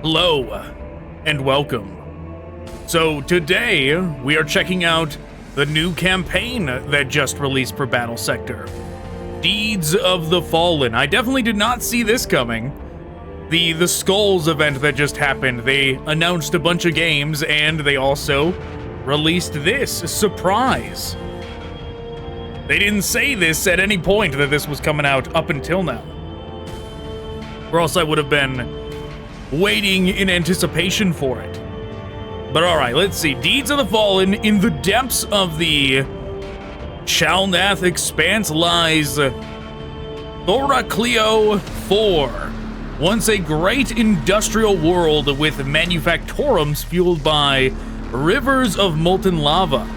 Hello, and welcome. So today, we are checking out the new campaign that just released for Battlesector. Deeds of the Fallen. I definitely did not see this coming. The Skulls event that just happened, they announced a bunch of games, and they also released this. Surprise! They didn't say this at any point that this was coming out up until now. Or else I would have been waiting in anticipation for it. But alright, let's see. Deeds of the Fallen. In the depths of the Chalnath expanse lies Thoracleo IV. Once a great industrial world with manufactorums fueled by rivers of molten lava.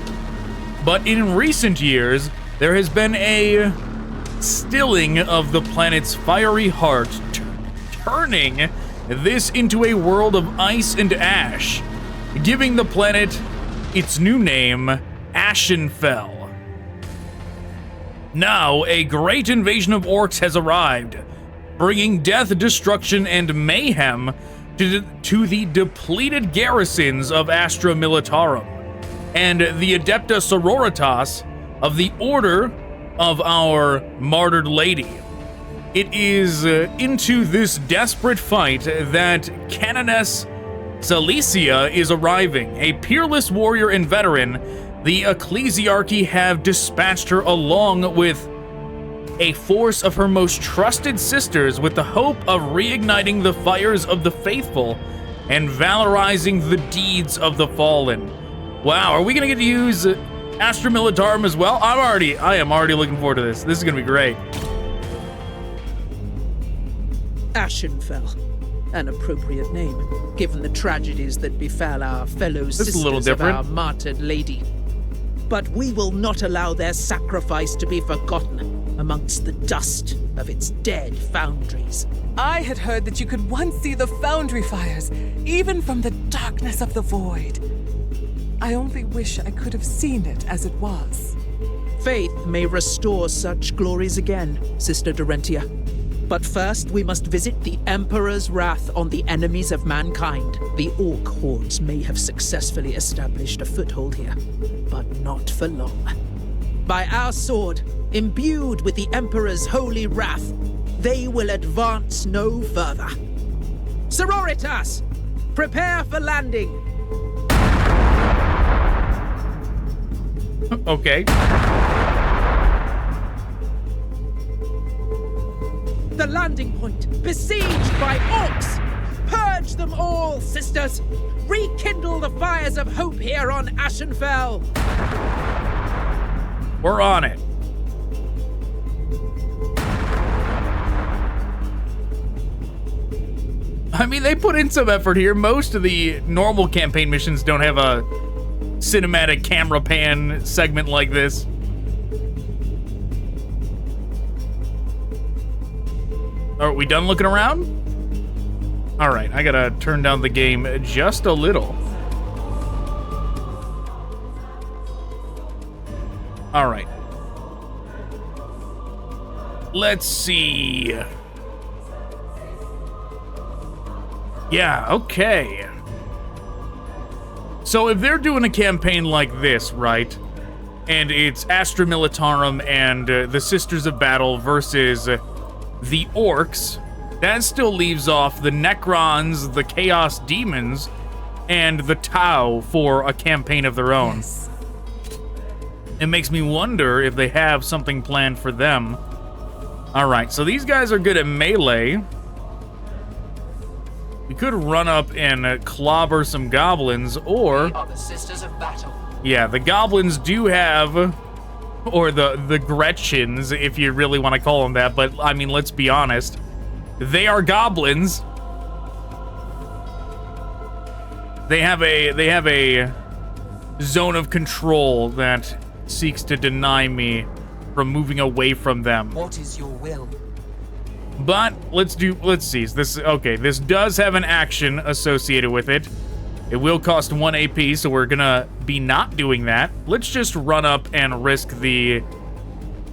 But in recent years, there has been a stilling of the planet's fiery heart, turning this into a world of ice and ash, giving the planet its new name, Ashenfell. Now, a great invasion of orcs has arrived, bringing death, destruction, and mayhem to the depleted garrisons of Astra Militarum and the Adepta Sororitas of the Order of our Martyred Lady. It is into this desperate fight that Canoness Cilicia is arriving. A peerless warrior and veteran, the Ecclesiarchy have dispatched her along with a force of her most trusted sisters with the hope of reigniting the fires of the faithful and valorizing the deeds of the fallen. Wow, are we gonna get to use Astra Militarum as well? I am already looking forward to this. This is gonna be great. Ashenfell. An appropriate name, given the tragedies that befell our fellow sisters of our martyred lady. But we will not allow their sacrifice to be forgotten amongst the dust of its dead foundries. I had heard that you could once see the foundry fires, even from the darkness of the void. I only wish I could have seen it as it was. Faith may restore such glories again, Sister Dorentia. But first, we must visit the Emperor's wrath on the enemies of mankind. The Orc hordes may have successfully established a foothold here, but not for long. By our sword, imbued with the Emperor's holy wrath, they will advance no further. Sororitas, prepare for landing. Okay. The landing point, besieged by orcs! Purge them all, sisters! Rekindle the fires of hope here on Ashenfell! We're on it. I mean, they put in some effort here. Most of the normal campaign missions don't have a cinematic camera pan segment like this. Are we done looking around? All right, I gotta turn down the game just a little. All right. Let's see. Yeah, okay. So if they're doing a campaign like this, right, and it's Astra Militarum and the Sisters of Battle versus the Orks, that still leaves off the Necrons, the Chaos Demons, and the Tau for a campaign of their own. Yes. It makes me wonder if they have something planned for them. Alright, so these guys are good at melee. We could run up and clobber some goblins, or... We are the Sisters of Battle. Yeah, the goblins do have... Or the Gretchens, if you really want to call them that, but, I mean, let's be honest. They are goblins. They have a zone of control that seeks to deny me from moving away from them. What is your will? But let's see. This does have an action associated with it. It will cost 1 AP, so we're gonna be not doing that. Let's just run up and risk the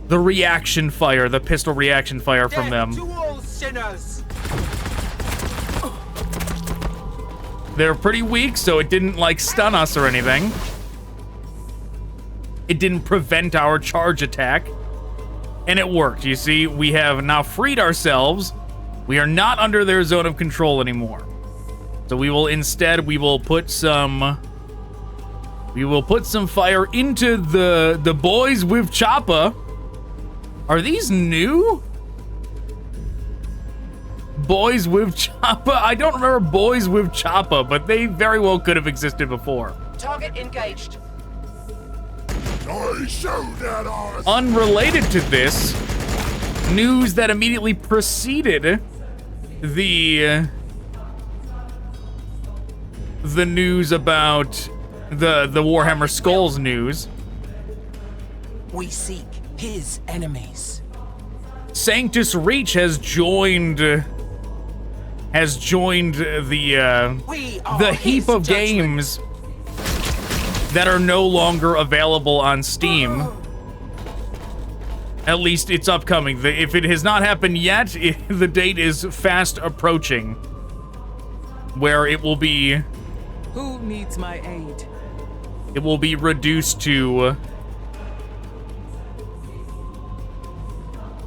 reaction fire, the pistol reaction fire from them. To all sinners. They're pretty weak, so it didn't, like, stun us or anything. It didn't prevent our charge attack. And it worked. You see, we have now freed ourselves. We are not under their zone of control anymore. So we will instead, we will put some fire into the boys with Choppa. Are these new? Boys with Choppa? I don't remember boys with Choppa, but they very well could have existed before. Target engaged. Unrelated to this, news that immediately preceded the news about the Warhammer Skulls news. We seek his enemies. Sanctus Reach has joined the heap of games that are no longer available on Steam. At least it's upcoming. If it has not happened yet, the date is fast approaching, where it will be. Who needs my aid? It will be reduced to.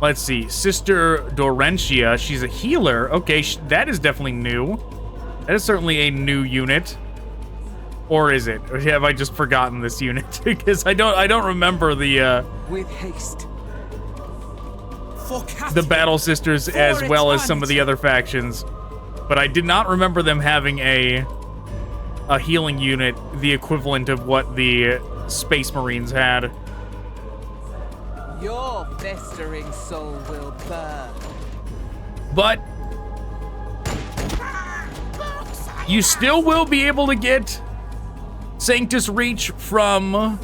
Let's see, Sister Dorentia. She's a healer. Okay, that is definitely new. That is certainly a new unit. Or is it? Or have I just forgotten this unit? Because I don't remember the with haste. The Battle Sisters as well as some of the other factions. But I did not remember them having a healing unit, the equivalent of what the Space Marines had. Your festering soul will burn. But you still will be able to get Sanctus Reach from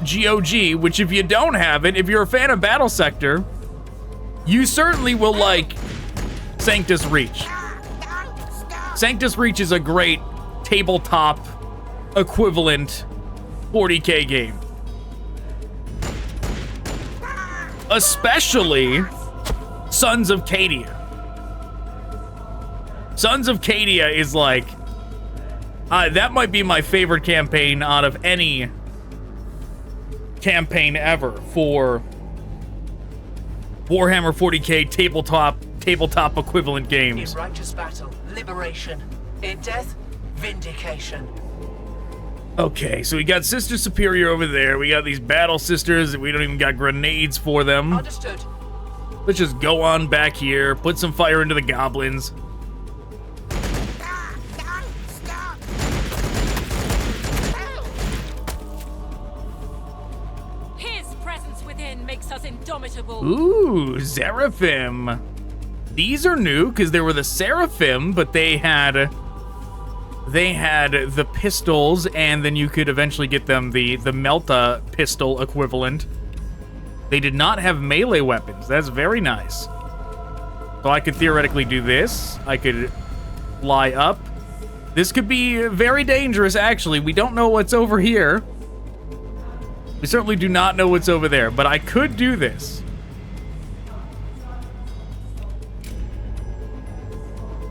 GOG, which if you don't have it, if you're a fan of Battlesector, you certainly will like Sanctus Reach. Sanctus Reach is a great tabletop equivalent 40k game. Especially Sons of Cadia. Sons of Cadia is like, that might be my favorite campaign out of any campaign ever for Warhammer 40k tabletop equivalent games. In righteous battle, liberation. In death, vindication. Okay, so we got Sister Superior over there. We got these Battle Sisters. We don't even got grenades for them. Understood. Let's just go on back here, put some fire into the goblins. His presence within makes us indomitable. Ooh, Seraphim. These are new because they were the Seraphim, but they had the pistols, and then you could eventually get them the Melta pistol equivalent. They did not have melee weapons. That's very nice. So I could theoretically do this. I could fly up. This could be very dangerous, actually. We don't know what's over here. We certainly do not know what's over there, but I could do this.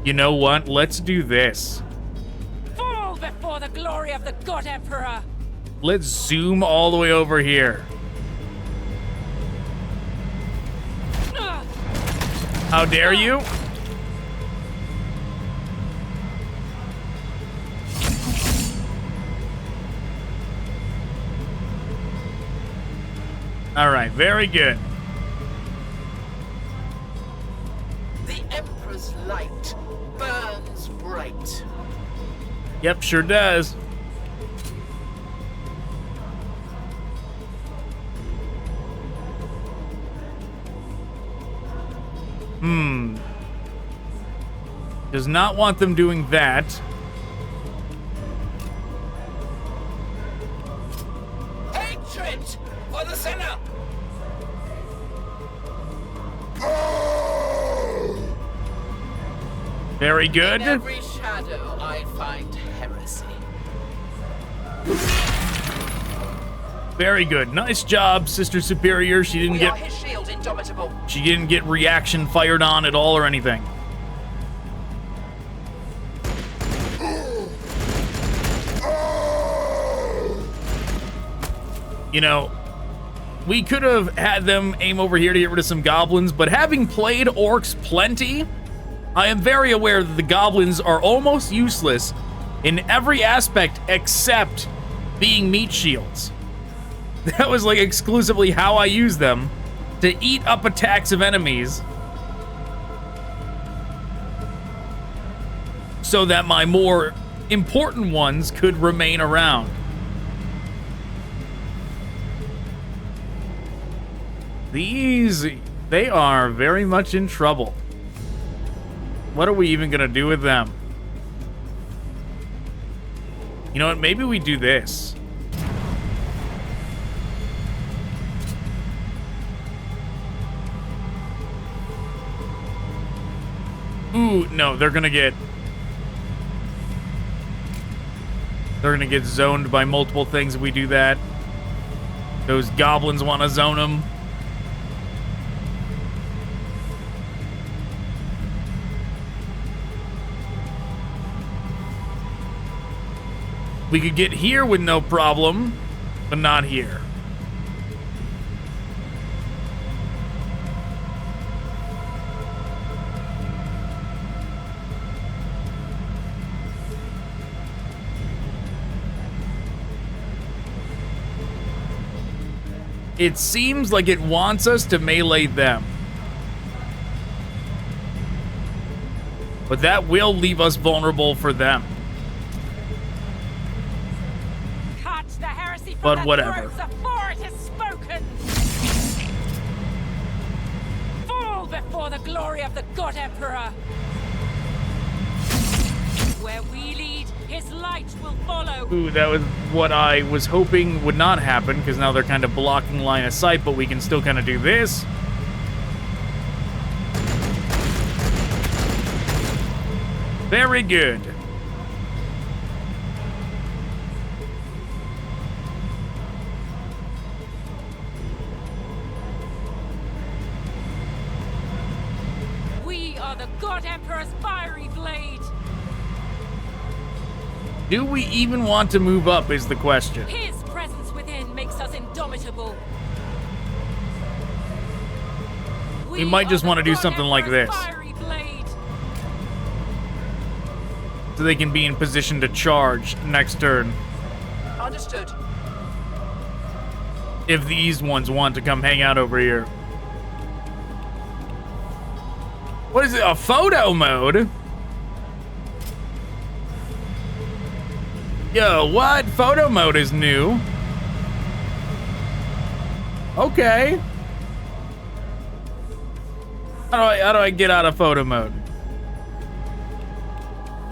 You know what? Let's do this. Fall before the glory of the God Emperor. Let's zoom all the way over here. How dare you? All right, very good. The Emperor's light burns bright. Yep, sure does. Does not want them doing that. Hatred for the sinner. Very good. In every shadow I find heresy. Very good. Nice job, Sister Superior. She didn't We get are his shield in indomitable. She didn't get reaction fired on at all or anything. You know, we could have had them aim over here to get rid of some goblins, but having played orcs plenty, I am very aware that the goblins are almost useless in every aspect except being meat shields. That was like exclusively how I use them, to eat up attacks of enemies so that my more important ones could remain around. These, they are very much in trouble. What are we even gonna do with them? You know what, maybe we do this. Ooh, no, they're gonna get zoned by multiple things if we do that. Those goblins want to zone them. We could get here with no problem, but not here. It seems like it wants us to melee them. But that will leave us vulnerable for them. But whatever. Before it is spoken. Fall before the glory of the God Emperor. Where we lead, his light will follow. Ooh, that was what I was hoping would not happen, because now they're kind of blocking line of sight, but we can still kind of do this. Very good. The God Emperor's fiery blade. Do we even want to move up is the question. His presence within makes us indomitable. We might just want to do something like this, so they can be in position to charge next turn. Understood. If these ones want to come hang out over here. What is it? A photo mode? Yo, what? Photo mode is new. Okay. How do I get out of photo mode?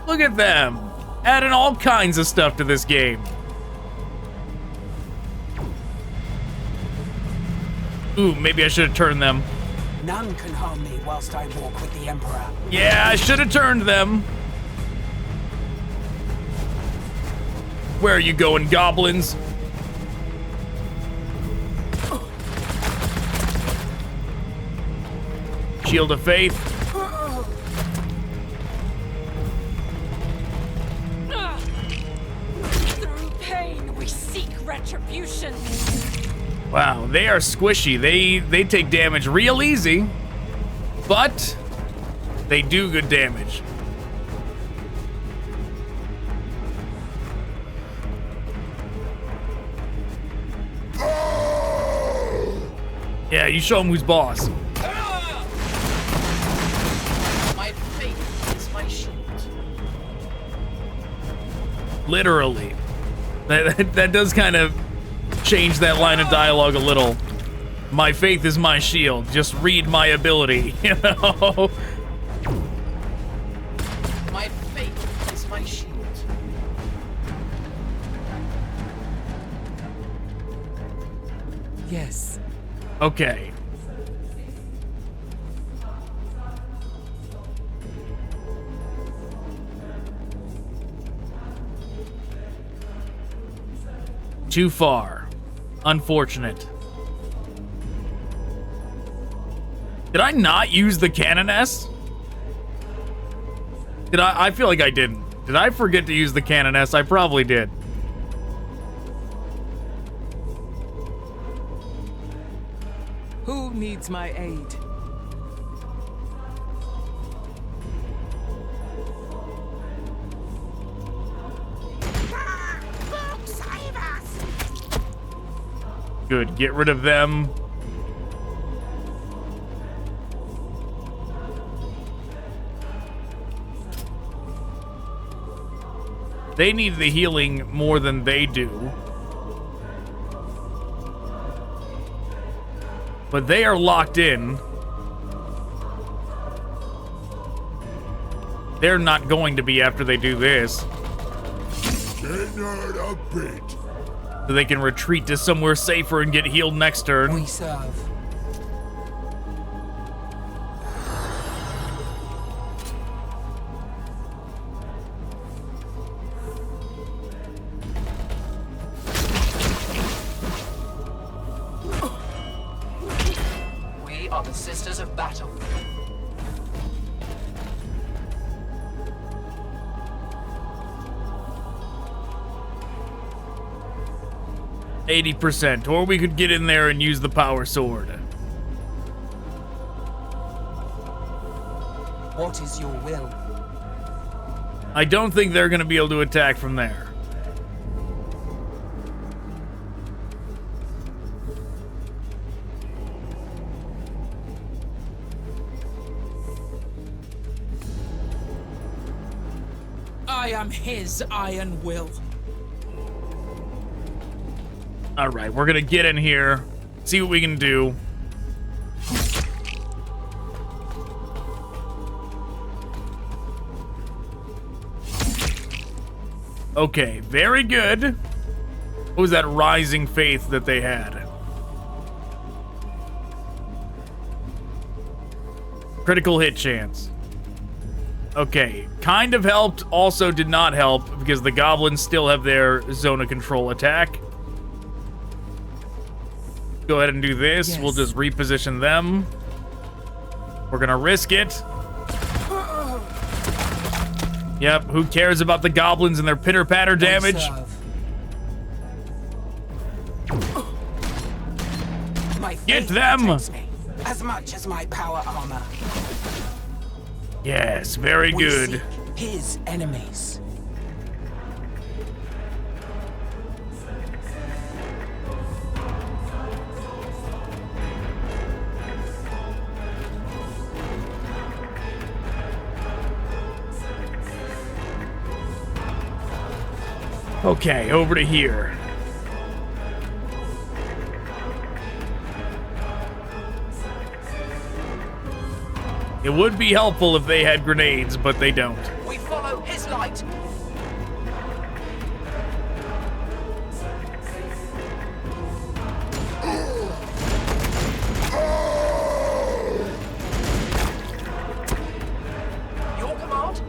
Look at them. Adding all kinds of stuff to this game. Ooh, maybe I should have turned them. None can harm me whilst I walk with the Emperor. Yeah, I should have turned them. Where are you going, goblins? Shield of Faith. Through pain, we seek retribution. Wow, they are squishy. They take damage real easy, but they do good damage. Yeah, you show them who's boss. My faith is my shield. Literally. That does kind of change that line of dialogue a little. My faith is my shield. Just read my ability, you know? My faith is my shield. Yes. Okay. Too far. Unfortunate. Did I not use the Canoness? Did I feel like I didn't. Did I forget to use the Canoness? I probably did. Who needs my aid? Good, get rid of them. They need the healing more than they do. But they are locked in. They're not going to be after they do this. A bit. So they can retreat to somewhere safer and get healed next turn. We serve. We are the Sisters of Battle. %, or we could get in there and use the power sword. What is your will? I don't think they're going to be able to attack from there. I am his iron will. All right, we're going to get in here, see what we can do. Okay, very good. What was that rising faith that they had? Critical hit chance. Okay, kind of helped, also did not help because the goblins still have their zone of control attack. Go ahead and do this. Yes. We'll just reposition them. We're gonna risk it. Yep, who cares about the goblins and their pitter-patter damage? My Get faith them! protects me, as much as my power armor. Yes, very We good. seek his enemies. Okay, over to here. It would be helpful if they had grenades, but they don't. We follow his light. Your command?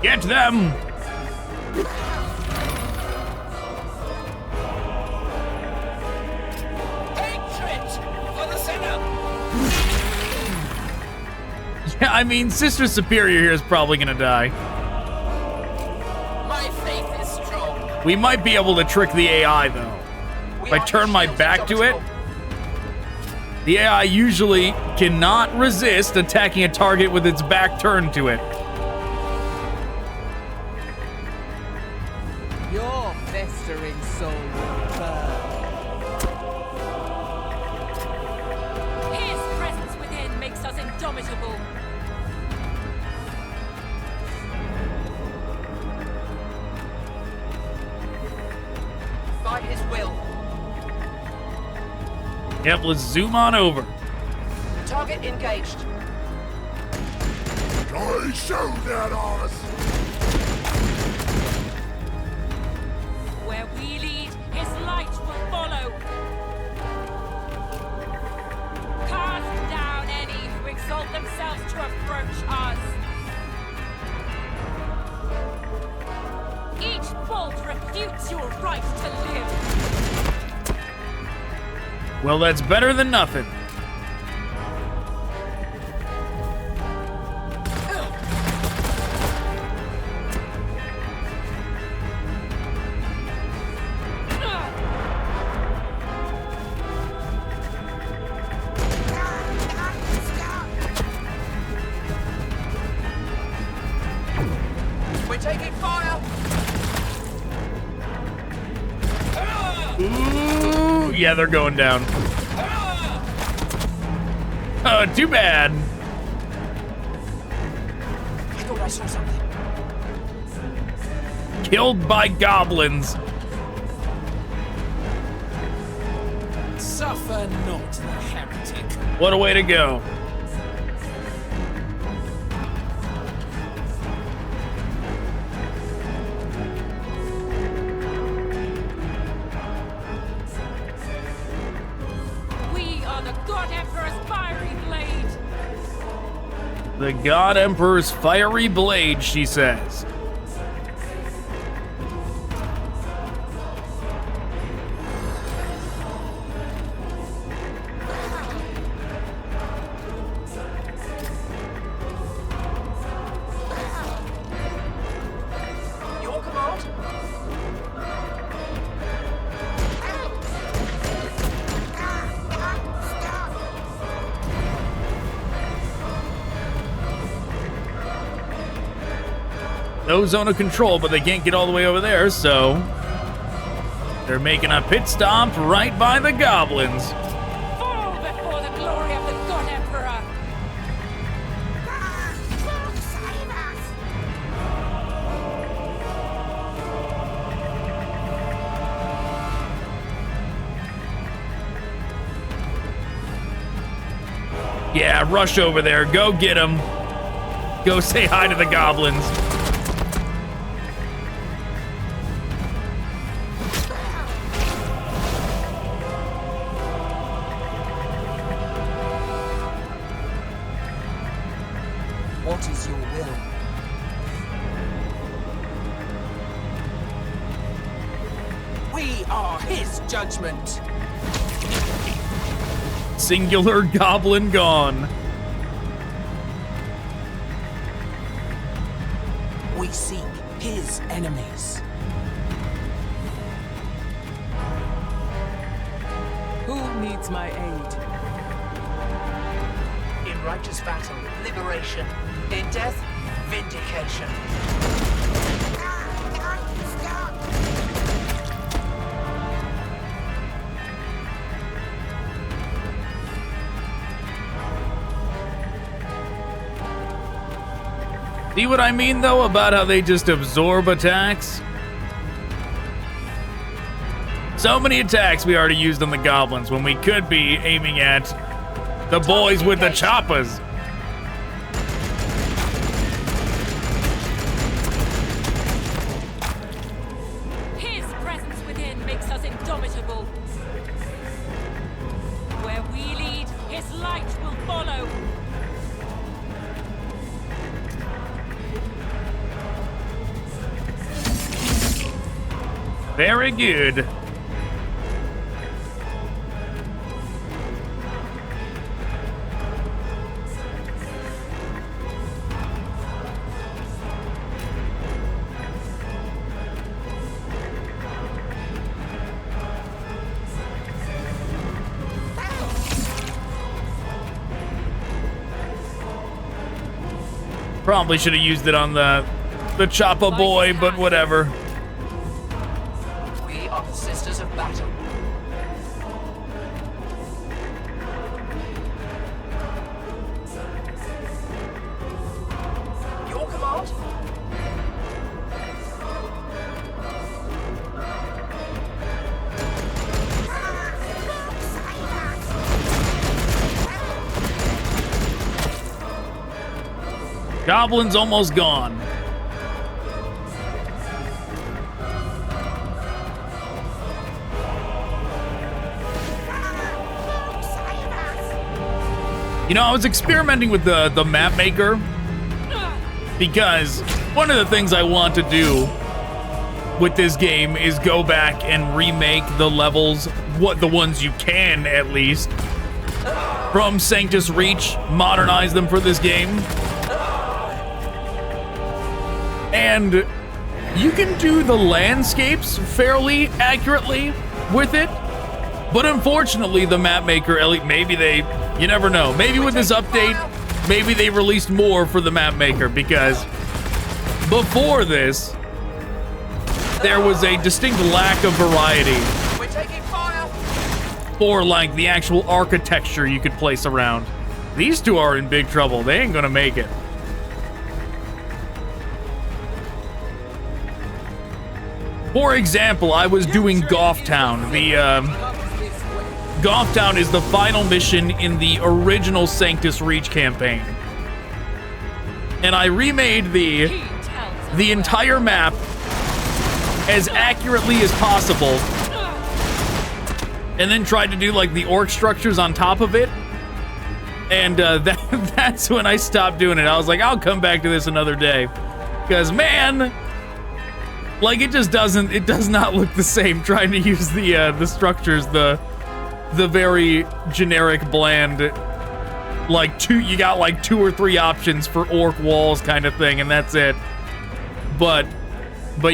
Get them! Hatred for the sinner. Yeah, I mean, Sister Superior here is probably gonna die. My faith is strong. We might be able to trick the AI, though. We If I are turn my shields back to it, indomitable. the AI usually cannot resist attacking a target with its back turned to it. Your festering soul will burn. His presence within makes us indomitable. By his will. Yep, let's zoom on over. Target engaged. I shoot at us. Where we lead, his light will follow. to approach us. Each bolt refutes your right to live. Well, that's better than nothing. We're taking fire! Ooh, yeah, they're going down. Oh, too bad. I thought I saw something. Killed by goblins. Suffer not the heretic. What a way to go. We are the God Emperor's fiery blade. The God Emperor's fiery blade, she says. Your command? No zone of control, but they can't get all the way over there, so they're making a pit stop right by the goblins. Fall before the glory of the God Emperor. Yeah, rush over there. Go get them. Go say hi to the goblins. What is your will? We are his judgment. Singular goblin gone. We seek his enemies. Who needs my aid? In righteous battle, liberation. In death, vindication. See what I mean, though, about how they just absorb attacks? So many attacks we already used on the goblins when we could be aiming at the boys with the choppers. His presence within makes us indomitable. Where we lead, his light will follow. Very good. Probably should have used it on the chopper boy, but whatever. We are the Sisters of Battle. Your command? Goblin's almost gone. You know, I was experimenting with the map maker because one of the things I want to do with this game is go back and remake the levels, the ones you can at least, from Sanctus Reach, modernize them for this game. And you can do the landscapes fairly accurately with it, but unfortunately the map maker, maybe you never know, maybe with this update, maybe they released more for the map maker, because before this, there was a distinct lack of variety for like the actual architecture you could place around. These two are in big trouble. They ain't gonna make it. For example, I was doing Gothtown. Gothtown is the final mission in the original Sanctus Reach campaign. And I remade the entire map as accurately as possible, and then tried to do like the orc structures on top of it. And that's when I stopped doing it. I was like, I'll come back to this another day, because man, like it does not look the same trying to use the structures, the very generic bland, like you got like 2 or 3 options for orc walls kind of thing, and that's it. But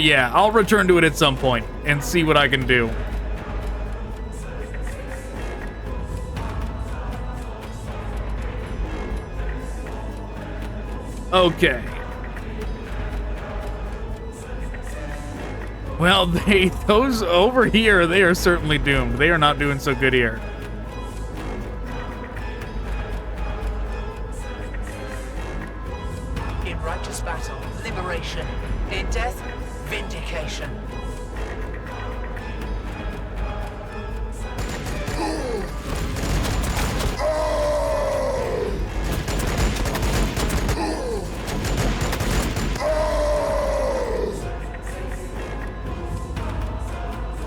yeah, I'll return to it at some point and see what I can do. Okay. Well, those over here, they are certainly doomed. They are not doing so good here. In righteous battle, liberation. In death, vindication.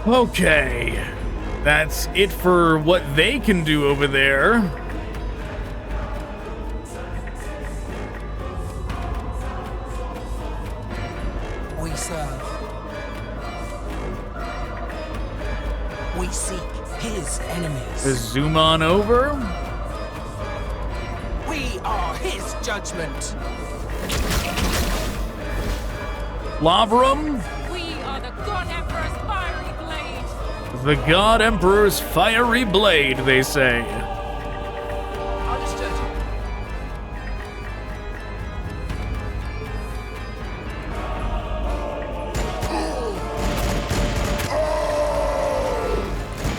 Okay, that's it for what they can do over there. We serve. We seek his enemies. Let's zoom on over. We are his judgment. Lavrum. We are the God Emperor's fiery blade. The God Emperor's fiery blade, they say. Understood.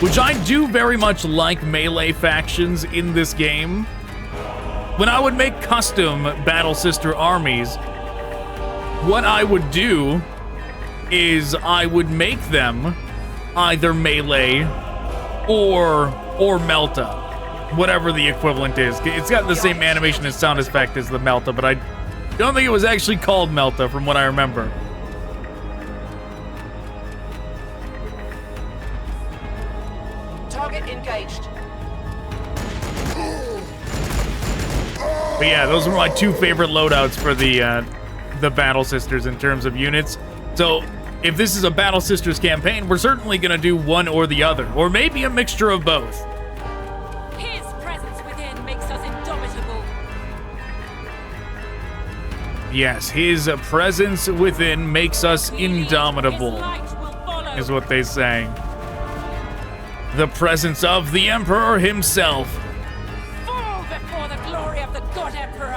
Which I do very much like melee factions in this game. When I would make custom Battle Sister armies, what I would do is I would make them either melee or Melta, whatever the equivalent is. It's got the same animation and sound effect as the Melta, but I don't think it was actually called Melta from what I remember. Target engaged. But yeah, those were my 2 favorite loadouts for the Battle Sisters in terms of units. So if this is a Battle Sisters campaign, we're certainly going to do one or the other, or maybe a mixture of both. His presence within makes us indomitable. Yes, his presence within makes us indomitable, His light will follow. is what they say. The presence of the Emperor himself. Fall before the glory of the God Emperor.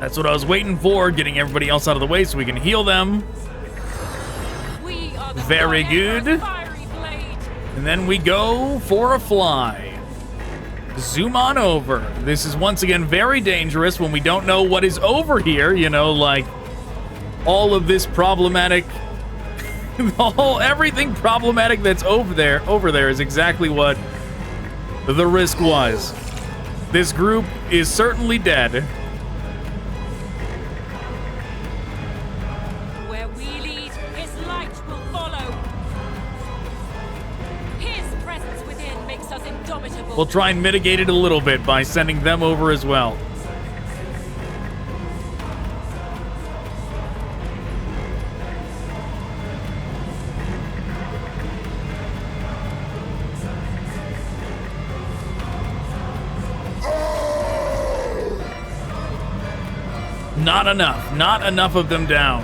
That's what I was waiting for, getting everybody else out of the way so we can heal them. We are the Very God Emperor's good. fiery blade. And then we go for a fly. Zoom on over. This is once again very dangerous when we don't know what is over here, you know, like all of this problematic Everything problematic that's over there is exactly what the risk was. This group is certainly dead. Where we lead, his light will follow. His presence within makes us indomitable. We'll try and mitigate it a little bit by sending them over as well. Not enough. Not enough of them down.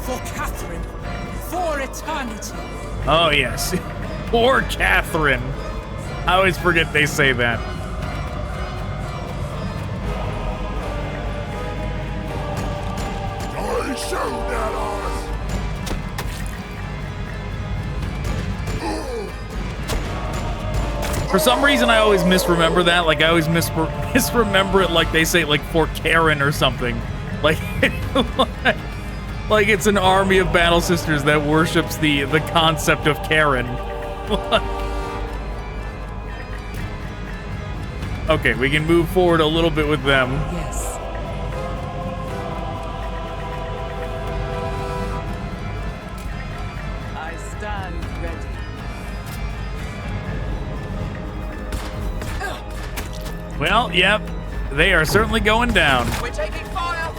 For Catherine. For eternity. Oh, yes. Poor Catherine. I always forget they say that. I showed that Oz. For some reason, I always misremember that. Like, I always misremember it like they say, like, for Karen or something. Like, like it's an army of battle sisters that worships the concept of Karen. Okay, we can move forward a little bit with them. Yes. I stand ready. Well, yep, they are certainly going down. We're taking fire!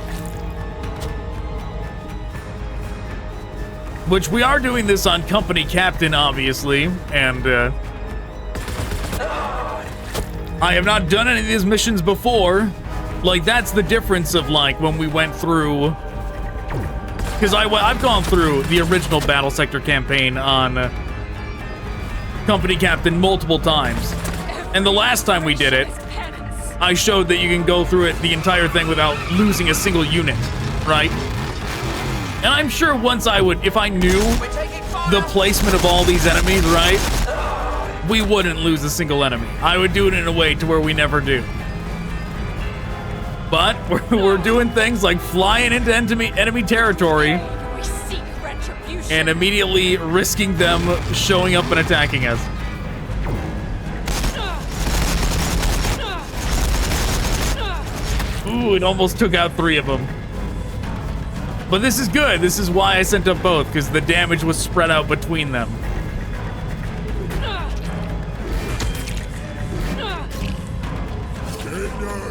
Which we are doing this on Company Captain, obviously, and I have not done any of these missions before. Like, that's the difference of, like, when we went through... Because I've gone through the original Battlesector campaign on Company Captain multiple times. And the last time we did it, I showed that you can go through it, the entire thing, without losing a single unit, right? And I'm sure once if I knew the placement of all these enemies, right, we wouldn't lose a single enemy. I would do it in a way to where we never do. But we're doing things like flying into enemy territory We seek retribution. and immediately risking them showing up and attacking us. Ooh, it almost took out 3 of them. But this is good. This is why I sent up both, because the damage was spread out between them.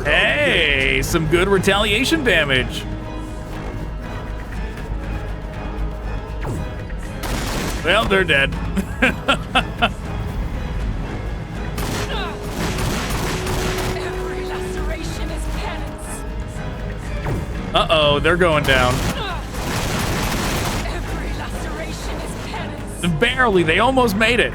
Hey, some good retaliation damage. Well, they're dead. Every laceration is penance. Uh-oh, they're going down. Every laceration is penance. Barely, they almost made it.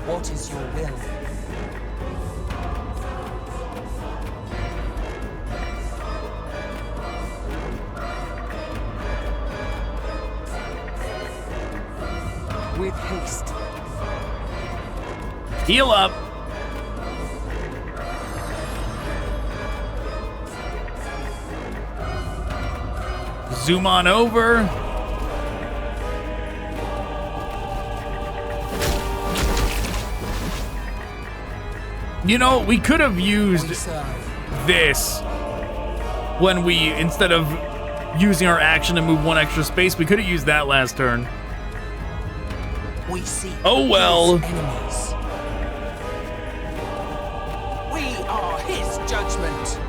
What is your will? With haste. Heal up. Zoom on over. You know, we could have used this when instead of using our action to move 1 extra space, we could have used that last turn. We see. Oh well. His enemies. We are his judgment.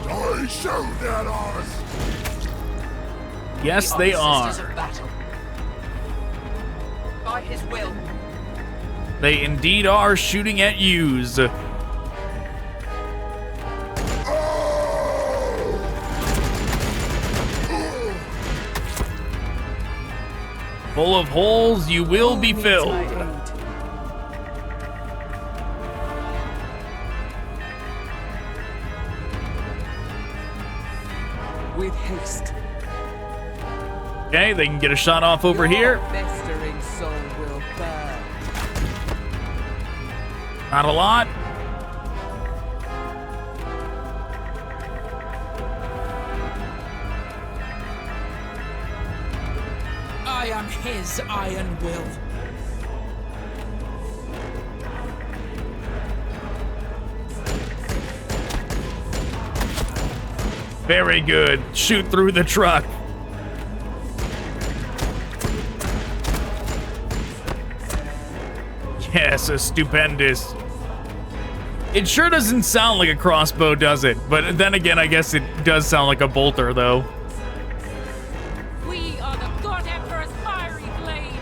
I showed that Oz. Yes, they are. Sisters of battle. By his will. They indeed are shooting at yous. Full of holes, you will be Who needs filled. my aid? With haste. Okay, they can get a shot off over Your here. festering soul will burn. Not a lot. I am his iron will. Very good. Shoot through the truck. Yes, a stupendous. It sure doesn't sound like a crossbow, does it? But then again, I guess it does sound like a bolter, though. We are the God Emperor's fiery blade.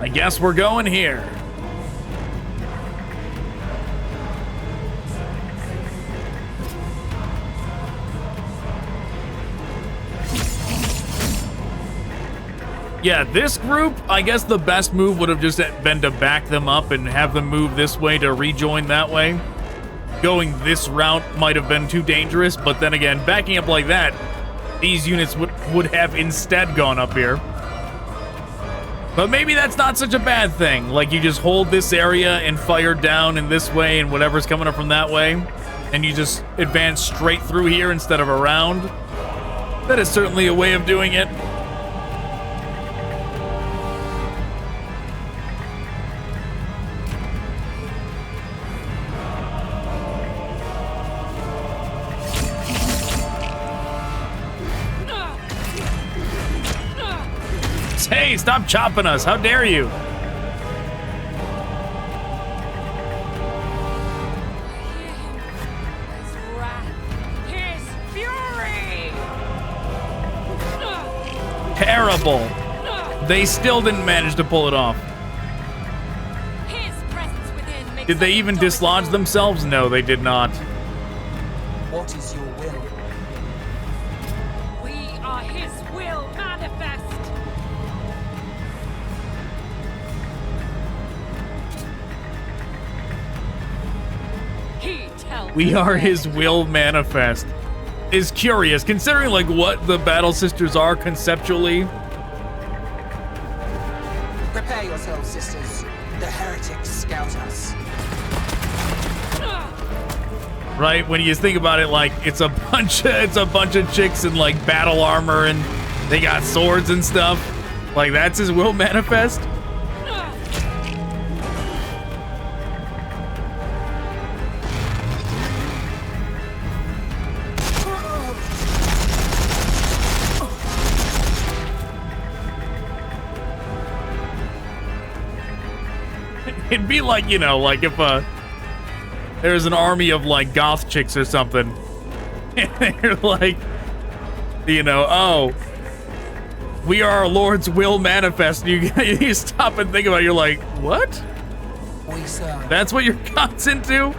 I guess we're going here. Yeah, this group, I guess the best move would have just been to back them up and have them move this way to rejoin that way. Going this route might have been too dangerous, but then again, backing up like that, these units would have instead gone up here. But maybe that's not such a bad thing. Like, you just hold this area and fire down in this way and whatever's coming up from that way, and you just advance straight through here instead of around. That is certainly a way of doing it. Hey, stop chopping us. How dare you? His wrath, his fury. Terrible. They still didn't manage to pull it off. His presence within makes Did they us even indomitable. dislodge themselves? No, they did not. What is your will? We are his will manifest. He tells We us are when his to will manifest. Is curious, considering like what the Battle Sisters are conceptually. Prepare yourselves, sisters. The heretics scout us. Right, when you think about it, like it's a bunch of chicks in like battle armor and they got swords and stuff. Like that's his will manifest. It'd be like, you know, like if there's an army of like goth chicks or something. And they're like, you know, oh, we are our Lord's will manifest. You stop and think about it, you're like, what? We serve. That's what you're God's into?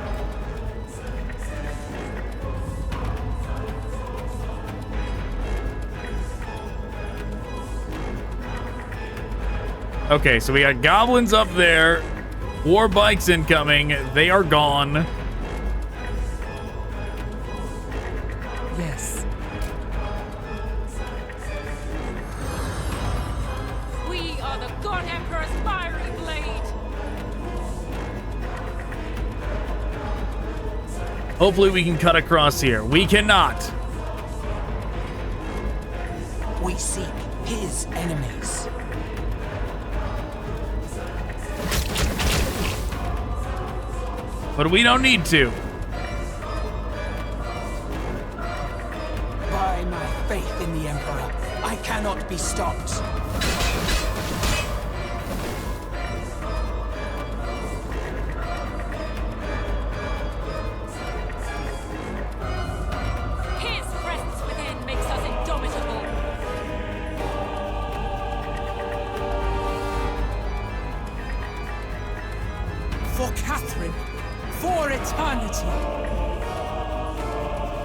Okay, so we got goblins up there. War bikes incoming. They are gone. Yes. We are the God Emperor's fiery blade. Hopefully we can cut across here. We cannot. We seek his enemies. But we don't need to. By my faith in the Emperor, I cannot be stopped. His presence within makes us indomitable. For Catherine, For eternity.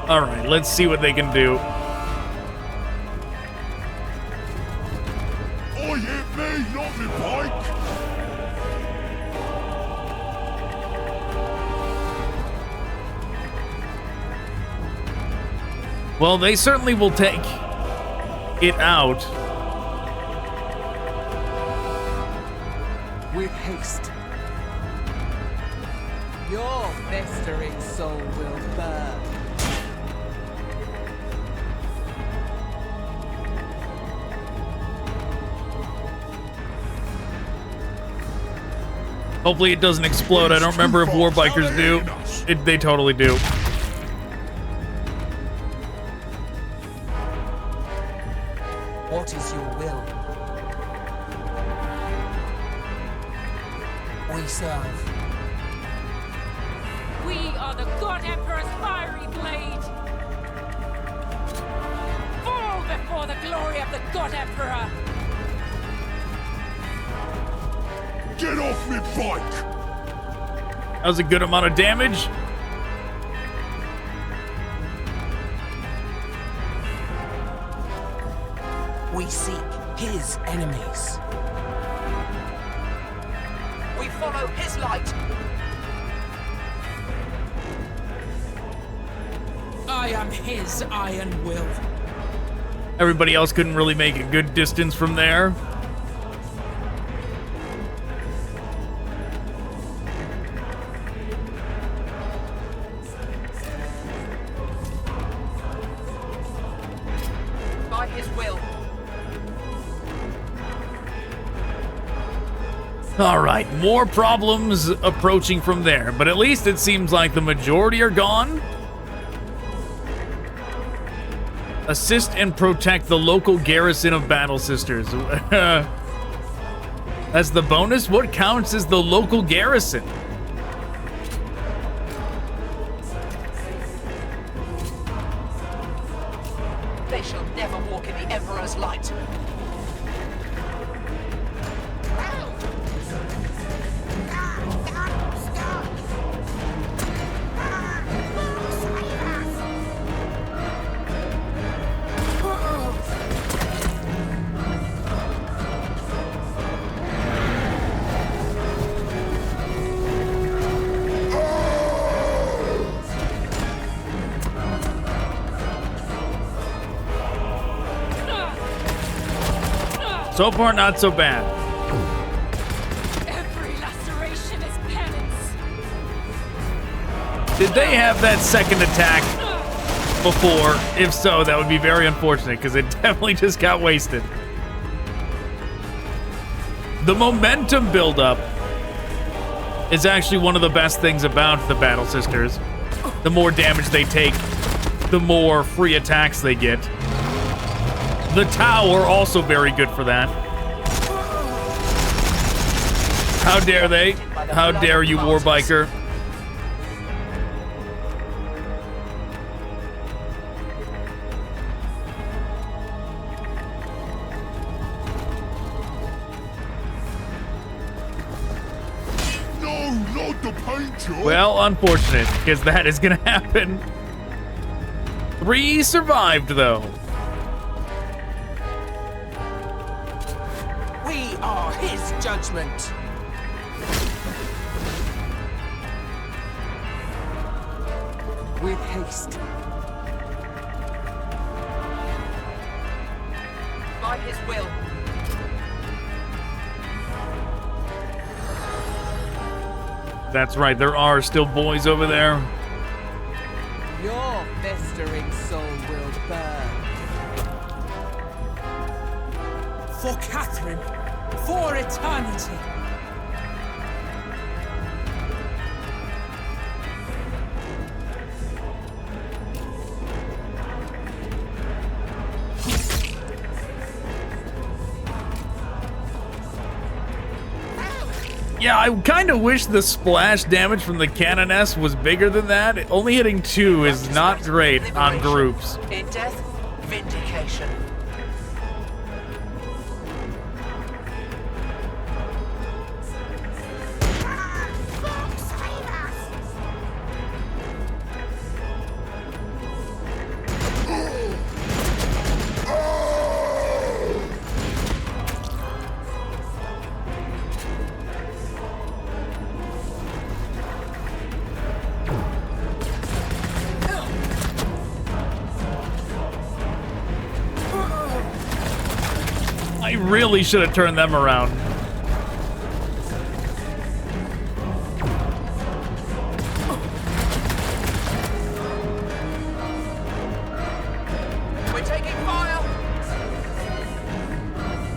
All right, let's see what they can do. I hit me, not me bike. Well, they certainly will take it out. With haste. Your festering soul will burn. Hopefully it doesn't explode. I don't remember if Warbikers do. They totally do. What is your will? We serve. We are the God Emperor's fiery blade! Fall before the glory of the God Emperor! Get off me bike. That was a good amount of damage. We seek his enemies. We follow his light. I am his iron will. Everybody else couldn't really make a good distance from there. By his will. All right, more problems approaching from there, but at least it seems like the majority are gone. Assist and protect the local garrison of Battle Sisters. That's the bonus? What counts as the local garrison? They shall never walk in the Emperor's light. So far, not so bad. Every laceration is penance! Did they have that second attack before? If so, that would be very unfortunate because it definitely just got wasted. The momentum buildup is actually one of the best things about the Battle Sisters. The more damage they take, the more free attacks they get. The tower also very good for that. How dare they? How dare you, Warbiker? No, not the paint job. Well, unfortunate, because that is gonna happen. 3 survived, though. We are his judgment. With haste. By his will. That's right, there are still boys over there. Your festering soul will burn. For Catherine. For eternity. Yeah, I kind of wish the splash damage from the Canoness was bigger than that. Only hitting 2 is not great on groups. In death, vindication. I really should have turned them around. We're taking fire!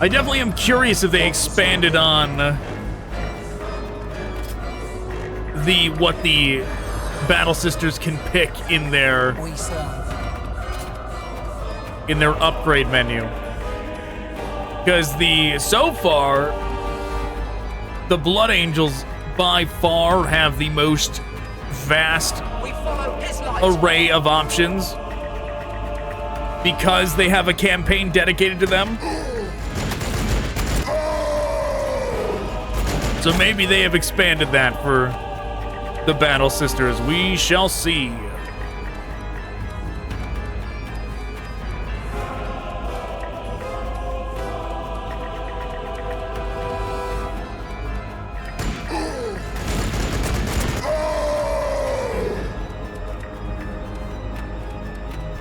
I definitely am curious if they expanded on what the Battle Sisters can pick in their We serve. upgrade menu. Because so far, the Blood Angels by far have the most vast We follow his light. array of options because they have a campaign dedicated to them. So maybe they have expanded that for the Battle Sisters. We shall see.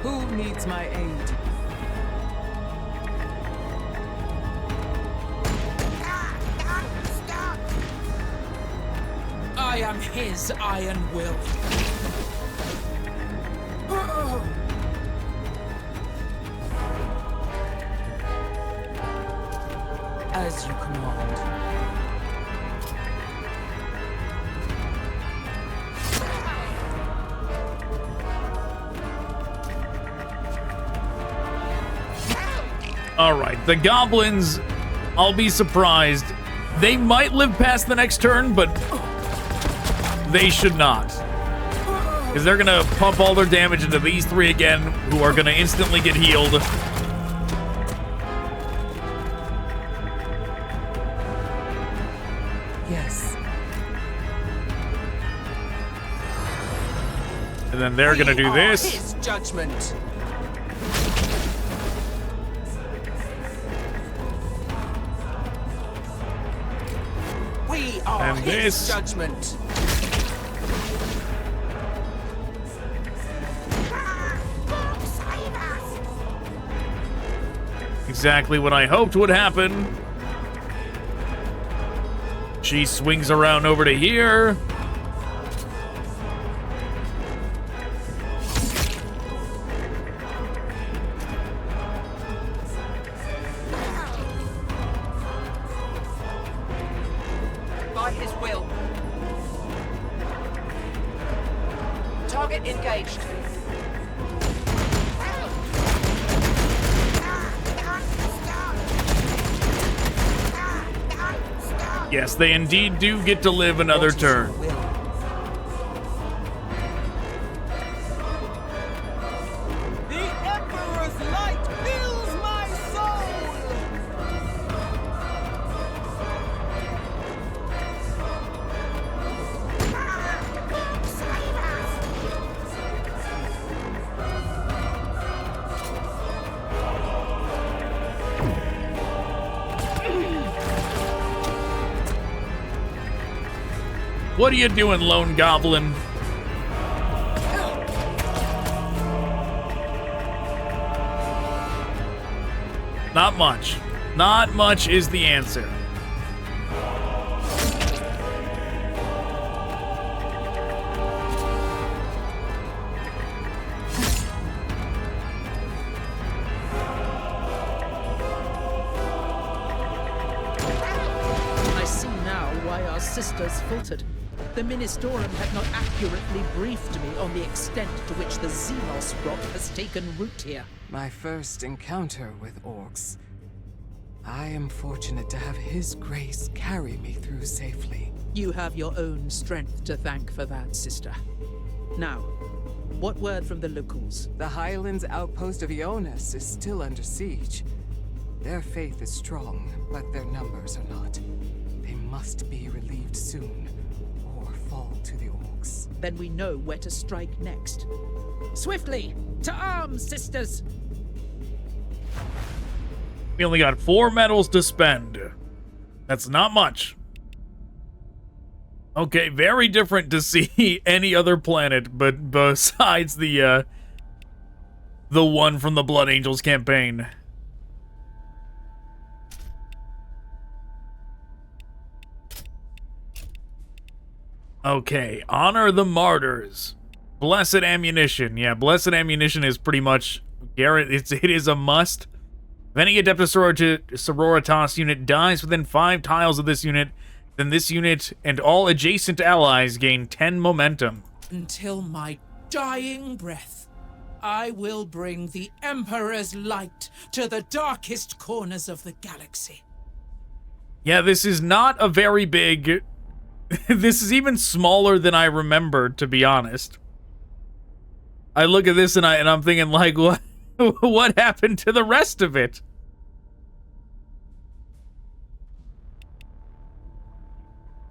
Who needs my aid? I am his iron will. As you command. All right, the goblins, I'll be surprised. They might live past the next turn, but they should not. Because they're going to pump all their damage into these three again, who are going to instantly get healed. Yes. And then they're going to do this. His judgment. We are And his this. judgment. Exactly what I hoped would happen. She swings around over to here. By his will. Target engaged. Yes, they indeed do get to live another turn. The Emperor's light fills my soul! What are you doing, Lone Goblin? Not much. Not much is the answer. I see now why our sisters faltered. The Ministorum had not accurately briefed me on the extent to which the Xenos rot has taken root here. My first encounter with Orks. I am fortunate to have his grace carry me through safely. You have your own strength to thank for that, sister. Now, what word from the locals? The Highlands outpost of Eonis is still under siege. Their faith is strong, but their numbers are not. They must be relieved soon, or fall to the Orks. Then we know where to strike next. Swiftly! To arms, sisters! We only got 4 medals to spend. That's not much. Okay, very different to see any other planet, but besides the one from the Blood Angels campaign. Okay, honor the martyrs. Blessed ammunition. Yeah, blessed ammunition is pretty much it is a must. If any Adeptus Sororitas unit dies within 5 tiles of this unit, then this unit and all adjacent allies gain 10 momentum. Until my dying breath, I will bring the Emperor's light to the darkest corners of the galaxy. Yeah, this is not a very big... This is even smaller than I remembered, to be honest. I look at this and I'm thinking, like, what happened to the rest of it?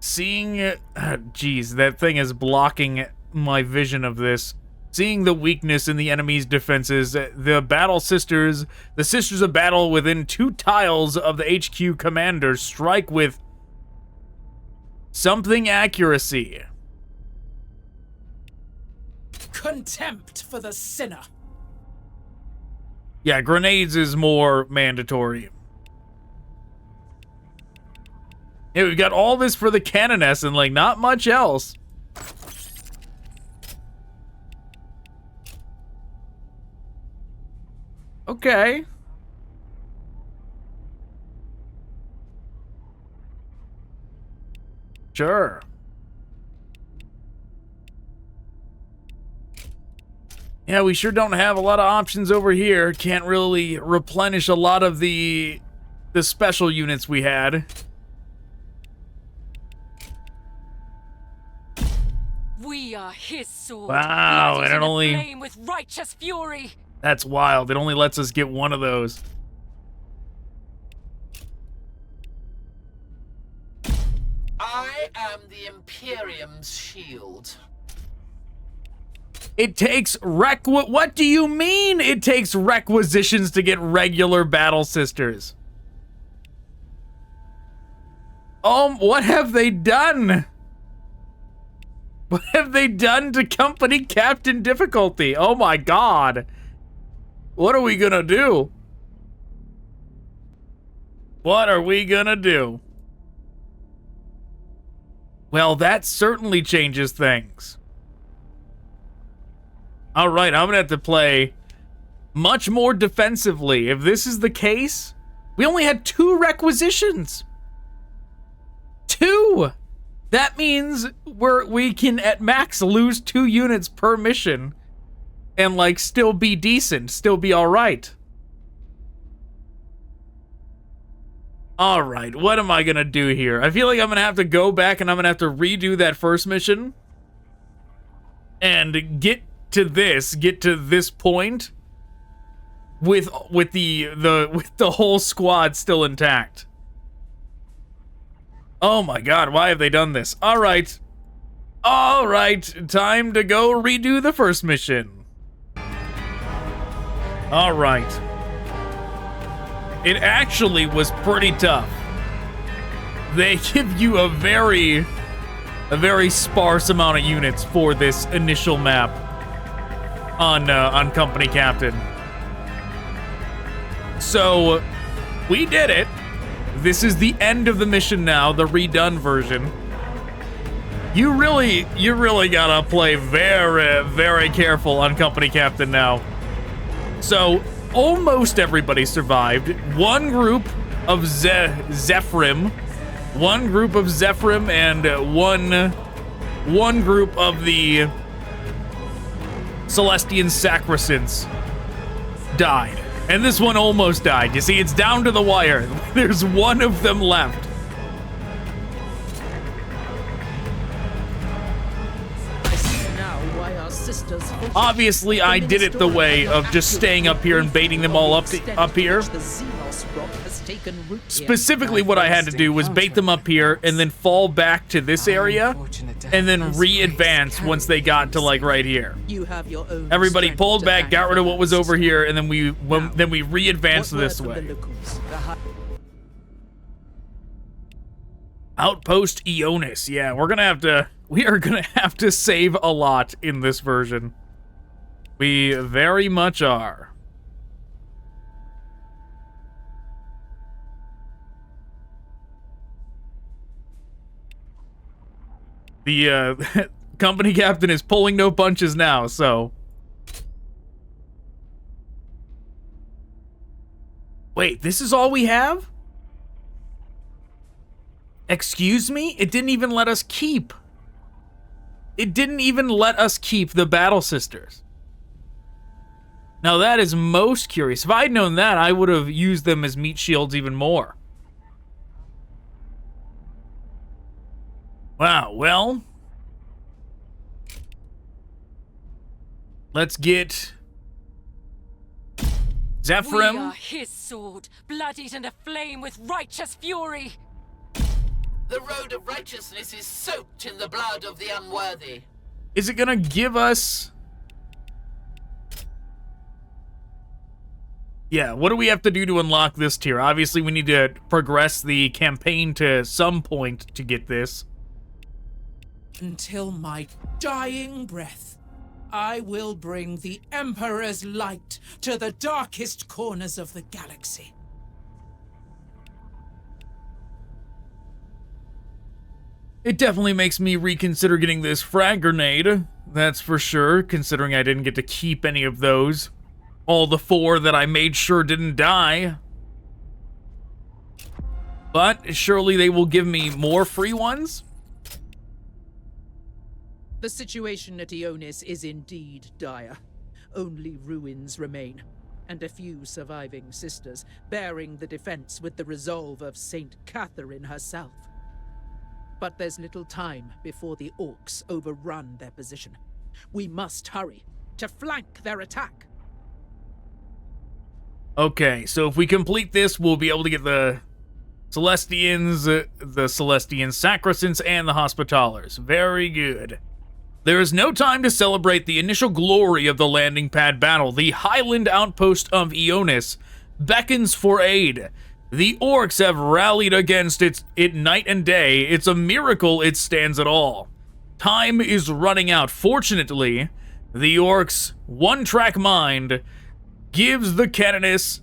Seeing... Geez, that thing is blocking my vision of this. Seeing the weakness in the enemy's defenses, the Battle Sisters, the Sisters of Battle within 2 tiles of the HQ commander strike with something accuracy. Contempt for the sinner. Yeah, grenades is more mandatory. Yeah, we've got all this for the Canoness and, like, not much else. Okay. Sure. Yeah, we sure don't have a lot of options over here. Can't really replenish a lot of the special units we had. We are his sword. Wow, lighted and it in a only... flame with righteous fury. That's wild. It only lets us get one of those. I am the Imperium's shield. It takes what do you mean it takes requisitions to get regular Battle Sisters? What have they done? What have they done to Company Captain difficulty? Oh my god. What are we gonna do? What are we gonna do? Well, that certainly changes things. Alright, I'm gonna have to play much more defensively. If this is the case, we only had 2 requisitions. 2! That means we can at max lose 2 units per mission and, like, still be decent, still be alright. Alright, what am I gonna do here? I feel like I'm gonna have to go back and I'm gonna have to redo that first mission and get to this point with the whole squad still intact. Oh my god, why have they done this? Alright. Alright, time to go redo the first mission. Alright. It actually was pretty tough. They give you a very sparse amount of units for this initial map on Company Captain. So, we did it. This is the end of the mission now, the redone version. You really gotta play very, very careful on Company Captain now. So, almost everybody survived. One group of Zephyrim, and one group of the Celestian Sacrosanct died. And this one almost died. You see, it's down to the wire. There's one of them left. I see now why our sisters... Obviously, I did it the way of just staying up here and baiting them all up here. Specifically, what I had to do was bait them up here and then fall back to this area and then re-advance once they got to, like, right here. You have your own. Everybody pulled back, got rid of what was over here, and then we re-advanced this way. Outpost Ionis. Yeah, we are gonna have to save a lot in this version. We very much are. The company captain is pulling no punches now, so... Wait, this is all we have? Excuse me? It didn't even let us keep. It didn't even let us keep the Battle Sisters. Now that is most curious. If I'd known that, I would have used them as meat shields even more. Wow, well... Let's get... Zephyrim. We are his sword, bloodied and aflame with righteous fury. The road of righteousness is soaked in the blood of the unworthy. Is it gonna give us... Yeah, what do we have to do to unlock this tier? Obviously, we need to progress the campaign to some point to get this. Until my dying breath, I will bring the Emperor's light to the darkest corners of the galaxy. It definitely makes me reconsider getting this frag grenade, that's for sure, considering I didn't get to keep any of those. All the 4 that I made sure didn't die. But surely they will give me more free ones? The situation at Eonis is indeed dire. Only ruins remain, and a few surviving sisters bearing the defense with the resolve of Saint Catherine herself. But there's little time before the Orks overrun their position. We must hurry to flank their attack. Okay, so if we complete this, we'll be able to get the Celestians, the Celestian Sacrosancts, and the Hospitallers. Very good. There is no time to celebrate the initial glory of the landing pad battle. The Highland Outpost of Ionis beckons for aid. The Orks have rallied against it night and day. It's a miracle it stands at all. Time is running out. Fortunately, the Orks' one-track mind gives the Canoness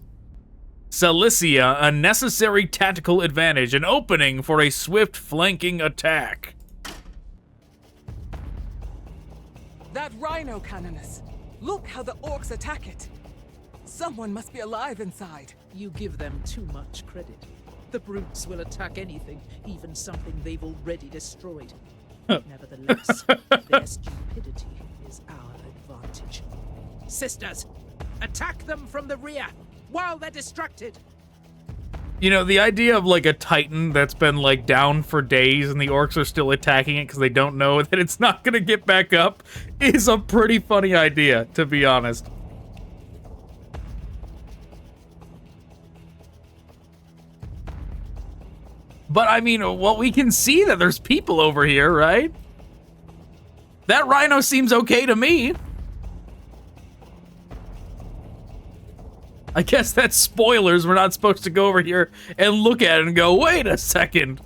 Cilicia a necessary tactical advantage, an opening for a swift flanking attack. That rhino canoness. Look how the Orks attack it. Someone must be alive inside. You give them too much credit. The brutes will attack anything, even something they've already destroyed. Nevertheless, their stupidity is our advantage. Sisters, attack them from the rear while they're distracted. You know, the idea of, like, a Titan that's been, like, down for days and the Orks are still attacking it because they don't know that it's not going to get back up is a pretty funny idea, to be honest. But, I mean, well, we can see that there's people over here, right? That rhino seems okay to me. I guess that's spoilers. We're not supposed to go over here and look at it and go, wait a second.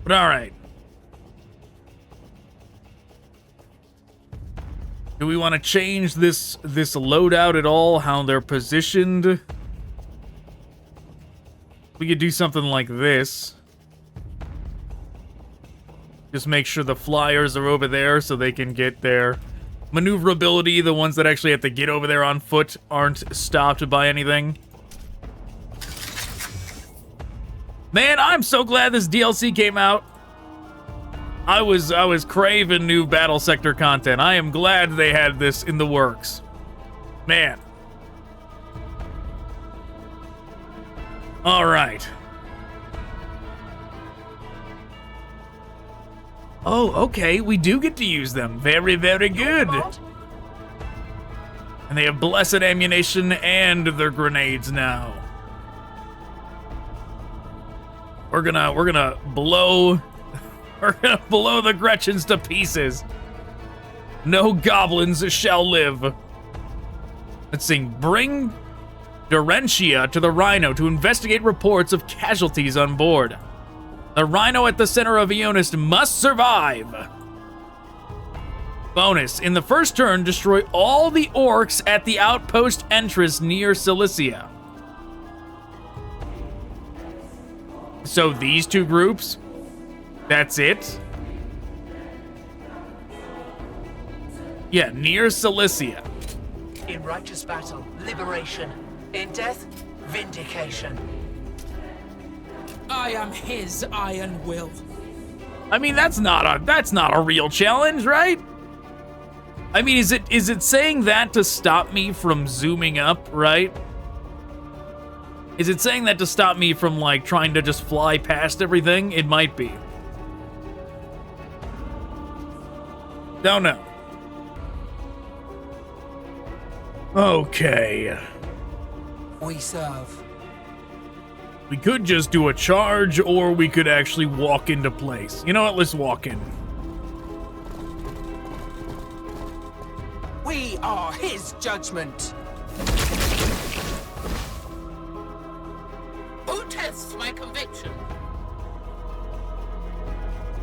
But alright. Do we want to change this loadout at all? How they're positioned? We could do something like this. Just make sure the flyers are over there so they can get their maneuverability. The ones that actually have to get over there on foot aren't stopped by anything. Man, I'm so glad this DLC came out. I was craving new Battlesector content. I am glad they had this in the works. Man. All right. Oh, okay. We do get to use them. Very, very good. And they have blessed ammunition and their grenades now. We're gonna blow the Gretchens to pieces. No goblins shall live. Let's see. Bring Dorentia to the Rhino to investigate reports of casualties on board. The Rhino at the center of Eonis must survive. Bonus, in the first turn, destroy all the Orks at the outpost entrance near Cilicia. So these two groups? That's it? Yeah, near Cilicia. In righteous battle, liberation. In death, vindication. I am his iron will. I mean, that's not a real challenge, right? I mean, is it saying that to stop me from zooming up, right? Is it saying that to stop me from, like, trying to just fly past everything? It might be. Don't know. Okay. We serve. We could just do a charge, or we could actually walk into place. You know what? Let's walk in. We are his judgment. Who tests my conviction?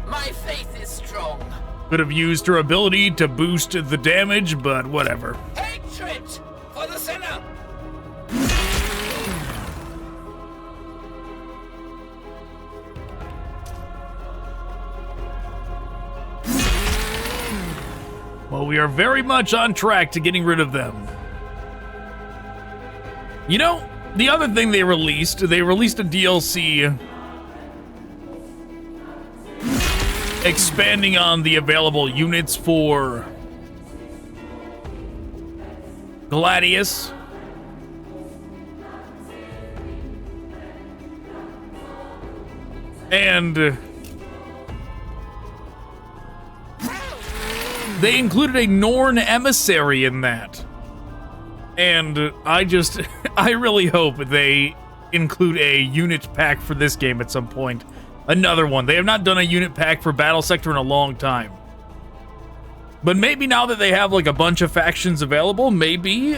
My faith is strong. Could have used her ability to boost the damage, but whatever. Hatred for the sinner. Well, we are very much on track to getting rid of them. You know, the other thing they released a DLC expanding on the available units for Gladius. And they included a Norn emissary in that. And I really hope they include a unit pack for this game at some point. Another one. They have not done a unit pack for Battlesector in a long time. But maybe now that they have like a bunch of factions available, maybe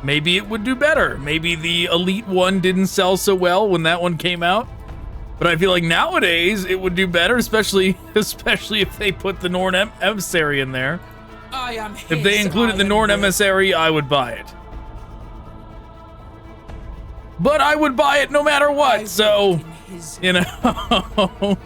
it would do better. Maybe the Elite one didn't sell so well when that one came out. But I feel like nowadays it would do better, especially if they put the Norn emissary in there. I am his If they included the Norn emissary, I would buy it. But I would buy it no matter what, so, you know.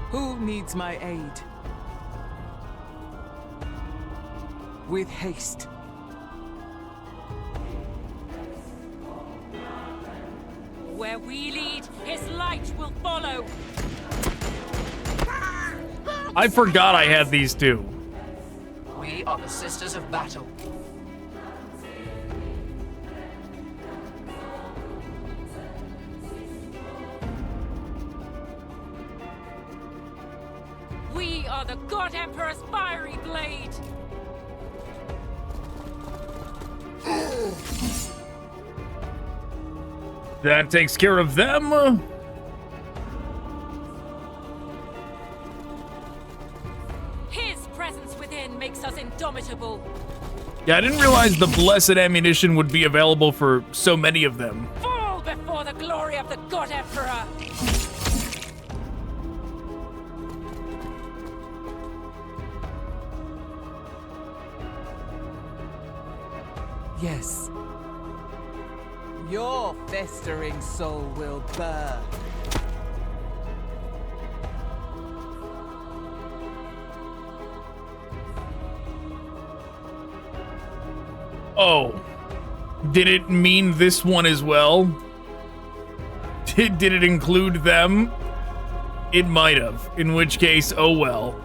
Who needs my aid? With haste. Where we lead, his light will follow. I forgot I had these two. We are the Sisters of Battle. We are the God Emperor's fiery blade. That takes care of them. His presence within makes us indomitable. Yeah, I didn't realize the blessed ammunition would be available for so many of them. Fall before the glory of the God Emperor. Yes. Your festering soul will burn. Oh. Did it mean this one as well? Did it include them? It might have. In which case, oh well.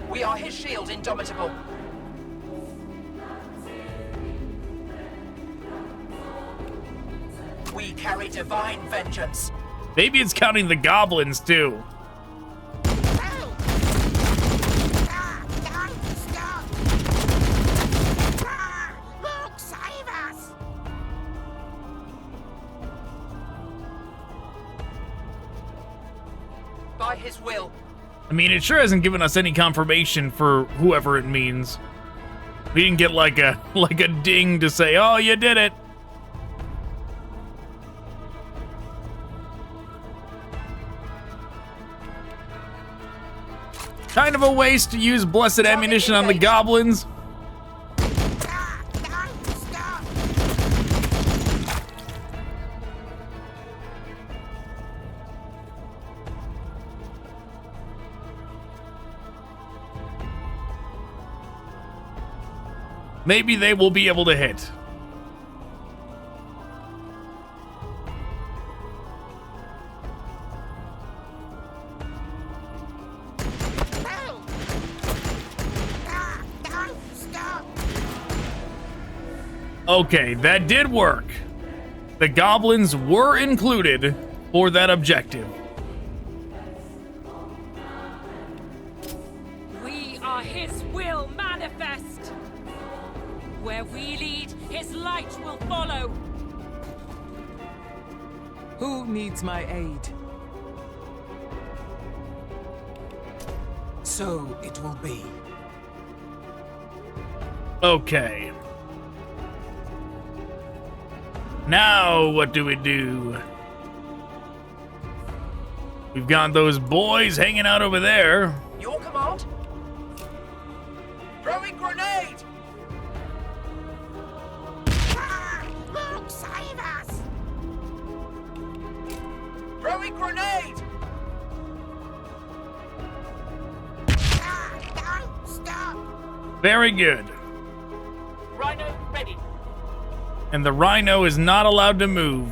We are his shield, indomitable. We carry divine vengeance. Maybe it's counting the goblins too. by his will. I mean, it sure hasn't given us any confirmation for whoever it means. We didn't get like a ding to say, "Oh, you did it." Kind of a waste to use blessed ammunition on the goblins. Maybe they will be able to hit. Okay, that did work. The goblins were included for that objective. We are his will manifest. Where we lead, his light will follow. Who needs my aid? So it will be. Okay. Now, what do we do? We've got those boys hanging out over there. Your command? Throwing grenade! Luke, save us! Throwing grenade! Don't stop! Very good. Rhino ready. And the rhino is not allowed to move.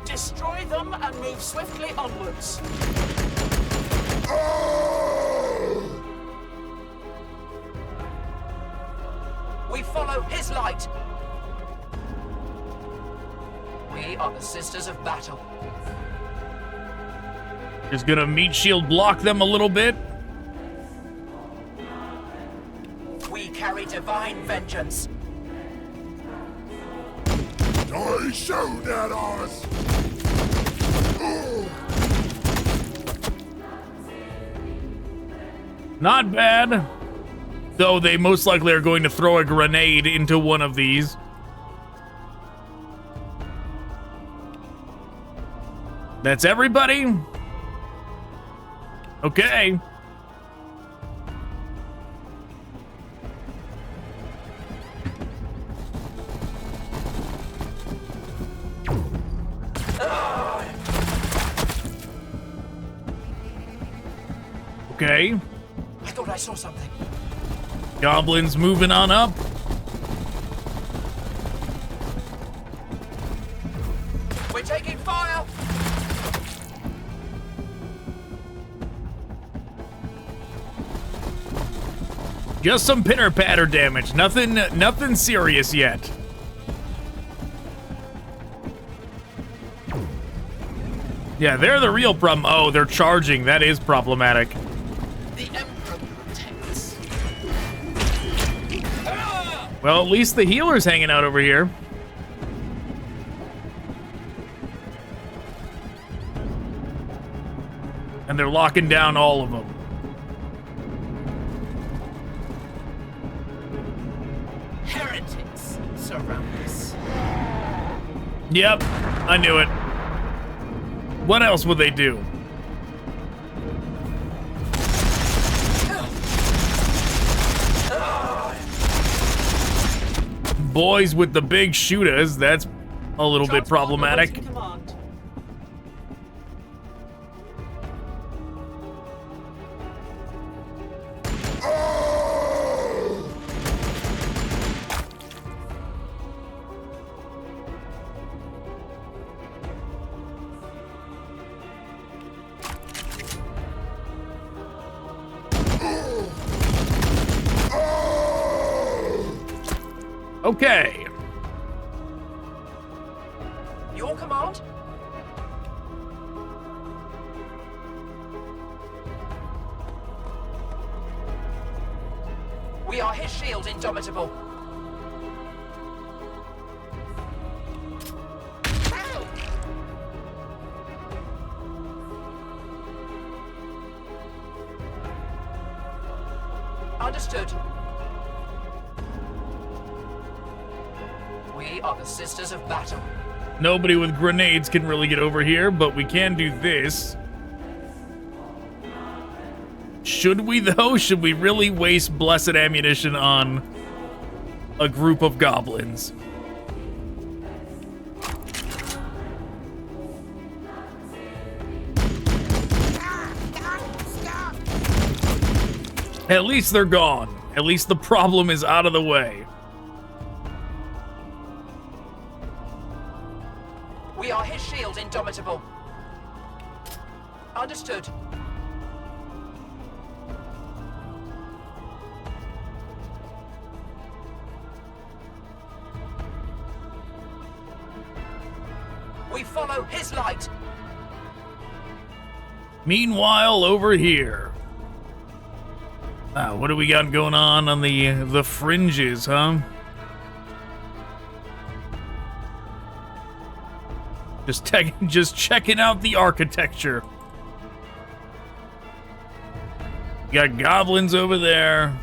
Destroy them and move swiftly onwards. We follow his light. We are the Sisters of Battle. Just gonna meat shield block them a little bit. We carry divine vengeance. I shoot at us! Not bad. Though they most likely are going to throw a grenade into one of these. That's everybody? Okay. Okay. I thought I saw something. Goblins moving on up. We're taking fire. Just some pitter-patter damage. Nothing serious yet. Yeah, they're the real problem. Oh, they're charging. That is problematic. The Emperor protects. Well, at least the healer's hanging out over here. And they're locking down all of them. Heretics surround us. Yep, I knew it. What else would they do? Boys with the big shooters, that's a little bit problematic. Okay. Your command? We are his shield, indomitable. Understood. We are the Sisters of Battle. Nobody with grenades can really get over here, but we can do this. Should we, though? Should we really waste blessed ammunition on a group of goblins? Stop! At least they're gone. At least the problem is out of the way. We are his shield, Indomitable. Understood. We follow his light. Meanwhile, over here. What do we got going on the fringes, huh? Just checking out the architecture. Got goblins over there.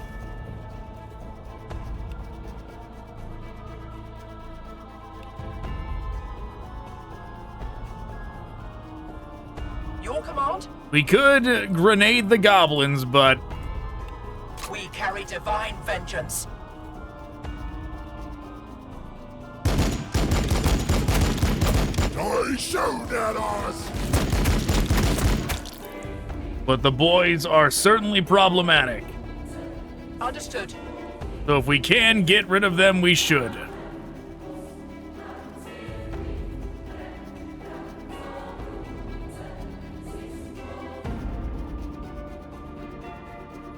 Your command? We could grenade the goblins, but We carry divine vengeance. Die shoot at us! the boys are certainly problematic. Understood. So if we can get rid of them, we should.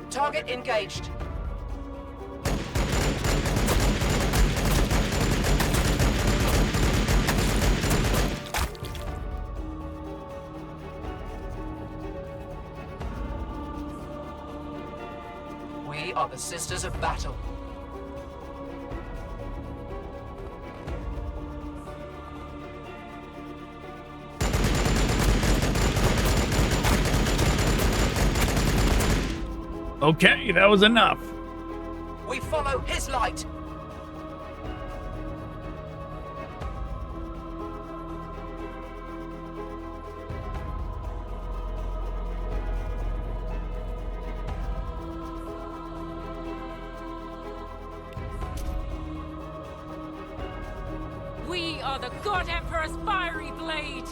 Target engaged. We are the Sisters of Battle. Okay, that was enough. We follow his light. We are the God Emperor's fiery blade.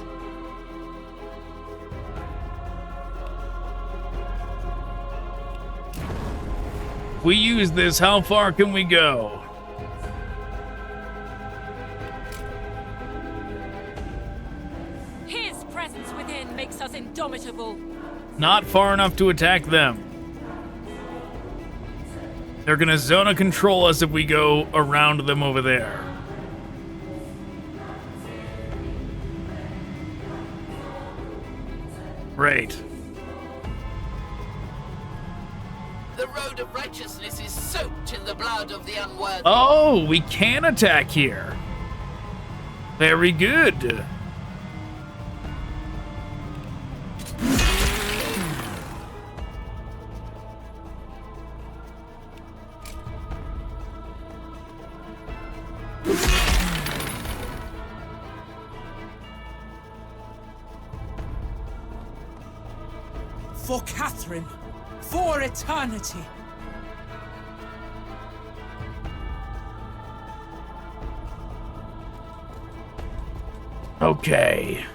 If we use this, how far can we go? His presence within makes us indomitable. Not far enough to attack them. They're gonna zona control us if we go around them over there. Great. The road of righteousness is soaked in the blood of the unworthy. Oh, we can attack here. Very good. For Catherine, for eternity. Okay.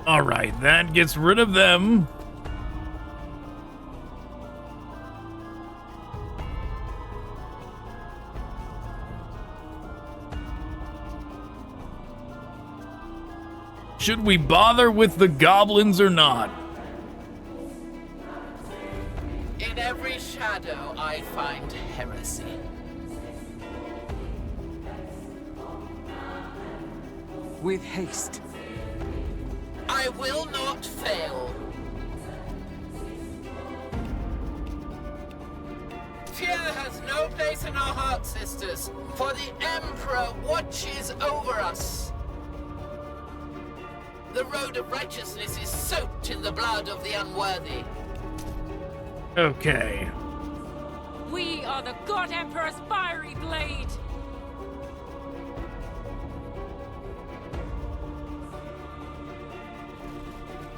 All right, that gets rid of them. Should we bother with the goblins or not? In every shadow I find heresy. With haste. I will not fail. Fear has no place in our hearts, sisters, for the Emperor watches over us. The road of righteousness is soaked in the blood of the unworthy. Okay. We are the God Emperor's fiery blade.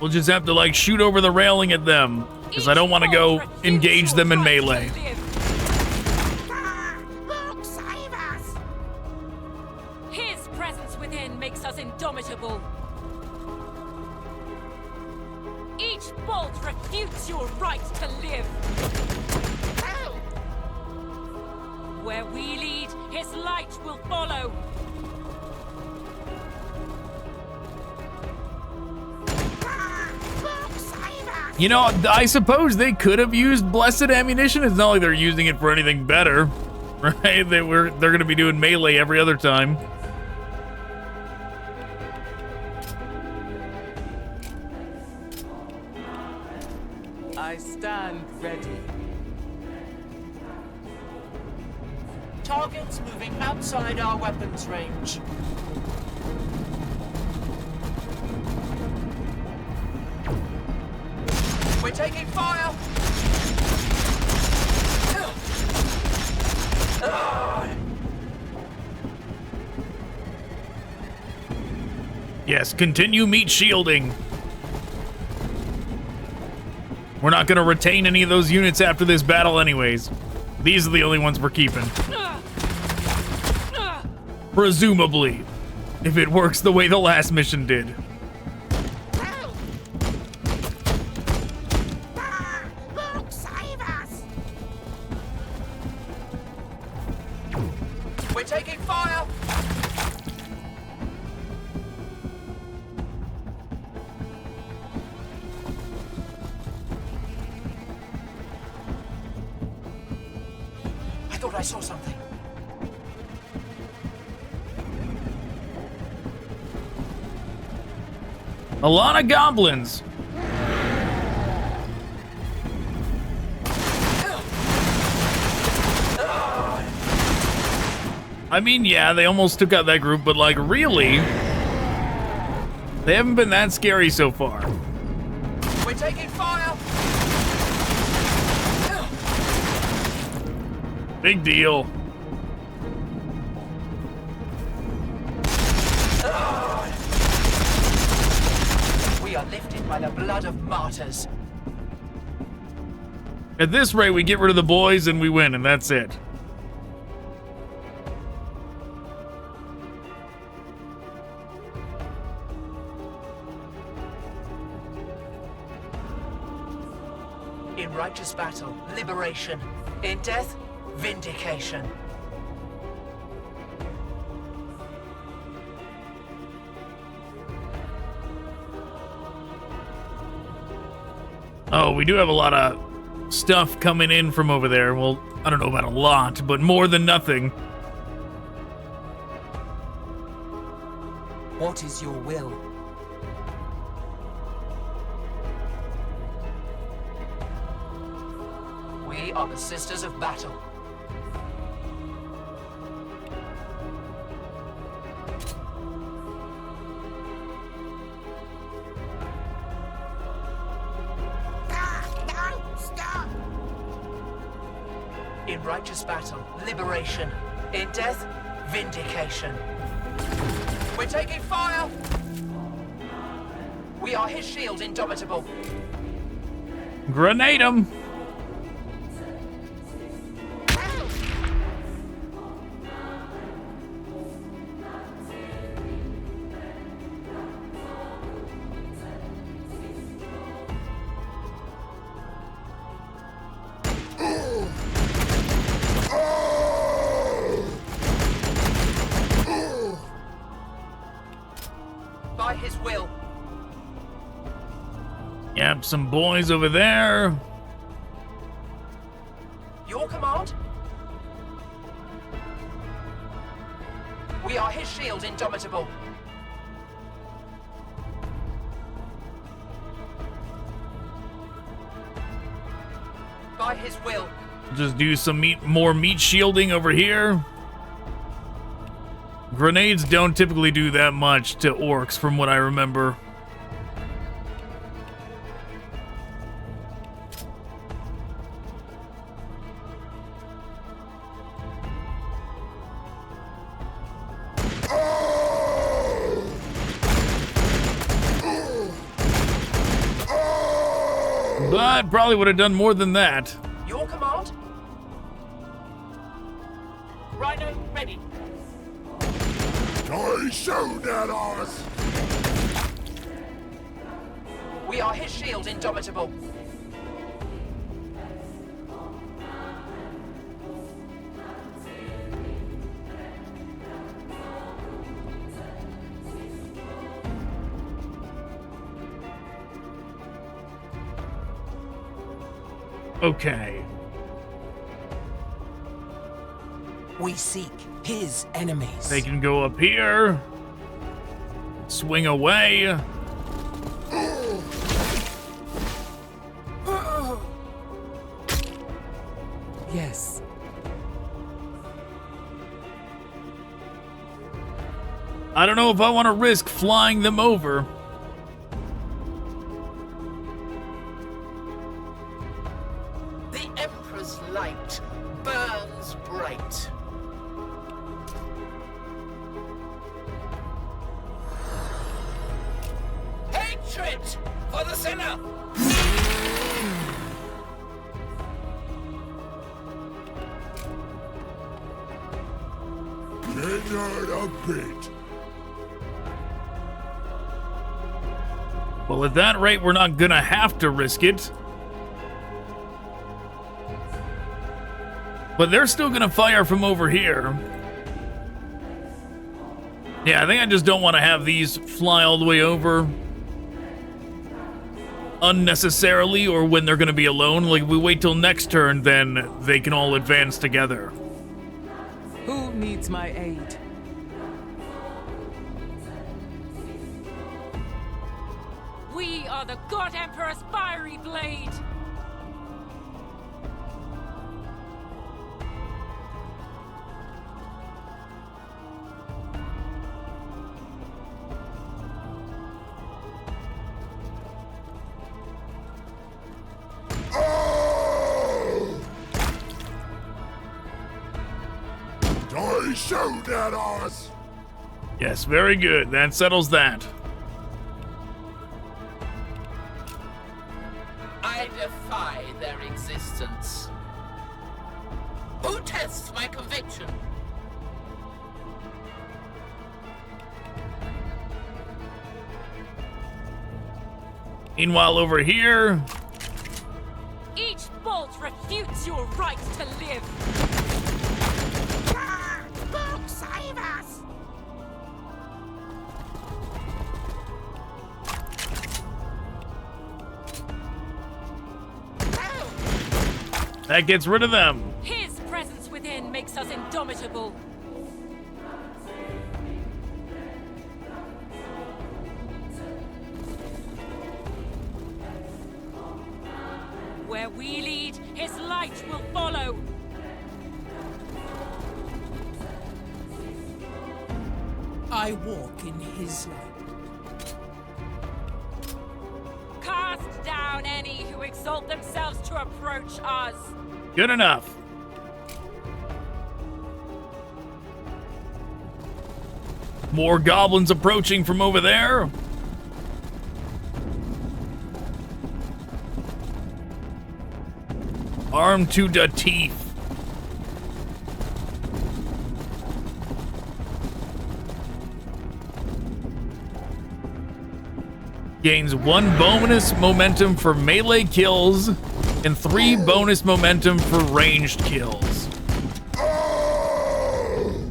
We'll just have to, like, shoot over the railing at them, because I don't want to go engage them in melee. Orcs, save us! His presence within makes us indomitable. Each bolt refutes your right to live. Where we lead, his light will follow. You know, I suppose they could have used blessed ammunition. It's not like they're using it for anything better, right? They're going to be doing melee every other time. I stand ready. Targets moving outside our weapons range. We're taking fire! Yes, continue meat shielding. We're not going to retain any of those units after this battle anyways. These are the only ones we're keeping. Presumably, if it works the way the last mission did. Orcs, save us! We're taking fire! I thought I saw something. A lot of goblins. I mean, yeah, they almost took out that group, but, like, really, they haven't been that scary so far. We're taking fire! Big deal. We are lifted by the blood of martyrs. At this rate, we get rid of the boys and we win, and that's it. In righteous battle, liberation. In death, vindication. Oh, we do have a lot of stuff coming in from over there. Well, I don't know about a lot, but more than nothing. What is your will? We are the Sisters of Battle. No, stop! In righteous battle, liberation. In death, vindication. We're taking fire! We are his shield, indomitable. Grenade 'em. By his will. Yep, some boys over there. Your command? We are his shield, indomitable. By his will. Just do some more meat shielding over here. Grenades don't typically do that much to orcs, from what I remember. But probably would have done more than that. Your command? Rhino ready. I showed that ass! We are his shield, Indomitable. Okay. We seek his enemies. They can go up here. Swing away. Yes. I don't know if I want to risk flying them over. The Emperor's light burns bright. Hatred for the sinner! Not a bit. Well, at that rate, we're not gonna have to risk it. But they're still gonna fire from over here. Yeah, I think I just don't want to have these fly all the way over unnecessarily, or when they're gonna be alone. Like, if we wait till next turn, then they can all advance together. Who needs my aid? We are the God Emperor's fiery blade. I showed that ass! Yes, very good. That settles that. I defy their existence. Who tests my conviction? Meanwhile, over here, Each bolt refutes your right to live. Ah! Book, save us! that gets rid of them. His presence within makes us indomitable. Where we lead, his light will follow. I walk in his light. Cast down any who exalt themselves to approach us. Good enough. More goblins approaching from over there. Armed to the teeth. Gains 1 bonus momentum for melee kills and 3 bonus momentum for ranged kills.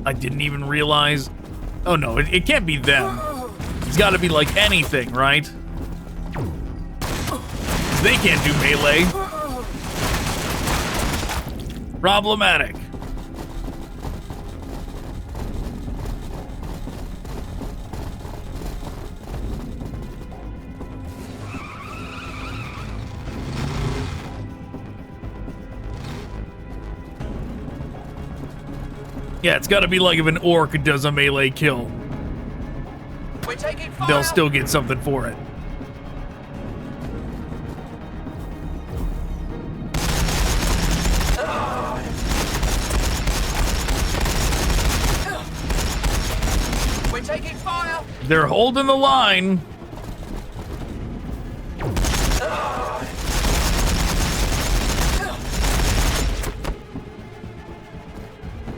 I didn't even realize. Oh no, it can't be them. It's gotta be like anything, right? They can't do melee. Problematic. Yeah, it's gotta be like if an orc does a melee kill. We're taking fire. They'll still get something for it. We're taking fire. They're holding the line.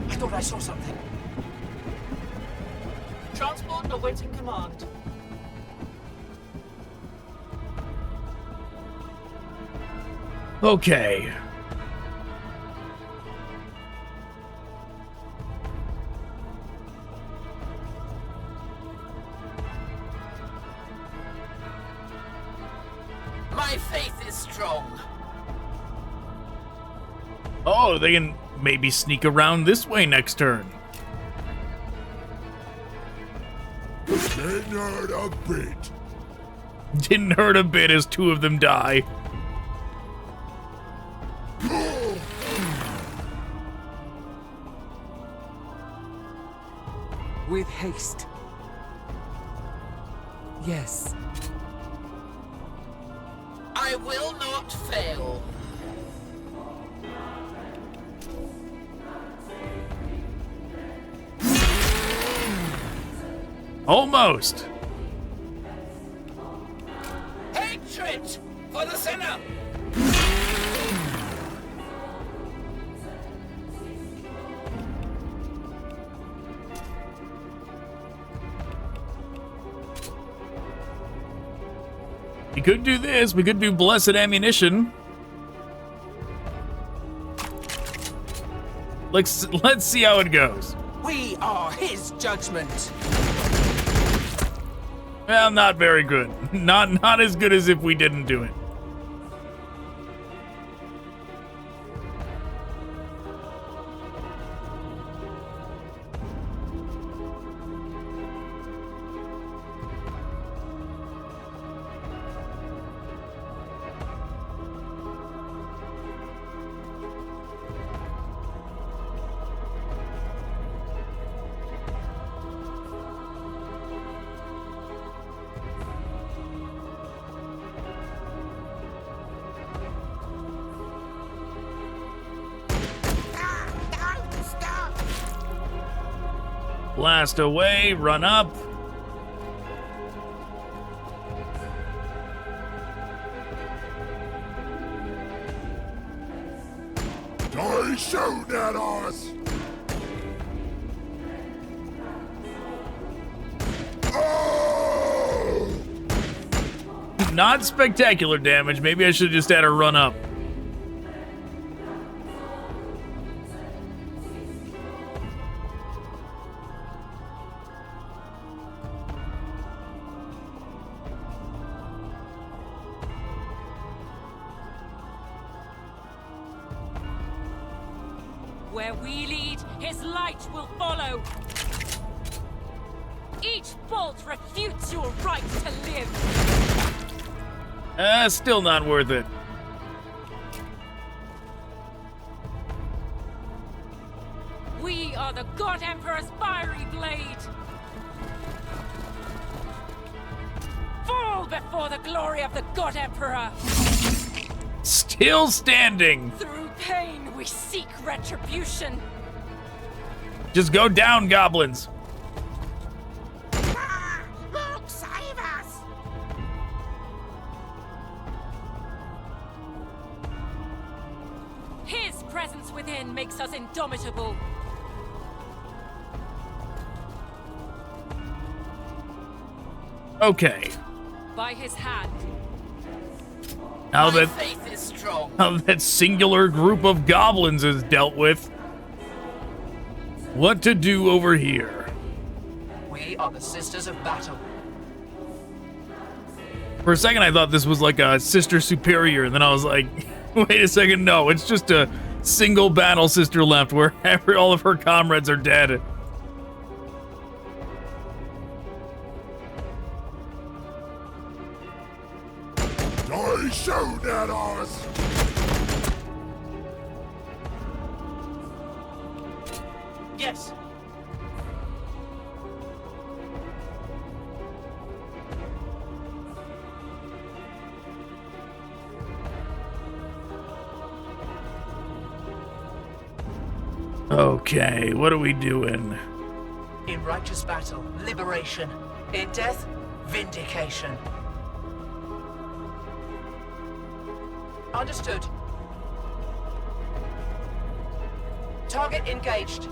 I thought I saw something. Transport awaiting command. Okay. My faith is strong. Oh, they can maybe sneak around this way next turn. Didn't hurt a bit. Didn't hurt a bit as two of them die. With haste. Yes. I will not fail. Almost. Hatred for the sinner. We could do this. We could do blessed ammunition. Let's see how it goes. We are his judgment. Well, not very good. Not as good as if we didn't do it. Don't stop! Blast away, run up. Die shooting at us! Oh! Not spectacular damage. Maybe I should have just had her run up. Where we lead, his light will follow. Each bolt refutes your right to live. Still not worth it. We are the God Emperor's fiery blade. Fall before the glory of the God Emperor. Still standing. Through pain, we seek retribution. Just go down, goblins. Ah! Lord, save us! His presence within makes us indomitable. Okay. By his hand. Now My that faith is strong. how that singular group of goblins is dealt with, what to do over here? We are the Sisters of Battle. For a second, I thought this was like a sister superior, and then I was like, wait a second, no, it's just a single battle sister left where all of her comrades are dead. Die shooting at us! Yes. Okay, what are we doing? In righteous battle, liberation. In death, vindication. Understood. Target engaged.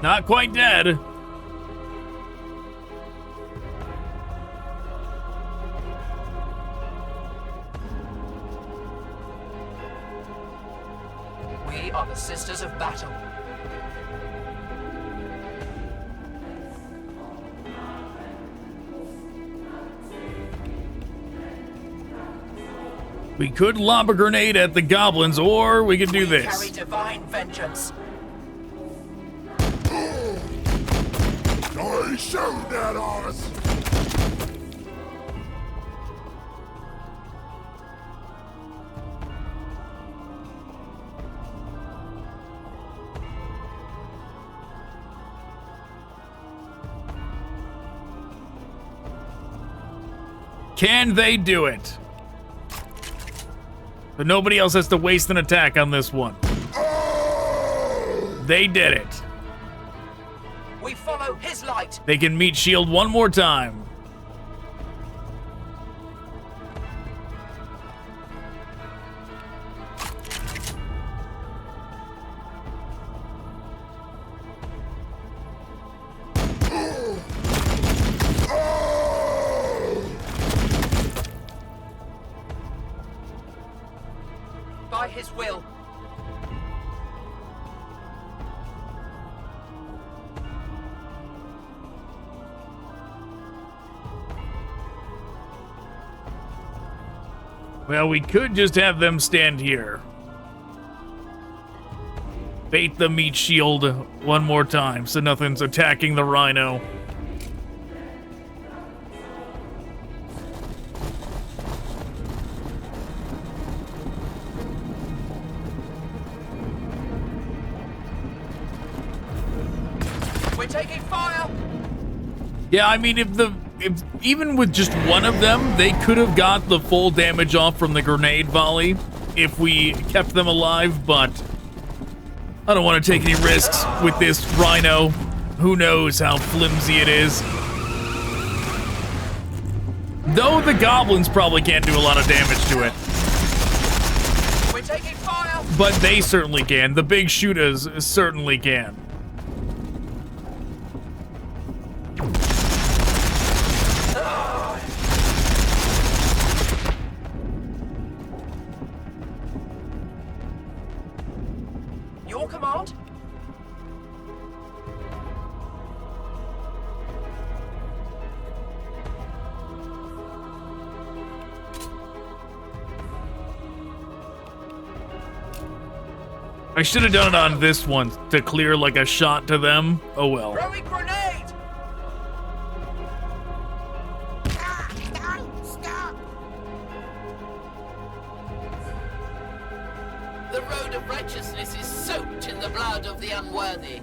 Not quite dead. We are the Sisters of Battle. We could lob a grenade at the goblins, or we could do We carry this. divine vengeance. Die shooting at us! Can they do it? But nobody else has to waste an attack on this one. They did it. We follow his light. They can meet shield one more time. By his will. Well, we could just have them stand here. Bait the meat shield one more time so nothing's attacking the rhino. We're taking fire. Yeah, I mean, if even with just one of them, they could have got the full damage off from the grenade volley if we kept them alive, but I don't want to take any risks with this rhino. Who knows how flimsy it is. Though the goblins probably can't do a lot of damage to it. We're taking fire. But they certainly can. The big shooters certainly can. Your command? I should have done it on this one to clear like a shot to them. Oh well. Throwing grenade. Don't stop! The road of righteousness is soaked in the blood of the unworthy.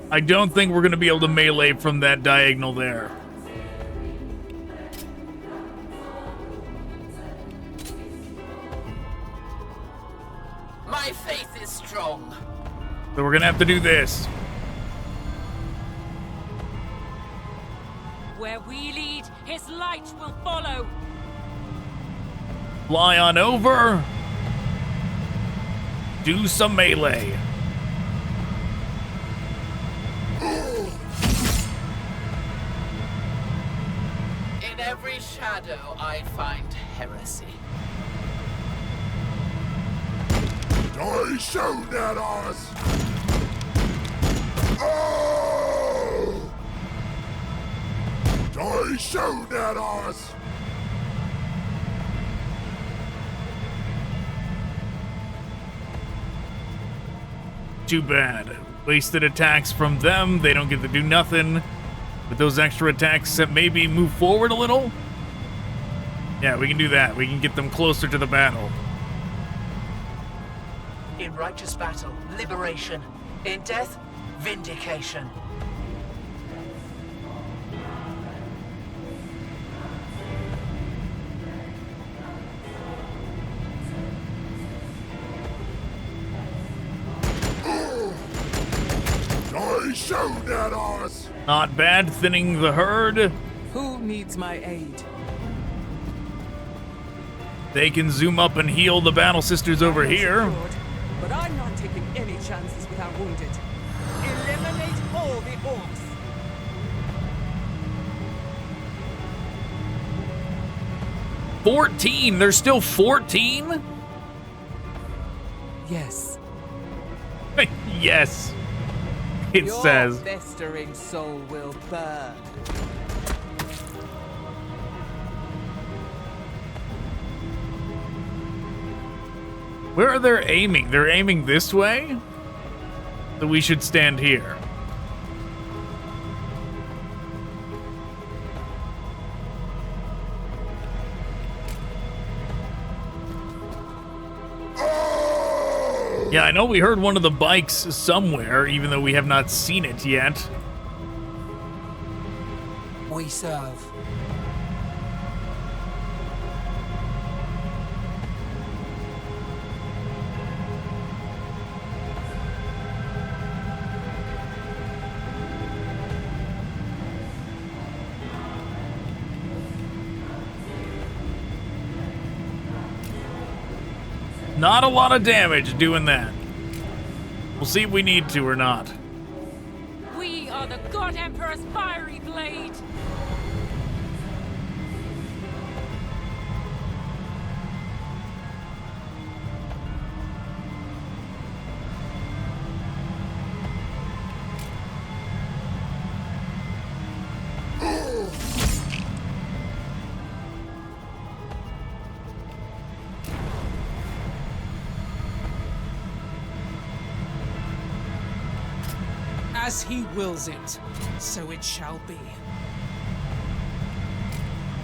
I don't think we're going to be able to melee from that diagonal there. My faith is strong. So we're going to have to do this. Where we lead, his light will follow. Fly on over. Do some melee. In every shadow I find heresy. Die shooting at us! Oh! Die shooting at us! Too bad. wasted attacks from them. They don't get to do nothing. With those extra attacks, maybe move forward a little. Yeah, we can do that. We can get them closer to the battle. In righteous battle, liberation. In death, vindication. Die shown at us! Not bad, thinning the herd. Who needs my aid? They can zoom up and heal the Battle Sisters over here. Lord, but I'm not taking any chances with our wounded. Eliminate all the orcs. 14. There's still 14? Yes. Yes. It Your says. festering soul will burn. Where are they aiming? They're aiming this way? So we should stand here. Yeah, I know we heard one of the bikes somewhere, even though we have not seen it yet. We serve. Not a lot of damage doing that. We'll see if we need to or not. We are the God Emperor's fiery blade. As he wills it, so it shall be.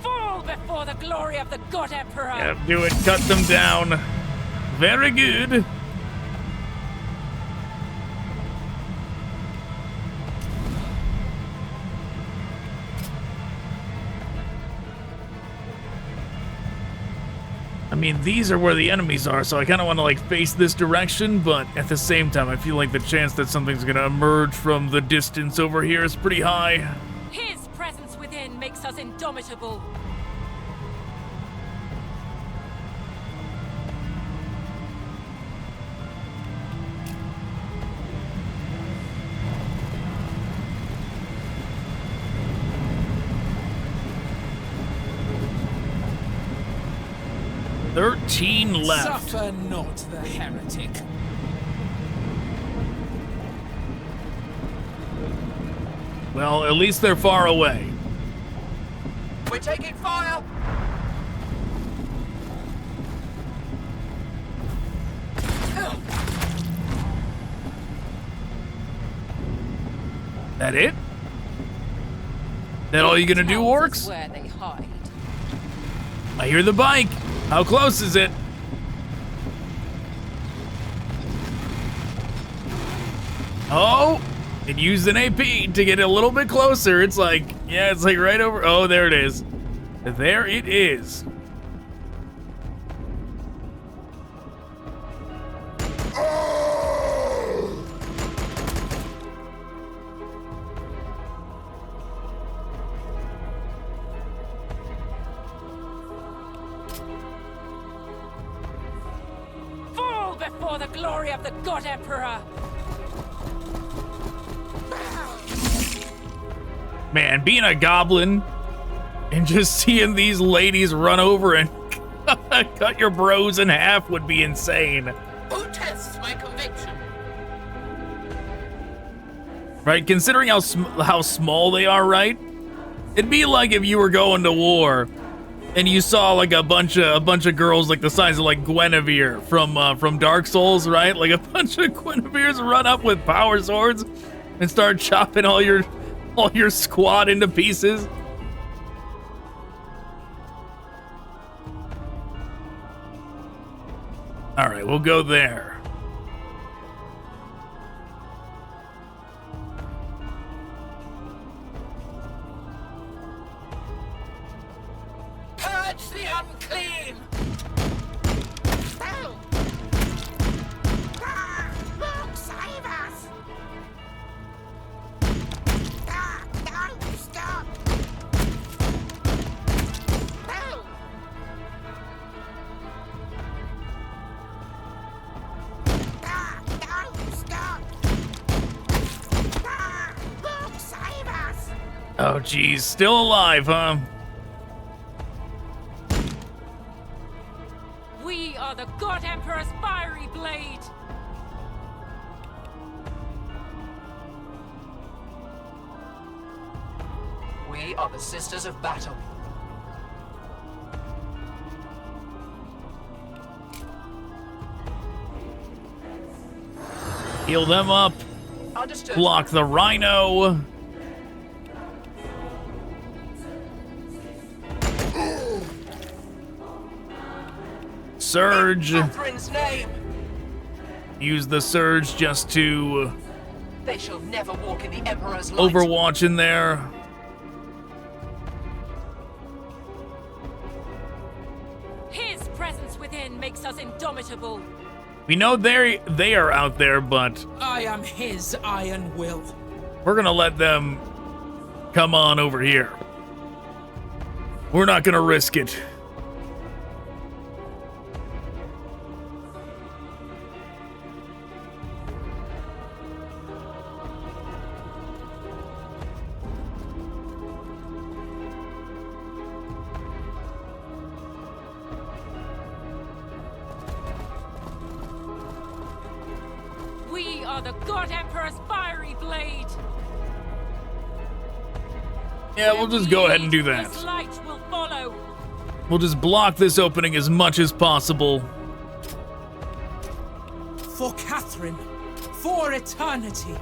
Fall before the glory of the God Emperor. Yeah, do it. Cut them down. Very good. I mean, these are where the enemies are, so I kind of want to, like, face this direction, but at the same time, I feel like the chance that something's going to emerge from the distance over here is pretty high. His presence within makes us indomitable. Thirteen left. Suffer not the heretic. Well, at least they're far away. We're taking fire! That it? That all you gonna do, orcs? Where they hide. I hear the bike. How close is it? Oh, it used an AP to get a little bit closer. It's like, yeah, it's like right over. Oh, there it is. There it is. Fall before the glory of the God Emperor. Man, being a goblin and just seeing these ladies run over and cut your bros in half would be insane. Who tests my conviction? Right? Considering how small they are, right? It'd be like if you were going to war And you saw like a bunch of girls like the size of like Guinevere from Dark Souls, right? Like a bunch of Guineveres run up with power swords and start chopping all your squad into pieces. All right, we'll go there. Purge the unclean! No! Orcs, save us! Don't stop! No! Don't stop! Orcs, save us! Oh, geez, still alive, huh? We are the God Emperor's fiery blade. We are the Sisters of Battle. Heal them up. Understood. Block the rhino. Surge. In Catherine's name. Use the surge just to They shall never walk in the Emperor's light. Overwatch in there. His presence within makes us indomitable. We know they are out there, but I am his iron will. we're gonna let them come on over here. We're not gonna risk it. We are the God Emperor's fiery blade. Yeah, we'll just go ahead and do that. His light will follow. We'll just block this opening as much as possible. For Catherine, for eternity.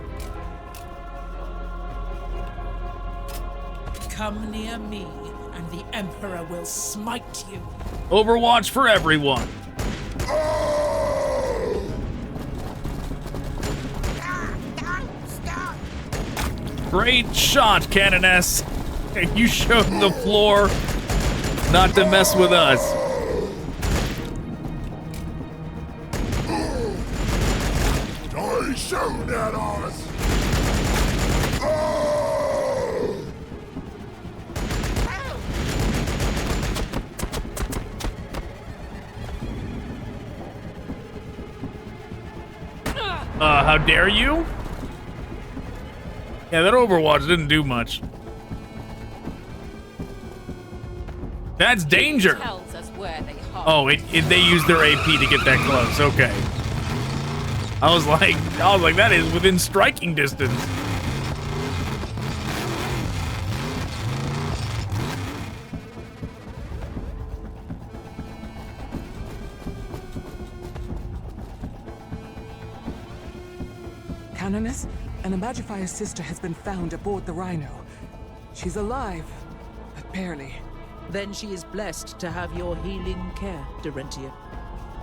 Come near me, and the Emperor will smite you. Overwatch for everyone. Don't stop! Great shot, Canoness. You showed the floor not to mess with us. I showed at us! How dare you? Yeah, that Overwatch didn't do much. That's danger. Tells us where they hide. Oh, they used their AP to get that close. Okay. I was like, that is within striking distance. Canoness, an Imagifier's sister has been found aboard the Rhino. She's alive, but barely. Then she is blessed to have your healing care, Darentia.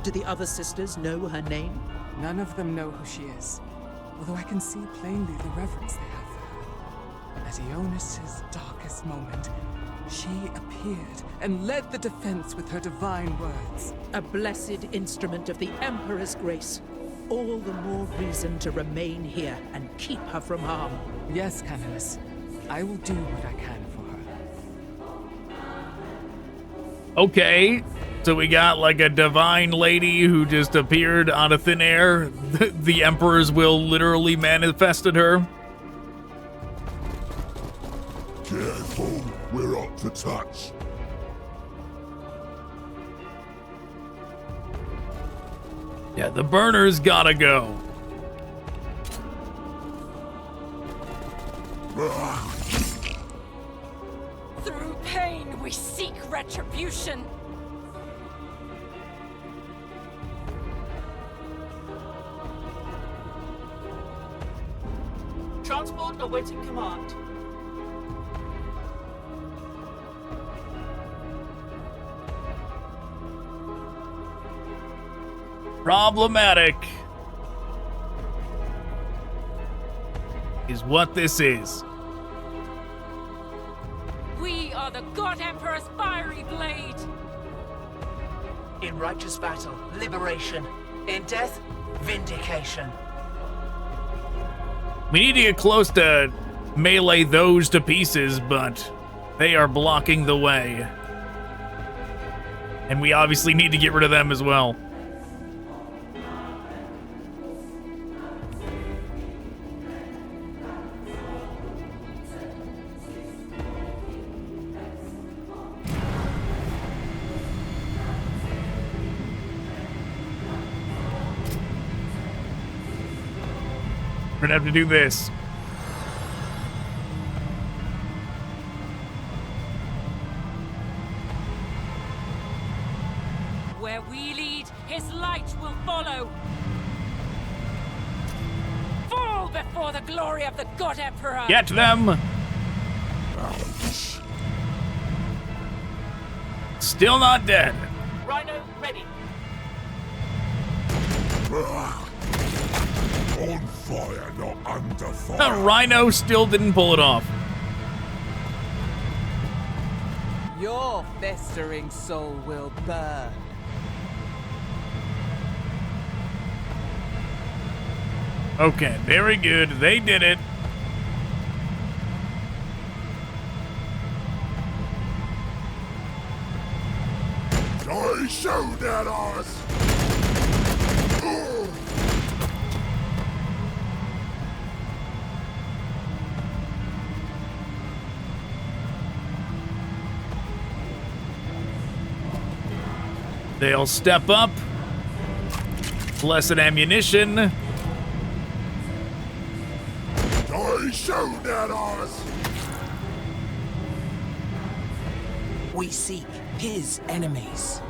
Do the other sisters know her name? None of them know who she is, although I can see plainly the reverence they have for her. At Eonis' darkest moment, she appeared and led the defense with her divine words. A blessed instrument of the Emperor's grace. All the more reason to remain here and keep her from harm. Yes, Canoness. I will do what I can for her. Okay, so we got like a divine lady who just appeared out of thin air. The Emperor's will literally manifested her. Careful, we're up to touch. Yeah, the burner's gotta go. Through pain, we seek retribution. Transport awaiting command. Problematic is what this is. We are the God Emperor's fiery blade. In righteous battle, liberation. In death, vindication. We need to get close to melee those to pieces, but they are blocking the way. And we obviously need to get rid of them as well. We're gonna have to do this. Where we lead, his light will follow. Fall before the glory of the God Emperor. Get them. Still not dead. Rhino ready. On fire, not under The fire. Rhino still didn't pull it off. Your festering soul will burn. Okay, very good. They did it. Die shoot at us! Ugh. They'll step up. Blessed ammunition. Die shoot at us! We seek his enemies.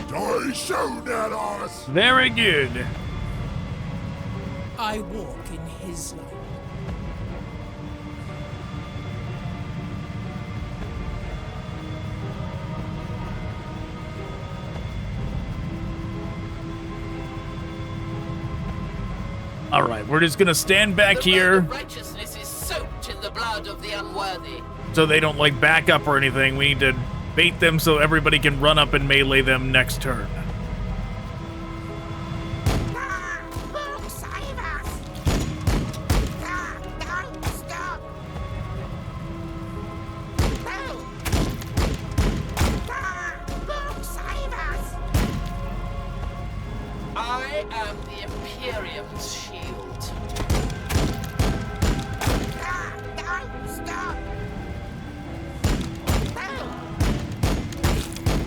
Die shoot at us! Very good. I walk in his light. All right, we're just gonna stand back The here road of righteousness is soaked in the blood of the unworthy. so they don't like back up or anything. We need to bait them so everybody can run up and melee them next turn. Ah, Orks, save us! Ah, don't stop! No! Ah, Orks, save us! I am the Imperium's shield. Ah, don't stop! No!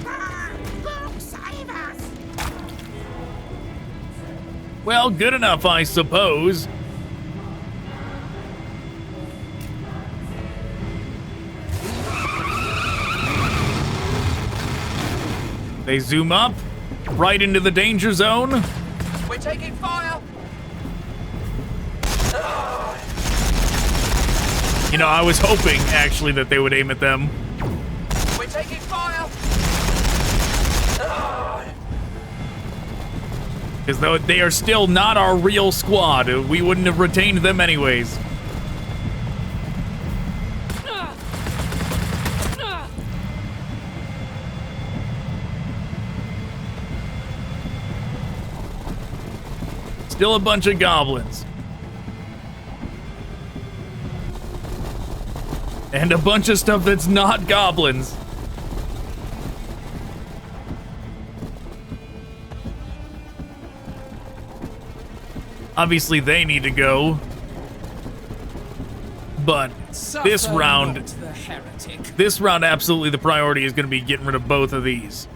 Ah, Orks, save us! Well, good enough, I suppose. They zoom up, right into the danger zone. We're taking fire. You know, I was hoping, actually, that they would aim at them. We're taking fire. Because though they are still not our real squad, we wouldn't have retained them anyways. Still a bunch of goblins. And a bunch of stuff that's not goblins. Obviously, they need to go. But this Suffer round, not the heretic. this round, absolutely the priority is going to be getting rid of both of these.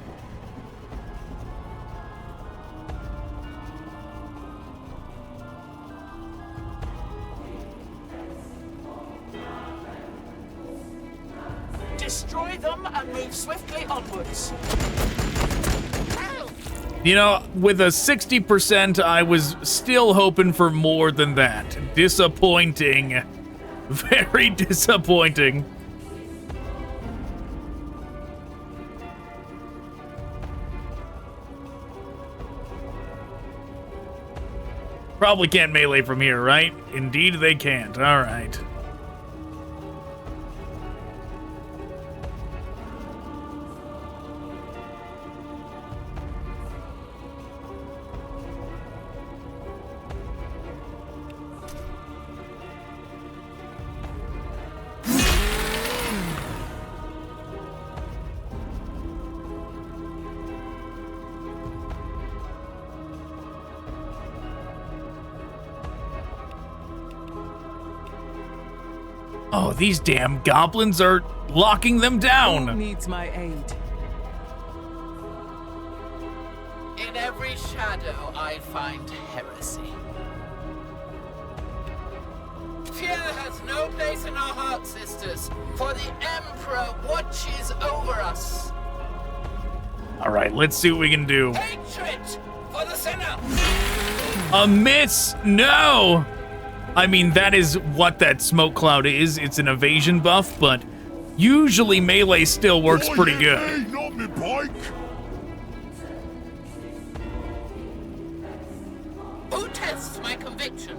Destroy them and move swiftly onwards. You know, with a 60%, I was still hoping for more than that. Disappointing. Very disappointing. Probably can't melee from here, right? Indeed they can't. All right. Oh, these damn goblins are locking them Who down. needs my aid? In every shadow I find heresy. Fear has no place in our hearts, sisters, for the Emperor watches over us. All right, let's see what we can do. Hatred for the sinner! A miss? No! I mean, that is what that smoke cloud is. It's an evasion buff, but usually melee still works pretty good. Hey, not me bike! Who tests my conviction?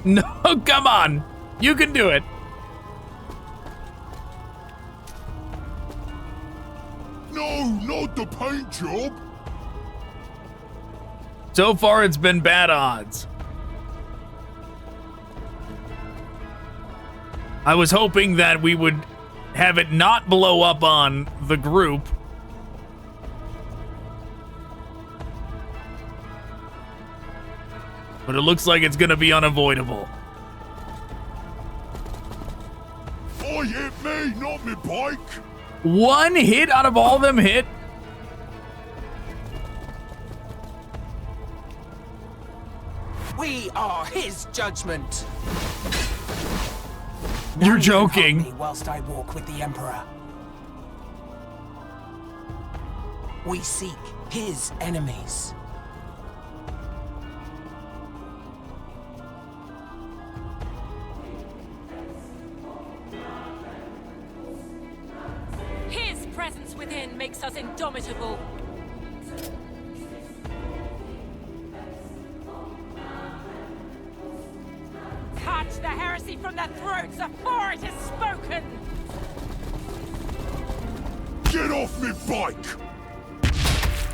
No, come on. You can do it. No, not the paint job! So far, it's been bad odds. I was hoping that we would have it not blow up on the group. But it looks like it's gonna be unavoidable. Oh, hit me, not me bike! One hit out of all them hit? We are his judgment. You're Now joking. help me whilst I walk with the Emperor. We seek his enemies. His presence within makes us indomitable. Cut the heresy from their throats afore it is spoken! Get off me bike!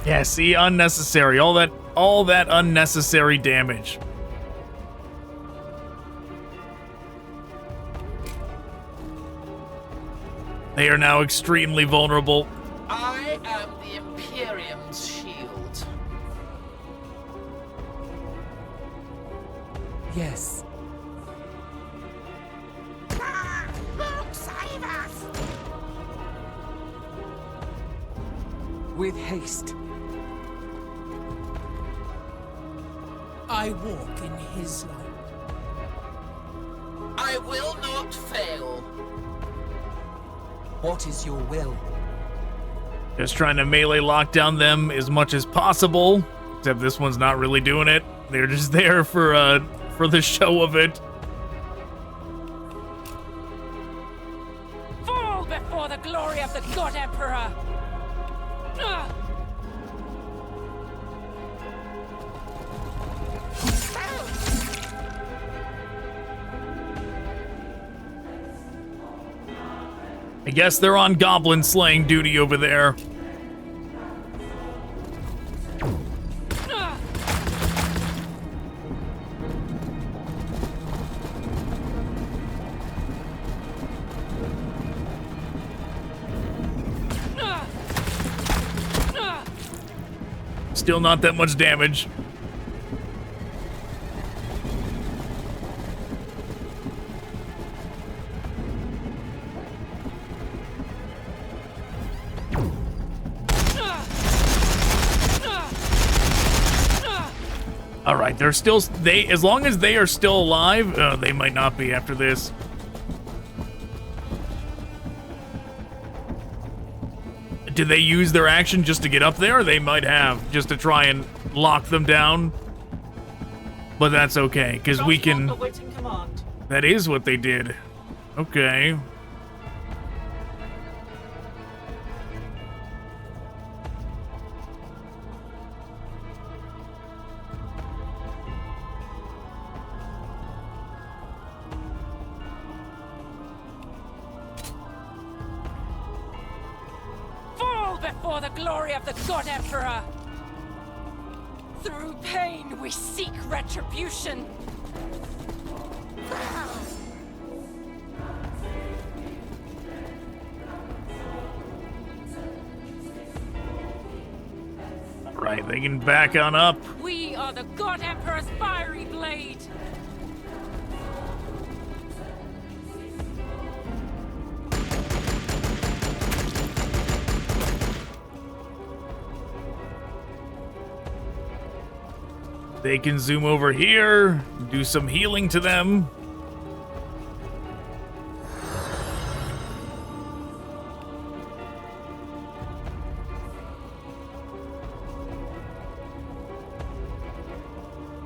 Yeah, see, unnecessary. All that unnecessary damage. They are now extremely vulnerable. I am the Imperium's shield. Yes. Ah, Lord, save us! With haste. I walk in his light. I will not fail. What is your will? Just trying to melee lock down them as much as possible. Except this one's not really doing it. They're just there for the show of it. Fall before the glory of the God Emperor! Ugh. I guess they're on goblin slaying duty over there. Still not that much damage. All right, they're still as long as they are still alive, they might not be after this. Did they use their action just to get up there? They might have, just to try and lock them down. But that's okay, because we can... That is what they did. Okay. Before the glory of the God Emperor! Through pain, we seek retribution! Right, they can back on up. We are the God Emperor's fiery blade! They can zoom over here, do some healing to them.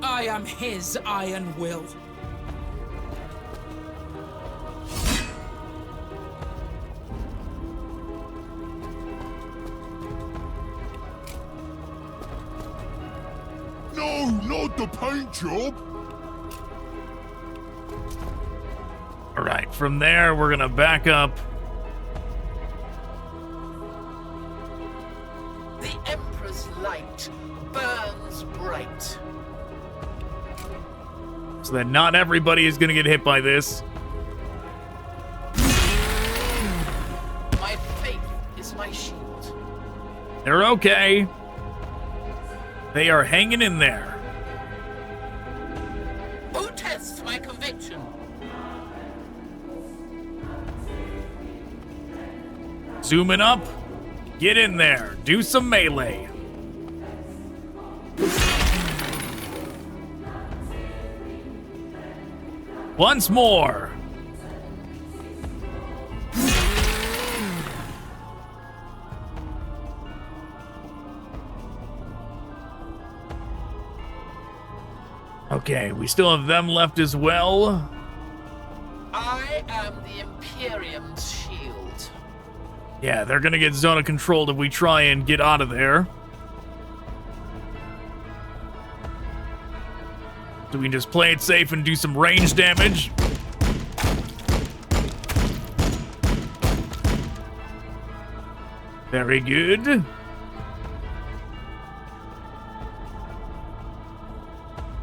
I am his iron will. No, not the paint job. All right, from there, we're gonna back up. The Emperor's light burns bright. So that not everybody is gonna get hit by this. My faith is my shield. They're okay. They are hanging in there. Who tests my conviction? Zooming up. Get in there. Do some melee. Once more. Okay, we still have them left as well. I am the Imperium's shield. Yeah, they're gonna get zone controlled if we try and get out of there. So we can just play it safe and do some range damage. Very good.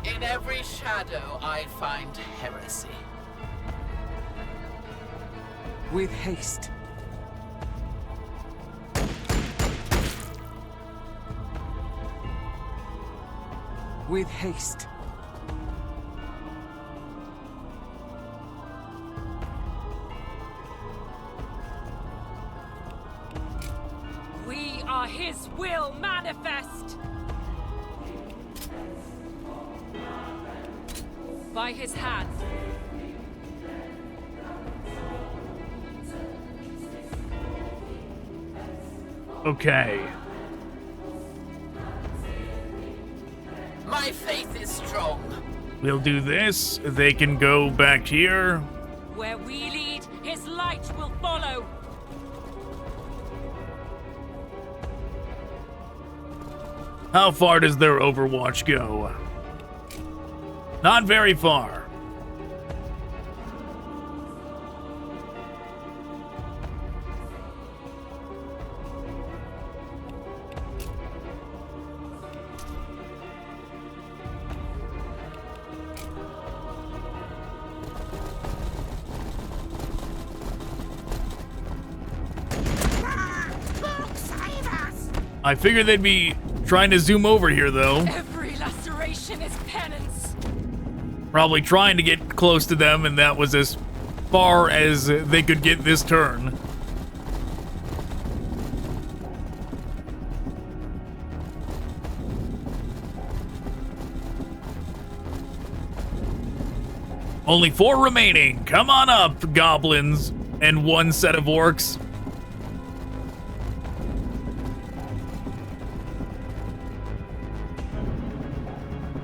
In every shadow, I find heresy. With haste. With haste. We are his will manifest! By his hand. Okay. My faith is strong. We'll do this. They can go back here. Where we lead, his light will follow. How far does their Overwatch go? Not very far. I figured they'd be trying to zoom over here, though. Every laceration is penance. Probably trying to get close to them, and that was as far as they could get this turn. Only 4 remaining. Come on up, goblins, and 1 set of orcs.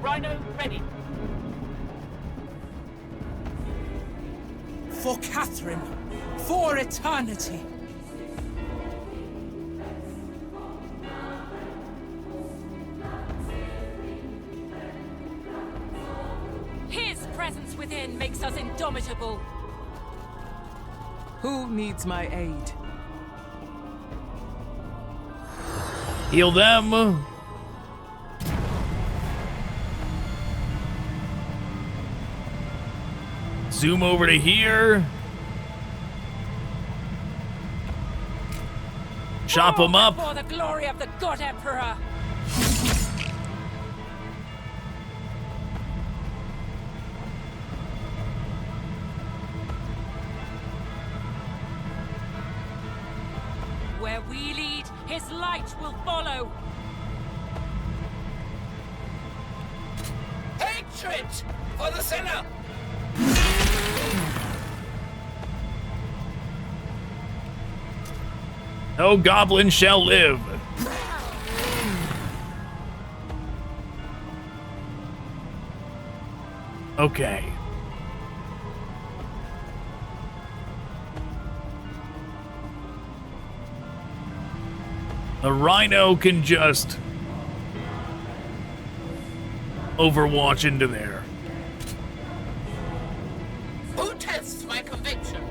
Rhino ready. For Catherine, for eternity. His presence within makes us indomitable. Who needs my aid? Heal them. Zoom over to here. Chop them up. For the glory of the God Emperor. Where we lead, his light will follow. Hatred for the sinner! No goblin shall live. Okay. The rhino can just overwatch into there. Who tests my conviction?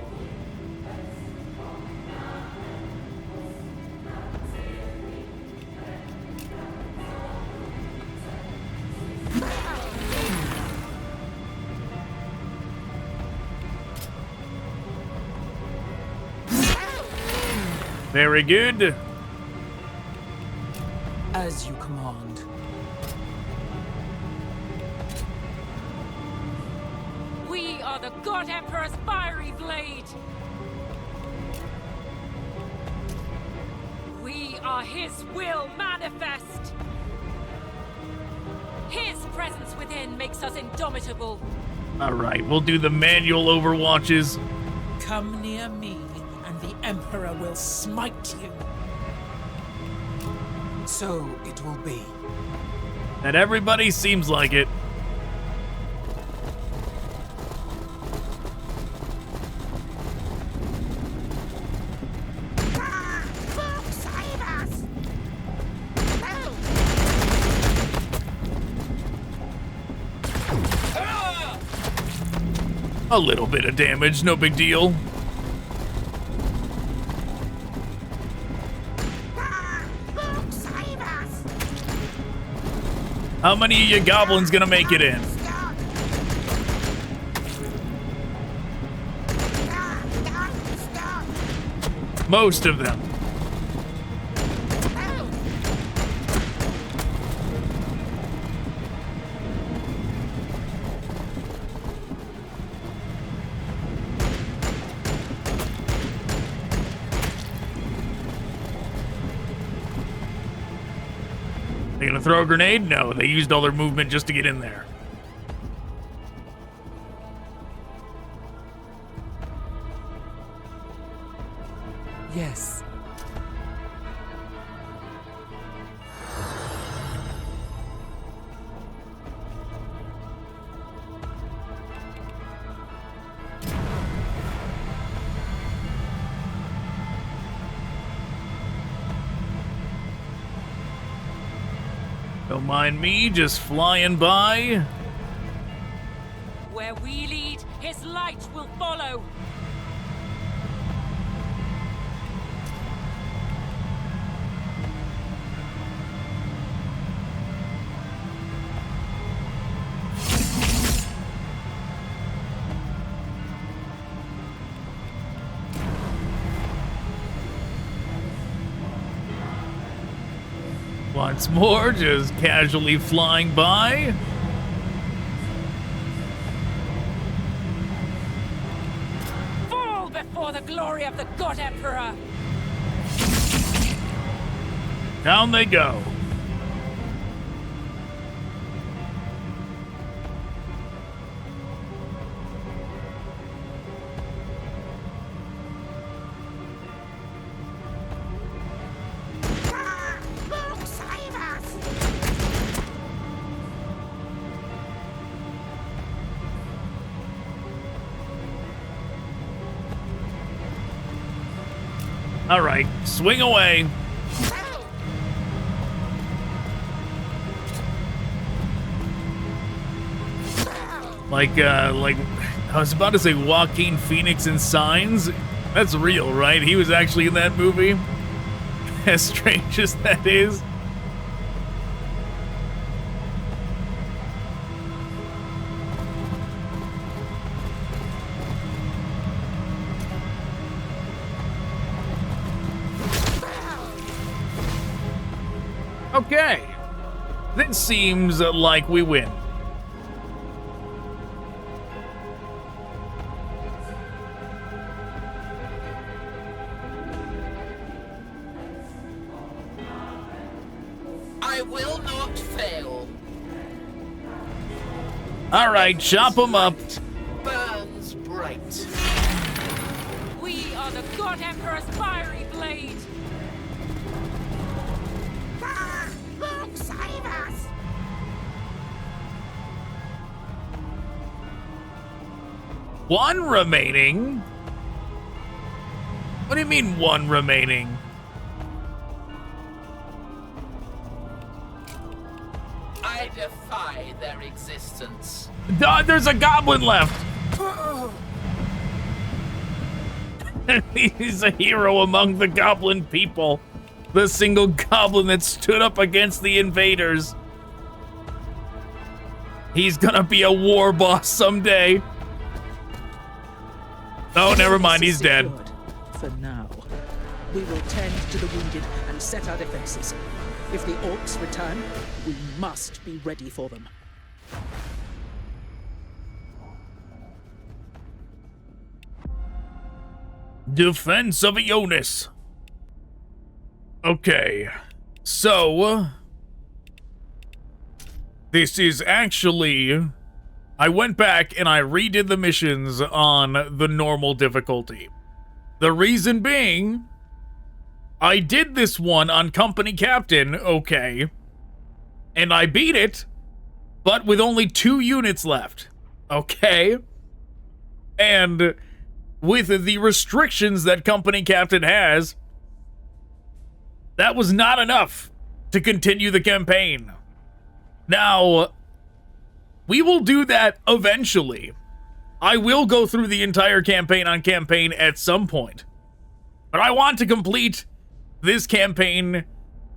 Very good. As you command. We are the God Emperor's fiery blade. We are his will manifest. His presence within makes us indomitable. All right, we'll do the manual overwatches. Come near me, and the Emperor will smite you. So it will be. That everybody seems like it. Orks, save us! A little bit of damage, no big deal. Orks, save us! How many of you goblins gonna make it in? Stop! Stop! Most of them. They gonna throw a grenade? No, they used all their movement just to get in there. Yes. Don't mind me, just flying by. Where we lead, his light will follow. Once more, just casually flying by. Fall before the glory of the God Emperor. Down they go. All right, swing away. Like I was about to say Joaquin Phoenix in Signs. That's real, right? He was actually in that movie. As strange as that is. Okay. This seems like we win. I will not fail. All right, chop them up. Burns bright. We are the God Emperor's fiery blade. Orcs, save us! One remaining? What do you mean one remaining? I defy their existence. There's a goblin left. He's a hero among the goblin people. The single goblin that stood up against the invaders. He's gonna be a war boss someday. Oh, never mind, he's dead. For now, we will tend to the wounded and set our defenses. If the Orks return, we must be ready for them. Defense of Eonis. Okay, so this is actually, I went back and I redid the missions on the normal difficulty. The reason being, I did this one on Company Captain, okay, and I beat it, but with only 2 units left, okay? And with the restrictions that Company Captain has, that was not enough to continue the campaign. Now, we will do that eventually. I will go through the entire campaign on campaign at some point. But I want to complete this campaign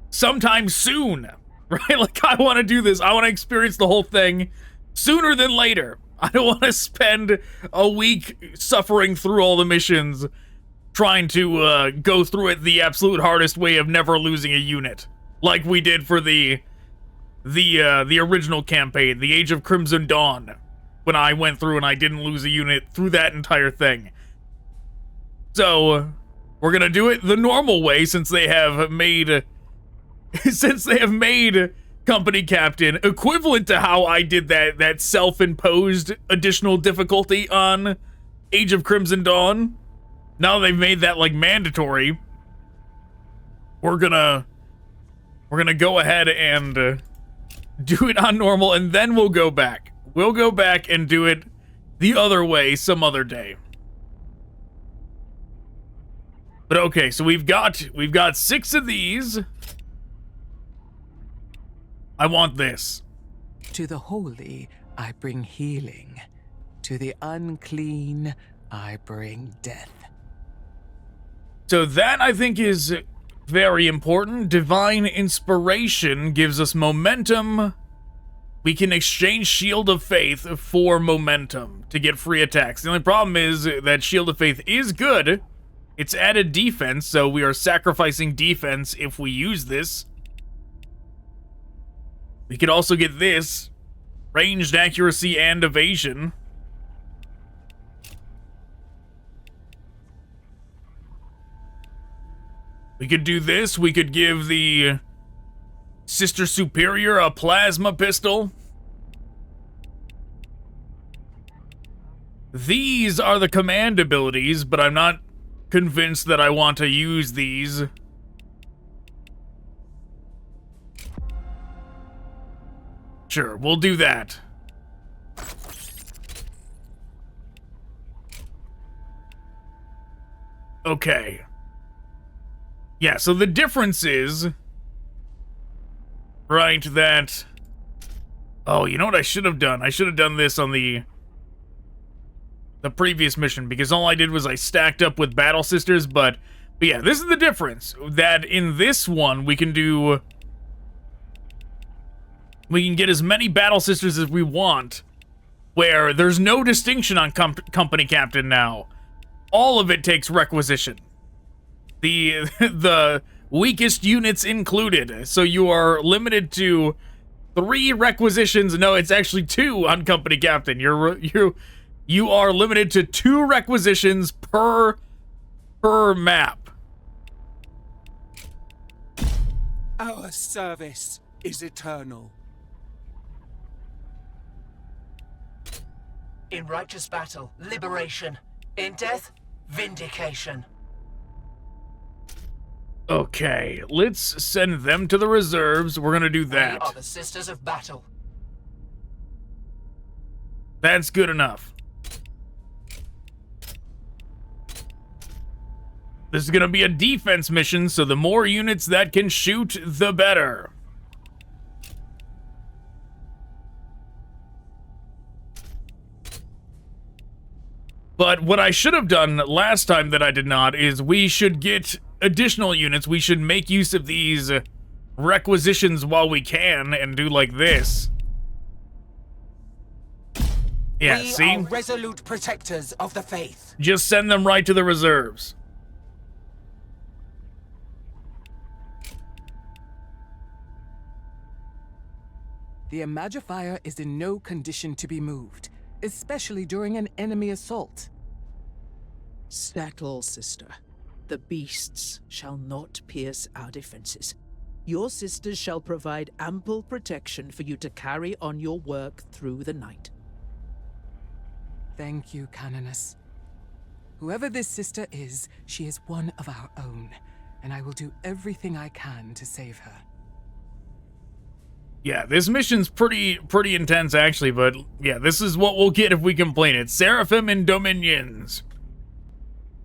sometime soon, right? Like, I want to do this. I want to experience the whole thing sooner than later. I don't want to spend a week suffering through all the missions, trying to go through it the absolute hardest way of never losing a unit, like we did for the original campaign, the Age of Crimson Dawn, when I went through and I didn't lose a unit through that entire thing. So we're gonna do it the normal way, since they have made Company Captain equivalent to how I did that self-imposed additional difficulty on Age of Crimson Dawn. Now they've made that like mandatory. We're gonna go ahead and do it on normal, and then we'll go back. We'll go back and do it the other way some other day. But okay, so we've got 6 of these. I want this. To the holy, I bring healing. To the unclean, I bring death. So that, I think, is very important. Divine Inspiration gives us momentum. We can exchange Shield of Faith for momentum to get free attacks. The only problem is that Shield of Faith is good. It's added defense, so we are sacrificing defense if we use this. We could also get this. Ranged accuracy and evasion. We could do this. We could give the Sister Superior a plasma pistol. These are the command abilities, but I'm not convinced that I want to use these. Sure, we'll do that. Okay. Yeah, so the difference is, right, that... Oh, you know what I should have done? I should have done this on the previous mission, because all I did was I stacked up with Battle Sisters, but yeah, this is the difference. That in this one, we can get as many Battle Sisters as we want, where there's no distinction on Company Captain now. All of it takes requisition. The weakest units included. So you are limited to 3 requisitions. No, it's actually 2 on Company Captain. You are limited to 2 requisitions per map. Our service is eternal. In righteous battle, liberation. In death, vindication. Okay, let's send them to the reserves. We're gonna do that. We are the Sisters of Battle. That's good enough. This is gonna be a defense mission, so the more units that can shoot, the better. But what I should have done last time that I did not is we should get additional units. We should make use of these requisitions while we can and do like this. Yeah, we see? are resolute protectors of the faith. Just send them right to the reserves. The Imagifier is in no condition to be moved, especially during an enemy assault. Settle, sister. The beasts shall not pierce our defenses. Your sisters shall provide ample protection for you to carry on your work through the night. Thank you, Canoness. Whoever this sister is, she is one of our own, and I will do everything I can to save her. Yeah, this mission's pretty intense, actually, but yeah, this is what we'll get if we complete it. Seraphim and Dominions.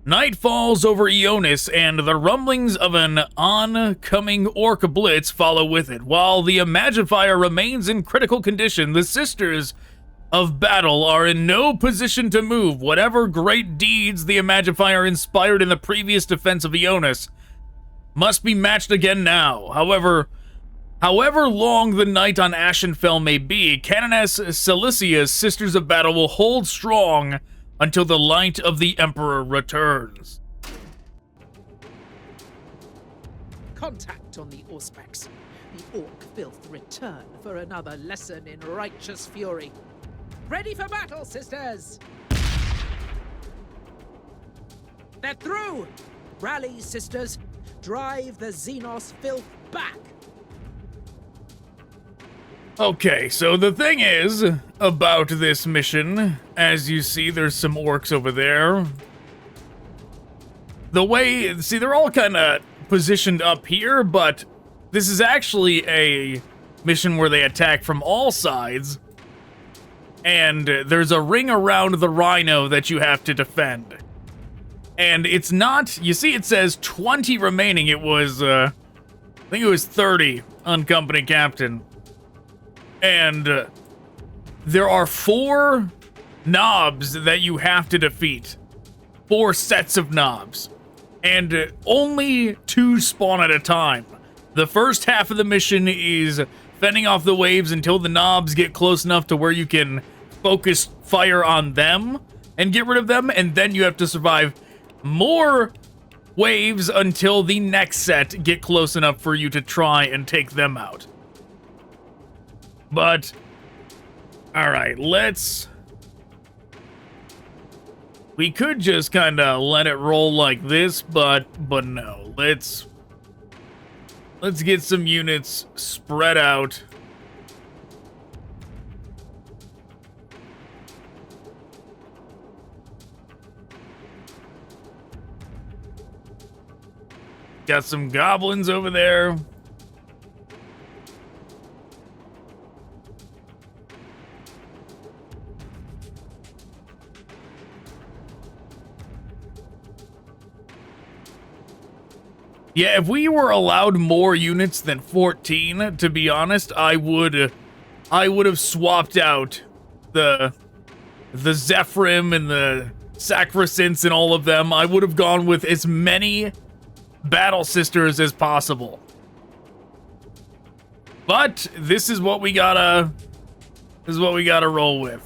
Night falls over Eonis, and the rumblings of an oncoming Ork blitz follow with it. While the Imagifier remains in critical condition, the Sisters of Battle are in no position to move. Whatever great deeds the Imagifier inspired in the previous defense of Eonis must be matched again now. However long the night on Ashenfell may be, Canoness Celicia's Sisters of Battle will hold strong until the light of the Emperor returns. Contact on the Auspex. The Ork filth return for another lesson in righteous fury. Ready for battle, sisters! They're through! Rally, sisters. Drive the Xenos filth back! Okay, so the thing is about this mission, as you see, there's some orcs over there. See, they're all kind of positioned up here, but this is actually a mission where they attack from all sides. And there's a ring around the rhino that you have to defend. And it's not, you see it says 20 remaining. It was, I think it was 30 on Company Captain. And there are 4 knobs that you have to defeat. 4 sets of knobs. And only 2 spawn at a time. The first half of the mission is fending off the waves until the knobs get close enough to where you can focus fire on them and get rid of them. And then you have to survive more waves until the next set get close enough for you to try and take them out. But, alright, we could just kind of let it roll like this, but no, let's get some units spread out. Got some goblins over there. Yeah, if we were allowed more units than 14, to be honest, I would have swapped out the Zephyrim and the Sacrosanct and all of them. I would have gone with as many Battle Sisters as possible. But this is what we gotta roll with.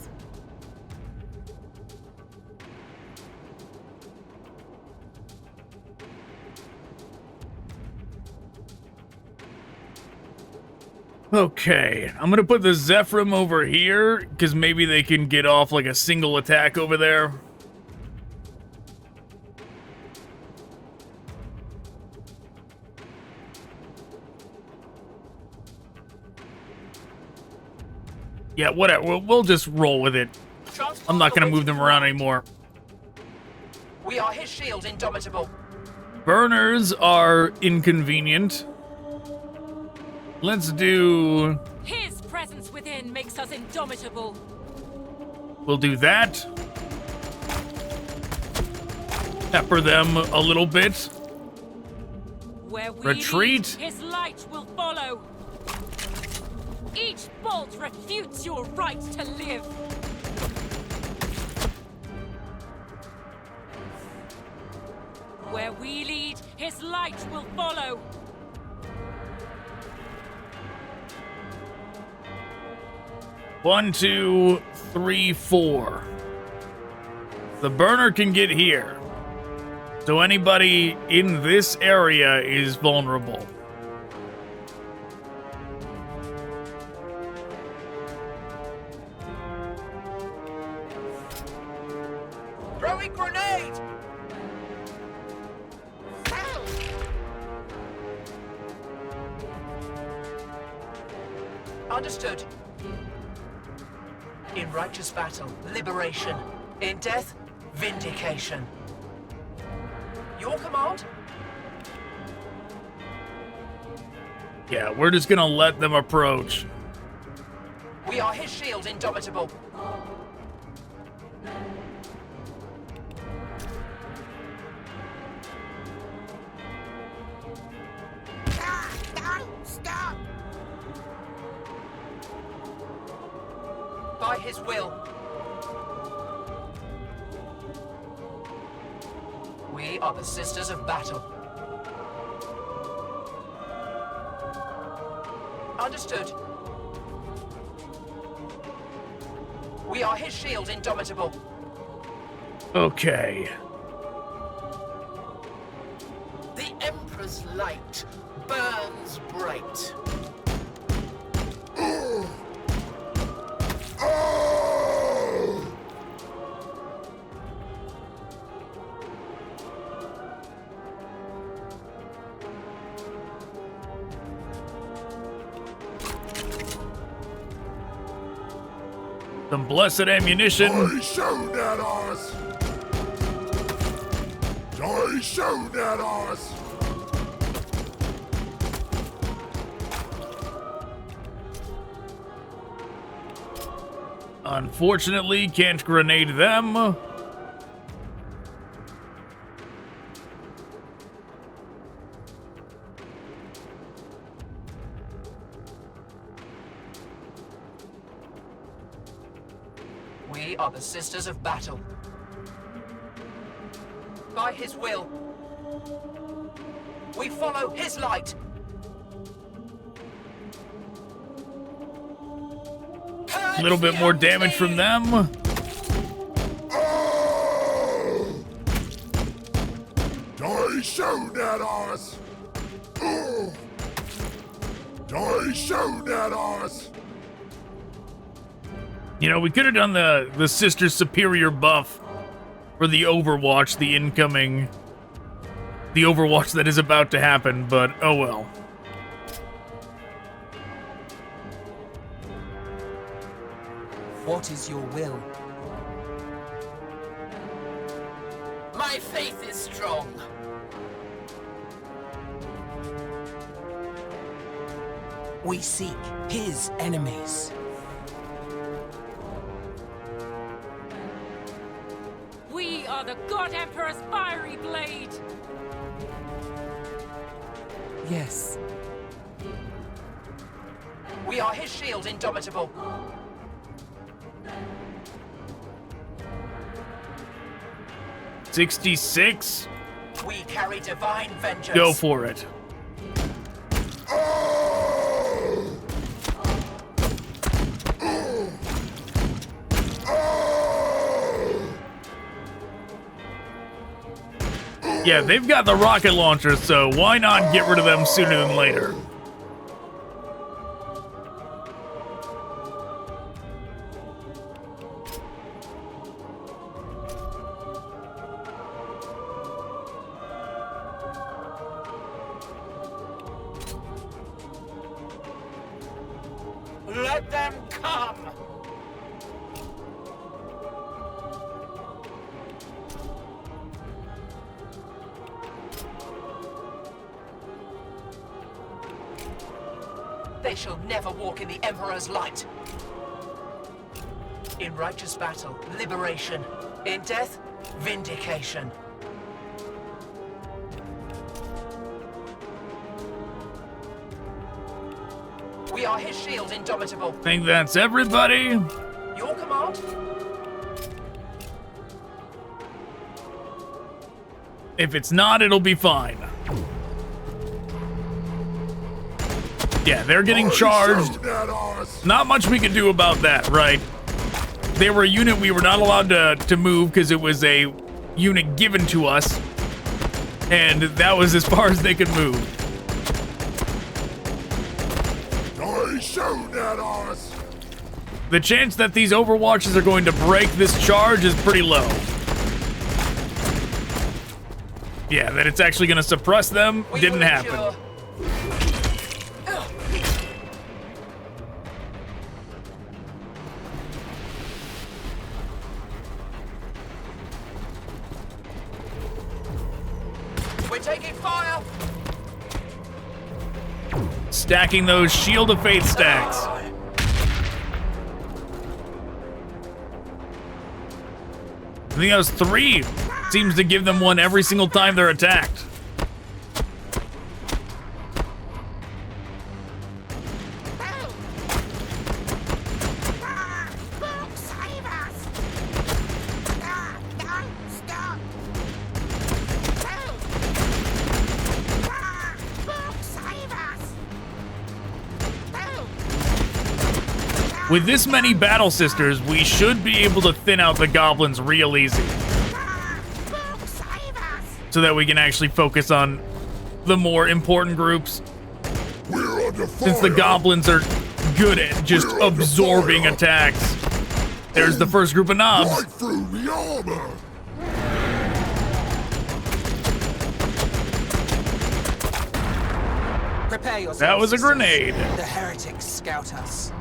Okay, I'm gonna put the Zephyrim over here, because maybe they can get off like a single attack over there. Yeah, whatever, we'll just roll with it. I'm not gonna move them around anymore. We are his shield, Indomitable. Burners are inconvenient. Let's do... His presence within makes us indomitable. We'll do that. Pepper them a little bit. Where we Retreat. lead, his light will follow. Each bolt refutes your right to live. Where we lead, his light will follow. One, two, three, four. The burner can get here. So anybody in this area is vulnerable. Throwing grenade! Understood. In righteous battle, liberation. In death, vindication. Your command? Yeah, we're just gonna let them approach. We are his shield, Indomitable. Don't stop! By his will. We are the Sisters of Battle. Understood. We are his shield, Indomitable. Okay. The Emperor's light burns bright. Some blessed ammunition. Die shoot at us! Die shoot at us! Unfortunately, can't grenade them. We are the Sisters of Battle. By his will. We follow his light. A little bit more damage from them. Die shoot at us! Die shoot at us! You know, we could have done the Sister Superior buff for the Overwatch, the Overwatch that is about to happen, but oh well. What is your will? My faith is strong. We seek his enemies. We are the God Emperor's fiery blade. Yes. We are his shield, Indomitable. $66. We carry divine vengeance. Go for it. Yeah, they've got the rocket launcher, so why not get rid of them sooner than later? Let them come! They shall never walk in the Emperor's light. In righteous battle, liberation. In death, vindication. We are his shield, Indomitable. I think that's everybody. Your command? If it's not, it'll be fine. Yeah, they're getting charged. Not much we can do about that, right? They were a unit we were not allowed to move because it was a unit given to us. And that was as far as they could move. The chance that these Overwatches are going to break this charge is pretty low. Yeah, that it's actually going to suppress them didn't happen. We're taking fire. Stacking those Shield of Faith stacks. I think that was 3. Seems to give them one every single time they're attacked. With this many Battle Sisters, we should be able to thin out the goblins real easy. So that we can actually focus on the more important groups. Since the goblins are good at just absorbing attacks. There's the first group of knobs. Right through the armor. Prepare yourselves. That was a sisters. grenade. The heretics scout us.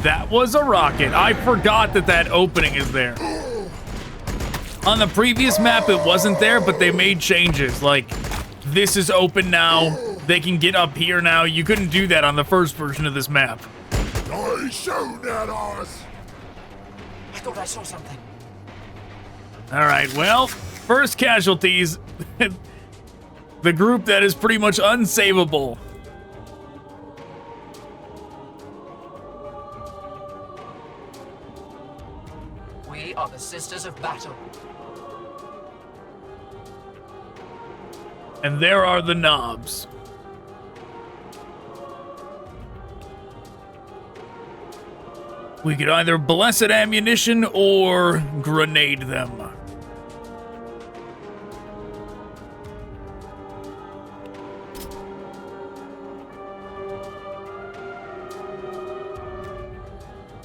That was a rocket. I forgot that that opening is there. On the previous map, it wasn't there, but they made changes. Like, this is open now. They can get up here now. You couldn't do that on the first version of this map. I showed at us. I thought I saw something. All right, well, first casualties. The group that is pretty much unsavable. We are the Sisters of Battle. And there are the knobs. We could either blessed ammunition or grenade them.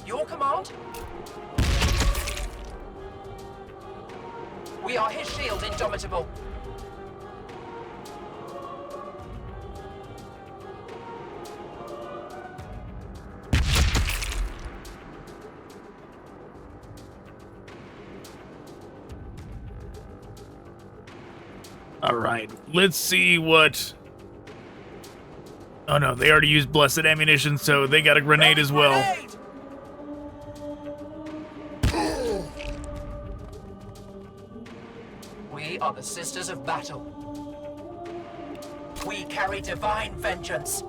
Your command? We are his shield, Indomitable. All right, let's see what... Oh no, they already used blessed ammunition, so they got a grenade as well. We are the Sisters of Battle. We carry divine vengeance.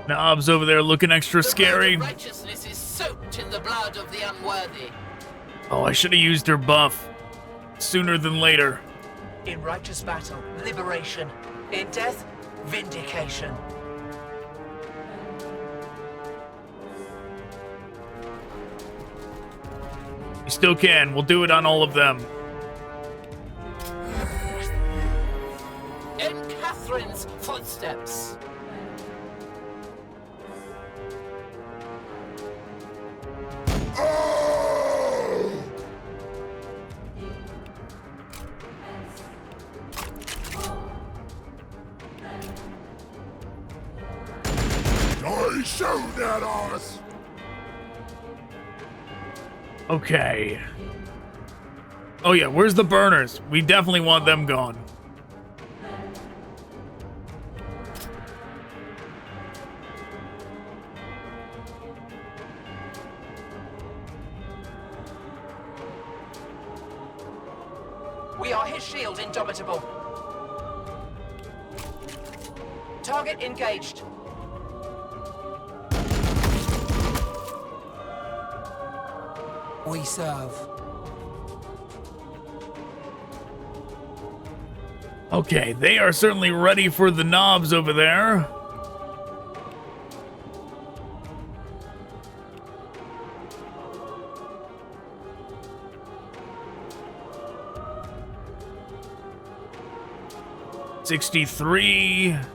Knobs over there looking extra scary. Righteousness is soaked in the blood of the unworthy. Oh, I should have used her buff sooner than later. In righteous battle, liberation. In death, vindication. You still can. We'll do it on all of them. In Catherine's footsteps. I shoot at us! Okay. Oh yeah, where's the burners? We definitely want them gone. We are his shield, indomitable. Target engaged. We serve. Okay, they are certainly ready for the knobs over there. $63.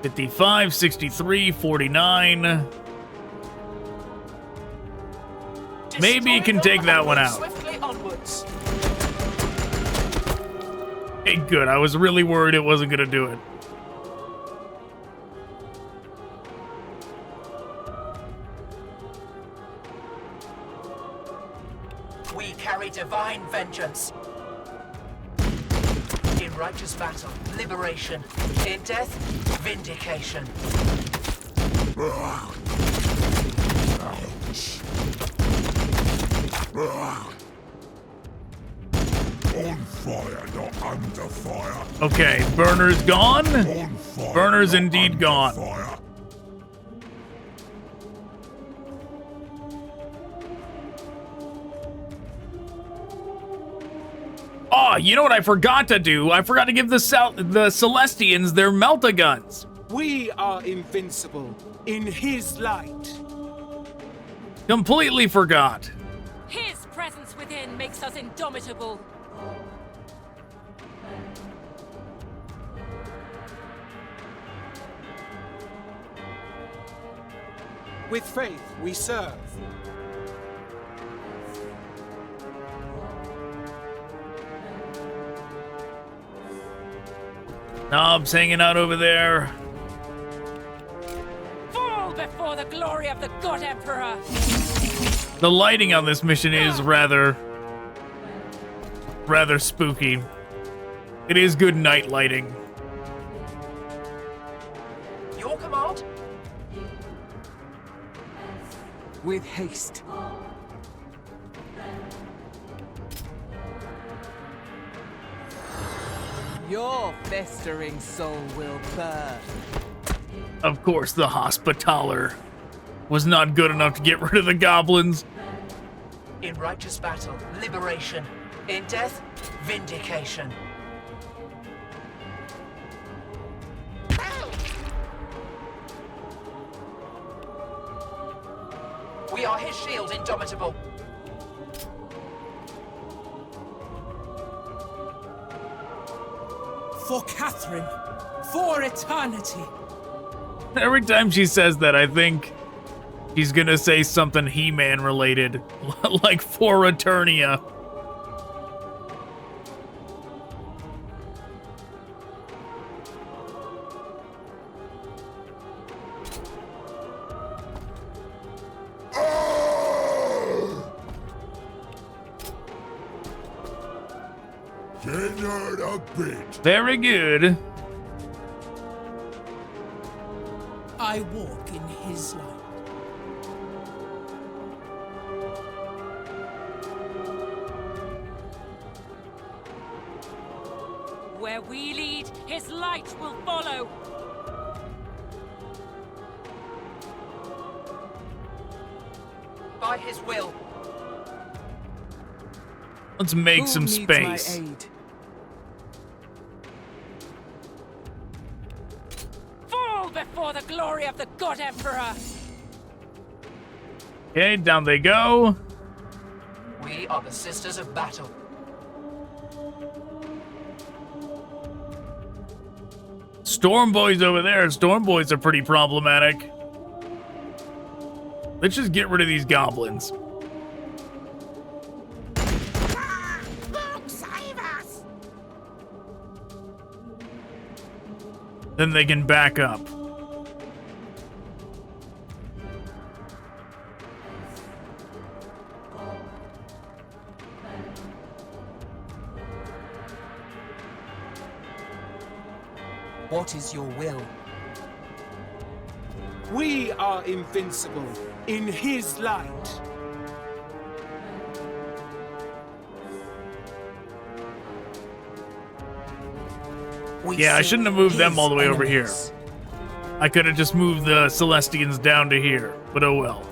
55, 63, 49. Maybe you can take that one out. Swiftly onwards. Hey, good. I was really worried it wasn't going to do it. We carry divine vengeance. In righteous battle, liberation. In death, vindication. Ouch. On fire, not under fire. Okay, burner's gone. On fire, Burner's not indeed under gone. Fire. Oh, you know what I forgot to do? I forgot to give the Celestians their melta-guns. We are invincible in his light. Completely forgot. His presence within makes us indomitable. With faith, we serve. Knobs hanging out over there. Fall before the glory of the God Emperor. The lighting on this mission is rather spooky. It is good night lighting. Your command? With haste. Your festering soul will burn. Of course, the Hospitaller was not good enough to get rid of the goblins. In righteous battle, liberation. In death, vindication. We are his shield, indomitable. For Catherine, for eternity. Every time she says that, I think she's gonna say something He-Man related, like for Eternia. it a bit. Very good. I walk in his light. Where we lead, his light will follow. By his will. Let's make Who some needs space. my aid? Fall before the glory of the God Emperor. Okay, down they go. We are the Sisters of Battle. Storm Boys over there. Storm Boys are pretty problematic. Let's just get rid of these goblins. Lord, save us! Then they can back up. What is your will? We are invincible in his light. Yeah, I shouldn't have moved them all the way over here. I could have just moved the Celestians down to here, but oh well.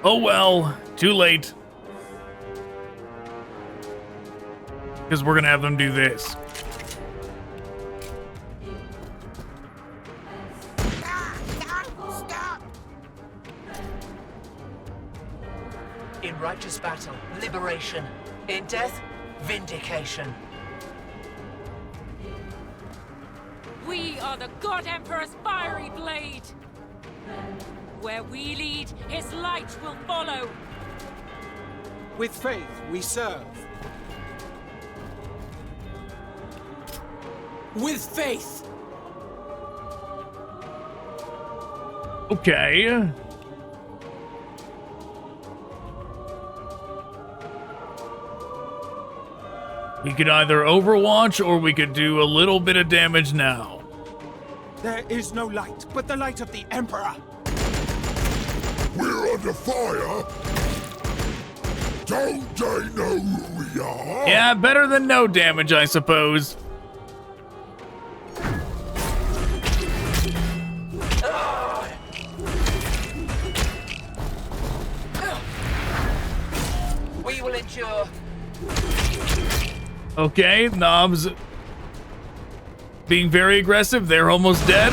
Oh well, too late. Because we're gonna have them do this. Stop! In righteous battle, liberation. In death, vindication. We are the God Emperor's fiery blade. Where we lead, his light will follow. With faith we serve. With faith. Okay. We could either overwatch or we could do a little bit of damage now. There is no light but the light of the Emperor. We're under fire. Don't they know who we are? Yeah, better than no damage, I suppose. We will endure. Okay, Knobs being very aggressive. They're almost dead.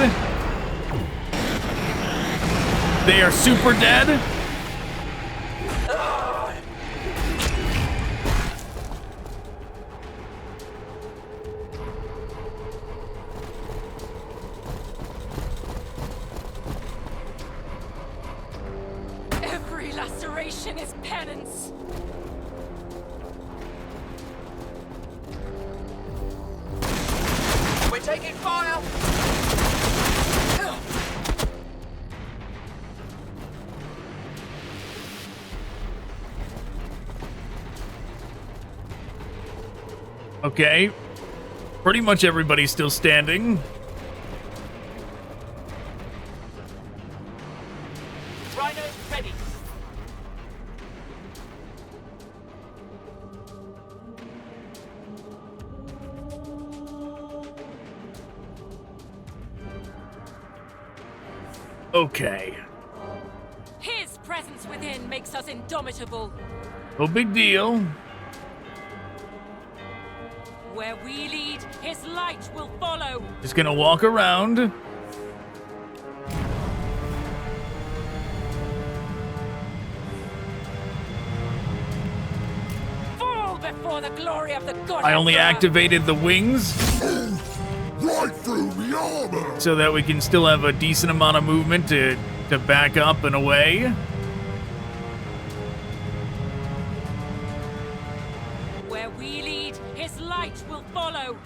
They are super dead. Every laceration is penance. We're taking fire! Okay. Pretty much everybody's still standing. Rhino ready. Okay. His presence within makes us indomitable. No big deal. Where we lead, his light will follow. Just gonna walk around. Fall before the glory of the God I only Emperor. activated the wings Right through the armor. so that we can still have a decent amount of movement to back up and away. Where we lead, his light will follow.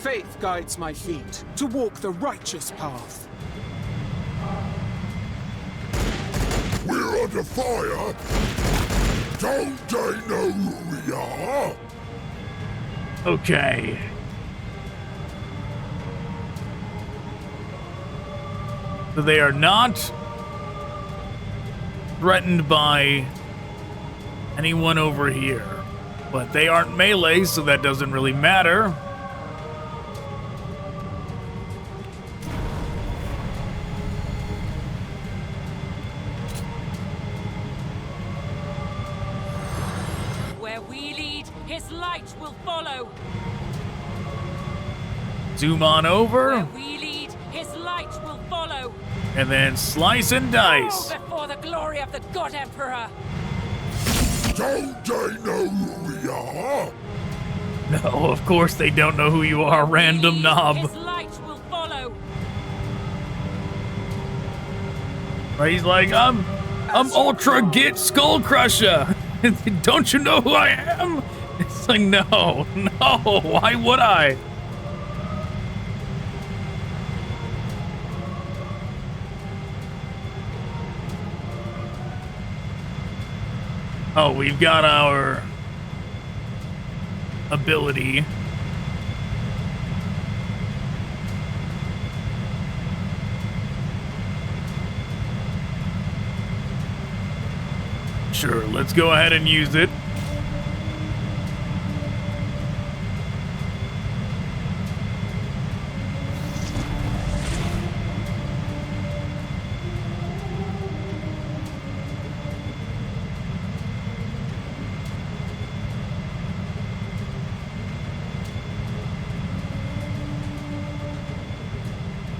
Faith guides my feet to walk the righteous path. We're under fire! Don't they know who we are? Okay. So they are not threatened by anyone over here. But they aren't melee, so that doesn't really matter. Where we lead, his light will follow. Zoom on over. Where we lead, his light will follow. And then slice and dice. Oh, before the glory of the God Emperor. Don't they know who we are? No, of course they don't know who you are, random knob. His light will follow. He's like, I'm Ultra Git Skull Crusher. Don't you know who I am? It's like, no, why would I? Oh, we've got our ability. Sure, let's go ahead and use it.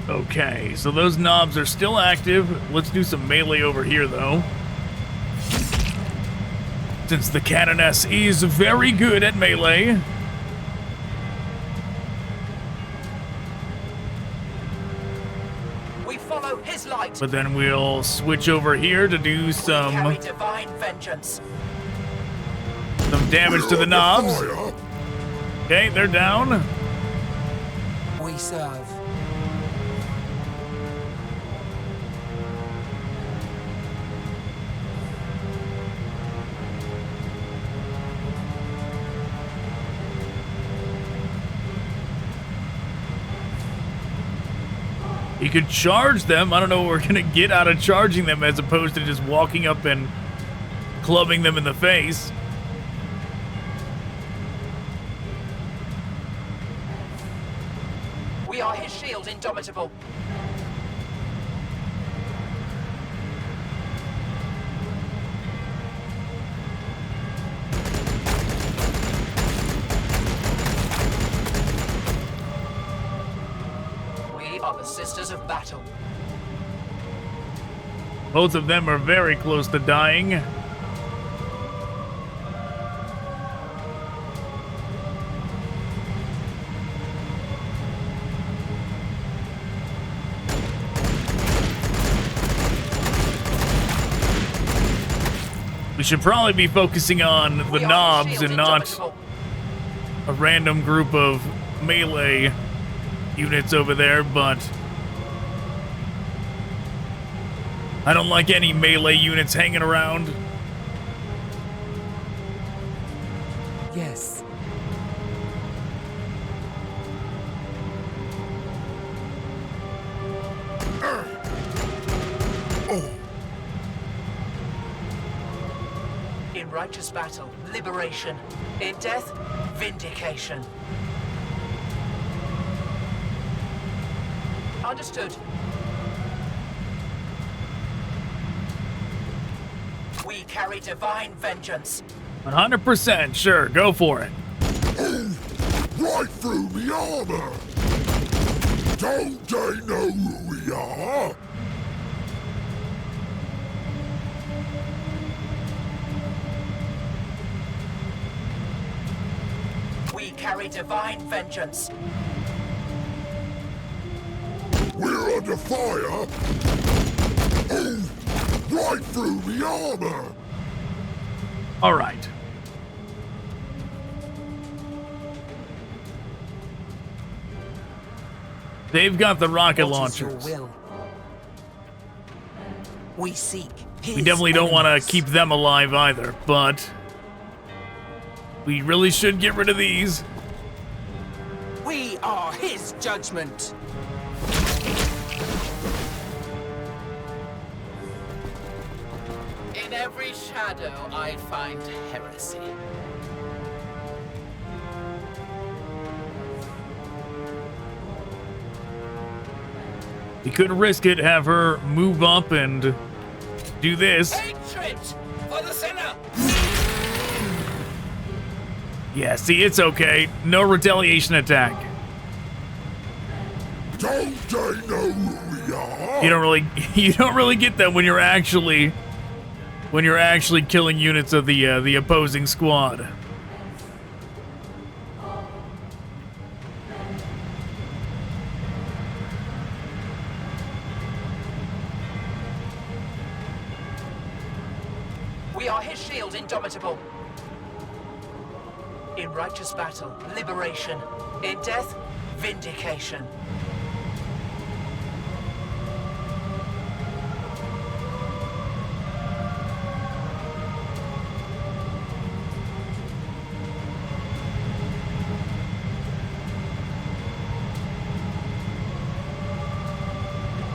Okay, so those knobs are still active. Let's do some melee over here, though. Since the Canoness is very good at melee. We follow his light. But then we'll switch over here to do some Carry divine vengeance. damage to the knobs. Okay, they're down. We serve. You could charge them. I don't know what we're gonna get out of charging them as opposed to just walking up and clubbing them in the face. We are his shield, indomitable. We are the Sisters of Battle. Both of them are very close to dying. We should probably be focusing on the knobs and not a random group of melee units over there, but I don't like any melee units hanging around. Yes. In righteous battle, liberation. In death, vindication. Understood. We carry divine vengeance. 100%, sure, go for it. Right through the armor! Don't they know who we are? We carry divine vengeance. We're under fire! Oh, right through the armor! All right. They've got the rocket What is your launchers. will? We seek his We definitely don't want to enemies. keep them alive either, but we really should get rid of these. We are his judgment. In every shadow, I find heresy. We could risk it, have her move up and do this. Hatred for the sinner! Yeah, see, it's okay. No retaliation attack. Don't they know who we are? You don't really get that when you're actually killing units of the opposing squad. We are his shield, indomitable. In righteous battle, liberation. In death, vindication.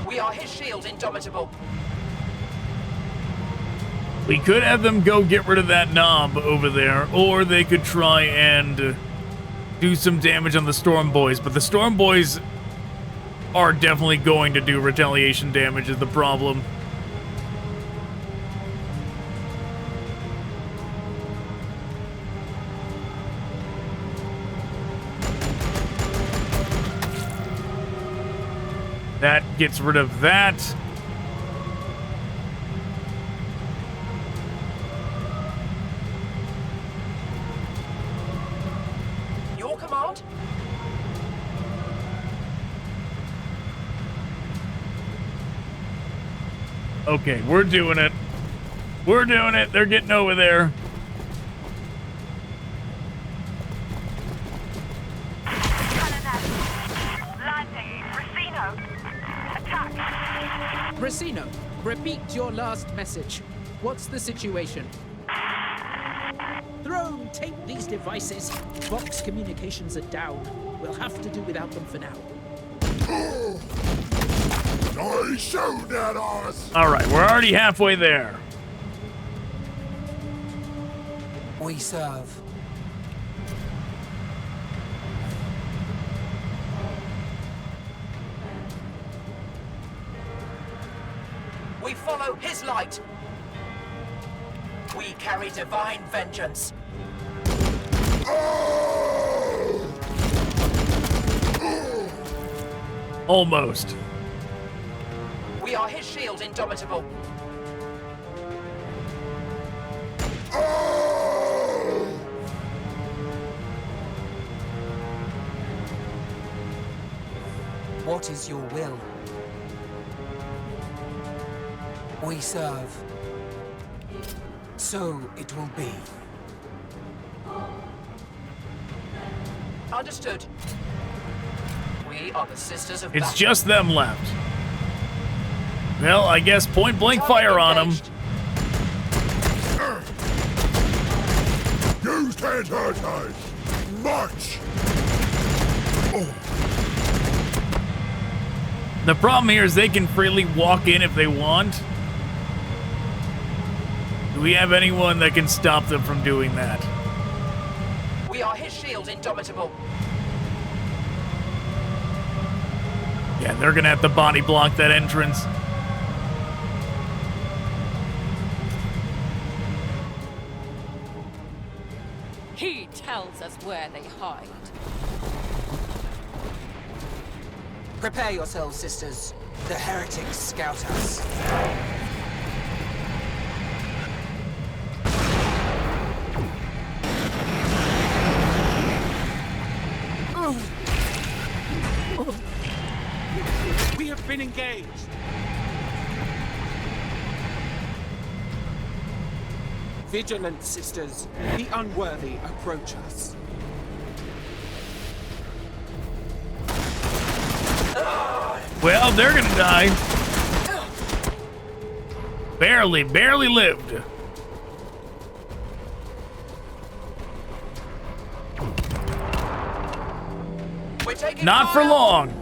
We are his shield, indomitable. We could have them go get rid of that knob over there, or they could try and do some damage on the Storm Boys, but the Storm Boys are definitely going to do retaliation damage is the problem. That gets rid of that. Your command? Okay, we're doing it. We're doing it. They're getting over there. Racino, repeat your last message. What's the situation? Throne, take these devices. Vox communications are down. We'll have to do without them for now. I shoot at us! All right, we're already halfway there. We serve. We follow his light. We carry divine vengeance. Almost. We are his shield, indomitable. What is your will? We serve. So it will be. Understood. We are the Sisters of It's Battle. just them left. Well, I guess point blank fire on them. You can't hurt us! March! The problem here is they can freely walk in if they want. Do we have anyone that can stop them from doing that? We are his shield, indomitable. Yeah, they're gonna have to body block that entrance. He tells us where they hide. Prepare yourselves, sisters. The heretics scout us. We have been engaged. Vigilant, sisters. The unworthy approach us. Well, they're gonna die. Barely lived. We're taking Not for fire. long.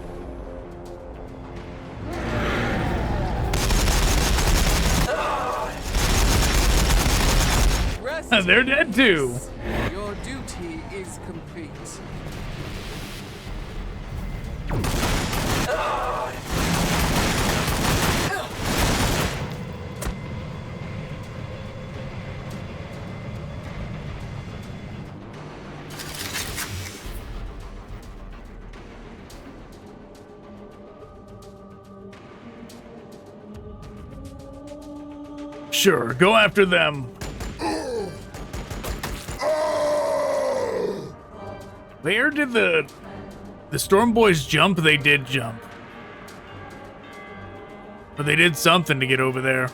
They're dead too. Your duty is complete. Sure, go after them. Where did the Storm Boys jump? They did jump. But they did something to get over there.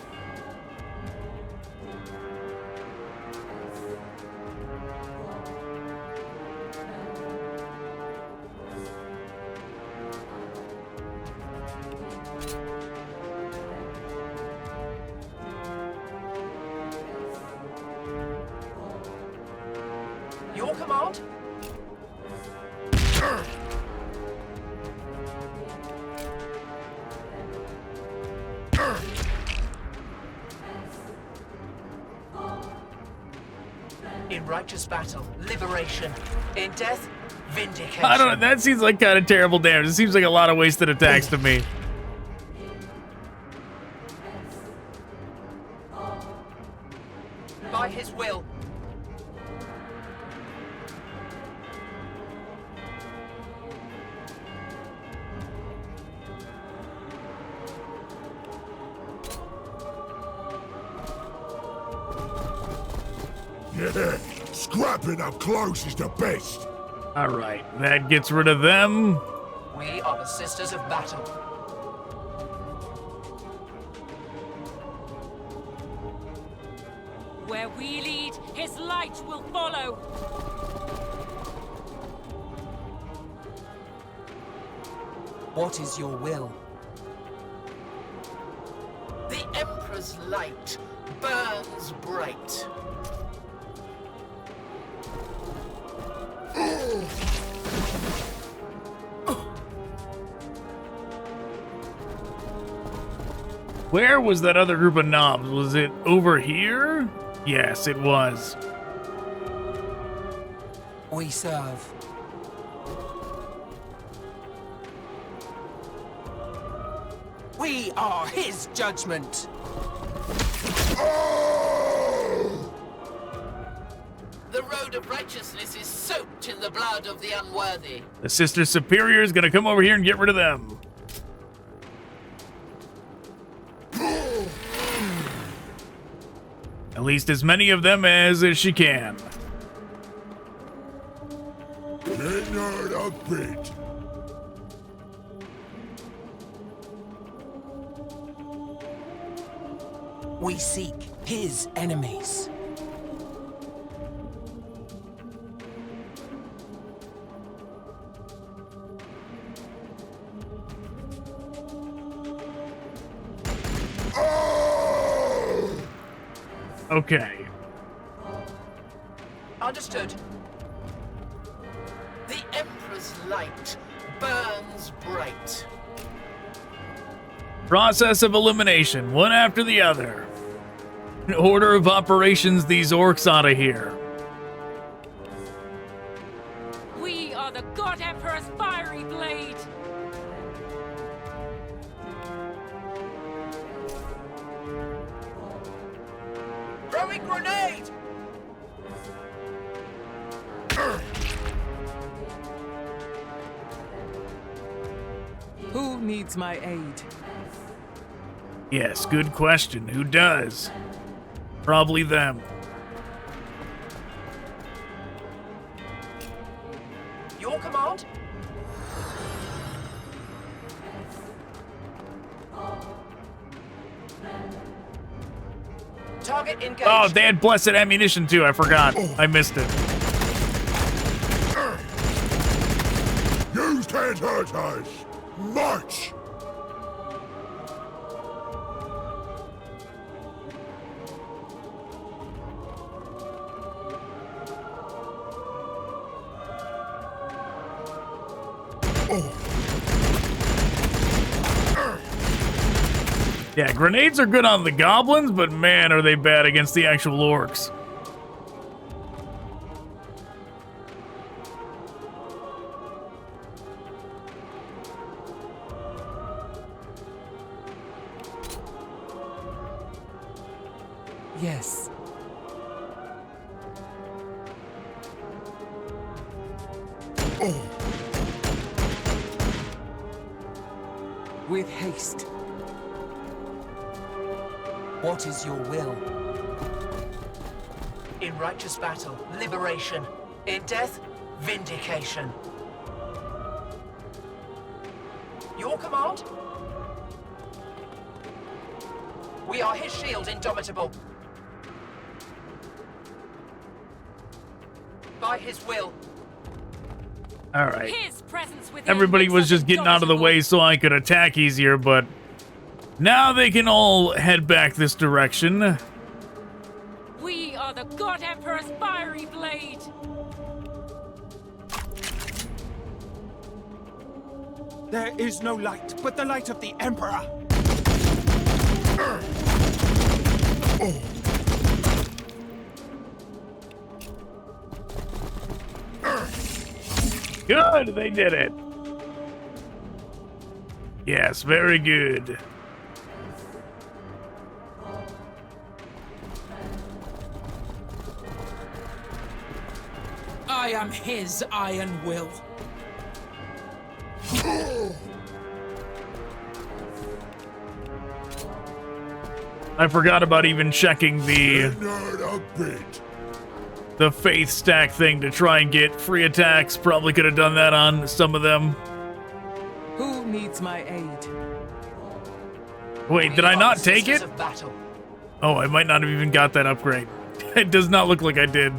Your command? In righteous battle, liberation. In death, vindication. I don't know. That seems like kind of terrible damage. It seems like a lot of wasted attacks to me. By his will. Yeah, scrapping up close is the best. All right, that gets rid of them. We are the Sisters of Battle. Where we lead, his light will follow. What is your will? The Emperor's light burns bright. Where was that other group of knobs? Was it over here? Yes, it was. We serve. We are his judgment. The road of righteousness is soaked in the blood of the unworthy. The Sister Superior is gonna come over here and get rid of them. At least as many of them as she can. Ain't heard a bit. We seek his enemies. Okay. Understood. The Emperor's light burns bright. Process of elimination, one after the other. In order of operations, these orcs out of here. We are the God Emperor's fiery blade. Throwing grenade! Who needs my aid? Yes, good question. Who does? Probably them. Your command? Target engaged. Oh, they had blessed ammunition too. I forgot. I missed it. You can't hurt us. March. Yeah, grenades are good on the goblins, but man, are they bad against the actual orcs. Yes. With haste. What is your will? In righteous battle, liberation. In death, vindication. Your command? We are his shield, indomitable. By his will. All right. His presence within Everybody makes was us just getting out of the way so I could attack easier, but now they can all head back this direction. We are the God Emperor's fiery blade. There is no light but the light of the Emperor. Good, they did it. Yes, very good. I am his iron will. I forgot about even checking the faith stack thing to try and get free attacks. Probably could have done that on some of them. Who needs my aid? Wait, did I not take it? Oh, I might not have even got that upgrade. It does not look like I did.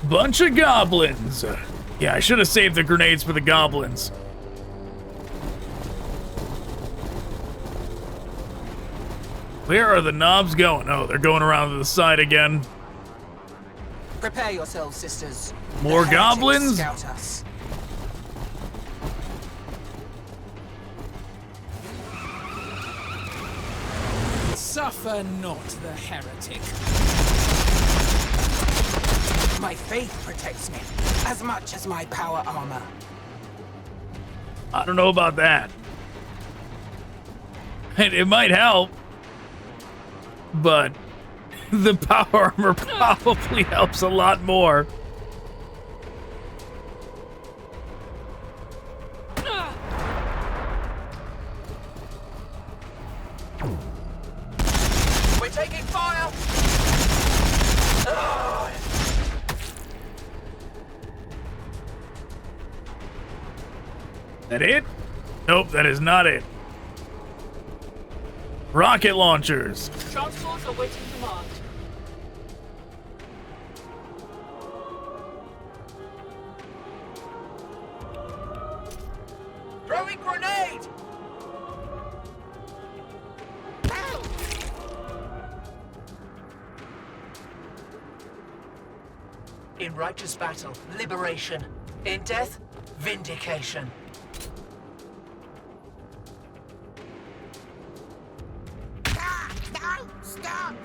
Bunch of goblins. Yeah, I should have saved the grenades for the goblins. Where are the knobs going? Oh, they're going around to the side again. Prepare yourselves, sisters. More The heretics goblins? Scout us. Suffer not the heretic. My faith protects me as much as my power armor. I don't know about that. It might help, but the power armor probably helps a lot more. We're taking fire! That it? Nope, that is not it. Rocket launchers. Transports awaiting command. Throwing grenade! In righteous battle, liberation. In death, vindication. No! Stop!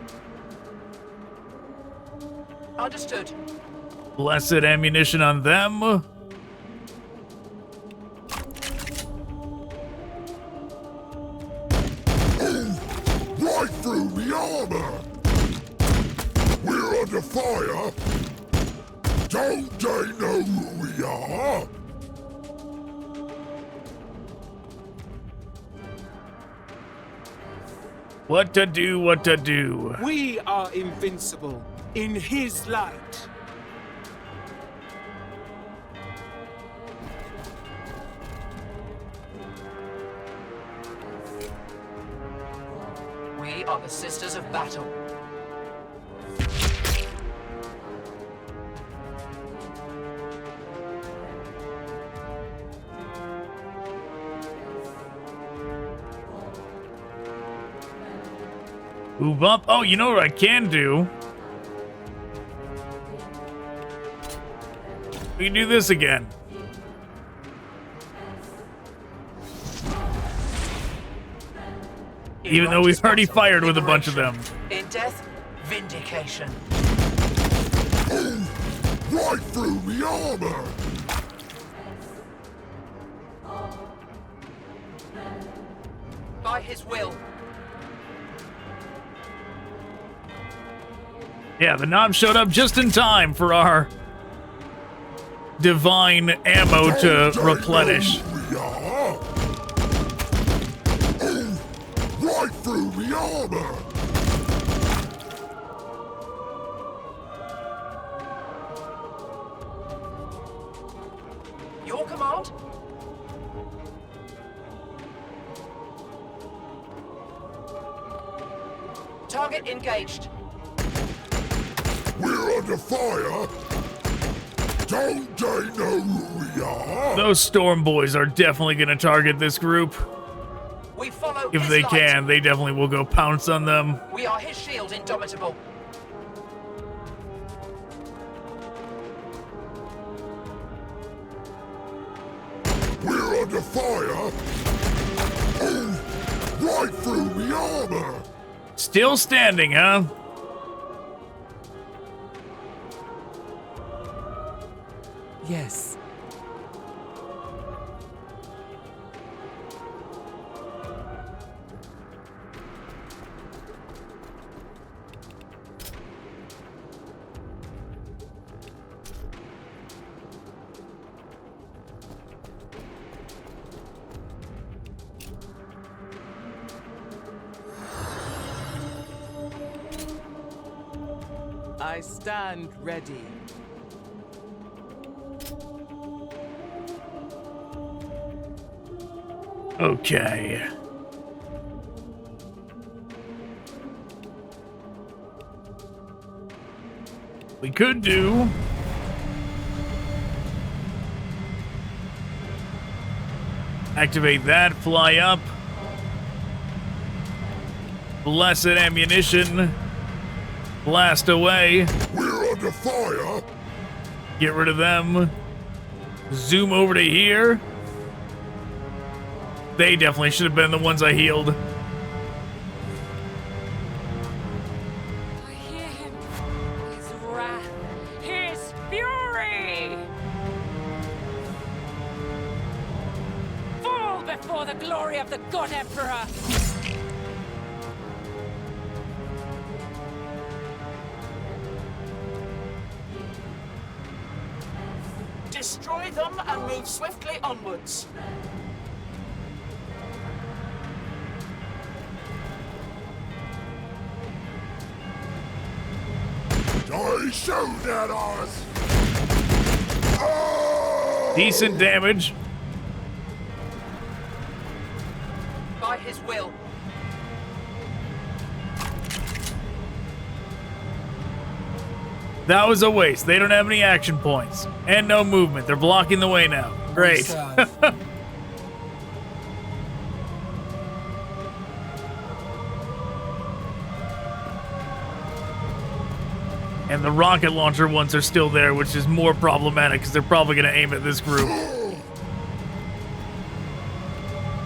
Understood. Blessed ammunition on them. Right through the armor! We're under fire! Don't they know who we are? What to do, what to do. We are invincible in his light. We are the Sisters of Battle. Move up. Oh, you know what I can do? We can do this again. Even though we've already fired with a bunch of them. In death, vindication. Right through the armor! By his will. Yeah, the knob showed up just in time for our divine ammo to replenish. Right through the armor! Your command? Target engaged. We're under fire! Don't they know who we are? Those Storm Boys are definitely going to target this group. We follow If his they light. can, they definitely will go pounce on them. We are his shield, indomitable. We're under fire! Right through the armor! Still standing, huh? Yes. I stand ready. Okay. We could do... activate that, fly up. Blessed ammunition. Blast away. We're under fire! Get rid of them. Zoom over to here. They definitely should have been the ones I healed. I hear him. His wrath. His fury. Fall before the glory of the God Emperor. Destroy them and move swiftly onwards. They shoot at us! Decent damage. By his will. That was a waste. They don't have any action points. And no movement. They're blocking the way now. Great. And the rocket launcher ones are still there, which is more problematic because they're probably going to aim at this group.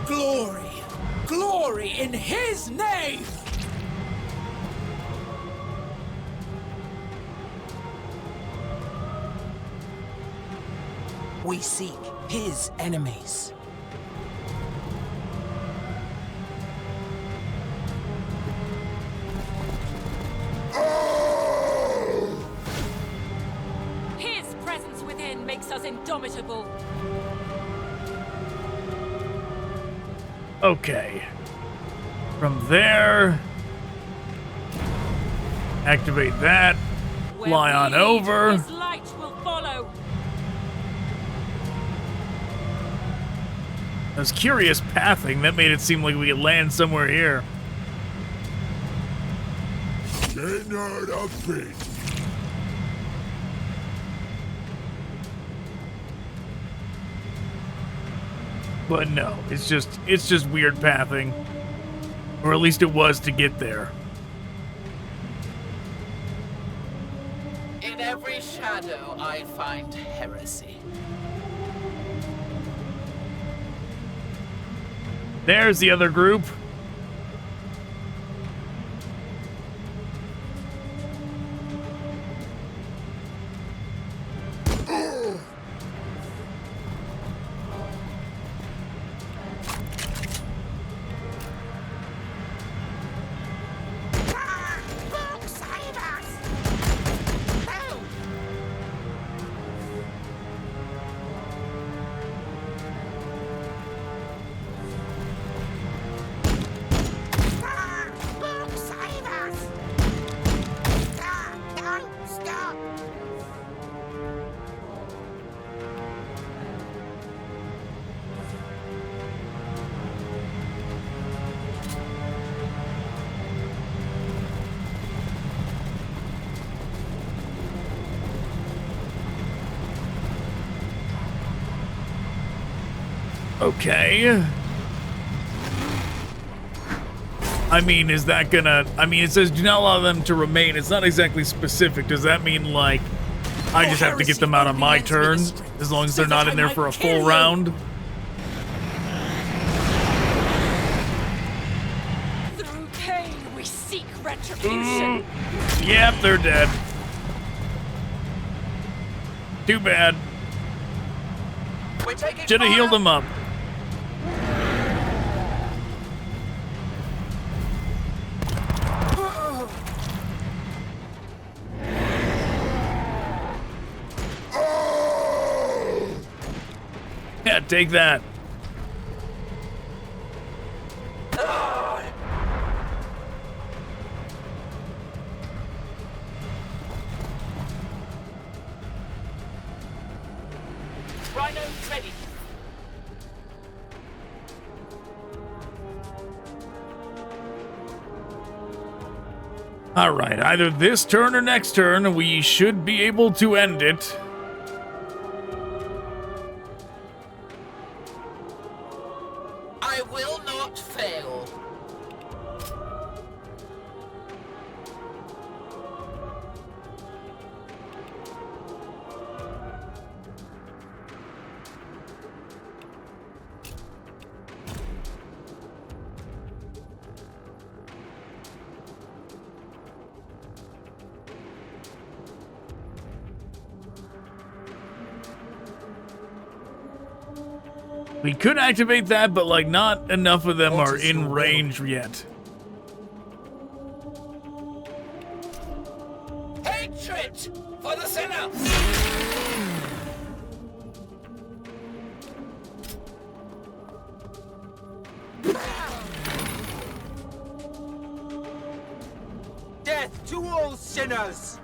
Glory! Glory in his name! We seek his enemies. His presence within makes us indomitable. Okay. From there, activate that. Where Fly we on lead, over. His light will follow. That was curious pathing. That made it seem like we could land somewhere here. Dinner a bit. But no, it's just weird pathing. Or at least it was to get there. shadow, I find heresy. There's the other group. Okay. I mean, is that gonna... I mean, it says do not allow them to remain. It's not exactly specific. Does that mean, like, I just have to get them out on my turn? As long as they're not in there for a full round? Through pain, we seek retribution. Yep, they're dead. Too bad. Should have healed them up. Yeah, take that. Rhino ready. All right, either this turn or next turn, we should be able to end it. I will not fail. We could activate that, but like not enough of them are in range yet. Hatred for the sinner. Death to all sinners!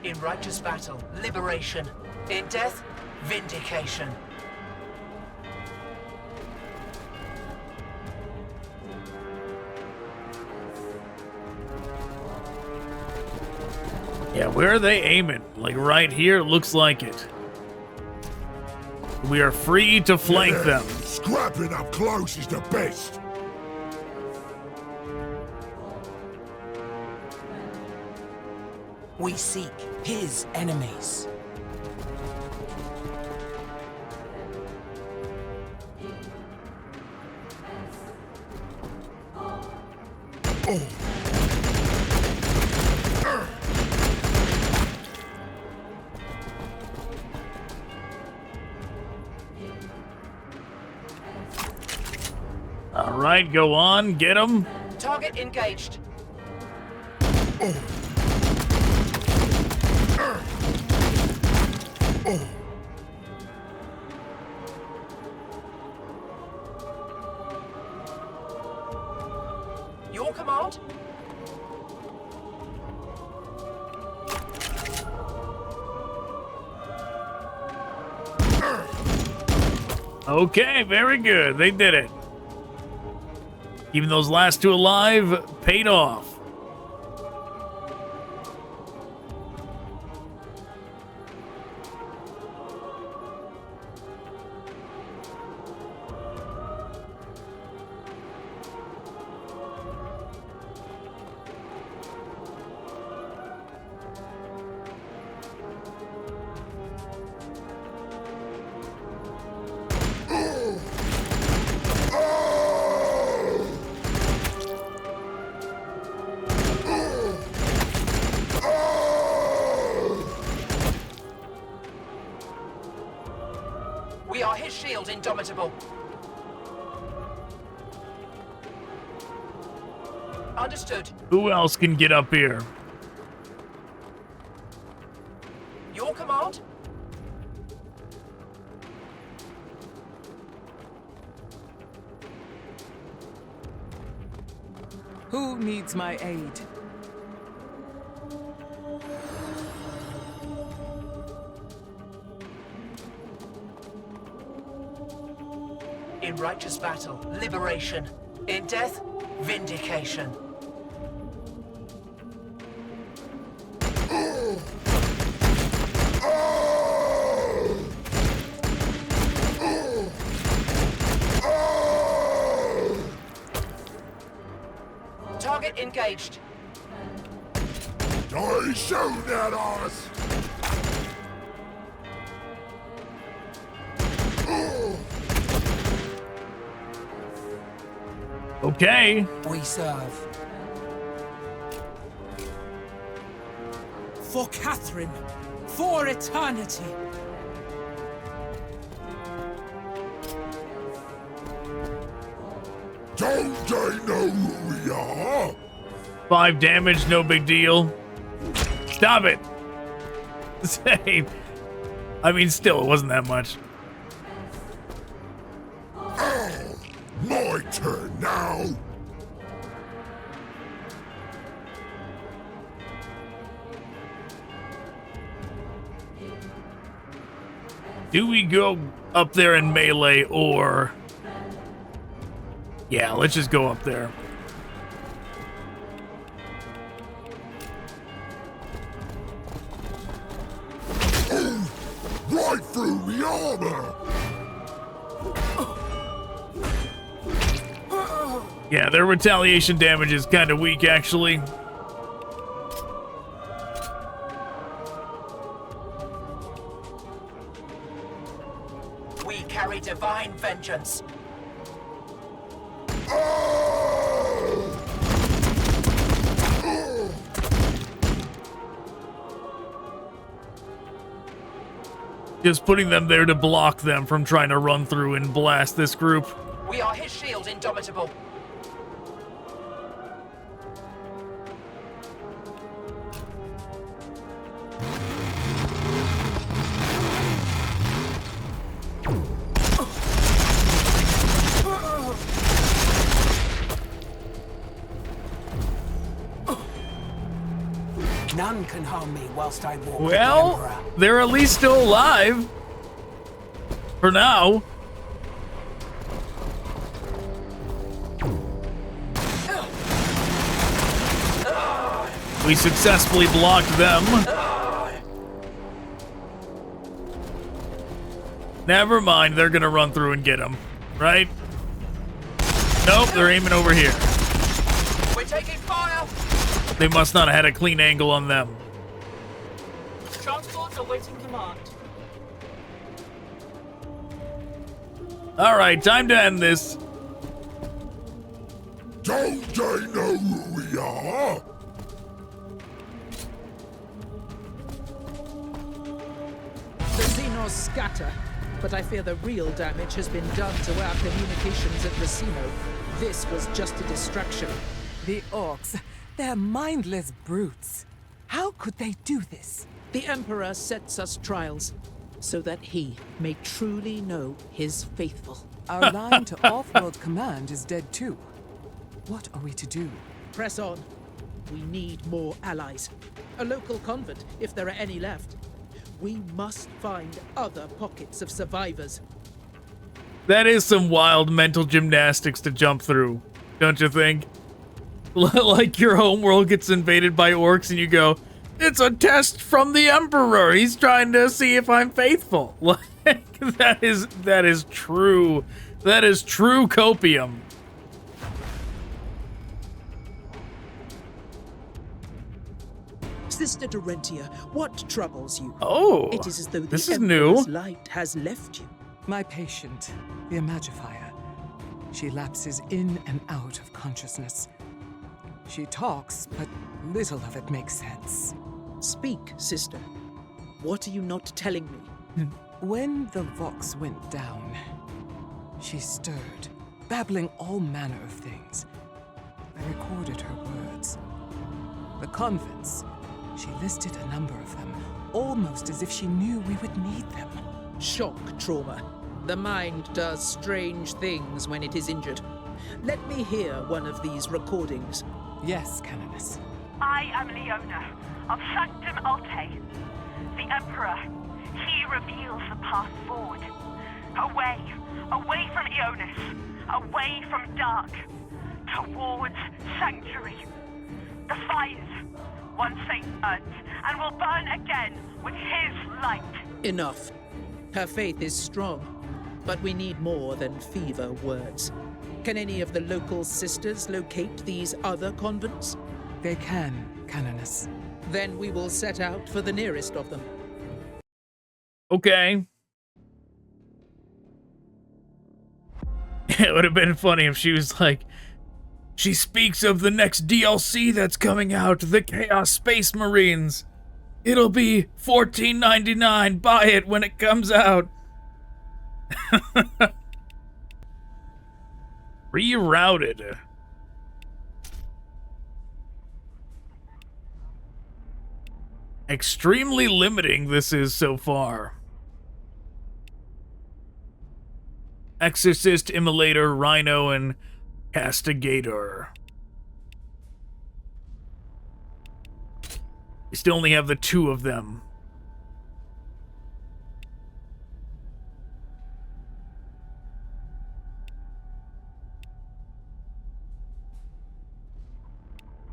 In righteous battle, liberation. In death, vindication. Yeah, where are they aiming? Like right here? Looks like it. We are free to flank them. Scrapping up close is the best. We seek his enemies. All right, go on, get them. Target engaged. Your command? Okay, very good. They did it. Even those last two alive paid off. shield indomitable. Understood. Who else can get up here? Your command? Who needs my aid? In righteous battle, liberation. In death, vindication. Target engaged. Die shoot at us! Okay. We serve. For Catherine. For eternity. Don't they know who we are? 5 damage, no big deal. Stop it. Save. I mean, still, it wasn't that much. Oh, my turn now. Do we go up there in melee or... Yeah, let's just go up there. Oh, right through the armor. Yeah, their retaliation damage is kind of weak, actually. We carry divine vengeance. Just putting them there to block them from trying to run through and blast this group. We are his shield indomitable. None can harm me whilst I walk with Well, the Emperor. they're at least still alive. For now. We successfully blocked them. Never mind, they're gonna run through and get him, right? Nope, they're aiming over here. We're taking fire. They must not have had a clean angle on them. Transports awaiting command. All right, time to end this. Don't they know who we are? The Xenos scatter, but I fear the real damage has been done to our communications at Racino. This was just a distraction. The Orks, they're mindless brutes. How could they do this? The Emperor sets us trials, so that he may truly know his faithful. Our line to off-world command is dead too. What are we to do? Press on. We need more allies. A local convent, if there are any left. We must find other pockets of survivors. That is some wild mental gymnastics to jump through, don't you think? Like your homeworld gets invaded by orcs and you go, it's a test from the Emperor. He's trying to see if I'm faithful. Like, that is true. That is true copium. Sister Dorentia, what troubles you? Oh, it is as though this the is Emperor's new. light has left you. My patient, the Imagifier. She lapses in and out of consciousness. She talks, but little of it makes sense. Speak, sister. What are you not telling me? When the Vox went down, She stirred, babbling all manner of things. I recorded her words. The convents, she listed a number of them, almost as if she knew we would need them. Shock trauma. The mind does strange things when it is injured. Let me hear one of these recordings. Yes, Canoness. I am Leona of Sanctum Alte. The Emperor, he reveals the path forward. Away from Eonis, away from dark, towards sanctuary. The fires, once they burned, and will burn again with his light. Enough. Her faith is strong, but we need more than fever words. Can any of the local sisters locate these other convents? They can, Canoness. Then we will set out for the nearest of them. Okay. It would have been funny if she was like, she speaks of the next DLC that's coming out, the Chaos Space Marines. It'll be $14.99. Buy it when it comes out. Rerouted. Extremely limiting this is so far. Exorcist, Immolator, Rhino, and Castigator. We still only have the 2 of them.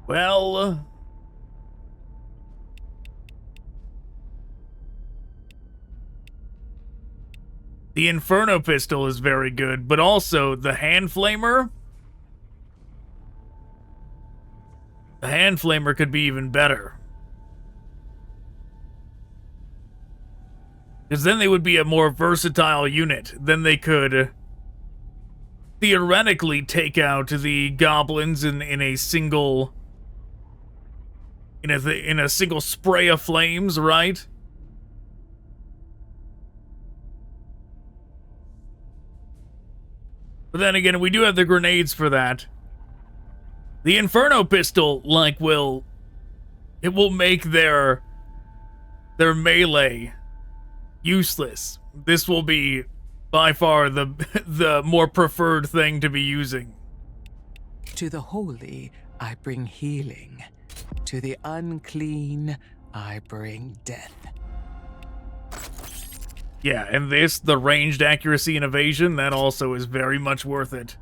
Well... the Inferno Pistol is very good, but also the Hand Flamer. The Hand Flamer could be even better. Because then they would be a more versatile unit. Then they could theoretically take out the goblins in a single... in a single spray of flames, right? But then again, we do have the grenades for that. The Inferno Pistol, like, will make their melee useless. This will be by far the more preferred thing to be using. To the holy, I bring healing. To the unclean, I bring death. Yeah, and this, the ranged accuracy and evasion, that also is very much worth it.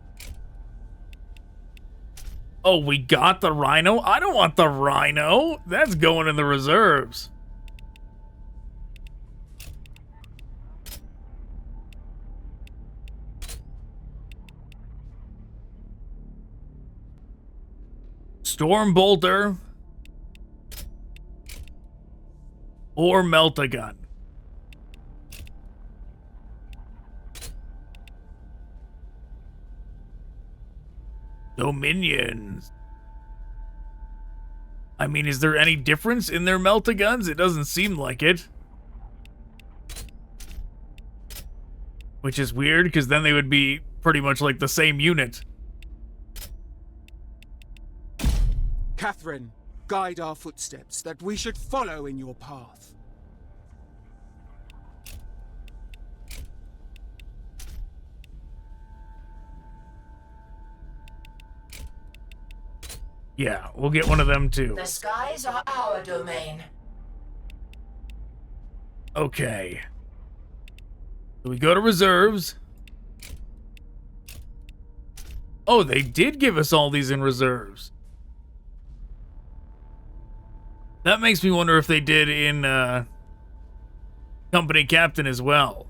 Oh, we got the Rhino? I don't want the Rhino. That's going in the reserves. Stormbolter. Or Melt-A-Gun. Dominions. I mean, is there any difference in their Melt-A-Guns? It doesn't seem like it. Which is weird, because then they would be pretty much like the same unit. Catherine, guide our footsteps, that we should follow in your path. Yeah, we'll get one of them too. The skies are our domain. Okay. So we go to reserves. Oh, they did give us all these in reserves. That makes me wonder if they did in Company Captain as well.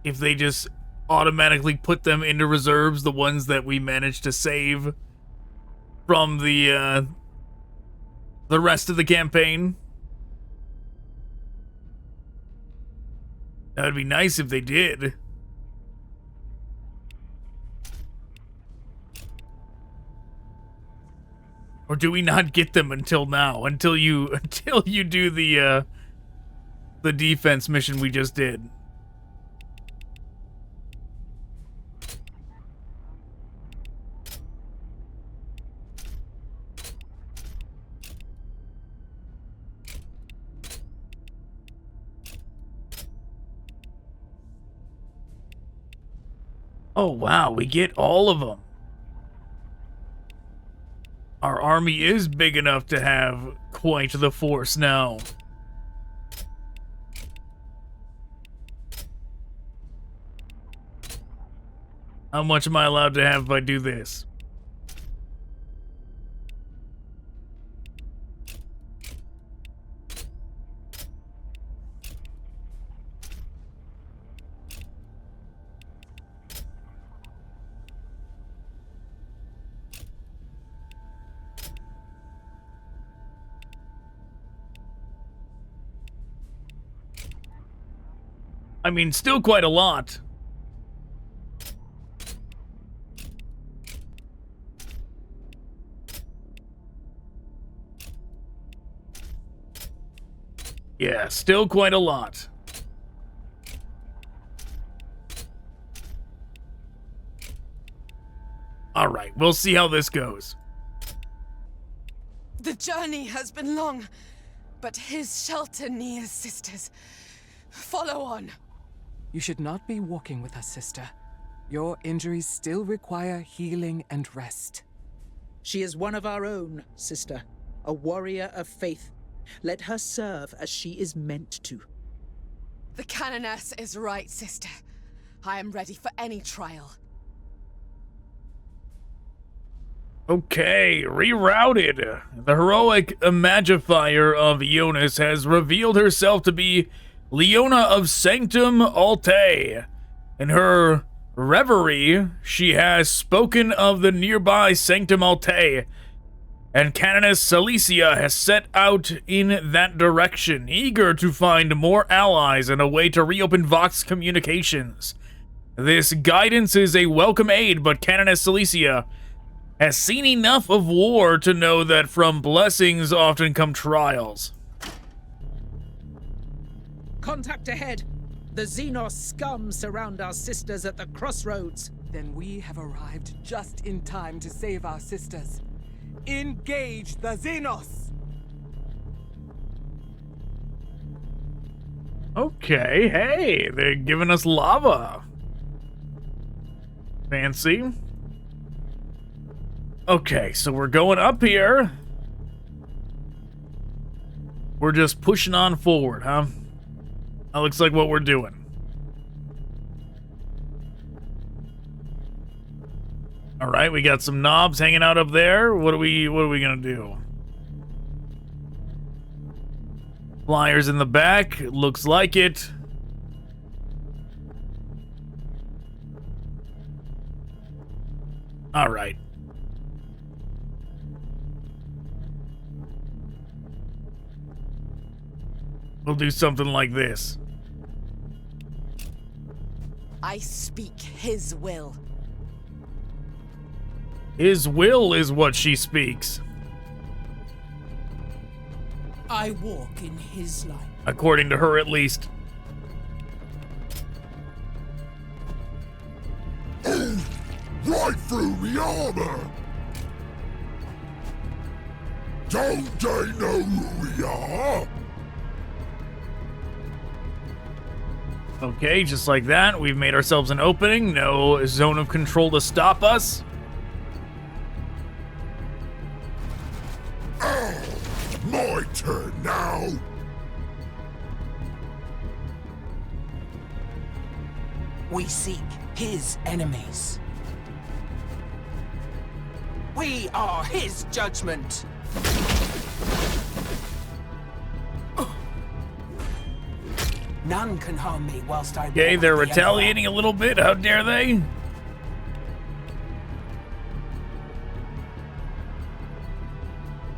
If they just automatically put them into reserves, the ones that we managed to save from the rest of the campaign. That would be nice if they did. Or do we not get them until now? Until you do the defense mission we just did. Oh, wow, we get all of them. Our army is big enough to have quite the force now. How much am I allowed to have if I do this? I mean, still quite a lot. Yeah, still quite a lot. All right, we'll see how this goes. The journey has been long, but his shelter nears, sisters. Follow on. You should not be walking with us, sister. Your injuries still require healing and rest. She is one of our own, sister. A warrior of faith. Let her serve as she is meant to. The Canoness is right, sister. I am ready for any trial. Okay, Rerouted. The heroic Magifier of Eonis has revealed herself to be Leona of Sanctum Alte. In her reverie, she has spoken of the nearby Sanctum Alte, and Canoness Cilicia has set out in that direction, eager to find more allies and a way to reopen Vox communications. This guidance is a welcome aid, but Canoness Cilicia has seen enough of war to know that from blessings often come trials. Contact ahead. The Xenos scum surround our sisters at the crossroads. Then we have arrived just in time to save our sisters. Engage the Xenos! Okay, hey, they're giving us lava. Fancy. Okay, so we're going up here. We're just pushing on forward, huh? That looks like what we're doing. All right, we got some knobs hanging out up there. What are we gonna do? Flyers in the back. Looks like it. All right. We'll do something like this. I speak his will. His will is what she speaks. I walk in his light. According to her, at least. Right through the armor! Don't they know who we are? Okay, just like that, we've made ourselves an opening. No zone of control to stop us. Oh, my turn now! We seek his enemies. We are his judgment. None can harm me whilst I... Okay, they're retaliating a little bit. How dare they?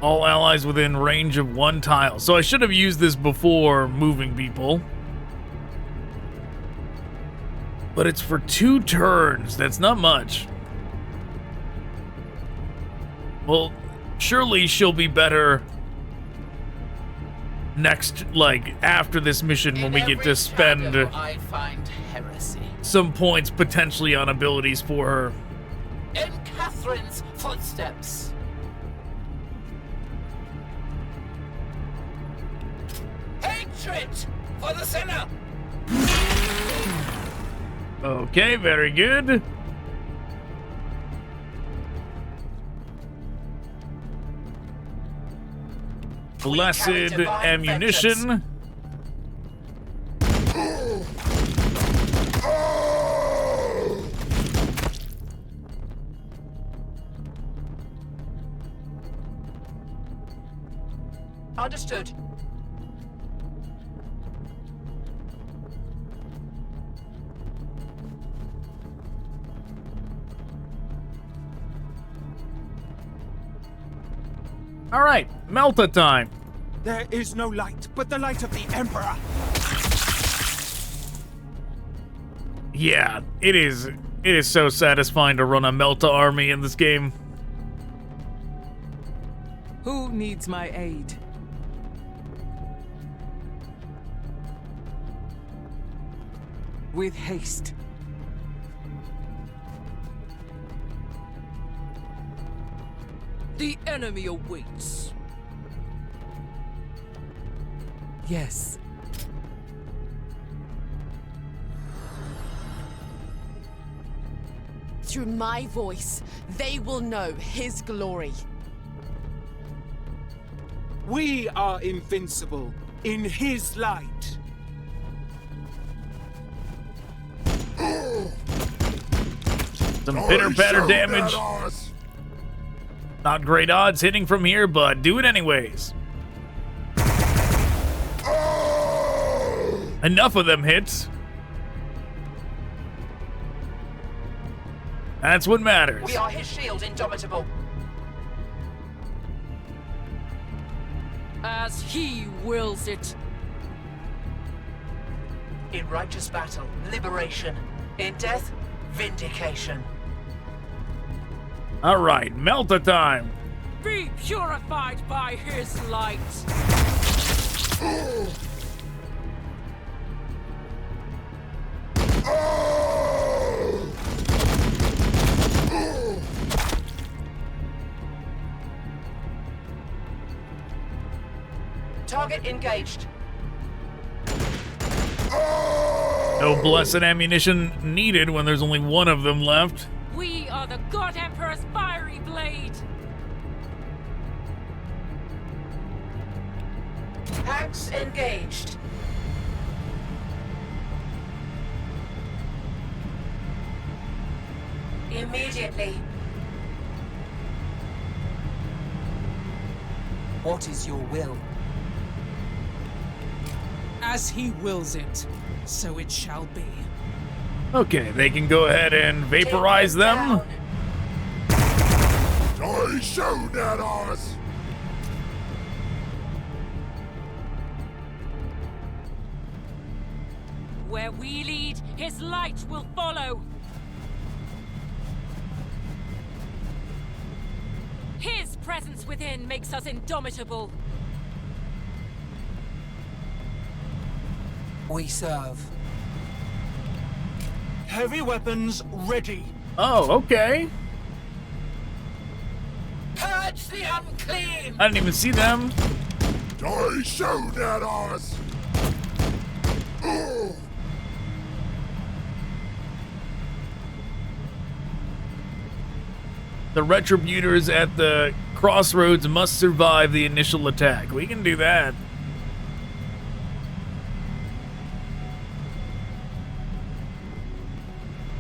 All allies within range of 1 tile. So I should have used this before moving people. But it's for 2 turns. That's not much. Well, surely she'll be better next, like, after this mission when we get to spend I find heresy. some points potentially on abilities for her. In Catherine's footsteps. Hatred for the sinner. Okay, very good. blessed carry divine ammunition. Understood. All right, Melta time. There is no light but the light of the Emperor. Yeah, it is so satisfying to run a Melta army in this game. Who needs my aid? With haste. The enemy awaits. Yes. Through my voice, they will know his glory. We are invincible in his light. Some pitter-patter damage. Not great odds hitting from here, but do it anyways. Enough of them hits. That's what matters. We are his shield, indomitable. As he wills it. In righteous battle, liberation. In death, vindication. All right, Melta time. Be purified by his light. Target engaged. No blessed ammunition needed when there's only one of them left. We are the God Emperor's fiery blade. Axe engaged. Immediately. What is your will? As he wills it, so it shall be. Okay, they can go ahead and vaporize them. I showed at us. Where we lead, his light will follow. His presence within makes us indomitable. We serve. Heavy weapons ready. Oh, okay. Purge the unclean! I didn't even see them. I showed at us. The Retributors at the crossroads must survive the initial attack. We can do that.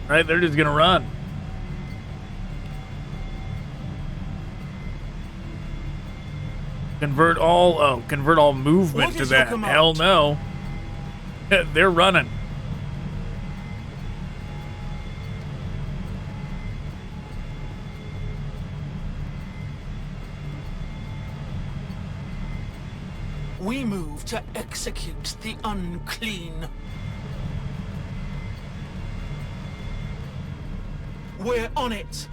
Right, they're just gonna run. Convert all movement What to is your that. command? Hell no. They're running. We move to execute the unclean. We're on it.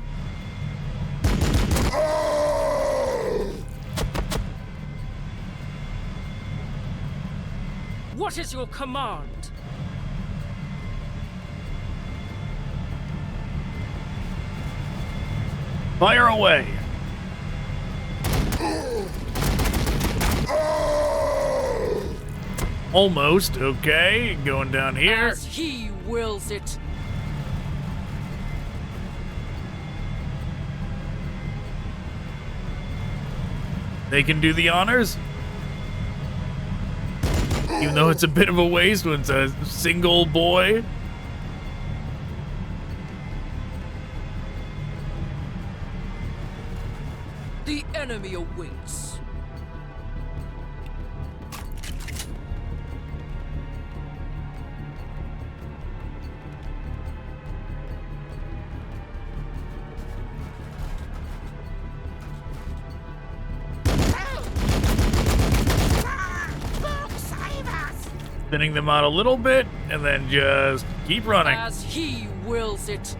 What is your command? Fire away. Almost. Okay, going down here. As he wills it. They can do the honors. Even though it's a bit of a waste when it's a single boy. The enemy awaits. Spinning them out a little bit, and then just keep running. As he wills it.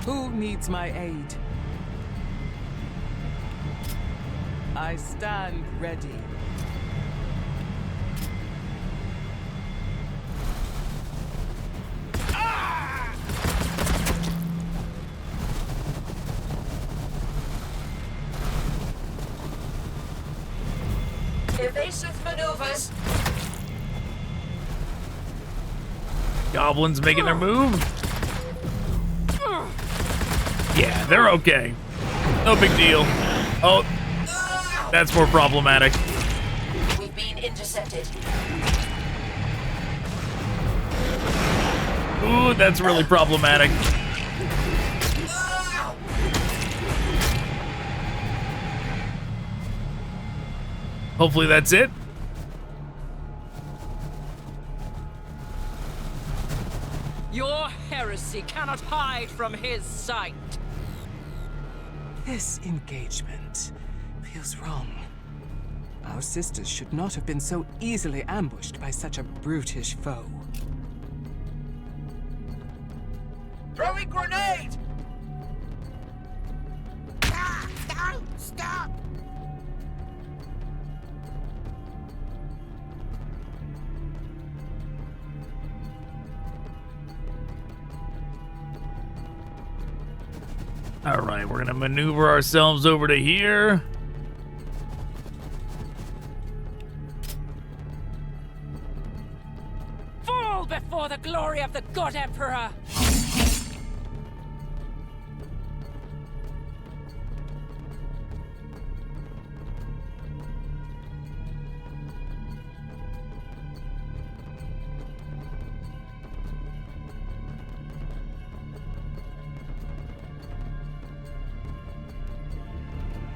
Who needs my aid? I stand ready. Evasive maneuvers. Goblins making their move. Yeah, they're okay. No big deal. Oh, that's more problematic. We've been intercepted. Ooh, that's really problematic. Hopefully that's it. Your heresy cannot hide from his sight. This engagement feels wrong. Our sisters should not have been so easily ambushed by such a brutish foe. Throwing grenade! Don't stop! All right, we're gonna maneuver ourselves over to here. Fall before the glory of the God Emperor!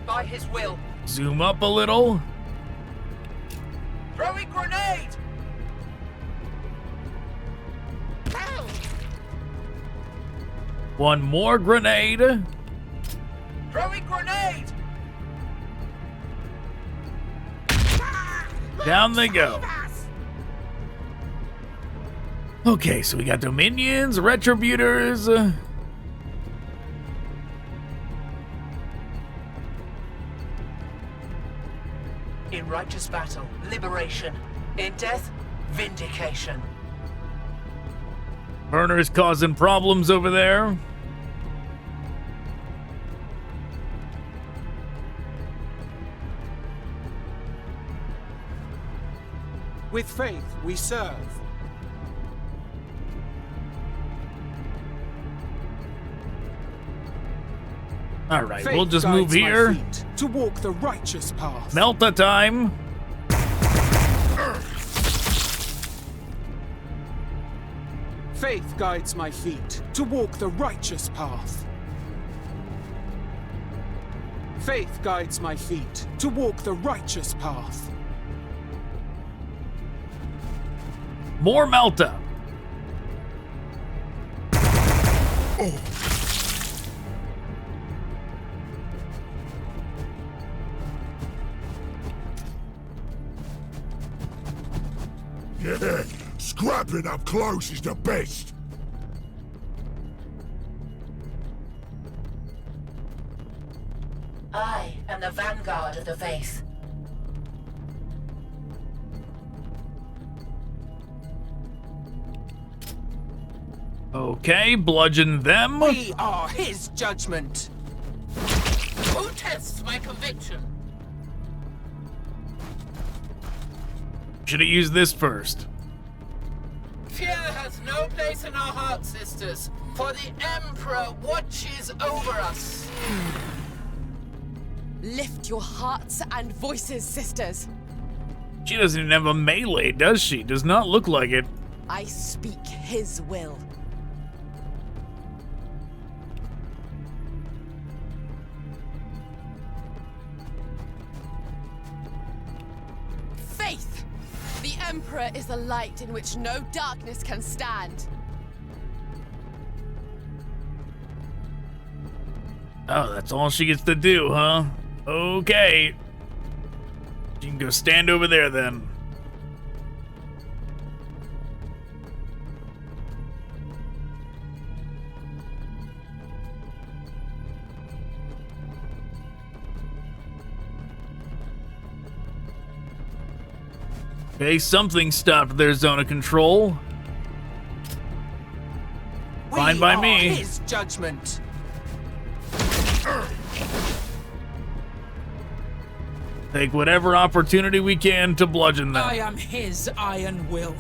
By his will. Zoom up a little. Throwing grenade! One more grenade. Throwing grenade! Down they go. Okay, so we got Dominions, Retributors. In righteous battle, liberation. In death, vindication. Burner's causing problems over there. With faith, we serve. All right, Faith we'll just guides move my here. feet to walk the righteous path. Melta time. Faith guides my feet to walk the righteous path. Faith guides my feet to walk the righteous path. More Melta. Oh. Yeah, scrapping up close is the best. I am the vanguard of the faith. Okay, bludgeon them. We are his judgment. Who tests my conviction? Should have used this first. Fear has no place in our hearts, sisters, for the Emperor watches over us. Lift your hearts and voices, sisters. She doesn't even have a melee, does she? Does not look like it. I speak his will. Faith! The Emperor is a light in which no darkness can stand. Oh, that's all she gets to do, huh? Okay. You can go stand over there then. Okay, something stopped their zone of control. Fine by me. His judgment. Take whatever opportunity we can to bludgeon them. I am his iron will.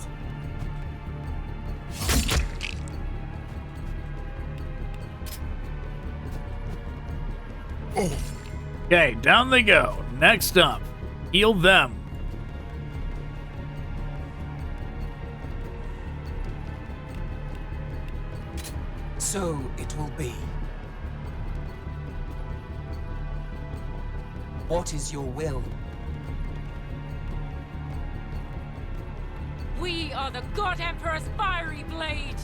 Okay, down they go. Next up, heal them. So it will be. What is your will? We are the God Emperor's fiery blade!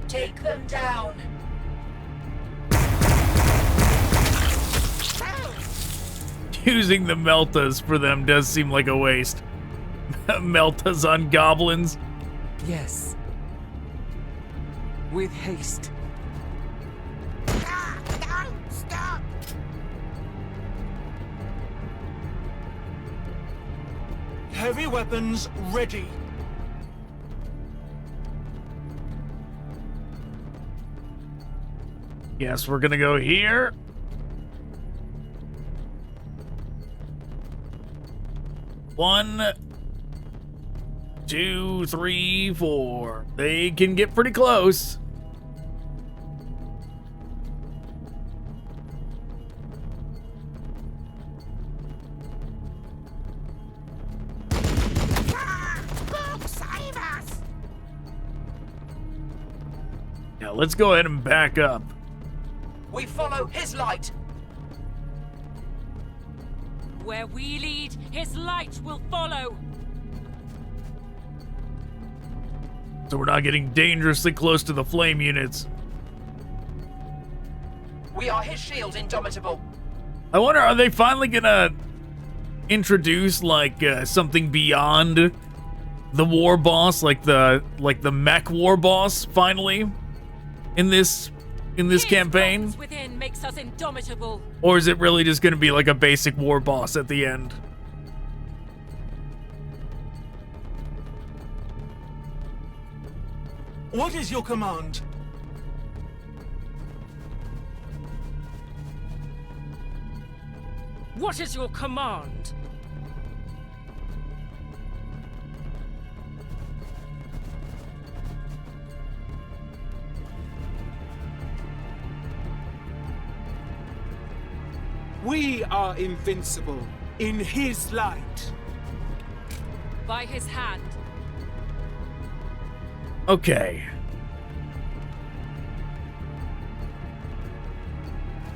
Take them down! Using the Meltas for them does seem like a waste. Meltas on goblins. Yes. With haste. Don't stop! Heavy weapons ready. Yes, we're gonna go here. One, 2, 3, 4. They can get pretty close. God save us! Now let's go ahead and back up. We follow his light. Where we lead, his light will follow. So we're not getting dangerously close to the flame units. We are his shield, Indomitable. I wonder, are they finally gonna introduce like something beyond the war boss, like the mech war boss, finally in this campaign? His within makes us indomitable. Or is it really just gonna be like a basic war boss at the end? What is your command? What is your command? We are invincible in his light. By his hand. Okay.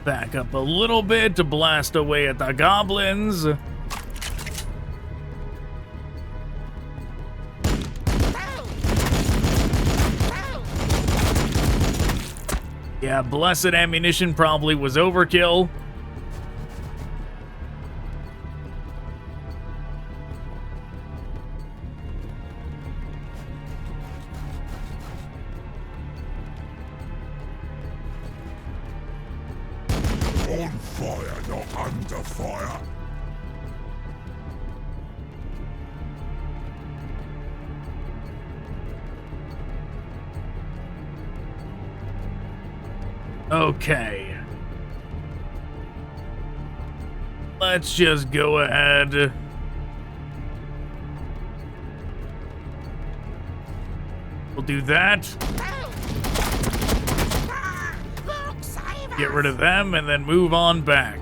Back up a little bit to blast away at the goblins. Yeah, blessed ammunition probably was overkill. On fire, not under fire. Okay. Let's just go ahead. We'll do that. Get rid of them and then move on back.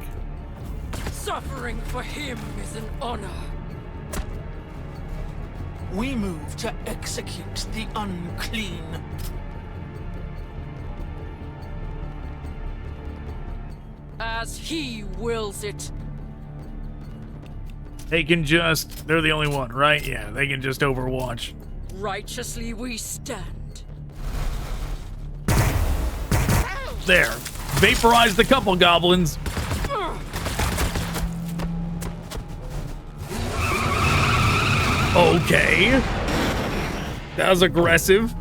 Suffering for him is an honor. We move to execute the unclean. As he wills it. They can just... They're the only one, right? Yeah, they can just overwatch. Righteously we stand. There. Vaporized a couple goblins. Okay. That was aggressive.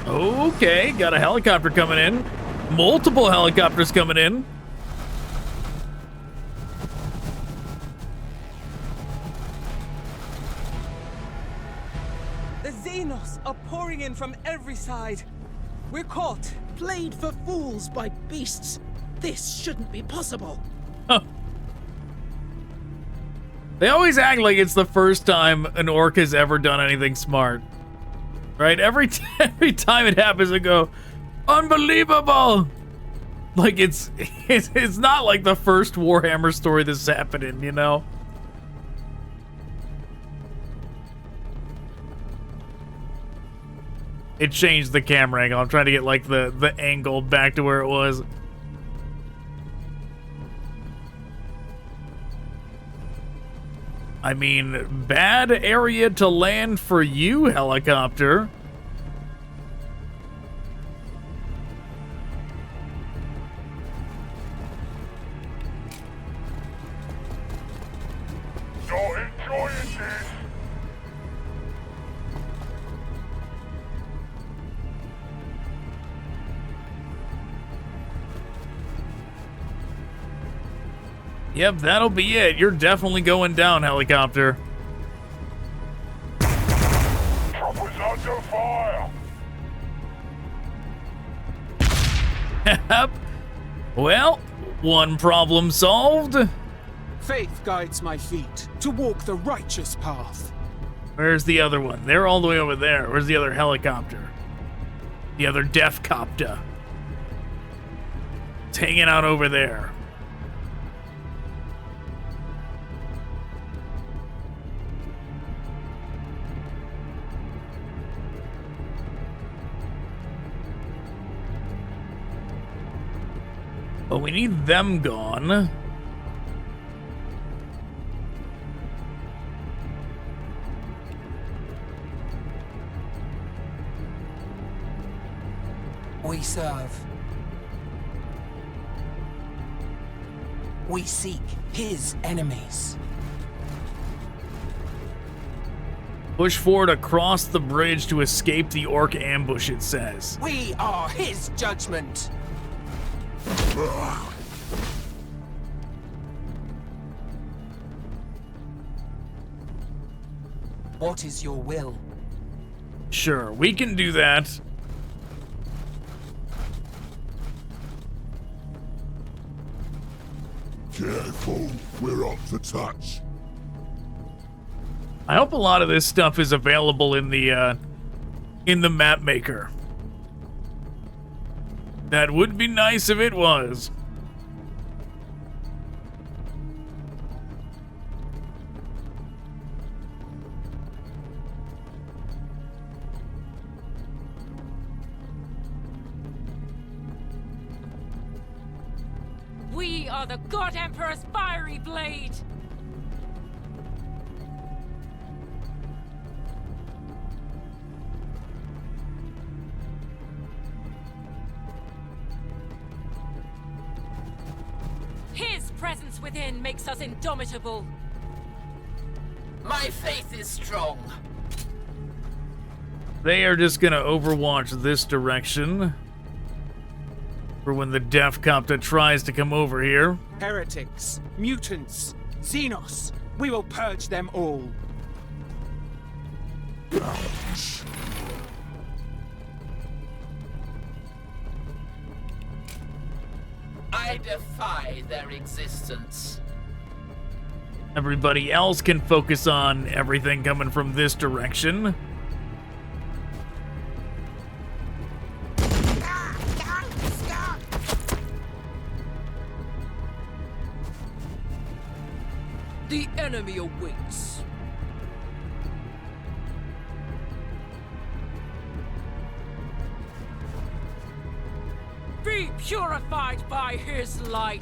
Okay, got a helicopter coming in. Multiple helicopters coming in. The Xenos are pouring in from every side. We're caught. Played for fools by beasts. This shouldn't be possible. Huh. They always act like it's the first time an orc has ever done anything smart. Right? Every time it happens, I go, unbelievable! Like, it's not like the first Warhammer story this is happening, you know? It changed the camera angle. I'm trying to get, like, the angle back to where it was. I mean, bad area to land for you, helicopter. You're enjoying this. Yep, that'll be it. You're definitely going down, helicopter. Chopper's under fire. Yep. Well, one problem solved. Faith guides my feet to walk the righteous path. Where's the other one? They're all the way over there. Where's the other helicopter? The other death copter. It's hanging out over there. But we need them gone. We serve. We seek his enemies. Push forward across the bridge to escape the orc ambush, it says. We are his judgment. What is your will? Sure, we can do that. Careful, we're up to touch. I hope a lot of this stuff is available in the map maker. That would be nice if it was. We are the God Emperor's fiery blade! His presence within makes us indomitable. My faith is strong. They are just gonna overwatch this direction for when the Death Copter tries to come over here. Heretics, mutants, Xenos, we will purge them all. I defy their existence. Everybody else can focus on everything coming from this direction. Stop! The enemy awaits. Be purified by his light.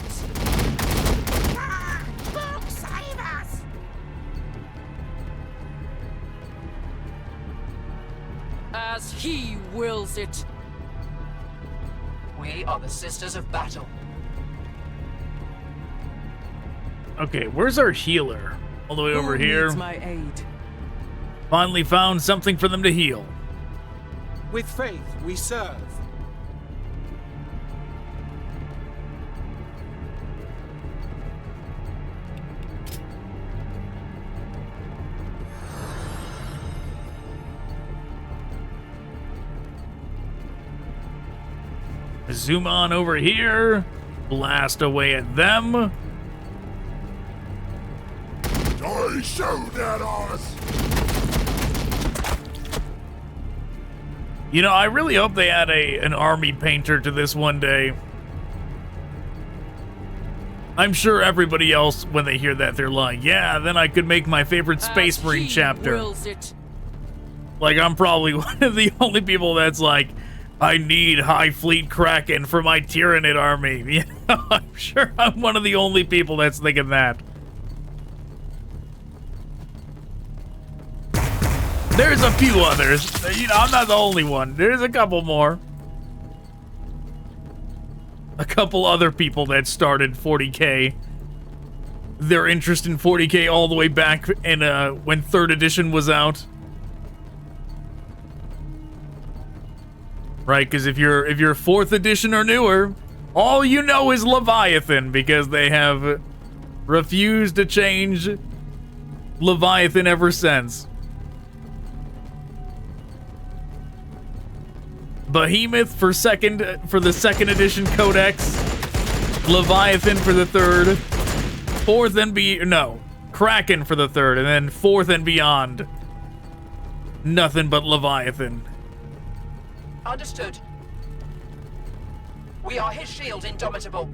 Book, save us! As he wills it. We are the Sisters of Battle. Okay, where's our healer? All the way over here. Needs my aid? Finally found something for them to heal. With faith, we serve. Zoom on over here. Blast away at them. I showed at us! You know, I really hope they add an army painter to this one day. I'm sure everybody else, when they hear that, they're like, yeah, then I could make my favorite Space Marine chapter. Wills it. Like, I'm probably one of the only people that's like, I need High Fleet Kraken for my Tyranid army. You know, I'm sure I'm one of the only people that's thinking that. There's a few others. You know, I'm not the only one. There's a couple more. A couple other people that started 40K. Their interest in 40K all the way back in when 3rd edition was out. Right, because if you're 4th edition or newer, all you know is Leviathan because they have refused to change Leviathan ever since. Behemoth for the 2nd edition codex, Leviathan for the 3rd, 4th and Kraken for the 3rd, and then 4th and beyond. Nothing but Leviathan. Understood. We are his shield, Indomitable.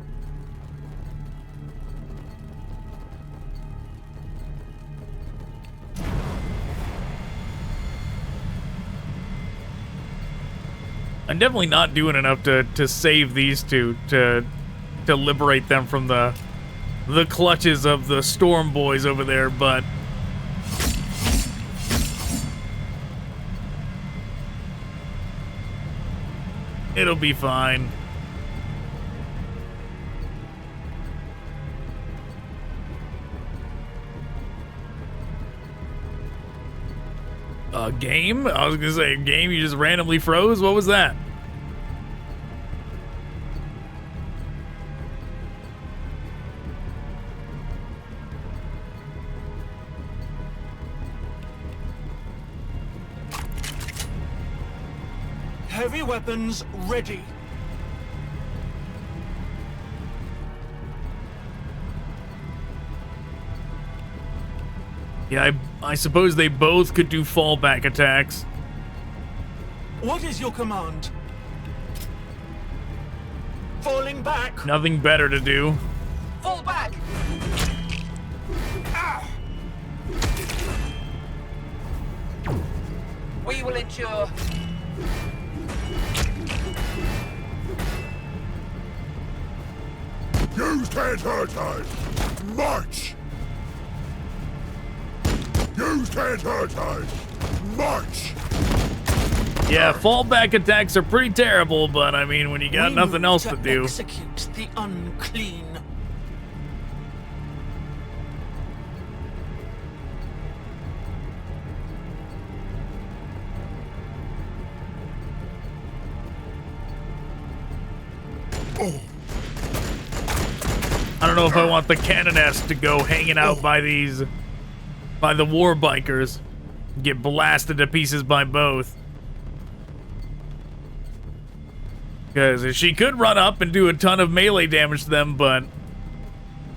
I'm definitely not doing enough to save these two, to liberate them from the clutches of the Storm Boys over there, but it'll be fine. Game? I was gonna say, game, you just randomly froze? What was that? Heavy weapons ready. Yeah, I suppose they both could do fallback attacks. What is your command? Falling back. Nothing better to do. Fall back. Ah. We will endure. You can't hurt us! March! You can't hurt us! March! Yeah, fallback attacks are pretty terrible, but I mean, when you got nothing else to do. Execute the unclean. Oh. I don't know if I want the Canoness to go hanging out by the war bikers. Get blasted to pieces by both. Because she could run up and do a ton of melee damage to them, but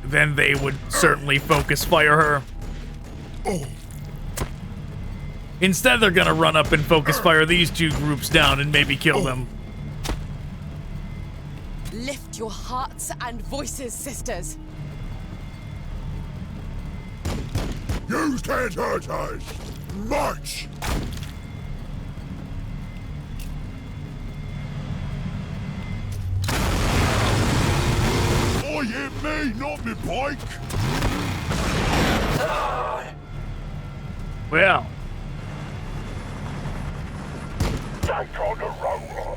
then they would certainly focus fire her. Instead, they're gonna run up and focus fire these two groups down and maybe kill them. Lift your hearts and voices, sisters. You can't hurt us! March! Oh, yeah, me, not me bike! Well. Take on the roller!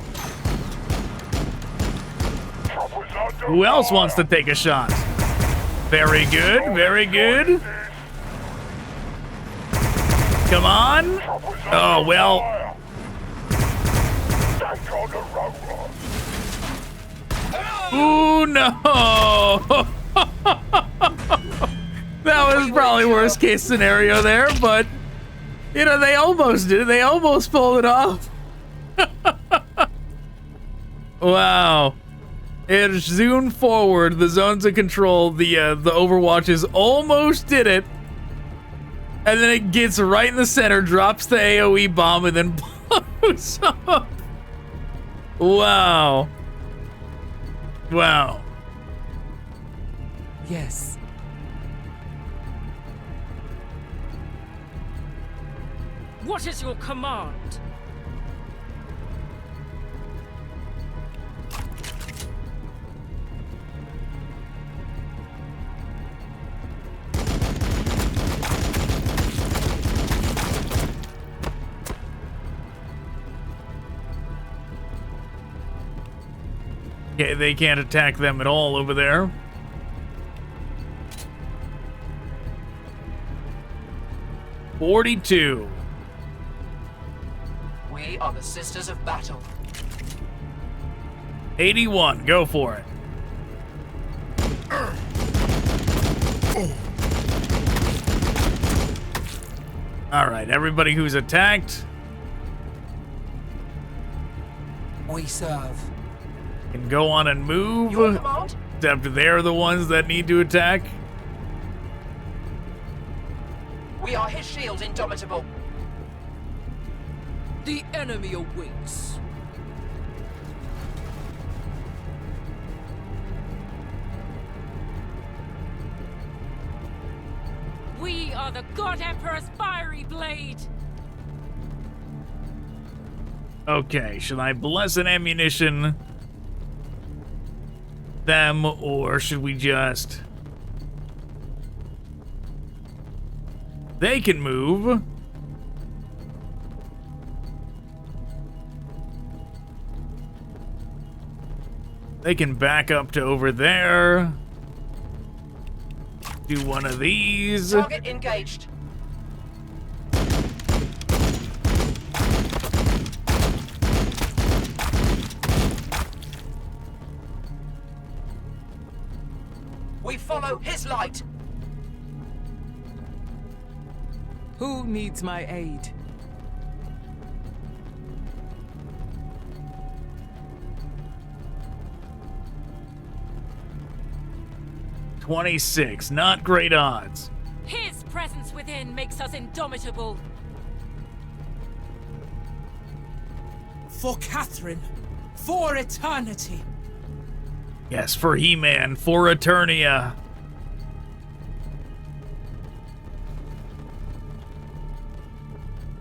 Who else wants to take a shot? Very good, very good. Come on. Oh, well. Ooh, no. That was probably worst case scenario there, but, you know, they almost did it. They almost pulled it off. Wow. It zoomed forward, the zones of control, the Overwatches almost did it. And then it gets right in the center, drops the AoE bomb, and then blows up. Wow. Wow. Yes. What is your command? Okay, they can't attack them at all over there. $42. We are the Sisters of Battle. 81. Go for it. All right, everybody who's attacked We serve. can go on and move. Your command? Except they're the ones that need to attack. We are his shield, Indomitable. The enemy awaits. We are the God Emperor's fiery blade. Okay, should I bless an ammunition them, or should we just... They can move. They can back up to over there. Do one of these. Target engaged. We follow his light. Who needs my aid? $26, not great odds. His presence within makes us indomitable. For Catherine, for eternity. Yes, for He-Man, for Eternia.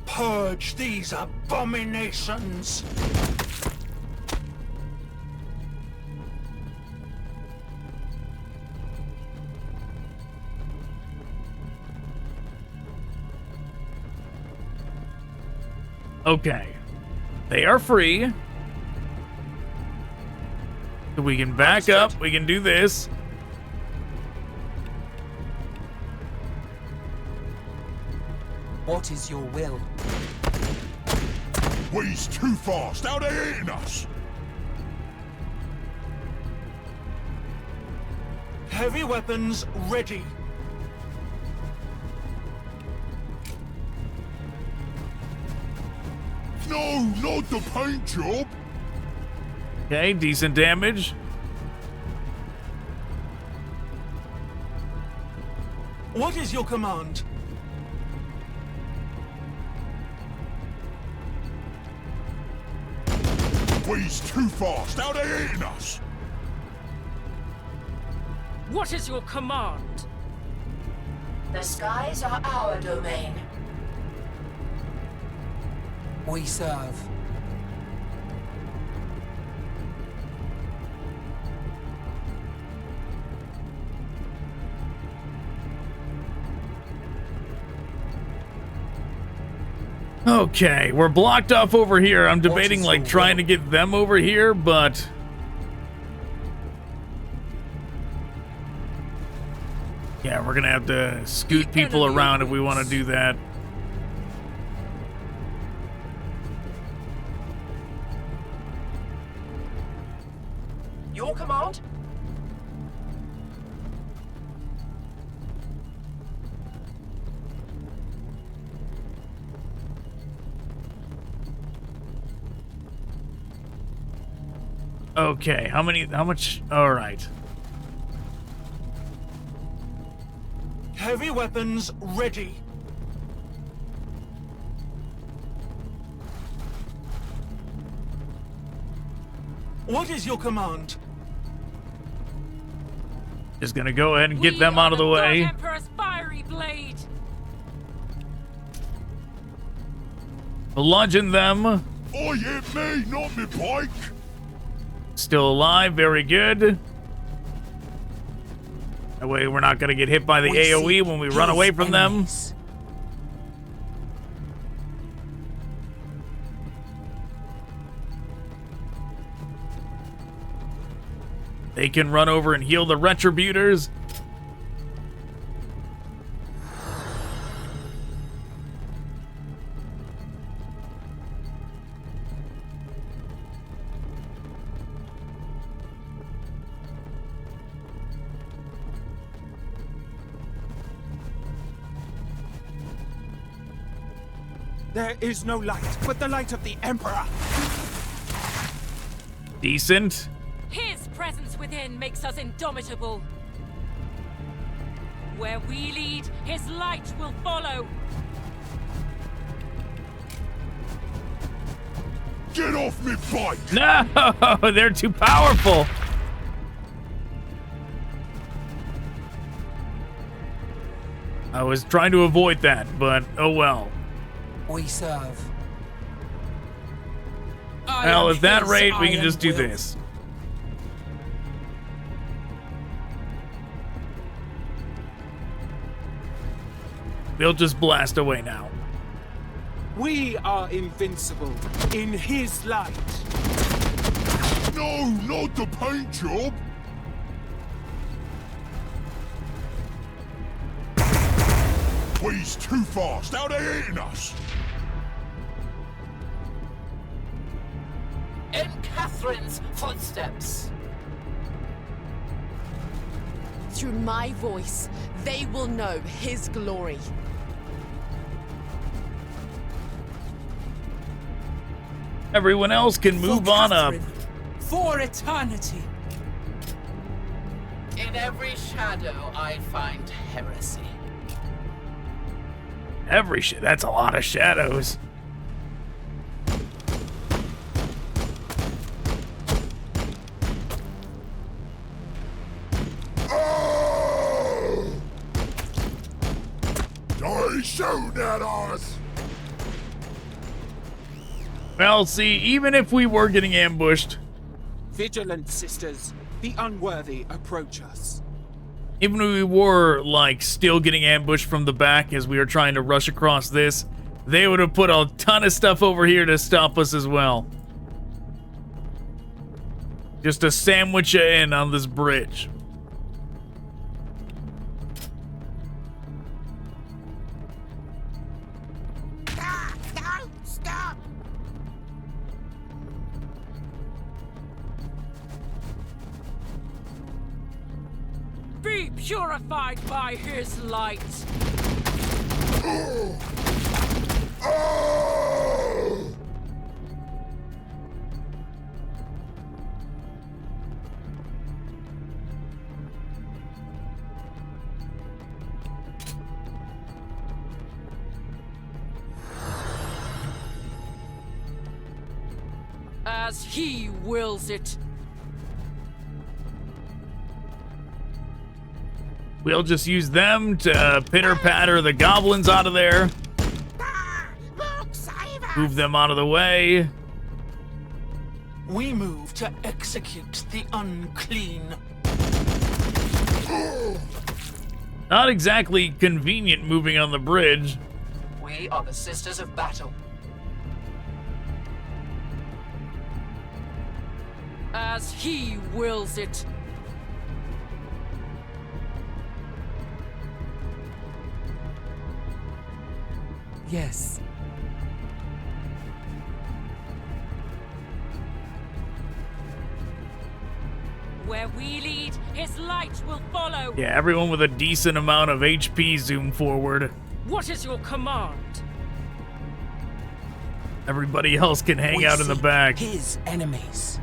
Purge these abominations. Okay. They are free. So we can back up. We can do this. What is your will? We's too fast. How they eating us? Heavy weapons ready. No, not the paint job. Okay, decent damage. What is your command? We's too fast. Now they're eating us. What is your command? The skies are our domain. We serve. Okay, we're blocked off over here. I'm debating like trying to get them over here, but yeah, we're gonna have to scoot people around if we want to do that. Your command? Okay, how much? All right. Heavy weapons ready. What is your command? Just gonna go ahead and get them out of the way. Emperor's fiery blade. Bludgeon them. Oh, yeah, me, not me bike. Still alive, very good. That way we're not gonna get hit by the AoE when we run away from them. They can run over and heal the Retributors. There is no light but the light of the Emperor. Decent. His presence within makes us indomitable. Where we lead, his light will follow. Get off me bike! No, they're too powerful. I was trying to avoid that, but oh well. We serve. Well, at that rate, we can just do this. They'll just blast away now. We are invincible in his light. No, not the paint job. We's too fast. Now they're eating us. In Catherine's footsteps. Through my voice, they will know his glory. Everyone else can move on up. For eternity. In every shadow, I find heresy. Every shit. That's a lot of shadows. They shoot at us. Well, see, even if we were getting ambushed, Vigilant, sisters. The unworthy approach us. even if we were, like, still getting ambushed from the back as we were trying to rush across this, they would have put a ton of stuff over here to stop us as well. Just to sandwich you in on this bridge. Don't stop! Be purified by his light. As he wills it. We'll just use them to pitter-patter the goblins out of there. Move them out of the way. We move to execute the unclean. Not exactly convenient moving on the bridge. We are the Sisters of Battle. As he wills it. Yes. Where we lead, his light will follow. Yeah, everyone with a decent amount of HP zoom forward. What is your command? Everybody else can hang out in the back. His enemies.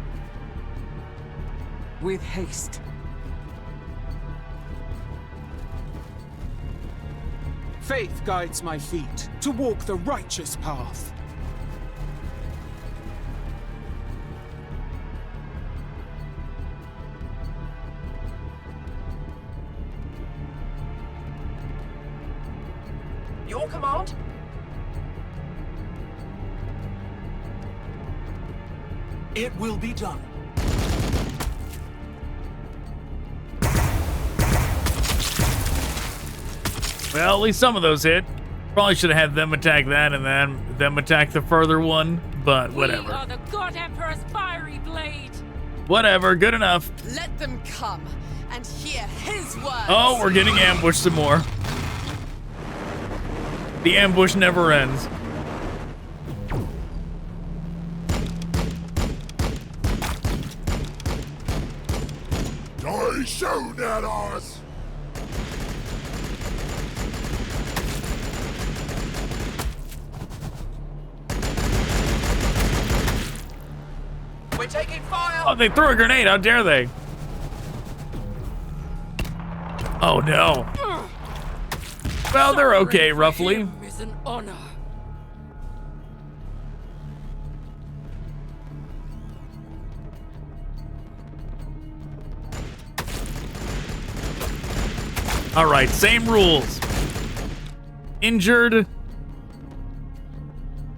With haste. Faith guides my feet to walk the righteous path. Your command? It will be done. Well, at least some of those hit. Probably should have had them attack that and then them attack the further one, but whatever. We are the God Emperor's fiery blade. Whatever, good enough. Let them come and hear his words. Oh, we're getting ambushed some more. The ambush never ends. Die soon at us! We're taking fire! Oh, they threw a grenade. How dare they? Oh, no. Well, they're okay, roughly. Is an honor. All right, same rules. Injured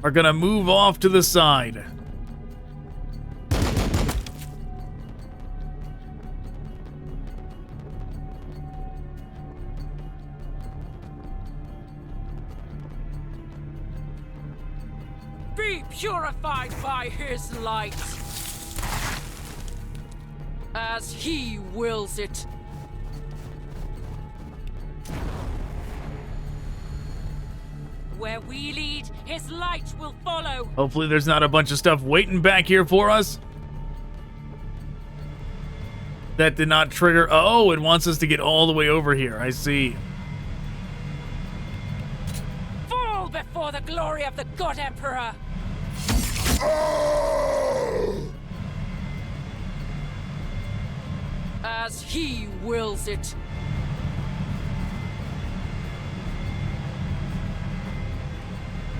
are gonna move off to the side. Be purified by his light. As he wills it. Where we lead, his light will follow. Hopefully there's not a bunch of stuff waiting back here for us. That did not trigger. Oh, it wants us to get all the way over here. I see. Fall before the glory of the God Emperor. As he wills it.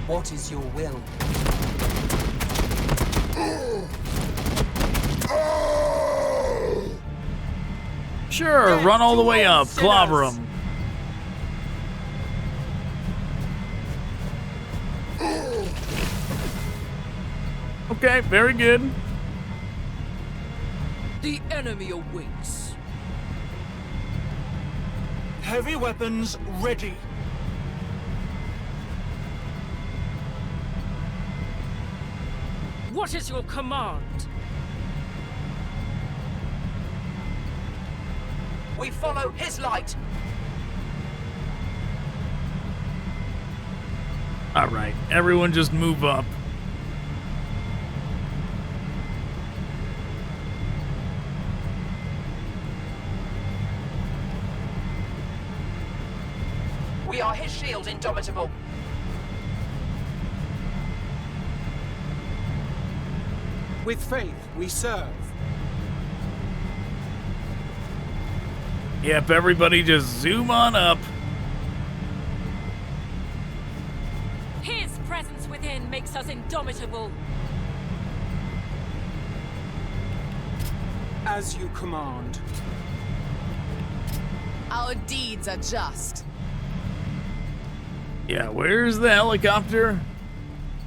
What is your will? Sure, run all the way up. Clobber them. Okay, very good. The enemy awaits. Heavy weapons ready. What is your command? We follow his light. All right, everyone just move up. We are his shield, indomitable. With faith, we serve. Yep, everybody just zoom on up. His presence within makes us indomitable. As you command. Our deeds are just. Yeah, where's the helicopter?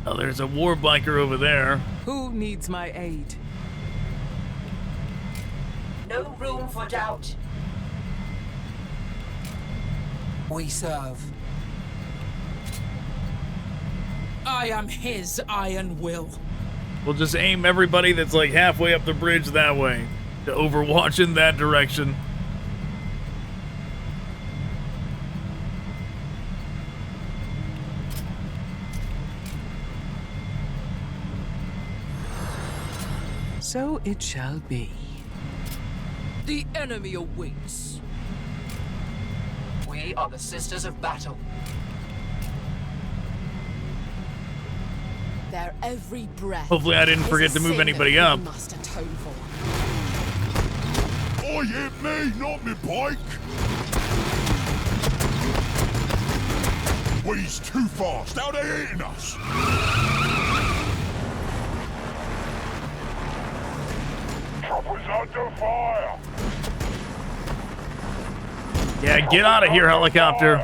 Oh, there's a war biker over there. Who needs my aid? No room for doubt. We serve. I am his iron will. We'll just aim everybody that's like halfway up the bridge that way to Overwatch in that direction. So it shall be. The enemy awaits. We are the Sisters of Battle. Their every breath. Hopefully I didn't forget to move anybody up. We must atone for. Oh, hit me, not me bike. He's too fast. How they hitting us? Chopper's under fire. Yeah, get out of here, helicopter.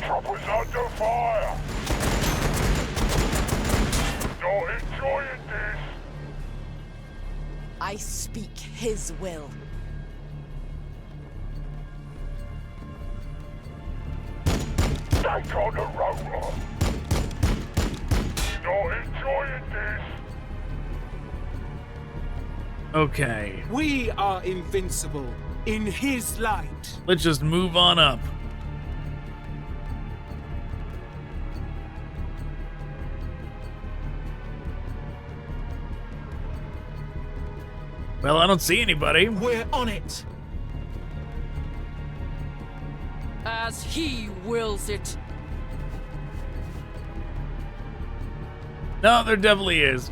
Chopper's under fire. Not enjoying this. I speak his will. Take on the rotor. Not enjoying this. Okay. We are invincible in his light. Let's just move on up. Well, I don't see anybody. We're on it. As he wills it. No, there definitely is.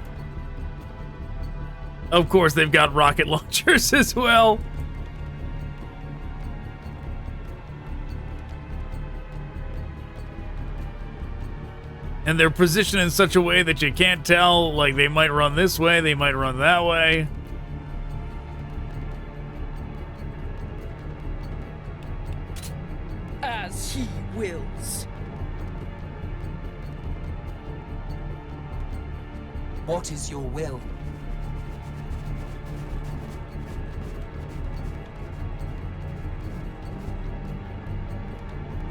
Of course, they've got rocket launchers as well. And they're positioned in such a way that you can't tell, like, they might run this way, they might run that way. As he wills. What is your will?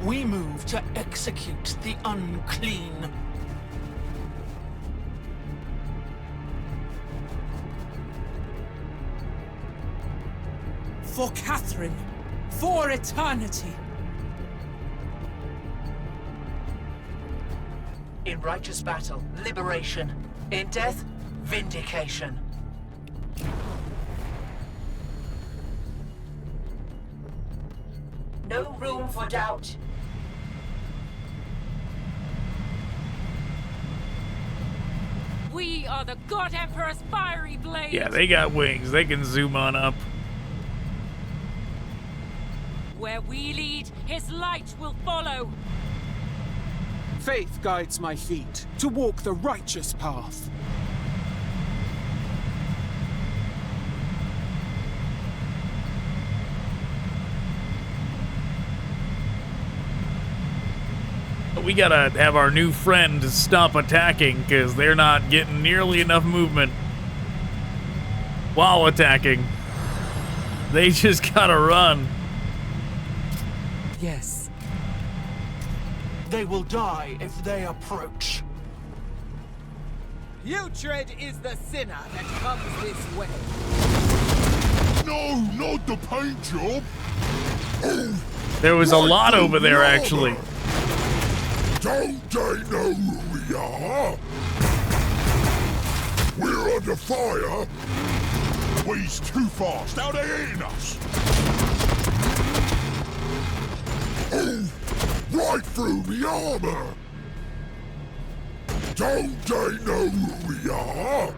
We move to execute the unclean. For Catherine, for eternity. In righteous battle, liberation. In death, vindication. No room for doubt. We are the God Emperor's fiery blade. Yeah, they got wings. They can zoom on up. Where we lead, his light will follow. Faith guides my feet to walk the righteous path. We gotta have our new friend stop attacking because they're not getting nearly enough movement while attacking. They just gotta run. Yes. They will die if they approach. Putrid is the sinner that comes this way. No, not the paint job. There was a lot over there, actually. Don't they know who we are? We're under fire. He's too fast. How they hitting us? Oh, right through me armor. Don't they know who we are?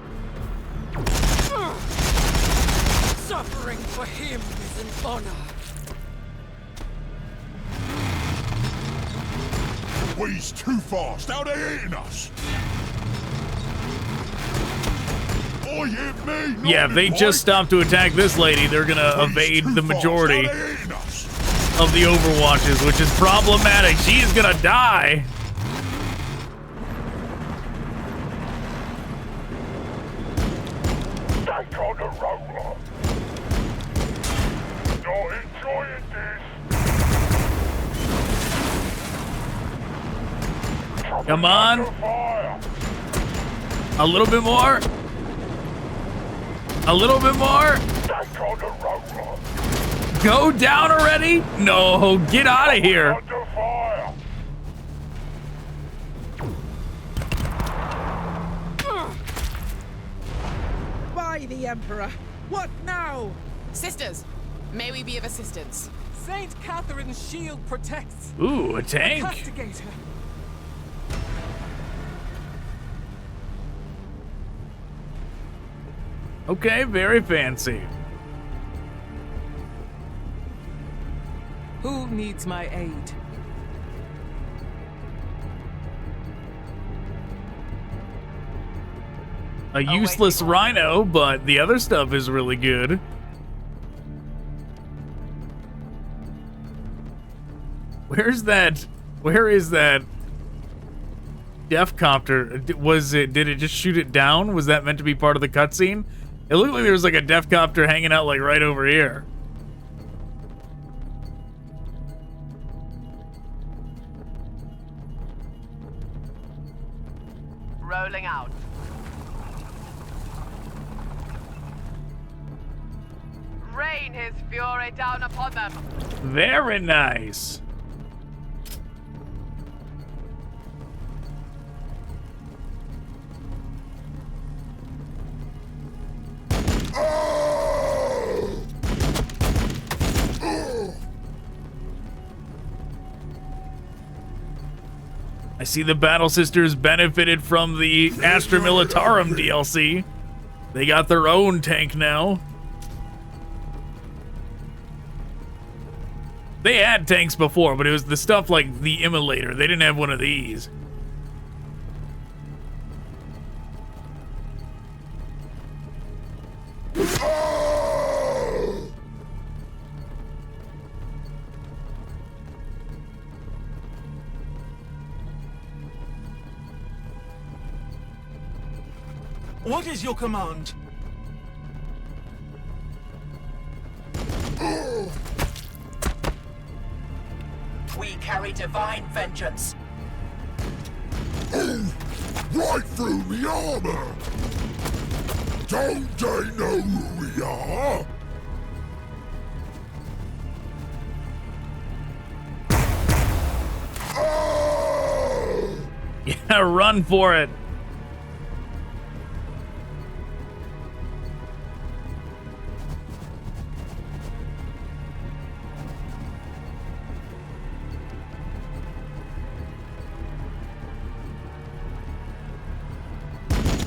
Suffering for him is an honor. He's too fast. How they hitting us? Yeah, if they just stop to attack this lady, they're gonna evade the majority of the Overwatches, which is problematic. She's gonna die. Take on the roller. Not enjoying this. Come on. A little bit more. A little bit more. Take on the roller. Go down already? No, get out of here. Under fire. By the Emperor! What now? Sisters, may we be of assistance? Saint Catherine's shield protects. Ooh, a tank. Castigator. Okay, very fancy. Who needs my aid? A useless rhino, but the other stuff is really good. Where is that Deathcopter? Did it just shoot it down? Was that meant to be part of the cutscene? It looked like there was like a Deathcopter hanging out like right over here. Rolling out. Rain his fury down upon them. Very nice. I see the Battle Sisters benefited from the Astra Militarum DLC. They got their own tank now. They had tanks before, but it was the stuff like the Immolator. They didn't have one of these. What is your command? We carry divine vengeance. Right through the armor! Don't they know who we are? Yeah, run for it.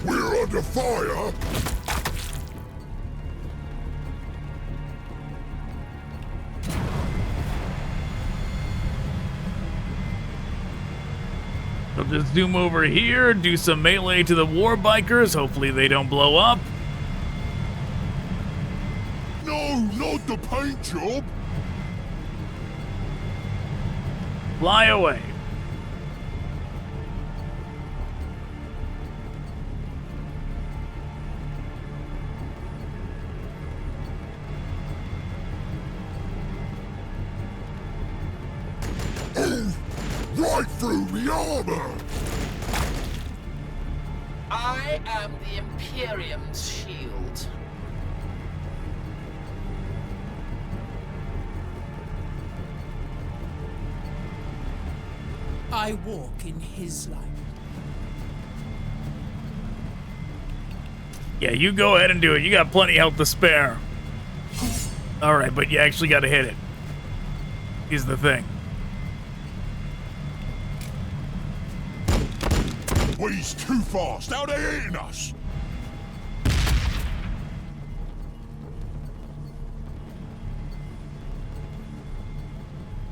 We're under fire! I'll just zoom over here, do some melee to the war bikers. Hopefully they don't blow up. No, not the paint job! Fly away. Right through the armor! I am the Imperium's shield. I walk in his light. Yeah, you go ahead and do it. You got plenty of health to spare. Alright, but you actually got to hit it. Is the thing. He's too fast. Now they're eating us.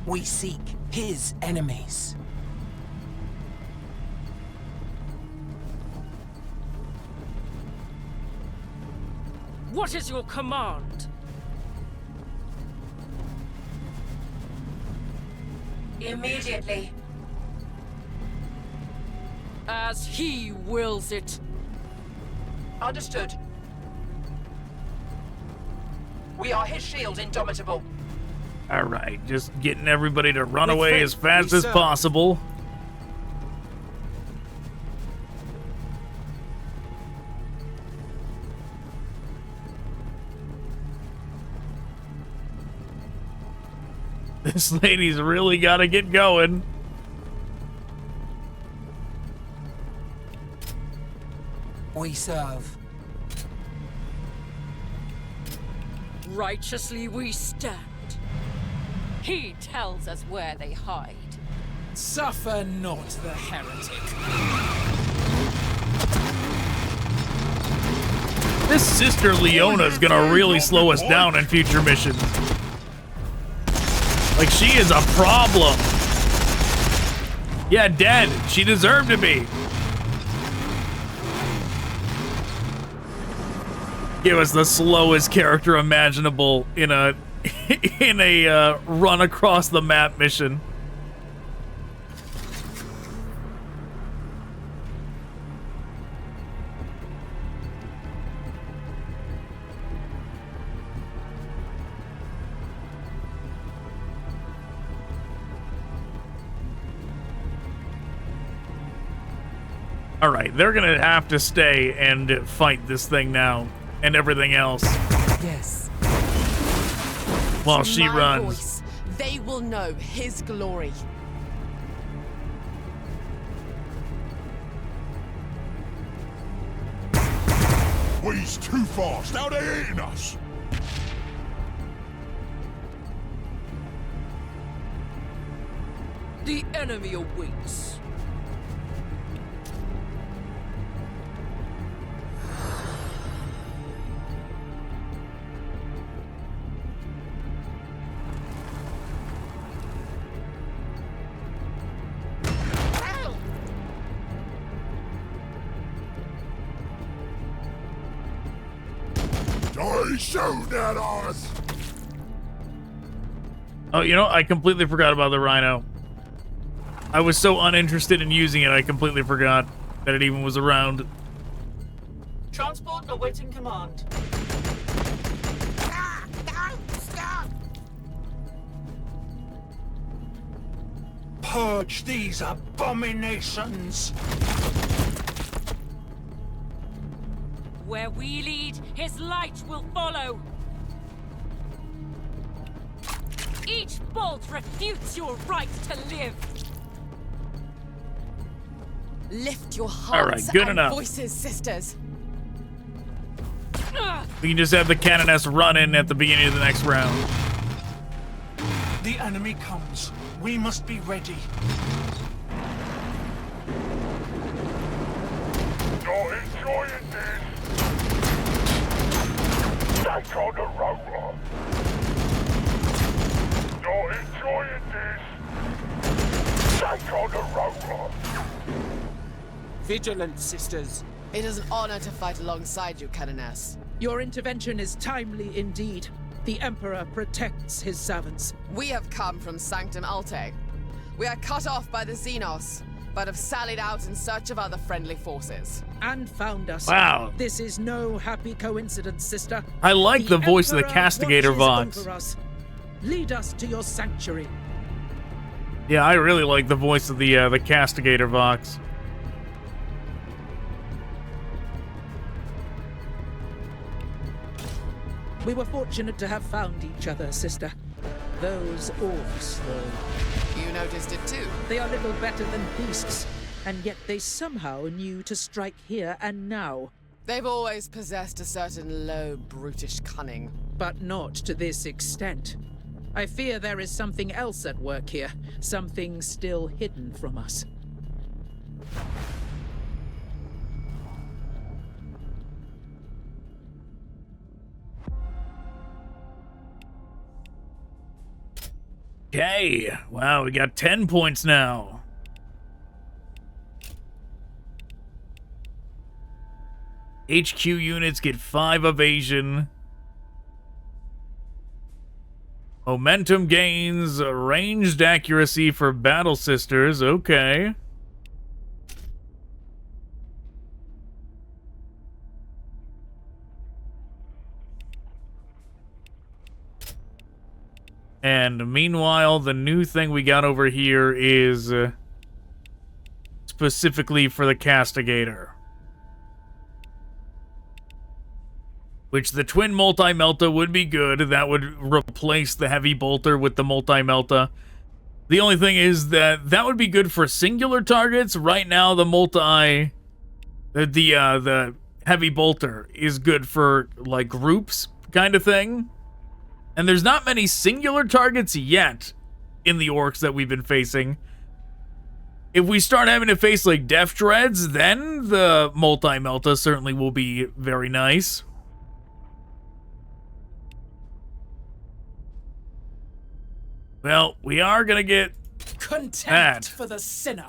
We seek his enemies. What is your command? Immediately. As he wills it. Understood. We are his shield, Indomitable. All right, just getting everybody to run With away faith, as fast we as serve. possible. This lady's really got to get going. We serve. Righteously we stand. He tells us where they hide. Suffer not the heretic. This Sister Leona's gonna really slow us down in future missions. Like, she is a problem. Yeah, dead. She deserved to be. Give us the slowest character imaginable in a run across the map mission. All right, they're gonna have to stay and fight this thing now and everything else. Yes. While she My runs. Voice, they will know his glory. We's too fast. Now they're eating us. The enemy awaits. They shoot at us. Oh, you know, I completely forgot about the Rhino. I was so uninterested in using it, I completely forgot that it even was around. Transport awaiting command. Don't stop! Purge these abominations. Where we lead, his light will follow. Each bolt refutes your right to live. Lift your All right, hearts good and enough. voices, sisters. We can just have the Canoness run in at the beginning of the next round. The enemy comes. We must be ready. You're enjoying this. Take on the roller. You're enjoying this. Take on the roller. Vigilant, sisters. It is an honor to fight alongside you, Canoness. Your intervention is timely indeed. The Emperor protects his servants. We have come from Sanctum Alte. We are cut off by the Xenos, but have sallied out in search of other friendly forces. And found us. Wow. This is no happy coincidence, sister. I like the voice of the Emperor Castigator watches Vox. over us. Lead us to your sanctuary. Yeah, I really like the voice of the Castigator Vox. We were fortunate to have found each other, sister. Those orcs, though. You noticed it too. They are little better than beasts, and yet they somehow knew to strike here and now. They've always possessed a certain low, brutish cunning. But not to this extent. I fear there is something else at work here, something still hidden from us. Okay, wow, we got 10 points now. HQ units get 5 evasion. Momentum gains, ranged accuracy for Battle Sisters. Okay. And meanwhile, the new thing we got over here is specifically for the Castigator. Which the Twin Multi-Melta would be good. That would replace the Heavy Bolter with the Multi-Melta. The only thing is that that would be good for singular targets. Right now, the the Heavy Bolter is good for, like, groups kind of thing. And there's not many singular targets yet in the Orks that we've been facing. If we start having to face, like, Death Dreads, then the Multi-Melta certainly will be very nice. Well, we are gonna get contempt that. for the sinner.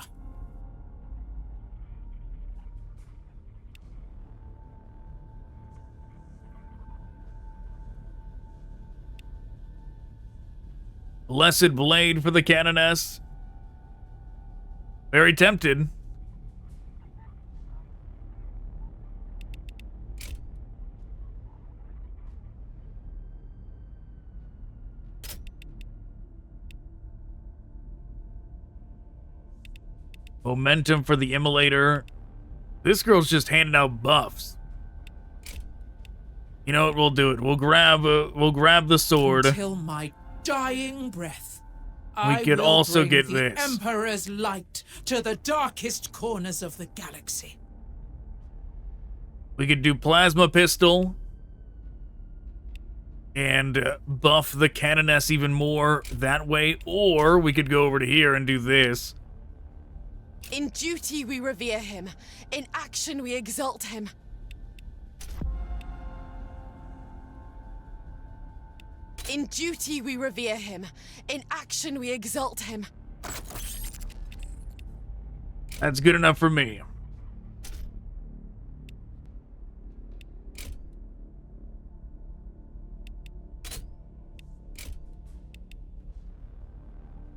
Blessed Blade for the Canoness. Very tempted. Momentum for the Immolator. This girl's just handing out buffs. You know what? We'll do it. We'll grab the sword. Until my dying breath, We could also get the this. Emperor's light to the darkest corners of the galaxy. We could do Plasma Pistol. And buff the Canoness even more that way. Or we could go over to here and do this. In duty we revere him. In action we exalt him. In duty we revere him. In action we exalt him. That's good enough for me.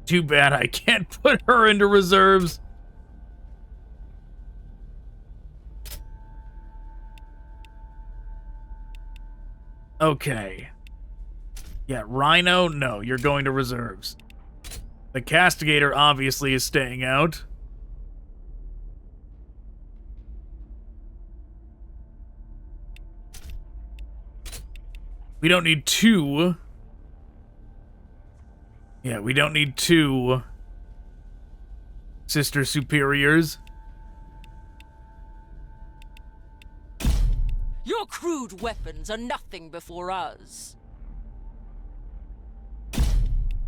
Too bad I can't put her into reserves. Okay. Yeah, Rhino, no, you're going to reserves. The Castigator obviously is staying out. We don't need 2. Yeah, we don't need 2 Sister Superiors. Your crude weapons are nothing before us.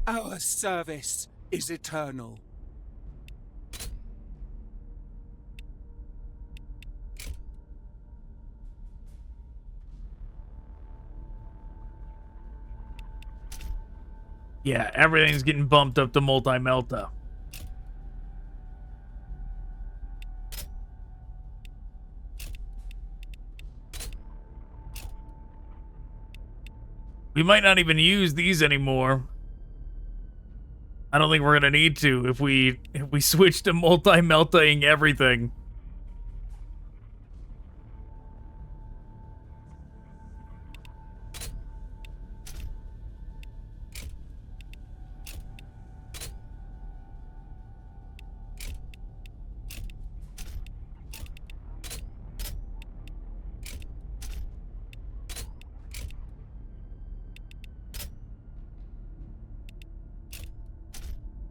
Our service is eternal. Yeah, everything's getting bumped up to Multi-Melta. We might not even use these anymore. I don't think we're gonna need to if we switch to Multi-Melting everything.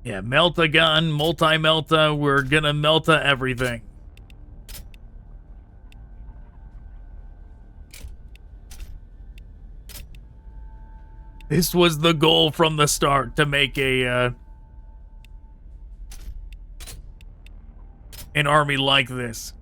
Yeah, Melta gun, Multi-Melta, we're gonna Melta everything. This was the goal from the start, to make a an army like this.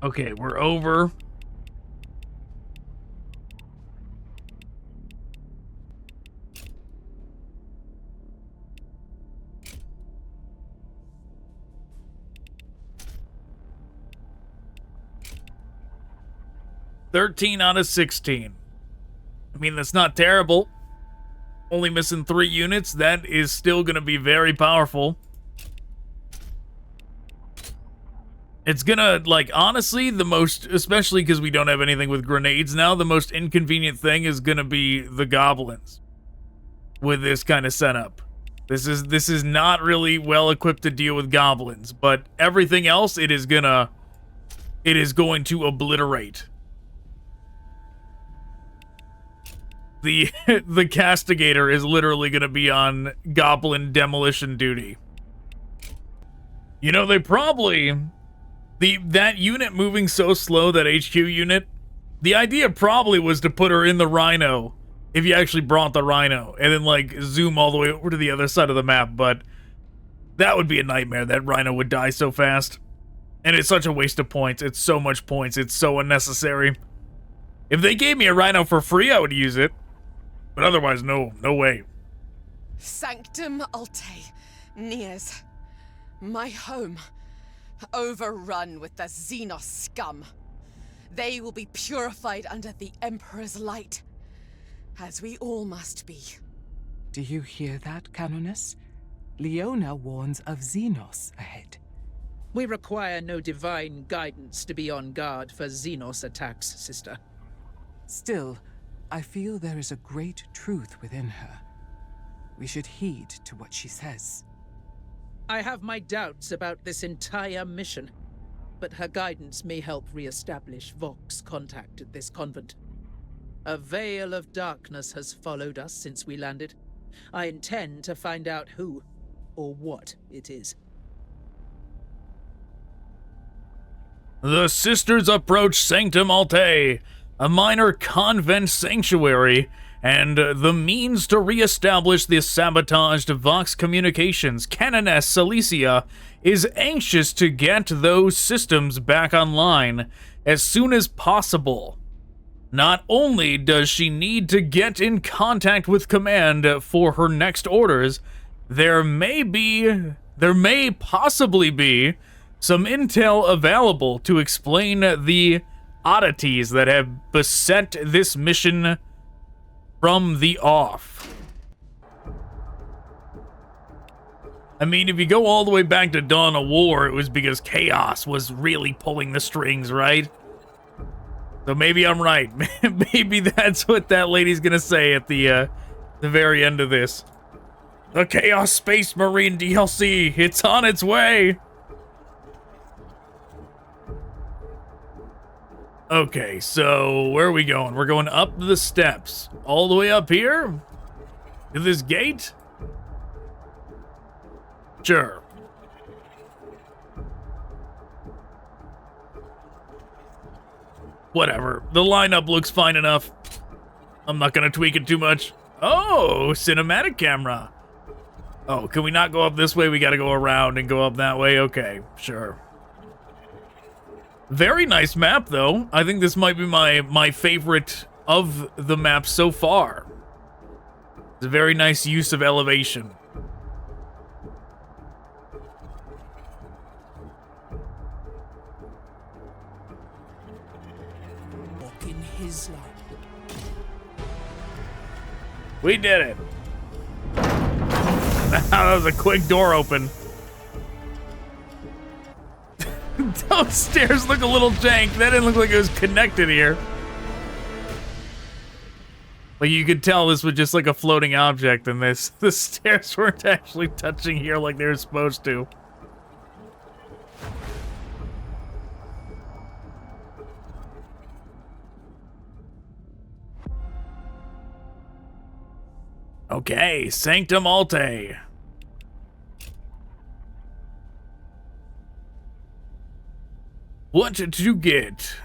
Okay, we're over. $13 out of 16. I mean, that's not terrible. Only missing 3 units. That is still going to be very powerful. It's gonna, like, honestly, the most, especially because we don't have anything with grenades now, the most inconvenient thing is gonna be the goblins with this kind of setup. This is not really well equipped to deal with goblins, but everything else it is going to obliterate. The castigator is literally gonna be on goblin demolition duty. You know, they probably that unit moving so slow, that HQ unit, the idea probably was to put her in the Rhino, if you actually brought the Rhino, and then, like, zoom all the way over to the other side of the map, but that would be a nightmare. That Rhino would die so fast. And it's such a waste of points. It's so much points. It's so unnecessary. If they gave me a Rhino for free, I would use it. But otherwise, no way. Sanctum Alte, Niers. My home. Overrun with the Xenos scum. They will be purified under the Emperor's light, as we all must be. Do you hear that, Canoness? Leona warns of Xenos ahead. We require no divine guidance to be on guard for Xenos attacks, sister. Still, I feel there is a great truth within her. We should heed to what she says. I have my doubts about this entire mission, but her guidance may help re-establish Vox's contact at this convent. A veil of darkness has followed us since we landed. I intend to find out who or what it is. The sisters approach Sanctum Alte, a minor convent sanctuary, and the means to re-establish the sabotaged Vox communications. Canoness Cilicia is anxious to get those systems back online as soon as possible. Not only does she need to get in contact with command for her next orders, there may possibly be some intel available to explain the oddities that have beset this mission from the off. I mean, if you go all the way back to Dawn of War, it was because Chaos was really pulling the strings, right? So maybe I'm right. Maybe that's what that lady's gonna say at the very end of this. The Chaos Space Marine DLC, it's on its way! Okay, so where are we going? We're going up the steps. All the way up here? To this gate? Sure. Whatever. The lineup looks fine enough. I'm not gonna tweak it too much. Oh, cinematic camera. Oh, can we not go up this way? We gotta go around and go up that way? Okay, sure. Very nice map, though. I think this might be my favorite of the maps so far. It's a very nice use of elevation. Walk in his light. We did it. That was a quick door open. Those stairs look a little jank. That didn't look like it was connected here. Like, you could tell this was just like a floating object in this. The stairs weren't actually touching here like they were supposed to. Okay, Sanctum Alte. What did you get?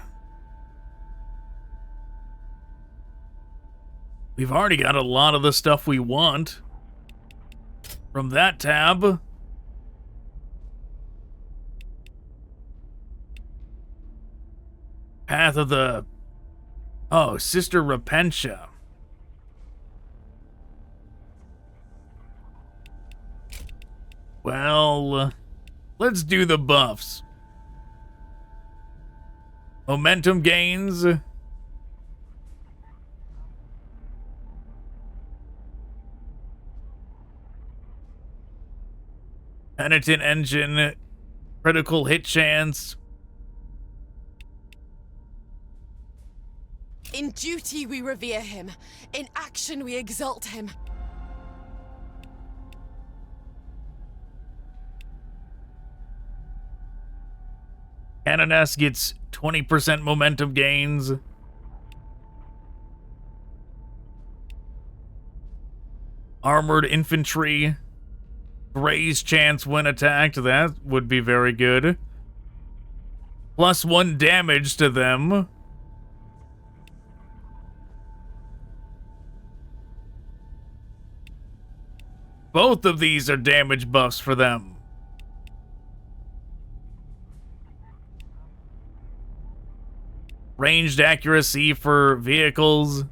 We've already got a lot of the stuff we want from that tab. Path of the... Oh, Sister Repentia. Well, let's do the buffs. Momentum gains. Penitent engine. Critical hit chance. In duty we revere him. In action we exalt him. Canoness gets 20% momentum gains. Armored infantry. Raise chance when attacked. That would be very good. +1 damage to them. Both of these are damage buffs for them. Ranged accuracy for vehicles.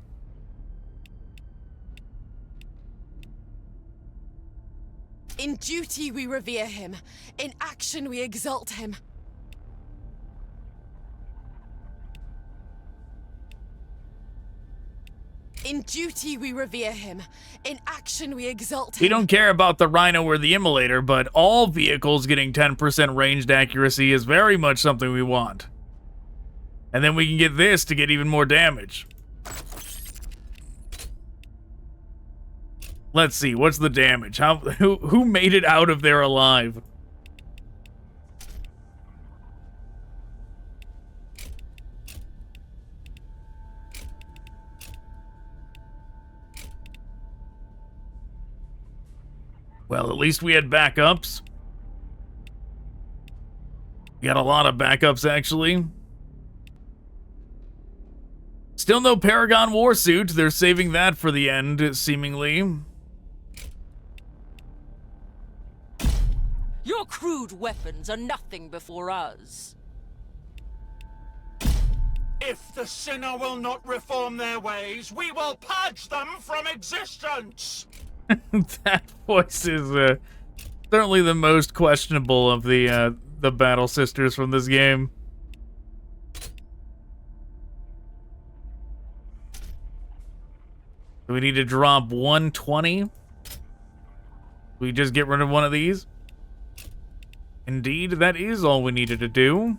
In duty we revere him. In action we exalt him. In duty we revere him. In action we exalt him. We don't care about the Rhino or the Immolator, but all vehicles getting 10% ranged accuracy is very much something we want. And then we can get this to get even more damage. Let's see, what's the damage? Who made it out of there alive? Well, at least we had backups. We got a lot of backups, actually. Still no Paragon Warsuit. They're saving that for the end, seemingly. Your crude weapons are nothing before us. If the sinner will not reform their ways, we will purge them from existence! That voice is certainly the most questionable of the Battle Sisters from this game. Do we need to drop 120? We just get rid of one of these? Indeed, that is all we needed to do.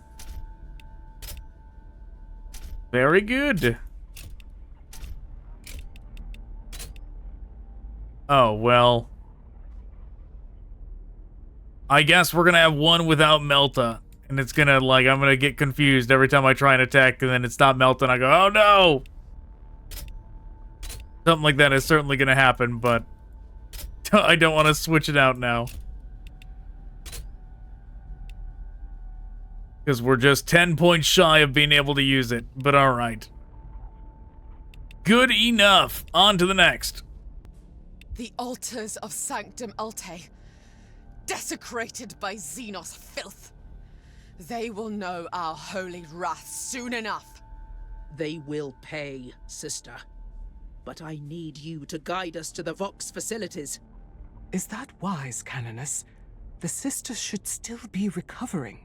Very good. Oh, well. I guess we're gonna have one without Melta. And it's gonna, like, I'm gonna get confused every time I try and attack, and then it's not Melta, and I go, oh no! Something like that is certainly gonna happen, but I don't want to switch it out now. Because we're just 10 points shy of being able to use it, but alright. Good enough. On to the next. The altars of Sanctum Alte, desecrated by Xenos filth. They will know our holy wrath soon enough. They will pay, sister. But I need you to guide us to the Vox facilities. Is that wise, Canoness? The sisters should still be recovering.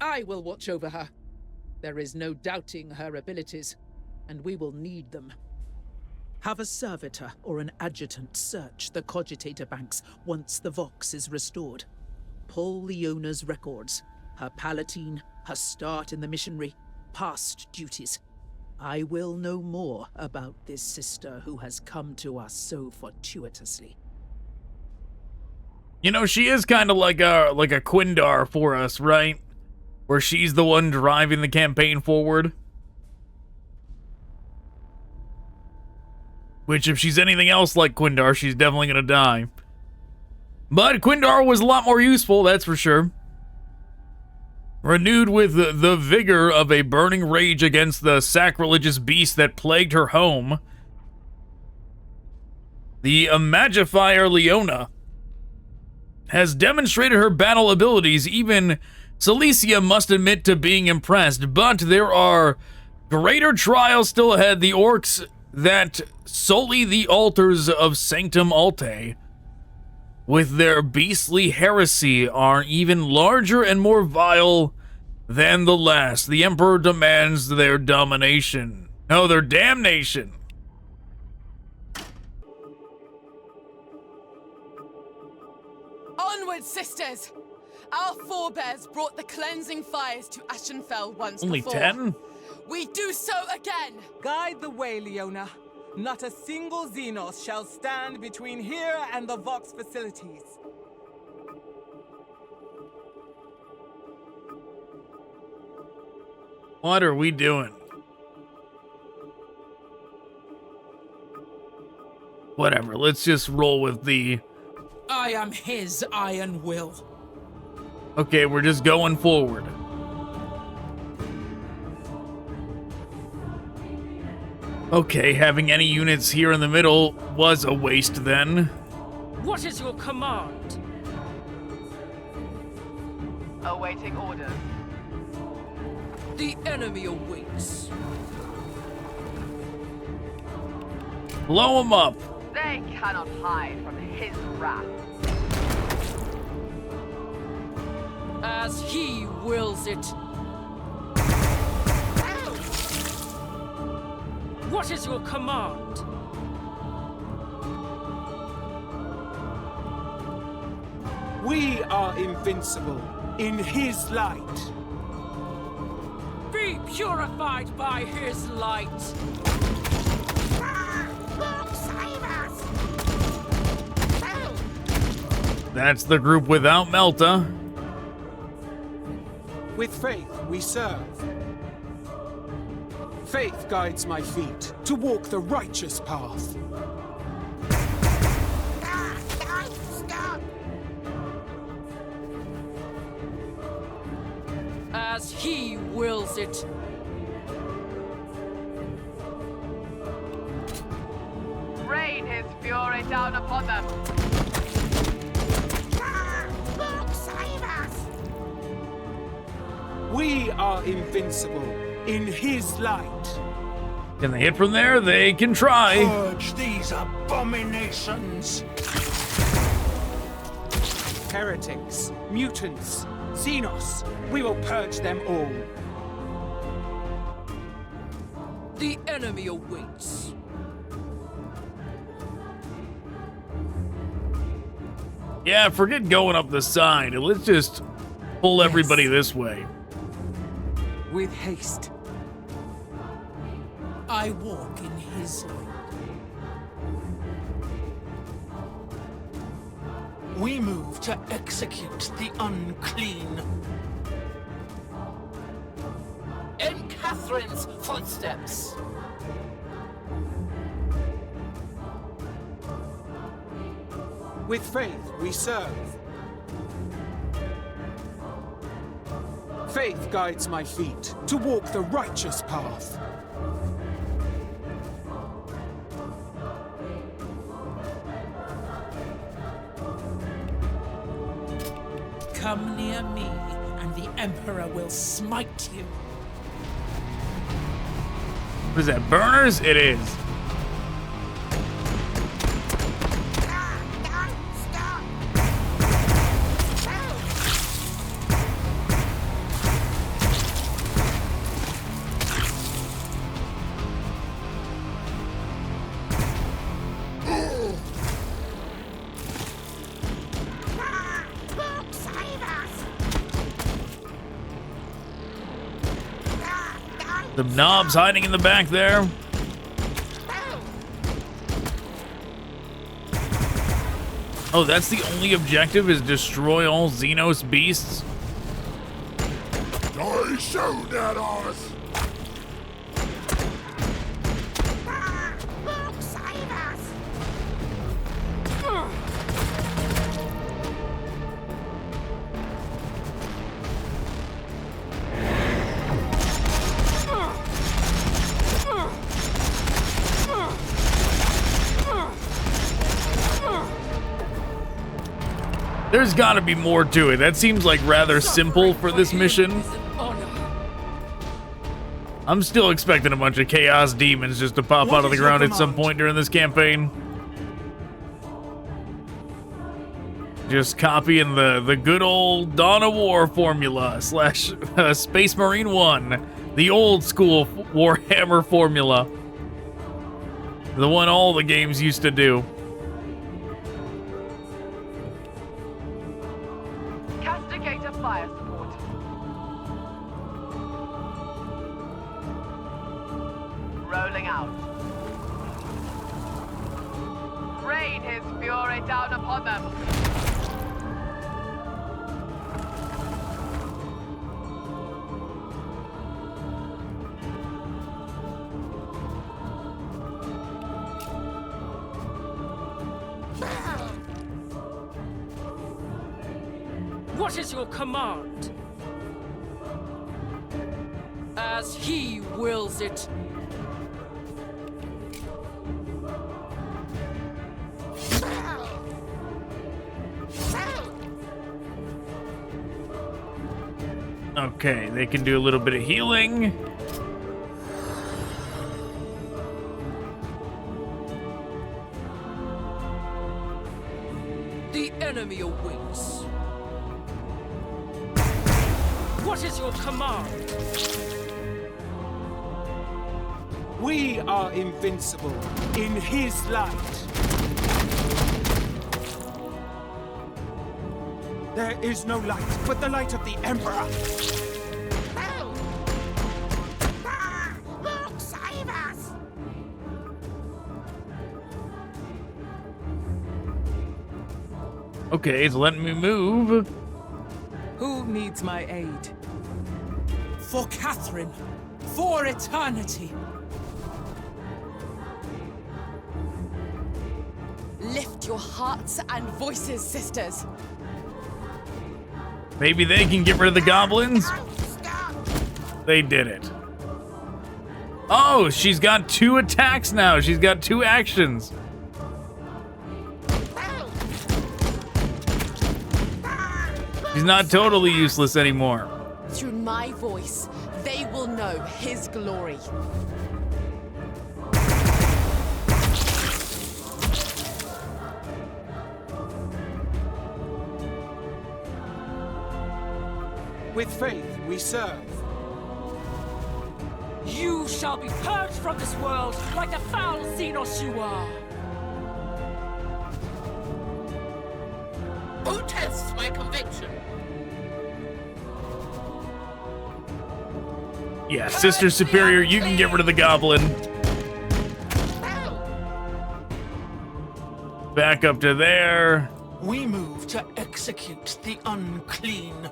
I will watch over her. There is no doubting her abilities, and we will need them. Have a servitor or an adjutant search the cogitator banks once the Vox is restored. Pull Leona's records, her Palatine, her start in the missionary, past duties. I will know more about this sister who has come to us so fortuitously. You know, she is kind of like a Quindar for us, right? Where she's the one driving the campaign forward. Which, if she's anything else like Quindar, she's definitely gonna die. But Quindar was a lot more useful, that's for sure. Renewed with the vigor of a burning rage against the sacrilegious beast that plagued her home, the Imagifier Leona has demonstrated her battle abilities. Even Cilicia must admit to being impressed, but there are Greater trial still ahead. The orcs that sully the altars of Sanctum Alte with their beastly heresy are even larger and more vile than the last. The Emperor demands their domination. No, their damnation. Onward, sisters! Our forebears brought the cleansing fires to Ashenfell once Only before. 10? We do so again! Guide the way, Leona. Not a single Xenos shall stand between here and the Vox facilities. What are we doing? Whatever, let's just roll with the... I am his iron will. Okay, we're just going forward. Okay, having any units here in the middle was a waste then. What is your command? Awaiting orders. The enemy awaits. Blow him up. They cannot hide from his wrath. As he wills it. What is your command? We are invincible in his light. Be purified by his light. That's the group without Melta. With faith we serve. Faith guides my feet to walk the righteous path. Stop! As he wills it. Rain his fury down upon them. Save us! We are invincible in his light. Can they hit from there? They can try. Purge these abominations. Heretics, mutants, Xenos, we will purge them all. The enemy awaits. Yeah, forget going up the side. Let's just pull everybody this way. With haste. I walk in his light. We move to execute the unclean. In Catherine's footsteps. With faith we serve. Faith guides my feet to walk the righteous path. Come near me, and the Emperor will smite you. What is that, burners? It is. The knobs hiding in the back there. Oh, that's the only objective, is destroy all Xenos beasts? Don't shoot at us! Save us! There's gotta be more to it. That seems like rather simple for this mission. I'm still expecting a bunch of chaos demons just to pop out of the ground at some point during this campaign. Just copying the good old Dawn of War formula / Space Marine 1. The old school Warhammer formula. The one all the games used to do. Castigator fire support. Rolling out. Rain his fury down upon them. What is your command? As he wills it. Okay, they can do a little bit of healing. The enemy awaits. What is your command? We are invincible in his light. There is no light but the light of the Emperor. Orcs, save us! Okay, it's letting me move. Who needs my aid? For Catherine. For eternity. Lift your hearts and voices, sisters. Maybe they can get rid of the goblins? They did it. Oh, she's got 2 attacks now. She's got 2 actions. She's not totally useless anymore. Through my voice, they will know his glory. With faith we serve. You shall be purged from this world like the foul Xenos you are. Who tests my conviction? Yeah, Sister Superior, you can get rid of the goblin. Back up to there. We move to execute the unclean.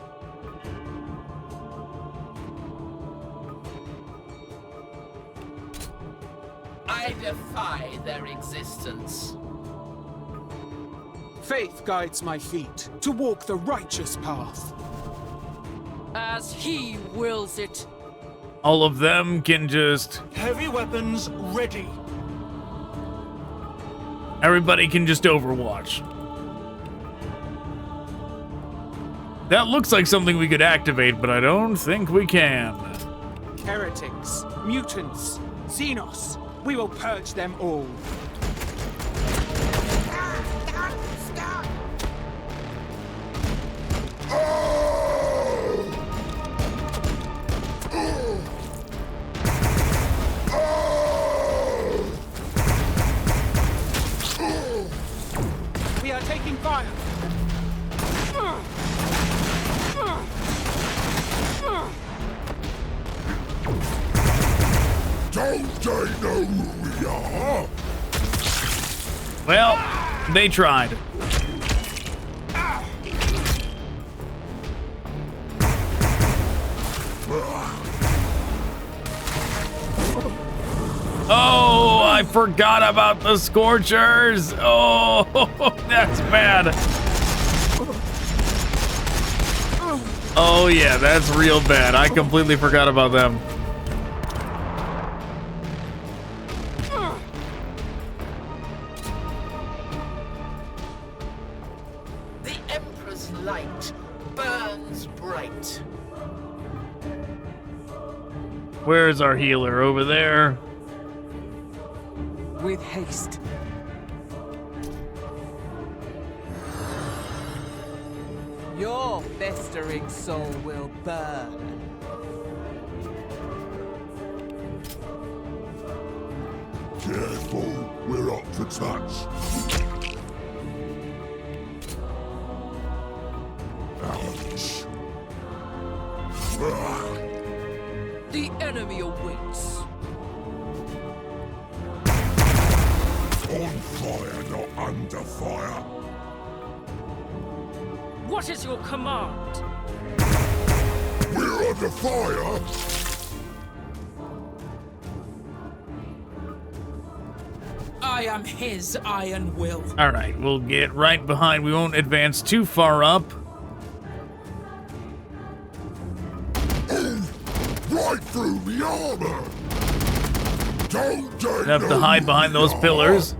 I defy their existence. Faith guides my feet to walk the righteous path. As he wills it. All of them can just... Heavy weapons ready. Everybody can just overwatch. That looks like something we could activate, but I don't think we can. Heretics, mutants, Xenos. We will purge them all. We are taking fire. Don't they know who we are? Well, they tried. Oh, I forgot about the Scorchers. Oh, that's bad. Oh yeah, that's real bad. I completely forgot about them. The Emperor's light burns bright. Where's our healer? Over there. With haste. Your festering soul will burn. Careful, we're up for touch. Ouch. The enemy awaits. On fire, not under fire. What is your command? We're under fire. I am his iron will. All right, we'll get right behind. We won't advance too far up. Right through the armor. Don't We have to hide behind those pillars.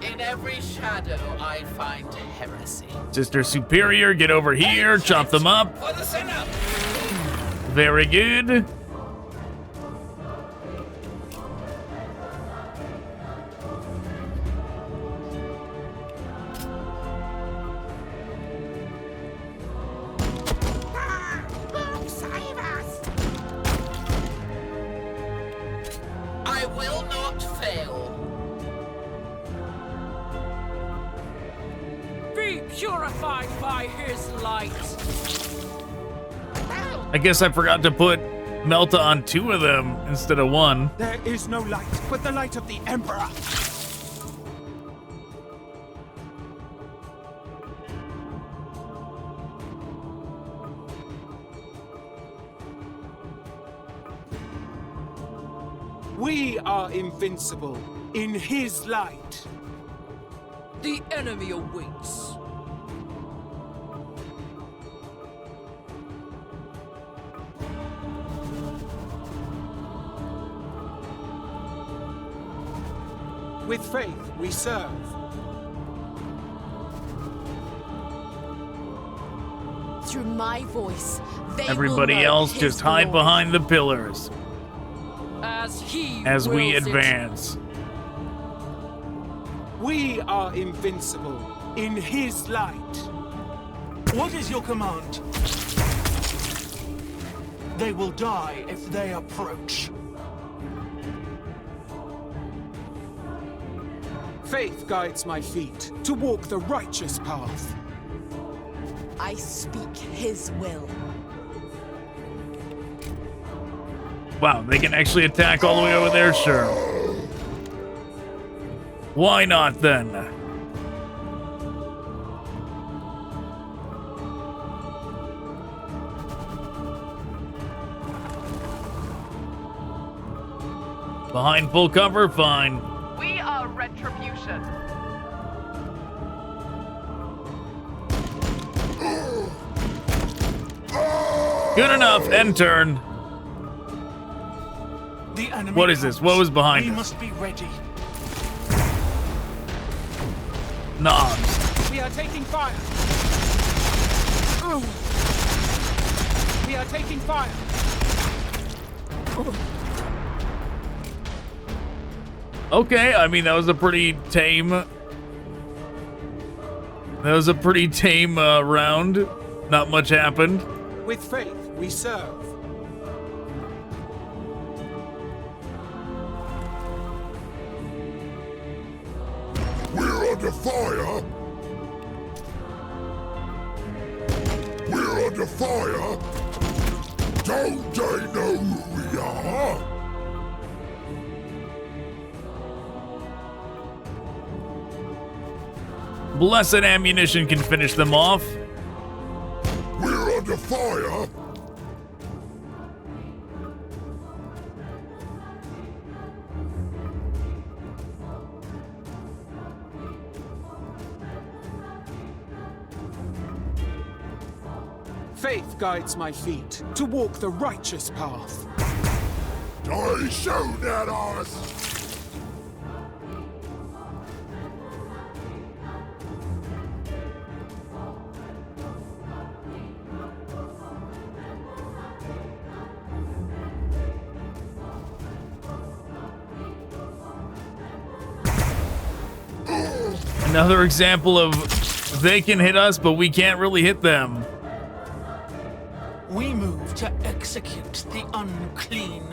In every shadow, I find heresy. Sister Superior, get over here, chop them up. For the sinner! Very good. Orcs, save us! I will not fail. Be purified by his light. I guess I forgot to put Melta on 2 of them instead of 1. There is no light but the light of the Emperor. We are invincible in his light. The enemy awaits. With faith we serve. Through my voice, they Everybody will know else his just hide glory. behind the pillars As we wills it. advance. We are invincible in his light. What is your command? They will die if they approach. Faith guides my feet to walk the righteous path. I speak his will. Wow, they can actually attack all the way over there? Sure. Why not then? Behind full cover? Fine. We are retribution. Good enough. End turn. The enemy What is this? What was behind we us? must be ready. Knobs. We are taking fire. We are taking fire. Okay, I mean, that was a pretty tame... round. Not much happened. With faith we serve. We're under fire. We're under fire. Don't they know who we are? Blessed ammunition can finish them off. We're under fire. Faith guides my feet to walk the righteous path. Die shown at us! Another example of they can hit us, but we can't really hit them. We move to execute the unclean.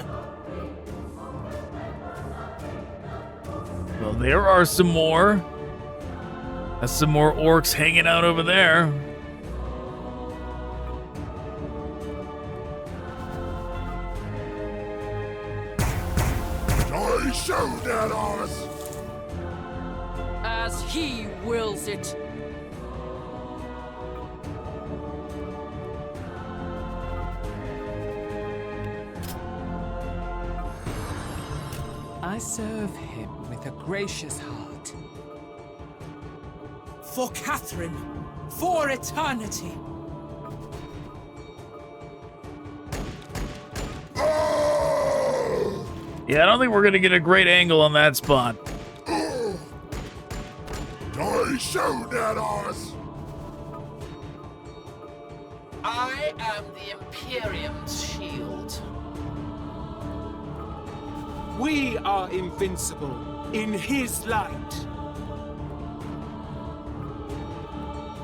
Well, there are some more. That's some more orcs hanging out over there. Die shown at us! As he wills it. I serve him with a gracious heart. For Catherine, for eternity. Yeah, I don't think we're gonna get a great angle on that spot. Die shown at us! I am the Imperium's shield. We are invincible in his light.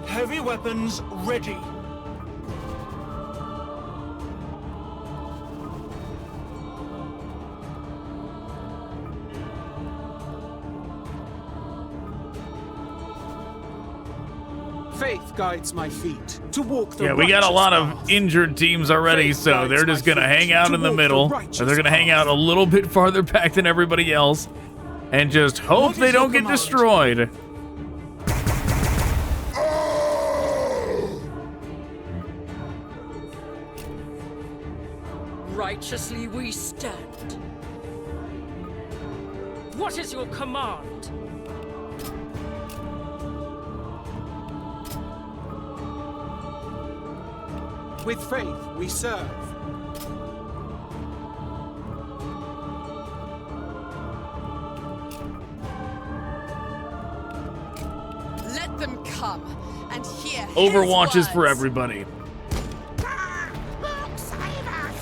Heavy weapons ready. Faith guides my feet to walk the Yeah, we got a lot righteous of path. injured teams already, so they're just gonna hang out in the middle, or they're gonna hang out a little bit farther back than everybody else, and just hope they don't get destroyed. Righteously we stand. What is your command? With faith we serve. Let them come and hear Overwatch his is for words. everybody. Orcs, save us!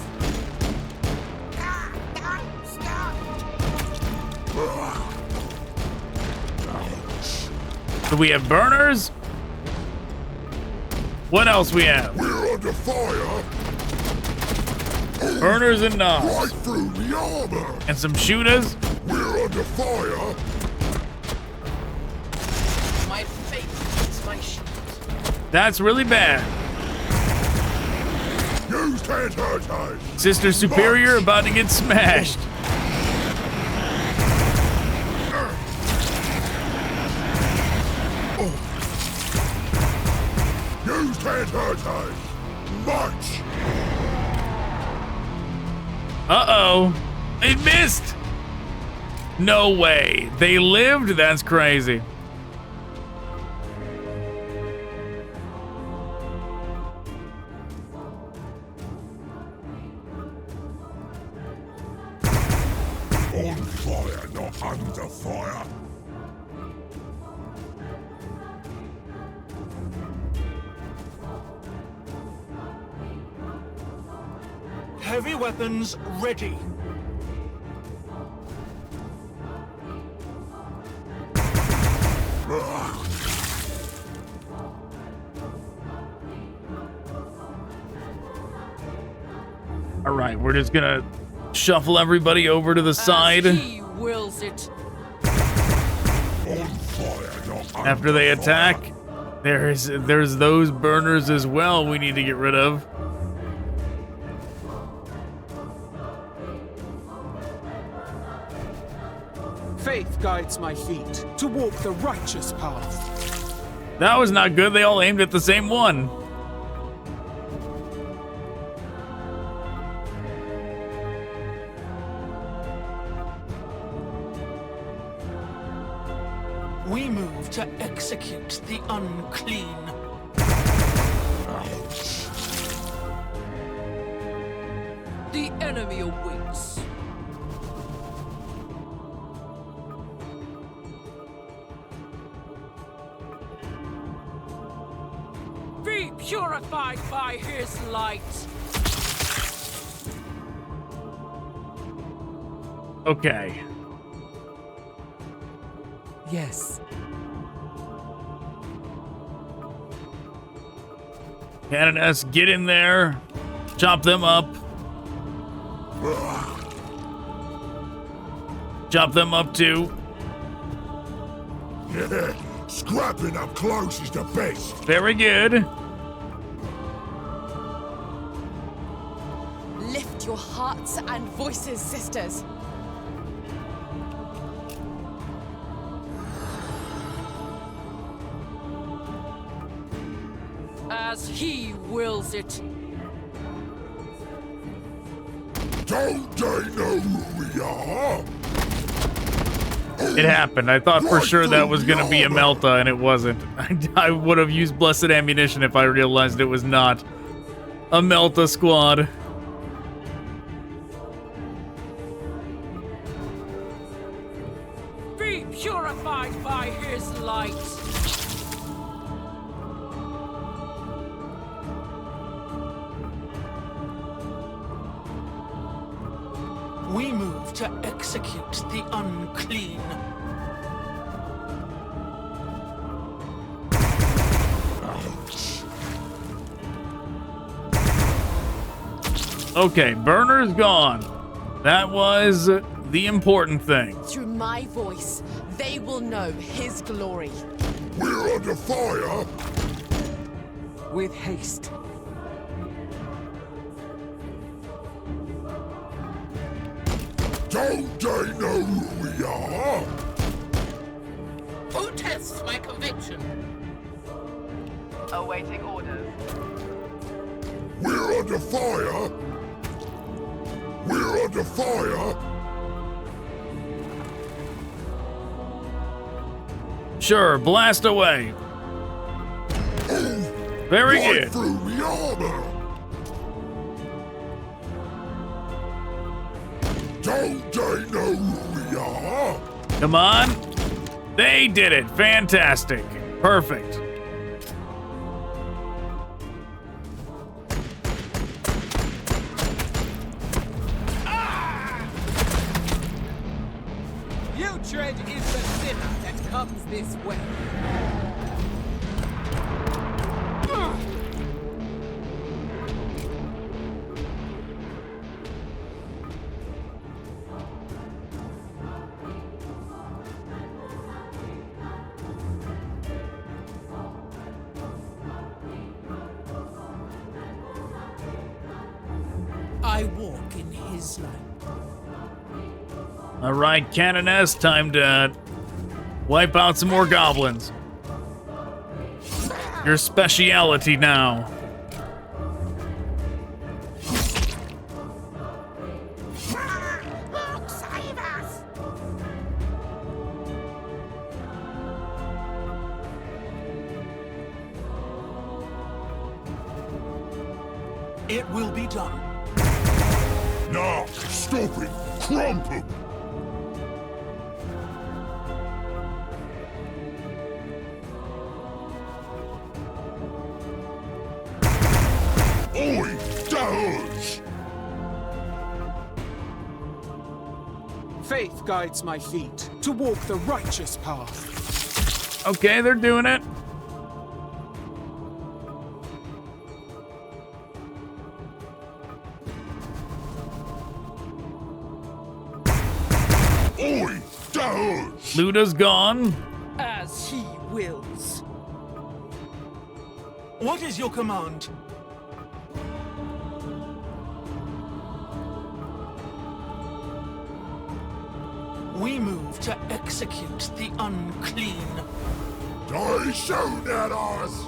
Don't stop! So we have burners. What else we have? We're under fire! Burners and knobs. Right through the armor! And some shooters. We're under fire! My faith is my shield. That's really bad. Use can't hurt us! Sister Superior about to get smashed. Use can't hurt us! Much! Uh-oh. They missed. No way. They lived? That's crazy. On fire, not under fire! Heavy weapons ready. All right, we're just gonna shuffle everybody over to the side. He wills it. On fire, not under After they fire. attack, there's those burners as well we need to get rid of. Faith guides my feet to walk the righteous path. That was not good. They all aimed at the same one. We move to execute the unclean. The enemy awaits. Be purified by his light. Okay. Yes. Canoness, get in there. Chop them up. Chop them up too. Yeah, scrapping up close is the best. Very good. Lift your hearts and voices, sisters. As he wills it. Don't they know who we are? It happened. I thought for sure that was going to be a Melta, and it wasn't. I would have used Blessed Ammunition if I realized it was not a Melta squad. Be purified by his light. We move to execute the unclean. Okay, Burner's gone. That was the important thing. Through my voice, they will know his glory. We're under fire. With haste. Don't they know who we are? Who tests my conviction? Awaiting orders. We're under fire. We're under fire. Sure, blast away. Very Right good. through the armor. Don't they know who we are? Come on. They did it. Fantastic. Perfect. Putrid is the sinner that comes this way. I walk in his light. All right, Canoness, time to wipe out some more goblins. Your speciality now. Save us! It will be done. Nah, stop it. Crump him. Oi, Daemons! Faith guides my feet to walk the righteous path. Okay, they're doing it. Oi, Daemons! Luda's gone. As he wills. What is your command? We move to execute the unclean. Die soon at us!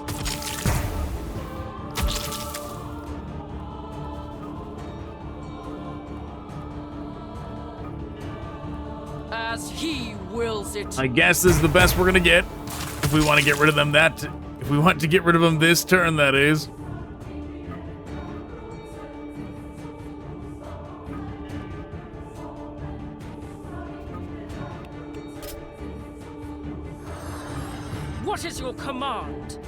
As he wills it. I guess this is the best we're gonna get. If we want to get rid of them if we want to get rid of them this turn, that is. What is your command?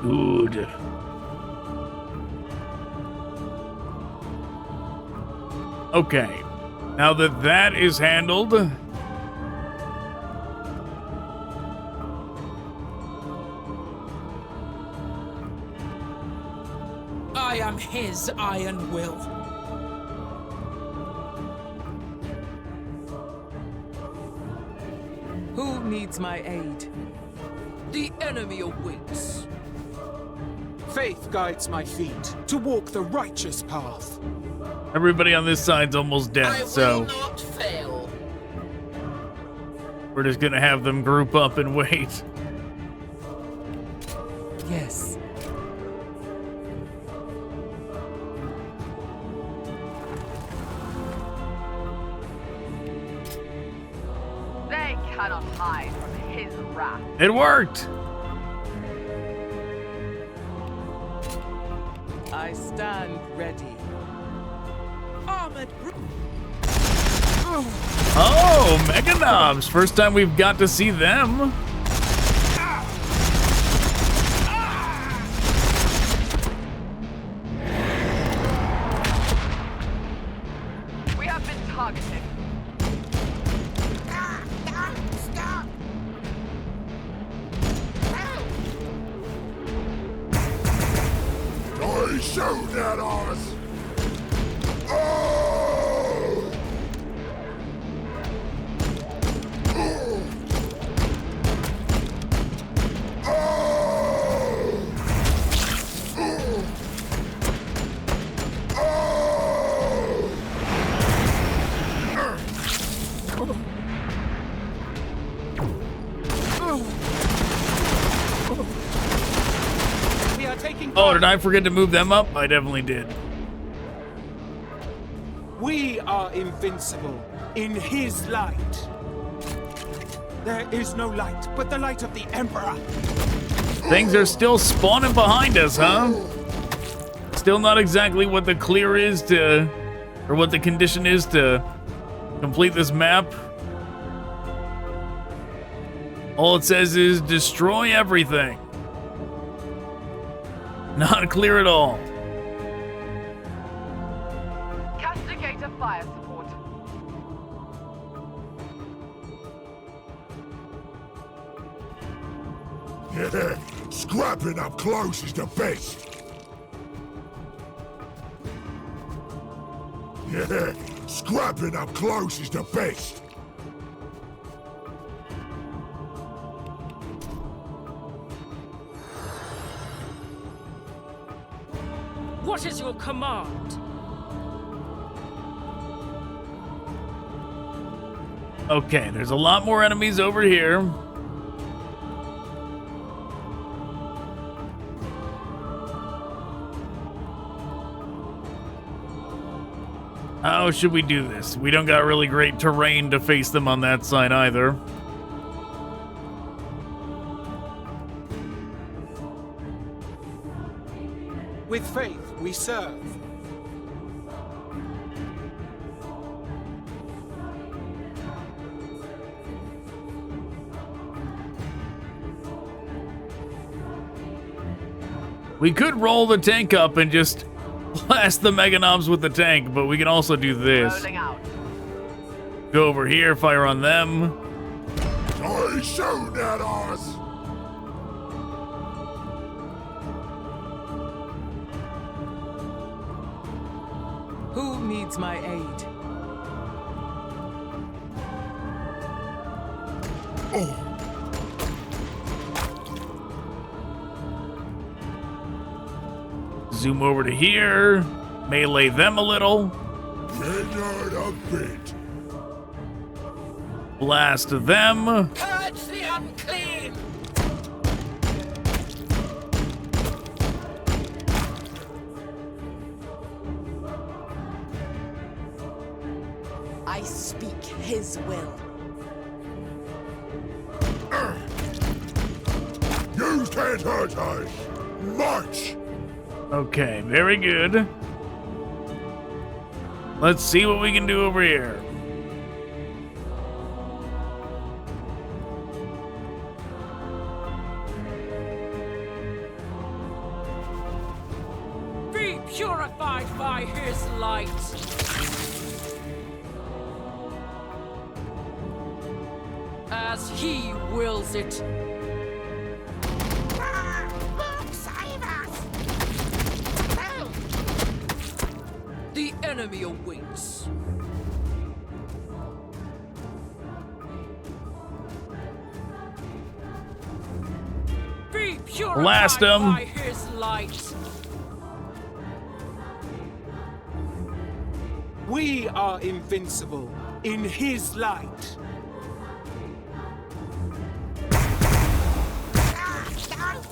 Good. Okay. Now that that is handled, I am his iron will. Who needs my aid? The enemy awaits. Faith guides my feet to walk the righteous path. everybody on this side's almost dead, so Not fail. we're just gonna have them group up and wait. Yes. They cannot hide from his wrath. It worked! I stand ready. Armored. Oh, Mega Knobs! First time we've got to see them. We have been targeted. Stop! I shoot at us! We are taking. Oh, did I forget to move them up? I definitely did. We are invincible in his light. There is no light but the light of the Emperor. Things are still spawning behind us, huh? Still not exactly what the clear is to, or what the condition is to complete this map. All it says is destroy everything. Not clear at all. Castigator fire support. Yeah, scrapping up close is the best. Yeah, scrapping up close is the best. What is your command? Okay, there's a lot more enemies over here. How should we do this? We don't got really great terrain to face them on that side either. With faith, we serve. We could roll the tank up and just blast the Mega Knobs with the tank, but we can also do this. Rolling out. Go over here, fire on them. I shoot at us! Who needs my aid? Zoom over to here. Melee them a little. Get a bit. Blast them. Purge the unclean! I speak his will. can't hurt us much. Okay, very good. Let's see what we can do over here. Be purified by his light. As he wills it. Save us! The enemy awaits. Be purified Blast him. by his light. We are invincible in his light. Don't stop!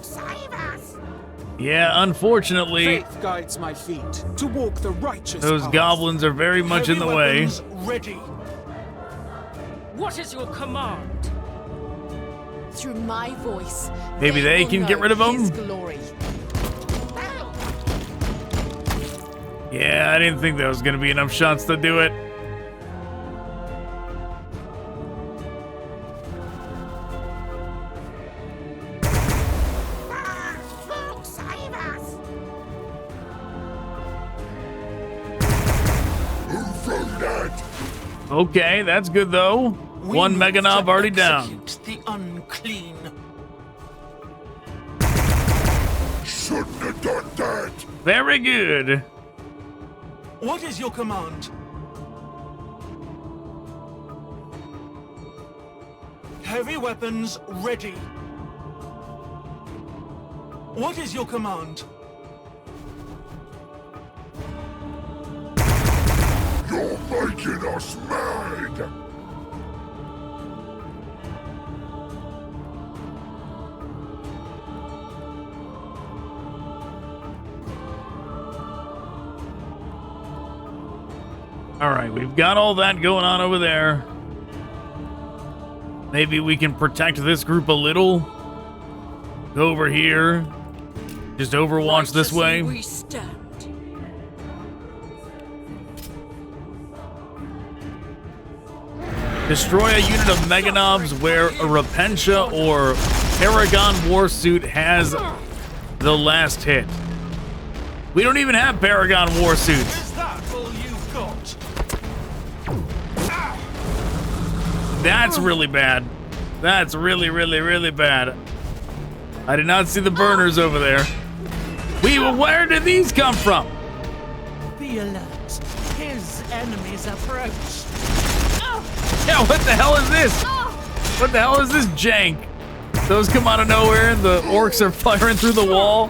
Save us! Yeah, unfortunately, Faith guides my feet to walk the righteous those path. goblins are very much in the way. Weapons ready. What is your command? Through my voice, Maybe they will can get know rid of them? his glory. Yeah, I didn't think there was going to be enough shots to do it. Save us! Who threw that? Okay, that's good though. One Mega Knob already down. The unclean. Shouldn't have done that. Very good. What is your command? Heavy weapons ready. What is your command? You're making us mad. All right, we've got all that going on over there. Maybe we can protect this group a little. Go over here. Just overwatch this way. We stand. Destroy a unit of Mega Knobs where a Repentia or Paragon Warsuit has the last hit. We don't even have Paragon Warsuits. Is that all you've got? That's really bad. That's really, really, really bad. I did not see the burners over there. Where did these come from? Be alert. His enemies approach. Yeah, what the hell is this? What the hell is this jank? Those come out of nowhere and the orcs are firing through the wall.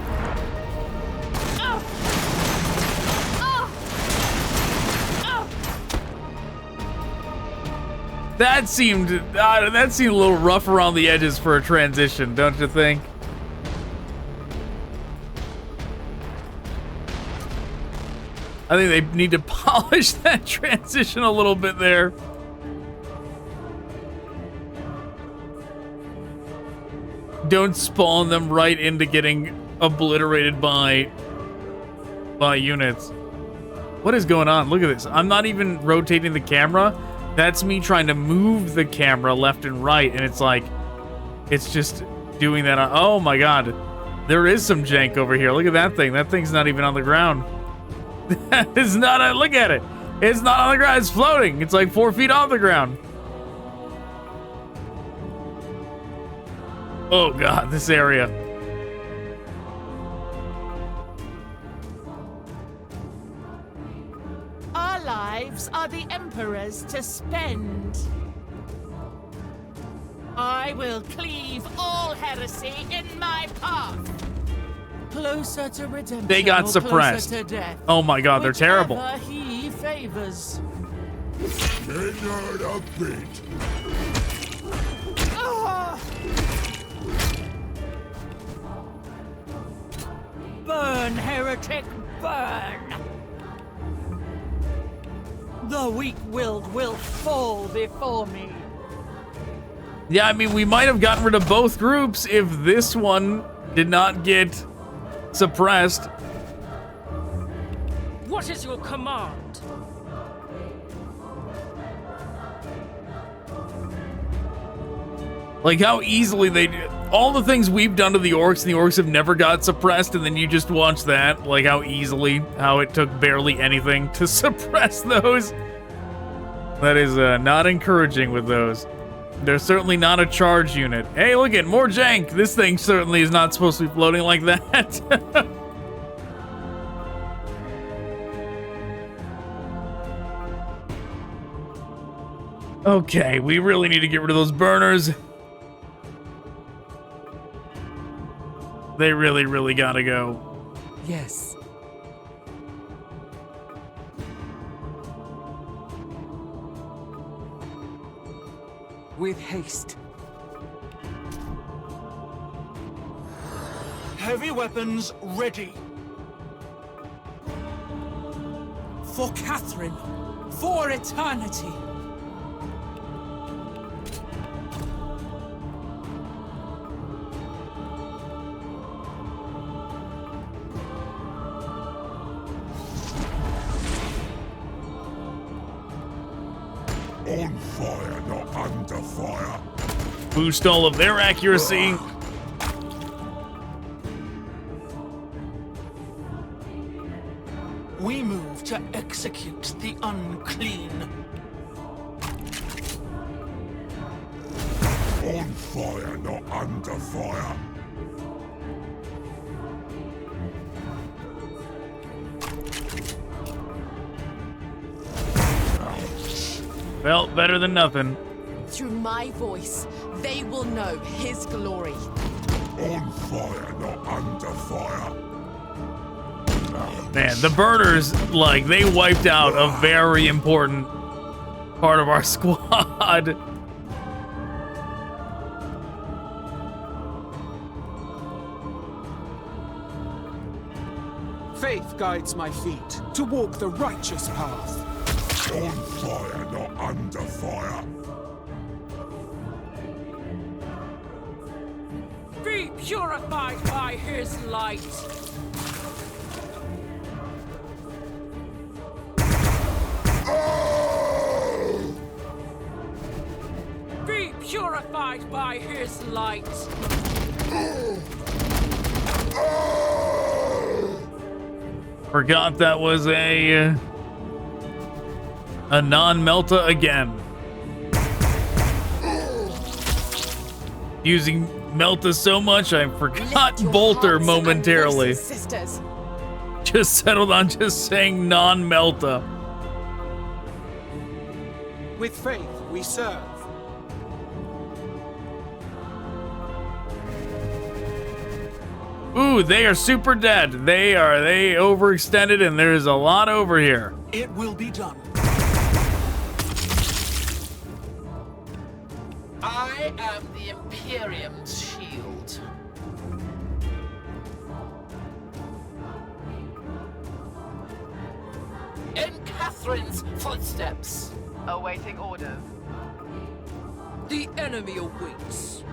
That seemed a little rough around the edges for a transition, don't you think? I think they need to polish that transition a little bit there. Don't spawn them right into getting obliterated by units. What is going on? Look at this. I'm not even rotating the camera. That's me trying to move the camera left and right, and it's like, it's just doing that. Oh my god. There is some jank over here. Look at that thing. That thing's not even on the ground. That is not a, look at it. It's not on the ground. It's floating. It's like 4 feet off the ground. Oh god, this area. Our lives are the Emperor's to spend. I will cleave all heresy in my path. Closer to redemption. They got or suppressed. closer to death. Oh my god, they're terrible. Whichever he favors. Cannot a bit. Burn. Burn, heretic, burn! The weak-willed will fall before me. Yeah, I mean, we might have gotten rid of both groups if this one did not get suppressed. What is your command? Like how easily they do. All the things we've done to the Orks, and the Orks have never got suppressed, and then you just watch that. Like how easily, how it took barely anything to suppress those. That is not encouraging with those. They're certainly not a charge unit. Hey, look at more jank. This thing certainly is not supposed to be floating like that. Okay, we really need to get rid of those burners. They really, really gotta go. Yes. With haste. Heavy weapons ready. For Catherine. For eternity. On fire, not under fire. Boost all of their accuracy. We move to execute the unclean. On fire, not under fire. Well, better than nothing. Through my voice, they will know his glory. On fire, not under fire. Man, the burners, like, they wiped out a very important part of our squad. Faith guides my feet to walk the righteous path. On fire, not under fire. Be purified by his light. Be purified by his light. Forgot that was a non-melta again. Using melta so much, I forgot bolter momentarily. Sisters. Just settled on just saying non-melta. With faith, we serve. Ooh, they are super dead. They overextended, and there's a lot over here. It will be done. I am the Imperium's shield. In Catherine's footsteps. Awaiting orders. The enemy awaits.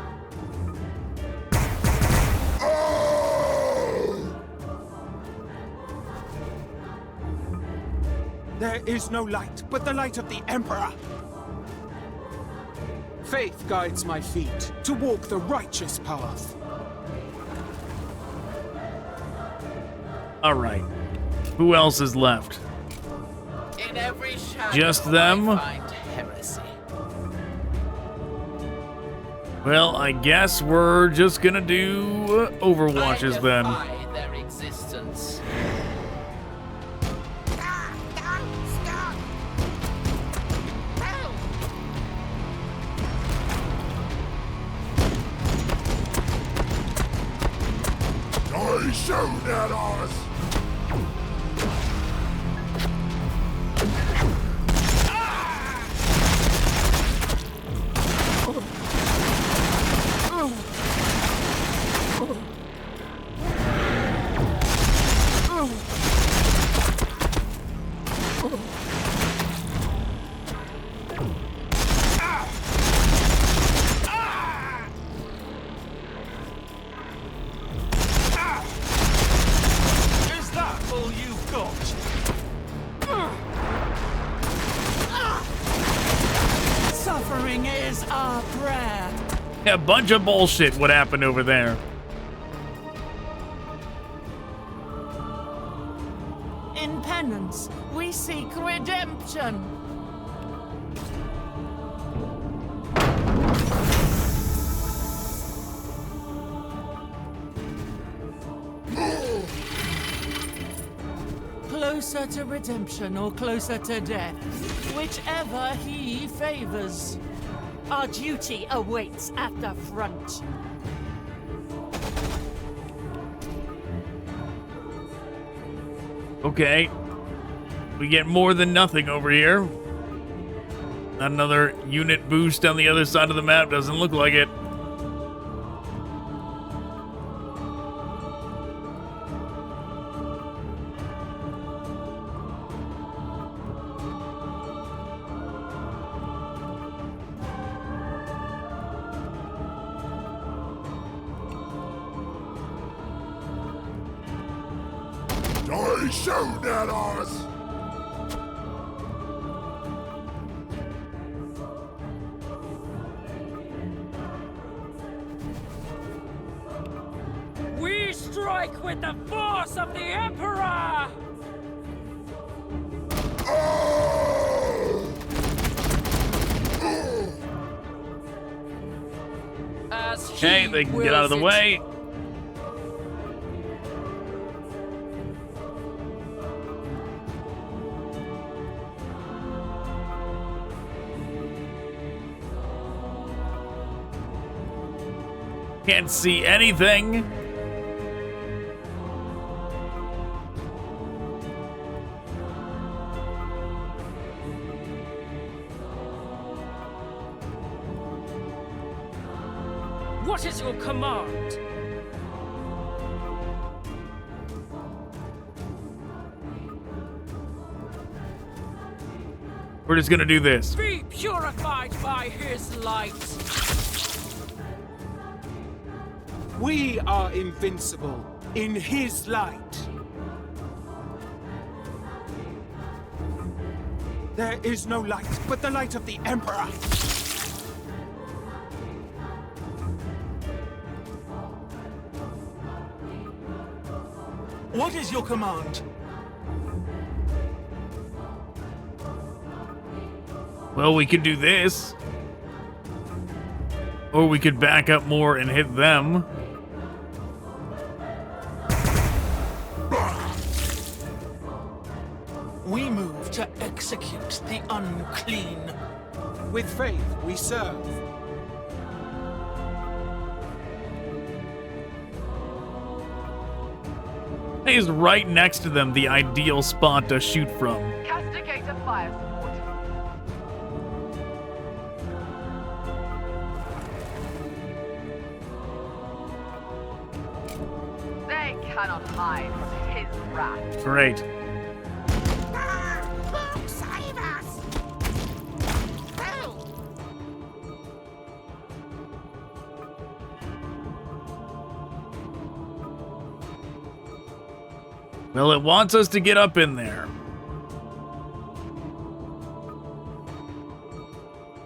There is no light but the light of the Emperor. Faith guides my feet to walk the righteous path. All right. Who else is left? In every shadow, Just them? I find heresy. Well, I guess we're just gonna do Overwatches then. I defy their existence. Shoot at us! a bunch of bullshit what happened over there. In penance, we seek redemption. Closer to redemption or closer to death, whichever he favors. Our duty awaits at the front. Okay. We get more than nothing over here. Not another unit boost on the other side of the map. Doesn't look like it. They shoot at us! We strike with the force of the Emperor! As Okay, they can get out of the way. Can't see anything. What is your command? We're just gonna do this. Be purified by his light. We are invincible in his light. There is no light but the light of the Emperor. What is your command? Well, we could do this. Or we could back up more and hit them. We move to execute the unclean. With faith we serve. He's right next to them, the ideal spot to shoot from. Castigator fire sword. They cannot hide from his wrath. Great. Orc, save us! Help! Well, it wants us to get up in there.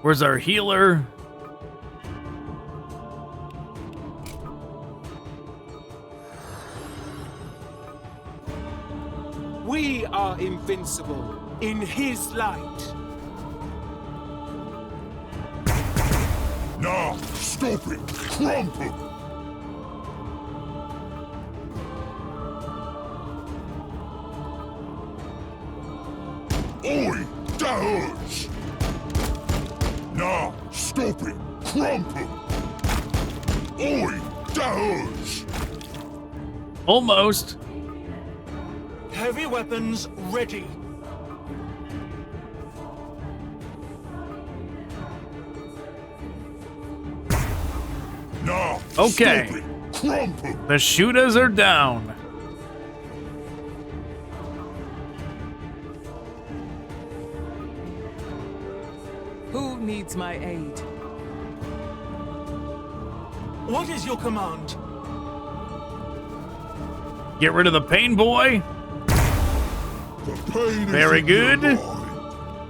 Where's our healer? We are invincible in his light. Now, stop it! Crumple! Oi! That hurts! Now, stop it! Crumple! Oi! That hurts! Almost. Heavy weapons ready. Now, Okay. stop it! Crumple! The shooters are down. Who needs my aid? What is your command? Get rid of the pain boy. The pain Very is in your good. mind.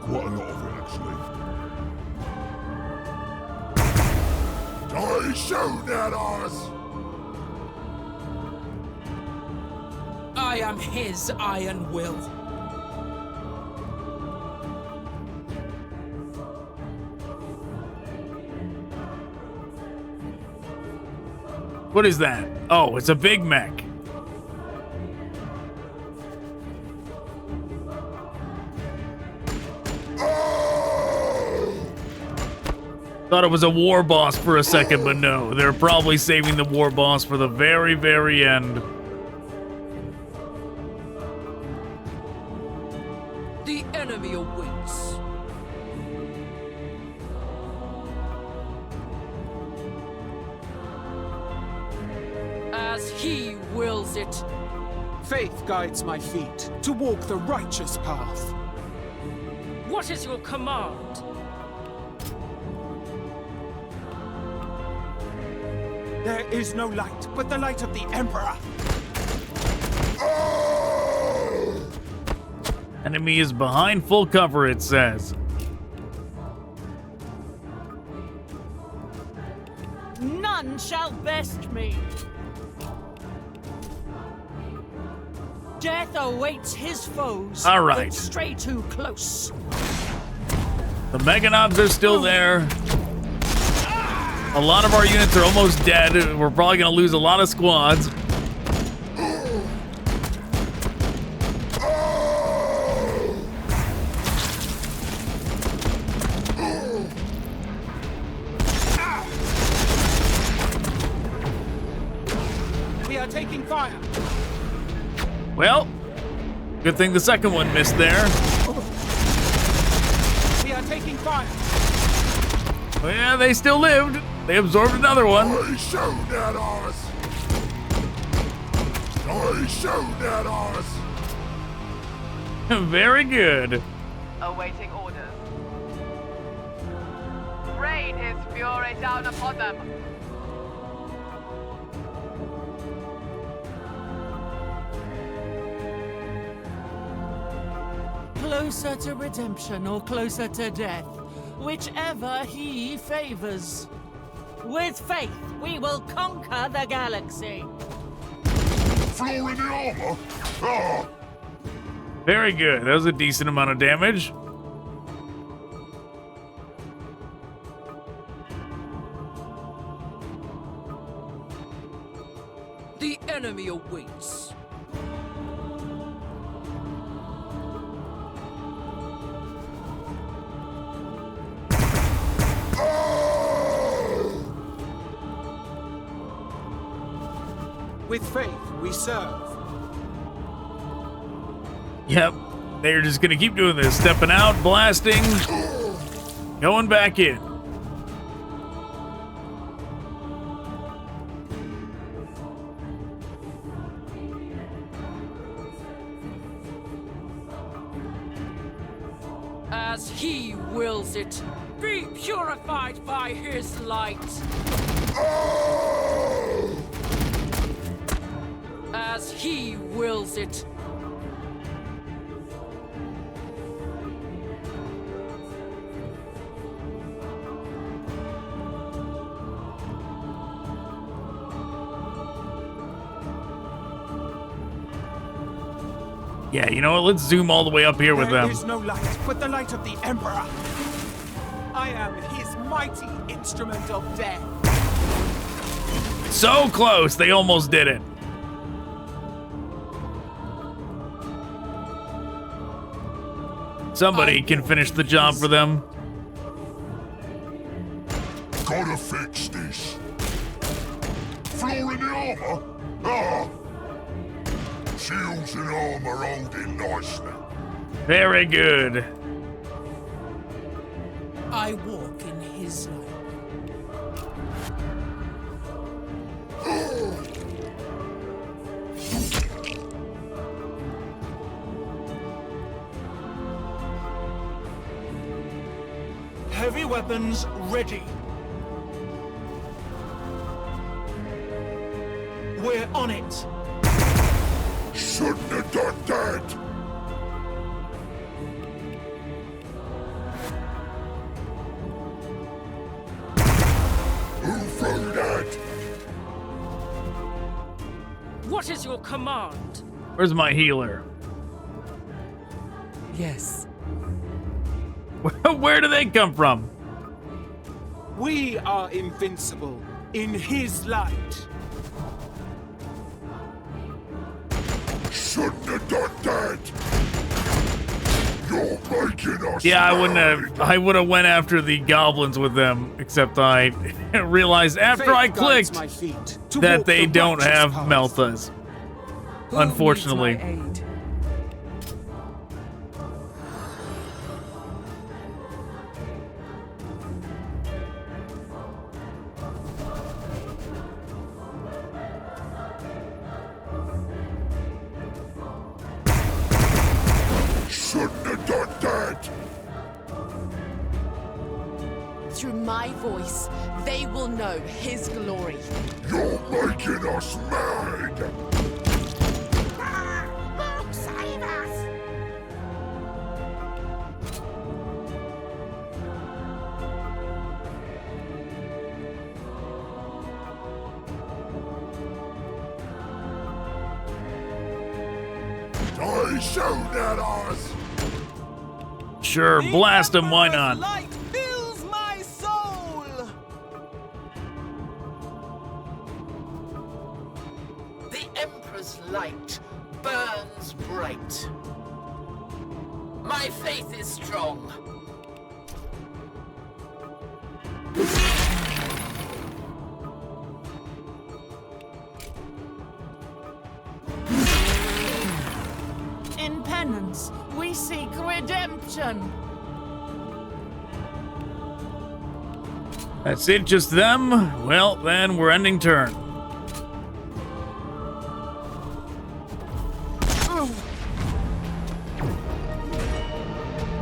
Quite a lot of it, actually. shoot at us? I am his iron will. What is that? Oh, it's a big mech. Thought it was a war boss for a second, but no. They're probably saving the war boss for the very, very end. The enemy awaits. As he wills it. Faith guides my feet to walk the righteous path. What is your command? There is no light but the light of the Emperor. Enemy is behind full cover, it says. None shall best me. Death awaits his foes. All right. But stray too close. The Meganobs are still there. A lot of our units are almost dead. We're probably going to lose a lot of squads. We are taking fire. Well, good thing the second one missed there. We are taking fire. Well, yeah, they still lived. They absorbed another one. They shoot at us. They shoot at us. Very good. Awaiting orders. Rain his fury down upon them. Closer to redemption or closer to death, whichever he favors. With faith, we will conquer the galaxy. Floor in the armor? Ah. Very good. That was a decent amount of damage. The enemy awaits. With faith, we serve. Yep. They're just going to keep doing this. Stepping out, blasting, going back in. As he wills it. Be purified by his light. As he wills it. Yeah, you know what? Let's zoom all the way up here with them. There is no light but the light of the Emperor. I am his mighty instrument of death. So close, they almost did it. Somebody can finish the job for them. Gotta fix this. Floor in the armor? Ah. Shields and armor holding nicely. Very good. I walk in his light. Heavy weapons ready. We're on it. Shouldn't have done that. Who threw that? What is your command? Where's my healer? Yes. Where do they come from? We are invincible in his light. Shouldn't have done that. You're making us Yeah, mad. I would have went after the goblins with them, except I realized after I clicked that they don't have meltas. Unfortunately. Shouldn't have done that. Through my voice, they will know his glory. You're making us mad. Orcs, save us! They shoot at us. Sure, blast them, why not? Light fills my soul. The Emperor's light burns bright. My faith is strong. In penance, we seek redemption. That's it, just them? Well, then we're ending turn.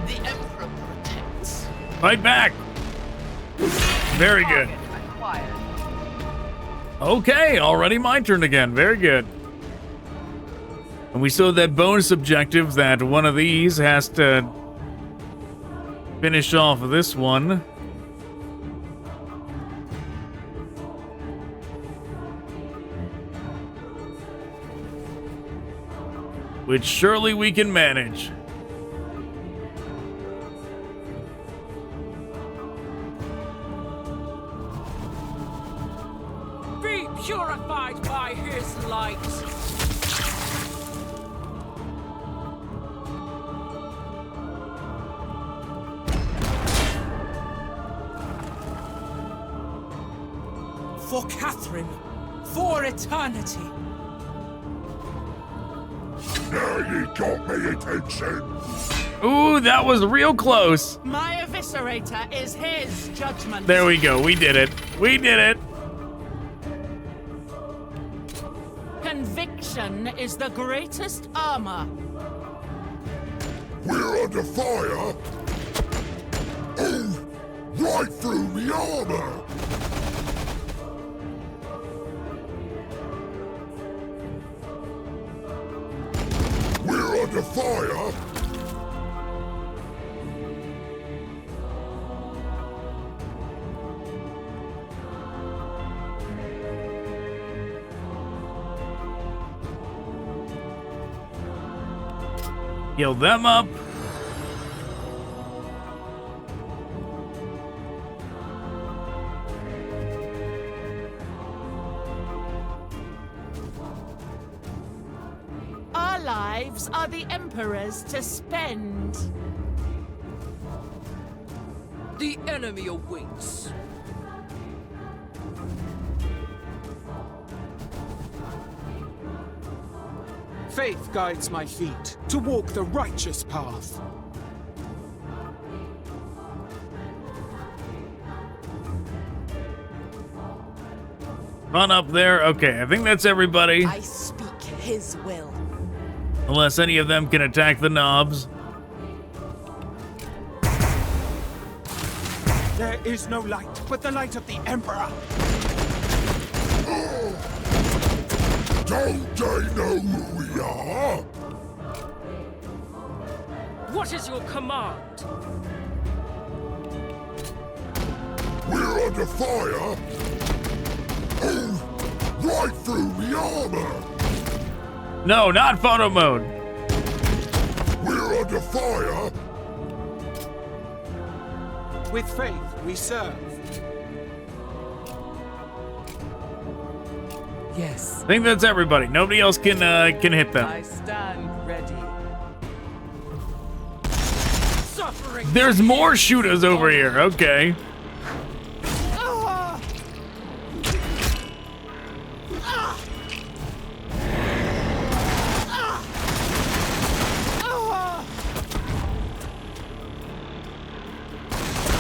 The Emperor protects. Fight back! Very good. Okay, already my turn again. Very good. And we saw that bonus objective that one of these has to finish off this one. Which surely we can manage. Be purified by his light. For Catherine, for eternity. Now you got me attention. Ooh, that was real close. My eviscerator is his judgment. There we go. We did it. We did it. Conviction is the greatest armor. We're under fire. Oh, right through the armor. We're under fire. Heal them up. Our lives are the Emperor's to spend. The enemy awaits. Faith guides my feet to walk the righteous path. Run up there. Okay, I think that's everybody. I speak his will. Unless any of them can attack the knobs. There is no light but the light of the Emperor. Don't they know who we are? What is your command? We're under fire. Oh, right through the armor. No, not photo mode. We're under fire. With faith, we serve. Yes. I think that's everybody. Nobody else can hit them. I stand ready. Suffering. There's more shooters over here. Okay.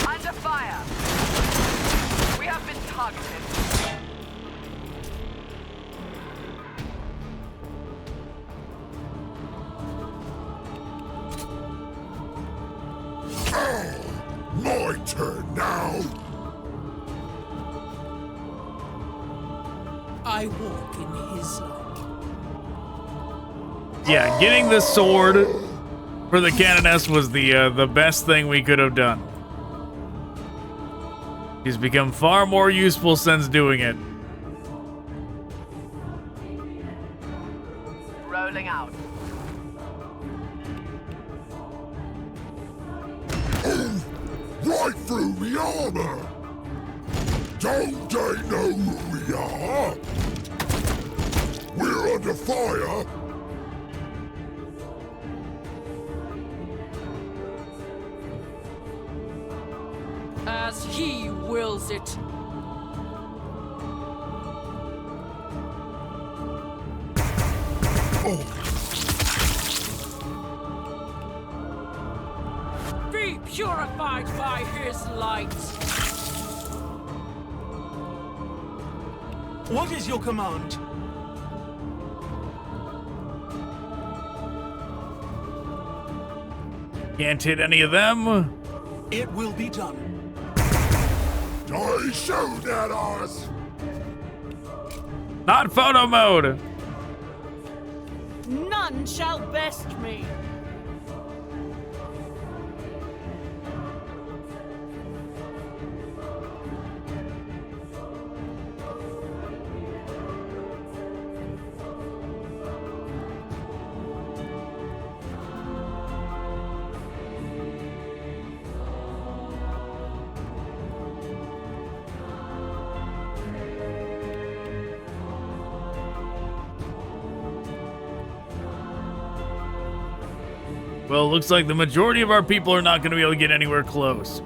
Under fire. We have been targeted. My turn now. I walk in his light. Yeah, getting the sword for the Canoness was the best thing we could have done. He's become far more useful since doing it. Rolling out. Right through the armor. Don't they know who we are? We're under fire. As he wills it. Be purified by his light. What is your command? Can't hit any of them. It will be done. They shoot at us. Not photo mode. None shall best me. Well, looks like the majority of our people are not going to be able to get anywhere close.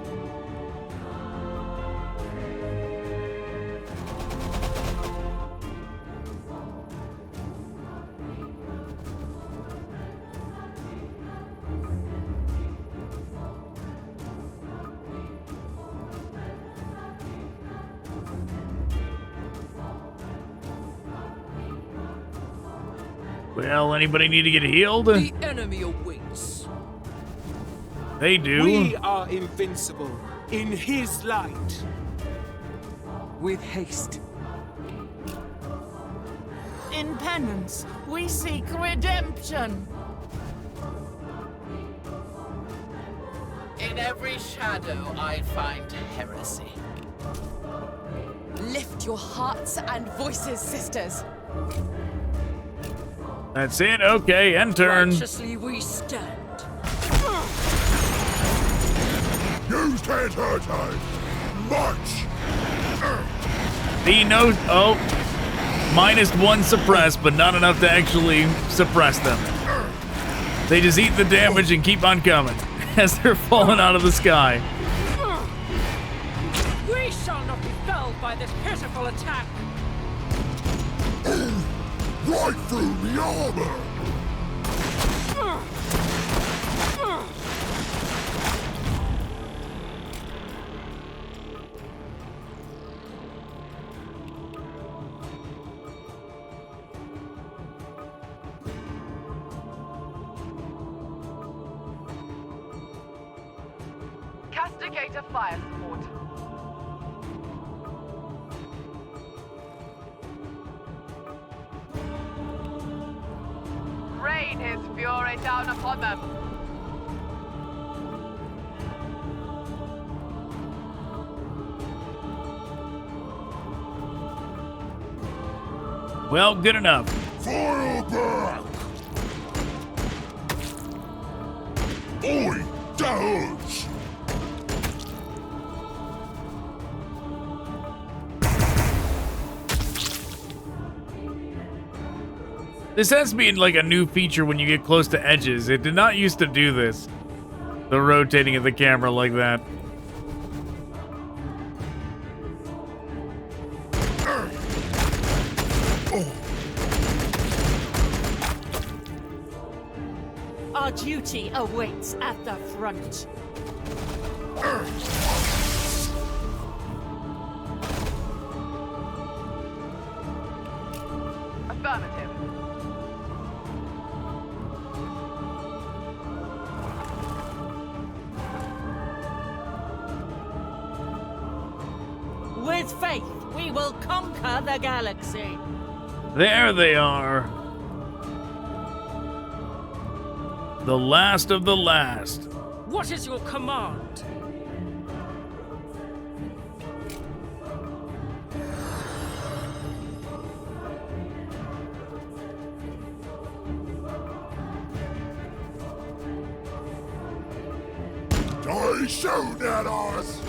Well, anybody need to get healed? The enemy awaits. They do. We are invincible in his light. With haste. In penance, we seek redemption. In every shadow, I find heresy. Lift your hearts and voices, sisters. That's it. Okay, end turn. Righteously we stand. You can't hurt us much. He knows. Oh, -1 suppress, but not enough to actually suppress them. They just eat the damage and keep on coming as they're falling out of the sky. We shall not be felled by this pitiful attack. Right through the armor. Castigator fire support. Rain his fury down upon them. Well, good enough. Fire back. Oi, da hurts! This has to be like a new feature when you get close to edges. It did not used to do this. The rotating of the camera like that. Our duty awaits at the front. Affirmative. With faith, we will conquer the galaxy. There they are. The last of the last. What is your command? Die soon at us!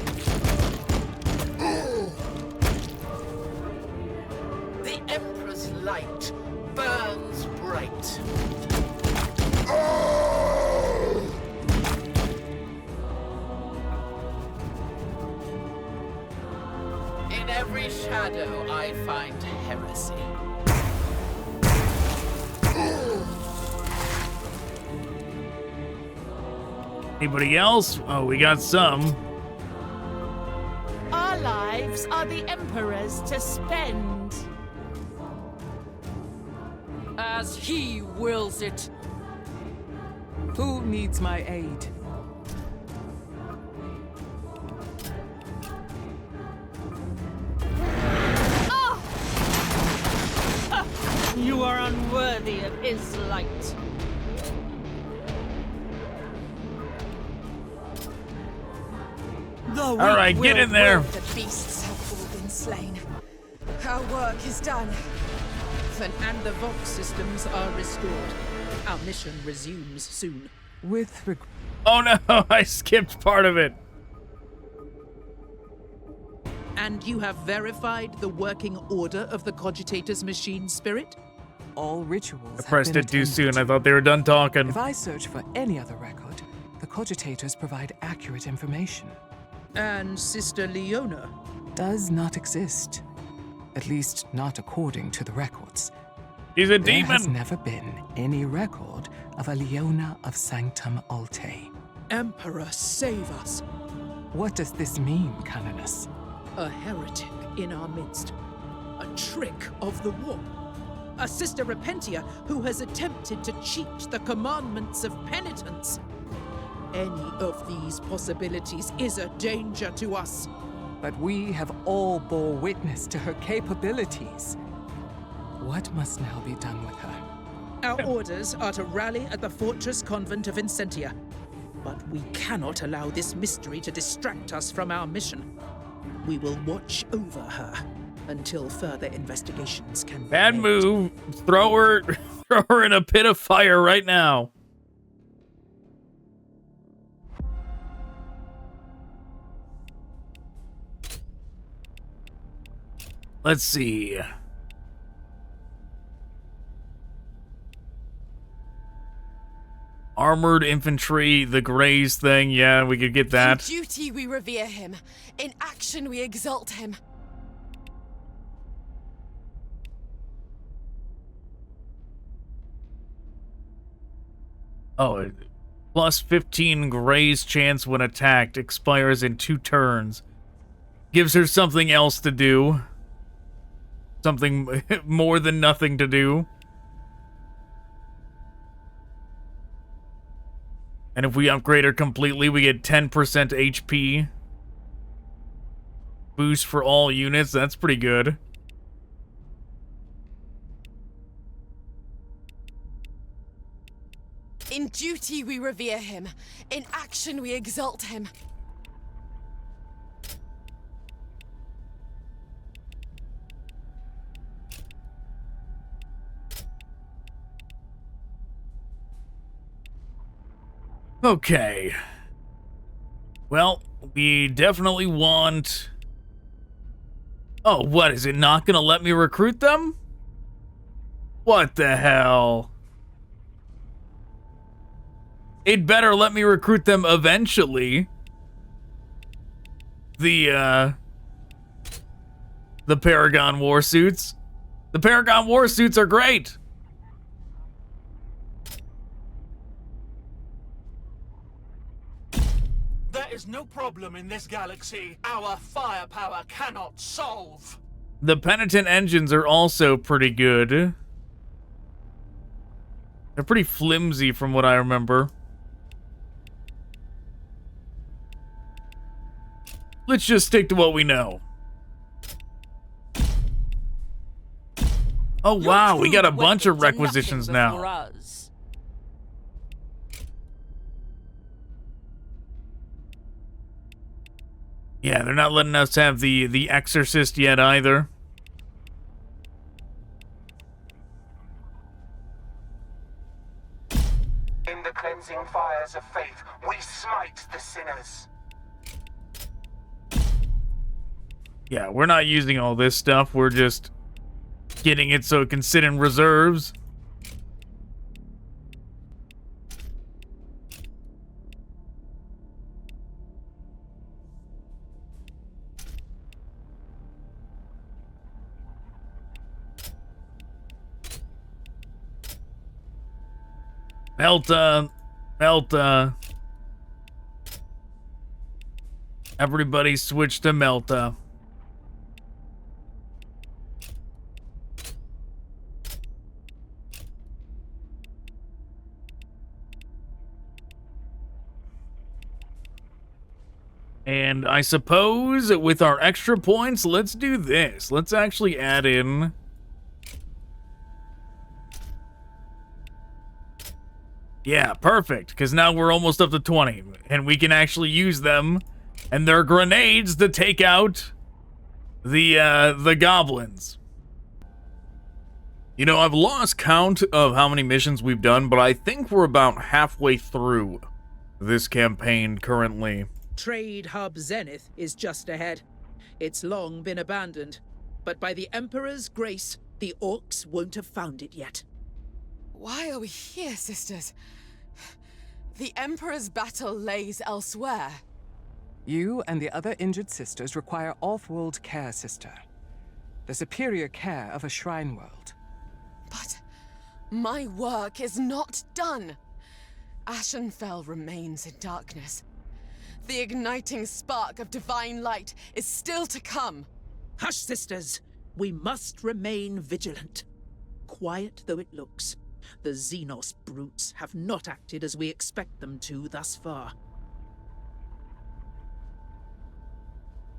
The Emperor's light burns bright. In every shadow I find heresy. Anybody else? Oh, we got some. Our lives are the Emperor's to spend. As he wills it. Who needs my aid? You are unworthy of his light. All right, get in there. The beasts have all been slain. Our work is done. And the Vox systems are restored. Our mission resumes soon. With regret. Oh no, I skipped part of it. And you have verified the working order of the Cogitator's machine spirit? All rituals. I pressed it too soon. I thought they were done talking. If I search for any other record, the Cogitators provide accurate information. And Sister Leona? Does not exist. At least not according to the records. He's a There has demon. never been any record of a Leona of Sanctum Alte. Emperor, save us. What does this mean, Canonus? A heretic in our midst. A trick of the war. A Sister Repentia who has attempted to cheat the commandments of penitence. Any of these possibilities is a danger to us. But we have all bore witness to her capabilities. What must now be done with her? Our orders are to rally at the Fortress Convent of Incentia. But we cannot allow this mystery to distract us from our mission. We will watch over her until further investigations can be Bad made. move. Throw her in a pit of fire right now. Let's see. Armored infantry, the Greys thing. Yeah, we could get that. In duty we revere him. In action we exalt him. Oh, plus 15 Greys chance when attacked. Expires in 2 turns. Gives her something else to do. Something more than nothing to do. And if we upgrade her completely, we get 10% HP. Boost for all units. That's pretty good. In duty we revere him. In action we exalt him. Okay. Well, we definitely want... Oh, what? Is it not going to let me recruit them? What the hell? It better let me recruit them eventually. The Paragon Warsuits. The Paragon Warsuits are great. There is no problem in this galaxy our firepower cannot solve. The Penitent engines are also pretty good. They're pretty flimsy from what I remember. Let's just stick to what we know. Oh wow, we got a bunch of requisitions now. Yeah, they're not letting us have the Exorcist yet either. In the cleansing fires of faith, we smite the sinners. Yeah, we're not using all this stuff. We're just getting it so it can sit in reserves. Melta. Everybody switch to Melta. And I suppose with our extra points, let's do this. Let's actually add in... Yeah, perfect, because now we're almost up to 20, and we can actually use them and their grenades to take out the goblins. You know, I've lost count of how many missions we've done, but I think we're about halfway through this campaign currently. Trade hub Zenith is just ahead. It's long been abandoned, but by the Emperor's grace, the Orks won't have found it yet. Why are we here, sisters? The Emperor's battle lays elsewhere. You and the other injured sisters require off-world care, sister. The superior care of a shrine world. But my work is not done. Ashenfell remains in darkness. The igniting spark of divine light is still to come. Hush, sisters. We must remain vigilant. Quiet though it looks, the Xenos brutes have not acted as we expect them to thus far.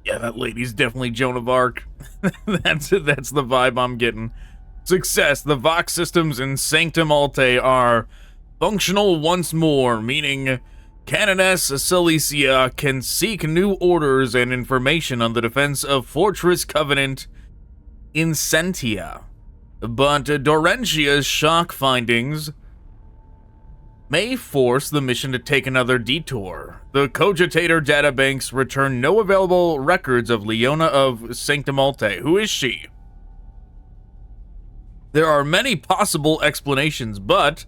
Yeah, that lady's definitely Joan of Arc. That's the vibe I'm getting. Success. The Vox systems in Sanctum Alte are functional once more, meaning Canoness Cilicia can seek new orders and information on the defense of Fortress Covenant Incentia. But Dorentia's shock findings may force the mission to take another detour. The Cogitator databanks return no available records of Leona of Sanctum Alte. Who is she? There are many possible explanations, but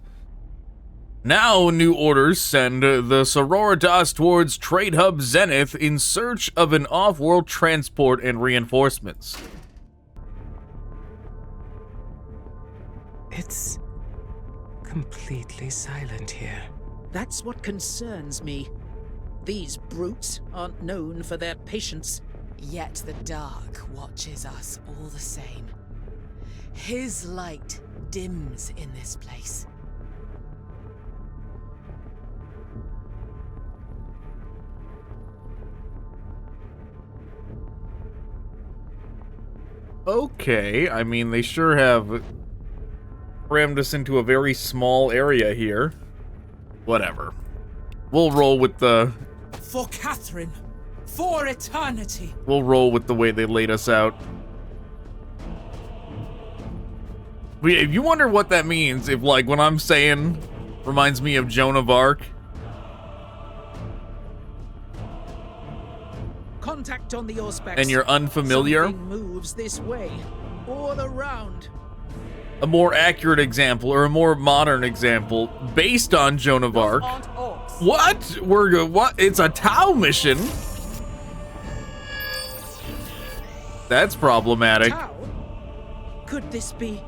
now new orders send the Sororitas towards Trade Hub Zenith in search of an off-world transport and reinforcements. It's completely silent here. That's what concerns me. These brutes aren't known for their patience. Yet the dark watches us all the same. His light dims in this place. Okay, I mean, they sure have rammed us into a very small area here. Whatever. We'll roll with the... For Catherine. For eternity. We'll roll with the way they laid us out. If you wonder what that means, if, like, when I'm saying reminds me of Joan of Arc, contact on the Auspex. And you're unfamiliar? Something moves this way, all around. A more accurate example, or a more modern example, based on Joan of Arc. What? What? It's a Tau mission? That's problematic. Tau? Could this be?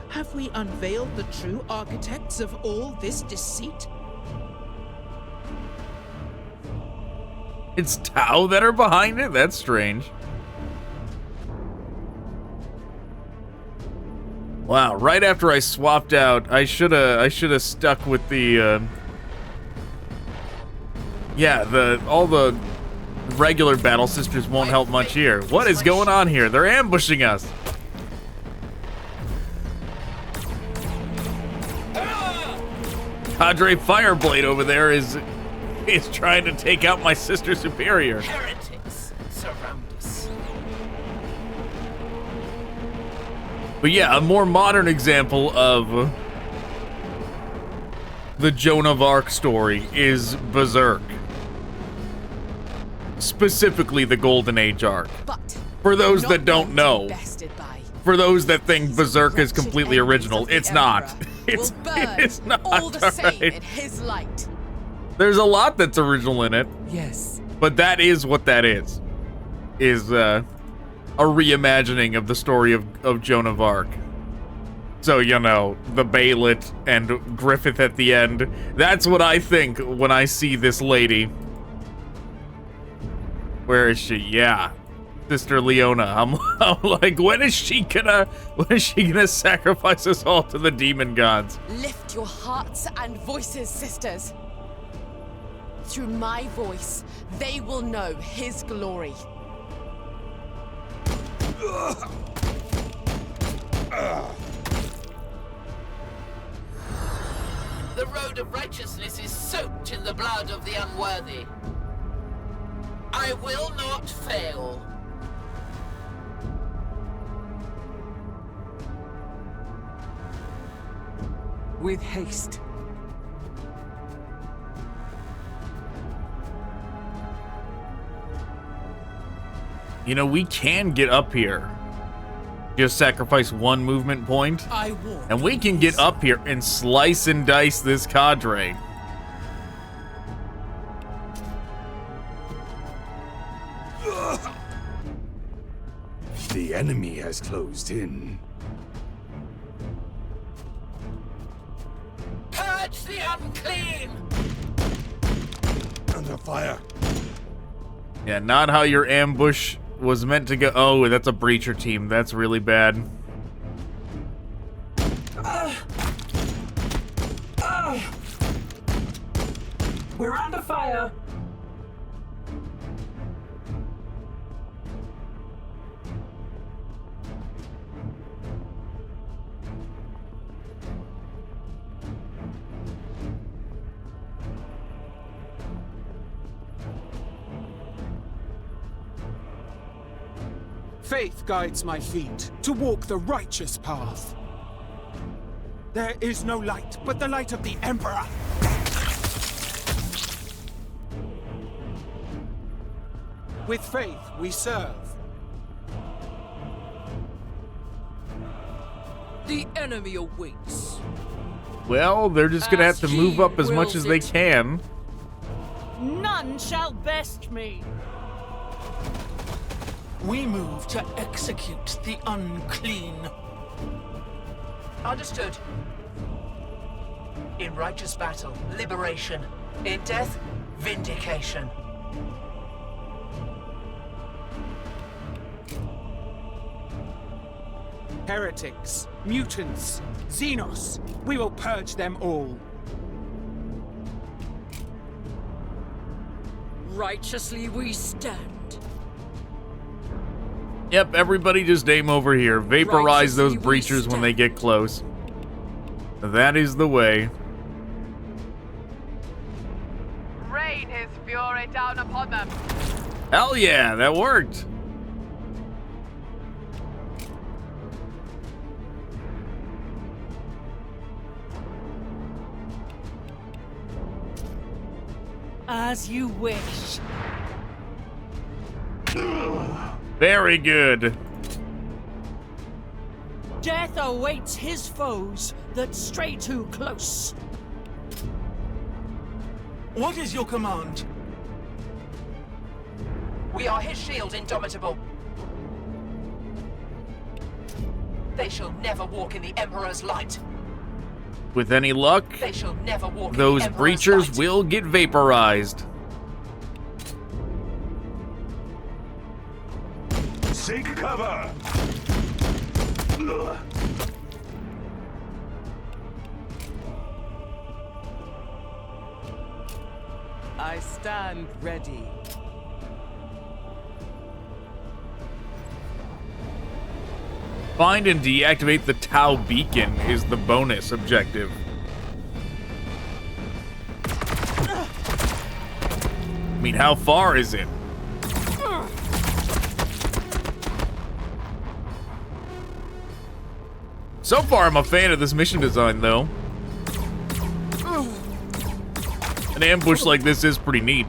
Have we unveiled the true architects of all this deceit? It's Tau that are behind it? That's strange. Wow, right after I swapped out, I should have stuck with the yeah, all the regular Battle Sisters won't help much here. What is going on here? They're ambushing us. Cadre Fireblade over there is trying to take out my sister superior. Heretics surround us. But yeah, a more modern example of the Joan of Arc story is Berserk. Specifically the Golden Age arc. For those that don't know, for those that think Berserk is completely original, it's not. It's not. All the same right? in his light. There's a lot that's original in it. Yes. But that is what that is. Is a reimagining of the story of Joan of Arc. So, you know, the Baelet and Griffith at the end. That's what I think when I see this lady. Where is she? Yeah. Sister Leona. I'm like, when is she gonna sacrifice us all to the demon gods? Lift your hearts and voices, sisters. Through my voice, they will know his glory. The road of righteousness is soaked in the blood of the unworthy. I will not fail. With haste. You know, we can get up here. Just sacrifice one movement point. And we can get up here and slice and dice this cadre. The enemy has closed in. Purge the unclean! Under fire. Yeah, not how your ambush was meant to go. Oh, that's a breacher team. That's really bad. We're under fire. Faith guides my feet to walk the righteous path. There is no light but the light of the Emperor. With faith we serve. The enemy awaits. Well, they're just gonna have to move up as much as they can. None shall best me. We move to execute the unclean. Understood. In righteous battle, liberation. In death, vindication. Heretics, mutants, Xenos, we will purge them all. Righteously we stand. Yep, everybody just aim over here. Vaporize those breachers when they get close. That is the way. Rain his fury down upon them. Hell yeah, that worked. As you wish. Very good. Death awaits his foes that stray too close. What is your command? We are his shield, Indomitable. They shall never walk in the Emperor's light. With any luck, They shall never walk those in the Emperor's breachers light. will get vaporized. Seek cover! I stand ready. Find and deactivate the Tau beacon is the bonus objective. I mean, how far is it? So far, I'm a fan of this mission design, though. An ambush like this is pretty neat.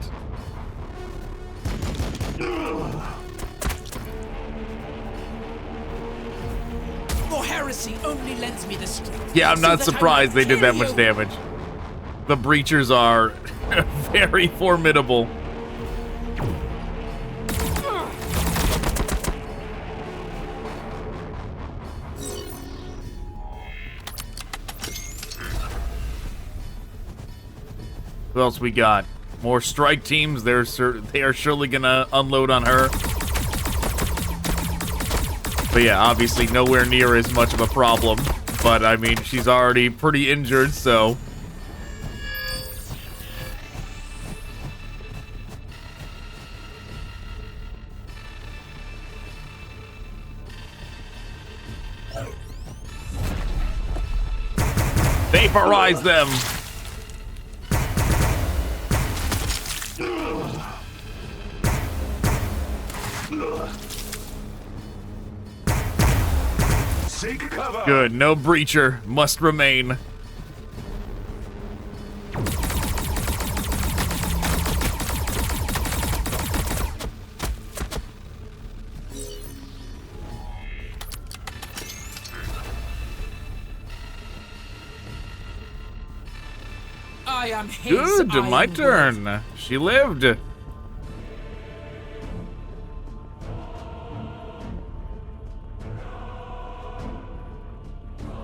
Your heresy only lends me the strength. Yeah, I'm so not that I surprised may they did that carry much you. damage. The breachers are very formidable. Who else we got? More strike teams. They are surely gonna unload on her. But yeah, obviously nowhere near as much of a problem. But I mean, she's already pretty injured, so. Vaporize them! Seek cover! Good, no breacher. Must remain. I am his. Good, iron my will. turn. She lived.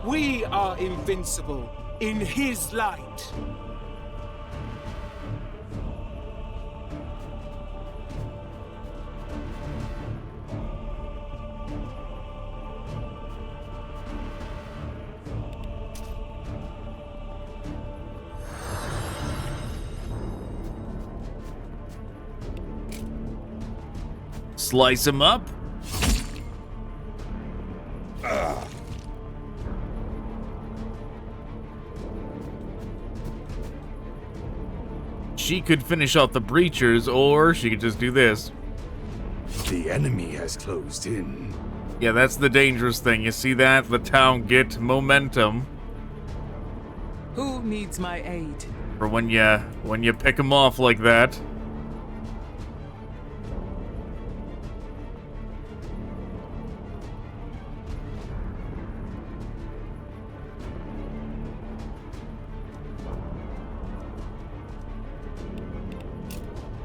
We are invincible in his light. Slice him up. She could finish off the breachers, or she could just do this. The enemy has closed in. Yeah, that's the dangerous thing. You see that? The town get momentum. Who needs my aid? For when you pick them off like that.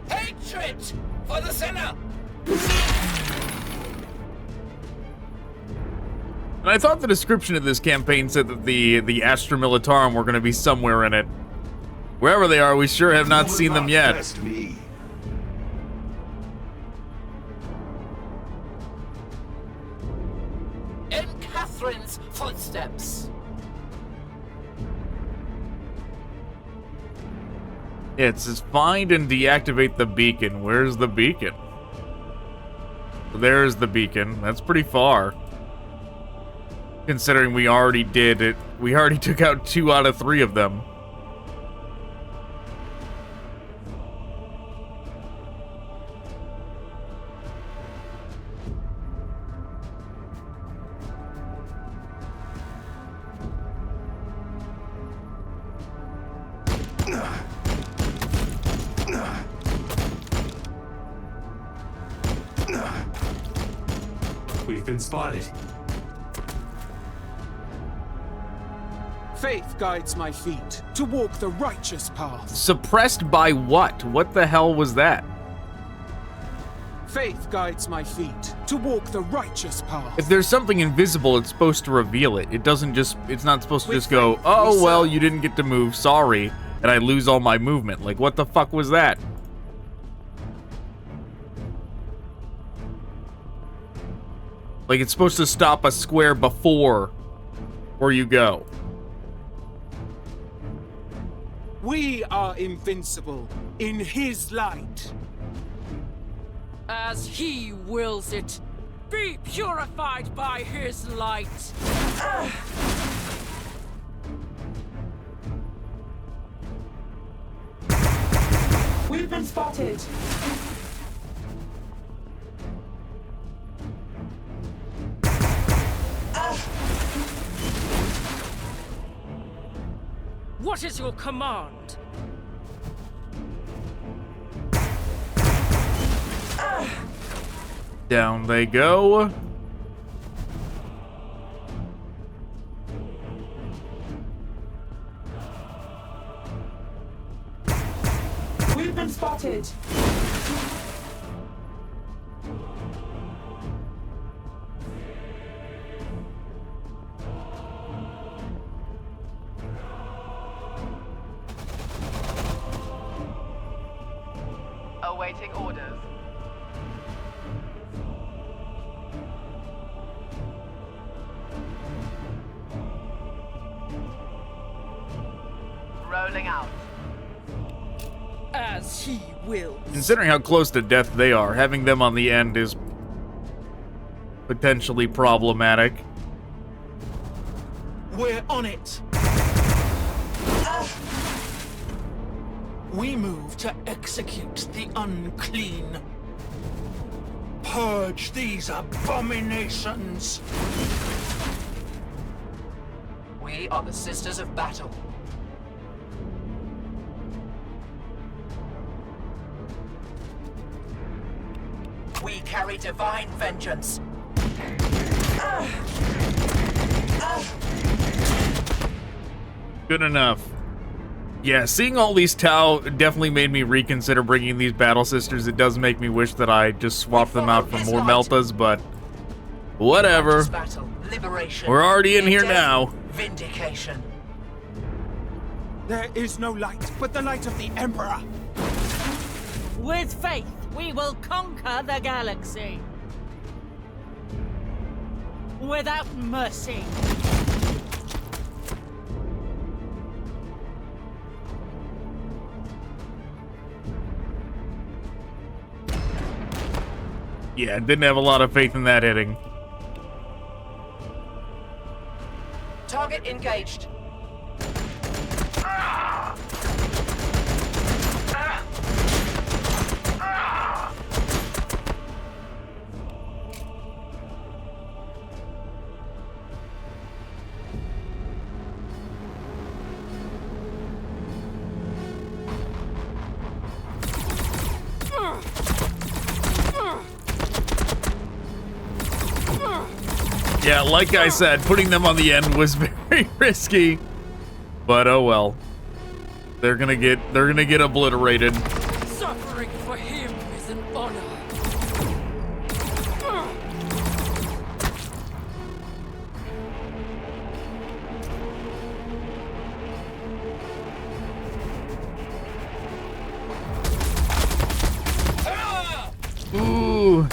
Hatred for the sinner! And I thought the description of this campaign said that the Astra Militarum were going to be somewhere in it. Wherever they are, we sure have not seen them yet. Test me. In Catherine's footsteps. Yeah, it says find and deactivate the beacon. Where's the beacon? There's the beacon. That's pretty far. Considering we already did it. We already took out 2 out of 3 of them. we've been spotted. Faith guides my feet to walk the righteous path. Suppressed by what? What the hell was that? Faith guides my feet to walk the righteous path. If there's something invisible, it's supposed to reveal it. It doesn't just, it's not supposed to just go, oh, well, you didn't get to move, sorry, and I lose all my movement. Like, what the fuck was that? Like, it's supposed to stop a square before where you go. We are invincible in his light. As he wills it, be purified by his light. We've been spotted. What is your command? Down they go. We've been spotted. Awaiting orders. Rolling out. As he wills. Considering how close to death they are, having them on the end is potentially problematic. We're on it. We move to execute the unclean. Purge these abominations. We are the Sisters of Battle. We carry divine vengeance. Good enough. Yeah, seeing all these Tau definitely made me reconsider bringing these Battle Sisters. It does make me wish that I just swapped them out for more Meltas, but whatever. We're already in here now. Vindication. There is no light but the light of the Emperor. With faith, we will conquer the galaxy. Without mercy. Yeah, didn't have a lot of faith in that hitting. Target engaged. Yeah, like I said, putting them on the end was very risky. But oh well. They're gonna get obliterated. Suffering for him is an honor. Ooh.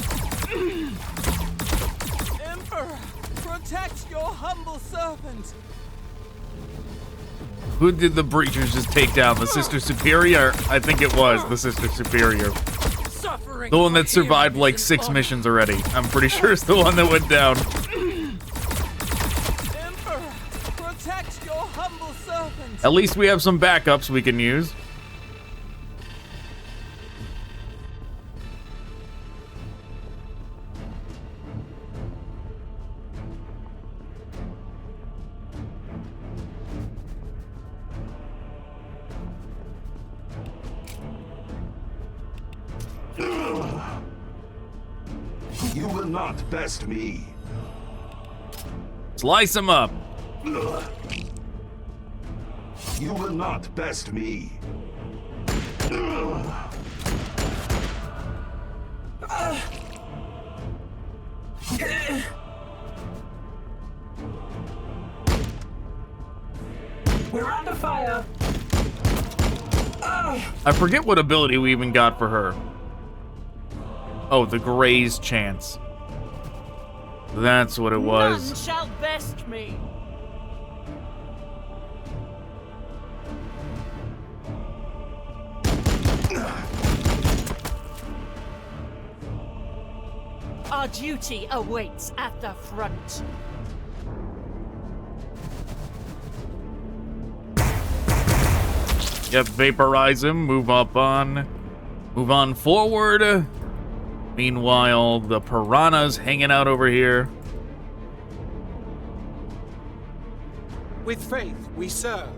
Protect your humble servant. Who did the breachers just take down? The Sister Superior? I think it was the Sister Superior. The one that survived like 6 missions already. I'm pretty sure it's the one that went down. Emperor, protect your humble servant. At least we have some backups we can use. You will not best me. Slice him up. You will not best me. We're under fire. I forget what ability we even got for her. Oh, the Graze chance. That's what it was. None shall best me. Our duty awaits at the front. Yep, vaporize him, move on forward. Meanwhile, the piranha's hanging out over here. With faith, we serve.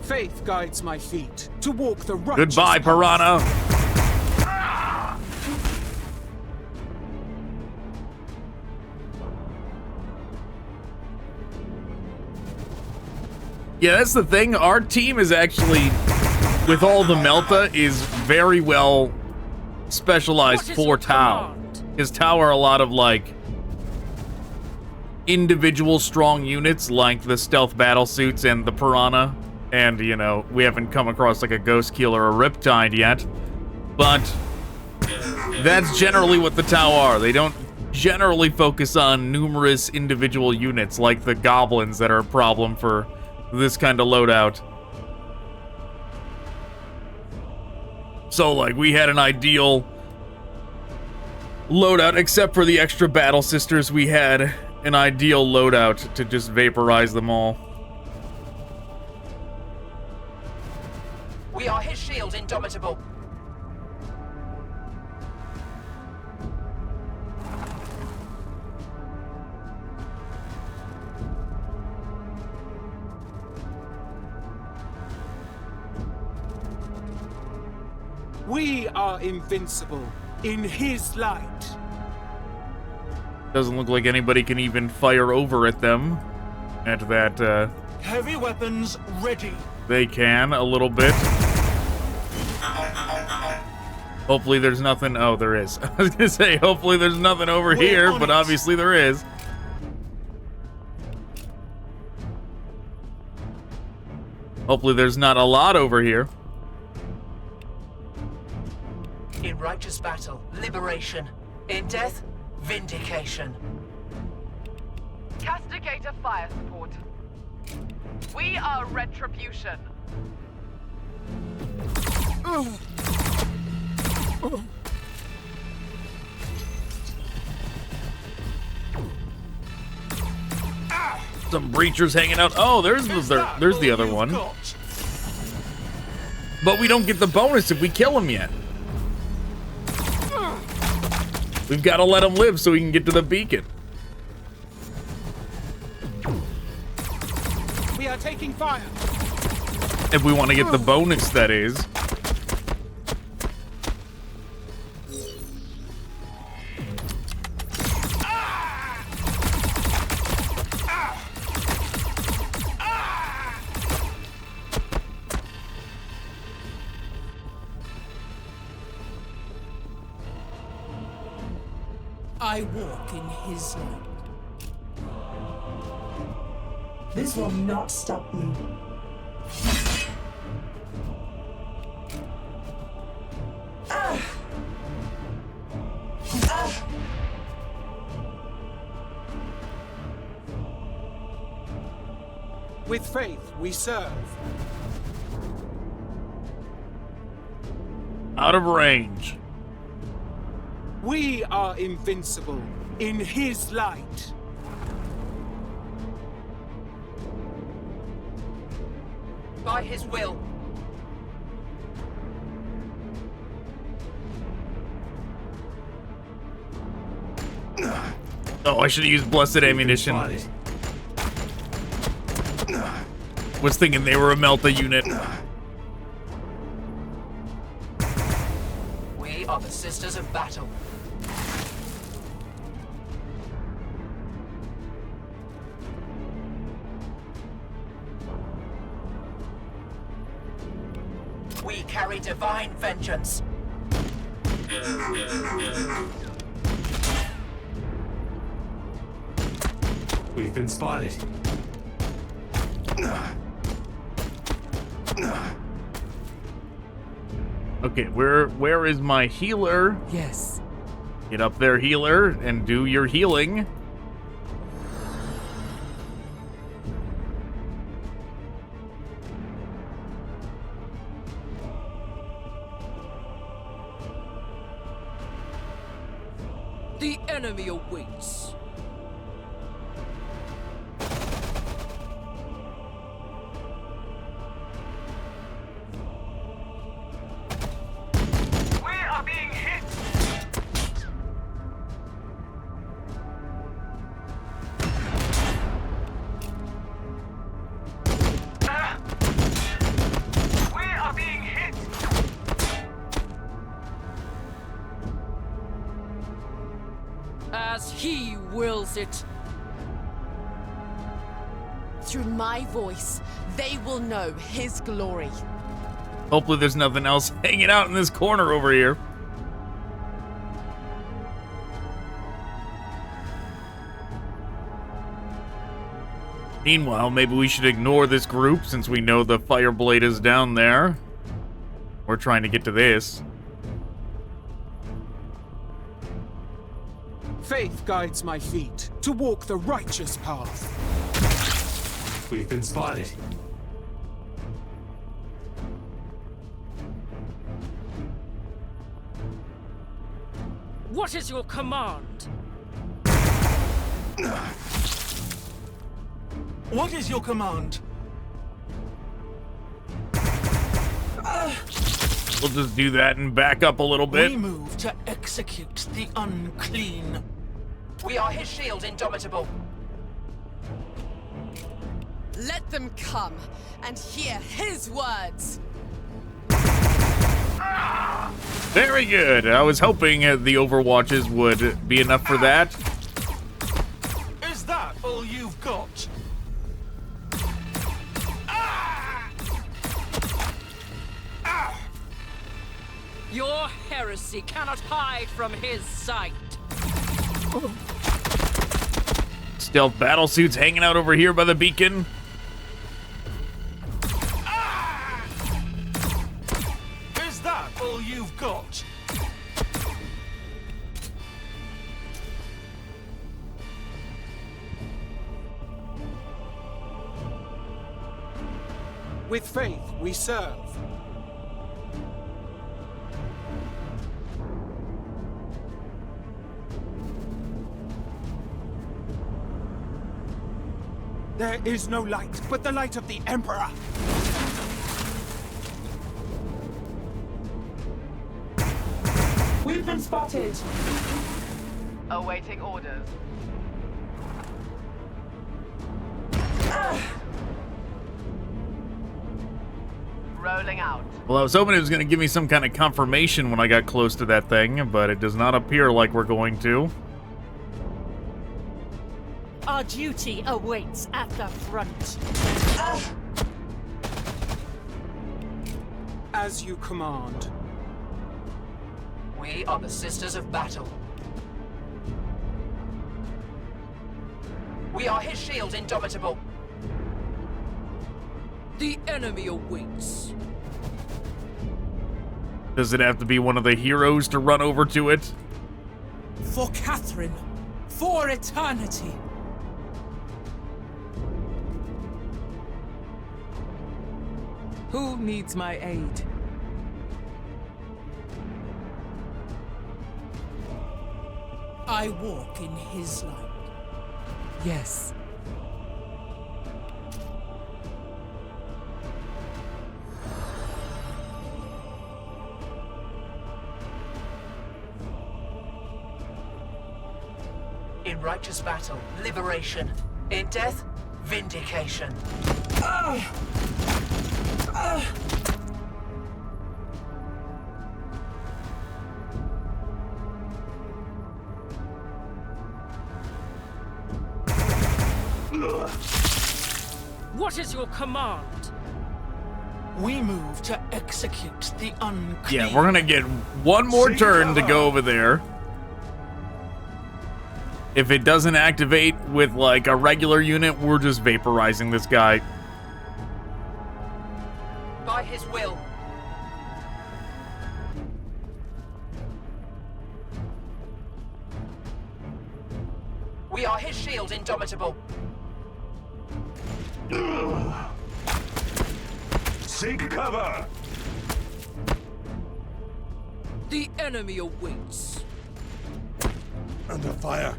Faith guides my feet to walk the righteous Goodbye, piranha. Yeah, that's the thing. Our team is actually, with all the Melta, is very well specialized for Tau. His Tau are a lot of, like, individual strong units, like the stealth battle suits and the piranha. And, you know, we haven't come across, like, a Ghost Keel or a Riptide yet. But that's generally what the Tau are. They don't generally focus on numerous individual units, like the Goblins that are a problem for this kind of loadout. So, like, we had an ideal loadout, except for the extra Battle Sisters, we had an ideal loadout to just vaporize them all. We are his shield, indomitable. We are invincible in his light. Doesn't look like anybody can even fire over at them. At that, Heavy weapons ready. They can, a little bit. Hopefully there's nothing... Oh, there is. I was gonna say, hopefully there's nothing over here, but obviously there is. Hopefully there's not a lot over here. In righteous battle, liberation. In death, vindication. Castigator fire support. We are retribution. Some breachers hanging out. Oh, there's the other one. But we don't get the bonus if we kill him yet. We've got to let him live so we can get to the beacon. We are taking fire. If we want to get the bonus, that is. I walk in his light. This will not stop me. With faith, we serve. Out of range. We are invincible in his light. By his will. Oh, I should have used blessed ammunition. Was thinking they were a Melta unit. We are the Sisters of Battle. We carry divine vengeance. We've been spotted. Okay, where is my healer? Yes. Get up there, healer, and do your healing. The enemy awaits. We are being hit! We are being hit! As he wills it. Through my voice, they will know his glory. Hopefully there's nothing else hanging out in this corner over here. Meanwhile, maybe we should ignore this group since we know the Fireblade is down there. We're trying to get to this. Faith guides my feet to walk the righteous path. We've been spotted. What is your command? What is your command? We'll just do that and back up a little bit. We move to execute the unclean. We are his shield, Indomitable. Let them come and hear his words. Very good. I was hoping the Overwatches would be enough for that. Is that all you've got? Your heresy cannot hide from his sight. Stealth battlesuits hanging out over here by the beacon. Is that all you've got? With faith, we serve. There is no light but the light of the Emperor. We've been spotted. Awaiting orders. Rolling out. Well, I was hoping it was going to give me some kind of confirmation when I got close to that thing, but it does not appear like we're going to. Our duty awaits at the front. As you command. We are the Sisters of Battle. We are his shield, Indomitable. The enemy awaits. Does it have to be one of the heroes to run over to it? For Catherine, for eternity. Who needs my aid? I walk in his light. Yes. In righteous battle, liberation. In death, vindication. What is your command? We move to execute the unclean. Yeah, we're gonna get one more turn to go over there. If it doesn't activate with like a regular unit, we're just vaporizing this guy. By his will. We are his shield, indomitable. Seek cover! The enemy awaits. Under fire.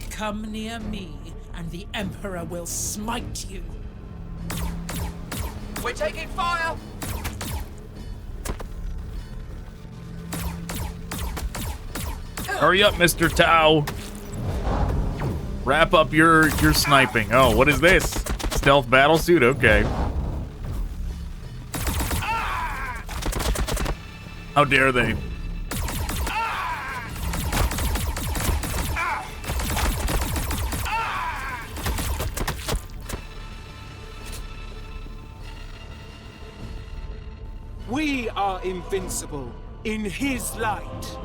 Come near me, and the Emperor will smite you. We're taking fire! Hurry up, Mr. Tau. Wrap up your sniping. Oh, what is this? Stealth battle suit? Okay. How dare they? We are invincible in his light.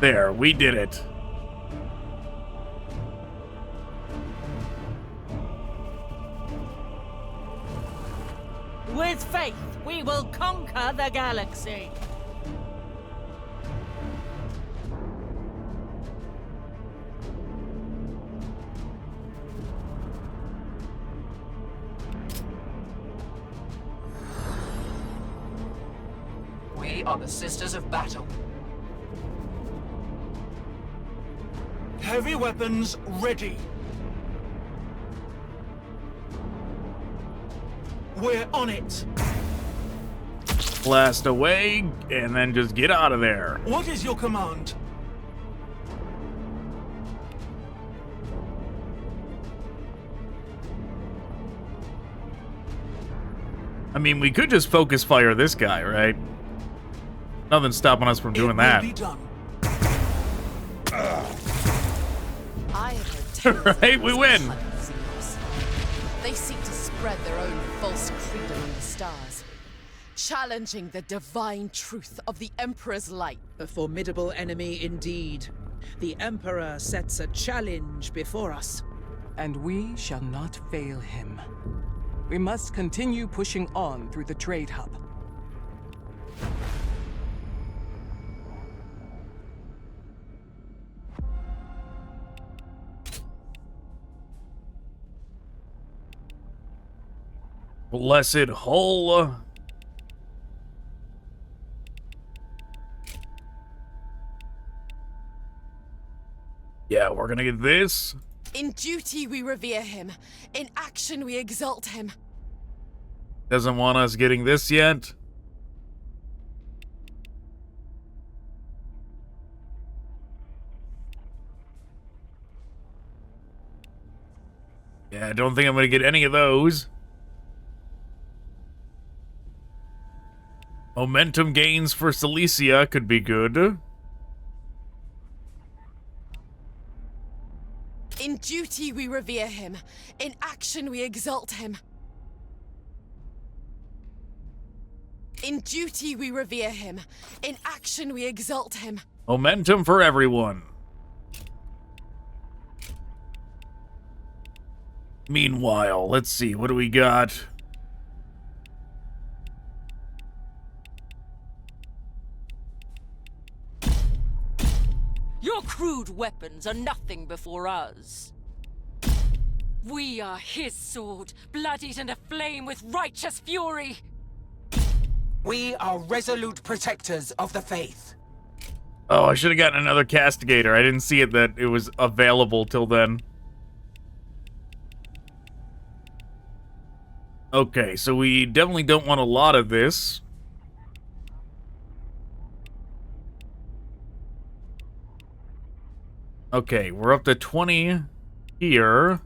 There, we did it. With faith, we will conquer the galaxy. We are the Sisters of Battle. Heavy weapons ready. We're on it. Blast away, and then just get out of there. What is your command? I mean, we could just focus fire this guy, right? Nothing's stopping us from doing that. I have heard tales Right, we win. of Xenos. They seek to spread their own false creed among the stars, challenging the divine truth of the Emperor's light. A formidable enemy indeed. The Emperor sets a challenge before us. And we shall not fail him. We must continue pushing on through the trade hub. Blessed Hull. Yeah, we're gonna get this. In duty we revere him. In action we exalt him. Doesn't want us getting this yet. Yeah, I don't think I'm gonna get any of those. Momentum gains for Silesia could be good. In duty we revere him. In action we exalt him. In duty we revere him. In action we exalt him. Momentum for everyone. Meanwhile, let's see, what do we got? Your crude weapons are nothing before us. We are his sword, bloodied and aflame with righteous fury. We are resolute protectors of the faith. Oh, I should have gotten another castigator. I didn't see it that it was available till then. Okay, so we definitely don't want a lot of this. Okay, we're up to 20 here.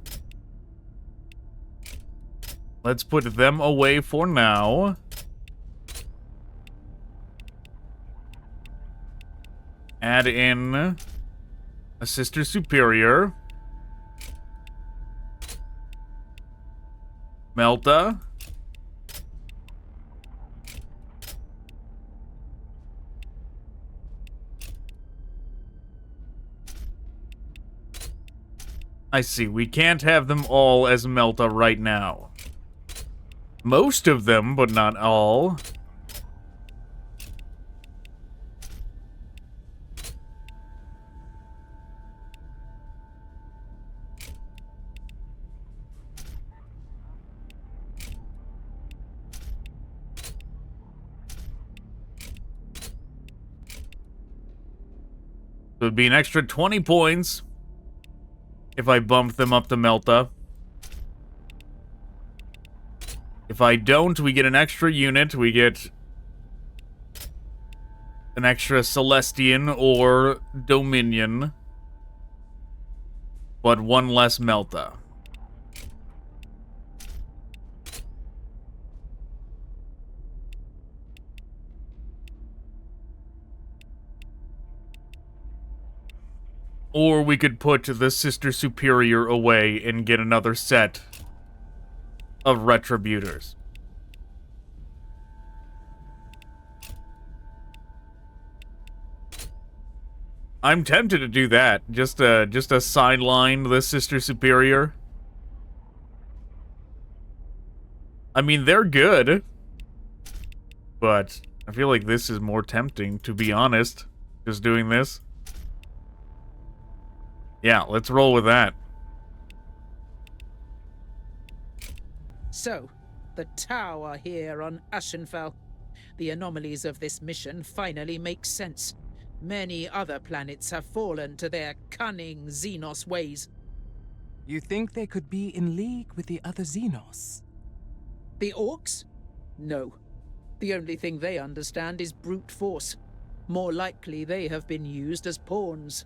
Let's put them away for now. Add in a Sister Superior. Melta. I see, we can't have them all as Melta right now. Most of them, but not all. So it'd be an extra 20 points if I bumped them up to Melta. If I don't, we get an extra unit. We get an extra Celestian or Dominion, but one less Melta. Or we could put the Sister Superior away and get another set of Retributors. I'm tempted to do that. Just a sideline the Sister Superior. I mean, they're good, but I feel like this is more tempting, to be honest. Just doing this. Yeah, let's roll with that. So, the tower here on Ashenfell. The anomalies of this mission finally make sense. Many other planets have fallen to their cunning Xenos ways. You think they could be in league with the other Xenos? The Orks? No. The only thing they understand is brute force. More likely they have been used as pawns.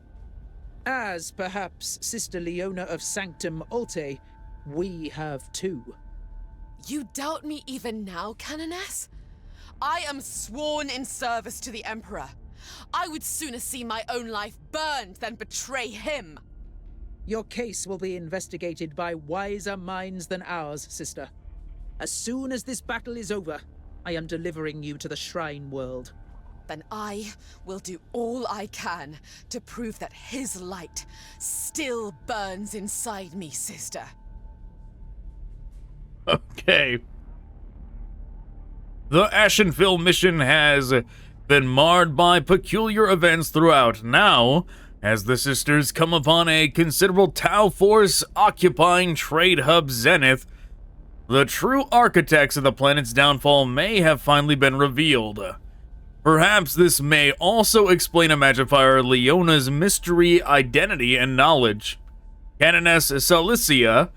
As, perhaps, Sister Leona of Sanctum Alte, we have too. You doubt me even now, Canoness? I am sworn in service to the Emperor. I would sooner see my own life burned than betray him. Your case will be investigated by wiser minds than ours, sister. As soon as this battle is over, I am delivering you to the Shrine World. Then I will do all I can to prove that his light still burns inside me, sister. Okay. The Ashenville mission has been marred by peculiar events throughout. Now, as the sisters come upon a considerable Tau force occupying trade hub Zenith, the true architects of the planet's downfall may have finally been revealed. Perhaps this may also explain a Magifier Leona's mystery, identity, and knowledge. Canoness Cilicia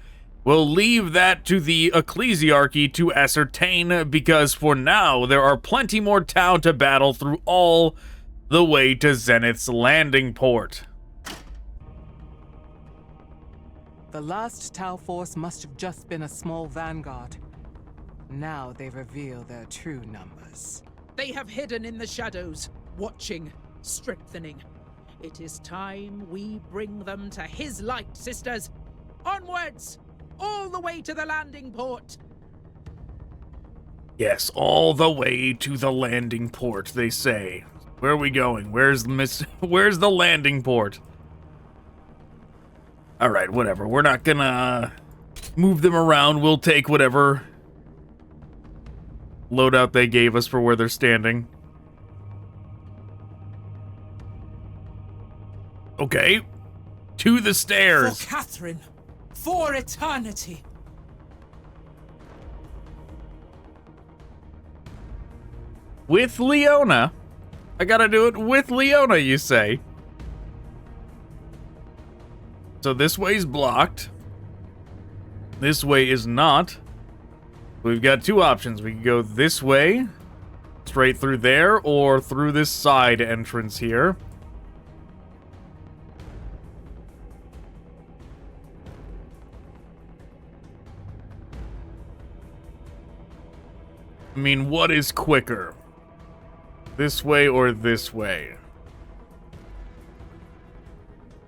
will leave that to the Ecclesiarchy to ascertain, because for now there are plenty more Tau to battle through all the way to Zenith's landing port. The last Tau force must have just been a small vanguard. Now they reveal their true numbers. They have hidden in the shadows, watching, strengthening. It is time we bring them to his light, sisters. Onwards! All the way to the landing port! Yes, all the way to the landing port, they say. Where are we going? Where's the landing port? Alright, whatever. We're not gonna move them around. We'll take whatever loadout they gave us for where they're standing. Okay. To the stairs. For Catherine. For eternity. With Leona. I gotta do it with Leona, you say? So this way's blocked. This way is not. We've got two options. We can go this way, straight through there, or through this side entrance here. I mean, what is quicker? This way or this way?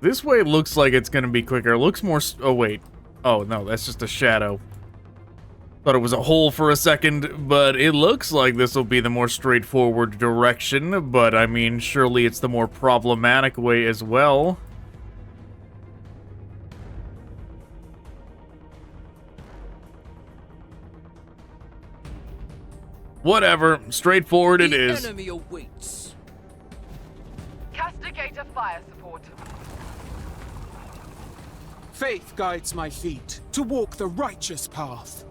This way looks like it's gonna be quicker. It looks more... Oh, wait. Oh, no, that's just a shadow. Thought it was a hole for a second, but it looks like this will be the more straightforward direction. But, I mean, surely it's the more problematic way as well. Whatever. Straightforward it is. The enemy awaits. Castigator fire support. Faith guides my feet to walk the righteous path.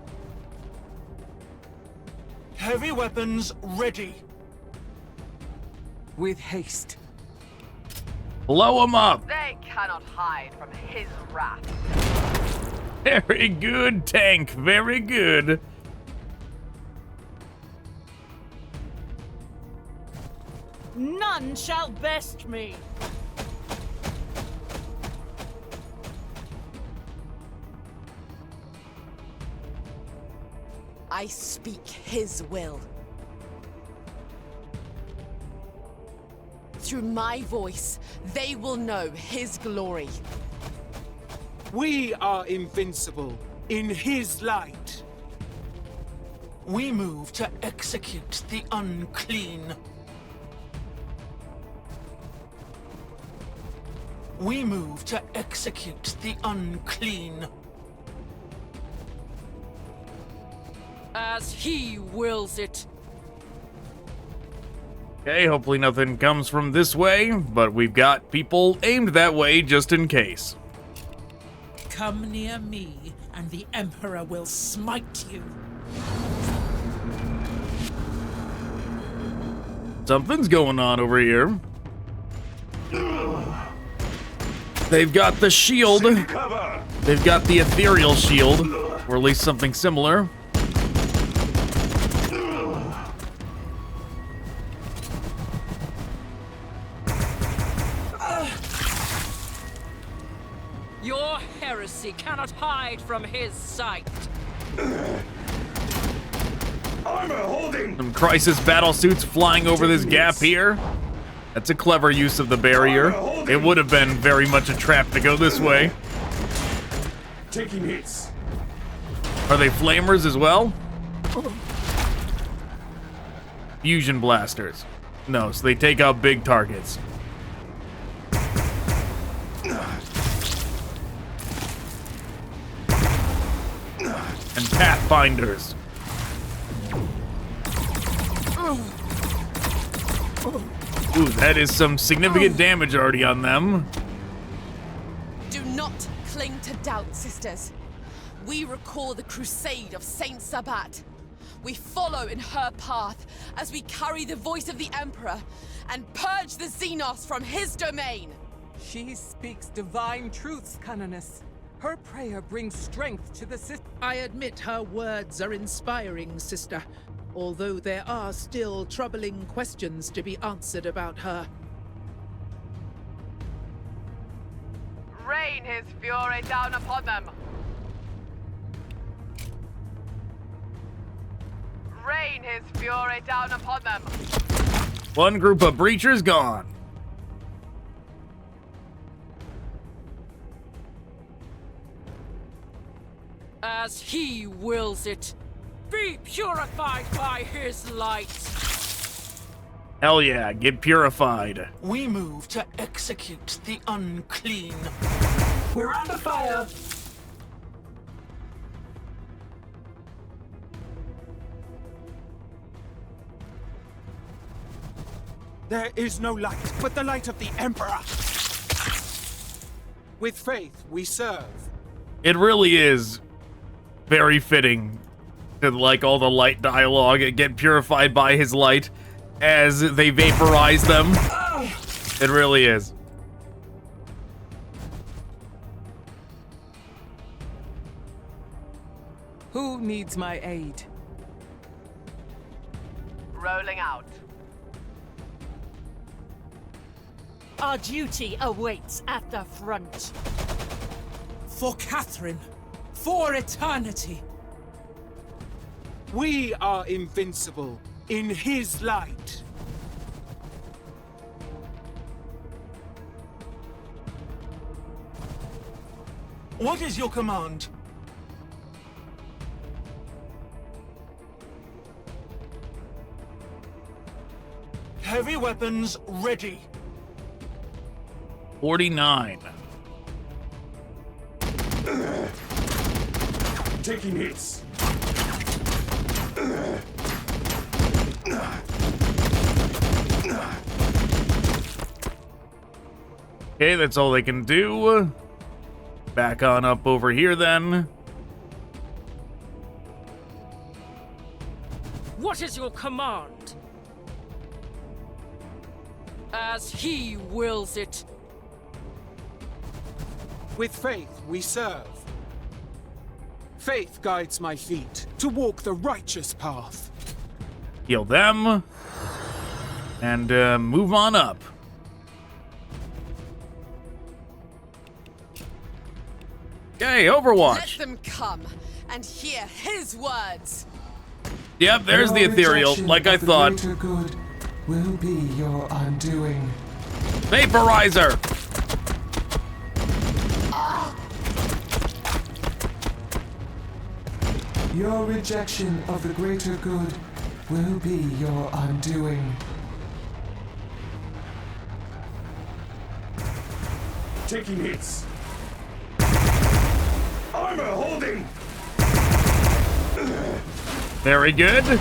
Heavy weapons ready. With haste. Blow him up. They cannot hide from his wrath. Very good, tank. Very good. None shall best me. I speak his will. Through my voice, they will know his glory. We are invincible in his light. We move to execute the unclean. We move to execute the unclean. As he wills it. Okay, hopefully nothing comes from this way, but we've got people aimed that way just in case. Come near me, and the Emperor will smite you. Something's going on over here. They've got the shield. They've got the ethereal shield, or at least something similar. Your heresy cannot hide from his sight. Some crisis battle suits flying over this gap here. That's a clever use of the barrier. It would have been very much a trap to go this way. Taking hits. Are they flamers as well? Fusion blasters. No, so they take out big targets. And pathfinders. Ooh, that is some significant damage already on them. Do not cling to doubt, sisters. We recall the crusade of Saint Sabbat. We follow in her path as we carry the voice of the Emperor and purge the Xenos from his domain. She speaks divine truths, Canoness. Her prayer brings strength to the system. I admit her words are inspiring, sister. Although there are still troubling questions to be answered about her. Rain his fury down upon them. Rain his fury down upon them. One group of breachers gone. As he wills it. Be purified by his light. Hell yeah, get purified. We move to execute the unclean. We're under fire. There is no light but the light of the Emperor. With faith, we serve. It really is very fitting to like all the light dialogue, get purified by his light, as they vaporize them. It really is. Who needs my aid? Rolling out. Our duty awaits at the front. For Catherine. For eternity. We are invincible in his light. What is your command? Heavy weapons ready. 49. Taking hits. Okay, that's all they can do. Back on up over here then. What is your command? As he wills it. With faith we serve. Faith guides my feet to walk the righteous path. Heal them. And move on up. Okay, Overwatch. Let them come and hear his words. Yep, there's the ethereal, like I thought. The greater good will be your undoing. Vaporizer! Your rejection of the greater good will be your undoing. Taking hits. Armor holding. Very good.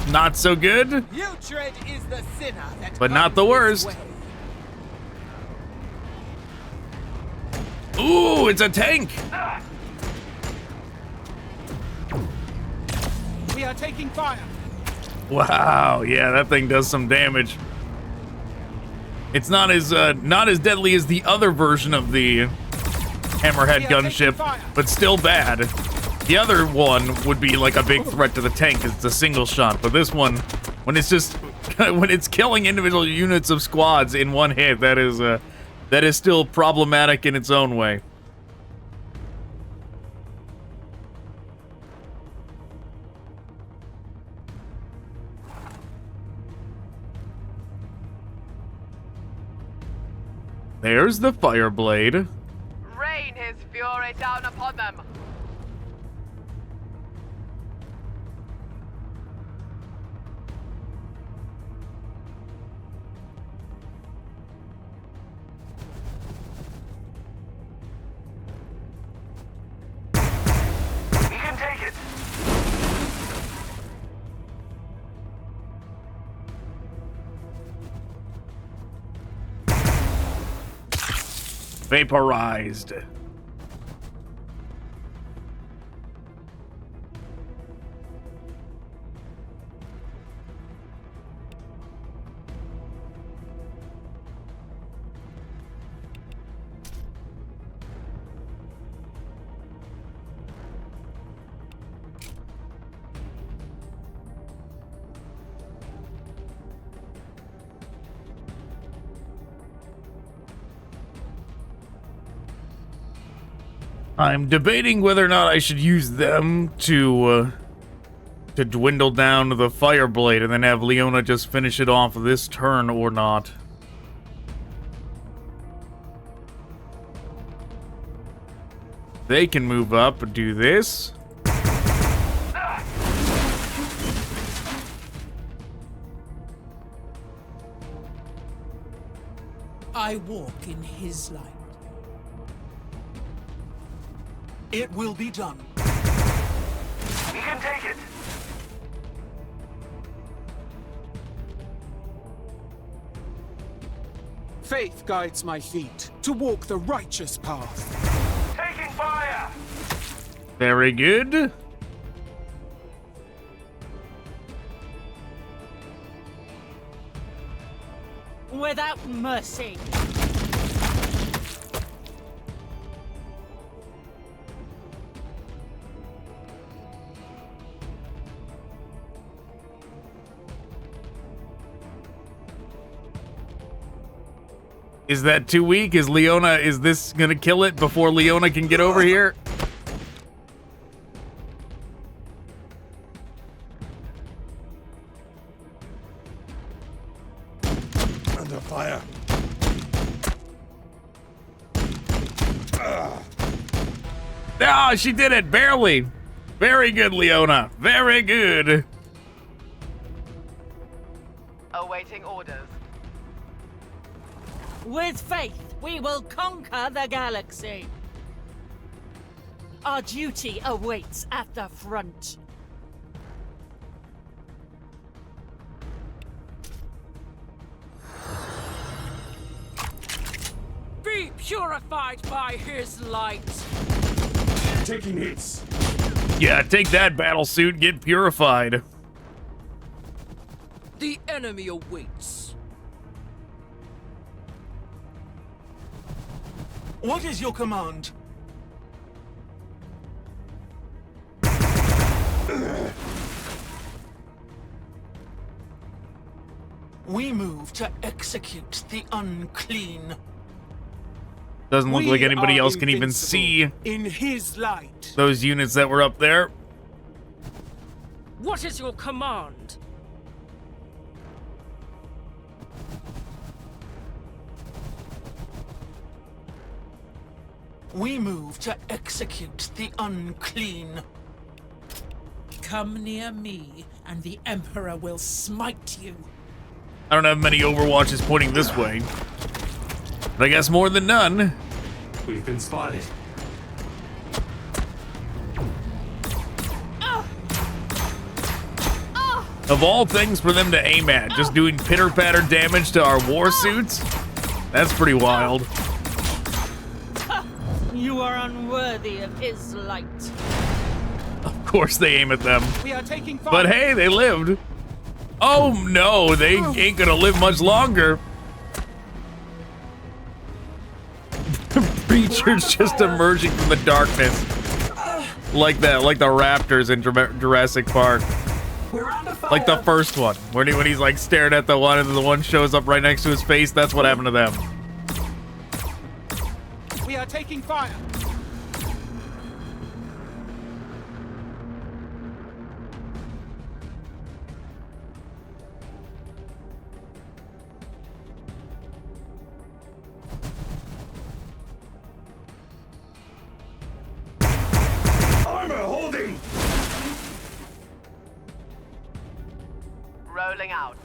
Not so good. Putrid is the sinner that But not the worst. Ooh, it's a tank. We are taking fire. Wow, yeah, that thing does some damage. It's not as deadly as the other version of the Hammerhead gunship, but still bad. The other one would be like a big threat to the tank. It's a single shot, but this one, when it's just when it's killing individual units of squads in one hit, that is still problematic in its own way. There's the Fireblade. Rain his fury down upon them. We can take it. Vaporized. I'm debating whether or not I should use them to dwindle down the Fireblade and then have Leona just finish it off this turn or not. They can move up and do this. I walk in his light. It will be done. We can take it. Faith guides my feet to walk the righteous path. Taking fire. Very good. without mercy. Is that too weak? Is this gonna kill it before Leona can get over here? Under fire. Ah, she did it, barely. Very good, Leona. Very good. Awaiting orders. With faith, we will conquer the galaxy. Our duty awaits at the front. Be purified by his light. Taking hits. Yeah, take that, battle suit. Get purified. The enemy awaits. What is your command? We move to execute the unclean. Doesn't look like anybody else can even see in his light. Those units that were up there. What is your command? We move to execute the unclean. Come near me, and the Emperor will smite you. I don't have many Overwatches pointing this way, but I guess more than none. We've been spotted. Of all things for them to aim at, just doing pitter-patter damage to our war suits? That's pretty wild. You are unworthy of his light. Of course they aim at them. We are taking fire. But hey, they lived. Oh no, they ain't gonna live much longer. Creatures just emerging from the darkness. Like that, like the raptors in Jurassic Park. Like the first one, when he's like staring at the one and the one shows up right next to his face. That's what happened to them. We are taking fire. Armor holding. Rolling out.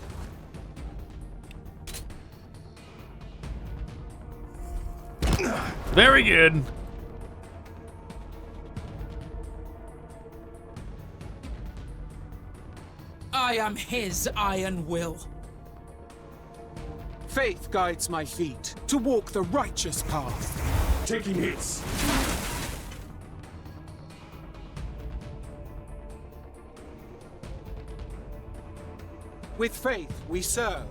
Very good. I am his iron will. Faith guides my feet to walk the righteous path. Taking hits. With faith we serve.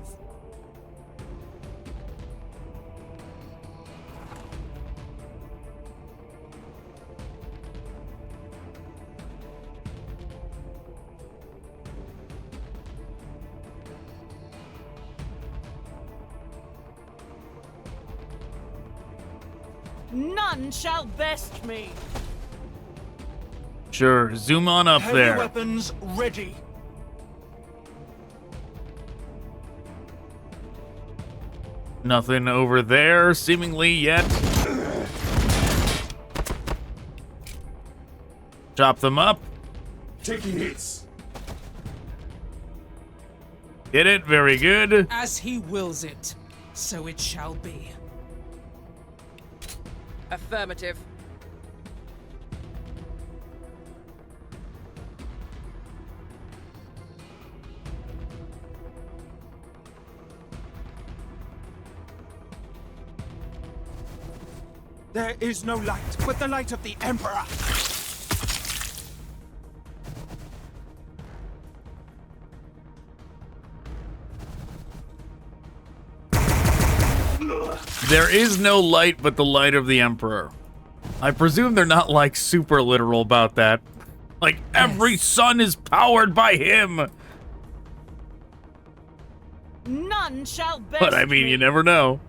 None shall best me. Sure, zoom on up Heavy there. weapons ready. Nothing over there, seemingly yet. Chop them up. Taking hits. Get it? Very good. As he wills it, so it shall be. Affirmative. There is no light but the light of the Emperor. There is no light but the light of the Emperor. I presume they're not, like, super literal about that. Like, every sun is powered by him! None shall best But, I mean, me. you never know.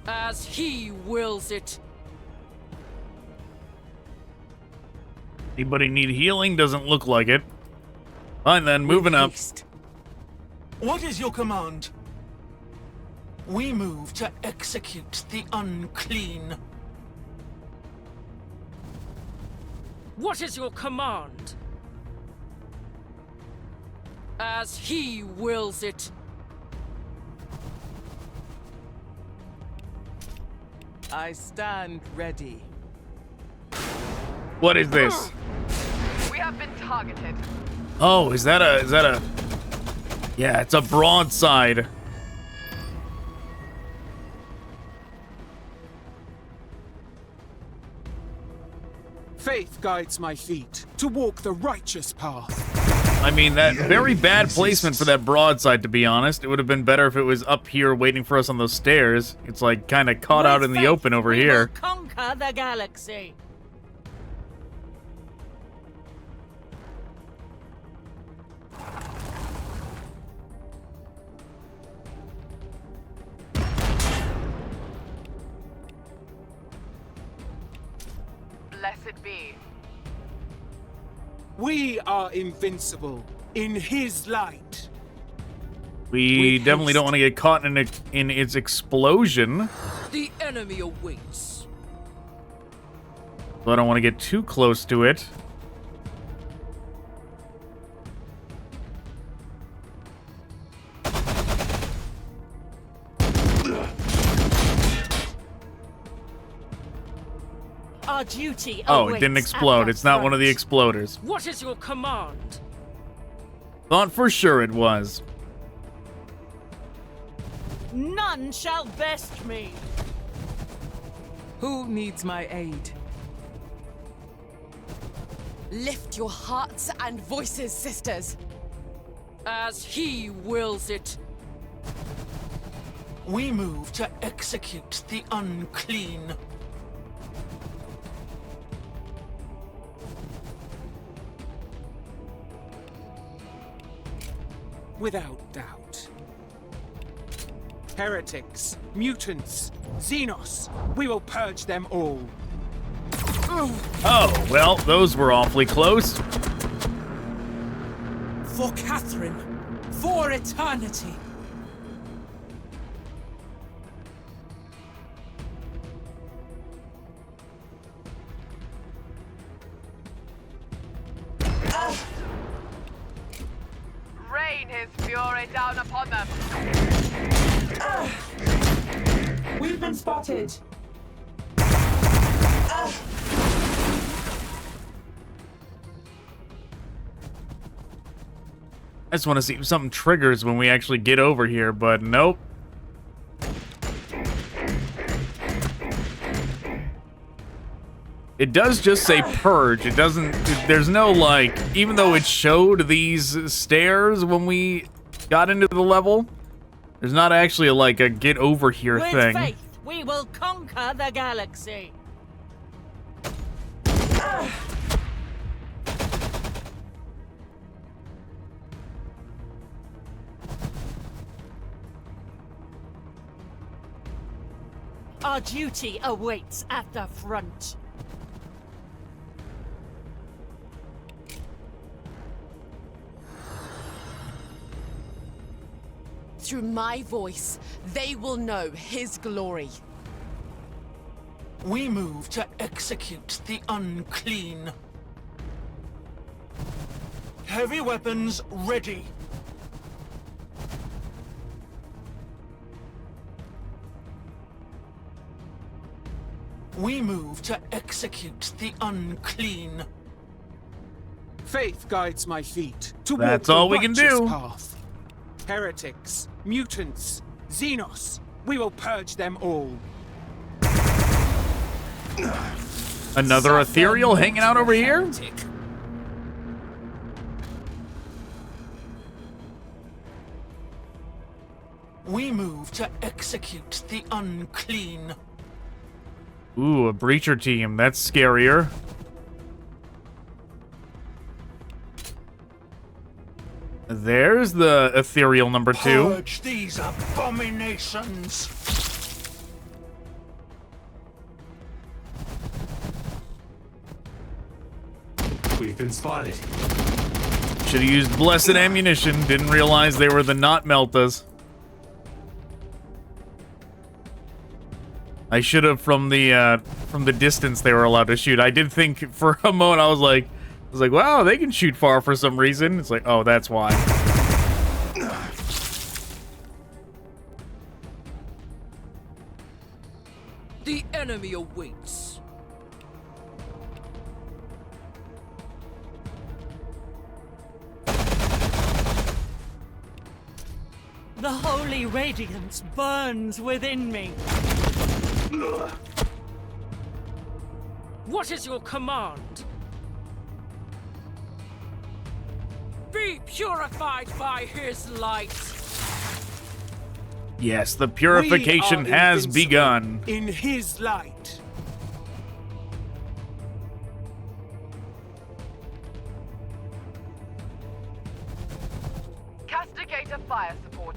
As he wills it. Anybody need healing? Doesn't look like it. Fine then, moving up. What is your command? We move to execute the unclean. What is your command? As he wills it. I stand ready. What is this? We have been targeted. Oh, is that a... Yeah, it's a broadside. Faith guides my feet to walk the righteous path. I mean, that very bad placement for that broadside, to be honest. It would have been better if it was up here waiting for us on those stairs. It's like kind of caught out in the open over here. Conquer the galaxy. Blessed be. We are invincible in his light. We definitely don't want to get caught in its explosion. The enemy awaits. So I don't want to get too close to it. Our duty Oh, it didn't explode. It's not one of the exploders. What is your command? Thought for sure it was. None shall best me. Who needs my aid? Lift your hearts and voices, sisters. As he wills it. We move to execute the unclean. Without doubt. Heretics, mutants, Xenos, we will purge them all. Oh, well, those were awfully close. For Catherine, for eternity. Rain his fury down upon them. We've been spotted. I just want to see if something triggers when we actually get over here, but nope. It does just say purge. It doesn't... There's no, like... Even though it showed these stairs when we got into the level, there's not actually, like, a get over here With thing. faith, we will conquer the galaxy. Our duty awaits at the front. Through my voice, they will know his glory. We move to execute the unclean. Heavy weapons ready. We move to execute the unclean. Faith guides my feet to That's walk all the we can righteous do. path. Heretics, mutants, Xenos, we will purge them all. Another ethereal hanging out over here? Heretic. We move to execute the unclean. Ooh, a breacher team. That's scarier. There's the ethereal number 2. Purge these abominations. We've been spotted. Should have used blessed ammunition. Didn't realize they were the not meltas. I should have from the distance they were allowed to shoot. I did think for a moment I was like, wow, they can shoot far for some reason. It's like, oh, that's why. The enemy awaits. The holy radiance burns within me. What is your command? Be purified by his light. Yes, the purification We are has invincible begun. in his light. Castigator fire support.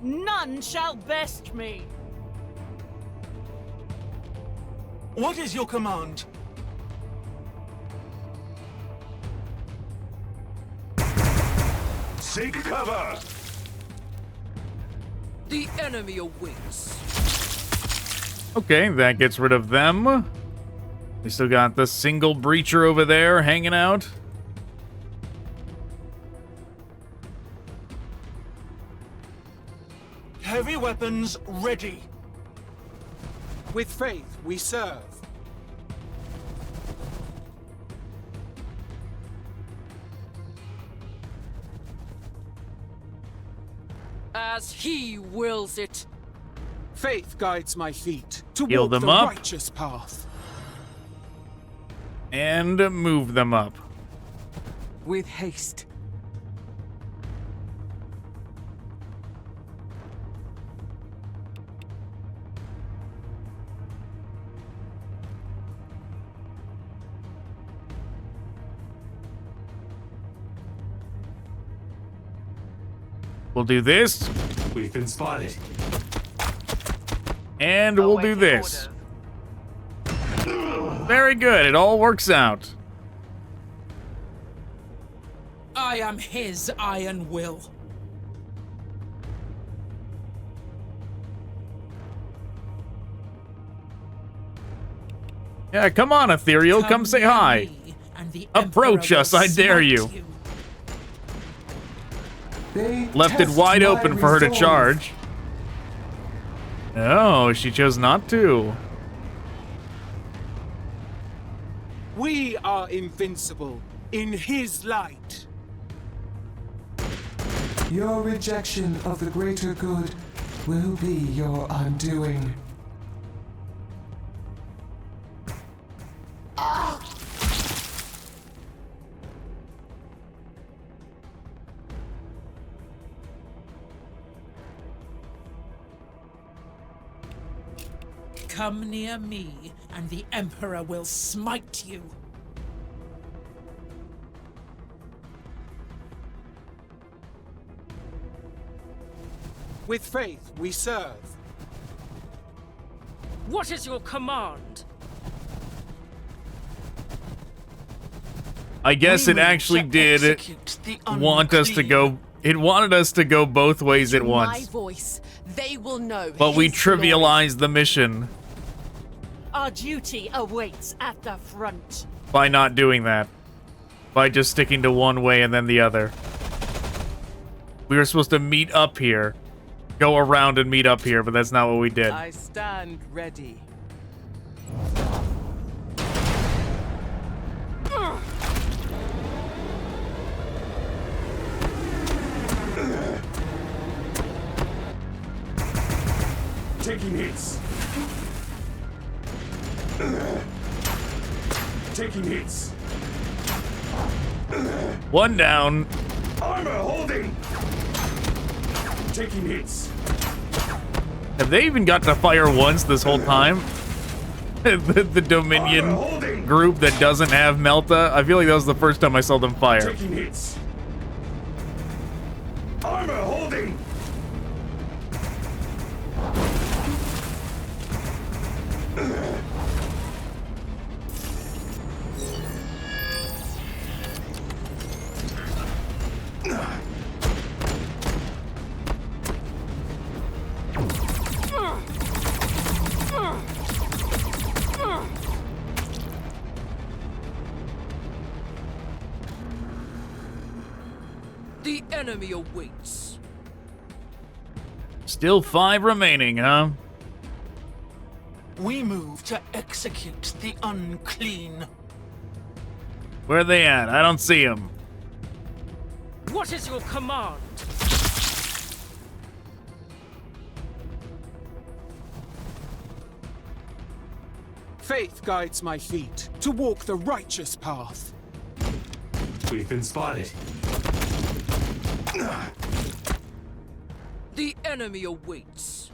None shall best me. What is your command? Seek cover! The enemy awaits. Okay, that gets rid of them. We still got the single breacher over there hanging out. Heavy weapons ready. With faith we serve. As he wills it. Faith guides my feet to Heal walk them the up. righteous path. And move them up. With haste. We'll do this. We've been spotted. And we'll do this. Very good. It all works out. I am his iron will. Yeah, come on, Ethereal. Come say hi. Approach us, I dare you. Left it wide open for her to charge. No, she chose not to. We are invincible in his light. Your rejection of the greater good will be your undoing. Come near me, and the Emperor will smite you. With faith we serve. What is your command? I guess it actually did want us to go. It wanted us to go both ways at My once. voice, they will know. But we his glory. trivialized the mission. Our duty awaits at the front. By not doing that. By just sticking to one way and then the other. We were supposed to meet up here. Go around and meet up here, but that's not what we did. I stand ready. Taking hits. Taking hits. One down. Armor holding. Taking hits. Have they even got to fire once this whole time? the Dominion group that doesn't have Melta? I feel like that was the first time I saw them fire. Taking hits. Armor holding. The enemy awaits. Still 5 remaining, huh? We move to execute the unclean. Where are they at? I don't see them. What is your command? Faith guides my feet to walk the righteous path. We've been spotted. The enemy awaits.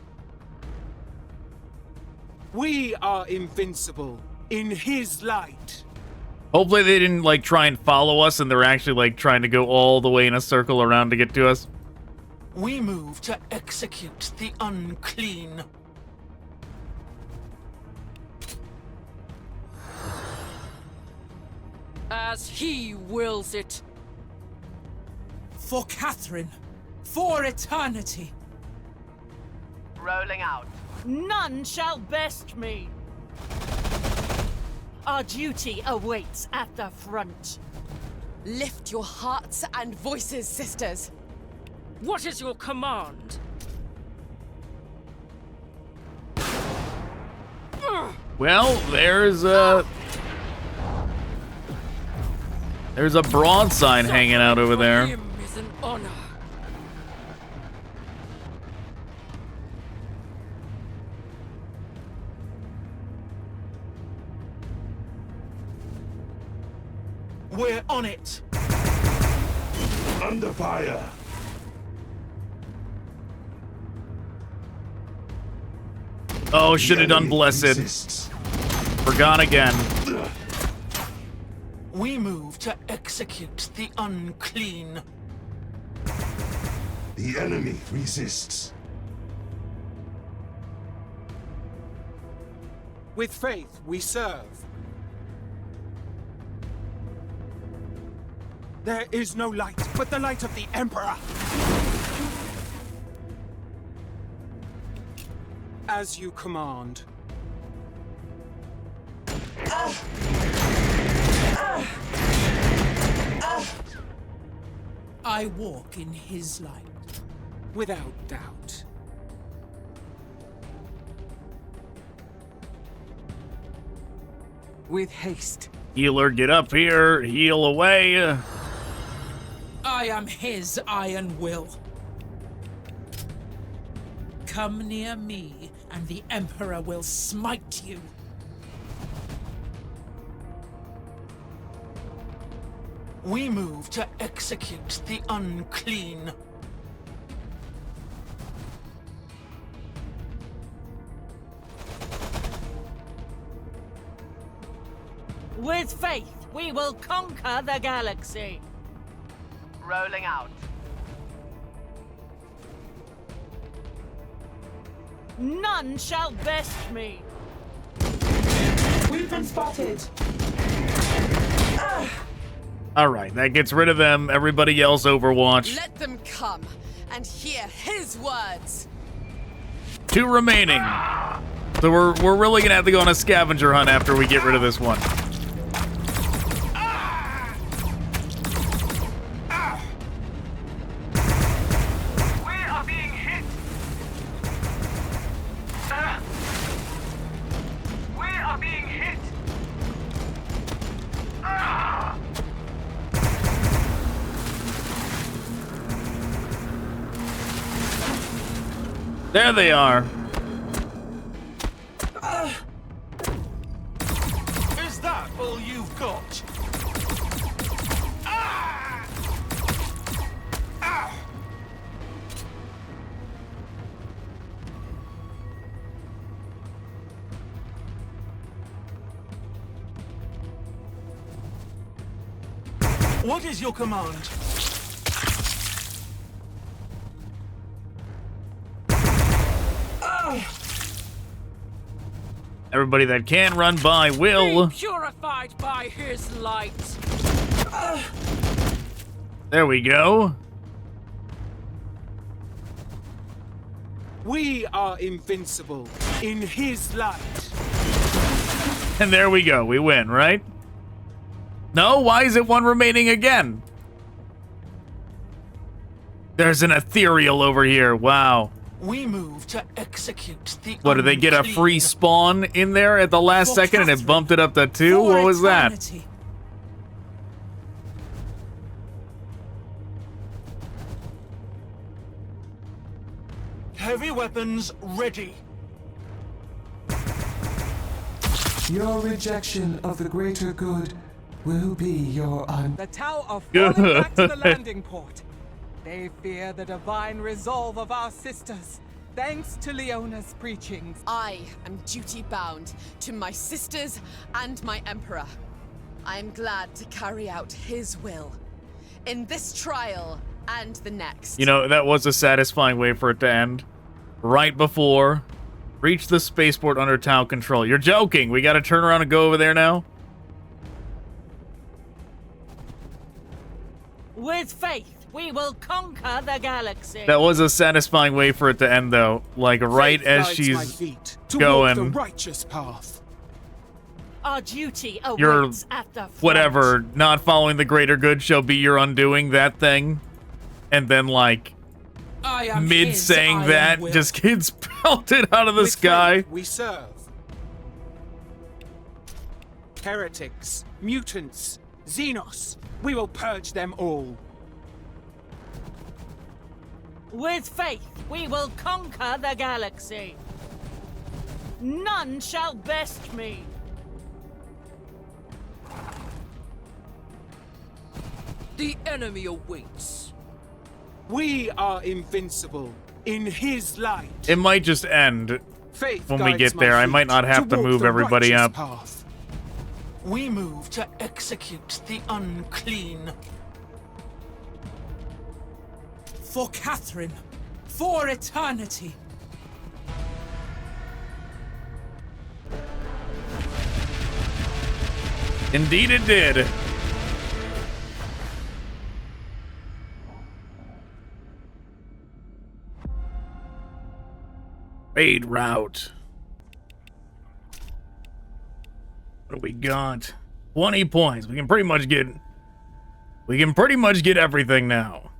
We are invincible in his light. Hopefully they didn't, like, try and follow us and they're actually, like, trying to go all the way in a circle around to get to us. We move to execute the unclean. As he wills it. For Catherine. For eternity. Rolling out. None shall best me. Our duty awaits at the front. Lift your hearts and voices, sisters. What is your command? Well, there's a broadside hanging out over there. Him is an honor. We're on it. Under fire. Oh, should have done Blessed. Forgot again. We move to execute the unclean. The enemy resists. With faith we serve. There is no light but the light of the Emperor. As you command. I walk in his light. Without doubt. With haste. Healer, get up here. Heal away. I am his iron will. Come near me, and the Emperor will smite you. We move to execute the unclean. With faith, we will conquer the galaxy. Rolling out. None shall best me. We've been spotted. All right, that gets rid of them. Everybody else Overwatch. Let them come and hear his words. 2 remaining. So we're really gonna have to go on a scavenger hunt after we get rid of this one. We are being hit. We are being hit. There they are. Is that all you've got? What is your command? Everybody that can run by will. Be purified by his light. There we go. We are invincible in his light. And there we go. We win, right? No? Why is it one remaining again? There's an ethereal over here. Wow. We move to execute the What, did they get a free spawn in there at the last second and it bumped it up to 2? What was that? Heavy weapons ready. Your rejection of the greater good will be your The Tau are falling back to the landing port. They fear the divine resolve of our sisters, thanks to Leona's preachings. I am duty-bound to my sisters and my Emperor. I am glad to carry out his will in this trial and the next. You know, that was a satisfying way for it to end. Right before. Reach the spaceport under Tau control. You're joking. We gotta turn around and go over there now? With faith, we will conquer the galaxy. That was a satisfying way for it to end, though. Like, right as she's going. The righteous path. Our duty Your awaits at the front. whatever, not following the greater good shall be your undoing, that thing. And then, like, I am mid his saying iron that, will. just gets pelted out of the With sky. faith we serve. Heretics, mutants, Xenos, we will purge them all. With faith, we will conquer the galaxy. None shall best me. The enemy awaits. We are invincible in his light. It might just end Faith when we guides get my there. I feet might not have to walk move the everybody righteous up. path. We move to execute the unclean. For Catherine. For eternity. Indeed it did. Raid route. What do we got? 20 points. We can pretty much get everything now.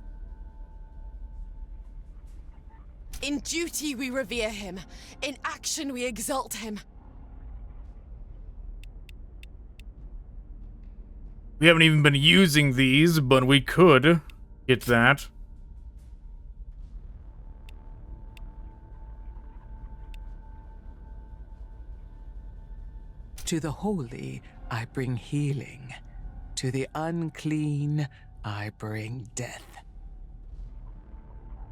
In duty we revere him. In action we exalt him. We haven't even been using these, but we could get that. To the holy, I bring healing. To the unclean, I bring death.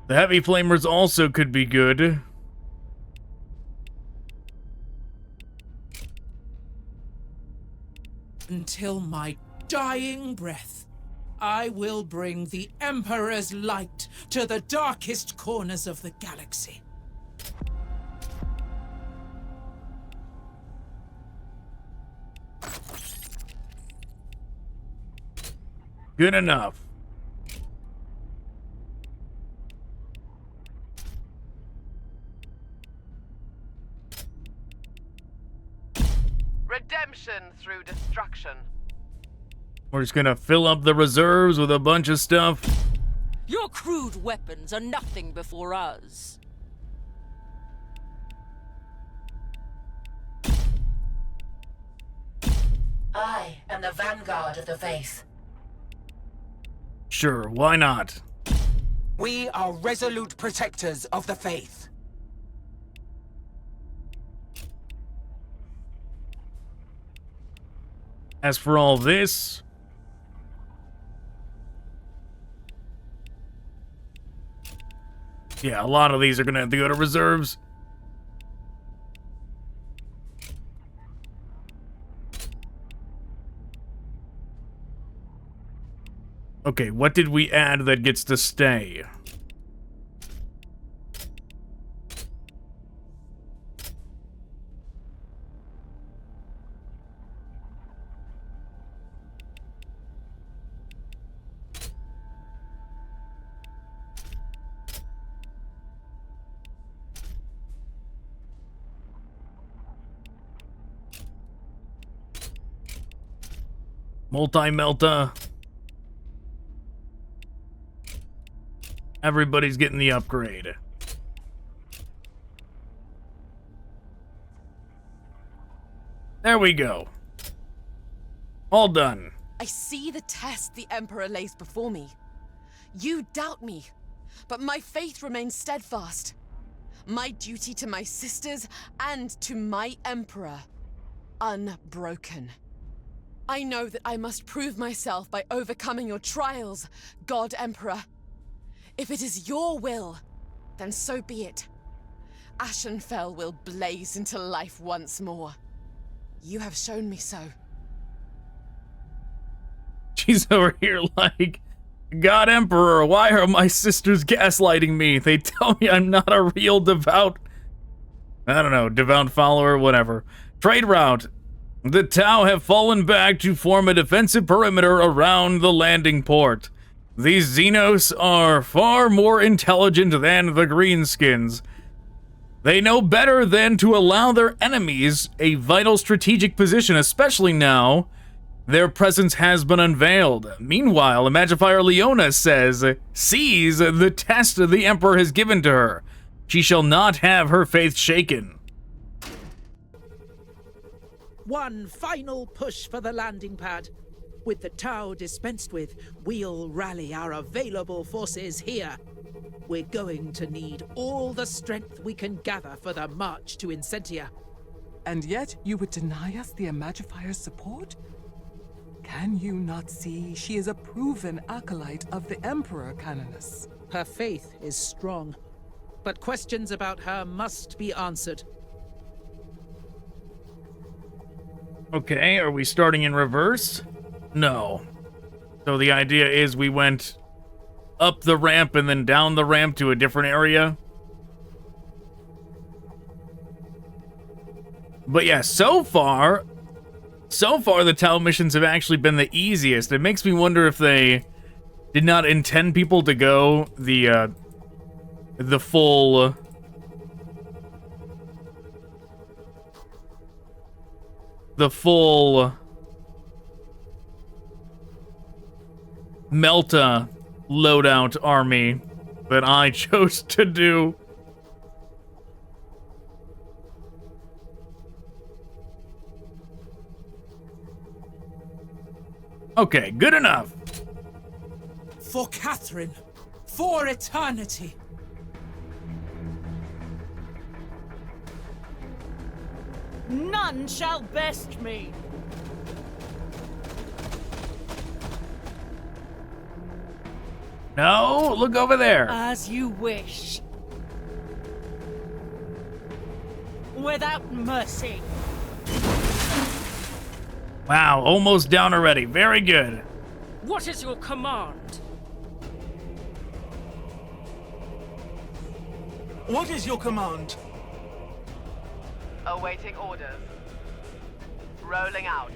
The heavy flamers also could be good. Until my dying breath, I will bring the Emperor's light to the darkest corners of the galaxy. Good enough. Redemption through destruction. We're just gonna fill up the reserves with a bunch of stuff. Your crude weapons are nothing before us. I am the vanguard of the faith. Sure, why not? We are resolute protectors of the faith. As for all this... yeah, a lot of these are gonna have to go to reserves. Okay, what did we add that gets to stay? Multi-melta. Everybody's getting the upgrade. There we go. All done. I see the test the Emperor lays before me. You doubt me, but my faith remains steadfast. My duty to my sisters and to my Emperor, unbroken. I know that I must prove myself by overcoming your trials, God Emperor. If it is your will, then so be it. Ashenfell will blaze into life once more. You have shown me so. She's over here like, God Emperor, why are my sisters gaslighting me? They tell me I'm not a real devout... I don't know, devout follower, whatever. Trade route. The Tau have fallen back to form a defensive perimeter around the landing port. These Xenos are far more intelligent than the Greenskins. They know better than to allow their enemies a vital strategic position, especially now their presence has been unveiled. Meanwhile, Imagifier Leona sees the test the Emperor has given to her. She shall not have her faith shaken. One final push for the landing pad. With the Tau dispensed with, we'll rally our available forces here. We're going to need all the strength we can gather for the march to Incentia. And yet you would deny us the Imagifier's support? Can you not see she is a proven acolyte of the Emperor, Canonus? Her faith is strong, but questions about her must be answered. Okay, are we starting in reverse? No. So the idea is we went up the ramp and then down the ramp to a different area. But yeah, so far the Tau missions have actually been the easiest. It makes me wonder if they did not intend people to go the full... the full Melta loadout army that I chose to do. Okay, good enough. For Catherine, for eternity. None shall best me. No, look over there. As you wish. Without mercy. Wow, almost down already. Very good. What is your command? What is your command? Awaiting orders. Rolling out.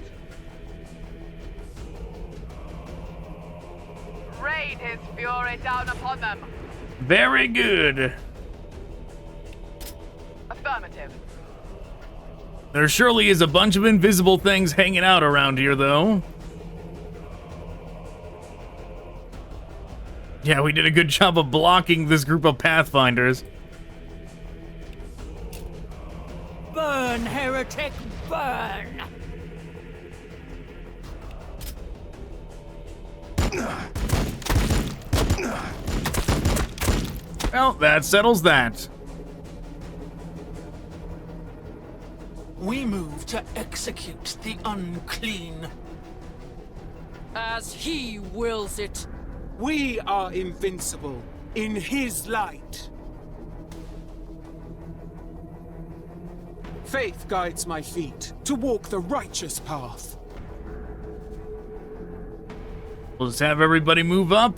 Rain his fury down upon them. Very good. Affirmative. There surely is a bunch of invisible things hanging out around here, though. Yeah, we did a good job of blocking this group of Pathfinders. Burn, heretic, burn! Well, that settles that. We move to execute the unclean. As he wills it. We are invincible in his light. Faith guides my feet to walk the righteous path. We'll just have everybody move up.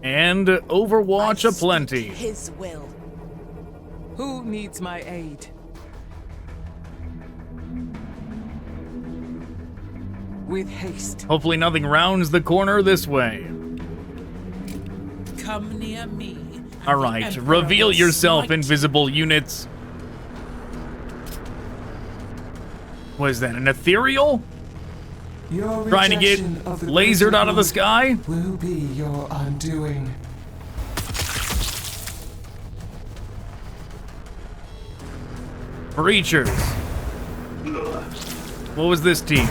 And Overwatch aplenty. His will. Who needs my aid? With haste. Hopefully nothing rounds the corner this way. Come near me. Alright, reveal yourself, invisible units. What is that, an ethereal? Your Trying to get rejection of the lasered out of the good sky? Will be your undoing. Breachers. What was this team?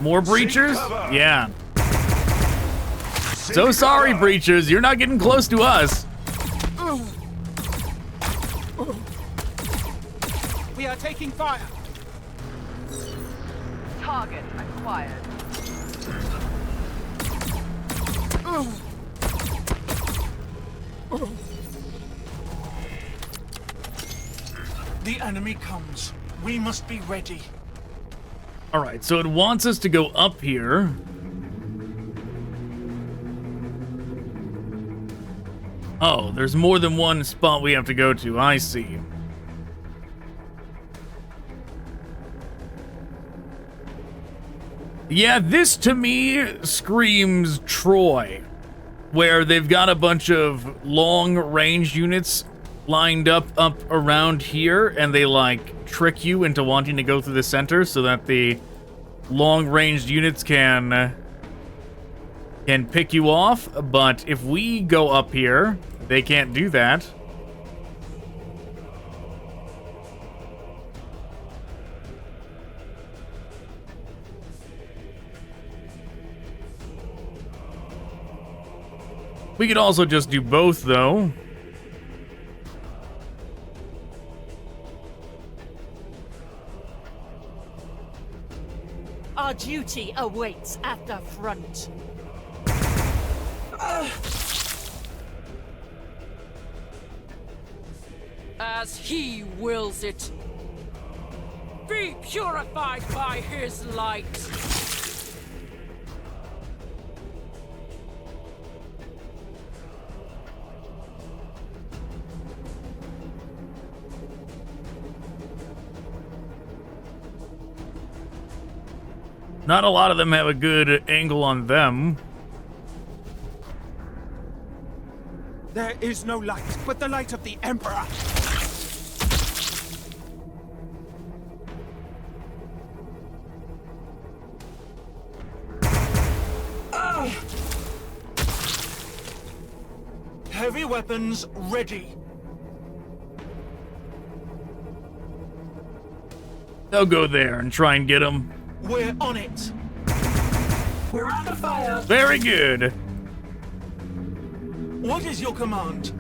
More breachers? Yeah. So sorry, breachers. You're not getting close to us. We are taking fire. Target acquired. The enemy comes. We must be ready. Alright, so it wants us to go up here. Oh, there's more than one spot we have to go to. I see. Yeah, this to me screams Troy, where they've got a bunch of long-range units lined up around here, and they like trick you into wanting to go through the center so that the long-ranged units can pick you off. But if we go up here, they can't do that. We could also just do both, though. Our duty awaits at the front. As he wills it. Be purified by his light. Not a lot of them have a good angle on them. There is no light but the light of the Emperor. Heavy weapons ready. They'll go there and try and get them. We're on it. We're under fire. Very good. What is your command?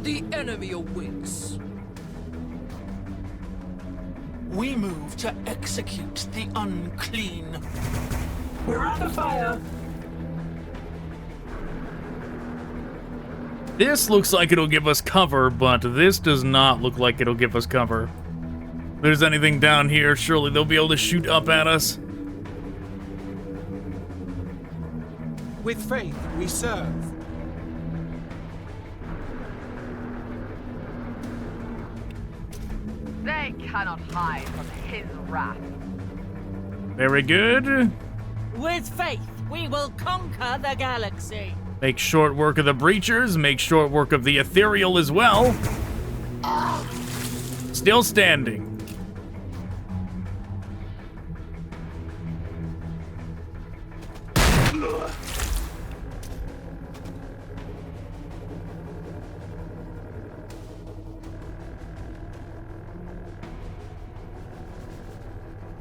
The enemy awaits. We move to execute the unclean. We're under fire. This looks like it'll give us cover, but this does not look like it'll give us cover. If there's anything down here, surely they'll be able to shoot up at us. With faith, we serve. They cannot hide from his wrath. Very good. With faith, we will conquer the galaxy. Make short work of the Breachers, make short work of the Ethereal as well. Still standing.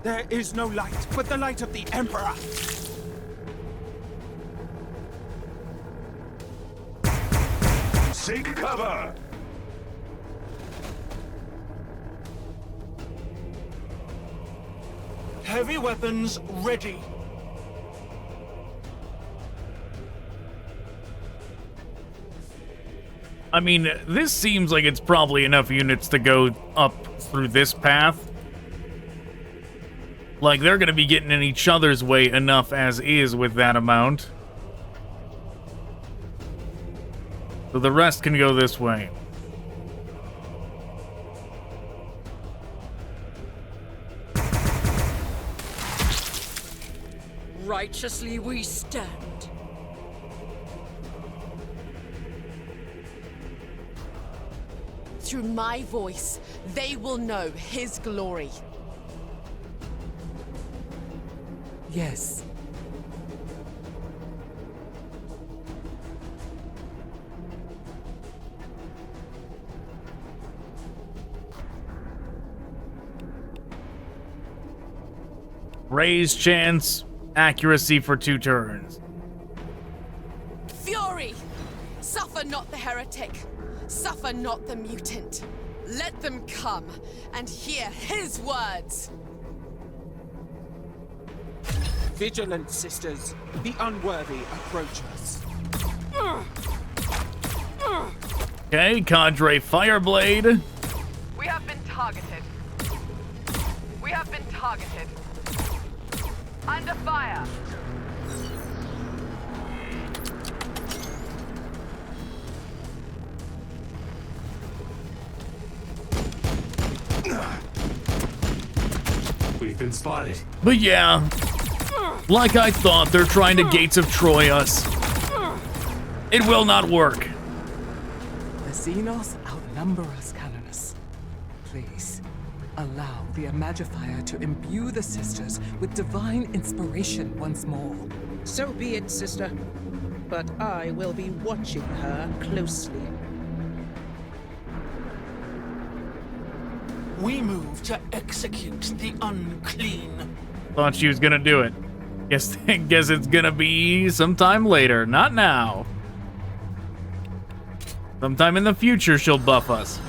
There is no light but the light of the Emperor. Seek cover! Heavy weapons ready. I mean, this seems like it's probably enough units to go up through this path. Like, they're going to be getting in each other's way enough as is with that amount. So the rest can go this way. Righteously we stand. Through my voice, they will know his glory. Yes. Raise chance, accuracy for 2 turns. Fury! Suffer not the heretic. Suffer not the mutant. Let them come and hear his words. Vigilant, sisters. The unworthy approach us. Okay, Cadre Fireblade. We have been targeted. We have been targeted. Under fire. We've been spotted. But yeah, like I thought, they're trying to Gates of Troy us. It will not work. The Xenos outnumber us, Canonus. Please, allow the Imagifier to imbue the sisters with divine inspiration once more. So be it, sister. But I will be watching her closely. We move to execute the unclean. Thought she was gonna do it. Guess it's gonna be sometime later, not now. Sometime in the future she'll buff us.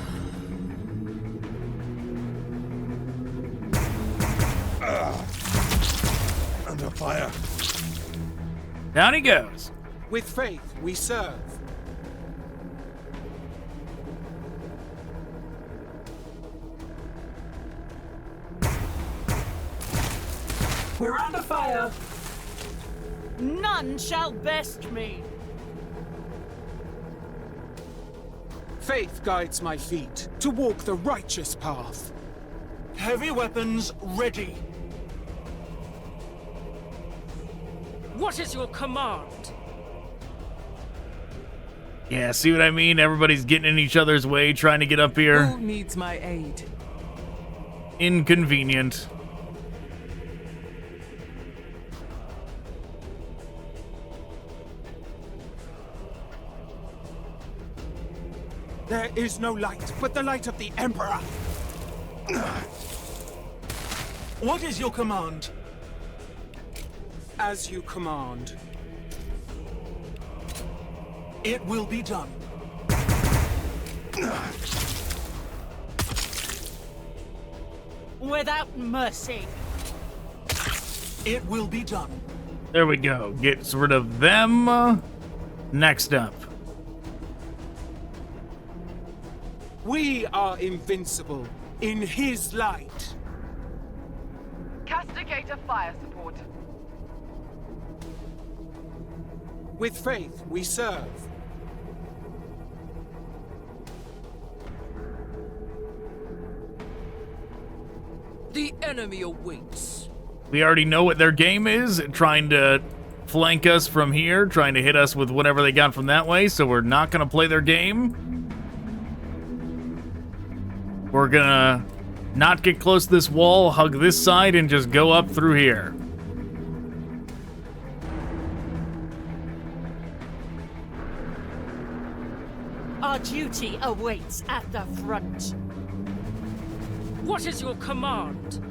Under fire. Down he goes. With faith, we serve. We're under fire. None shall best me. Faith guides my feet to walk the righteous path. Heavy weapons ready. What is your command? Yeah, see what I mean? Everybody's getting in each other's way, trying to get up here. Who needs my aid? Inconvenient. There is no light but the light of the Emperor. What is your command? As you command. It will be done. Without mercy. It will be done. There we go. Gets rid of them. Next up. We are invincible in his light. Castigator fire support. With faith, we serve. The enemy awaits. We already know what their game is, trying to flank us from here, trying to hit us with whatever they got from that way, so we're not going to play their game. We're going to not get close to this wall, hug this side, and just go up through here. Our duty awaits at the front. What is your command?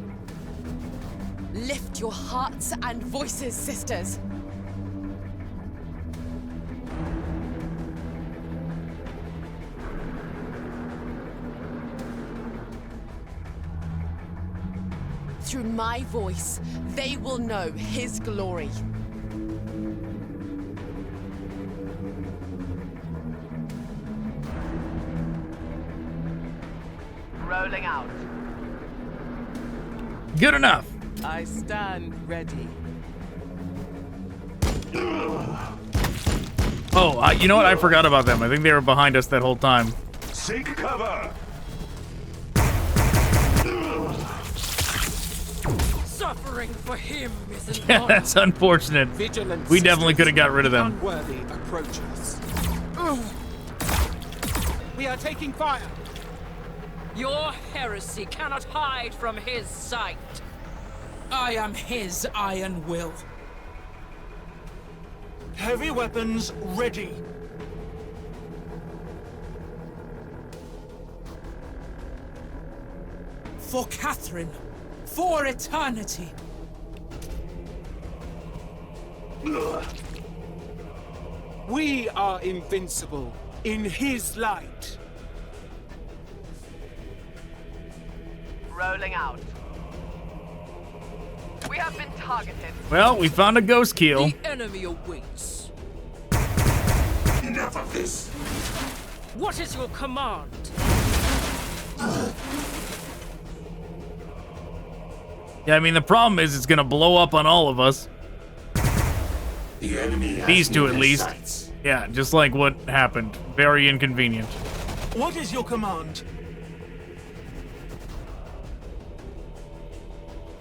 Lift your hearts and voices, sisters. Through my voice, they will know his glory. Rolling out. Good enough. I stand ready. Oh, you know what? I forgot about them. I think they were behind us that whole time. Seek cover. Suffering for him is an Yeah, honor. that's unfortunate. Vigilance, We definitely could have got rid of them. Unworthy approaches. We are taking fire. Your heresy cannot hide from his sight. I am his iron will. Heavy weapons ready. For Catherine. For eternity. We are invincible in his light. Rolling out. We have been targeted. Well, we found a ghost keel. The enemy awaits. Enough of this. What is your command? Yeah, I mean, the problem is it's going to blow up on all of us. The enemy has These two, me at in least. sights. Yeah, just like what happened. Very inconvenient. What is your command?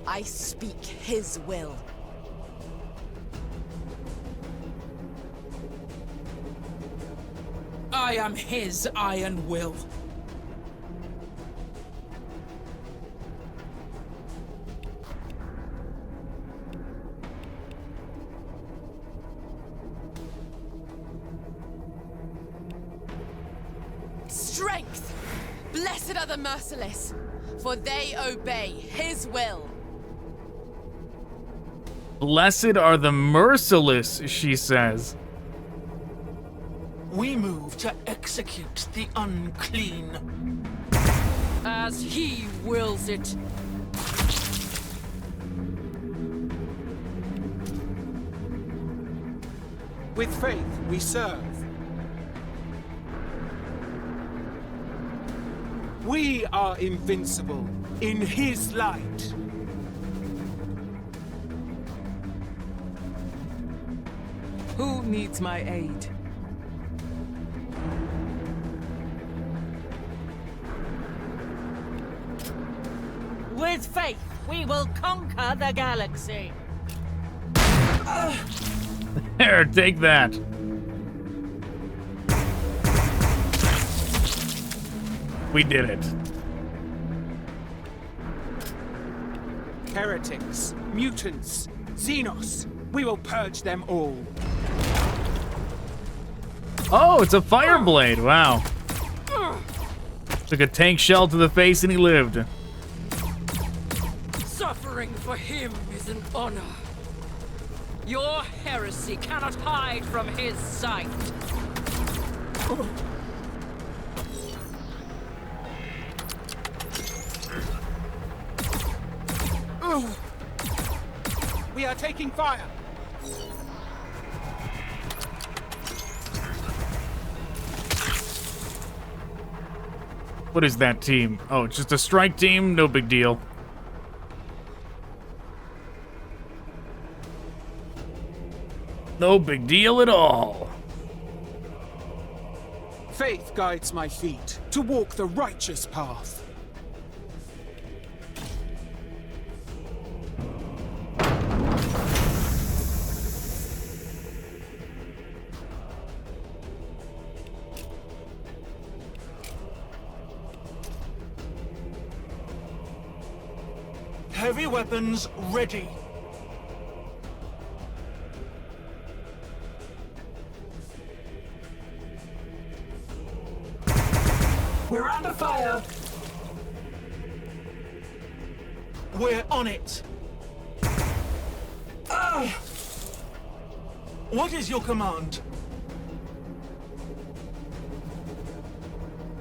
I speak his will. I am his iron will. Strength! Blessed are the merciless, for they obey his will. Blessed are the merciless, she says. We move to execute the unclean. As he wills it. With faith, we serve. We are invincible in his light. Who needs my aid? With faith, we will conquer the galaxy. There, take that. We did it. Heretics, mutants, Xenos. We will purge them all. Oh, it's a fire blade. Wow. Took a tank shell to the face and he lived. Suffering for him is an honor. Your heresy cannot hide from his sight. We are taking fire. What is that team? Oh, it's just a strike team? No big deal. No big deal at all. Faith guides my feet to walk the righteous path. Heavy weapons ready. We're under fire. We're on it. What is your command?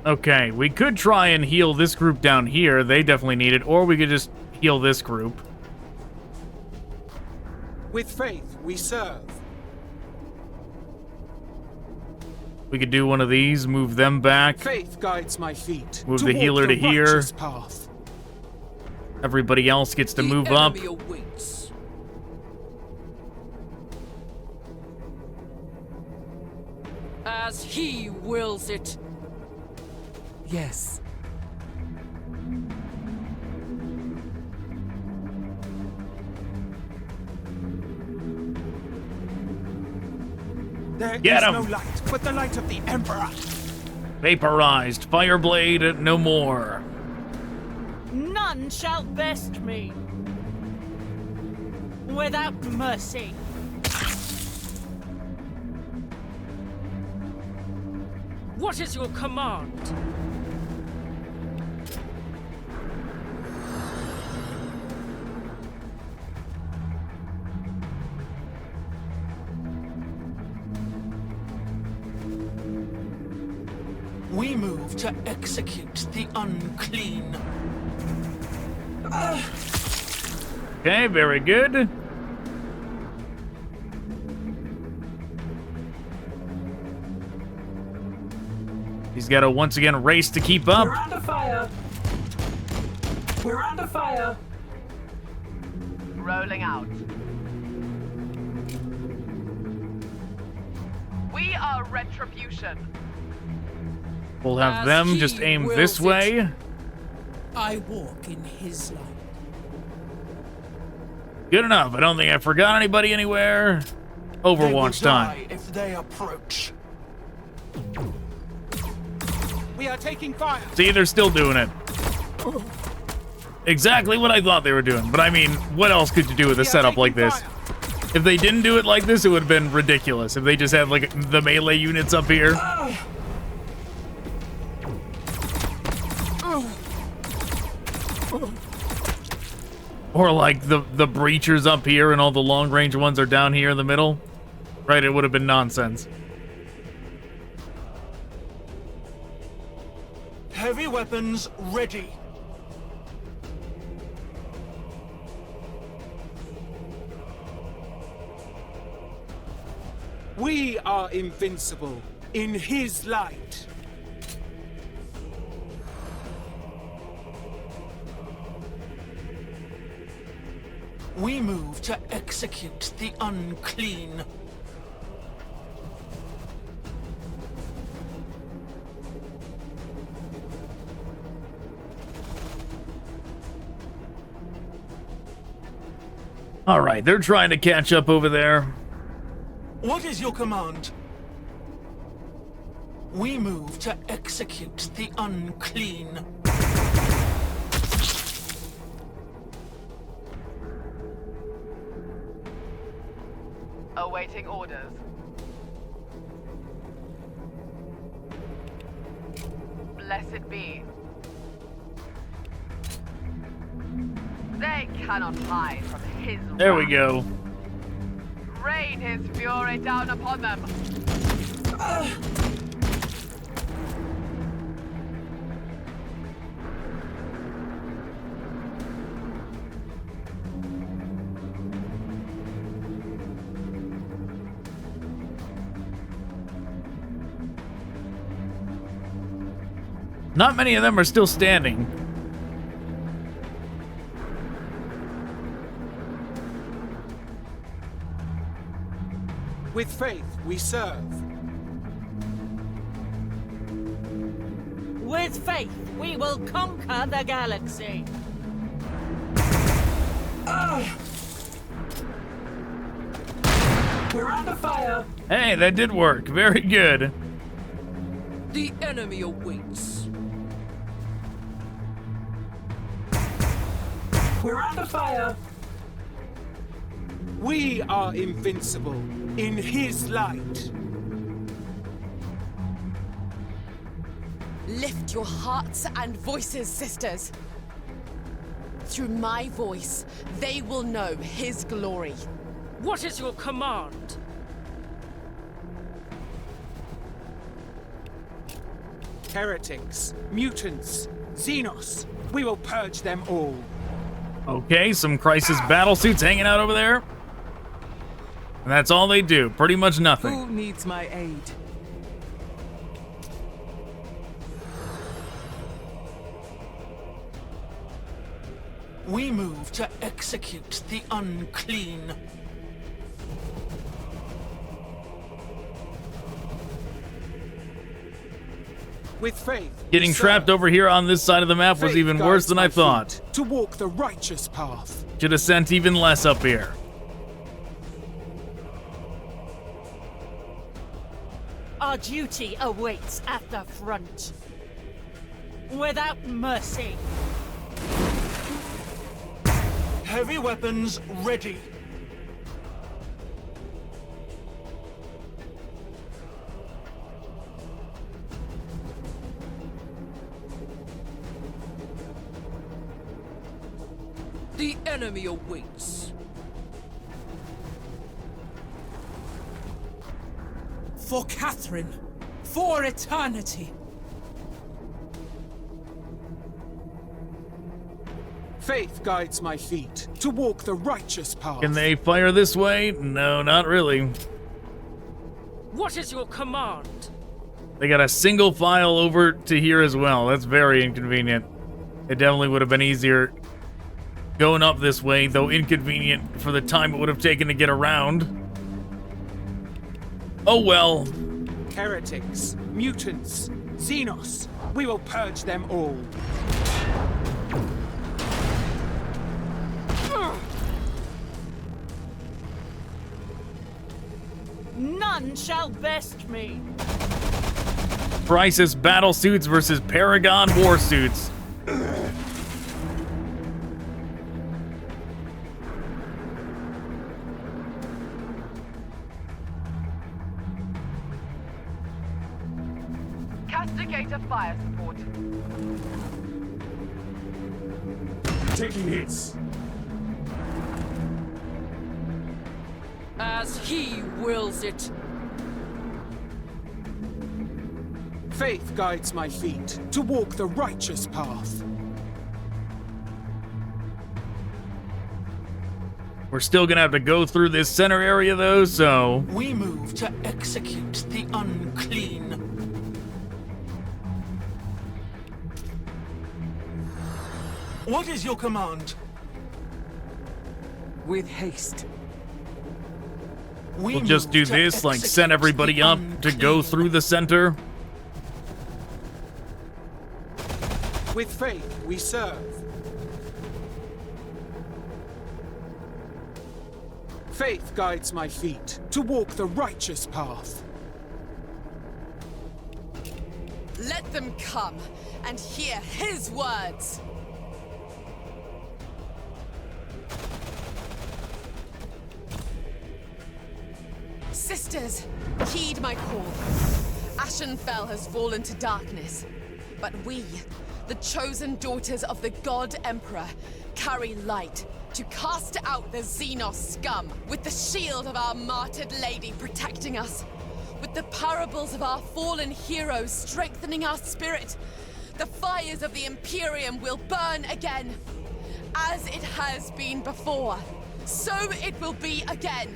Okay, we could try and heal this group down here. They definitely need it. Or we could just heal this group. With faith, we serve. We could do one of these, move them back. Faith guides my feet. Move the healer to here. Path. Everybody else gets to move up. Awaits. As he wills it. Yes. There Get is him. no light but the light of the Emperor. Vaporized. Fireblade, no more. None shall best me. Without mercy. What is your command? We move to execute the unclean. Okay, very good. He's got to once again race to keep up. We're under fire. We're under fire. Rolling out. We are retribution. We'll have them just aim this way. I walk in his light. Good enough. I don't think I forgot anybody anywhere. Overwatch time. If they approach. We are taking fire. See, they're still doing it. Exactly what I thought they were doing. But I mean, what else could you do with a setup like this? If they didn't do it like this, it would have been ridiculous. If they just had like the melee units up here. Or like the breachers up here and all the long range ones are down here in the middle. Right, it would have been nonsense. Heavy weapons ready. We are invincible in his light. We move to execute the unclean. All right, they're trying to catch up over there. What is your command? We move to execute the unclean. Awaiting orders. Blessed be. They cannot hide from his There we wrath. go. Rain his fury down upon them. Not many of them are still standing. With faith, we serve. With faith, we will conquer the galaxy. We're under fire. Hey, that did work. Very good. The enemy awaits. We're under fire. We are invincible in his light. Lift your hearts and voices, sisters. Through my voice, they will know his glory. What is your command? Heretics, mutants, Xenos, we will purge them all. Okay, some crisis battle suits hanging out over there. And that's all they do, pretty much nothing. Who needs my aid? We move to execute the unclean. With faith, Getting trapped over here on this side of the map was even worse than I thought. To walk the righteous path. Should have sent even less up here. Our duty awaits at the front. Without mercy. Heavy weapons ready. The enemy awaits. For Catherine. For eternity. Faith guides my feet to walk the righteous path. Can they fire this way? No, not really. What is your command? They got a single file over to here as well. That's very inconvenient. It definitely would have been easier going up this way, though inconvenient for the time it would have taken to get around. Oh well. Heretics, mutants, Xenos, we will purge them all. None shall best me. Crisis battle suits versus Paragon war suits. Castigator fire support. Taking hits. As he wills it. Faith guides my feet to walk the righteous path. We're still gonna have to go through this center area though, so... We move to execute the unclean. What is your command? With haste. We'll just do this, like send everybody up to go through the center. With faith, we serve. Faith guides my feet to walk the righteous path. Let them come and hear his words. Sisters, heed my call. Ashenfell has fallen to darkness, but we, the chosen daughters of the God Emperor, carry light to cast out the Xenos scum, with the shield of our martyred lady protecting us, with the parables of our fallen heroes strengthening our spirit. The fires of the Imperium will burn again. As it has been before, so it will be again.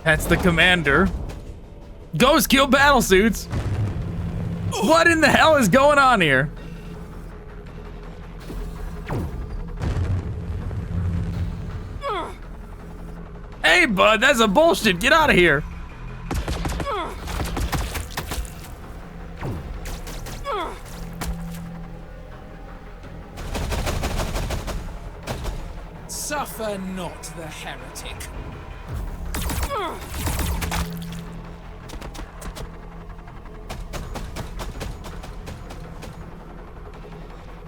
That's the commander. Ghost kill battle suits. What in the hell is going on here? Hey, bud, that's a bullshit. Get out of here. Suffer not the heretic.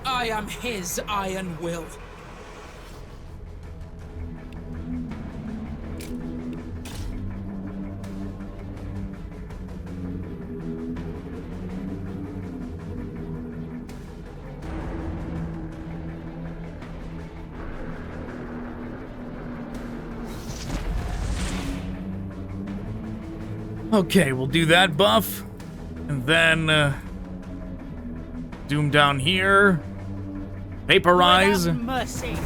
I am his iron will. Okay, we'll do that buff. And then doom down here. Vaporize. Without mercy.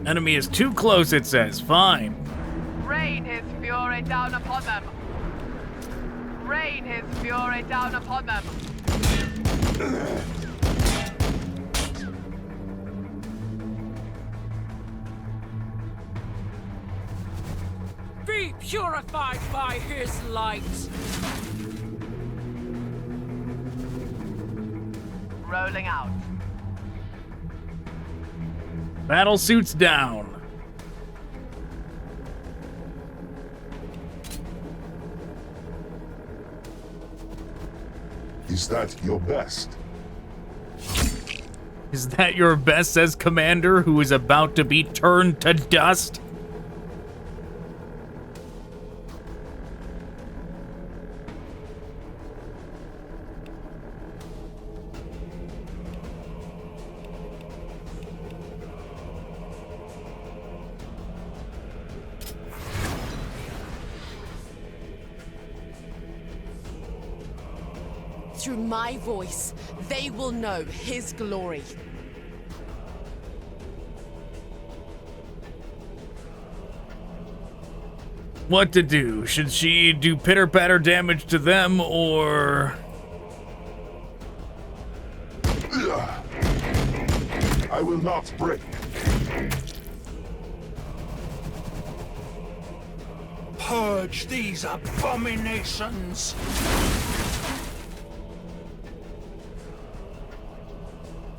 Enemy is too close, it says. Fine. Rain his fury down upon them. Rain his fury down upon them. Be purified by his light. Rolling out. Battle suits down. Is that your best? Is that your best, says Commander, who is about to be turned to dust? Through my voice, they will know his glory. What to do? Should she do pitter-patter damage to them, or... I will not break. Purge these abominations.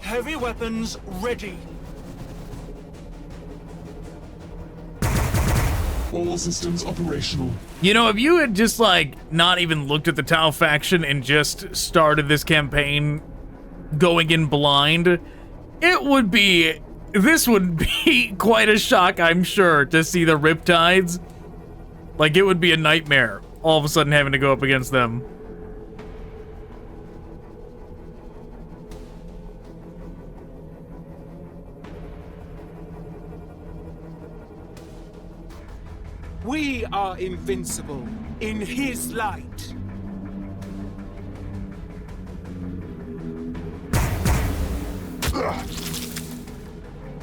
Heavy weapons ready. All systems operational. You know, if you had just, like, not even looked at the Tau faction and just started this campaign going in blind, this would be quite a shock, I'm sure, to see the Riptides. Like, it would be a nightmare, all of a sudden having to go up against them. We are invincible in his light.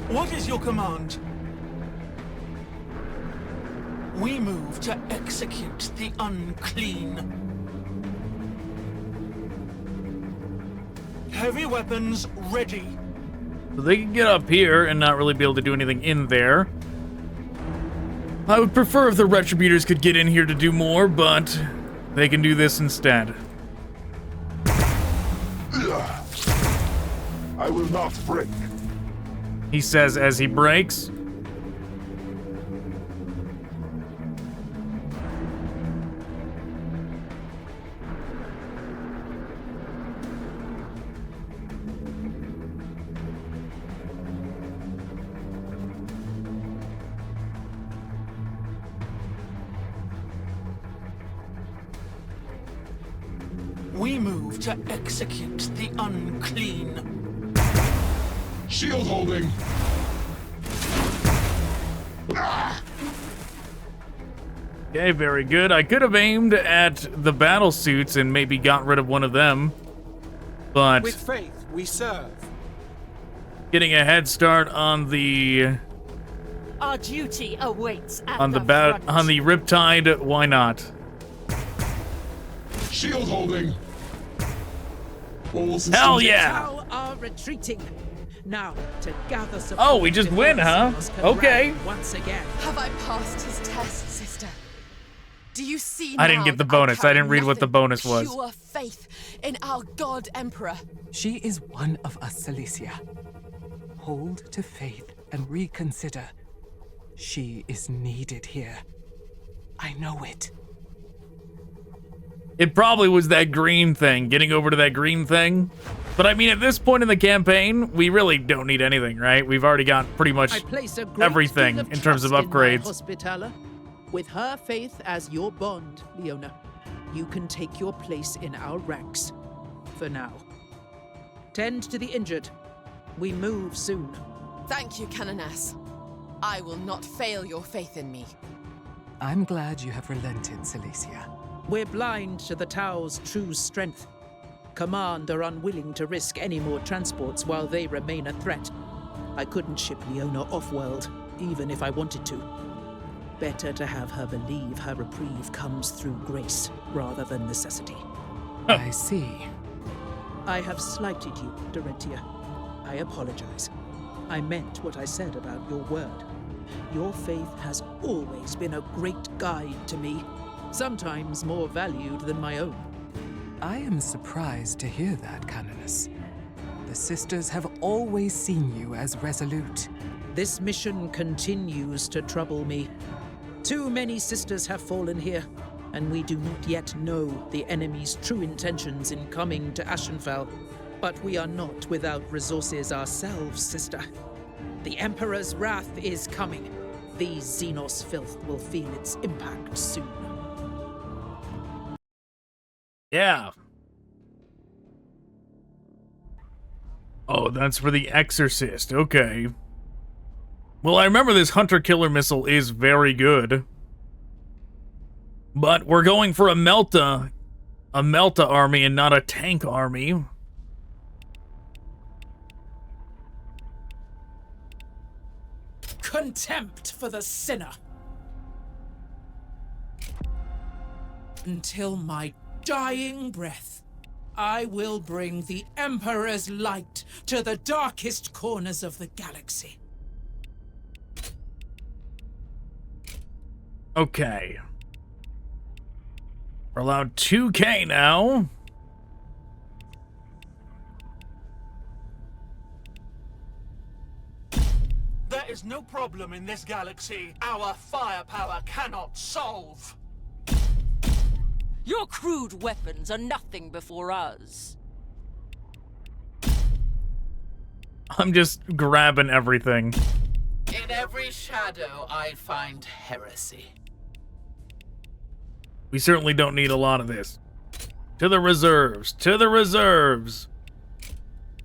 What is your command? We move to execute the unclean. Heavy weapons ready. So they can get up here and not really be able to do anything in there. I would prefer if the Retributors could get in here to do more, but they can do this instead. I will not break. He says as he breaks. We move to execute the unclean. Shield holding. Okay, very good. I could have aimed at the battle suits and maybe got rid of one of them, but with faith we serve. Getting a head start on the Our duty awaits at on the Riptide. Why not? Shield holding. Hell yeah! Tau are retreating. Now to gather support. Oh, we just win, huh? Okay. Once again. Have I passed his test, sister? Do you see I didn't now get the that bonus. I carry didn't read what the nothing bonus but was. Pure faith in our God Emperor. She is one of us, Cilicia. Hold to faith and reconsider. She is needed here. I know it. It probably was that green thing, getting over to that green thing. But I mean, at this point in the campaign, we really don't need anything, right? We've already got pretty much everything in terms of upgrades. Hospitaller. With her faith as your bond, Leona, You can take your place in our ranks. For now. Tend to the injured. We move soon. Thank you, Canoness. I will not fail your faith in me. I'm glad you have relented, Cilicia. We're blind to the Tau's true strength. Command are unwilling to risk any more transports while they remain a threat. I couldn't ship Leona off-world, even if I wanted to. Better to have her believe her reprieve comes through grace, rather than necessity. I see. I have slighted you, Dorentia. I apologize. I meant what I said about your word. Your faith has always been a great guide to me, sometimes more valued than my own. I am surprised to hear that, Canoness. The sisters have always seen you as resolute. This mission continues to trouble me. Too many sisters have fallen here, and we do not yet know the enemy's true intentions in coming to Ashenfell. But we are not without resources ourselves, sister. The Emperor's wrath is coming. These Xenos filth will feel its impact soon. Yeah. Oh, that's for the Exorcist. Okay. Well, I remember this Hunter-Killer missile is very good. But we're going for a Melta army and not a tank army. Contempt for the sinner. Until my dying breath, I will bring the Emperor's light to the darkest corners of the galaxy. Okay. We're allowed 2K now. There is no problem in this galaxy our firepower cannot solve. Your crude weapons are nothing before us. I'm just grabbing everything. In every shadow, I find heresy. We certainly don't need a lot of this. To the reserves. To the reserves.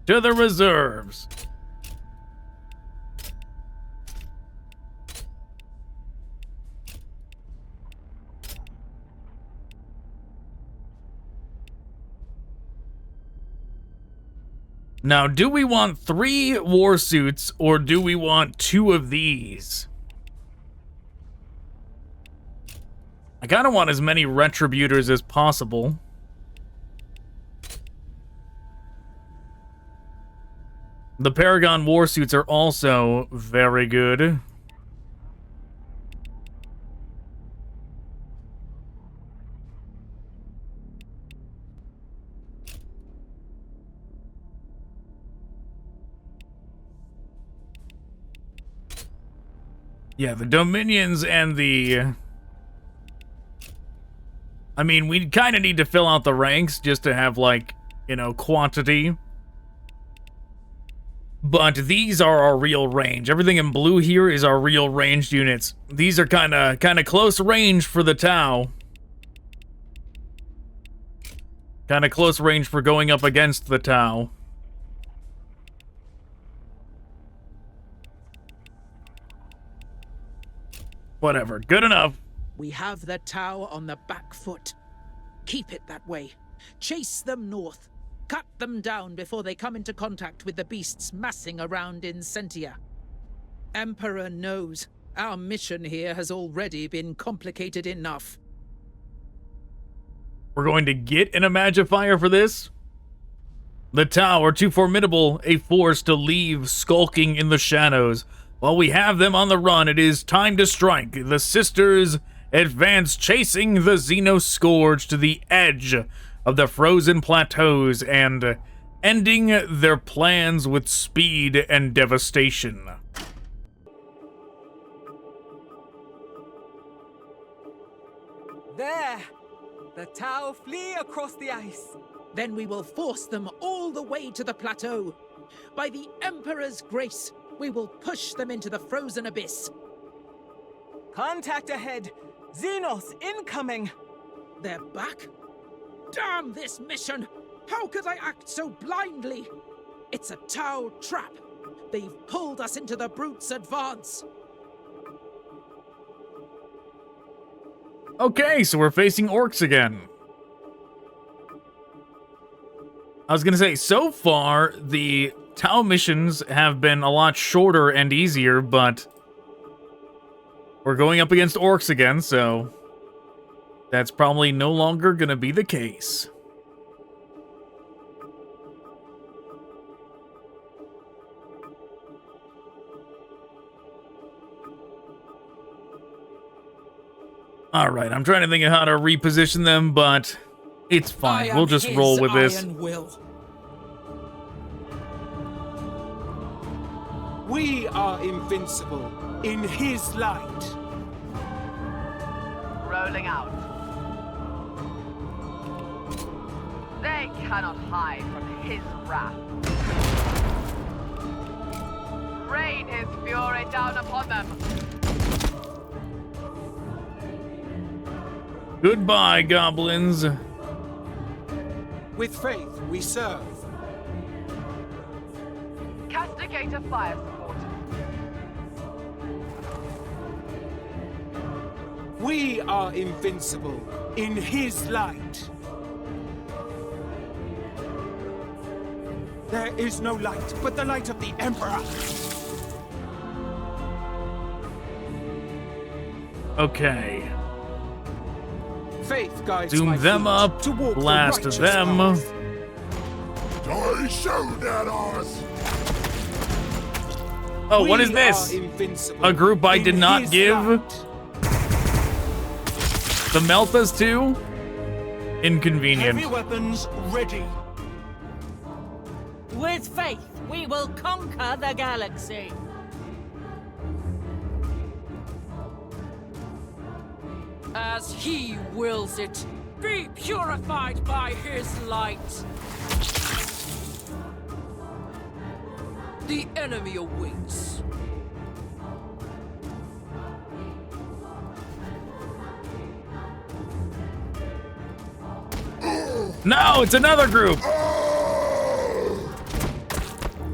To the reserves. Now, do we want 3 war suits or do we want 2 of these? I kind of want as many Retributors as possible. The Paragon war suits are also very good. Yeah, the Dominions and the... I mean, we kind of need to fill out the ranks just to have, like, you know, quantity. But these are our real range. Everything in blue here is our real ranged units. These are kind of close range for the Tau. Kind of close range for going up against the Tau. Whatever, good enough. We have the Tau on the back foot. Keep it that way. Chase them north. Cut them down before they come into contact with the beasts massing around in Sentia. Emperor knows our mission here has already been complicated enough. We're going to get an Imagifier for this? The Tau are too formidable a force to leave skulking in the shadows. While we have them on the run, it is time to strike. The sisters advance, chasing the Xenos Scourge to the edge of the frozen plateaus and ending their plans with speed and devastation. There! The Tau flee across the ice. Then we will force them all the way to the plateau. By the Emperor's grace, we will push them into the frozen abyss. Contact ahead! Xenos incoming! They're back? Damn this mission! How could I act so blindly? It's a Tau trap. They've pulled us into the brute's advance. Okay, so we're facing Orks again. I was gonna say, so far, the Tau missions have been a lot shorter and easier, but we're going up against Orks again, so that's probably no longer gonna be the case. Alright, I'm trying to think of how to reposition them, but it's fine. We'll just roll with this. We are invincible in his light. Rolling out. They cannot hide from his wrath. Rain his fury down upon them. Goodbye, goblins. With faith, we serve. Castigate a fire support. We are invincible in his light. There is no light but the light of the Emperor. Okay. Faith guides Zoom my them feet up, to walk the blast righteous them. path. Die shoot at us! Oh, what is this? A group I did not give the Meltas to? Inconvenient. Heavy weapons ready. With faith, we will conquer the galaxy. As he wills it, be purified by his light. The enemy awaits. No, it's another group.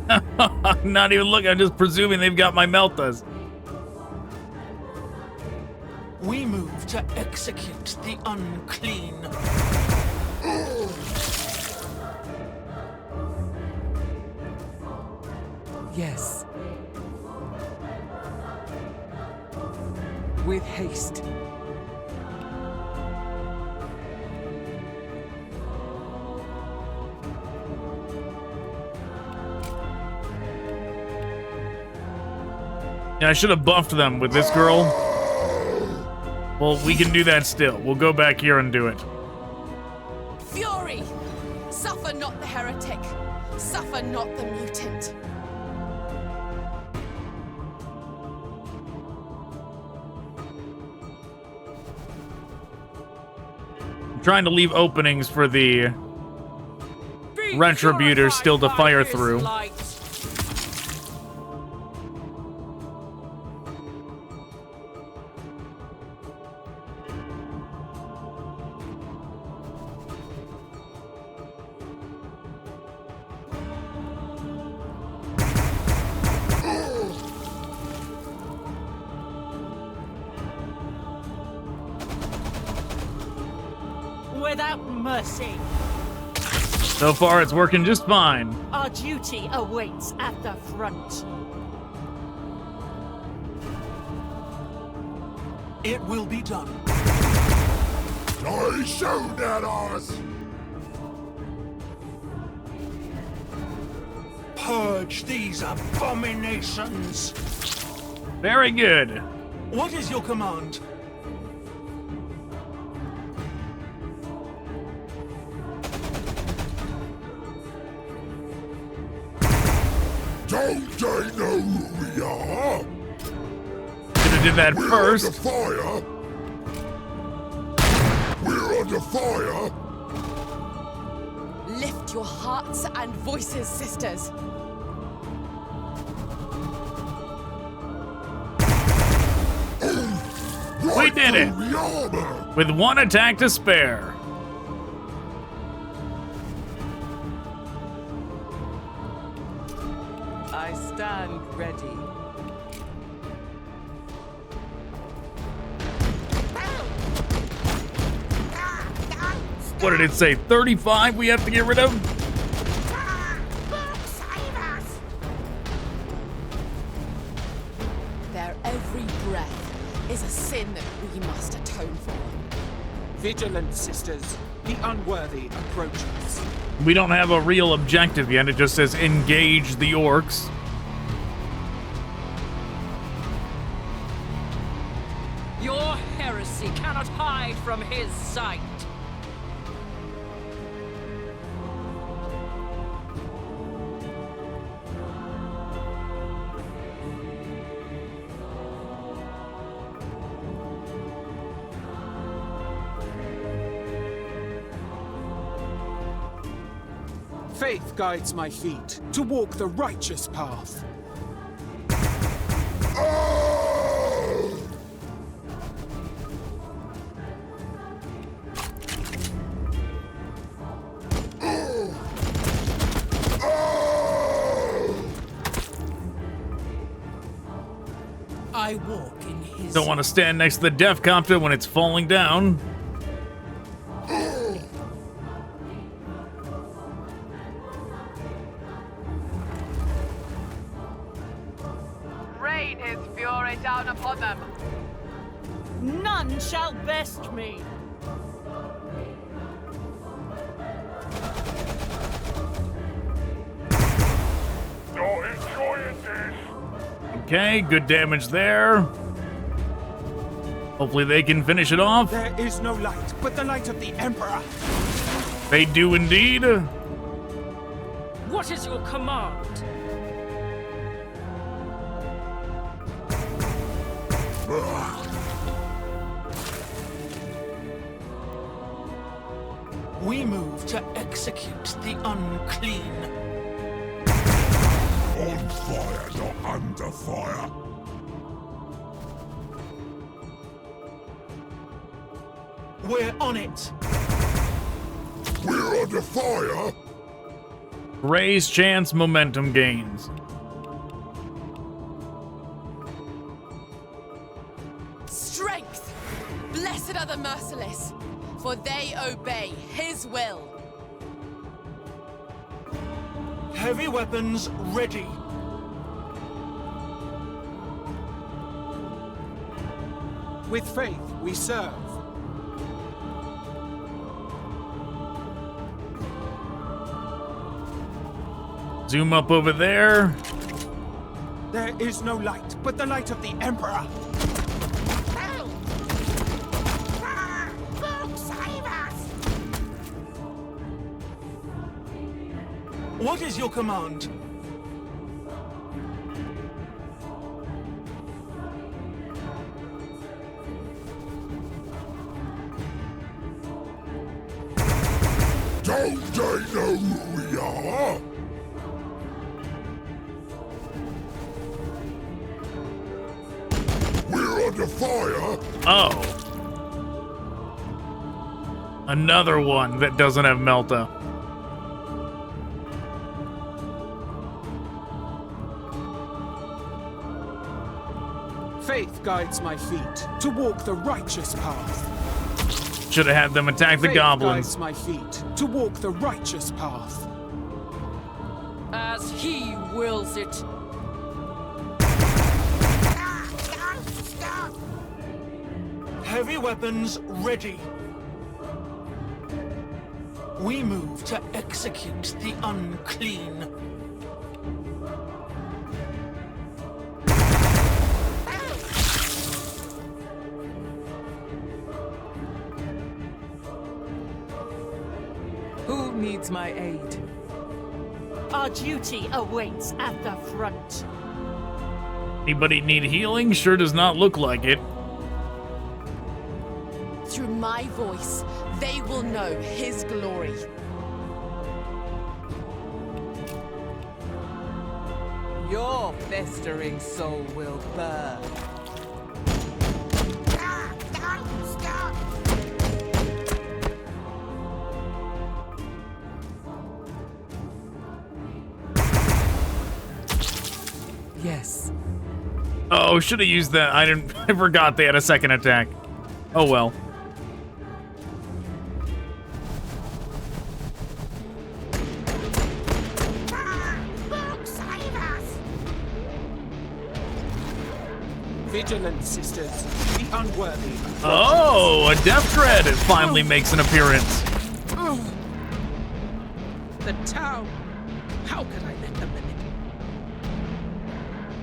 I'm not even looking. I'm just presuming they've got my Meltas. We move to execute the unclean. Yes. With haste. Yeah, I should have buffed them with this girl. Well, we can do that still. We'll go back here and do it. Fury! Suffer not the heretic. Suffer not the mutant. I'm trying to leave openings for the Retributors still to fire through. Without mercy. So far, it's working just fine. Our duty awaits at the front. It will be done. Die shoot at us! Purge these abominations. Very good. What is your command? Don't they know who we are? Should have did that first. We're under fire! Lift your hearts and voices, sisters. We did it! With one attack to spare. ready. What did it say? 35 we have to get rid of? Their every breath is a sin that we must atone for. Vigilant, sisters. The unworthy approach us. We don't have a real objective yet. It just says engage the orcs. Your heresy cannot hide from his sight. Faith guides my feet to walk the righteous path. I walk in his... Don't want to stand next to the death copter when it's falling down. Rain his fury down upon them. None shall best me. Not enjoying this. Okay, good damage there. Hopefully they can finish it off. There is no light but the light of the Emperor. They do indeed. What is your command? We move to execute the unclean. On fire, not under fire. We're on it. We're under fire. Raise chance momentum gains. Strength! Blessed are the merciless, for they obey his will. Heavy weapons ready. With faith we serve. Zoom up over there. There is no light but the light of the Emperor. What is your command? Don't they know who we are? We're under fire. Oh. Another one that doesn't have Melta. Faith guides my feet to walk the righteous path. Should have had them attack the Faith goblins. guides my feet to walk the righteous path. As he wills it. Heavy weapons ready. We move to execute the unclean. Who needs my aid? Our duty awaits at the front. Anybody need healing? Sure does not look like it. Through my voice, they will know his glory. Your festering soul will burn. Yes, Oh, should have used that. I forgot they had a second attack. Oh well. Vigilant, sisters. The unworthy. Oh, a Death Dread finally makes an appearance. The town. How could I let them in it?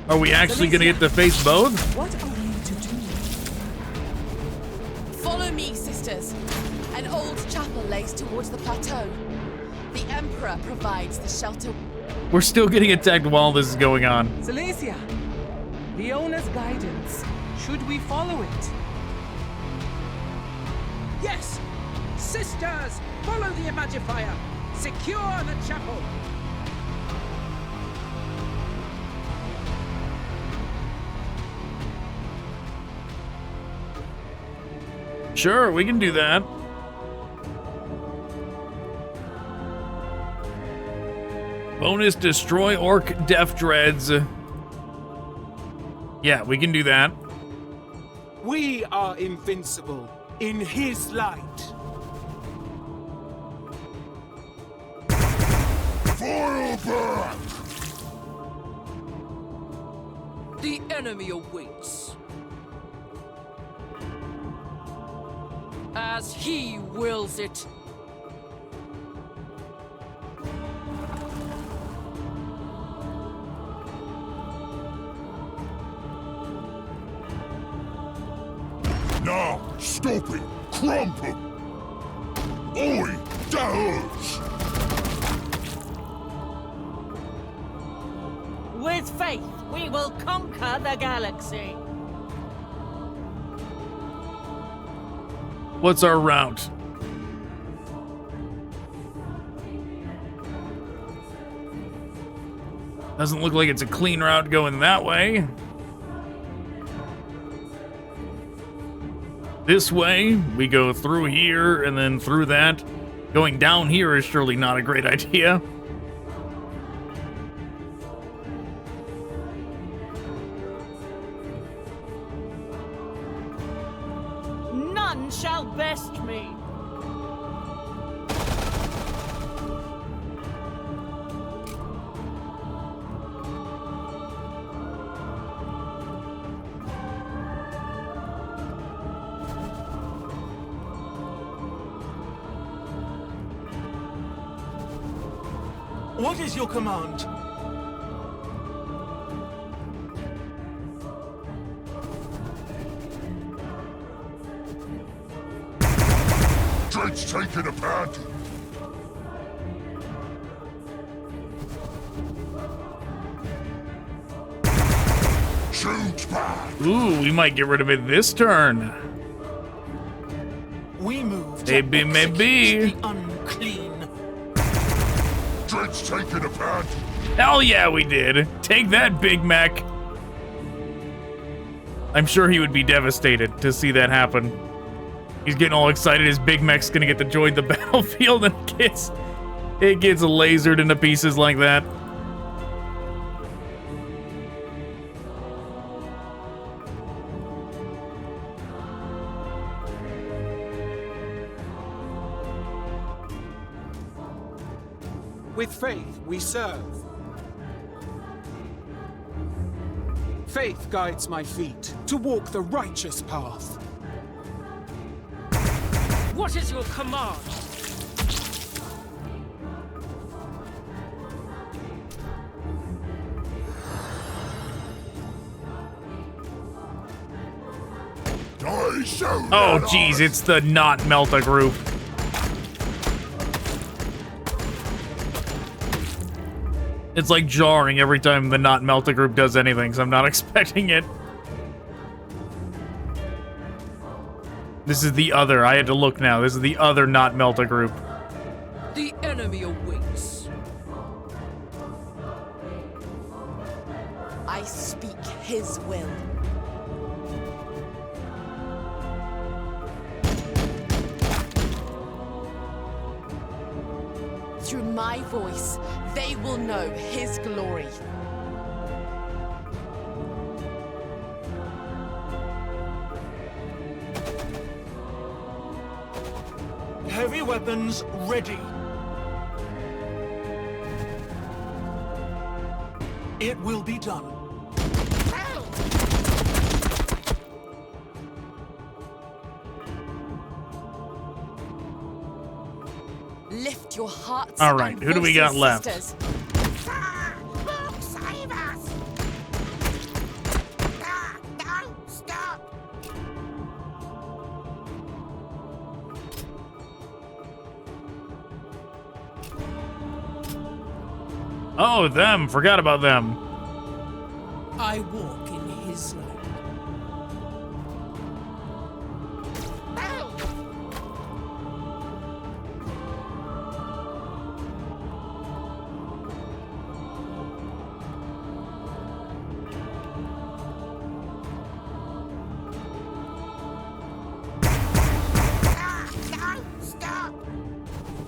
Are we actually gonna get to face both? What are we to do? Follow me, sisters. An old chapel lays towards the plateau. The Emperor provides the shelter. We're still getting attacked while this is going on. Silesia, Leona's guidance. Should we follow it? Yes! Sisters, follow the Imagifier. Secure the chapel. Sure, we can do that. Bonus destroy Orc Death Dreads. Yeah, we can do that. We are invincible in his light. Fall back! The enemy awaits. As he wills it. Now, stop it! Crumple! Oi, does! With faith, we will conquer the galaxy. What's our route? Doesn't look like it's a clean route going that way. This way, we go through here and then through that. Going down here is surely not a great idea. None shall best me. What is your command? Drake's taking a pad. Shoot back. Ooh, we might get rid of it this turn. We move. Maybe, maybe. The unclean. Drake's taking a pad. Hell yeah, we did. Take that, Big Mac. I'm sure he would be devastated to see that happen. He's getting all excited his Big Mac's gonna get to join the battlefield and it gets lasered into pieces like that. With faith, we serve. Faith guides my feet to walk the righteous path. What is your command? Oh, geez, it's the not Melta group. It's like jarring every time the not Melta group does anything, so I'm not expecting it. This is the other. I had to look now. This is the other not Melta group. The enemy awaits. I speak his will. Through my voice, they will know his glory. Heavy weapons ready. It will be done. Lift your hearts. All right, who do we got left? Sisters. Save us! Don't stop! Oh, them. Forgot about them. I walk in his light.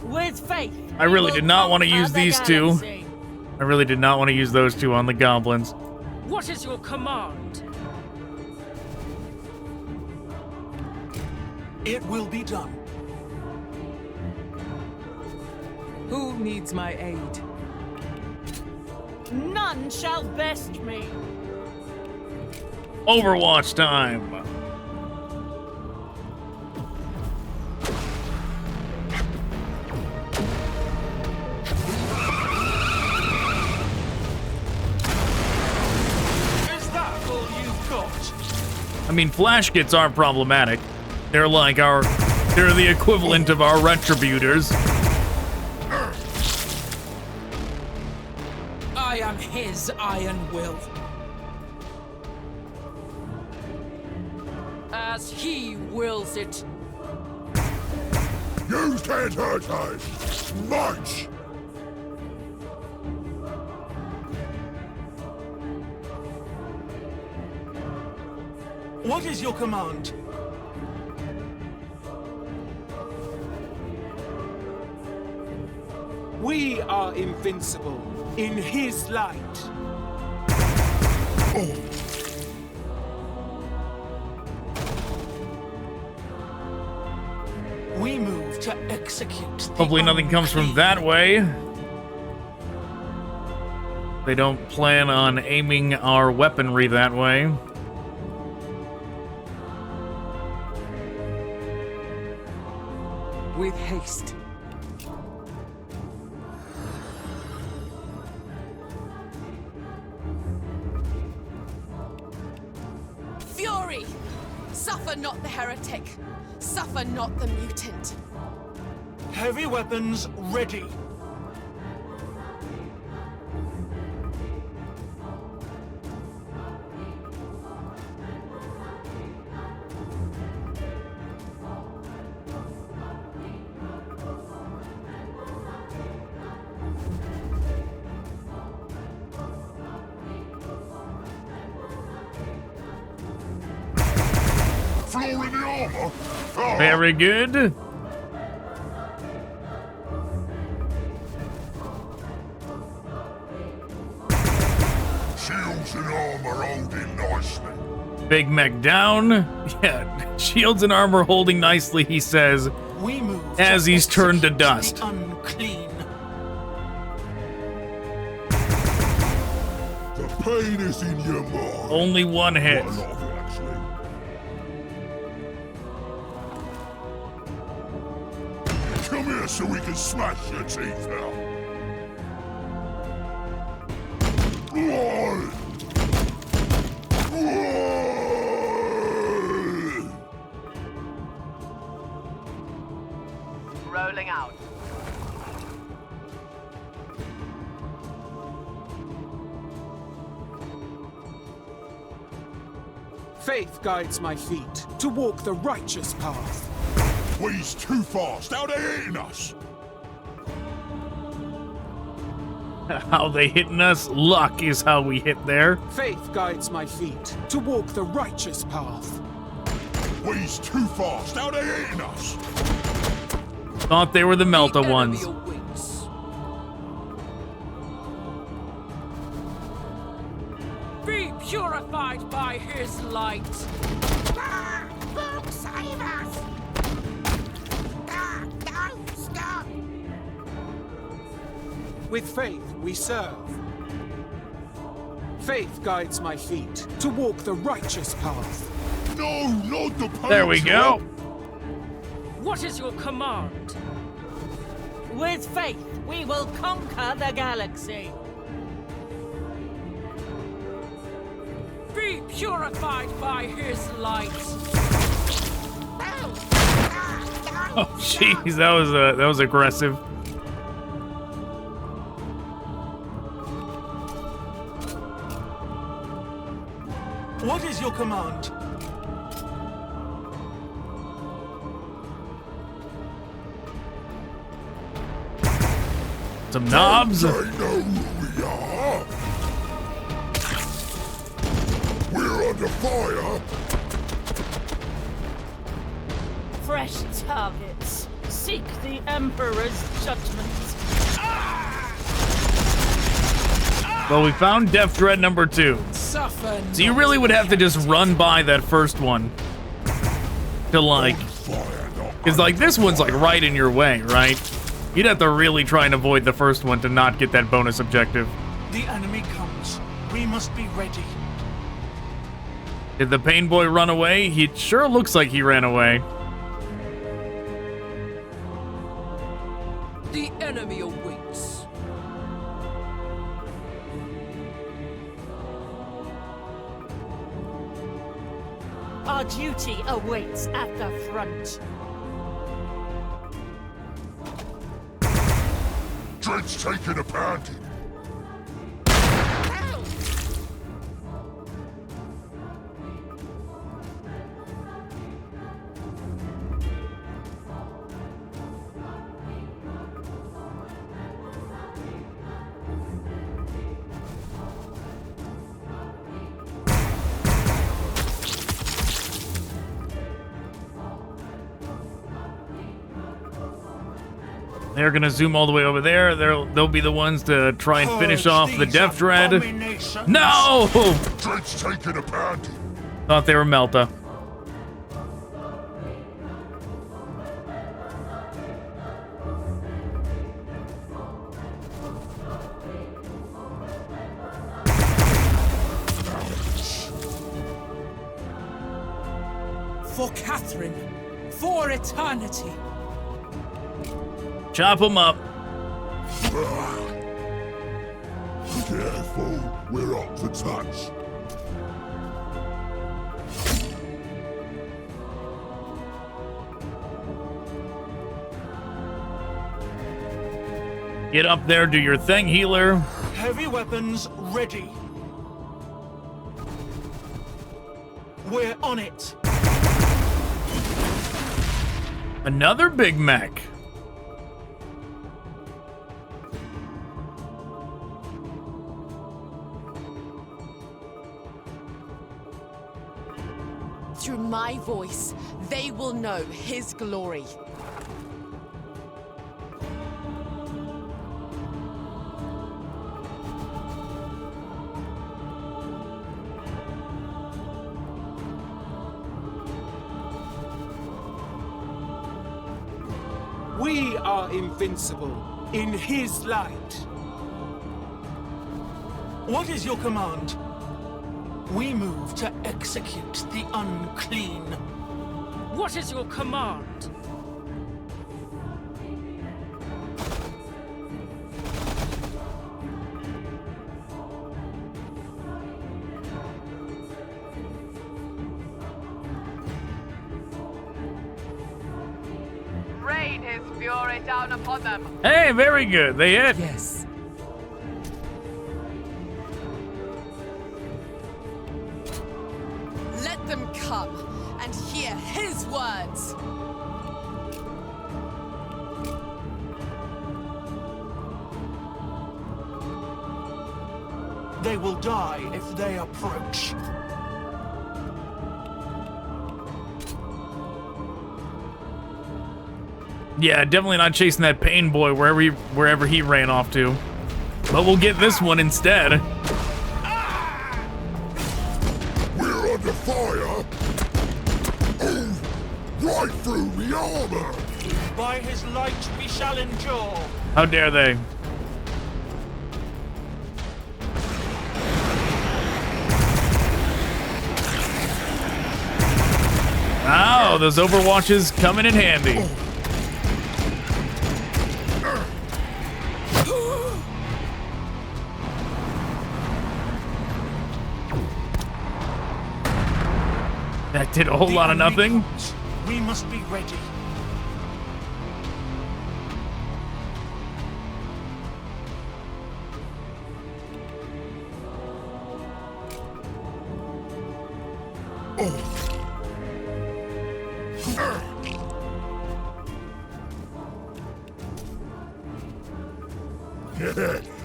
With faith. I really did not want to use the these two. galaxy. I really did not want to use those two on the goblins. What is your command? It will be done. Who needs my aid? None shall best me. Overwatch time. Is that all you've got? I mean, flash kits aren't problematic. They're like they're the equivalent of our retributors. I am his iron will. As he wills it. You can't hurt us much. What is your command? We are invincible in his light. We move to execute. Hopefully nothing comes from that way. They don't plan on aiming our weaponry that way. With haste. Fury! Suffer not the heretic. Suffer not the mutant. Heavy weapons ready. Floor in the armor. Oh. Very good. Shields and armor holding nicely. Big Mech down. Yeah, shields and armor holding nicely, he says, We move as to he's turned to execute dust. the unclean. The pain is in your mind. Only one hit. Quite a lot of it, actually. Come here so we can smash your teeth out. Whoa! Rolling out. Faith guides my feet to walk the righteous path. We's too fast. How they hitting us? How they hitting us? Luck is how we hit there. Faith guides my feet to walk the righteous path. We's too fast. How they hitting us? Thought they were the Melta Enemy ones. awaits. Be purified by his light. Save us! With faith we serve. Faith guides my feet to walk the righteous path. No, not the path. There we go. What is your command? With faith, we will conquer the galaxy. Be purified by his light. Oh, jeez, that was aggressive. What is your command? Some knobs. They know who we are. We're under fire. Fresh targets. Seek the Emperor's judgment. Well, we found Death Dread number 2. Suffer. So you really would have to just run by that first one to like, because like this one's like right in your way, right? You'd have to really try and avoid the first one to not get that bonus objective. The enemy comes. We must be ready. Did the Pain Boy run away? He sure looks like he ran away. The enemy awaits. Our duty awaits at the front. Dread's taking a pounding. They're gonna zoom all the way over there. They'll be the ones to try and finish off the Death Dread. No! Dread's taking a pounding. Thought they were Melta. For Catherine, for eternity. Chop them up. Careful, we're up for touch. Get up there, do your thing, healer. Heavy weapons ready. We're on it. Another big mech. Through my voice, they will know his glory. We are invincible in his light. What is your command? We move to execute the unclean. What is your command? Rain his fury down upon them. Hey, very good. They hit. Yes. Let them come and hear his words. They will die if they approach. Yeah, definitely not chasing that Pain Boy wherever he ran off to. But we'll get this one instead. We're under fire. Oh, right through the armor. By his light we shall endure. How dare they? go. Those overwatches coming in handy. That did a whole lot of nothing. We must be ready.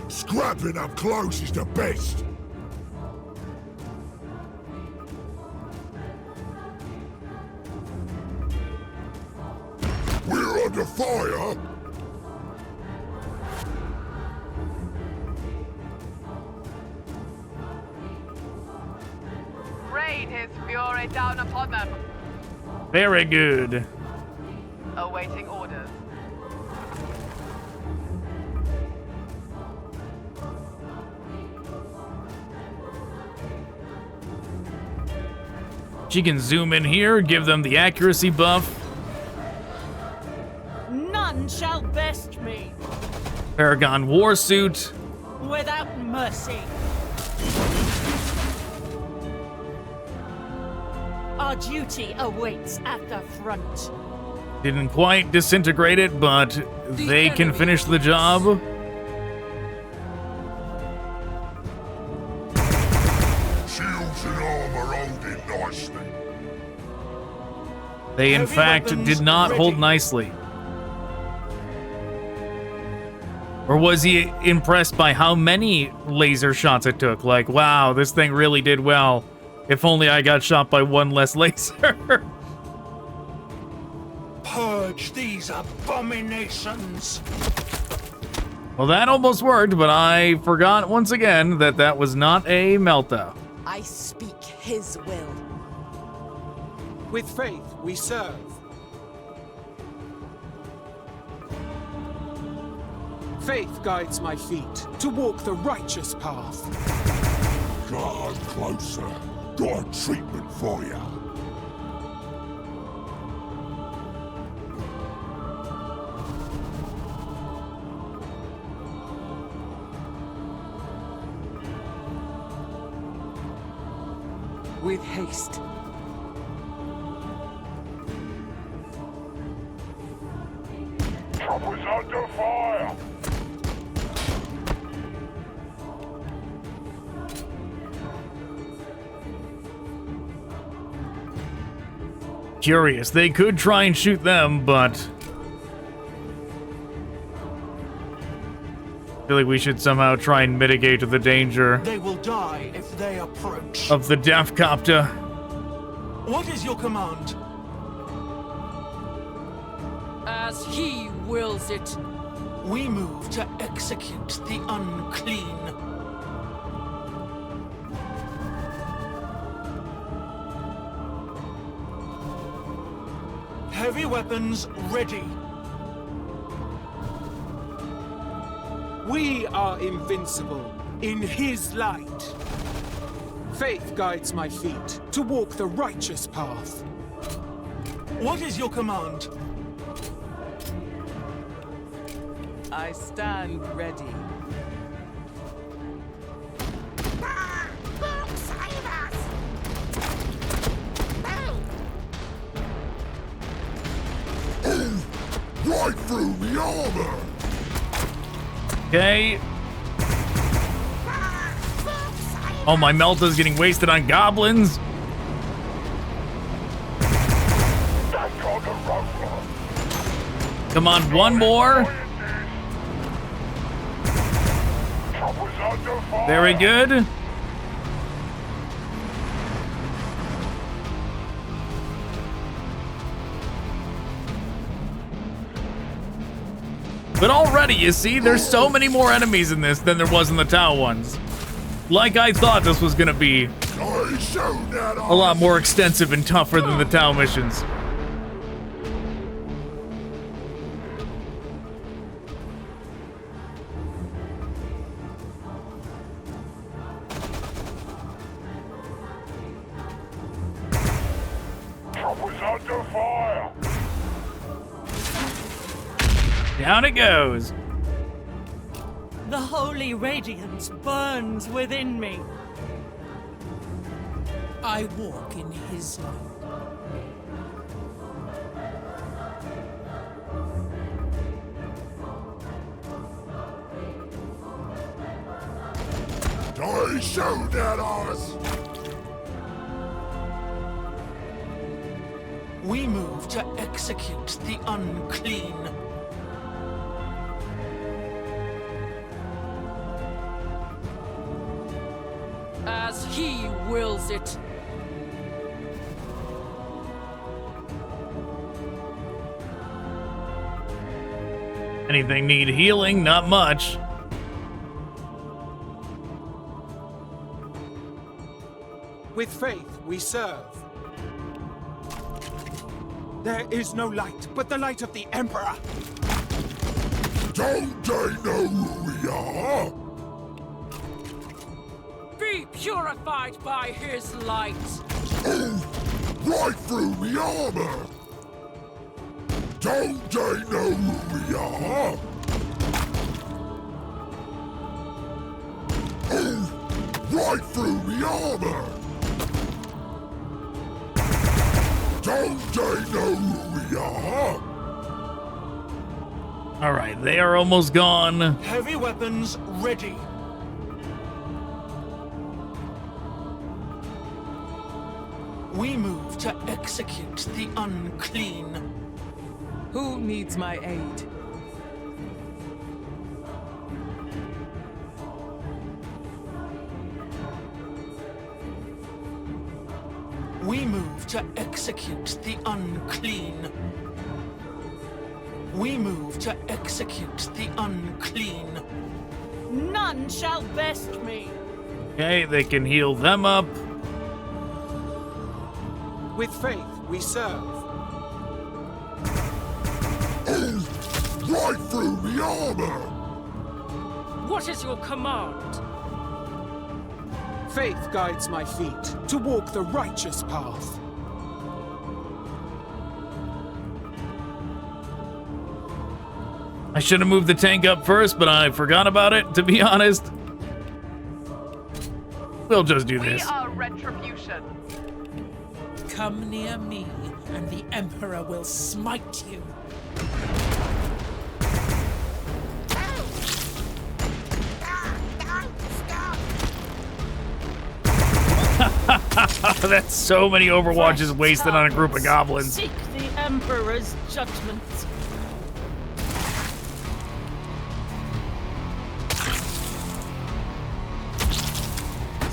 Scrapping up close is the best. We're under fire. Rain his fury down upon them. Very good. Awaiting orders. She can zoom in here, give them the accuracy buff. None shall best me. Paragon Warsuit. Without mercy. Our duty awaits at the front. Didn't quite disintegrate it, but they can finish the job. Shields and armor holding nicely. They, in fact, did not hold nicely. Or was he impressed by how many laser shots it took? Like, wow, this thing really did well. If only I got shot by one less laser. Purge these abominations. Well, that almost worked, but I forgot once again that that was not a melta. I speak his will. With faith we serve. Faith guides my feet to walk the righteous path. Come closer. Got a treatment for you. With haste. Troopers under fire. Curious. They could try and shoot them, but I feel like we should somehow try and mitigate the danger They will die if they approach. of the Death Copter. What is your command? As he wills it. We move to execute the unclean. Heavy weapons ready. We are invincible in his light. Faith guides my feet to walk the righteous path. What is your command? I stand ready. Right through the armor. Okay. Oh, my Melta's getting wasted on goblins. Come on, one more. Very good. But already, you see, there's so many more enemies in this than there was in the Tau ones. Like I thought this was gonna be a lot more extensive and tougher than the Tau missions. Troopers under fire! Down it goes. The holy radiance burns within me. I walk in his light. Die shoot at us! We move to execute the unclean. As he wills it. Anything need healing? Not much. With faith we serve. There is no light but the light of the Emperor. Don't they know who we are? Be purified by his light. Right through me armor! Don't they know who we are? Right through me armor! Don't they know who we are? All right, they are almost gone. Heavy weapons ready. We move to execute the unclean. Who needs my aid? We move to execute the unclean. We move to execute the unclean. None shall best me. Okay, they can heal them up. With faith we serve. Right through me armor! What is your command? Faith guides my feet to walk the righteous path. I should have moved the tank up first, but I forgot about it, to be honest. We'll just do this. We are retribution. Come near me, and the Emperor will smite you. That's so many Overwatches wasted on a group of goblins. Seek the Emperor's judgment.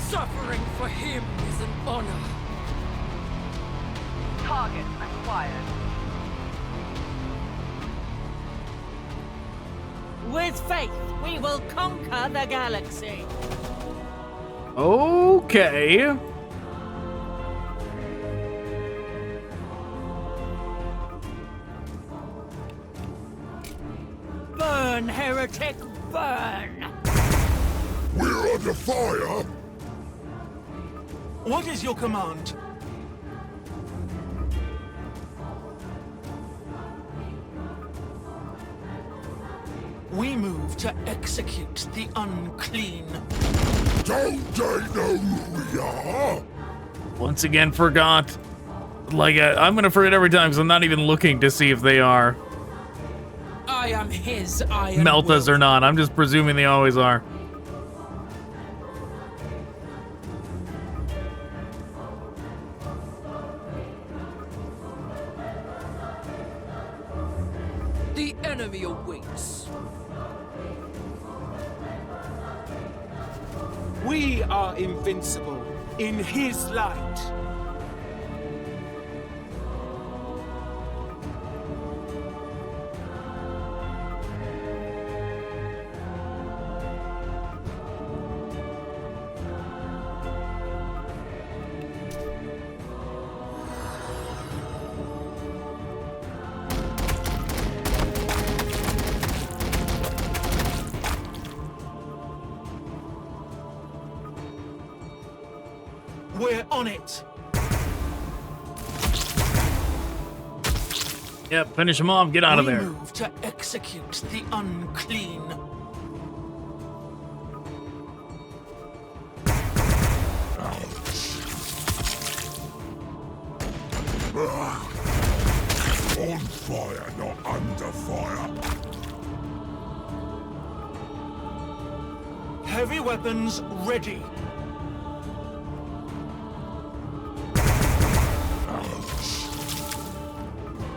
Suffering for him is an honor. Target acquired. With faith, we will conquer the galaxy. Okay. Burn, heretic, burn! We're under fire! What is your command? We move to execute the unclean. Don't they know who we are? Once again, forgot. Like, I'm gonna forget every time because I'm not even looking to see if they are. I am his iron Meltas will. or not. I'm just presuming they always are. The enemy awaits. We are invincible in his light. We're on it. Yep, finish him off. Get out of there. We move to execute the unclean. On fire, not under fire. Heavy weapons ready.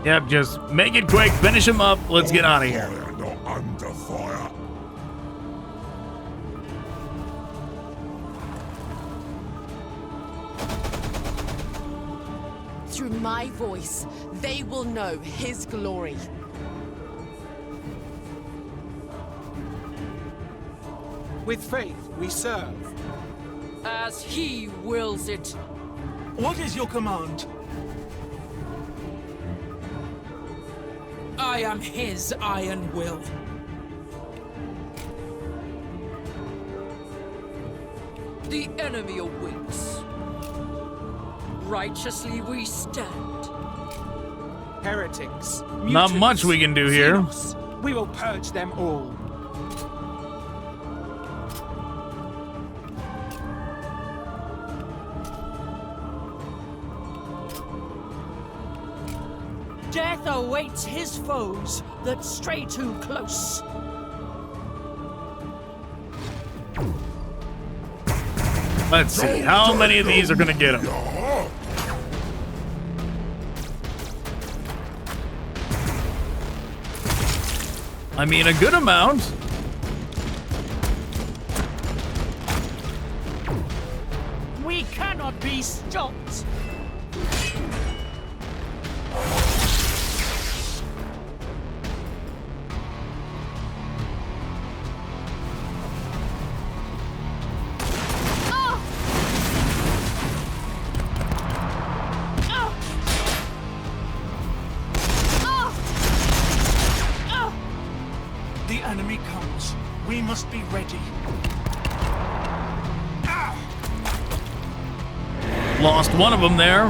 Yep, just make it quick. Finish him up. Let's get out of here. Fire, not under fire. Through my voice, they will know his glory. With faith, we serve. As he wills it. What is your command? I am his iron will. The enemy awaits. Righteously we stand. Heretics. Not mutants, much we can do here. Xenos. We will purge them all. Death awaits his foes that stray too close. Let's see. How many of these are going to get him? I mean, a good amount. We cannot be stopped. The enemy comes. We must be ready. Lost one of them there.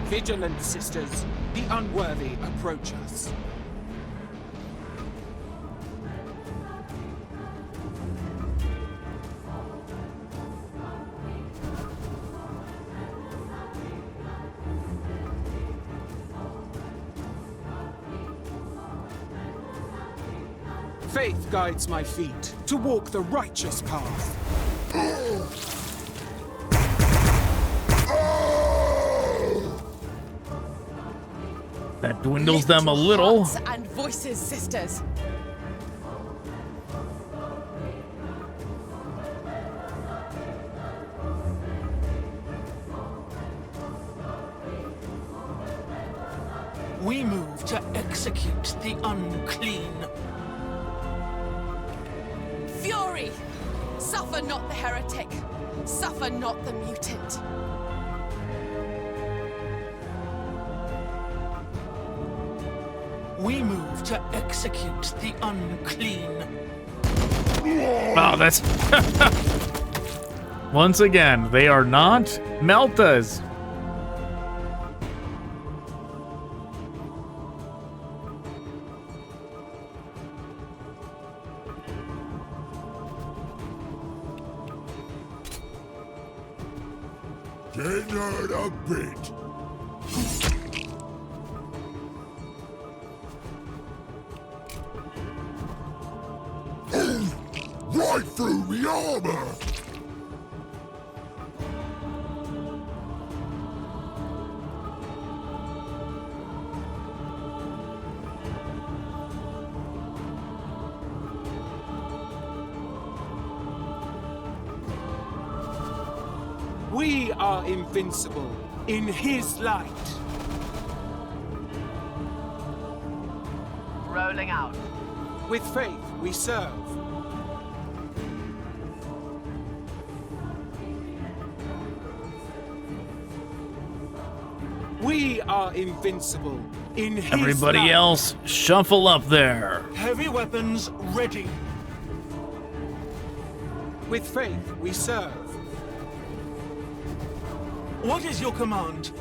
Vigilant, sisters. The unworthy approach us. Faith guides my feet to walk the righteous path. That dwindles them a little. Hearts and voices, sisters. We move to execute the unclean. Fury! Suffer not the heretic. Suffer not the mutant. We move to execute the unclean. Wow, that's... Once again, they are not Meltas. Dinner a bit. Right through the armor! We are invincible in his light. Rolling out. With faith, we serve. We are invincible in his Everybody light. else, shuffle up there. Heavy weapons ready. With faith, we serve. What is your command?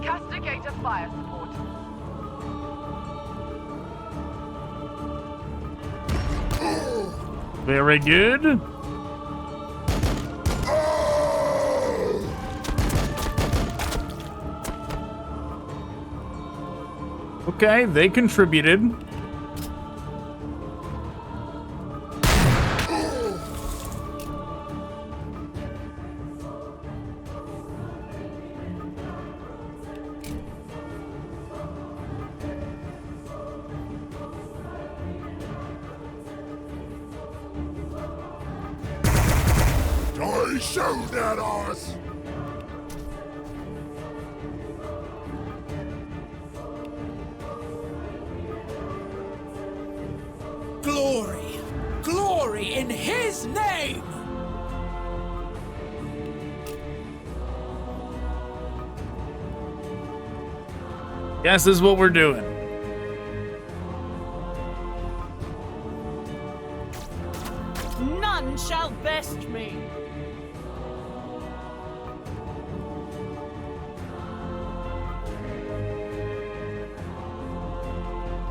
Castigate a fire support. Very good. Okay, they contributed. I shoot at us! Glory! Glory in his name! Yes, this is what we're doing. None shall best me.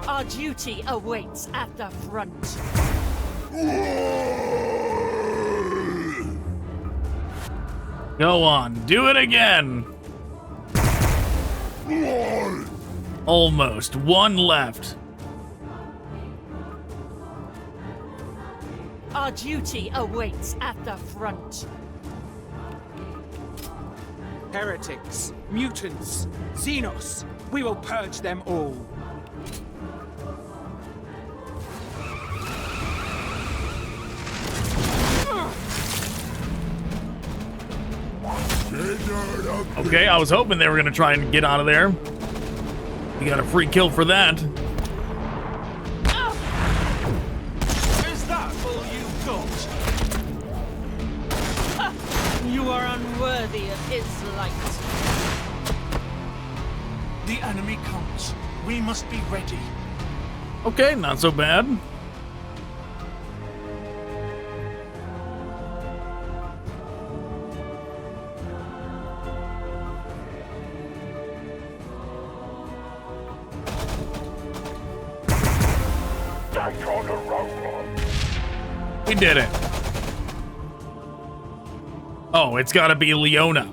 Our duty awaits at the front. Go on, do it again. Almost. One left. Our duty awaits at the front. Heretics, mutants, Xenos, we will purge them all. Okay, I was hoping they were gonna try and get out of there. You got a free kill for that. Is that all you've got? You are unworthy of his light. The enemy comes. We must be ready. Okay, not so bad. We did it. Oh, it's gotta be Leona.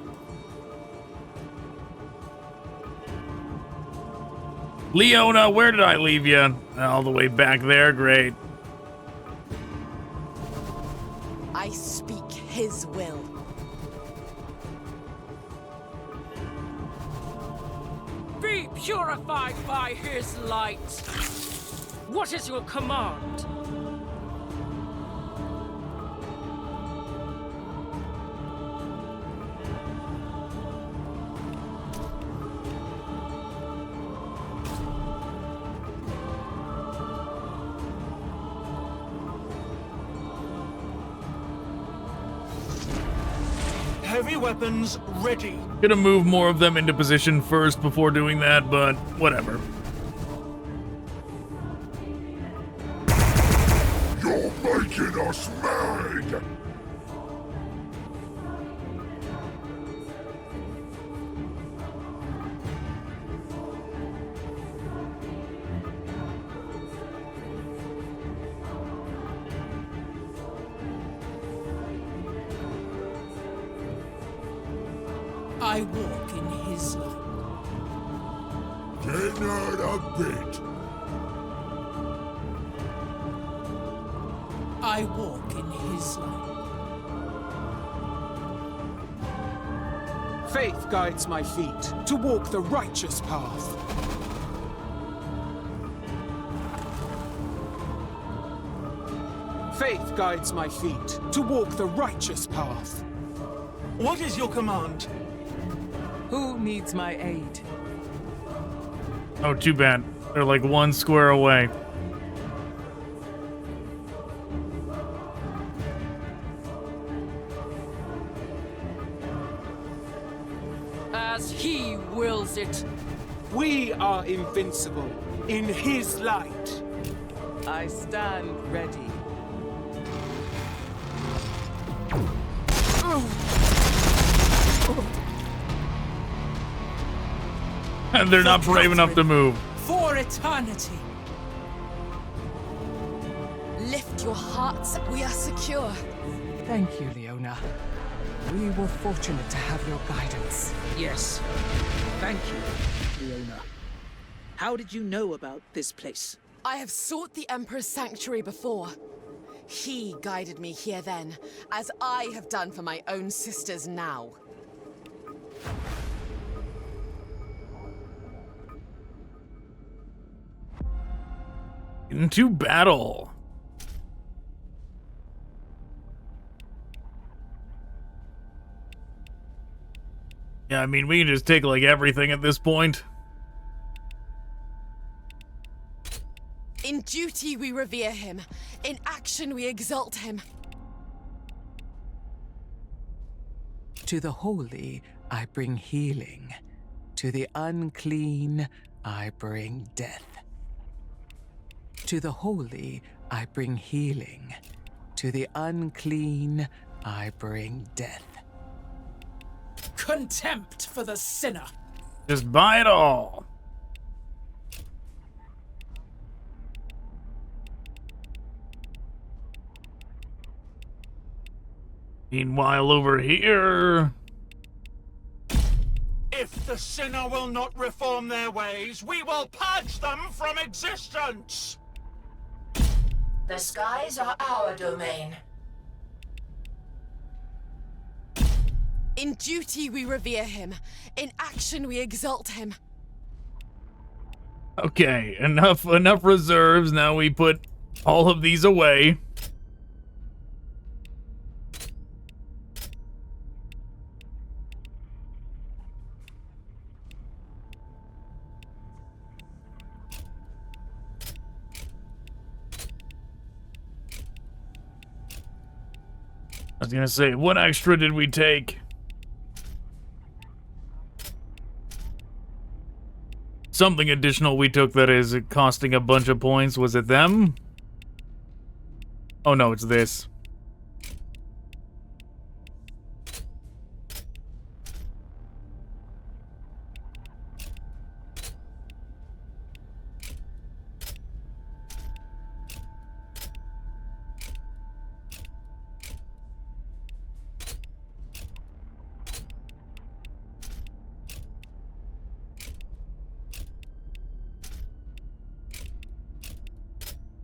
Leona, where did I leave you? All the way back there, great. I speak his will. Be purified by his light. What is your command? Heavy weapons ready. Gonna move more of them into position first before doing that, but whatever. You're making us mad! I walk in his light. Not a bit. I walk in his light. Faith guides my feet to walk the righteous path. Faith guides my feet to walk the righteous path. What is your command? Who needs my aid? Oh, too bad. They're like one square away. As he wills it. We are invincible in his light. I stand ready. And they're not brave enough to move. For eternity. Lift your hearts, we are secure. Thank you, Leona. We were fortunate to have your guidance. Yes. Thank you, Leona. How did you know about this place? I have sought the Emperor's sanctuary before. He guided me here then, as I have done for my own sisters now. Into battle. Yeah, I mean, we can just take, like, everything at this point. In duty we revere him. In action we exalt him. To the holy, I bring healing. To the unclean, I bring death. To the holy, I bring healing. To the unclean, I bring death. Contempt for the sinner. Just buy it all. Meanwhile, over here... If the sinner will not reform their ways, we will purge them from existence! The skies are our domain. In duty we revere him. In action we exalt him. Okay, enough reserves. Now we put all of these away. I was gonna say, what extra did we take? Something additional we took that is costing a bunch of points. Was it them? Oh no, it's this.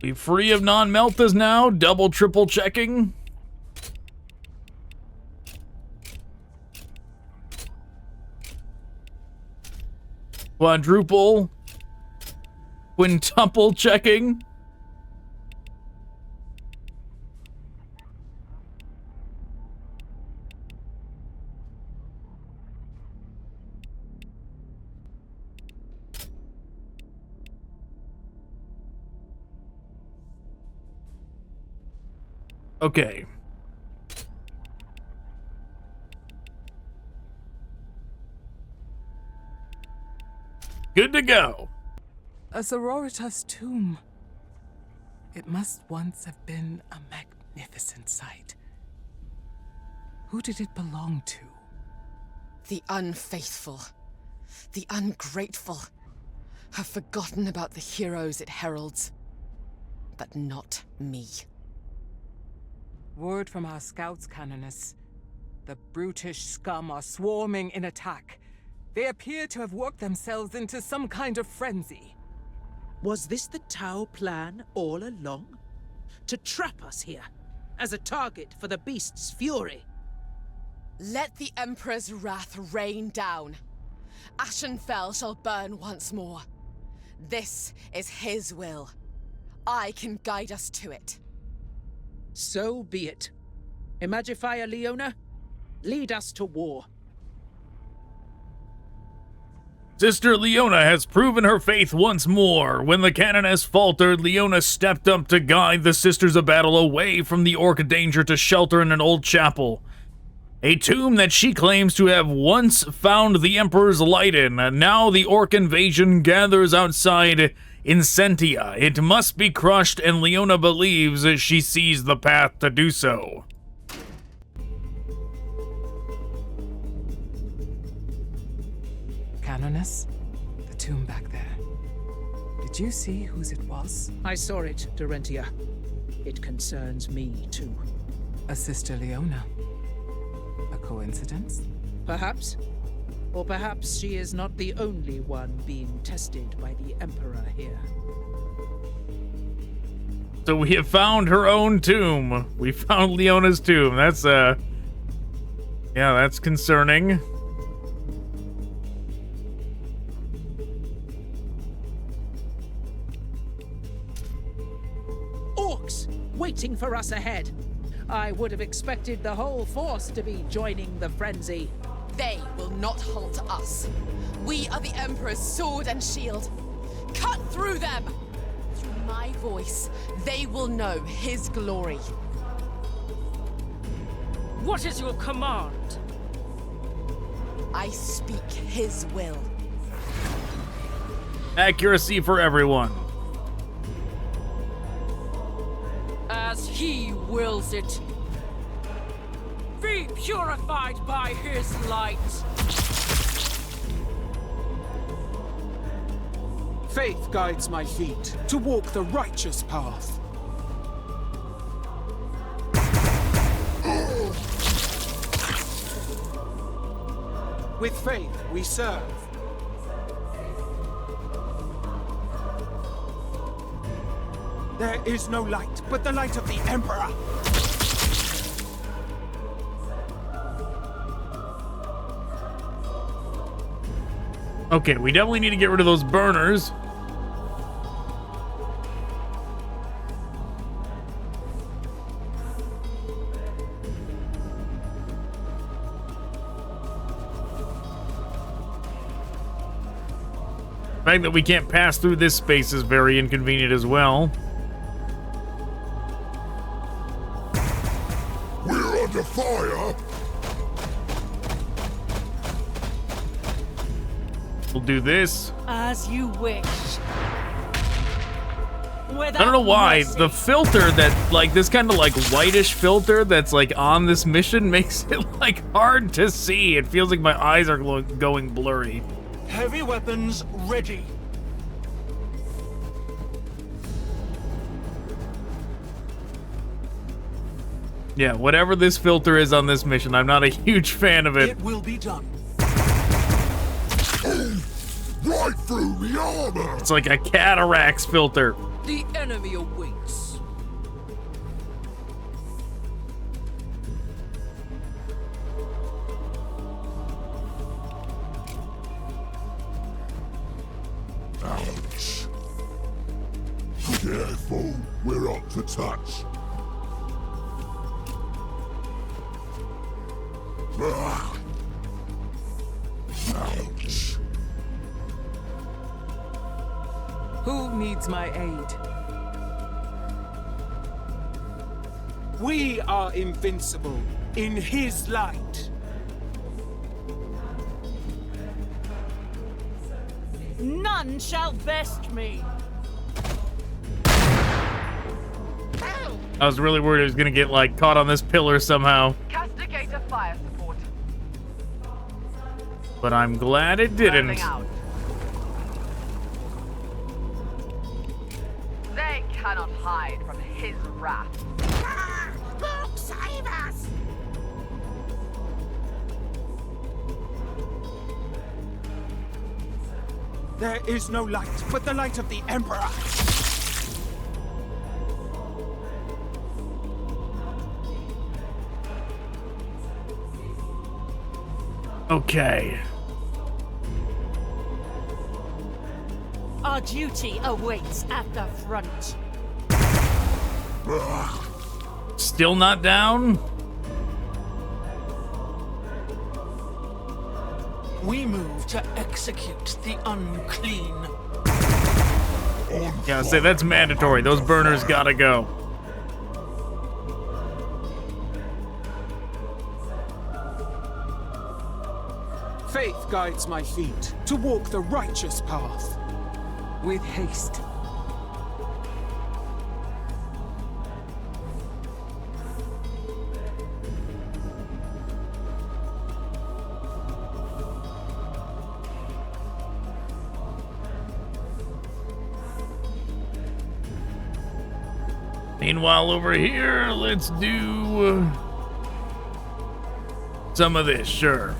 Be free of non-meltas now, double, triple checking. Quadruple, quintuple checking. Okay. Good to go. A sororitas tomb. It must once have been a magnificent sight. Who did it belong to? The unfaithful. The ungrateful. Have forgotten about the heroes it heralds. But not me. Word from our scouts, Canoness. The brutish scum are swarming in attack. They appear to have worked themselves into some kind of frenzy. Was this the Tau plan all along? To trap us here, as a target for the beast's fury? Let the Emperor's wrath rain down. Ashenfell shall burn once more. This is his will. I can guide us to it. So be it. Imagifier Leona, lead us to war. Sister Leona has proven her faith once more. When the Canoness faltered, Leona stepped up to guide the Sisters of Battle away from the Orc danger to shelter in an old chapel. A tomb that she claims to have once found the Emperor's light in. Now the Orc invasion gathers outside Incentia. It must be crushed, and Leona believes she sees the path to do so. Canoness, tomb back there. Did you see whose it was? I saw it, Dorentia. It concerns me, too. A Sister Leona. A coincidence? Perhaps. Or perhaps she is not the only one being tested by the Emperor here. So we have found her own tomb. We found Leona's tomb. That's, yeah, that's concerning. Orks! Waiting for us ahead. I would have expected the whole force to be joining the frenzy. They will not halt us. We are the Emperor's sword and shield. Cut through them! Through my voice, they will know his glory. What is your command? I speak his will. Accuracy for everyone. As he wills it. Be purified by his light. Faith guides my feet to walk the righteous path. With faith, we serve. There is no light but the light of the Emperor. Okay, we definitely need to get rid of those burners. The fact that we can't pass through this space is very inconvenient as well. We're under fire! We'll do this. As you wish. I don't know why the filter that, like, this kind of like whitish filter that's like on this mission makes it like hard to see. It feels like my eyes are going blurry. Heavy weapons ready. Yeah, whatever this filter is on this mission, I'm not a huge fan of it. It will be done. Right through the armor! It's like a cataracts filter. The enemy awaits. Ouch. Careful, we're up to touch. Ah. Ouch. Who needs my aid? We are invincible in his light. None shall best me. I was really worried I was gonna get like caught on this pillar somehow. Castigator fire support. But I'm glad it didn't. They cannot hide from his wrath. Orc, save us! There is no light but the light of the Emperor. Okay. Our duty awaits at the front. Still not down? We move to execute the unclean. Yeah, say that's mandatory. Those burners gotta go. Faith guides my feet to walk the righteous path. With haste. Meanwhile, over here, let's do some of this, sure.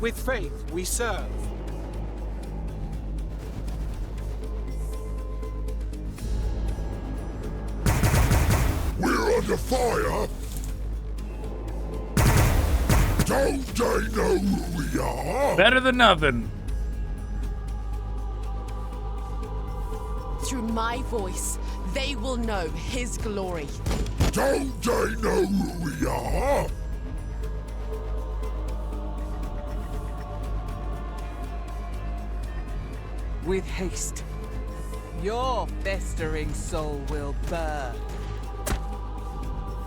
With faith, we serve. We're under fire. Don't they know who we are? Better than nothing. Through my voice, they will know his glory. Don't they know who we are? With haste, your festering soul will burn.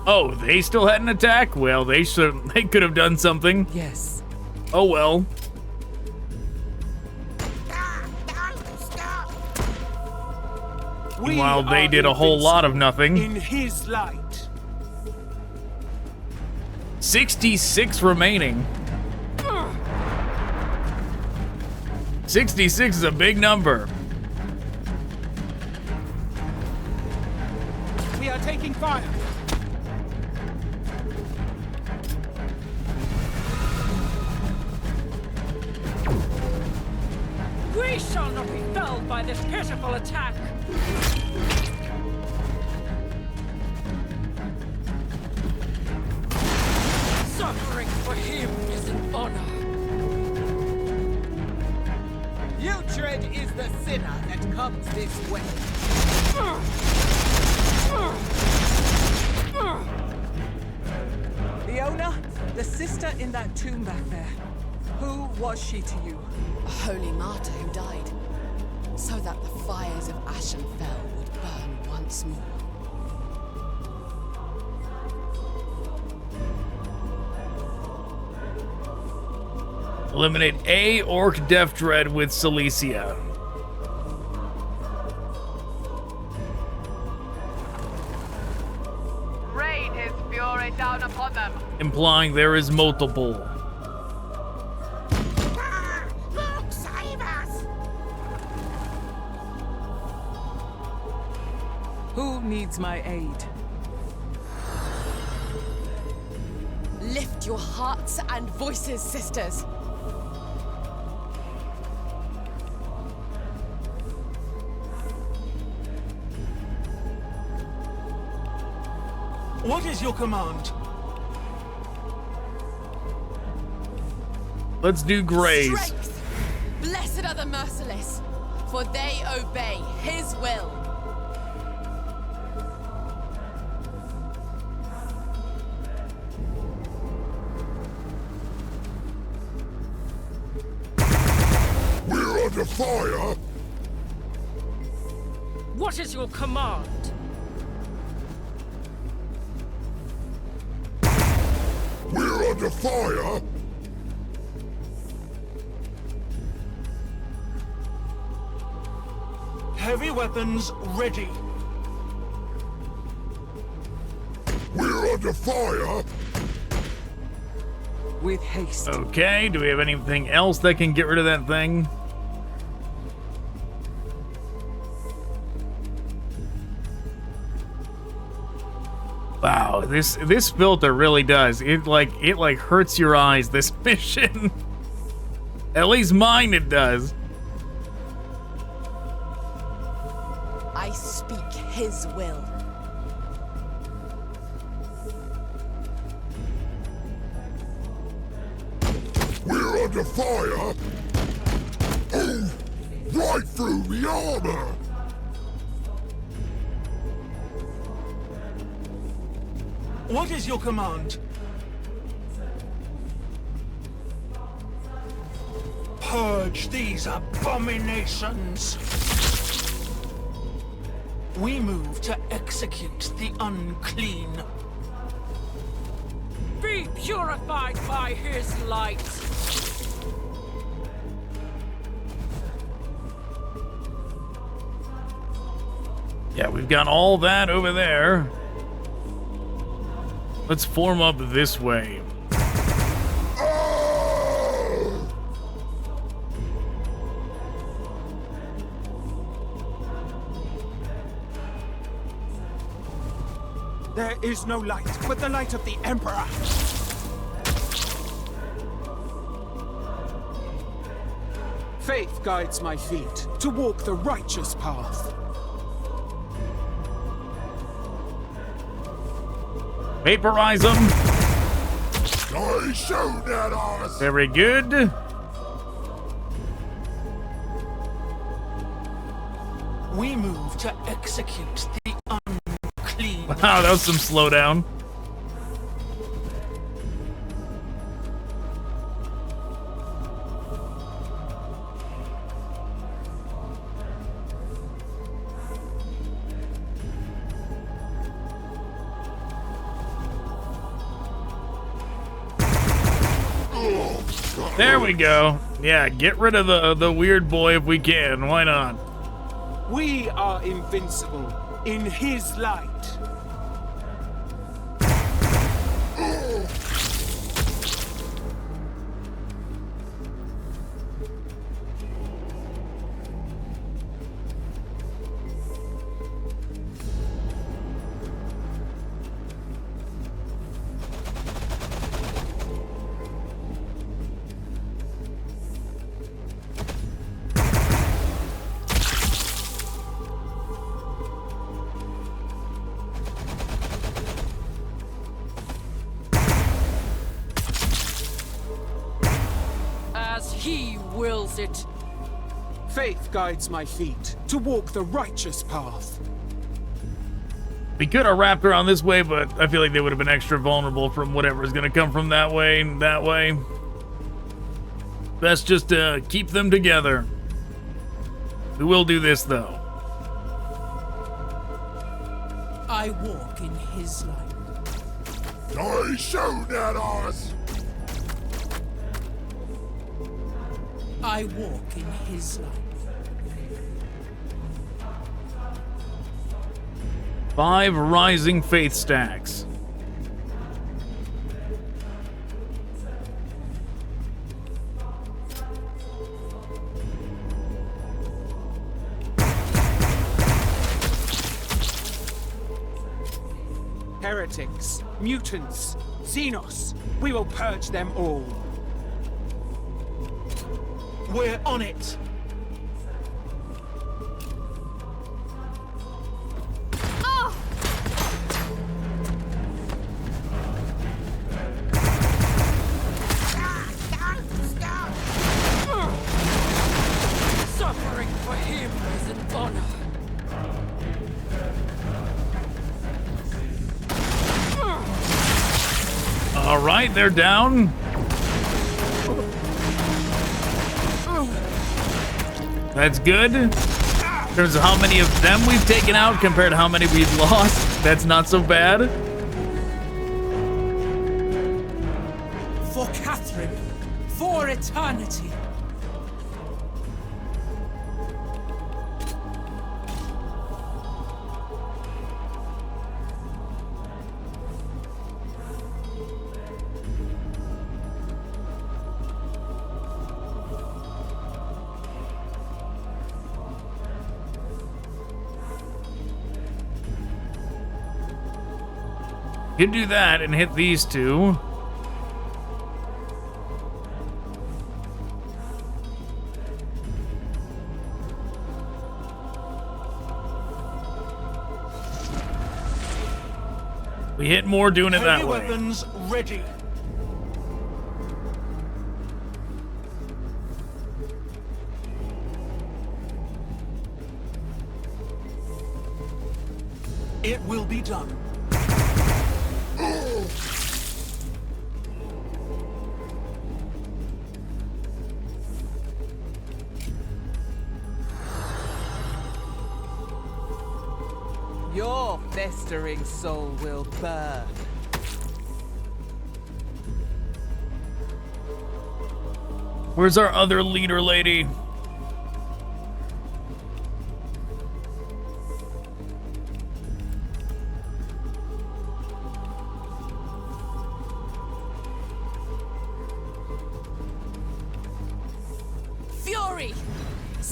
Oh, they still had an attack? Well, they could have done something. Yes. Oh well. Meanwhile, they did a whole lot of nothing. In his light. 66 remaining. 66 is a big number. We are taking fire. We shall not be felled by this pitiful attack. Suffering for him is an honor. Putrid is the sinner that comes this way. Leona, the sister in that tomb back there. Who was she to you? A holy martyr who died, so that the fires of Ashen Fell would burn once more. Eliminate a Orc Death Dread with Silesia. Rain his fury down upon them. Implying there is multiple. Look, save us! Who needs my aid? Lift your hearts and voices, sisters. What is your command? Let's do Graze. Strength! Blessed are the merciless, for they obey his will. We're under fire. What is your command? We're under fire. Heavy weapons ready. We're under fire. With haste. Okay, do we have anything else that can get rid of that thing? Wow, this filter really does. It like hurts your eyes, this mission. At least mine it does. I speak his will. We're under fire. Oh, right through the armor. What is your command? Purge these abominations. We move to execute the unclean. Be purified by his light. Yeah, we've got all that over there. Let's form up this way. There is no light but the light of the Emperor. Faith guides my feet to walk the righteous path. Vaporize them. They shoot at us. Very good. We move to execute the unclean. Wow, that was some slowdown. There we go. Yeah, get rid of the weird boy if we can. Why not? We are invincible in his light. He wills it. Faith guides my feet to walk the righteous path. We could have wrapped around this way, but I feel like they would have been extra vulnerable from whatever's going to come from that way. Best just to keep them together. We will do this, though. I walk in his light. They shoot at us. I walk in his light. 5 rising faith stacks. Heretics, mutants, Xenos, we will purge them all. We're on it. Oh! Suffering for him is an honor. All right, they're down. That's good. In terms of how many of them we've taken out compared to how many we've lost, that's not so bad. For Catherine, for eternity. You can do that and hit these two. We hit more doing it that way. Weapons ready. It will be done. Your festering soul will burn. Where's our other leader lady?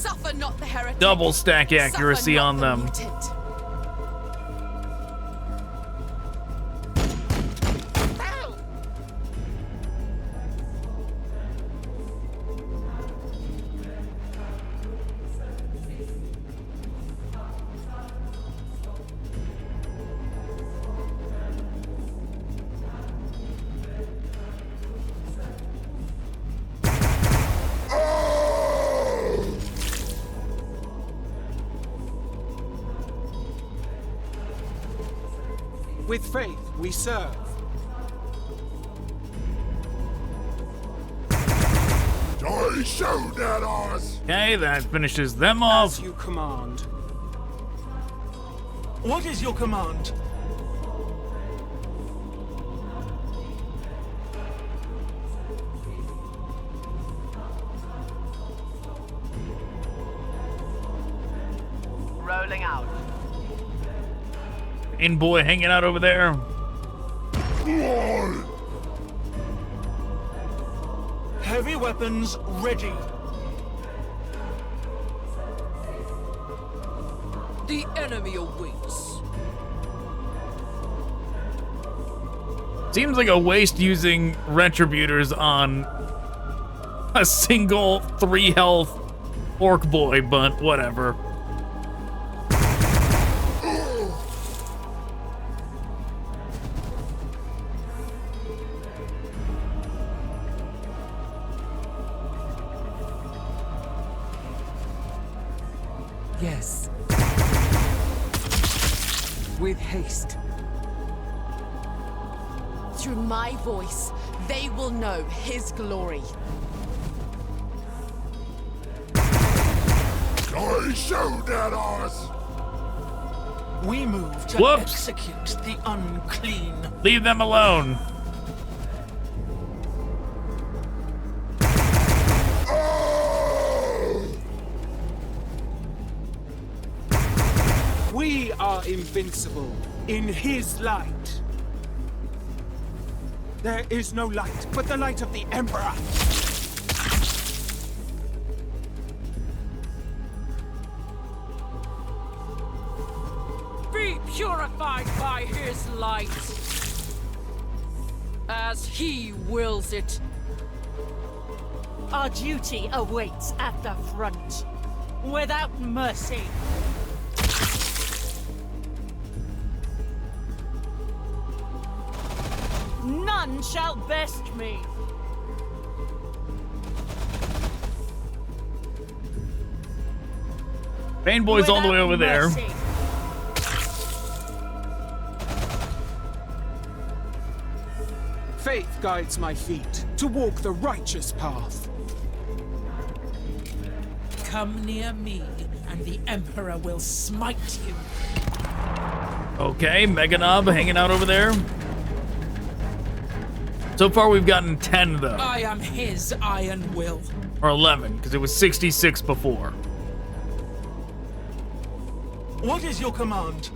Suffer not the heretic. Double stack accuracy on them. Mutant. With faith, we serve. Die shoot at us! Okay, that finishes them off. As you command. What is your command? Rolling out. In boy hanging out over there. Heavy weapons ready. The enemy awaits. Seems like a waste using Retributors on a single 3 health orc boy, but whatever. Yes. With haste. Through my voice, they will know his glory. Die shoot at us! We move to Whoops. execute the unclean. Leave them alone. We are invincible in his light. There is no light but the light of the Emperor. Be purified by his light, as he wills it. Our duty awaits at the front, without mercy. None shall best me. Pain Boy's all the way over there. Mercy. Faith guides my feet to walk the righteous path. Come near me, and the Emperor will smite you. Okay, Meganob hanging out over there. So far, we've gotten 10, though. I am his iron will. Or 11, because it was 66 before. What is your command?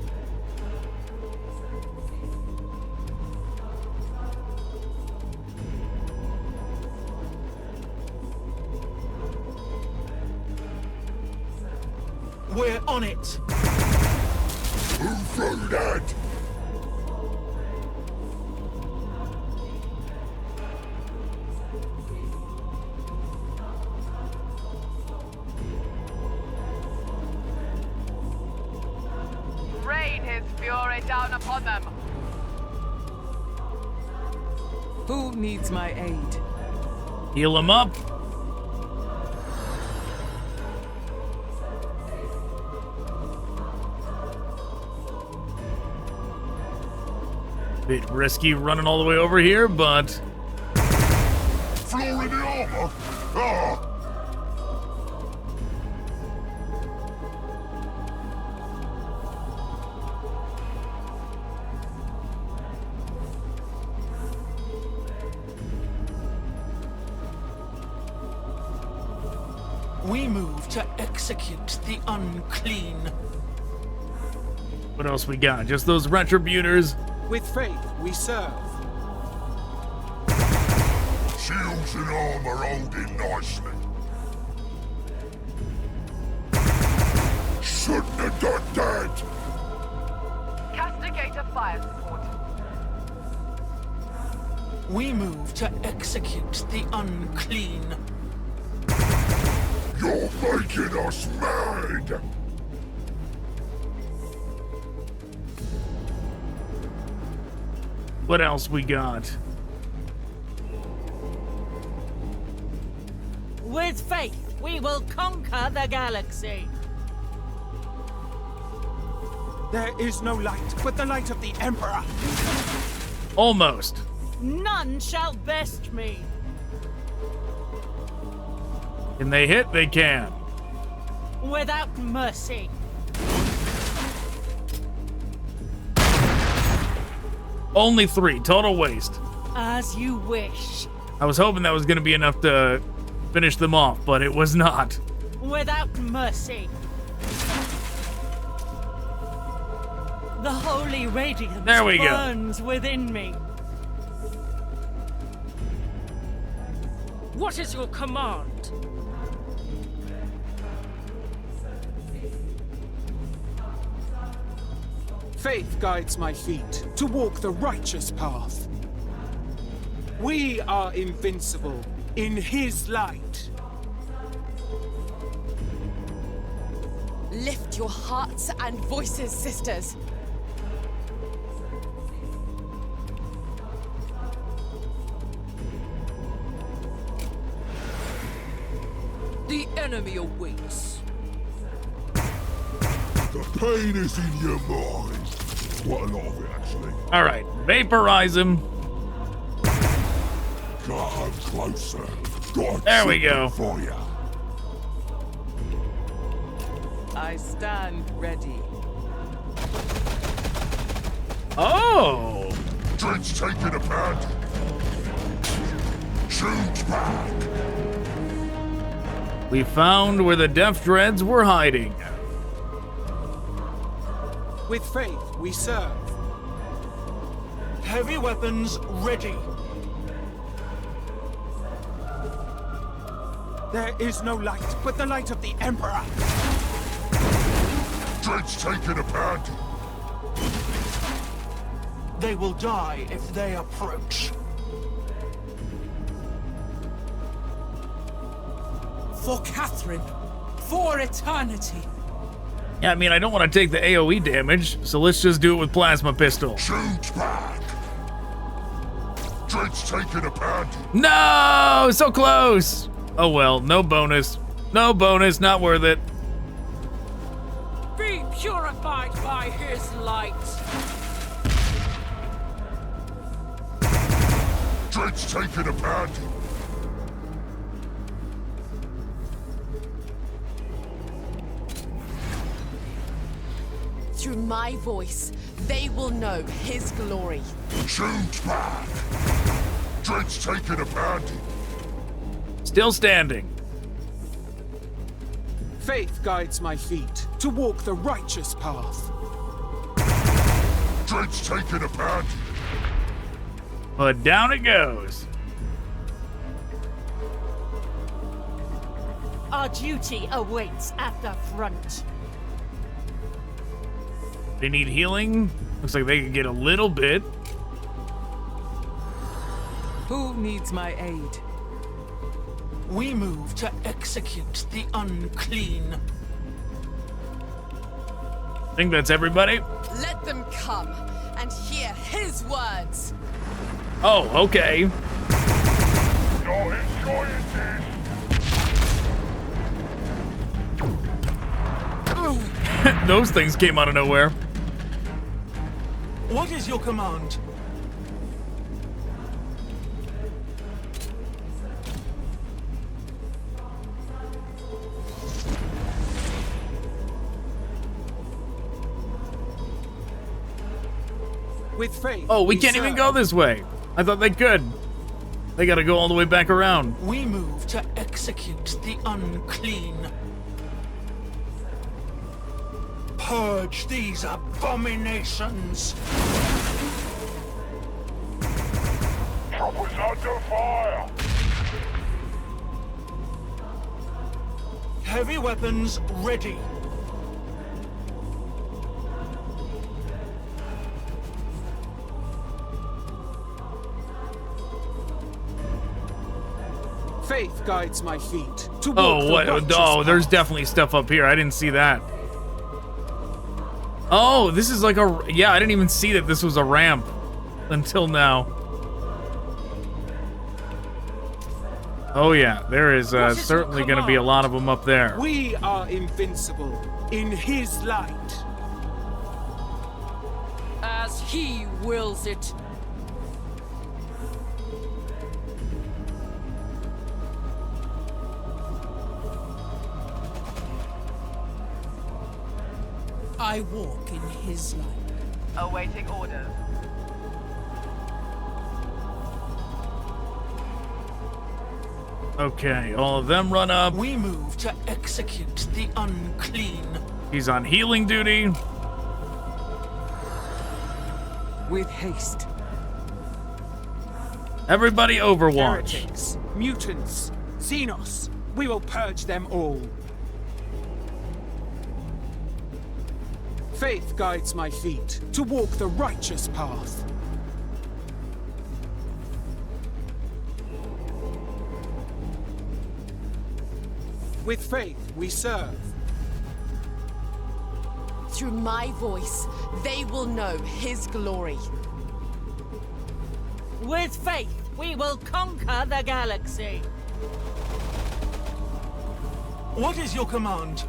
We're on it. Move through that! Rain his fury down upon them. Who needs my aid? Heal him up. Bit risky running all the way over here, but... Floor in the armor? Ah! We move to execute the unclean. What else we got? Just those Retributors. With faith, we serve. Shields and armor holding nicely. the dead! Castigator fire support. We move to execute the unclean. You're making us mad! What else we got? With faith, we will conquer the galaxy. There is no light but the light of the Emperor. Almost. None shall best me. Can they hit? They can. Without mercy. Only 3. Total waste. As you wish. I was hoping that was going to be enough to finish them off, but it was not. Without mercy. The holy radiance There we go. burns within me. What is your command? Faith guides my feet to walk the righteous path. We are invincible in his light. Lift your hearts and voices, sisters. The enemy awaits. The pain is in your mind. Quite a lot of it, actually. All right, vaporize him. Come closer. Got There we go. For you. I stand ready. Oh! Dredge taking a pad. Shoot back. We found where the Death Dreads were hiding. With faith, we serve. Heavy weapons ready. There is no light but the light of the Emperor. Dredge taking a pad. They will die if they approach. For Catherine. For eternity. Yeah, I mean, I don't want to take the AoE damage, so let's just do it with plasma pistol. Shoot back. Dredge taking a pad. No! So close! Oh well, no bonus. No bonus, not worth it. Be purified by his light. Dredge taking a pad. Through my voice, they will know his glory. Shoot back. Dredge taking a pad. Still standing. Faith guides my feet to walk the righteous path. Dredge taking a pad. But down it goes. Our duty awaits at the front. They need healing. Looks like they can get a little bit. Who needs my aid? We move to execute the unclean. I think that's everybody. Let them come and hear his words. Oh, okay. You're enjoying this. Those things came out of nowhere. What is your command? With faith. Oh, we can't even go this way. I thought they could. They gotta go all the way back around. We move to execute the unclean. Purge these abominations. Troopers under fire. Heavy weapons ready. Faith guides my feet to walk Oh, the what? righteous Oh, there's path. definitely stuff up here. I didn't see that. Oh, this is like a... Yeah, I didn't even see that this was a ramp until now. Oh, yeah. There is certainly going to be a lot of them up there. We are invincible in his light. As he wills it. I walk in his light. Awaiting orders. Okay, all of them run up. We move to execute the unclean. He's on healing duty. With haste. Everybody overwatch. Heretics, mutants, Xenos, we will purge them all. Faith guides my feet to walk the righteous path. With faith we serve. Through my voice, they will know his glory. With faith, we will conquer the galaxy. What is your command?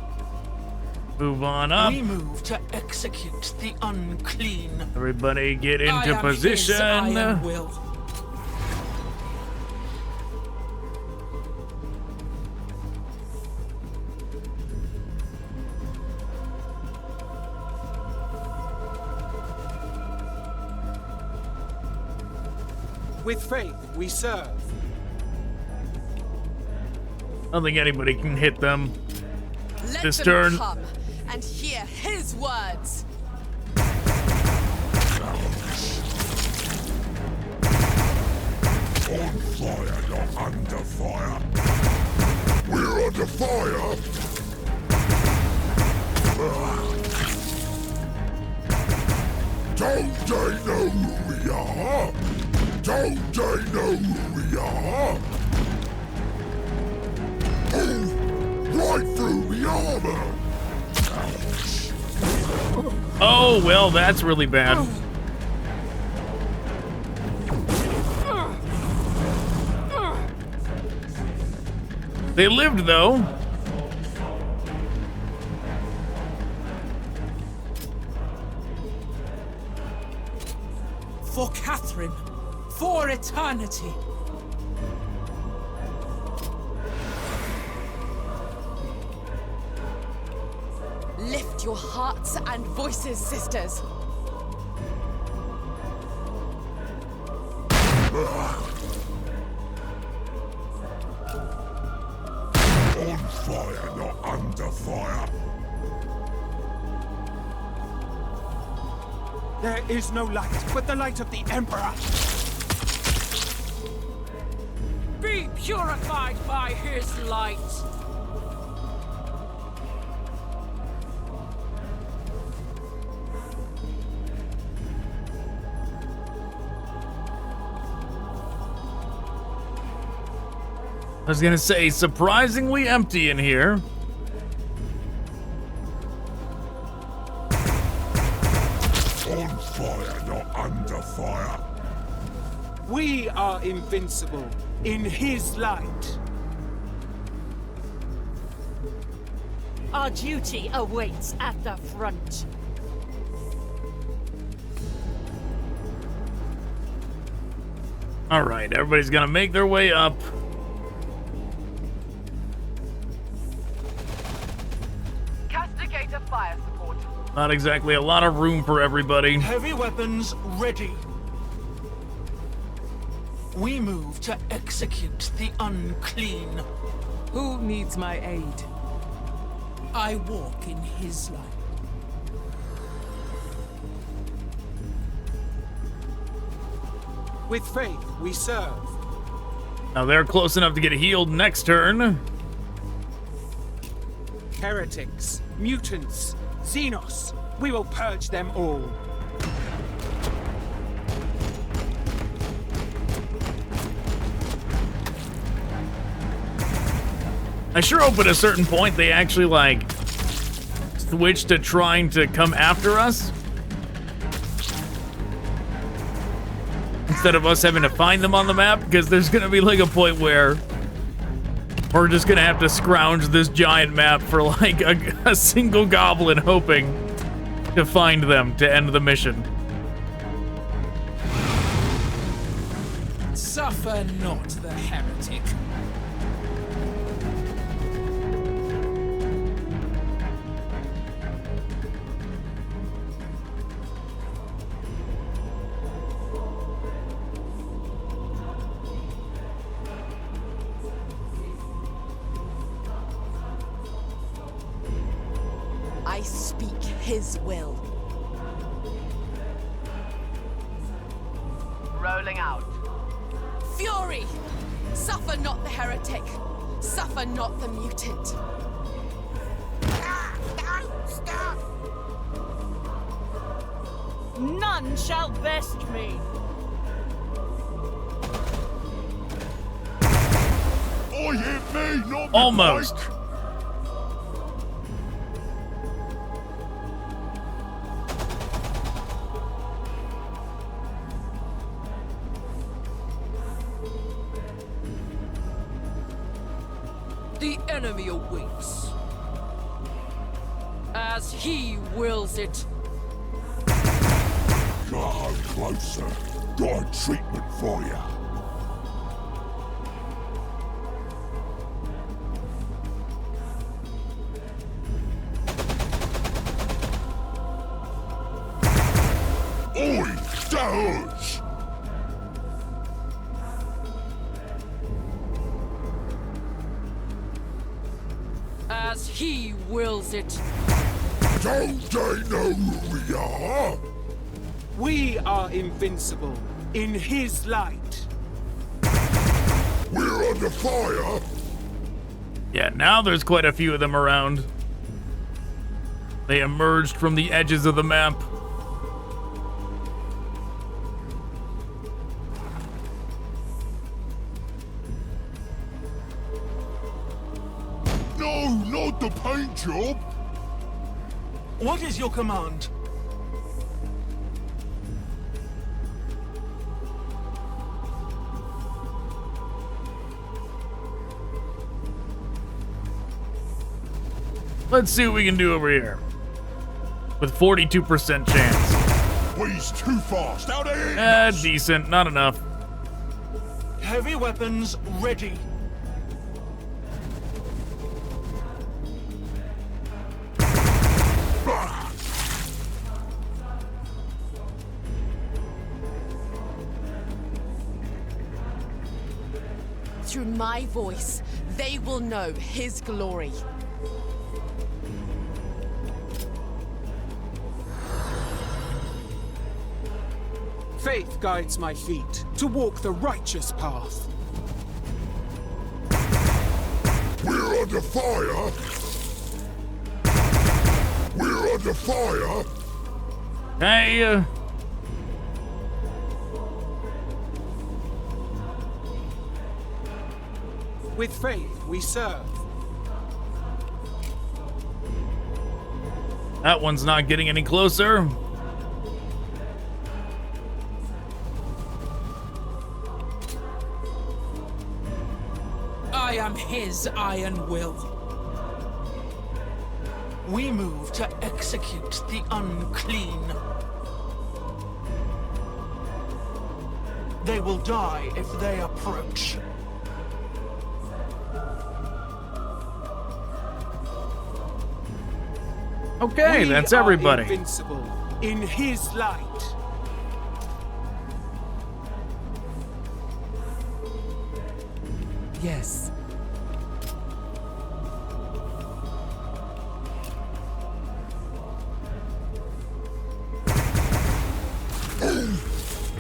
Move on up. We move to execute the unclean. Everybody get into position. His iron will. With faith we serve. I don't think anybody can hit them Let this them turn. come and hear his words. On fire, not under fire. We're under fire. Don't they know who we are? Don't they know who we are? Oh, right through the armor. Oh, well, that's really bad. They lived, though. For Catherine, for eternity. Lift your hearts and voices, sisters. On fire, not under fire. There is no light but the light of the Emperor. Be purified by his light. I was gonna say, surprisingly empty in here. On fire, not under fire. We are invincible in his light. Our duty awaits at the front. All right, everybody's gonna make their way up. Castigate a fire support. Not exactly a lot of room for everybody. Heavy weapons ready. We move to execute the unclean. Who needs my aid? I walk in his light. With faith we serve. Now they're close enough to get healed next turn. Heretics, mutants, Xenos, we will purge them all. I sure hope at a certain point they actually, like, switch to trying to come after us. Instead of us having to find them on the map, because there's gonna be, like, a point where we're just gonna have to scrounge this giant map for, like, a single goblin hoping to find them to end the mission. Suffer not the heretic. I speak his will. Rolling out. Fury! Suffer not the heretic. Suffer not the mutant. Stop! None shall best me. I hit me, not Almost. Mike. The enemy awaits. As he wills it. Come closer. Got a treatment for ya. Oi, Daemons! As he wills it. Don't they know who we are? We are invincible in his light. We're under fire. Yeah, now there's quite a few of them around. They emerged from the edges of the map. No, not the paint job. What is your command? Let's see what we can do over here. With 42% chance. He's too fast. Out of here. Decent. Not enough. Heavy weapons ready. Through my voice, they will know his glory. Faith guides my feet to walk the righteous path. We're under fire. We're under fire. Hey, With faith we serve. that one's not getting any closer. I am his iron will. We move to execute the unclean. They will die if they approach. Okay, that's everybody. We are invincible in his light. Yes.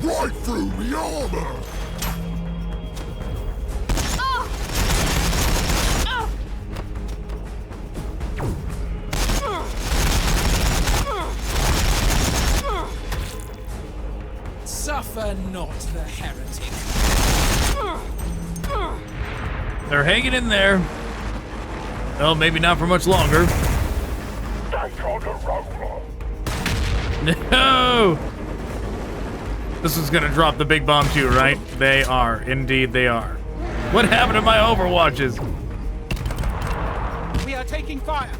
Right through the armor. Suffer not the heretic. They're hanging in there. Well, maybe not for much longer. No! This is gonna drop the big bomb too, right? They are. Indeed they are. What happened to my overwatches? We are taking fire.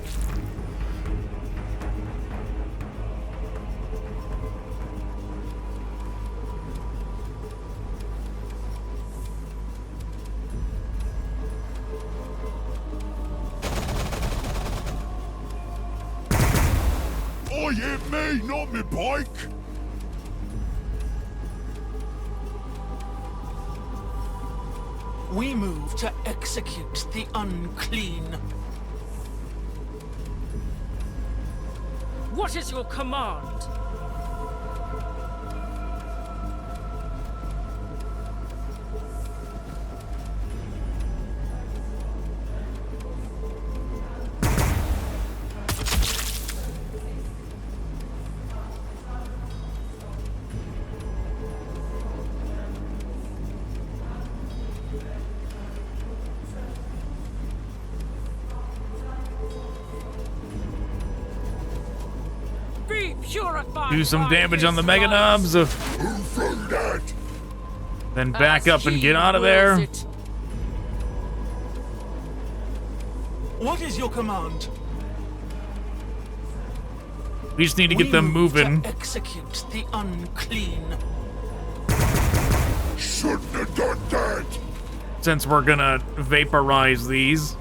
Oh, yeah, me, not me bike. We move to execute the unclean. What is your command? Do some damage on the Mega Knobs. Then back up and get out of there. What is your command? We just need to get them moving. To execute the unclean. Shouldn't have done that. Since we're gonna vaporize these.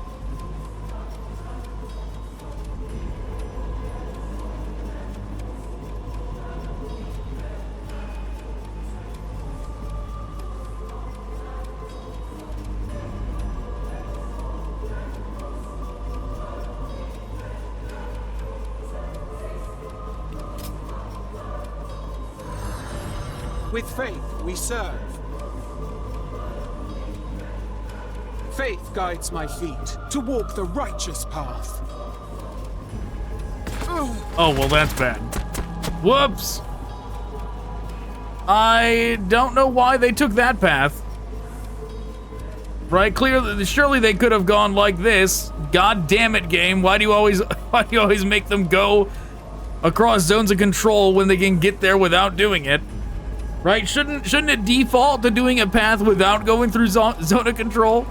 With faith, we serve. Faith guides my feet to walk the righteous path. Oh, well, that's bad. Whoops. I don't know why they took that path. Right? Clearly, surely they could have gone like this. God damn it, game. Why do you always make them go across zones of control when they can get there without doing it? Right? Shouldn't it default to doing a path without going through zone of control?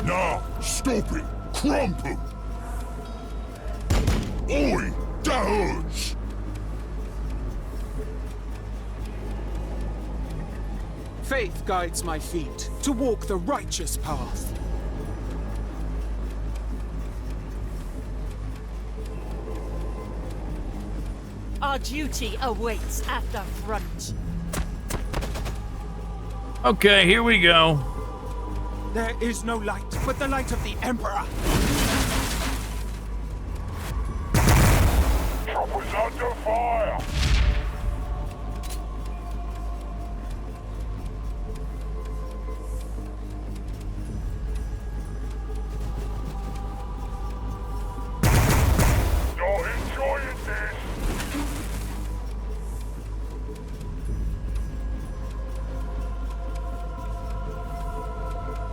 Nah, stop it. Crumple. Oi, that hurts. Faith guides my feet to walk the righteous path. Our duty awaits at the front. Okay, here we go. There is no light but the light of the Emperor. Chopper's under fire. You're enjoying this.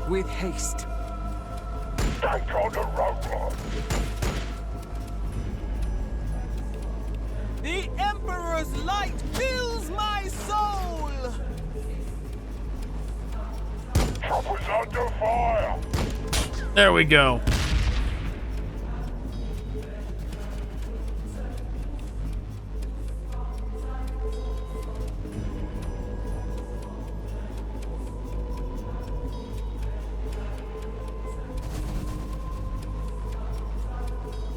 With haste. Stank on the roadblock. The Emperor's light fills my soul! Chopper's under fire. There we go.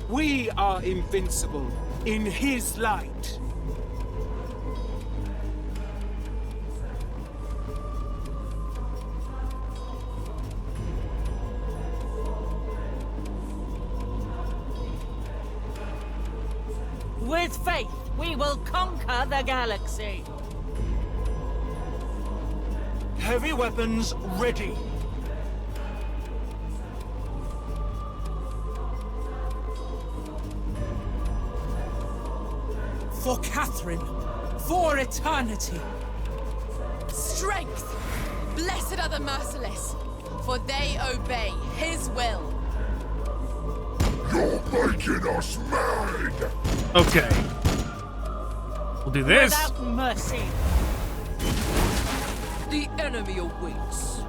We are invincible in his light. With faith, we will conquer the galaxy. Heavy weapons ready. For Catherine. For eternity. Strength! Blessed are the merciless, for they obey his will. You're making us mad! Okay. We'll do this. Without mercy. The enemy awaits.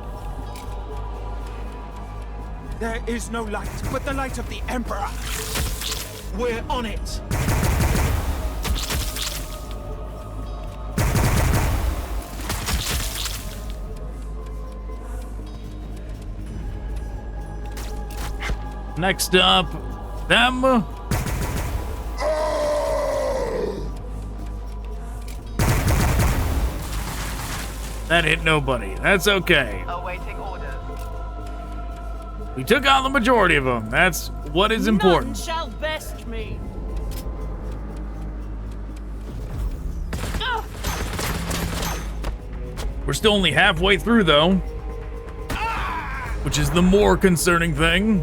There is no light but the light of the Emperor. We're on it. Next up, them. That hit nobody. That's okay. Awaiting orders. We took out the majority of them. That's what is important. None shall best me. We're still only halfway through, though, which is the more concerning thing.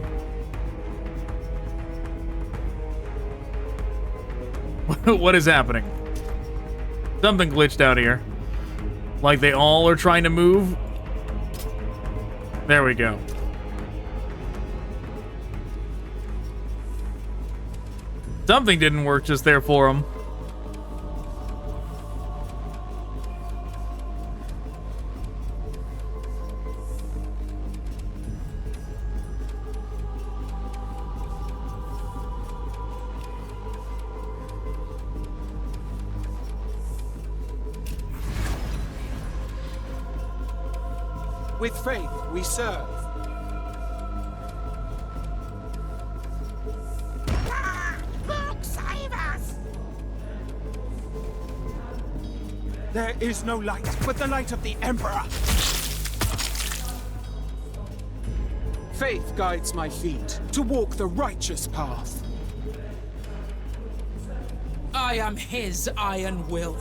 What is happening? Something glitched out here. Like they all are trying to move. There we go. Something didn't work just there for them. With faith we serve. Look, save us! There is no light but the light of the Emperor. Faith guides my feet to walk the righteous path. I am his iron will.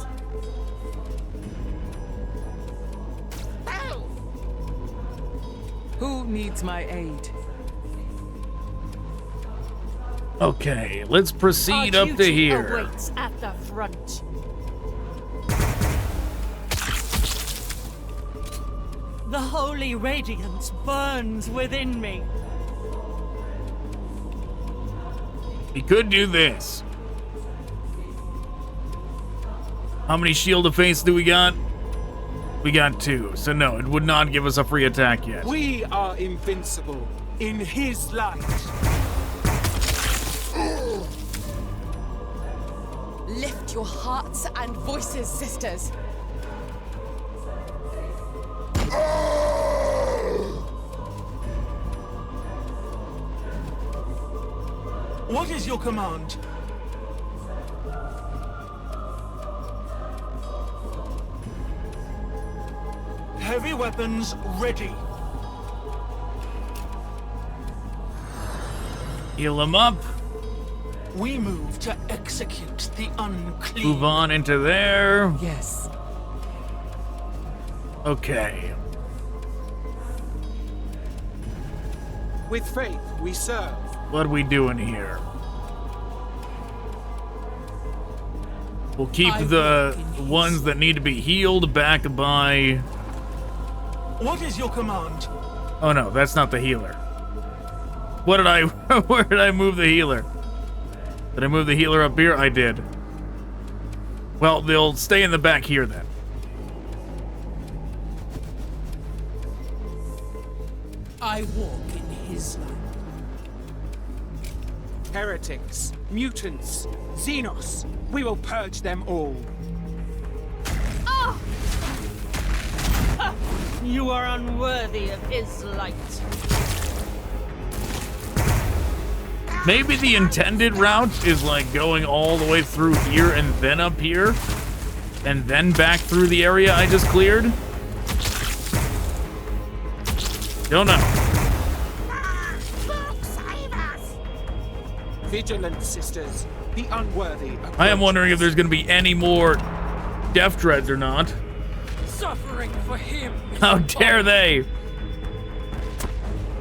Who needs my aid? Okay, let's proceed up to here. Awaits at the front. The holy radiance burns within me. We could do this. How many shield of faith do we got? We got 2, so no, it would not give us a free attack yet. We are invincible in his light. Lift your hearts and voices, sisters. What is your command? Heavy weapons ready. Heal him up. We move to execute the unclean. Move on into there. Yes. Okay. With faith we serve. What are we doing here? We'll keep the ones that need to be healed back by... What is your command? Oh no, that's not the healer. What did I... Where did I move the healer? Did I move the healer up here? I did. Well, they'll stay in the back here then. I walk in his light. Heretics, mutants, Xenos, we will purge them all. Oh! You are unworthy of his light. Maybe the intended route is like going all the way through here and then up here, and then back through the area I just cleared. Don't know. Vigilant, sisters. The unworthy approach. I am wondering if there's going to be any more Death Dreads or not. Suffering for him. How dare they?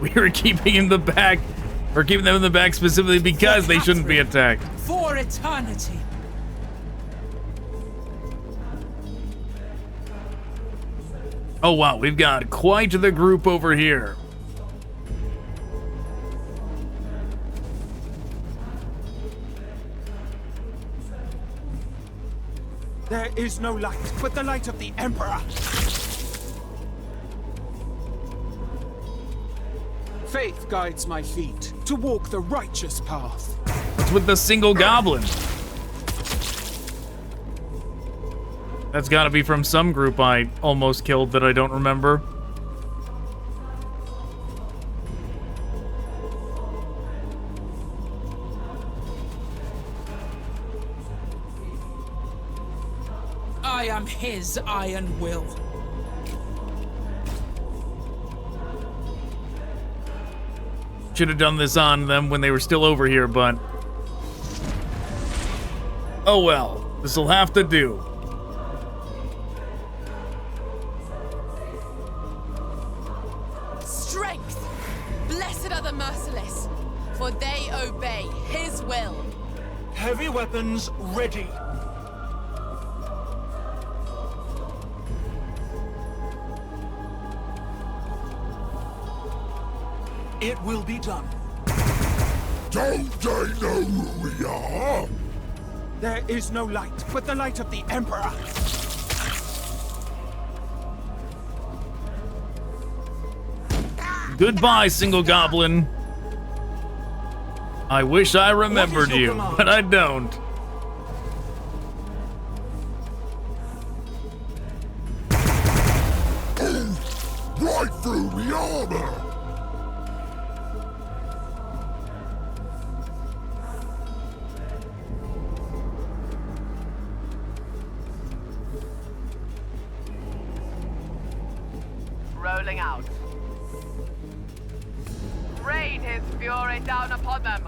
We were keeping in the back, or keeping them in the back specifically because they shouldn't be attacked. For eternity. Oh wow, we've got quite the group over here. There is no light but the light of the Emperor. Faith guides my feet to walk the righteous path. What's with the single goblin? That's gotta be from some group I almost killed that I don't remember. I am his iron will. Should have done this on them when they were still over here, but... oh well, this'll have to do. Strength! Blessed are the merciless, for they obey his will. Heavy weapons ready. It will be done. Don't they know who we are? There is no light but the light of the Emperor. Goodbye, single goblin. I wish I remembered you, but I don't. Right through the armor! Rolling out. Rain his fury down upon them.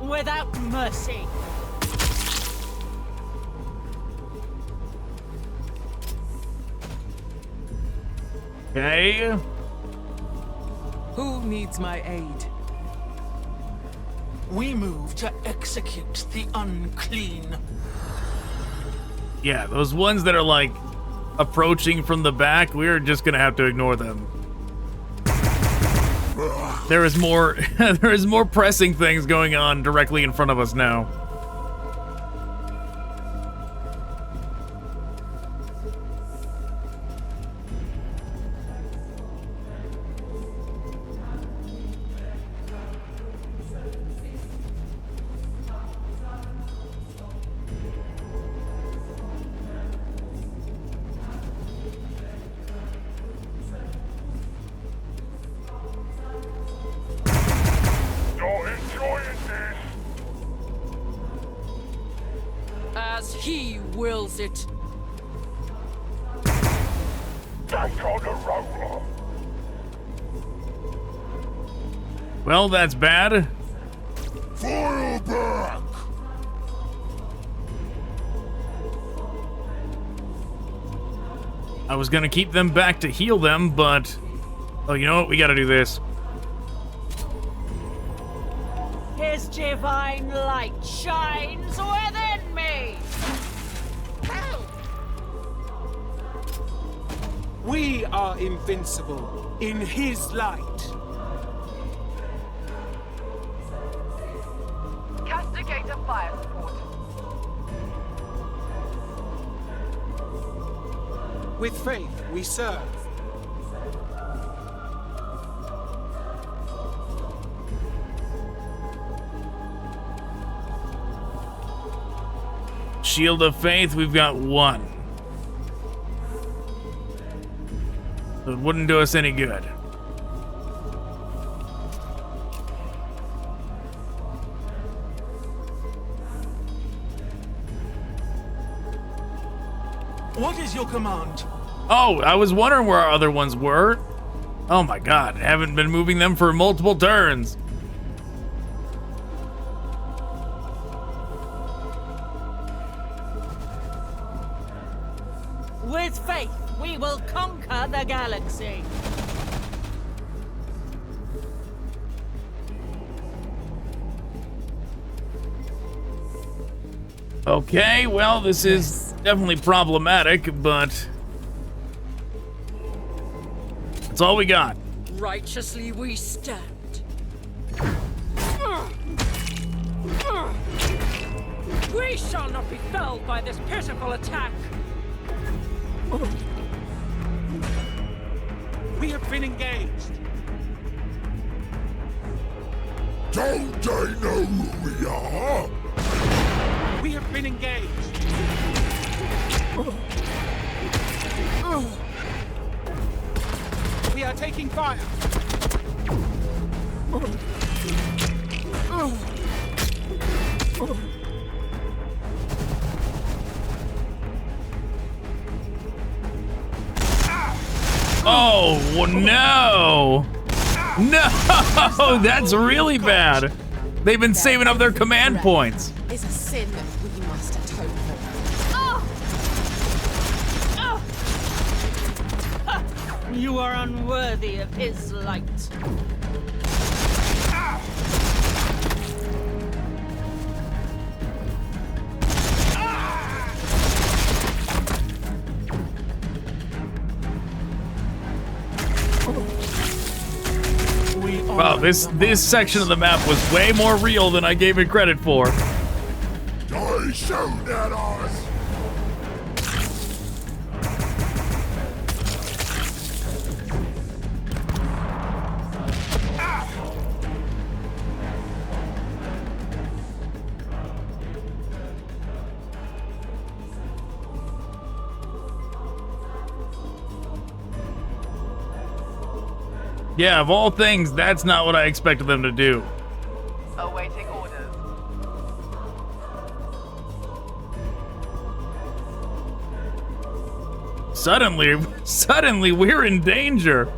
Without mercy. Okay. Who needs my aid? We move to execute the unclean. Yeah, those ones that are like approaching from the back, we're just gonna have to ignore them. There is more there is more pressing things going on directly in front of us now. As he wills it. Take on a roller. Well, that's bad. Fire back! I was gonna keep them back to heal them, but... oh, you know what? We gotta do this. His divine light shines within me! We are invincible in his light. Castigate of fire support. With faith we serve. Shield of Faith, we've got one. So it wouldn't do us any good. What is your command? Oh, I was wondering where our other ones were. Oh my god, haven't been moving them for multiple turns. With faith, we will conquer the galaxy. Okay, well, this is definitely problematic, but that's all we got. Righteously we stand. We shall not be felled by this pitiful attack. We have been engaged. Don't they know who we are? We have been engaged. We are taking fire. Oh, no! No! That's really bad. They've been saving up their command points. Is a sin that we must atone for. You are unworthy of his light. Wow, this section of the map was way more real than I gave it credit for. Die shoot at us! Yeah, of all things, that's not what I expected them to do. Awaiting orders. Suddenly, we're in danger.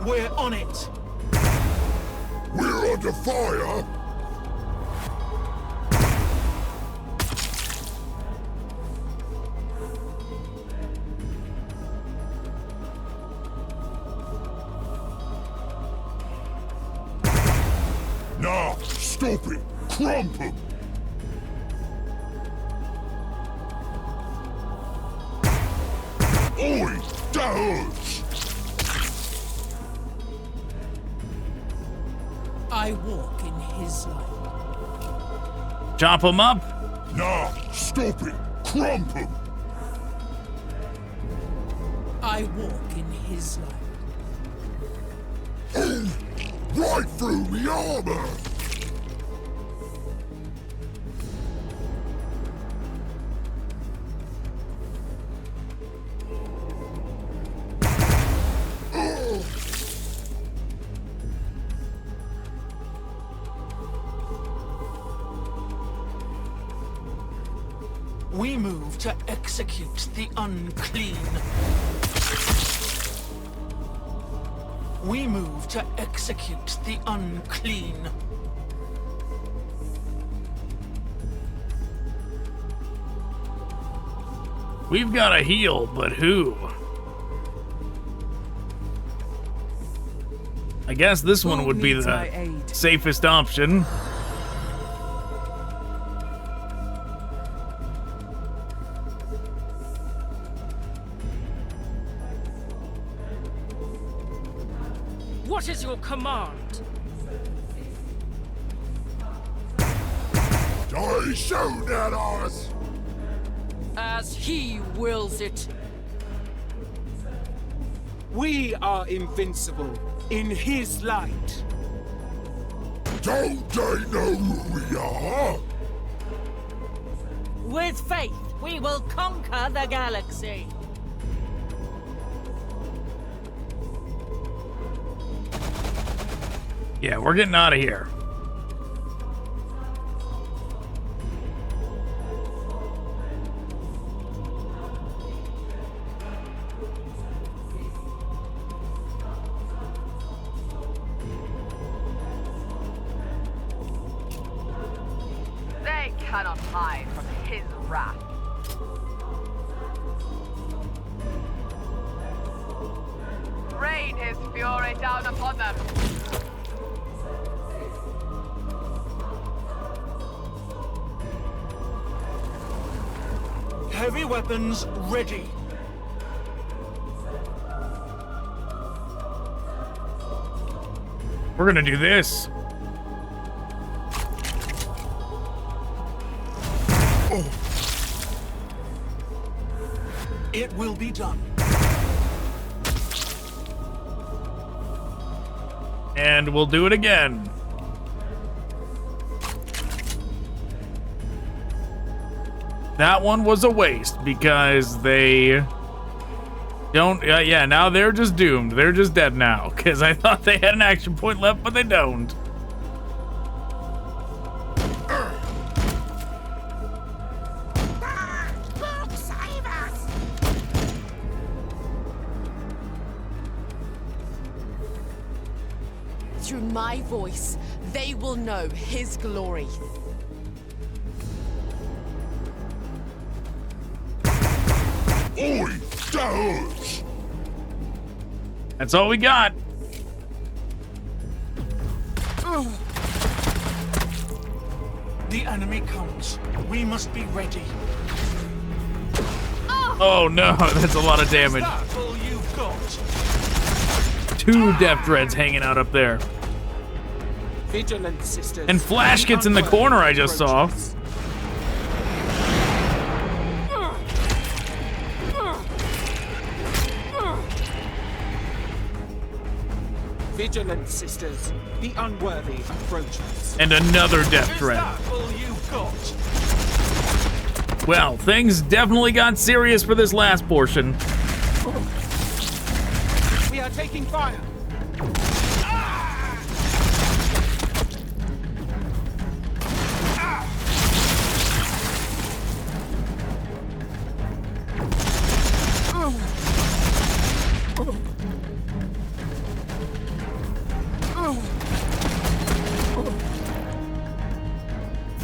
We're on it. We're under fire. Nah, stop it! Crump him! Oi! That hurts! I walk in his light. Chop him up? Nah, stop it! Crump him! I walk in his light. Oh! Right through me armor! We move to execute the unclean. We move to execute the unclean. We've got to heal, but who? I guess this one would be the safest option. What is your command? Die shoot at us! As he wills it. We are invincible in his light. Don't they know who we are? With faith, we will conquer the galaxy. Yeah, we're getting out of here. They cannot hide from his wrath. Rain his fury down upon them. Heavy weapons ready. We're gonna do this. It will be done. And we'll do it again. That one was a waste because they don't. Yeah, now they're just doomed. They're just dead now because I thought they had an action point left, but they don't. Through my voice, they will know his glory. Oi, that hurts. That's all we got. The enemy comes. We must be ready. Oh no, that's a lot of damage. That's all you've got. 2 Death Dreads hanging out up there. Vigilant, sisters. And Flash gets in the corner I just saw. Vigilant, sisters. The unworthy approach us. And another Death Dread. All you've got. Well, things definitely got serious for this last portion. We are taking fire.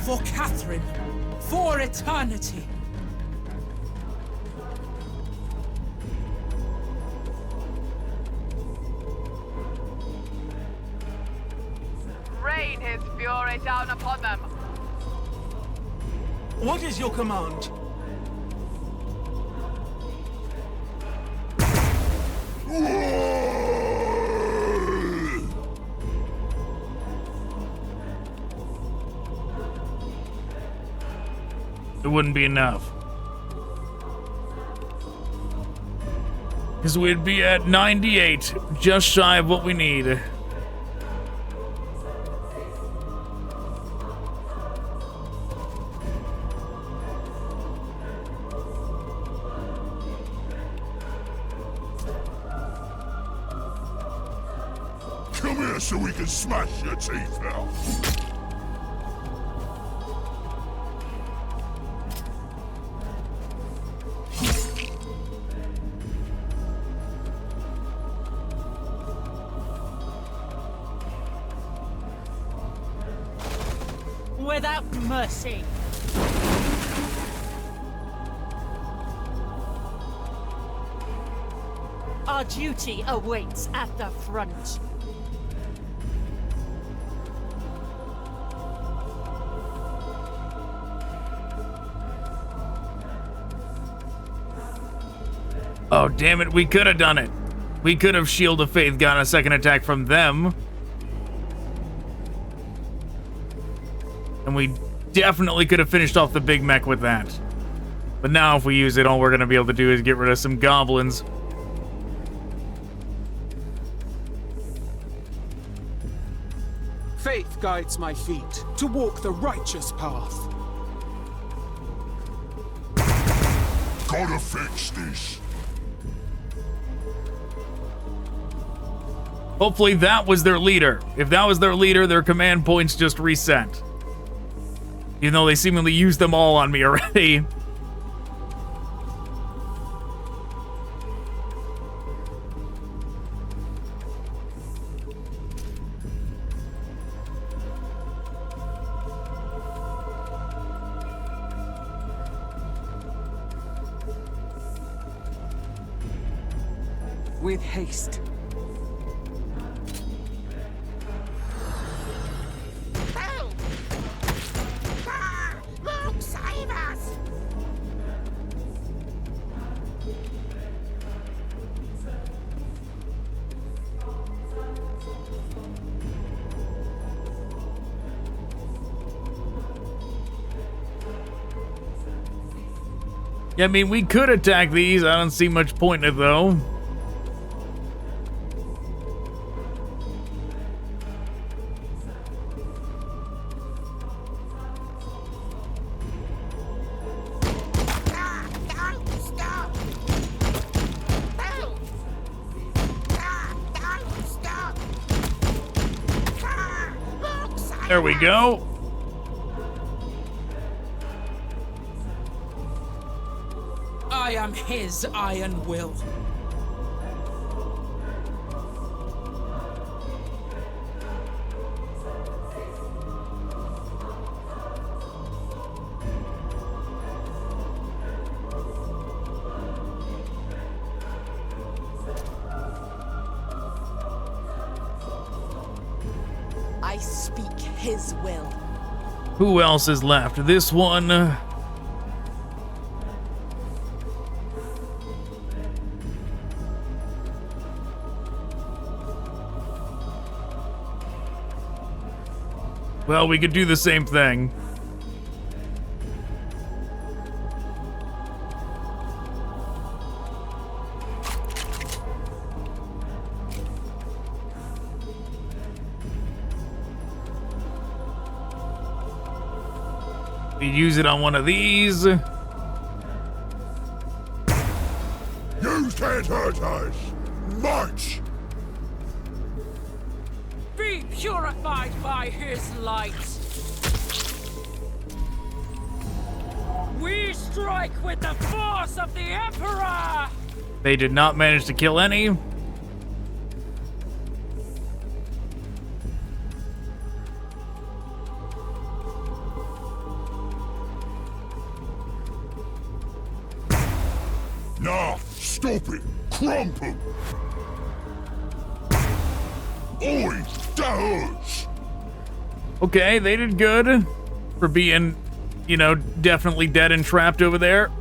For Catherine, for eternity. Rain his fury down upon them. What is your command? It wouldn't be enough. Because we'd be at 98, just shy of what we need. Come here so we can smash your teeth out. Without mercy. Our duty awaits at the front. Oh, damn it, we could have done it. We could have Shield of Faith gotten a second attack from them. And we definitely could have finished off the big mech with that. But now if we use it, all we're going to be able to do is get rid of some goblins. Faith guides my feet to walk the righteous path. Gotta fix this. Hopefully that was their leader. If that was their leader, their command points just reset. Even though they seemingly used them all on me already. With haste. Yeah, I mean, we could attack these. I don't see much point in it, though. There we go. I am his iron will. I speak his will. Who else is left? This one. Well, we could do the same thing. We use it on one of these. You can't hurt us much. Be purified by his light. We strike with the force of the Emperor! They did not manage to kill any. Nah, stop it. Crump him. Oi, that hurts. Okay, they did good for being, you know, definitely dead and trapped over there.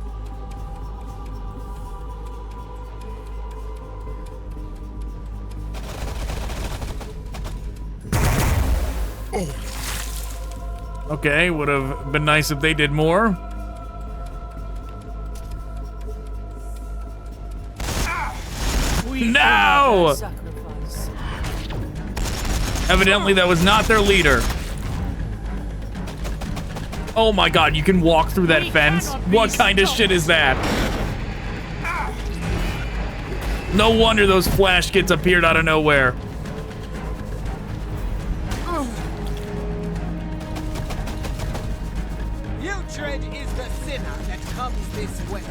Okay, would have been nice if they did more. No! Evidently, that was not their leader. Oh my god, you can walk through that fence? What kind of shit is that? No wonder those flash kits appeared out of nowhere. Putrid is the sinner that comes this way.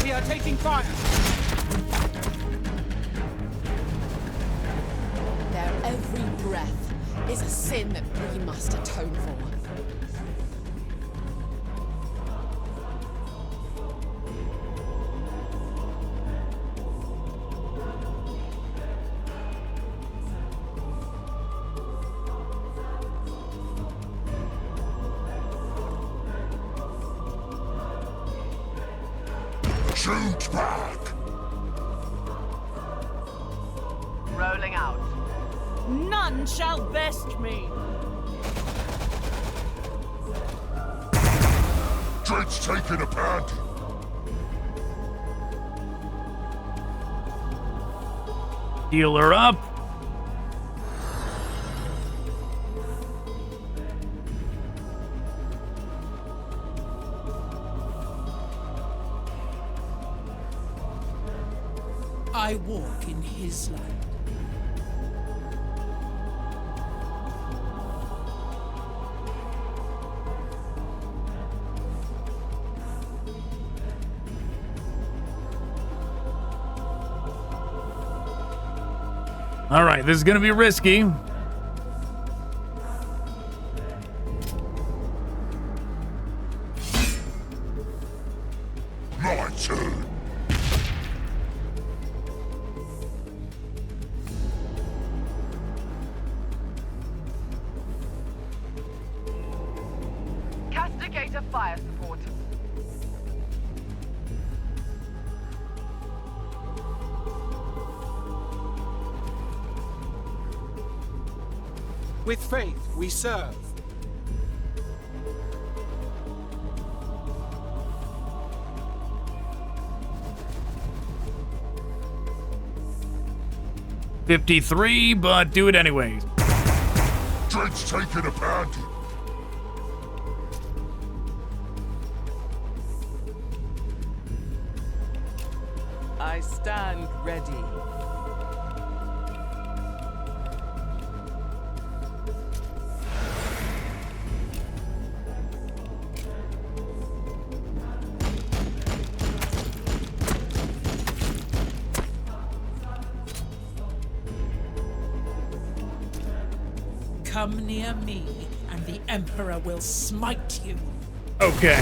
We are taking fire. Their every breath is a sin that we must atone for. Shoot back! Rolling out. None shall best me. Dread's taking a pad. Heal her up. I walk in his light. All right, this is gonna be risky. My turn. Castigator fire support. With faith, we serve. $53, but do it anyways. Dread's taking a pounding. I stand ready. Come near me, and the Emperor will smite you. Okay.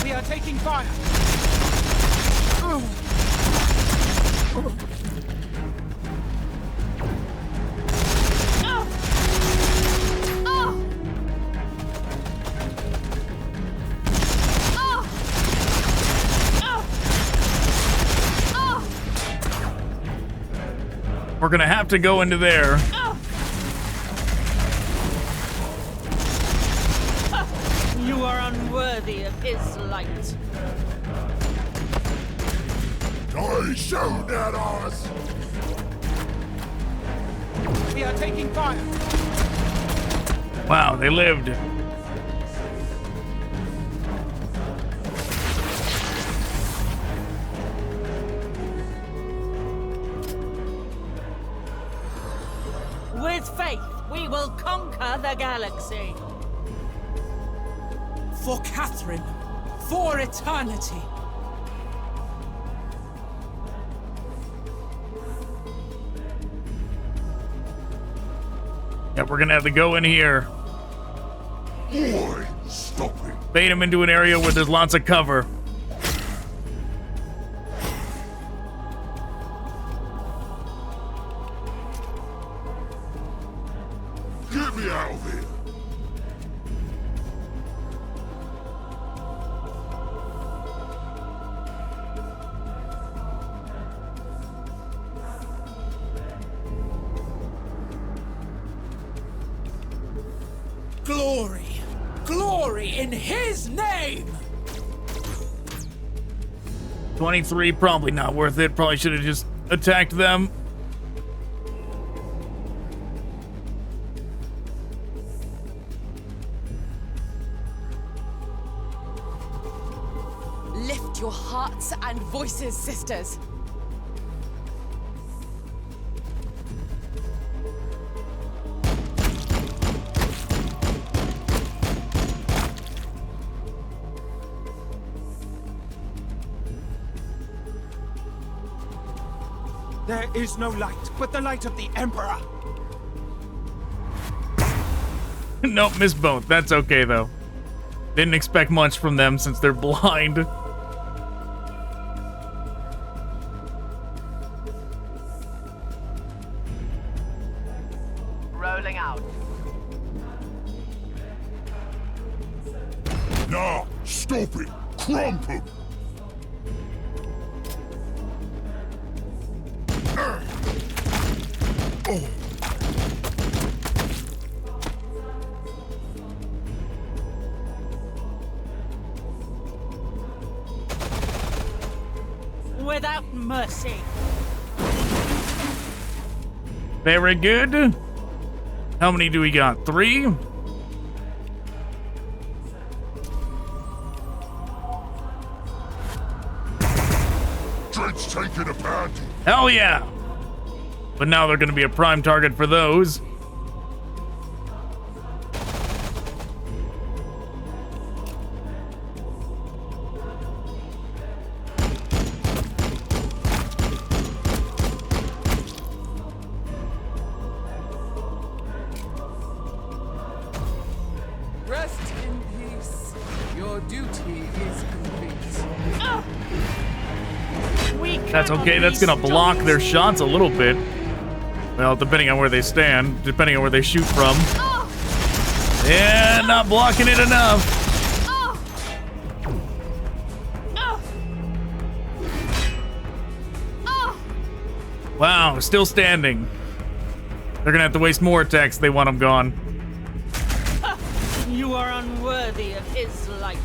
We are taking fire. We're gonna have to go into there. You are unworthy of his light. I shoot at us! We are taking fire. Wow, they lived. With faith, we will conquer the galaxy. For Catherine, for eternity. Yeah, we're gonna have to go in here. Boy, stop it. Bait him into an area where there's lots of cover. Get me out of here. Glory! Glory in his name! 23, probably not worth it. Probably should have just attacked them. Lift your hearts and voices, sisters. There is no light but the light of the Emperor. Nope, missed both. That's okay, though. Didn't expect much from them since they're blind. Rolling out. Nah, stop it. Crump him. Without mercy. Very good. How many do we got? 3? Dread's taking a pounding. Hell yeah! But now they're gonna be a prime target for those. Rest in peace. Your duty is complete. That's okay, that's gonna block their shots a little bit. Well, depending on where they stand, depending on where they shoot from. Yeah, not blocking it enough. Wow, still standing. They're gonna have to waste more attacks if they want him gone. You are unworthy of his light.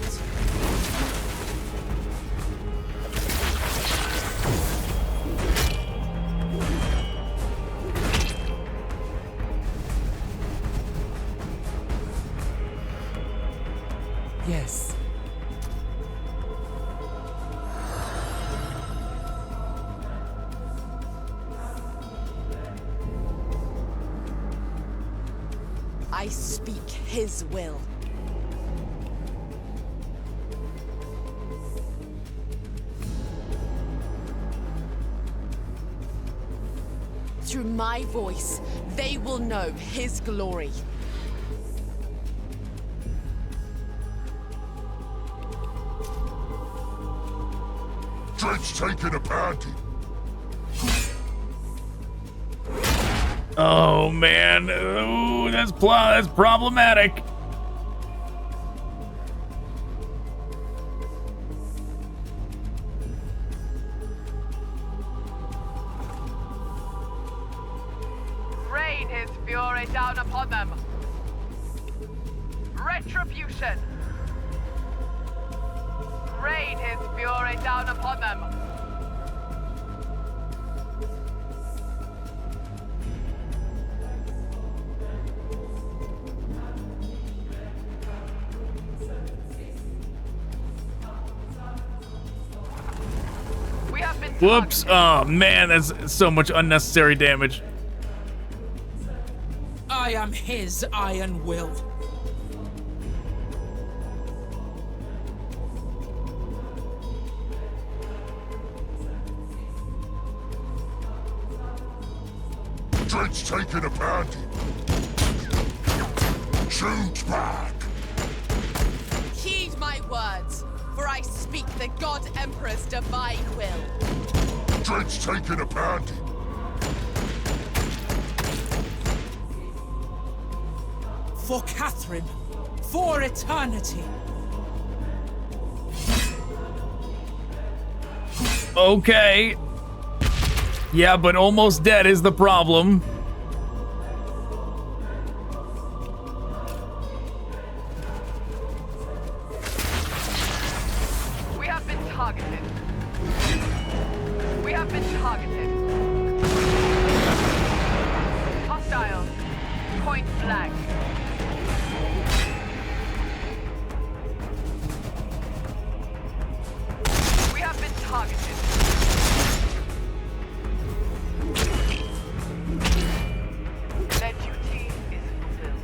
Yes. I speak his will. Through my voice, they will know his glory. Dread's taking a pounding. Oh man, ooh, that's problematic. Rain his fury down upon them. Retribution. Rain his fury down upon them. Whoops. Oh man, that's so much unnecessary damage. I am his iron will. Dread's taking a pounding. Shoot back. Heed my words, for I speak the God Emperor's divine will. Dread's taking a pounding. For Catherine, for eternity. Okay. Yeah, but almost dead is the problem. We have been targeted. We have been targeted. Hostile. Point blank. We have been targeted. Their duty is fulfilled.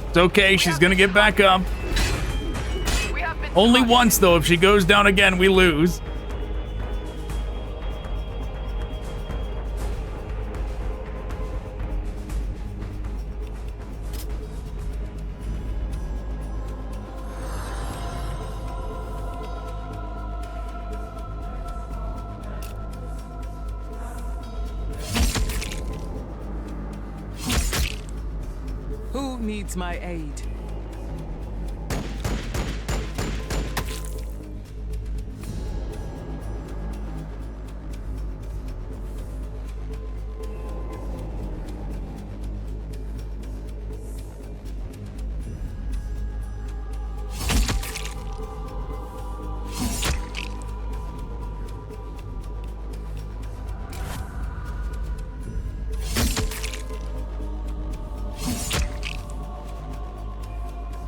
It's okay, she's gonna get back up. Only once though, if she goes down again, we lose. Who needs my aid?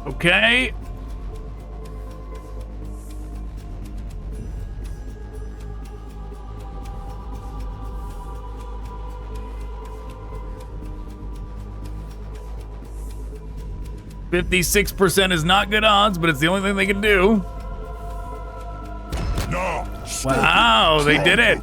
Okay. %56% is not good odds, but it's the only thing they can do. No. Wow, they did it.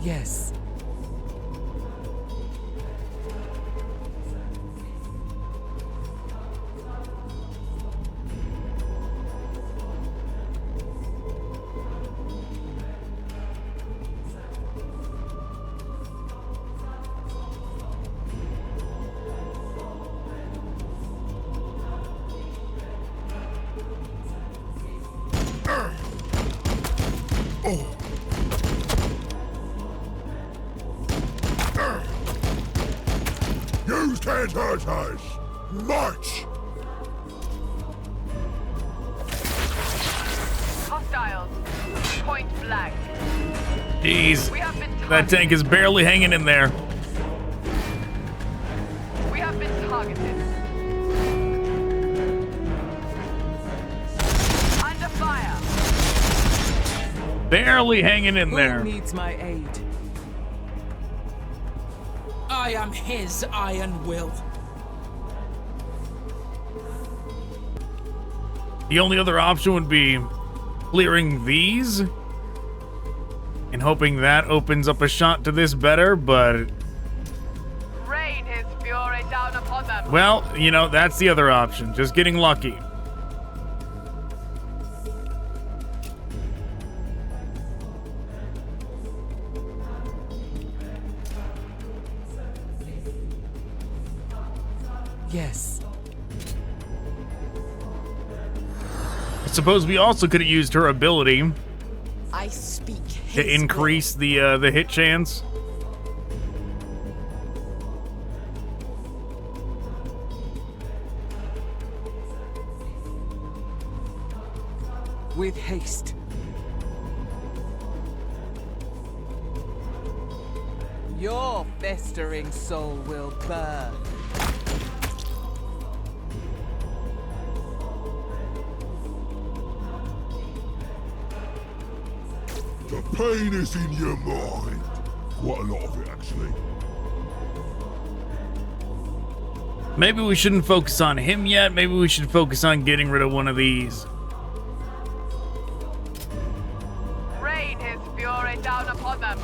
Yes. can't hurt us! March! Hostiles. Point blank. Jeez. That tank is barely hanging in there. We have been targeted. Under fire. Barely hanging in there. Who needs my aid? I am his iron will. The only other option would be clearing these and hoping that opens up a shot to this better, but Rain his fury down upon them. well, you know, that's the other option. Just getting lucky. Yes. I suppose we also could have used her ability I speak to increase the hit chance. With haste. Your festering soul will burn. The pain is in your mind. Quite a lot of it, actually. Maybe we shouldn't focus on him yet. Maybe we should focus on getting rid of one of these. Rain his fury down upon them.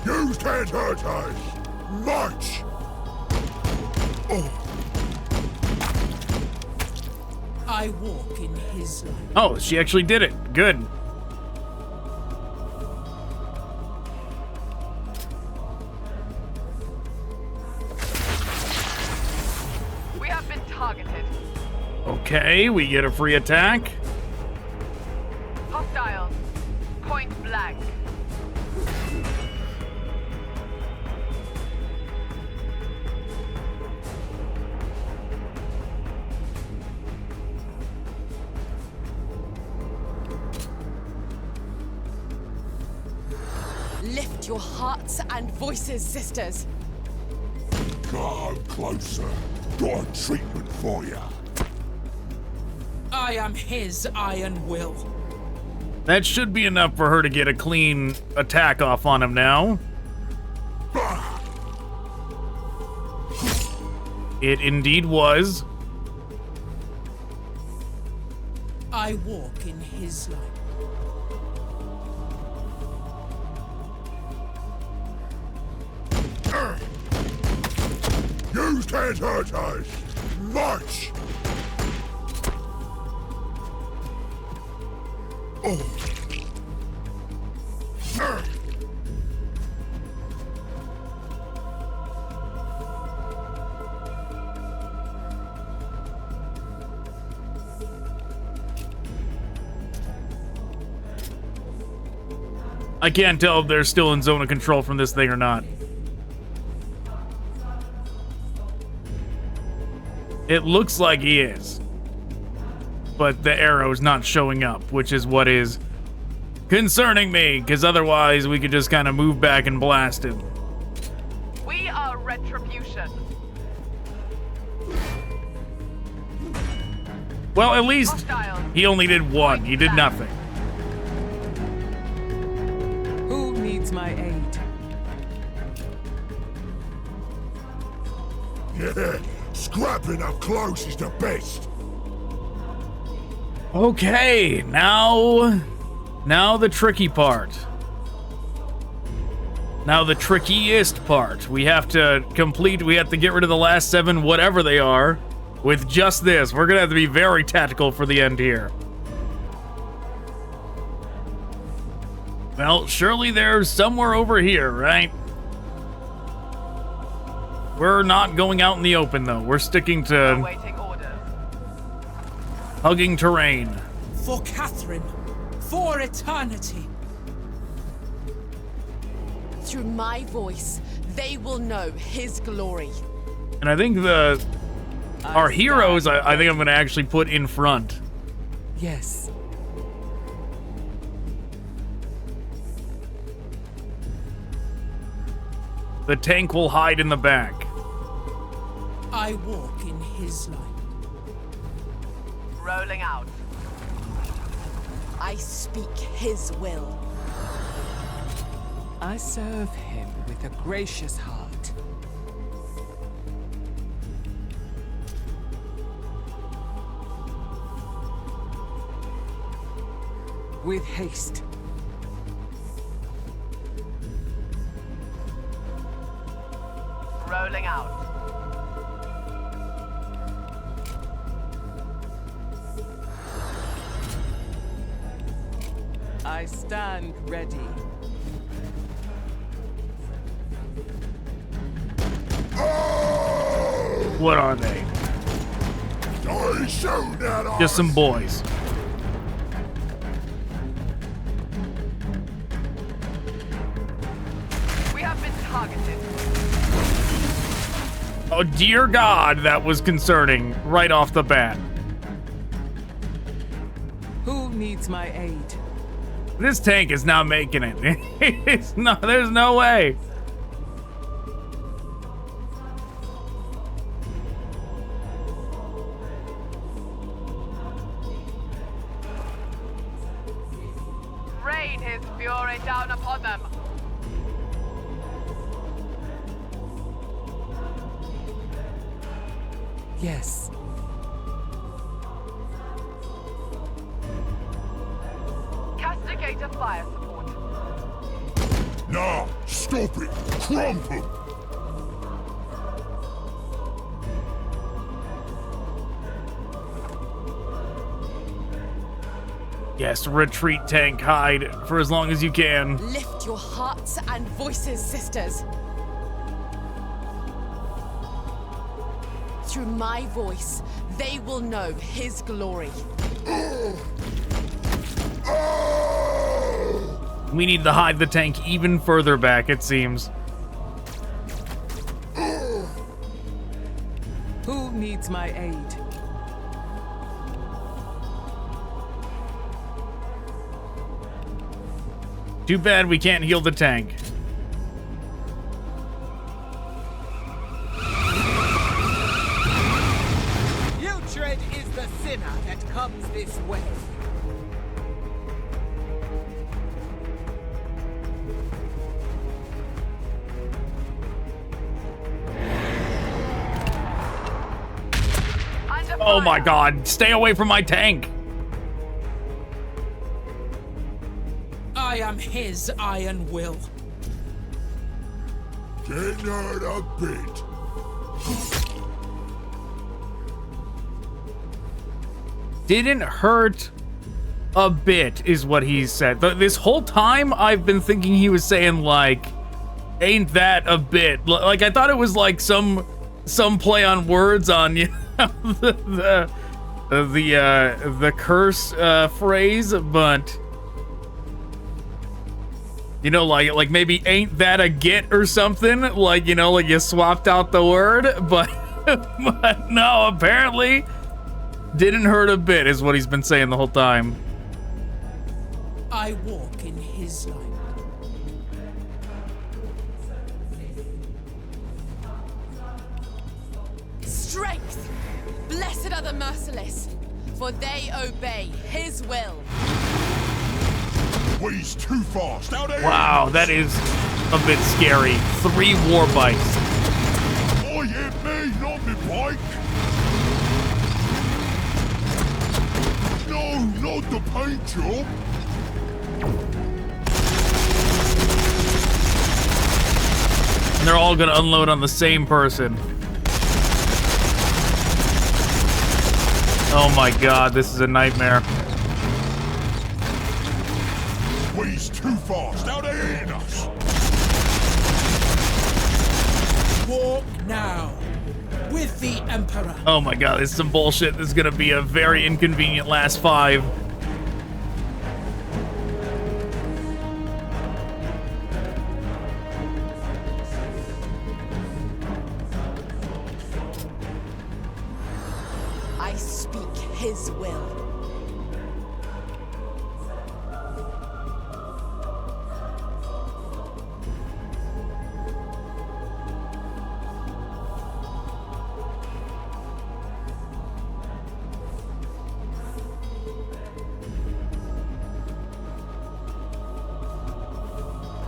You can't hurt us! March! I walk in his light. Oh, she actually did it. Good. We have been targeted. Okay, we get a free attack. Hostiles. Point blank. Lift your hearts and voices, sisters. Come closer. Got a treatment for you. I am his iron will. That should be enough for her to get a clean attack off on him now. It indeed was. I walk in his light. You can't hurt us! March! I can't tell if they're still in zone of control from this thing or not. It looks like he is. But the arrow's not showing up, which is what is concerning me, because otherwise we could just kind of move back and blast him. We are retribution. Well, at least he only did one. He did nothing. Who needs my aid? Yeah, scrapping up close is the best. Okay, now the tricky part. Now the trickiest part. We have to get rid of the last 7, whatever they are, with just this. We're gonna have to be very tactical for the end here. Well, surely they're somewhere over here, right? We're not going out in the open, though. We're sticking to Awaiting orders. hugging terrain. For Catherine. For eternity. Through my voice, they will know his glory. And I think our heroes, I think I'm going to actually put in front. Yes. The tank will hide in the back. I walk in his light. Rolling out. I speak his will. I serve him with a gracious heart. With haste. Rolling out. I stand ready. What are they? Just some boys. We have been targeted. Oh, dear God, that was concerning right off the bat. Who needs my aid? This tank is not making it. There's no way. Rain his fury down upon them. Yes. Castigate a fire support. Nah, stop it! Crump 'em! Yes, retreat tank, hide for as long as you can. Lift your hearts and voices, sisters. Through my voice, they will know his glory. We need to hide the tank even further back, it seems. Who needs my aid? Too bad we can't heal the tank. Putrid is the sinner that comes this way. Oh my God, stay away from my tank. I am his iron will. Didn't hurt a bit. Didn't hurt a bit is what he said. This whole time I've been thinking he was saying like, ain't that a bit? Like I thought it was like some play on words on you know, the curse phrase, but you know, like maybe ain't that a get or something, like, you know, like you swapped out the word, but but no, apparently didn't hurt a bit is what he's been saying the whole time. I walk in his light. Strength! Blessed are the merciless, for they obey his will. He's too fast. Out of Wow, that is a bit scary. 3 war bites. Oh, yeah, me, not me bike. No, not the paint job. And they're all gonna unload on the same person. Oh my God, this is a nightmare. He's too fast. Out of eating us. Walk Now, with the Emperor. Oh my god, this is some bullshit. This is gonna be a very inconvenient last 5. I speak his will.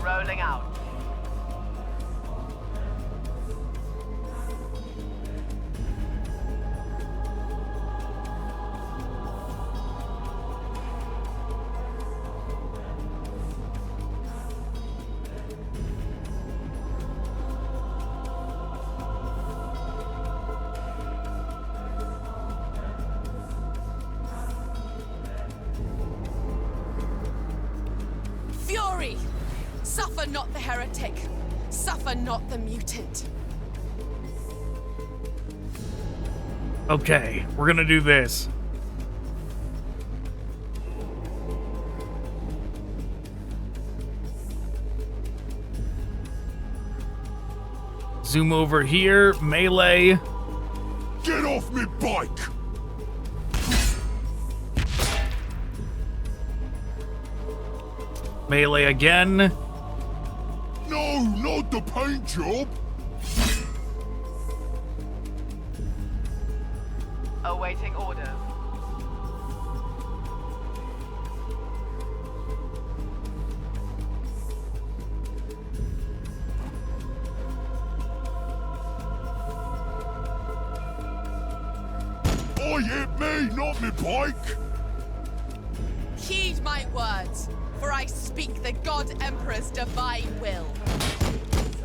Rolling out. Fury! Suffer not the heretic. Suffer not the mutant. Okay, we're gonna do this. Zoom over here, melee. Get off me bike! Melee again. No, not the paint job! Awaiting orders. Oh, hit me, not me bike! Heed my words, for I speak the God Emperor's divine will.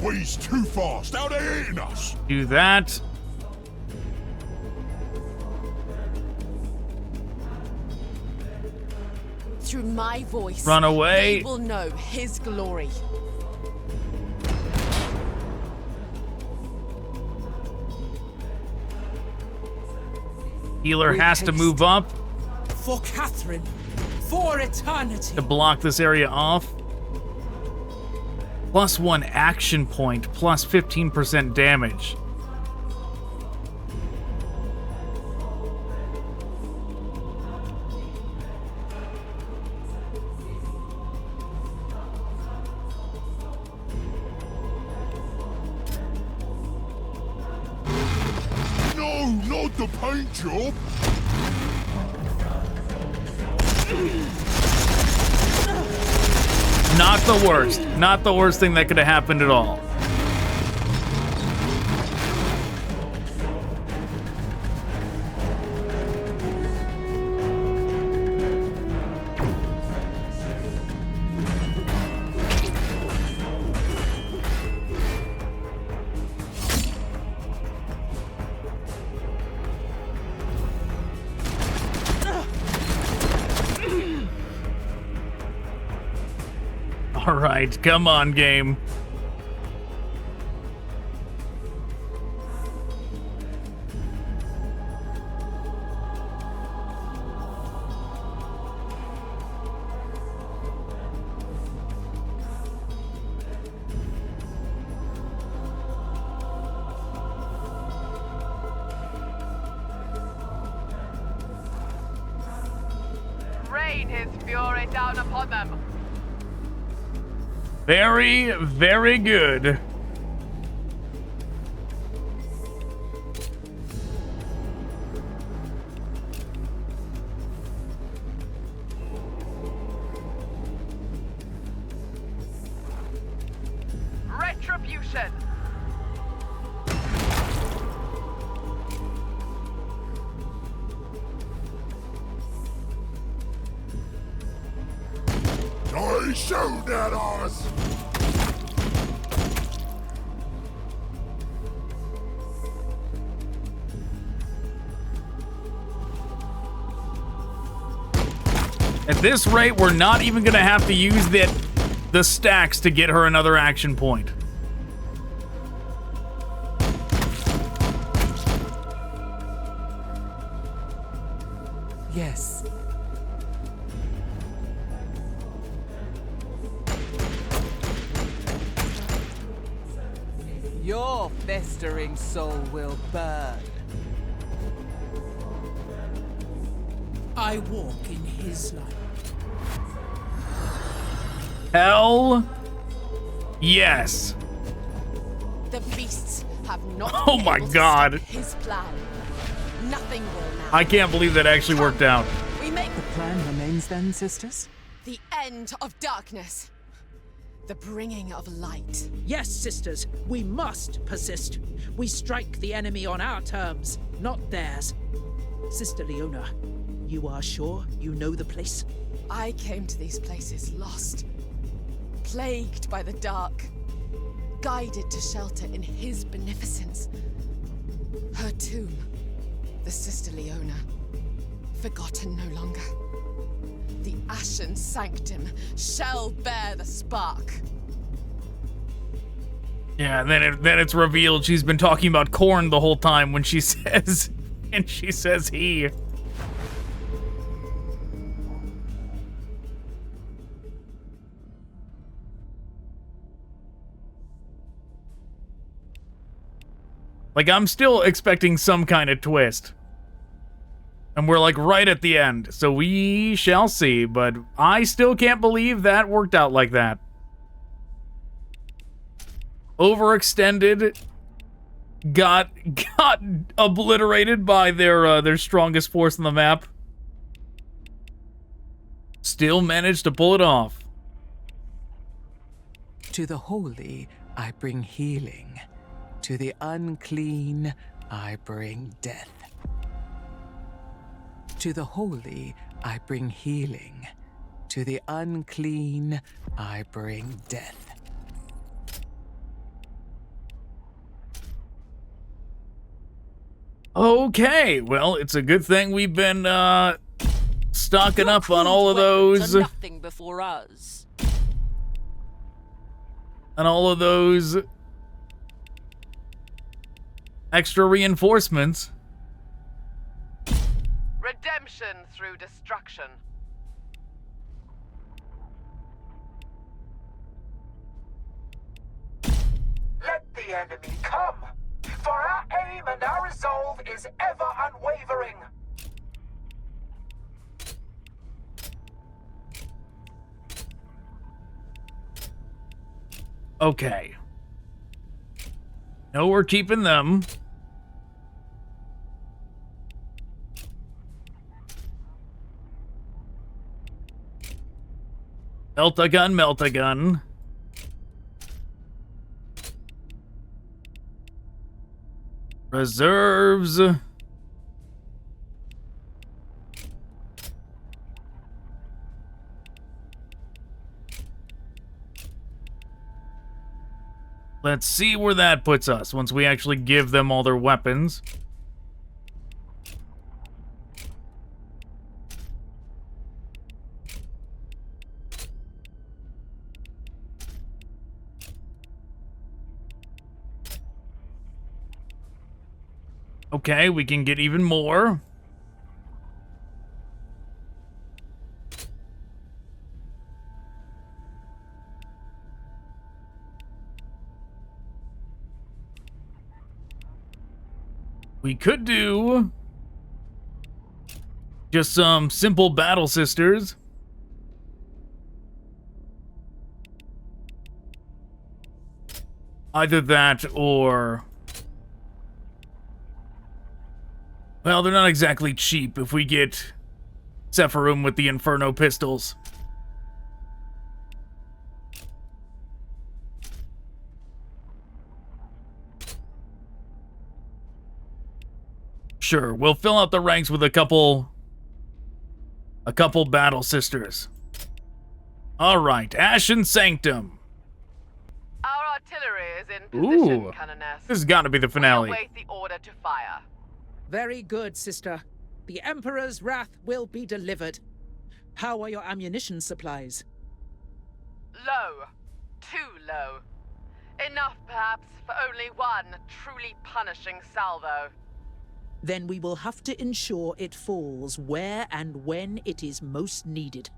He's too fast, how they hitting us? Do that. Through my voice, Run away. they will know his glory. Healer has to move up For Catherine, for eternity. to block this area off. +1 action point, plus 15% damage. No, not the paint job! Not the worst. Not the worst thing that could have happened at all. All right, come on, game. Rain his fury down upon them. Very, very good. Retribution. They shoot at us! At this rate, we're not even gonna have to use the stacks to get her another action point. Your festering soul will burn. I walk in his light. Hell yes. The beasts have not Oh been my able to God. stop his plan. Nothing will now. I can't believe that actually worked out. We make The plan remains then, sisters? the end of darkness. The bringing of light. Yes, sisters, we must persist. We strike the enemy on our terms, not theirs. Sister Leona, you are sure you know the place? I came to these places lost, plagued by the dark, guided to shelter in his beneficence. Her tomb, the Sister Leona, forgotten no longer. The Ashen Sanctum shall bear the spark. Yeah, and then it's revealed she's been talking about corn the whole time when she says, and she says he. Like, I'm still expecting some kind of twist. And we're like right at the end, so we shall see, but I still can't believe that worked out like that. Overextended, got obliterated by their strongest force on the map. Still managed to pull it off. To the holy, I bring healing. To the unclean, I bring death. To the holy, I bring healing. To the unclean, I bring death. Okay, well, it's a good thing we've been stocking up on all of those. Nothing before us. On all of those extra reinforcements. Redemption through destruction. Let the enemy come, for our aim and our resolve is ever unwavering. Okay. No, we're keeping them. Melt-a-gun, melt-a-gun. Reserves. Let's see where that puts us once we actually give them all their weapons. Okay, we can get even more. We could do just some simple battle sisters. Either that or... well, they're not exactly cheap if we get Sephiroth with the Inferno pistols. Sure, we'll fill out the ranks with a couple battle sisters. All right, Ashen Sanctum. Our artillery is in position, Canoness. This has got to be the finale. We await the order to fire. Very good, sister. The Emperor's wrath will be delivered. How are your ammunition supplies? Low. Too low. Enough, perhaps, for only one truly punishing salvo. Then we will have to ensure it falls where and when it is most needed.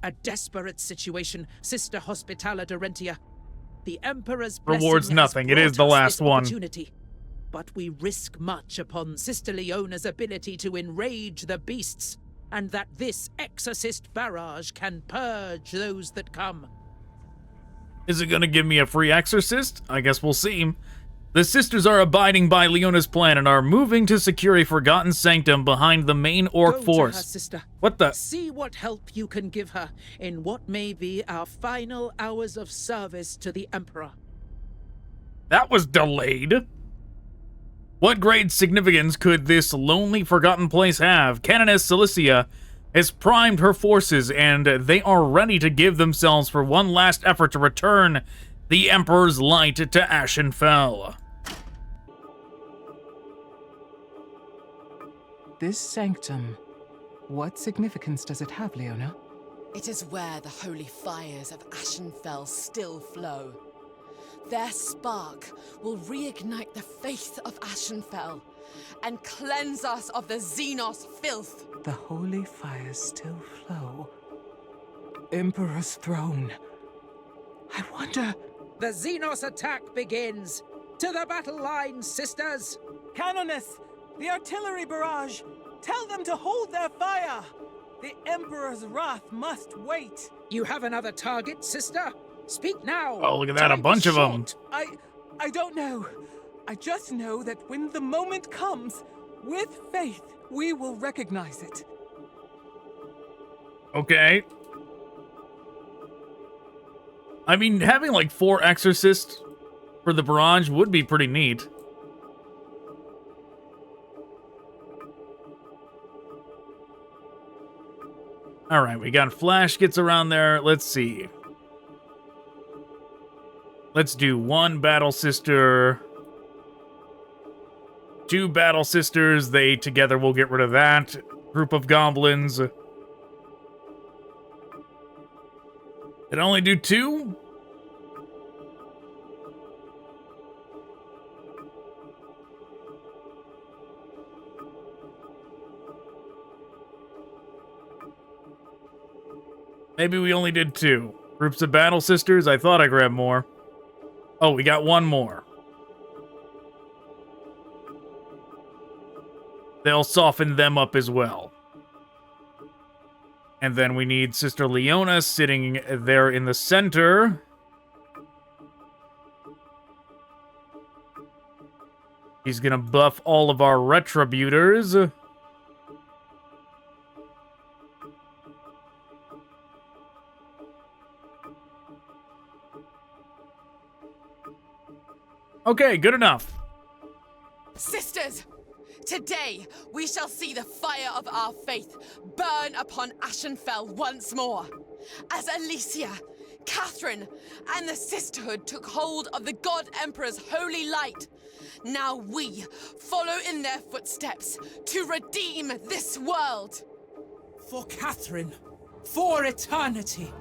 A desperate situation, Sister Hospitala Dorentia. The Emperor's Rewards blessing nothing. has It is the brought us last this one. opportunity. But we risk much upon Sister Leona's ability to enrage the beasts, and that this exorcist barrage can purge those that come. Is it gonna give me a free exorcist? I guess we'll see. The sisters are abiding by Leona's plan and are moving to secure a forgotten sanctum behind the main orc Go force. to her, sister. What the? See what help you can give her in what may be our final hours of service to the Emperor. That was delayed. What great significance could this lonely, forgotten place have? Canoness Cilicia has primed her forces, and they are ready to give themselves for one last effort to return the Emperor's light to Ashen Fell. This sanctum, what significance does it have, Leona? It is where the holy fires of Ashenfell still flow. Their spark will reignite the faith of Ashenfell and cleanse us of the Xenos filth. The holy fires still flow. Emperor's throne. I wonder... The Xenos attack begins! To the battle lines, sisters! Canoness, the artillery barrage! Tell them to hold their fire! The Emperor's wrath must wait! You have another target, sister? Speak now! Oh, look at that, a bunch of them. I don't know. I just know that when the moment comes, with faith, we will recognize it. Okay. I mean, having like 4 exorcists for the barrage would be pretty neat. Alright, we got Flash gets around there. Let's see. Let's do 1 Battle Sister. 2 Battle Sisters. They together will get rid of that group of goblins. It only do 2? Maybe we only did 2. Groups of Battle Sisters? I thought I grabbed more. Oh, we got 1 more. They'll soften them up as well. And then we need Sister Leona sitting there in the center. He's gonna buff all of our Retributors. Okay, good enough. Sisters, today we shall see the fire of our faith burn upon Ashenfell once more. As Alicia, Catherine, and the Sisterhood took hold of the God Emperor's holy light, now we follow in their footsteps to redeem this world. For Catherine, for eternity.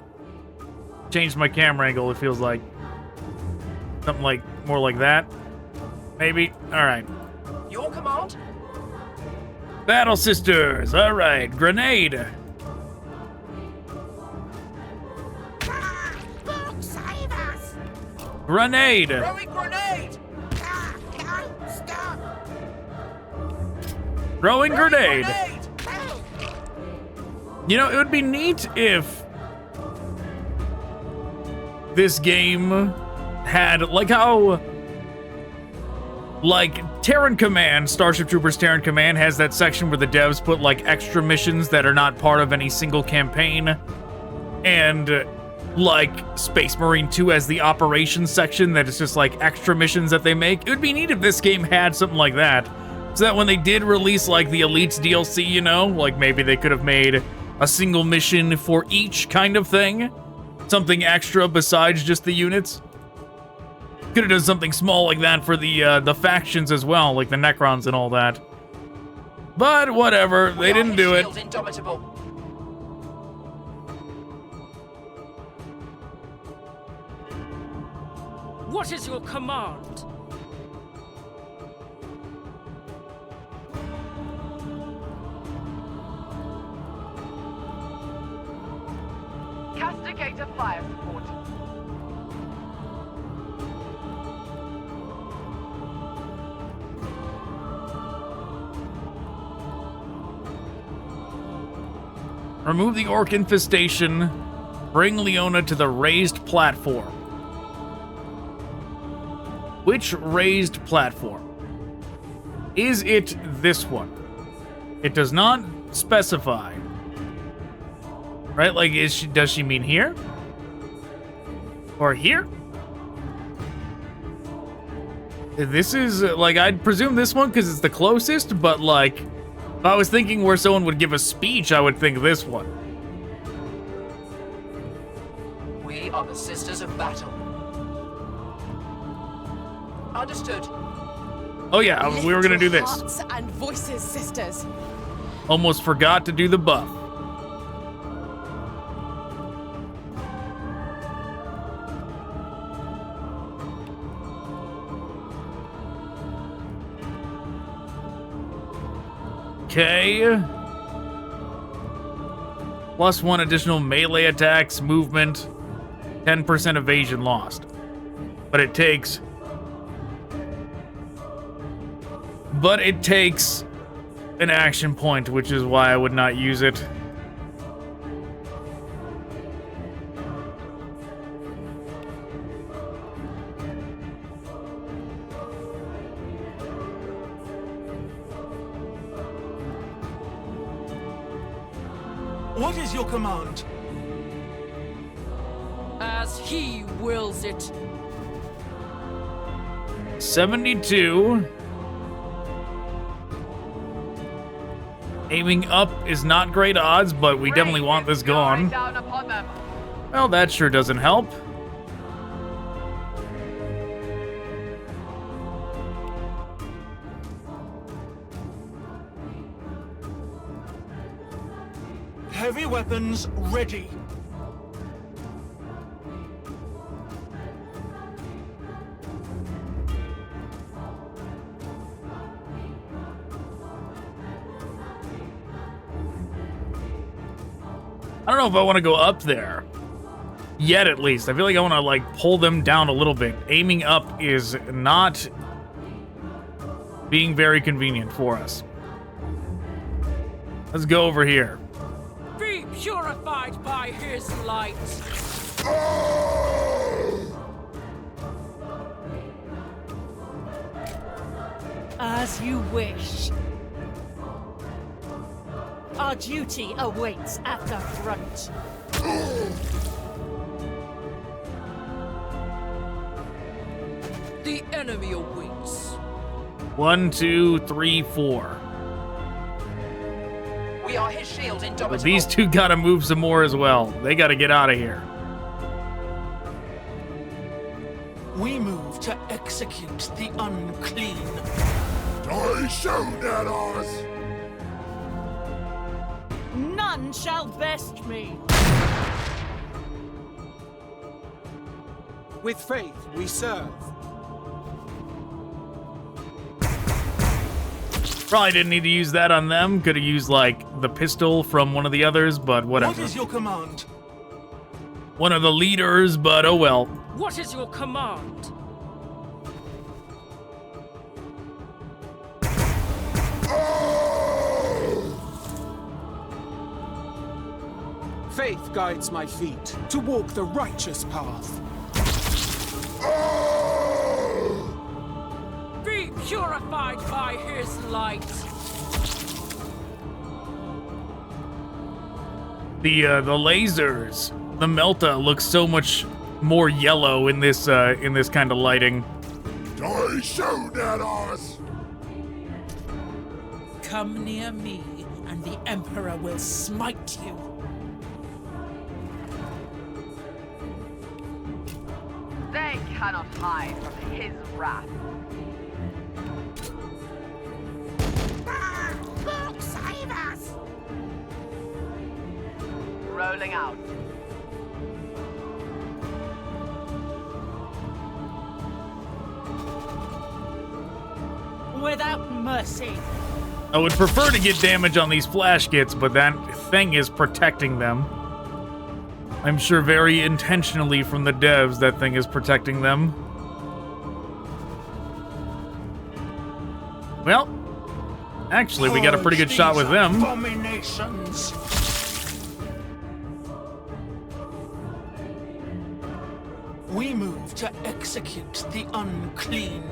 Changed my camera angle, it feels like. Something like, more like that. Maybe? Alright. Your command? Battle Sisters! Alright, grenade! Save us! Grenade! Throwing grenade! Stop! Throwing grenade! You know, it would be neat if this game had, like how, like, Terran Command, Starship Troopers Terran Command has that section where the devs put, like, extra missions that are not part of any single campaign, and, like, Space Marine 2 has the operations section that is just, like, extra missions that they make. It would be neat if this game had something like that, so that when they did release, like, the Elites DLC, you know, like, maybe they could have made a single mission for each kind of thing, something extra besides just the units. Could have done something small like that for the factions as well, like the Necrons and all that. But whatever, they didn't do it. Indomitable. What is your command? Castigator fire support. Remove the orc infestation. Bring Leona to the raised platform. Which raised platform? Is it this one? It does not specify. Right? Like, does she mean here? Or here? This is, like, I'd presume this one because it's the closest, but, like, if I was thinking where someone would give a speech, I would think this one. We are the Sisters of Battle. Understood. Oh yeah, we were gonna do this. Hearts and voices, sisters. Almost forgot to do the buff. Okay. +1 additional melee attacks, movement, 10% evasion lost. But it takes an action point, which is why I would not use it. What is your command? As he wills it. 72. Aiming up is not great odds, but we definitely want this gone. Well, that sure doesn't help. Heavy weapons ready. I don't know if I want to go up there. Yet, at least. I feel like I want to, like, pull them down a little bit. Aiming up is not being very convenient for us. Let's go over here. Be purified by his light. As you wish. Our duty awaits at the front. The enemy awaits. 1, 2, 3, 4. We are his shield in But these two gotta move some more as well. They gotta get out of here. We move to execute the unclean. Die shoot at us! None shall best me. With faith we serve. Probably didn't need to use that on them. Could have used, like, the pistol from one of the others, but whatever. What is your command? One of the leaders, but oh well. What is your command? Faith guides my feet to walk the righteous path. Be purified by his light. The lasers, the Melta looks so much more yellow in this kind of lighting. Die shoot at us! Come near me, and the Emperor will smite you. They cannot hide from his wrath. Lord, save us! Rolling out. Without mercy. I would prefer to get damage on these flash kits, but that thing is protecting them. I'm sure very intentionally from the devs that thing is protecting them. Well, actually, we got a pretty good shot with them. Abominations. We move to execute the unclean.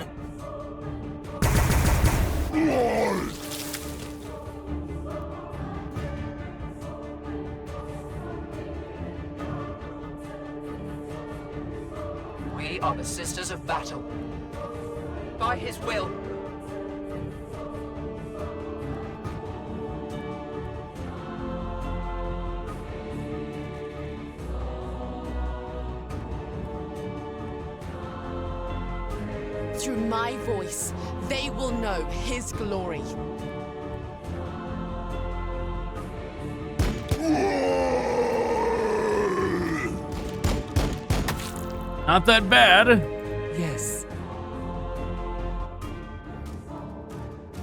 We are the Sisters of Battle. By his will. Through my voice, they will know his glory. Not that bad. Yes.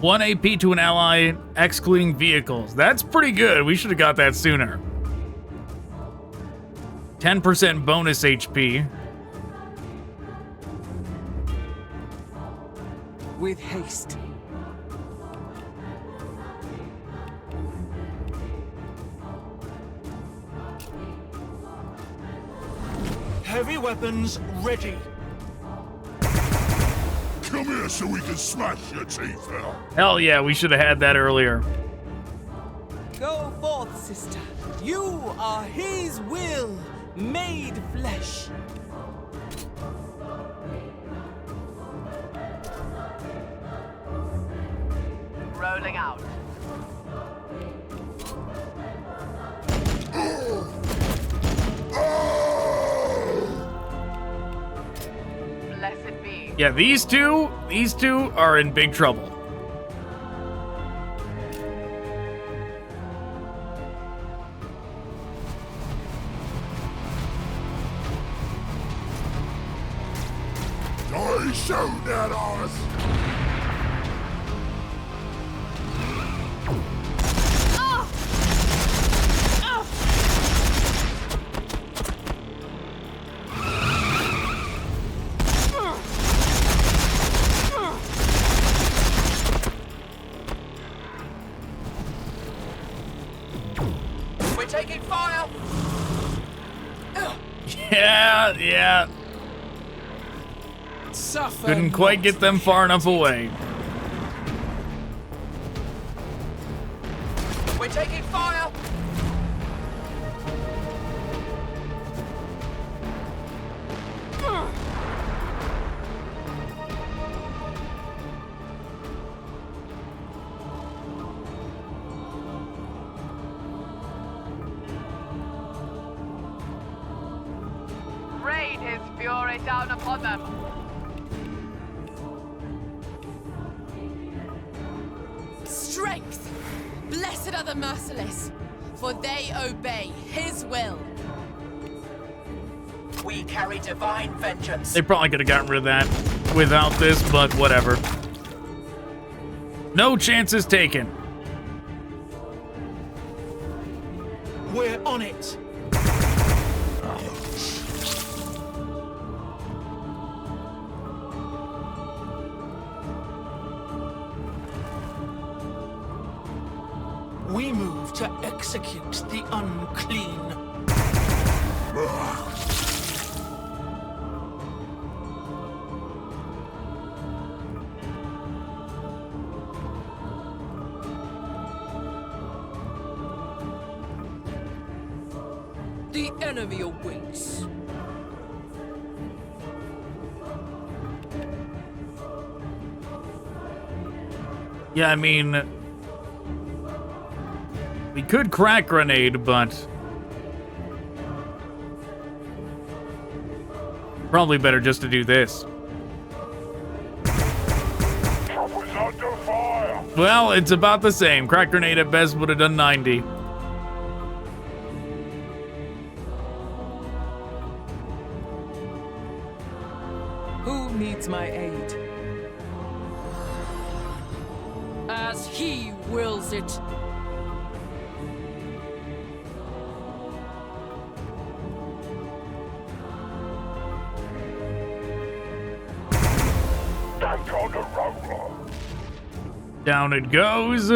1 AP to an ally, excluding vehicles. That's pretty good. We should have got that sooner. 10% bonus HP. With haste. Heavy weapons ready. Come here so we can smash your teeth out. Hell yeah, we should have had that earlier. Go forth, sister. You are his will, made flesh. Rolling out. Blessed be. Yeah, these two are in big trouble. I showed that us. We're taking fire. Yeah. Suffer. Couldn't quite get them far enough away. We're taking fire. Rain his fury down upon them. Strength! Blessed are the merciless, for they obey his will. We carry divine vengeance. They probably could have gotten rid of that without this, but whatever. No chances taken. We're on it. We move to execute the unclean. The enemy awaits. Yeah, I mean, we could crack grenade, but probably better just to do this. Under fire. Well, it's about the same. Crack grenade at best would have done 90. Who needs my aid? As he wills it. Back on the roller. Down it goes.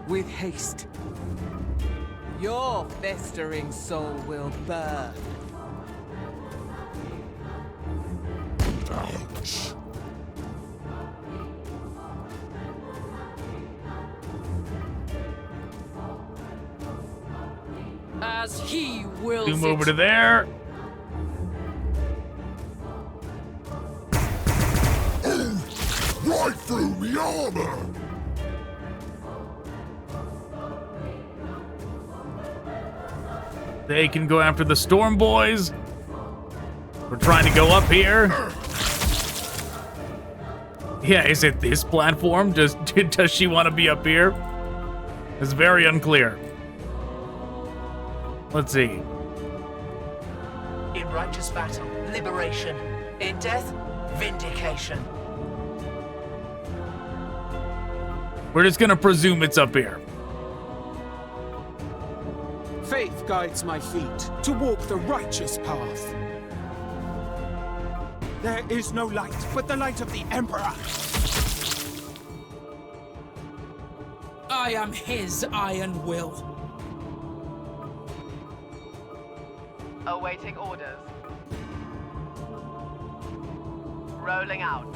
with haste. Your festering soul will burn. Ouch. As he wills Zoom it. over to there. Right through me armor! They can go after the Storm Boys. We're trying to go up here. Yeah, is it this platform? Does she want to be up here? It's very unclear. Let's see. In righteous battle, liberation. In death, vindication. We're just gonna presume it's up here. Faith guides my feet to walk the righteous path. There is no light but the light of the Emperor. I am his iron will. Awaiting orders. Rolling out.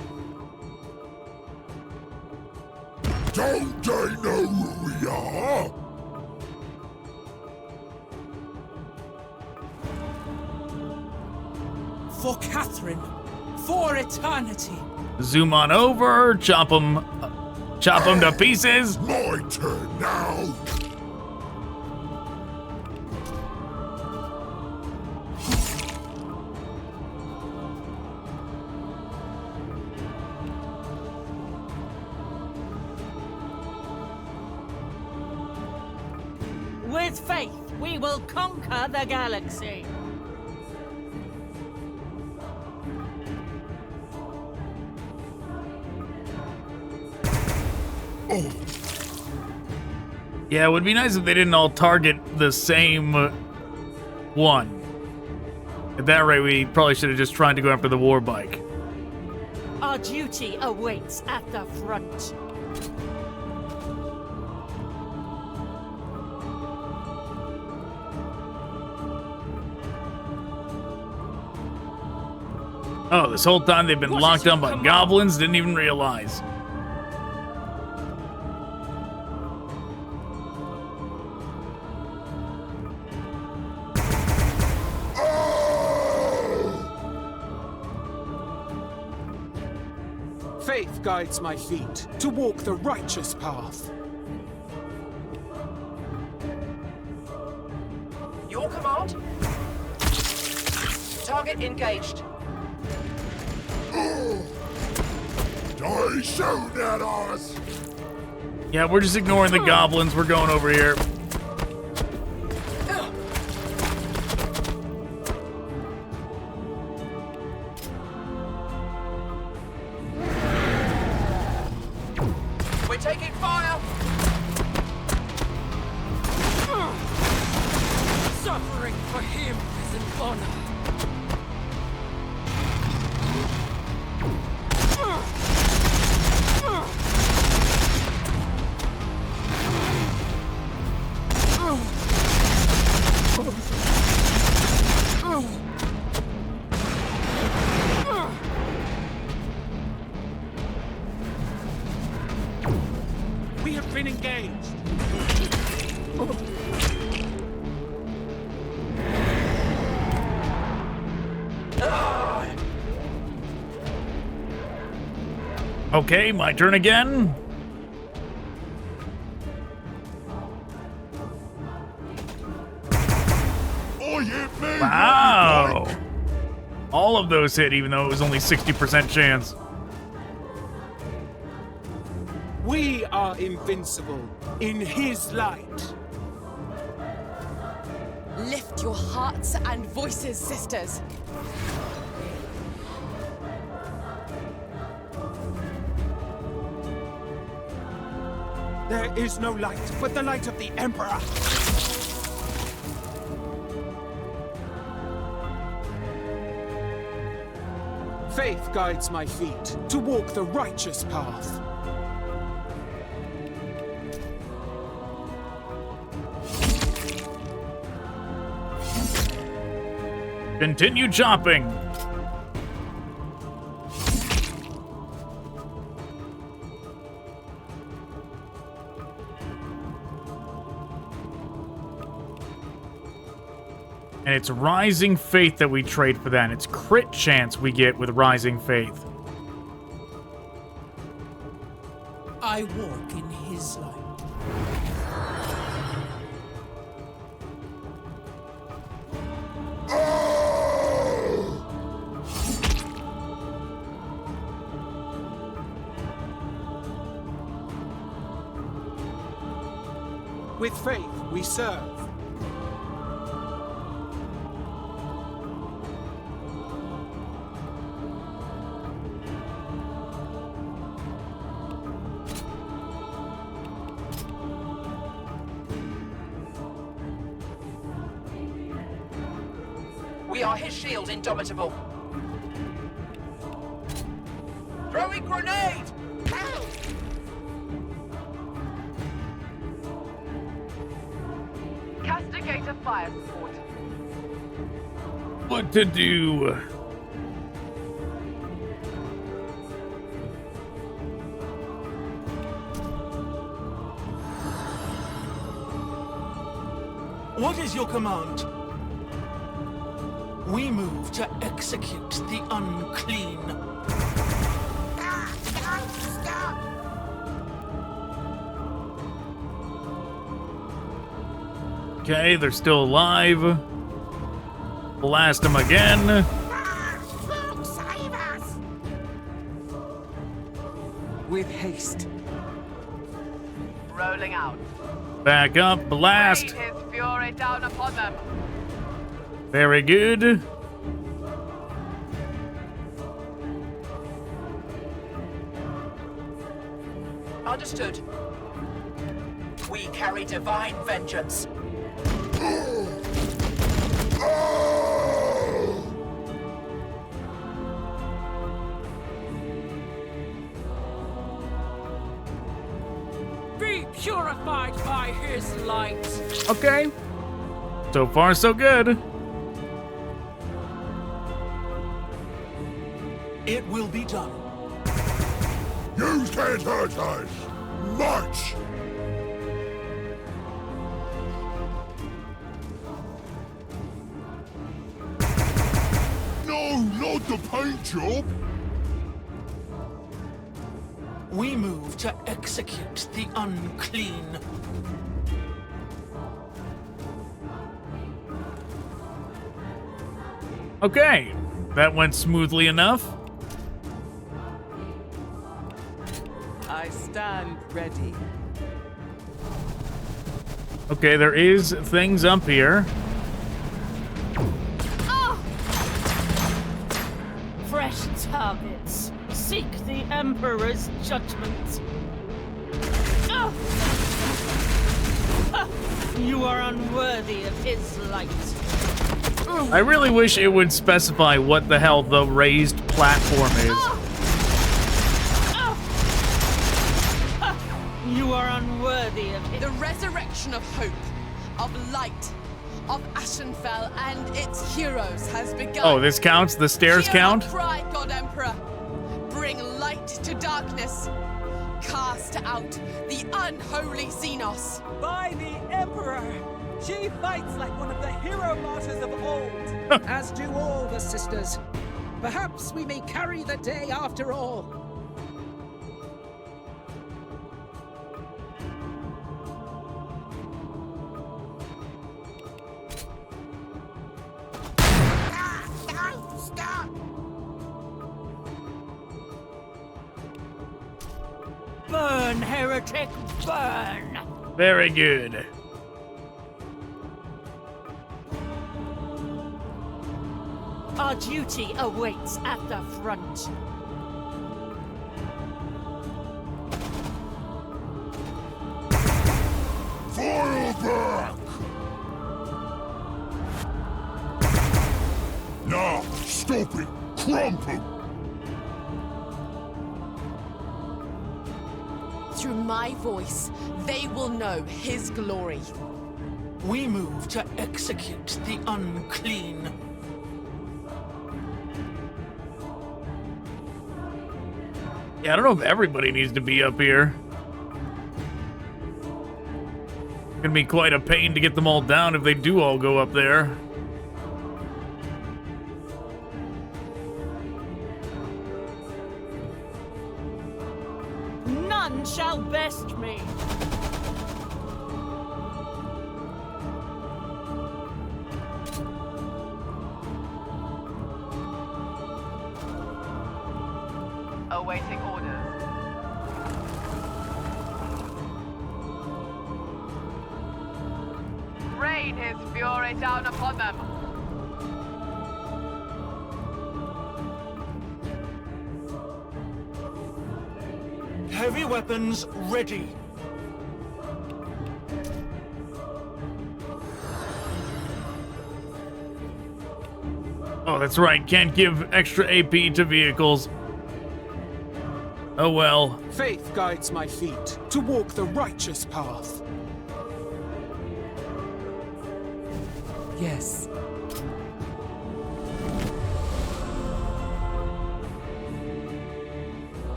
Don't they know who we are? For Catherine. For eternity. Zoom on over, chop them to pieces. My turn now. With faith, we will conquer the galaxy. Yeah, it would be nice if they didn't all target the same one. At that rate, we probably should have just tried to go after the war bike. Our duty awaits at the front. Oh, this whole time they've been locked down by goblins, didn't even realize. Faith guides my feet to walk the righteous path. Your command? Target engaged. They shoot at us! Yeah, we're just ignoring the goblins. We're going over here. We're taking fire! Suffering for him is an honor. We have been engaged. Okay, my turn again. Oh, hit me! Wow. All of those hit, even though it was only 60% chance. We are invincible in his light. Lift your hearts and voices, sisters. There is no light but the light of the Emperor. Faith guides my feet to walk the righteous path. Continue chopping. And it's Rising Faith that we trade for that. It's crit chance we get with Rising Faith. I walk in his light. With faith, we serve. We are his shield, Indomitable. Throwing grenade! Castigator fire support. What to do? What is your command? We move to execute the unclean. Okay, they're still alive. Blast them again. Save us! With haste. Rolling out. Back up, blast. Rain his fury down upon them. Very good. Understood. We carry divine vengeance. Be purified by his light. Okay. So far, so good. It will be done. You can't hurt us! March! No, not the paint job! We move to execute the unclean. Okay. That went smoothly enough. I stand ready. Okay, there is things up here. Fresh targets. Seek the Emperor's judgment. You are unworthy of his light. I really wish it would specify what the hell the raised platform is. You are unworthy of his... The resurrection of hope, of light, of Ashenfell and its heroes has begun. Oh, this counts? The stairs Hear count? our cry, God Emperor. Bring light to darkness. Cast out the unholy Xenos. By the Emperor! She fights like one of the hero martyrs of old. As do all the sisters. Perhaps we may carry the day after all. Stop! Burn, heretic, burn! Very good. Our duty awaits at the front. Fall back! Now, stop it! Crumple! Through my voice, they will know his glory. We move to execute the unclean. Yeah, I don't know if everybody needs to be up here. It's gonna be quite a pain to get them all down if they do all go up there. None shall best me. Awaiting orders. Rain his fury down upon them. Heavy weapons ready. Oh, that's right. Can't give extra AP to vehicles. Oh well. Faith guides my feet to walk the righteous path. Yes.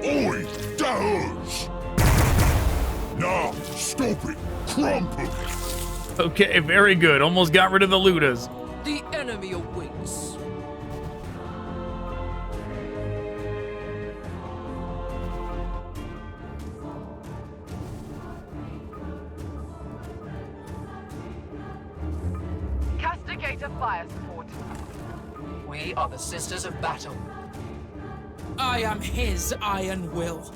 Oi, Daemons! Now, stop it! Crumple it! Okay, very good. Almost got rid of the Ludas. The enemy awaits. Castigate a fire support. We are the Sisters of Battle. I am his iron will.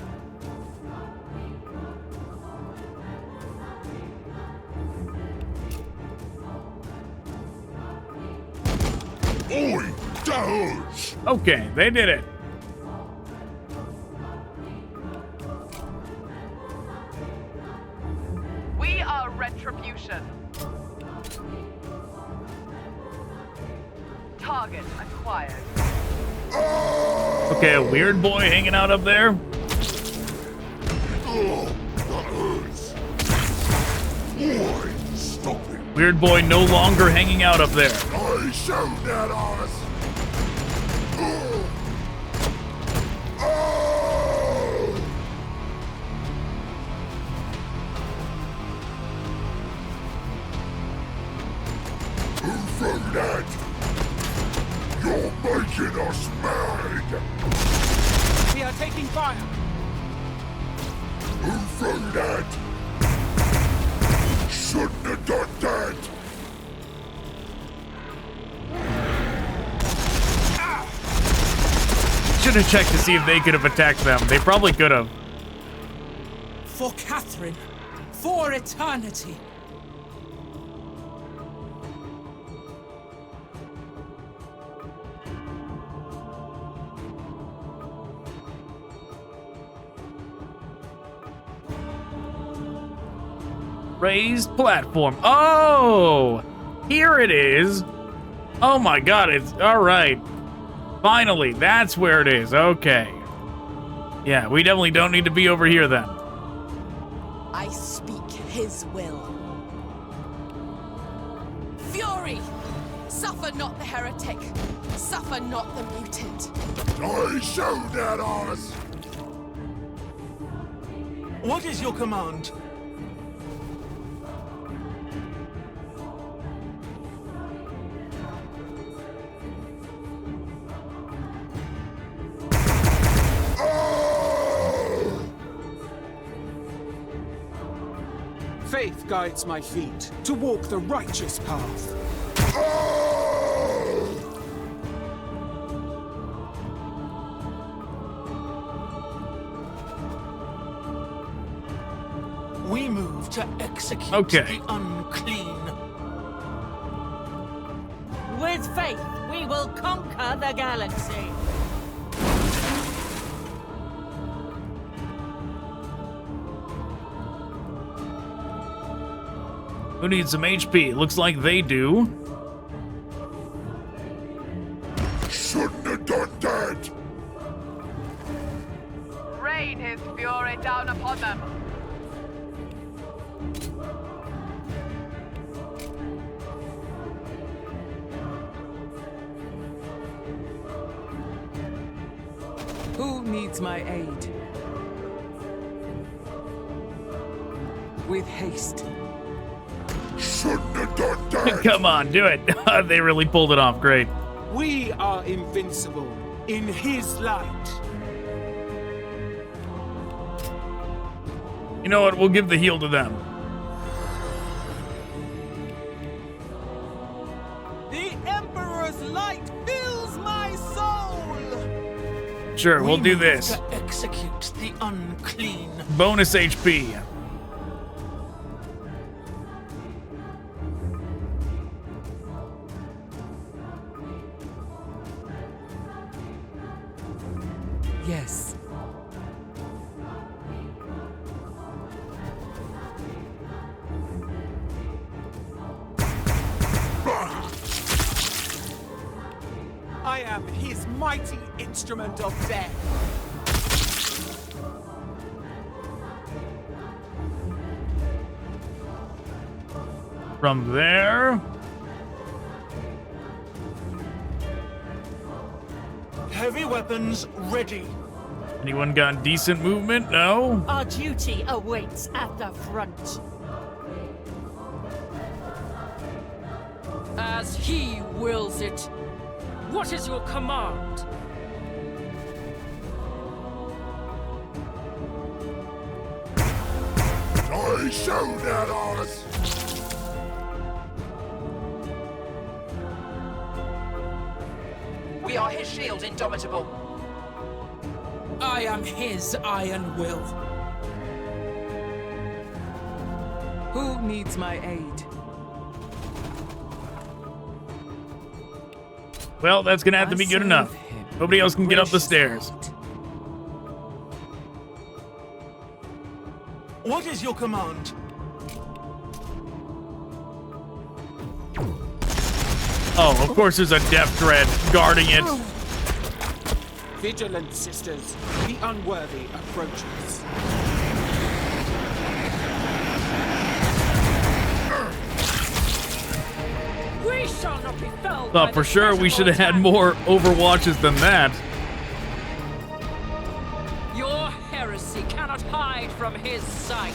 Oi, Daemons! Okay, they did it. We are retribution. Target acquired. Okay, a weird boy hanging out up there. Oh, that hurts. Oi, stop it! Weird boy no longer hanging out up there. I shoot at us! Oh. Oh. Who threw that? You're making us mad! We are taking fire. Who threw that? Shouldn't have done that! Should have checked to see if they could have attacked them. They probably could have. For Catherine. For eternity. Raised platform. Oh, here it is. Oh my God, it's all right. Finally, that's where it is. Okay. Yeah, we definitely don't need to be over here then. I speak his will. Fury! Suffer not the heretic. Suffer not the mutant. I shoot at us! What is your command? Faith guides my feet to walk the righteous path. We move to execute Okay. the unclean. With faith, we will conquer the galaxy. Who needs some HP? Looks like they do. Shouldn't have done that! Rain his fury down upon them. needs my aid? With haste. Shouldn't have done that. Come on, do it. They really pulled it off. Great. We are invincible in his light. You know what? We'll give the heal to them. The Emperor's light fills my soul! Sure, we'll do this. To execute the unclean. Bonus HP. Yes. I am his mighty instrument of death. From there, Heavy weapons ready. anyone got decent movement? No? Our duty awaits at the front. As he wills it. What is your command? I showed at us. We are his shield, Indomitable. I am his iron will. Who needs my aid? Well, that's gonna have to be good enough. Nobody else can get up the stairs. What is your command? Oh, of course there's a death dread guarding it. Vigilant, sisters. The unworthy approaches. We shall not be felled. Thought for sure we should have had more Overwatches than that. Your heresy cannot hide from his sight.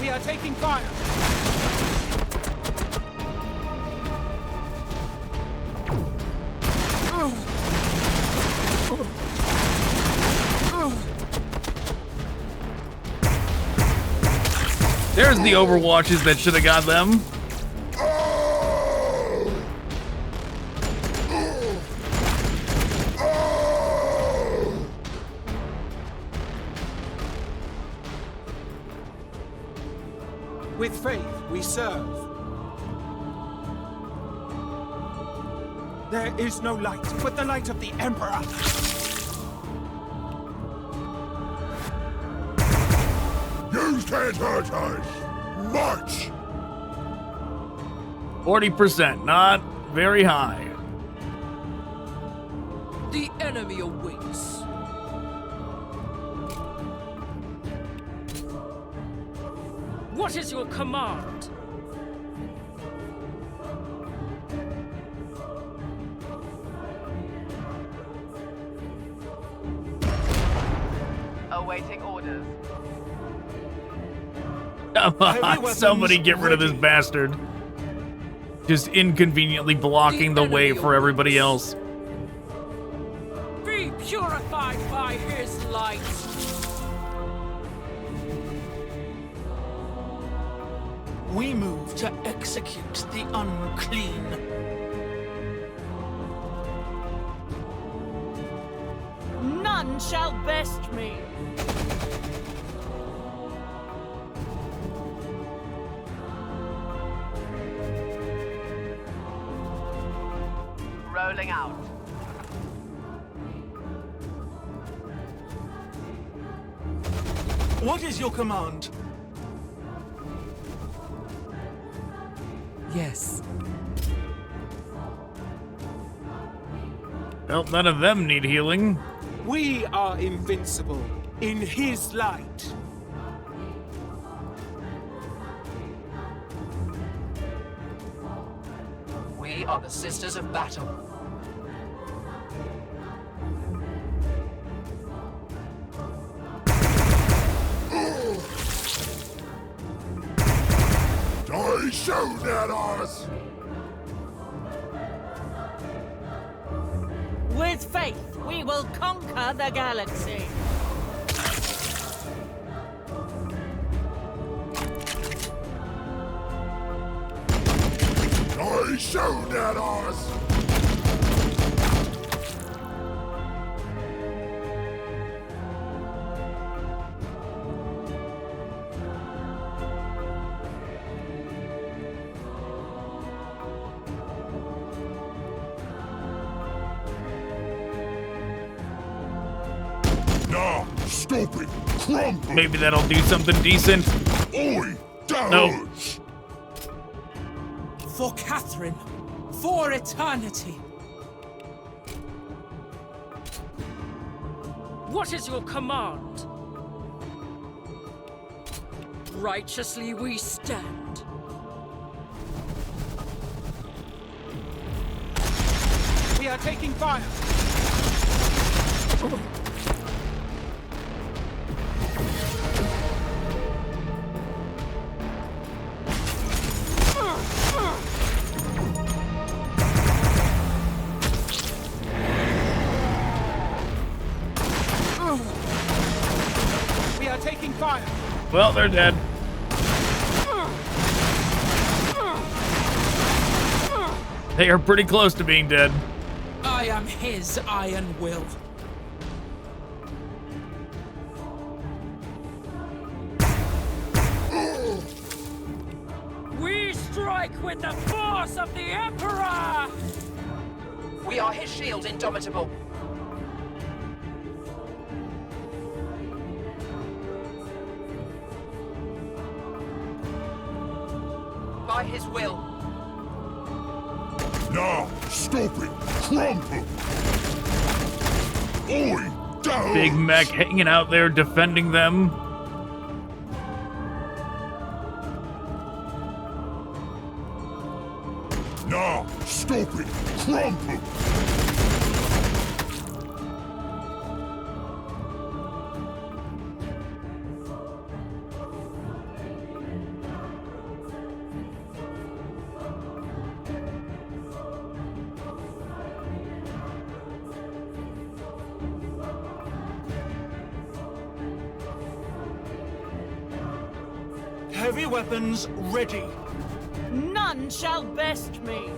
We are taking fire. There's the Overwatches that should have got them. With faith, we serve. There is no light but the light of the Emperor. You can't hurt us much. 40%, not very high. The enemy awaits. What is your command? Awaiting orders. Come on, somebody get rid of this bastard. Just inconveniently blocking the way for everybody else. Be purified by his light. We move to execute the unclean. None shall best me. Rolling out. What is your command? Yes. Well, none of them need healing. We are invincible in his light. We are the Sisters of Battle. They shoot at us! With faith, we will conquer the galaxy. They shoot at us! Nah, stupid, crumple! Maybe that'll do something decent. Oi, Nope. For Catherine, for eternity. What is your command? Righteously we stand. We are taking fire. We are taking fire. Well, they're dead. They are pretty close to being dead. I am his iron will. We strike with the force of the Emperor! We are his shield, Indomitable. By his will. Nah, stupid, crumple! Oi, down! Big Mech hanging out there defending them. Nah, stupid, crumple! Heavy weapons ready. None shall best me.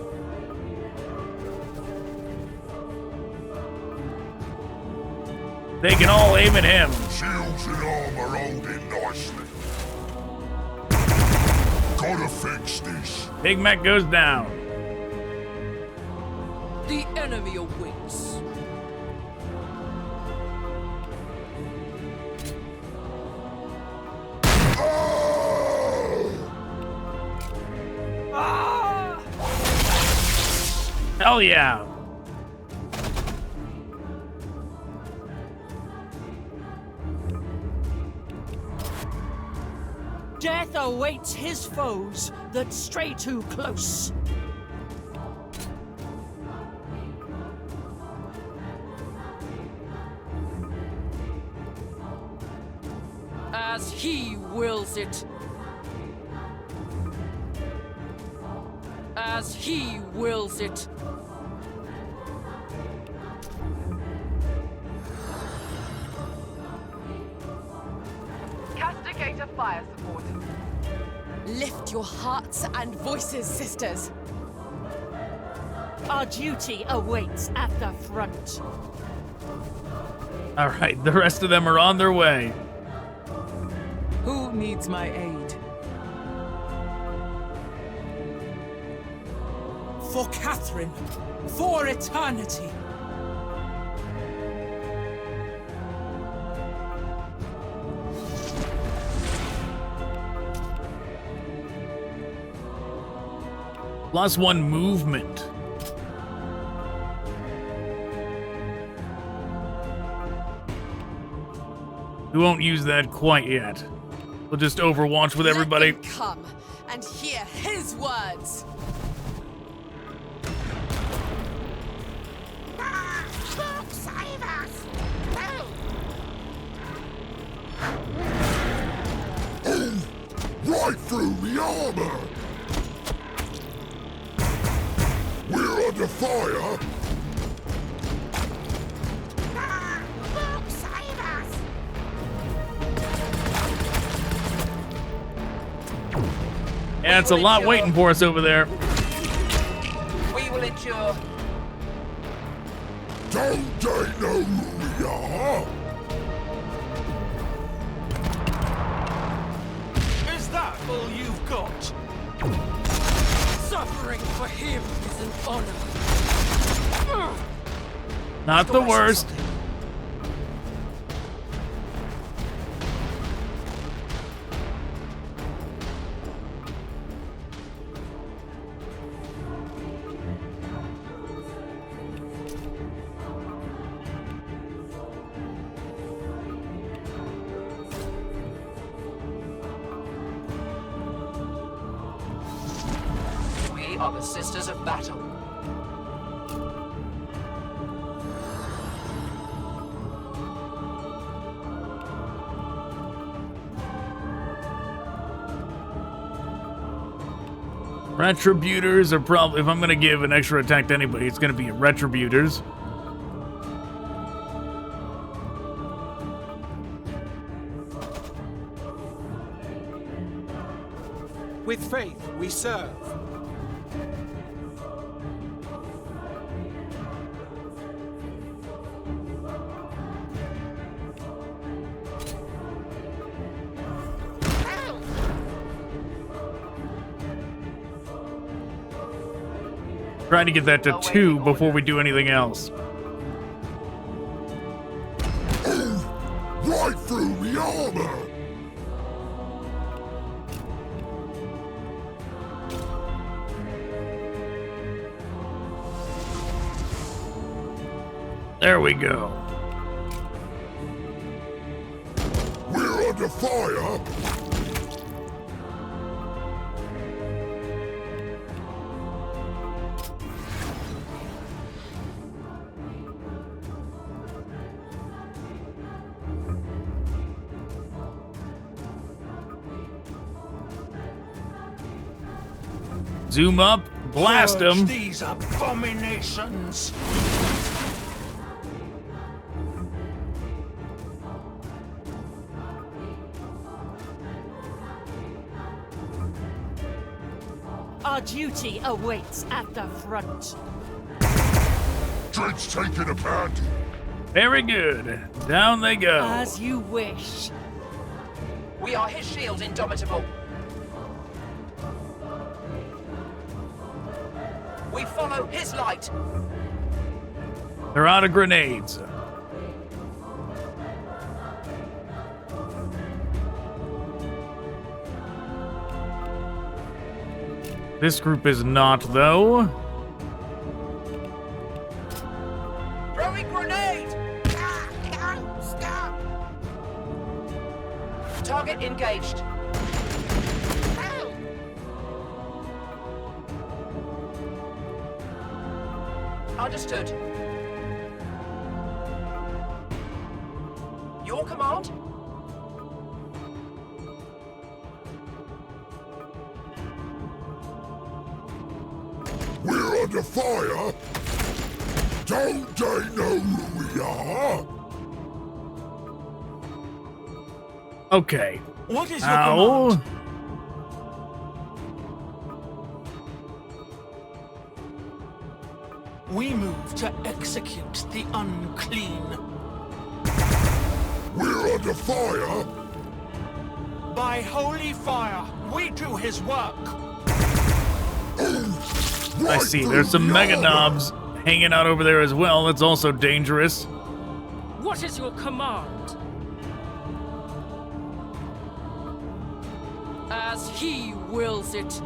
They can all aim at him. Shields and armor holding nicely. Gotta fix this. Big Mech goes down. The enemy awaits. Hell yeah. Death awaits his foes that stray too close. As he wills it. As he wills it. Castigator fire support. Lift your hearts and voices, sisters. Our duty awaits at the front. All right, the rest of them are on their way. Who needs my aid? For Catherine, for eternity. +1 movement. We won't use that quite yet. We'll just overwatch with everybody. Let them come and hear his words. through me armor! We're under fire! Look, save us! Yeah, it's a lot waiting for us over there. We will endure. Don't they know who we are? Is that all you've got? Suffering for him is an honor. Not the worst. We are the Sisters of Battle. Retributors are probably, if I'm going to give an extra attack to anybody, it's going to be Retributors. With faith, we serve. Trying to get that to 2 before we do anything else. Right through me armor! There we go. We're under fire! Zoom up, blast Purge them. these abominations. Our duty awaits at the front. Drake's taking a pad. Very good. Down they go. As you wish. We are his shield, indomitable. We follow his light. They're out of grenades. This group is not, though. Throwing grenade! No, stop! Target engaged. Understood. Your command? We're under fire! Don't they know who we are? Okay. What is your Ow. command? We move to execute the unclean. We're under fire! By holy fire, we do his work. I see. There's some mega knobs hanging out over there as well. That's also dangerous. What is your command? As he wills it.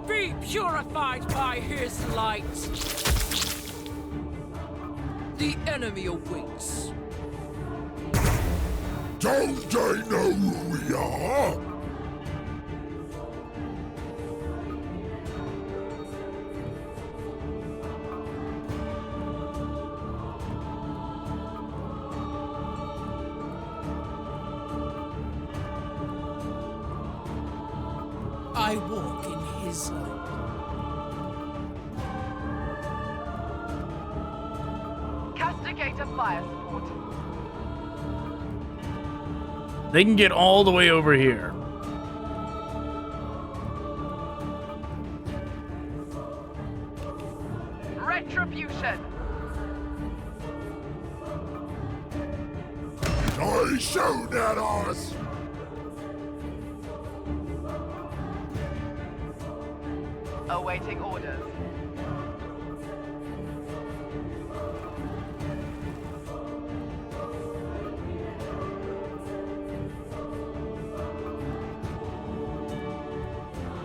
Be purified by his light. The enemy awaits. Don't they know who we are? I walk in his light. Castigate a fire support. They can get all the way over here. Retribution. I shoot at us! Awaiting orders.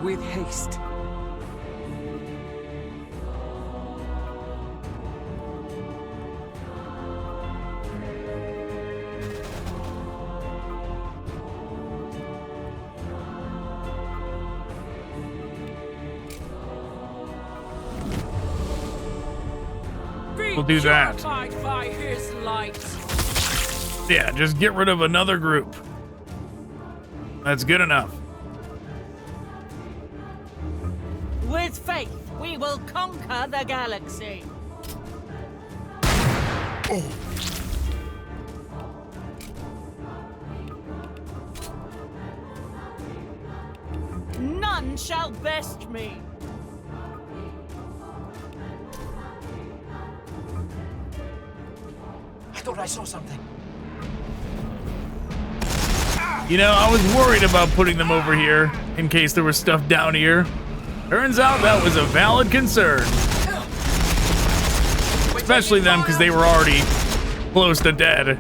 With haste. We'll do that. Purified by his light. Yeah, just get rid of another group. That's good enough. With faith, we will conquer the galaxy. None shall best me. I thought I saw something. You know, I was worried about putting them over here in case there was stuff down here. Turns out that was a valid concern. Especially them, because they were already close to dead.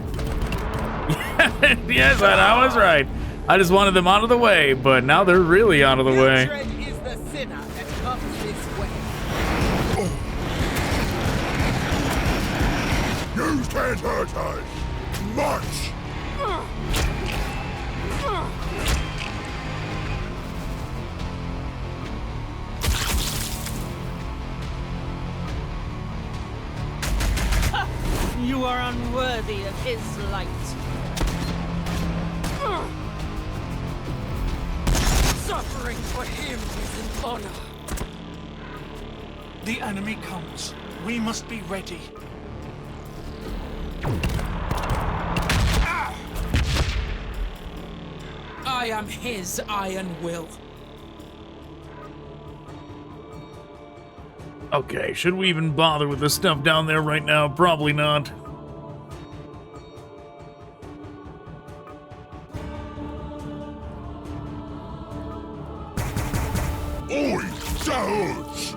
Yes, I was right. I just wanted them out of the way, but now they're really out of the way. Hatred is the sinner that comes this way. You can't hurt us much! You are unworthy of his light. Suffering for him is an honor. The enemy comes. We must be ready. I am his iron will. Okay, should we even bother with the stuff down there right now? Probably not. Oi, that hurts!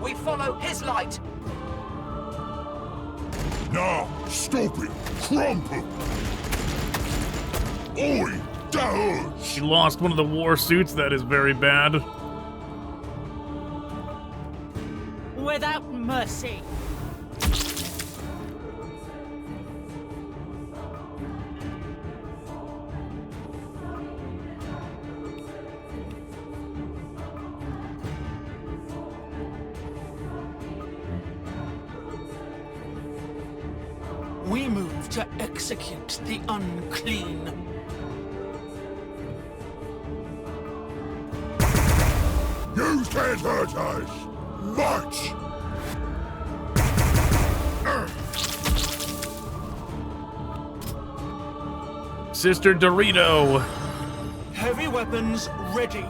We follow his light. Now, stop it! Crumple! Oi, that hurts! He lost one of the war suits. That is very bad. Without mercy. We move to execute the unclean. You can't hurt us much! Sister Dorito. Heavy weapons ready.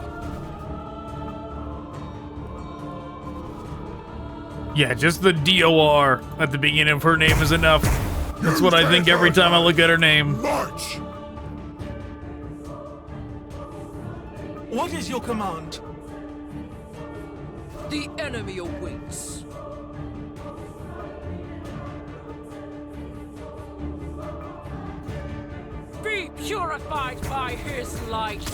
Yeah, just the DOR at the beginning of her name is enough. That's what I think every time I look at her name. March! What is your command? The enemy awaits. Be purified by his light.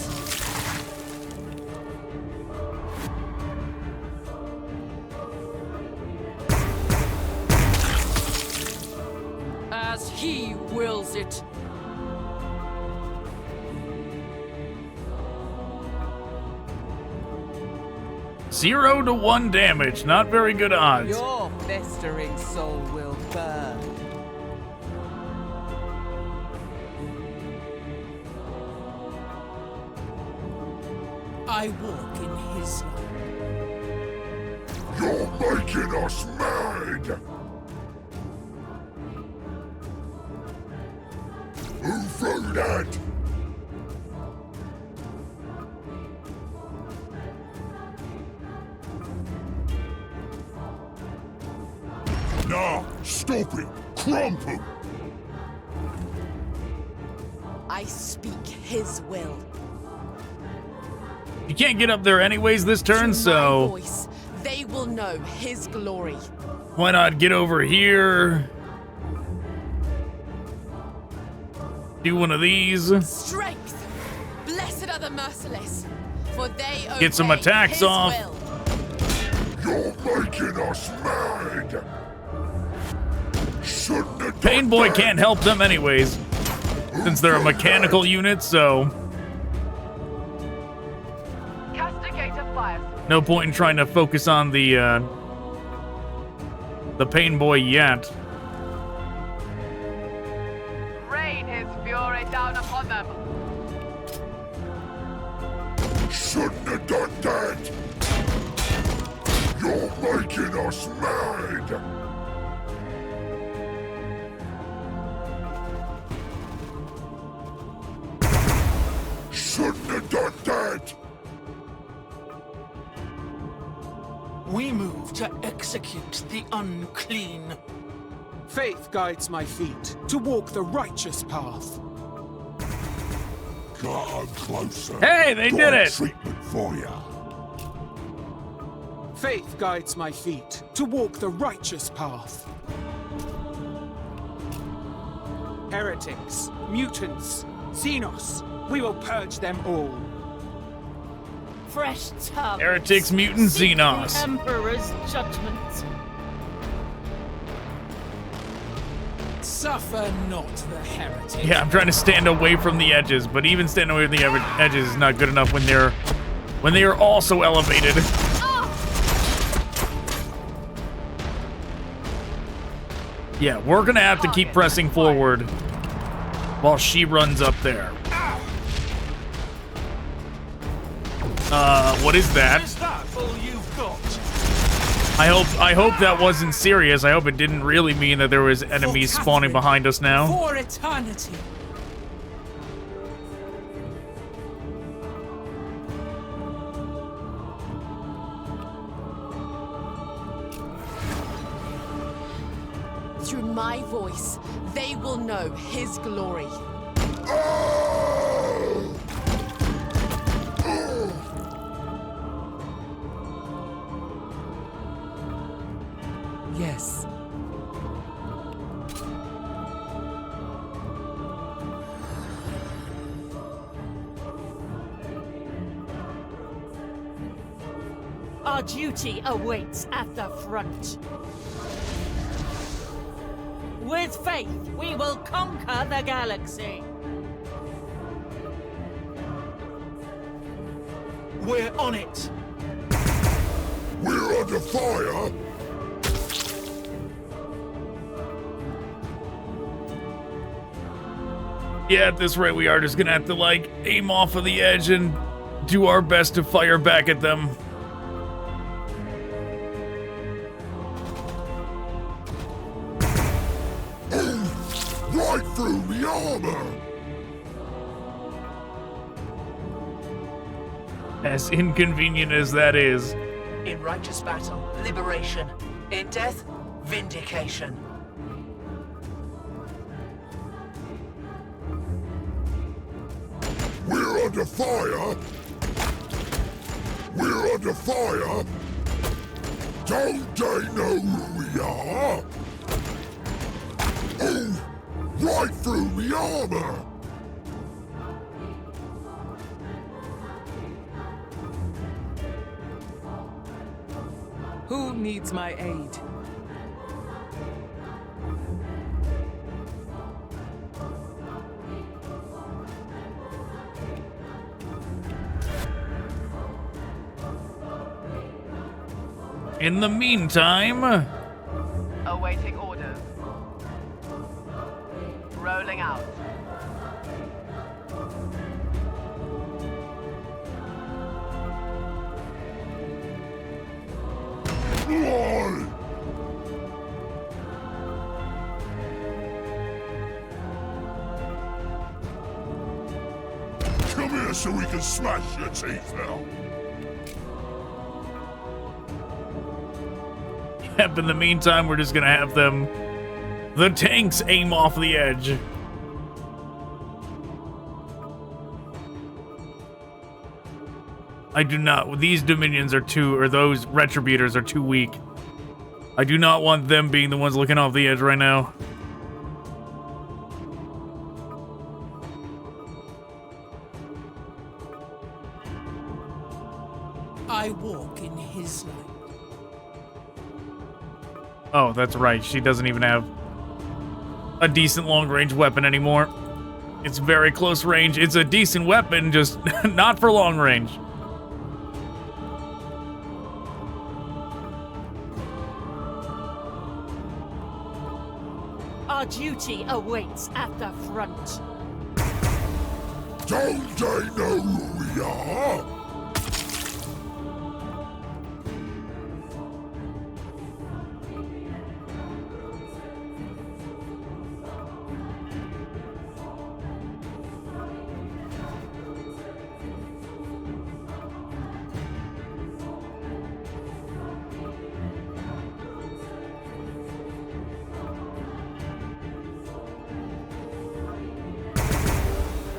As he wills it. Zero to 1 damage. Not very good odds. Your festering soul will burn. I walk in his light. You're making us mad! Who threw that? Nah, stop it! Crump him! I speak his will. You can't get up there anyways this turn, so Voice, they will know his glory. why not get over here? Do one of these. Strength! Blessed are the merciless, for they Get some obey attacks his off. will. You're making us mad! Shouldn't have Pain done Boy that. can't help them anyways, since they're a mechanical unit, so Castigator fire. no point in trying to focus on the Pain Boy yet. Rain his fury down upon them. Shouldn't have done that! You're making us mad! Shouldn't have done that! We move to execute the unclean. Faith guides my feet to walk the righteous path. Come closer. Hey, they Got did a it! treatment for ya. Faith guides my feet to walk the righteous path. Heretics, mutants, Xenos, we will purge them all. Fresh tongue. Heretics, mutants, Seek Xenos. The Emperor's judgment. Suffer not the heretic. Yeah, I'm trying to stand away from the edges, but even standing away from the edges is not good enough when they are also elevated. Yeah, we're gonna have to keep pressing forward while she runs up there. What is that? Is that all you've got? I hope that wasn't serious. I hope it didn't really mean that there was enemies spawning behind us now. For eternity. Through my voice, they will know his glory. Yes. Our duty awaits at the front. With faith, we will conquer the galaxy. We're on it. We're under fire! Yeah, at this rate, we are just gonna have to, like, aim off of the edge and do our best to fire back at them. Right through the armor! As inconvenient as that is. In righteous battle, liberation. In death, vindication. We're under fire! We're under fire! Don't they know who we are? Oh! Right through the armor! Who needs my aid? In the meantime, Awaiting orders. Rolling out. Come here so we can smash your teeth out. Yep, in the meantime, we're just gonna have the tanks aim off the edge. I do not, these Dominions are those Retributors are too weak. I do not want them being the ones looking off the edge right now. I walk in his light. Oh, that's right. She doesn't even have a decent long-range weapon anymore. It's very close range. It's a decent weapon, just not for long range. Our duty awaits at the front. Don't they know who we are?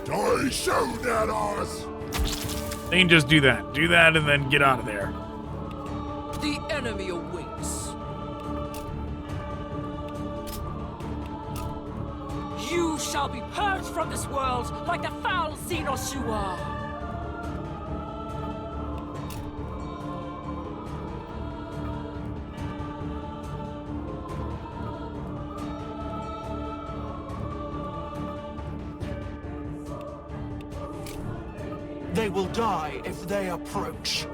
I showed at us. They can just do that. Do that and then get out of there. The enemy awaits. You shall be purged from this world like the foul Xenos you are. They will die if they approach.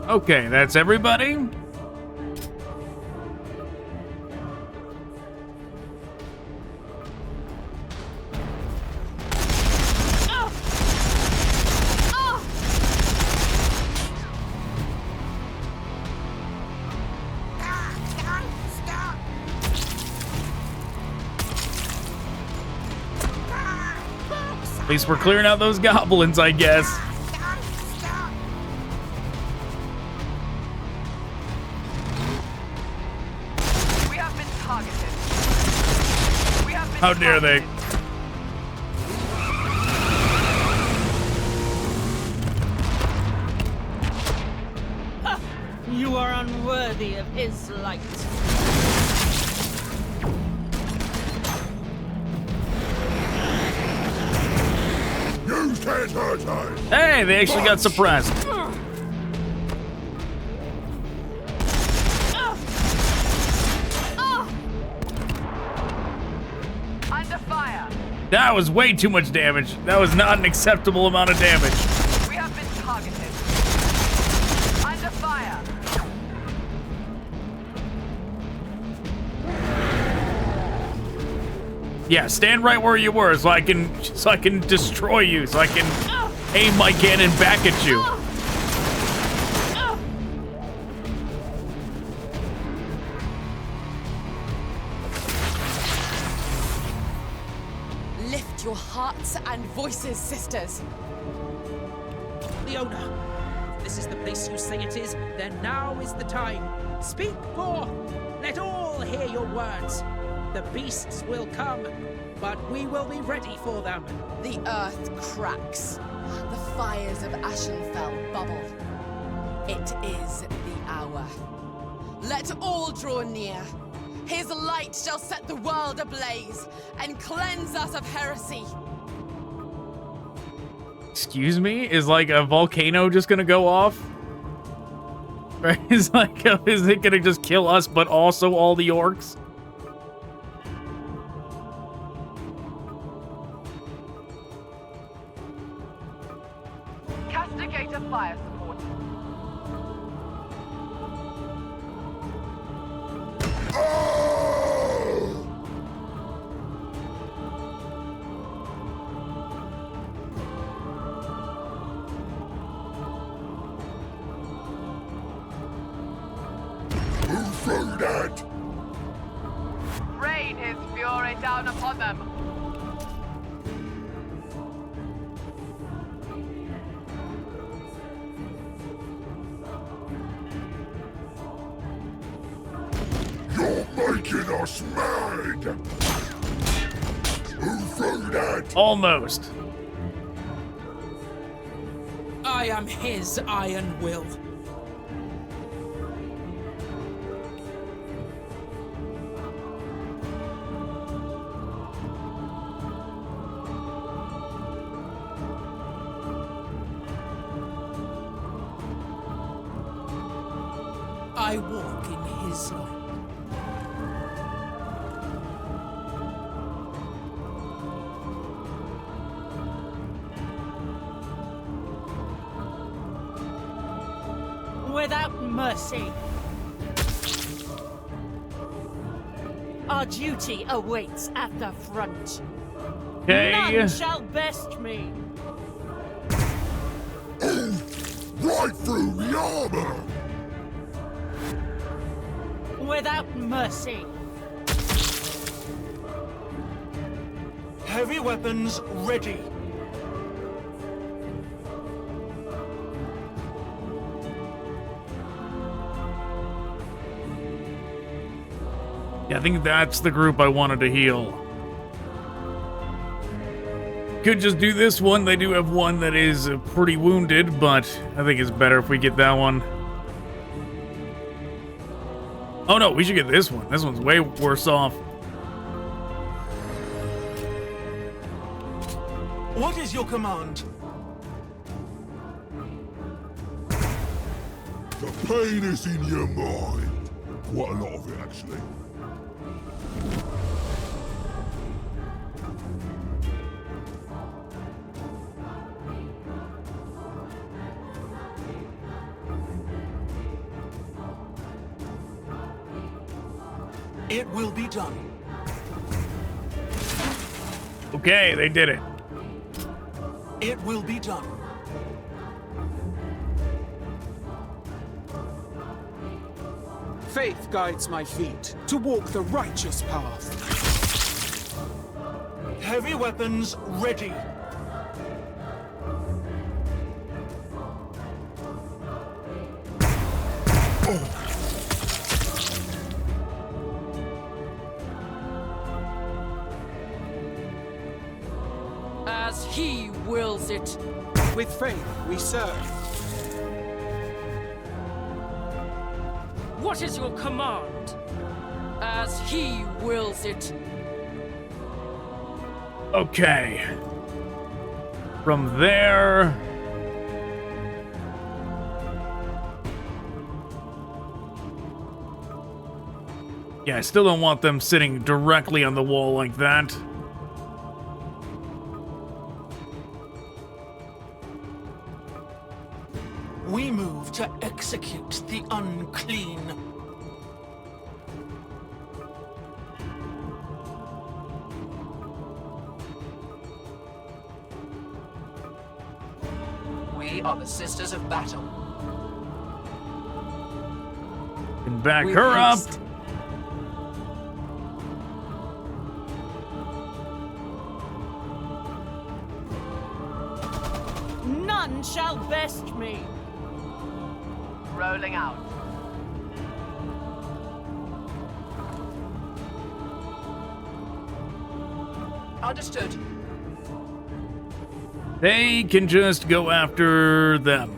Okay, that's everybody. At least we're clearing out those goblins, I guess. We have been targeted. How dare they? You are unworthy of his light. You can't hurt us. Hey, they actually got suppressed. Under fire. That was way too much damage. That was not an acceptable amount of damage. We have been targeted. Under fire. Yeah, stand right where you were so I can destroy you, so I can aim my cannon back at you. Lift your hearts and voices, sisters. Leona, if this is the place you say it is, then now is the time. Speak forth. Let all hear your words. The beasts will come, but we will be ready for them. The earth cracks. The fires of Ashenfell bubble. It is the hour. Let all draw near. His light shall set the world ablaze and cleanse us of heresy. Excuse me? Is like a volcano just gonna go off? Right? Is it gonna just kill us, but also all the orcs? Castigator fire support. Who threw that? rain his fury down upon them. You're making us mad! Who threw that? Almost. I am his iron will. I walk in his light. Without mercy. Our duty awaits at the front. Okay. None shall best me. Right through the armor! Without mercy. Heavy weapons ready. Yeah, I think that's the group I wanted to heal. Could just do this one. They do have one that is pretty wounded, but I think it's better if we get that one. Oh no, we should get this one. This one's way worse off. What is your command? The pain is in your mind. Quite a lot of it, actually. It will be done. Okay, they did it. It will be done. Faith guides my feet to walk the righteous path. Heavy weapons ready. As he wills it. With faith we serve. What is your command? As he wills it. Okay. From there... Yeah, I still don't want them sitting directly on the wall like that. We move to execute the unclean. We are the Sisters of Battle. And back her up. None shall best me. Rolling out. Understood. They can just go after them.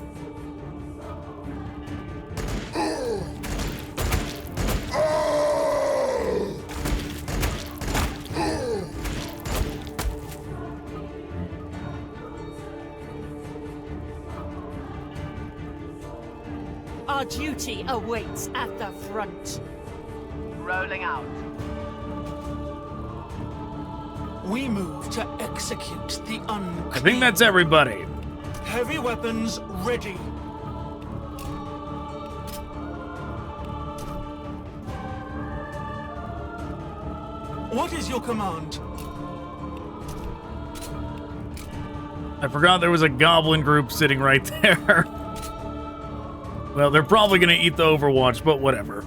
Our duty awaits at the front. Rolling out. We move to execute the unclean. I think that's everybody. Heavy weapons ready. What is your command? I forgot there was a goblin group sitting right there. Well, they're probably going to eat the Overwatch, but whatever.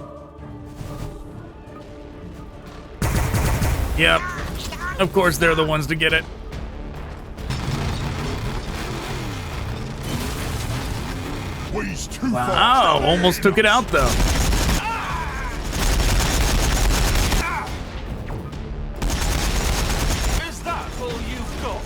Yep. Of course, they're the ones to get it. Wow, almost took it out, though. Is that all you've got?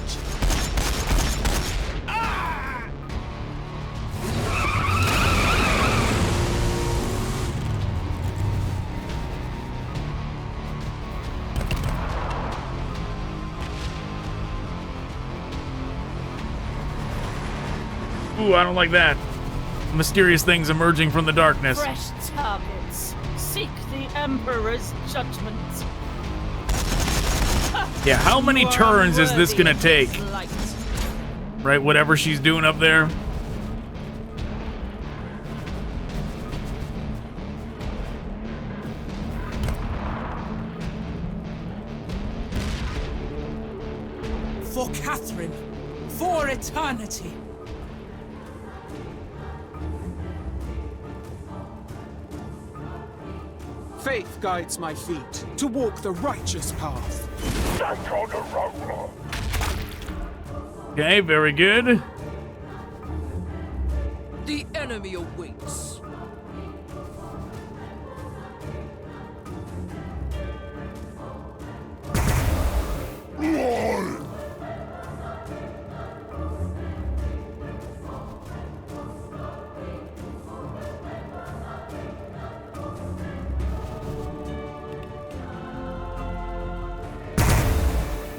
Ooh, I don't like that. Mysterious things emerging from the darkness. Fresh targets. Seek the Emperor's judgment. Yeah, how many turns is this gonna take? Right, whatever she's doing up there. For Catherine, for eternity. Faith guides my feet to walk the righteous path. Stand on a roller. Okay, very good. The enemy awaits.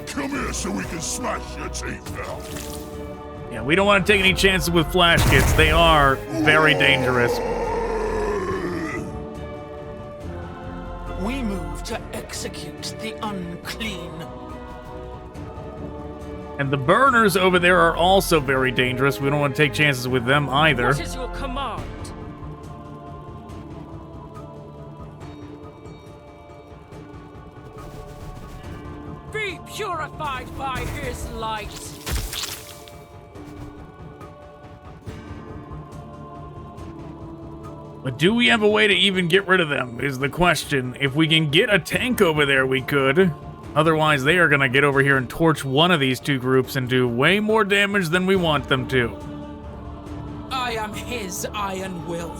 Come here so we can smash your teeth out. Yeah, we don't want to take any chances with flash kits. They are very dangerous. We move to execute the unclean. And the burners over there are also very dangerous. We don't want to take chances with them either. What is your command? Be purified by his light. But do we have a way to even get rid of them, is the question. If we can get a tank over there, we could. Otherwise, they are going to get over here and torch one of these two groups and do way more damage than we want them to. I am his iron will.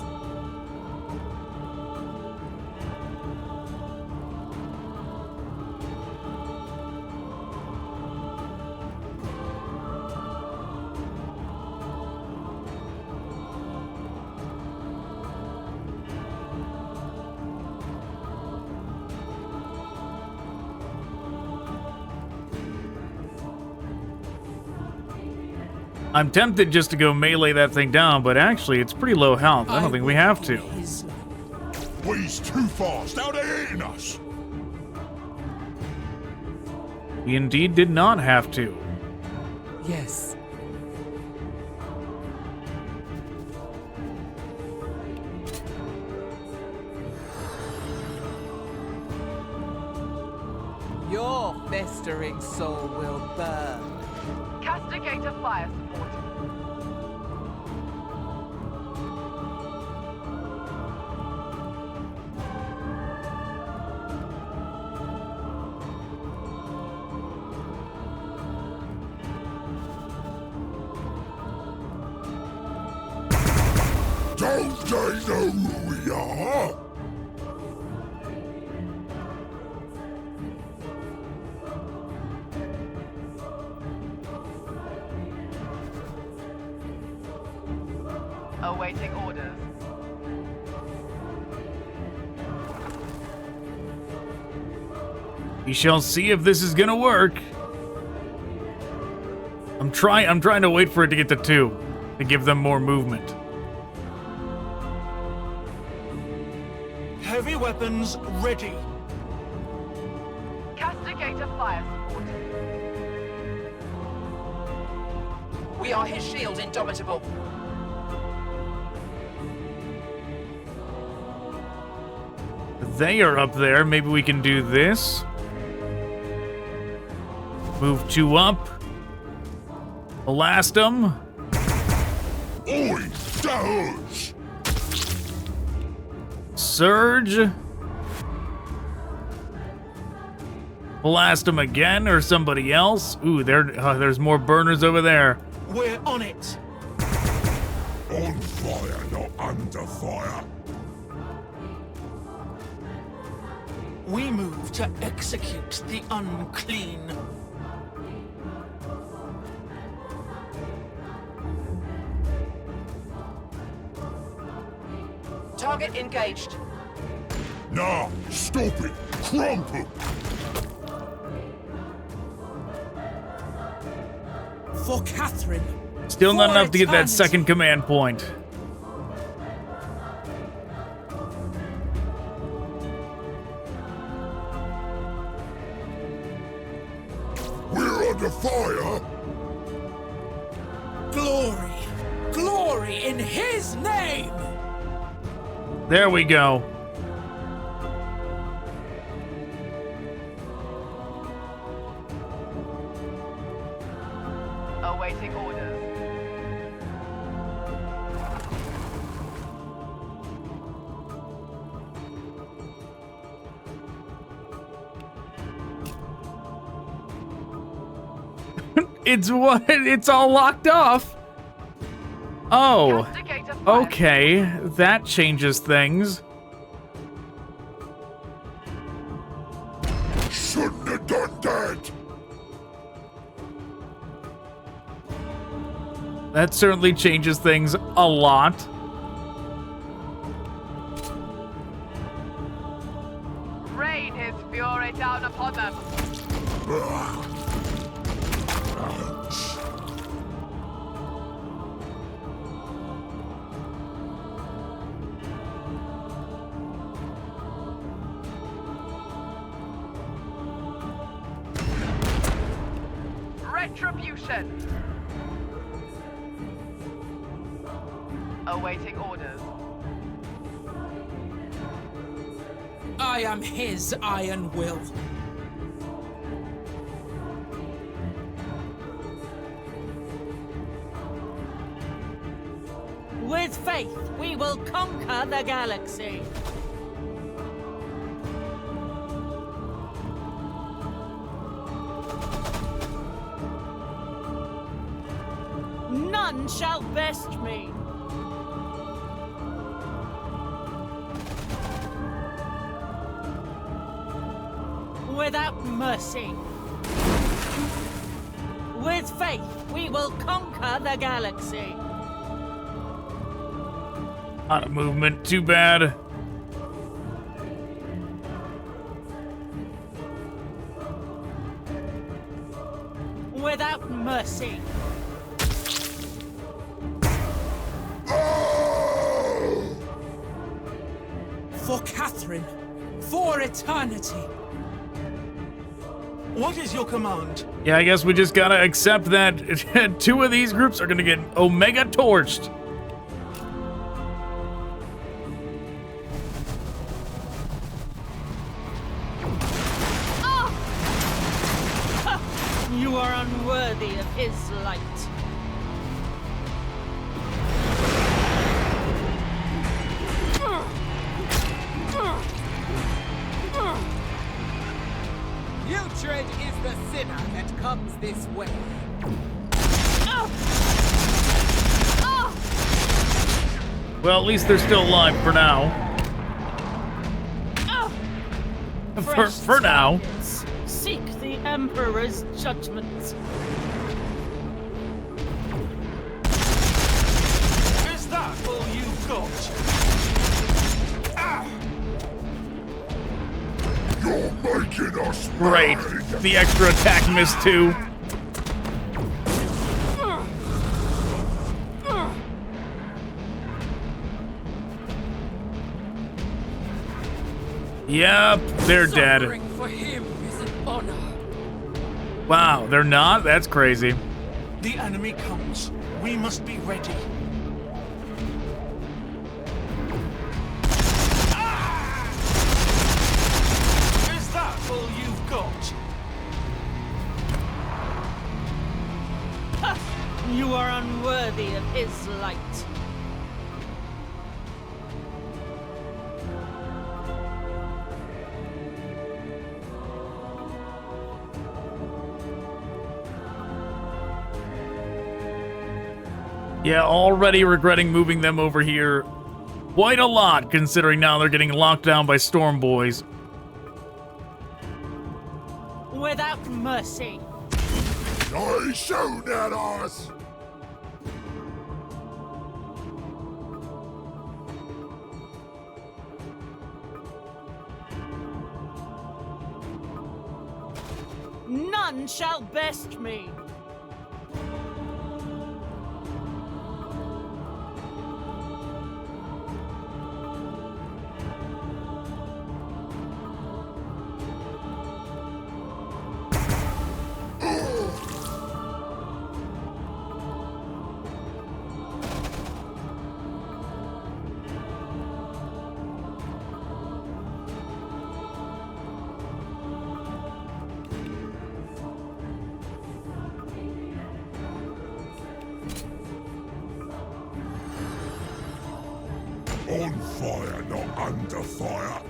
I'm tempted just to go melee that thing down, but actually, it's pretty low health. I don't think we have to. He's too fast. Now they're eating us. We indeed did not have to. Yes. Your festering soul will burn. Castigate a fire support. Don't they know who we are? Awaiting orders. We shall see if this is gonna work. I'm trying to wait for it to get to 2 to give them more movement. Heavy weapons ready. Castigate a fire support. We are his shield, indomitable. They are up there. Maybe we can do this. Move 2 up. Blast them. Oi, dodge! Surge. Blast them again, or somebody else? Ooh, there's more burners over there. We're on it. On fire, not under fire. We move to execute the unclean. Target engaged. Nah, stop it! Crumple! For Catherine. Still not For enough to get that eternity. second command point. We're under fire! Glory! Glory in his name! There we go. Awaiting orders. It's all locked off. Oh. Okay, that changes things. Shouldn't have done that! That certainly changes things a lot. Rain his fury down upon them. Retribution. Awaiting orders. I am his iron will. With faith, we will conquer the galaxy. None shall best me. Without mercy. With faith, we will conquer the galaxy. Out of movement, too bad. Without mercy. For Catherine. For eternity. What is your command? Yeah, I guess we just gotta accept that two of these groups are gonna get Omega torched. You are unworthy of his light. Putrid is the sinner that comes this way. Well, at least they're still alive for now. For now. Seek the Emperor's judgment. Is that all you've got? You're making us Great. The extra attack missed too. Yep, they're dead. Suffering for him is an honor. Wow, they're not? That's crazy. The enemy comes. We must be ready. Is that all you've got? You are unworthy of his light. Yeah, already regretting moving them over here quite a lot, considering now they're getting locked down by Storm Boys. Without mercy. I shoot at us! None shall best me. On fire, not under fire.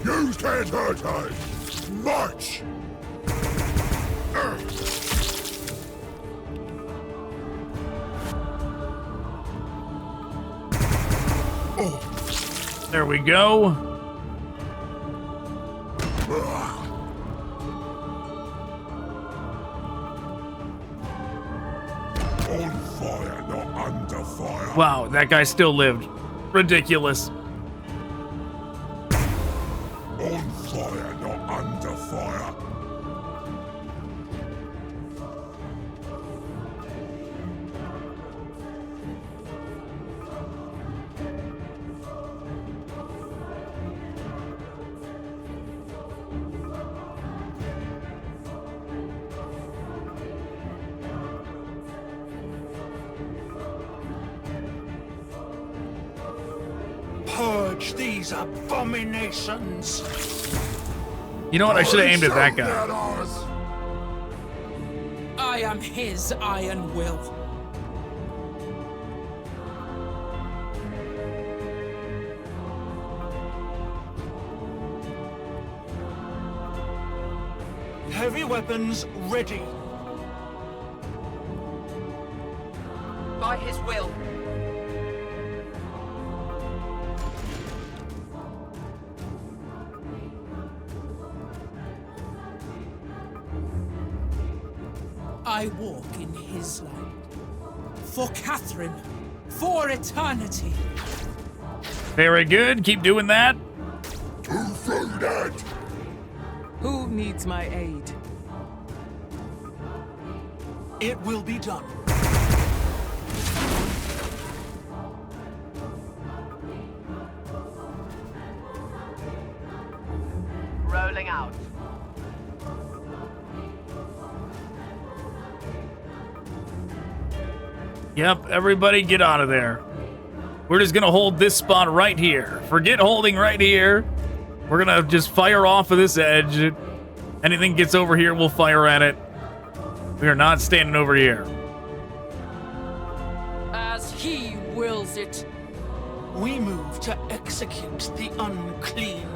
You can't hurt us much. There we go. Wow, that guy still lived. Ridiculous. On fire, not under fire. Purge these abominations. You know what? I should have aimed at that guy. I am his iron will. Heavy weapons ready. By his will. I walk in his light. For Catherine. For eternity. Very good. Keep doing that. Who needs my aid? It will be done. Rolling out. Yep, everybody get out of there. We're just gonna hold this spot right here. Forget holding right here. We're gonna just fire off of this edge. Anything gets over here, we'll fire at it. We are not standing over here. As he wills it. We move to execute the unclean.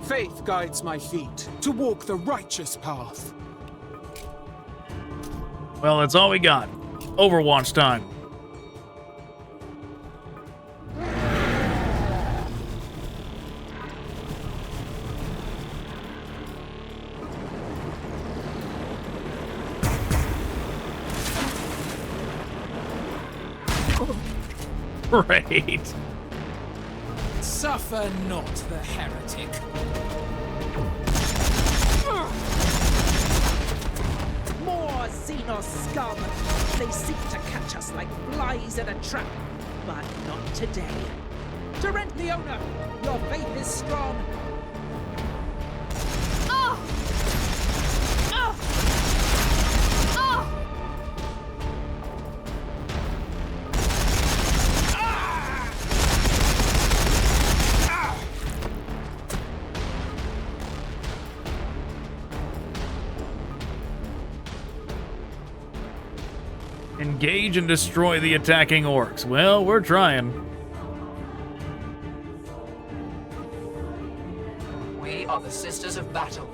Faith guides my feet to walk the righteous path. Well, that's all we got. Overwatch time. Great. Suffer not the heretic. More Xenos scum! They seek to catch us like flies in a trap, but not today. Torrent Leona, your faith is strong. Engage and destroy the attacking orcs. Well, we're trying. We are the Sisters of Battle.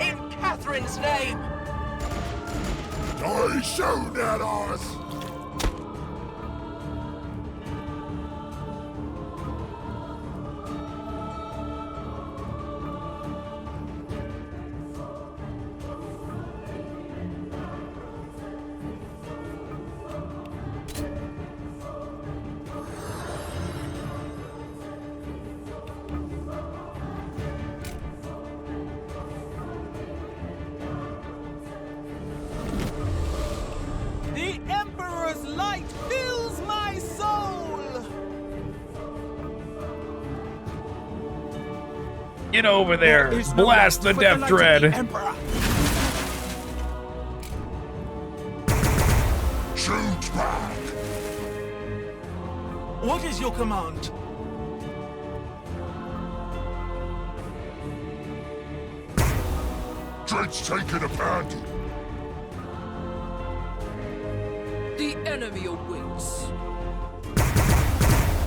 In Catherine's name! I shown at us! The Emperor's light fills my soul! Get over there. Blast the Death Dread. Shoot back! What is your command? Dread's taken a pounding. The enemy awaits.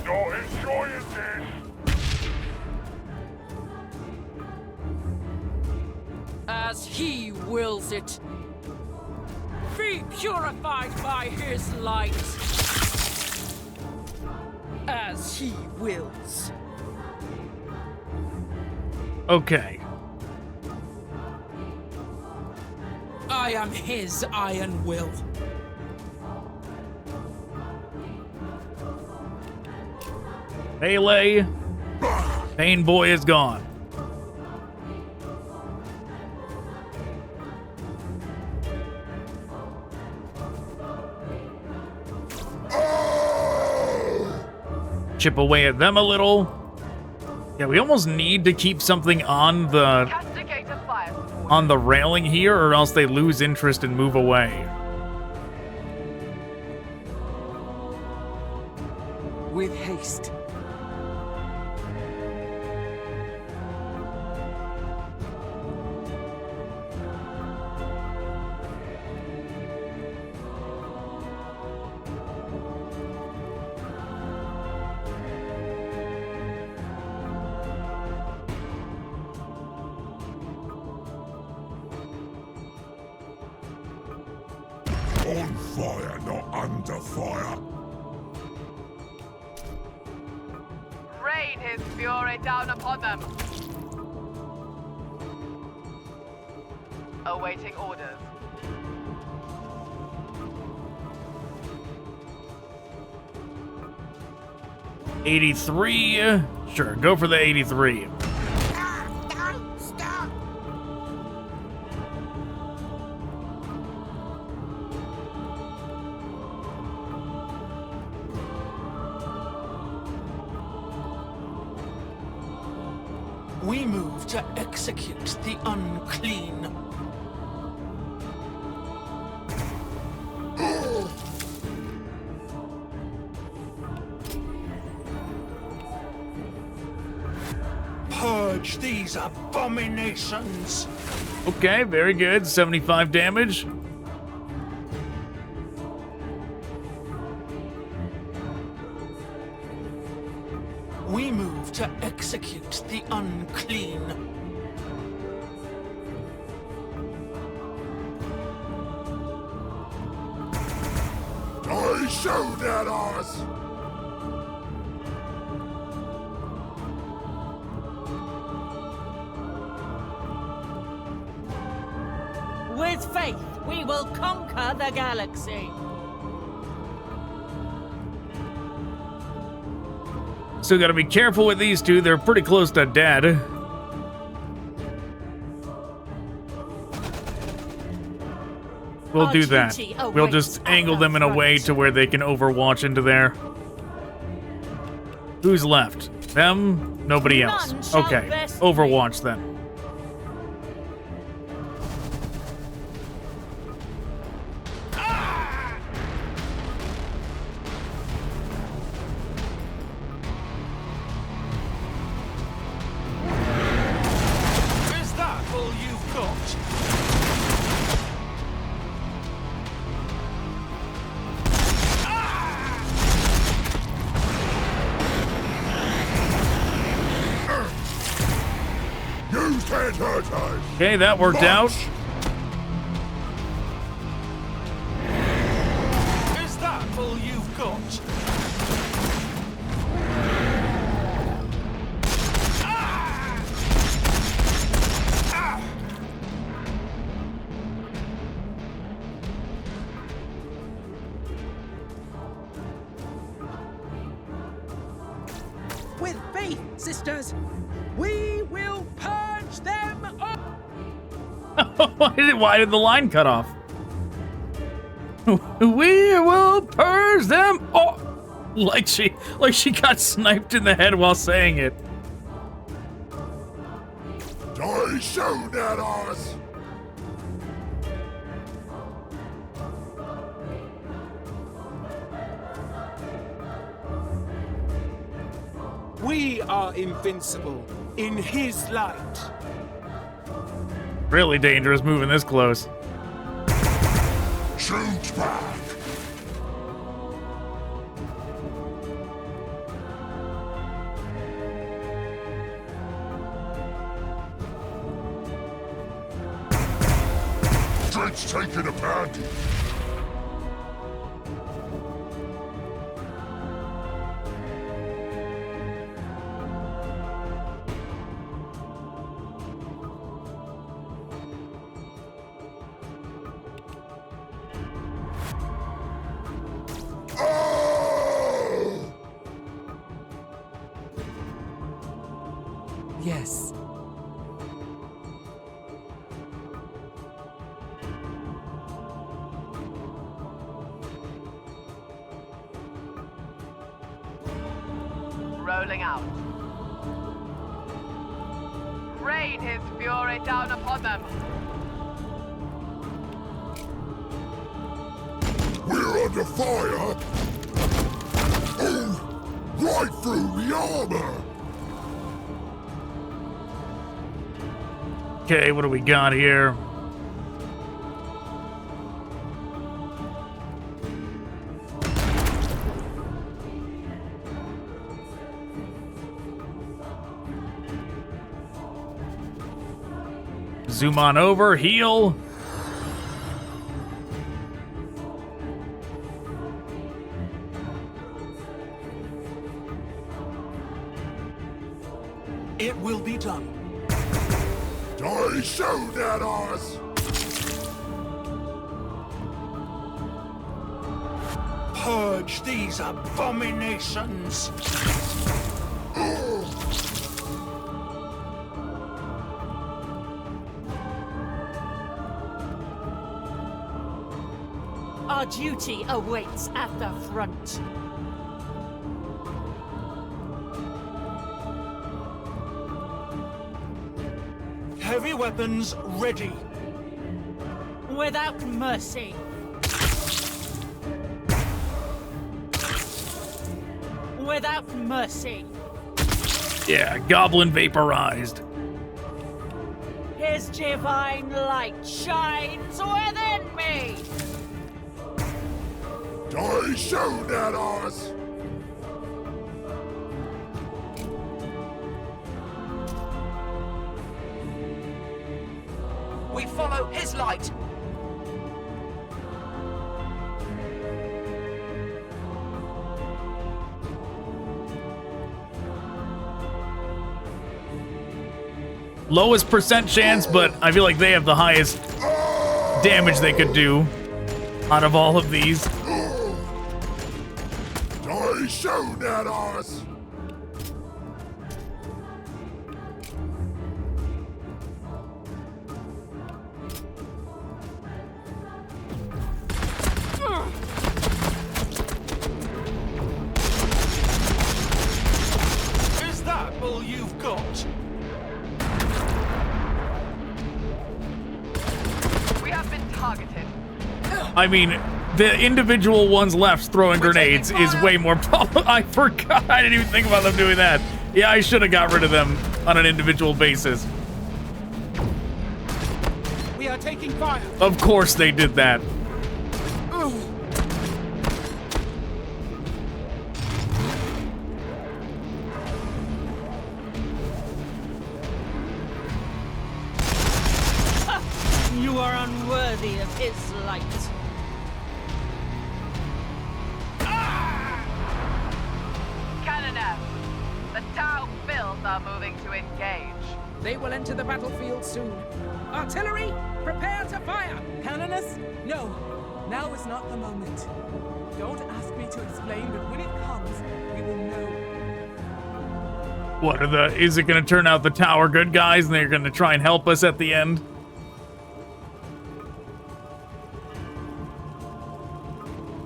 Not enjoying this. As he wills it. Be purified by his light. As he wills. Okay. I am his iron will. Melee. Pain Boy is gone. Chip away at them a little. Yeah, we almost need to keep something on the railing here, or else they lose interest and move away. With haste. On fire, not under fire. Rain his fury down upon them. Awaiting orders. '83. Sure, go for the 83. We move to execute the unclean. Purge these abominations. Okay, very good. 75 damage. We move to execute the unclean. I showed at us! With faith, we will conquer the galaxy. Still gotta be careful with these two. They're pretty close to dead. We'll do that. We'll just angle them in a way to where they can overwatch into there. Who's left? Them? Nobody else. Okay, overwatch then. Okay, that worked out. Is that all you've got? With faith, sisters, we will purge them up. Why did the line cut off? We will purge them. Oh, like she got sniped in the head while saying it. Die soon at us. We are invincible in his light. Really dangerous moving this close. Shoot back. Drake's taking a panty. Yes. Rolling out. Rain his fury down upon them. We're under fire. Oh, right through the armor. Okay, what do we got here? Zoom on over, heal. It will be done. Die soon at us. Purge these abominations. Our duty awaits at the front. Heavy weapons ready. Without mercy. Without mercy. Yeah, goblin vaporized. His divine light shines within me. Die soon at us. We follow his light. Lowest percent chance, but I feel like they have the highest damage they could do out of all of these. Die soon at us. Is that all you've got? We have been targeted. I mean, the individual ones left throwing grenades is way more problem. I forgot. I didn't even think about them doing that. Yeah, I should have got rid of them on an individual basis. We are taking fire. Of course they did that. sight. Cannoneer, the Tau filth are moving to engage. They will enter the battlefield soon. Artillery, prepare to fire! Canonus? No. Now is not the moment. Don't ask me to explain, but when it comes, we will know. What is it going to turn out the tower good guys and they're going to try and help us at the end?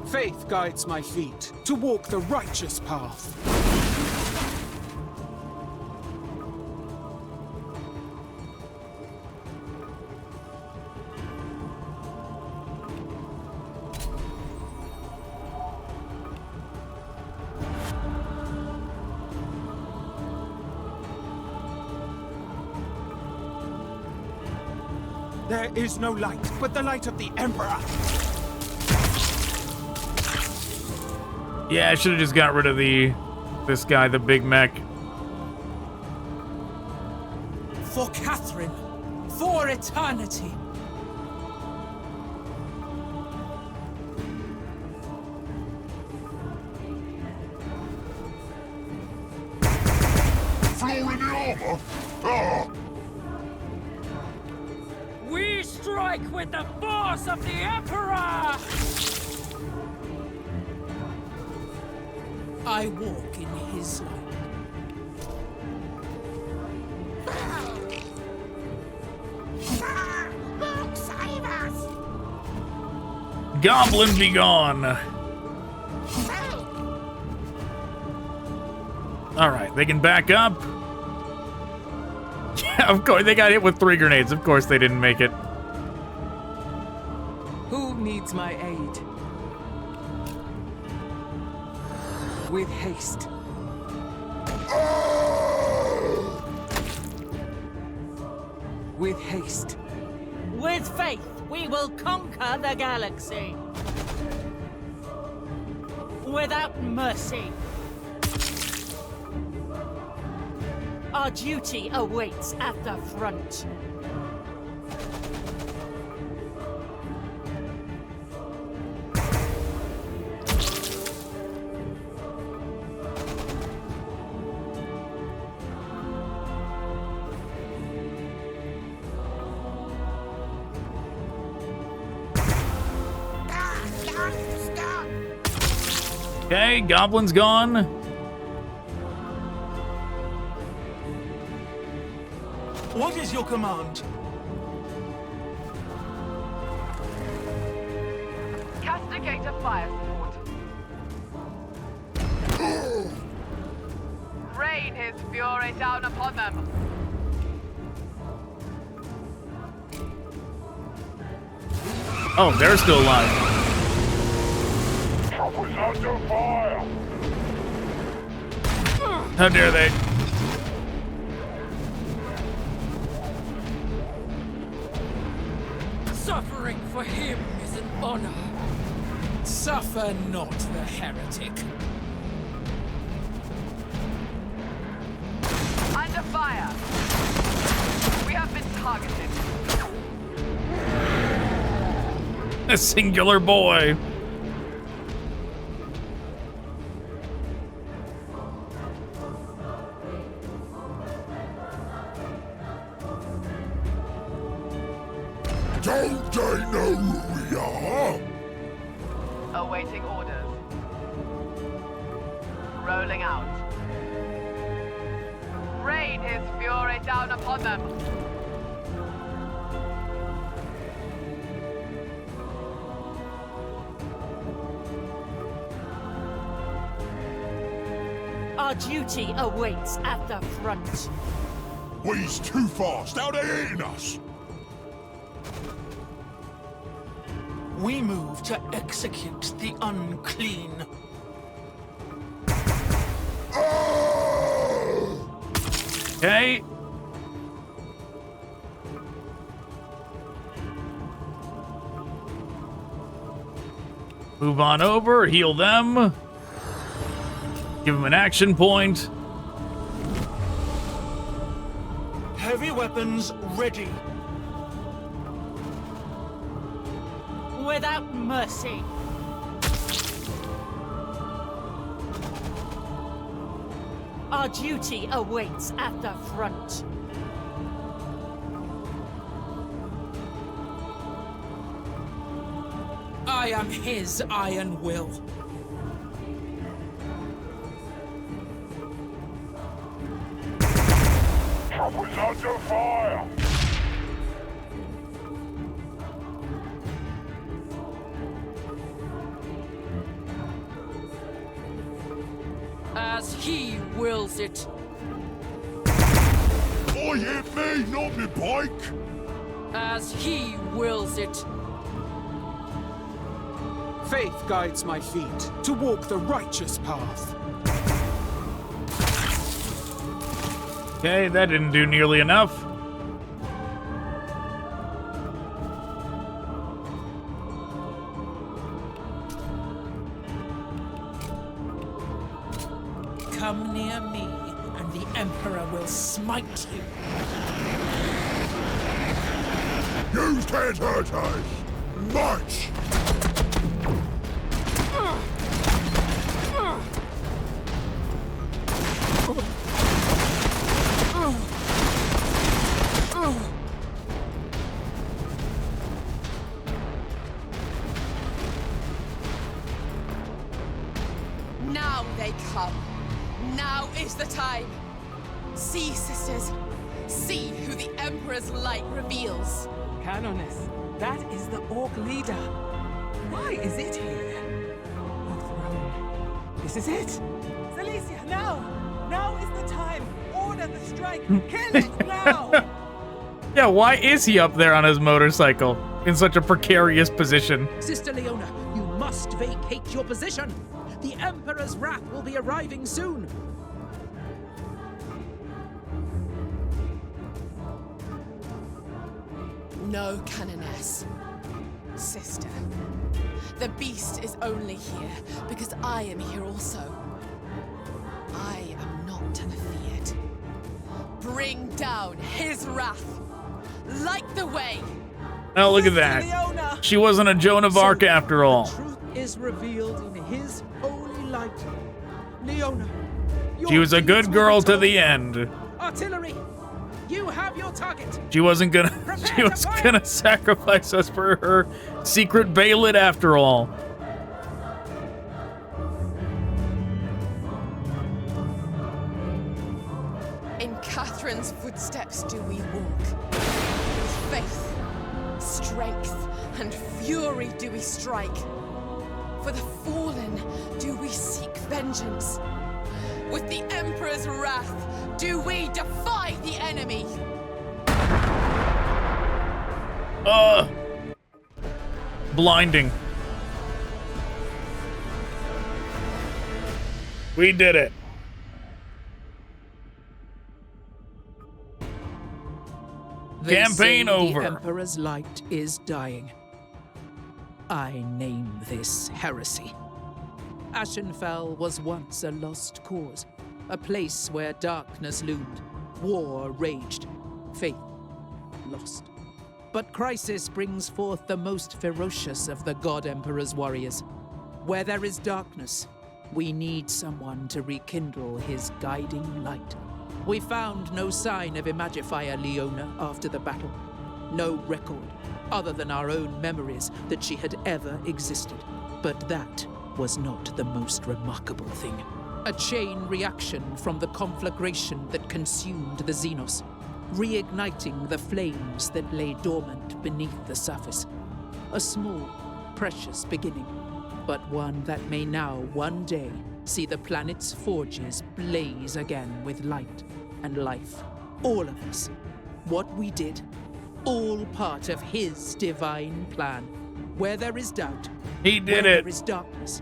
Faith guides my feet to walk the righteous path. There is no light but the light of the Emperor. Yeah, I should have just got rid of this guy, the big mech. For Catherine, for eternity. Flaw in the armor? Ah! We strike with the force of the Emperor! I walk in his light. Save us! Goblin be gone. All right, they can back up. Yeah, of course, they got hit with 3 grenades. Of course they didn't make it. Who needs my aid? With haste. With haste. With faith, we will conquer the galaxy. Without mercy. Our duty awaits at the front. Okay, Goblin's gone. What is your command? Castigate a fire sword. Rain his fury down upon them. Oh, they're still alive. Chopper's under fire! How dare they? Suffering for him is an honor. Suffer not the heretic. Under fire. We have been targeted. A singular boy. Don't they know who we are? Awaiting orders. Rolling out. Rain his fury down upon them. Our duty awaits at the front. We's too fast. Now they're eating us. We move to execute the unclean. Okay. Move on over, heal them. Give them an action point. Heavy weapons ready. without mercy. Our duty awaits at the front. I am his iron will. Choppers under fire! As he wills it. Oi, hit me, not me bike! As he wills it. Faith guides my feet to walk the righteous path. Okay, that didn't do nearly enough. Come near me, and the Emperor will smite you. You can't hurt us! March! Now they come. Now is the time. See, sisters. See who the Emperor's light reveals. Canoness, that is the Orc leader. Why is it here? Oh, throne. This is it. Celicia, now! Now is the time. Order the strike. Kill it now! Yeah, why is he up there on his motorcycle in such a precarious position? Sister Leona, you must vacate your position. The Emperor's wrath will be arriving soon. No, Canoness. Sister. The beast is only here because I am here also. I am not feared. Bring down his wrath. Light the way. Oh, look at that. She wasn't a Joan of Arc after all. The truth is revealed in his holy light. Leona, She was a good girl to the end. Artillery, you have your target. She wasn't gonna sacrifice us for her secret Baelid after all. In Catherine's footsteps do we walk. With faith, strength, and fury do we strike. For the fallen do we seek vengeance. With the Emperor's wrath do we defy the enemy. Blinding. We did it. They Campaign say over. The Emperor's light is dying. I name this heresy. Ashenfell was once a lost cause, a place where darkness loomed, war raged, faith lost. But crisis brings forth the most ferocious of the God Emperor's warriors. Where there is darkness, we need someone to rekindle his guiding light. We found no sign of Imagifier Leona after the battle. No record, other than our own memories that she had ever existed. But that was not the most remarkable thing. A chain reaction from the conflagration that consumed the Xenos, reigniting the flames that lay dormant beneath the surface. A small, precious beginning, but one that may now one day see the planet's forges blaze again with light and life. All of us. What we did, all part of his divine plan. Where there is doubt, he did where it. There is darkness,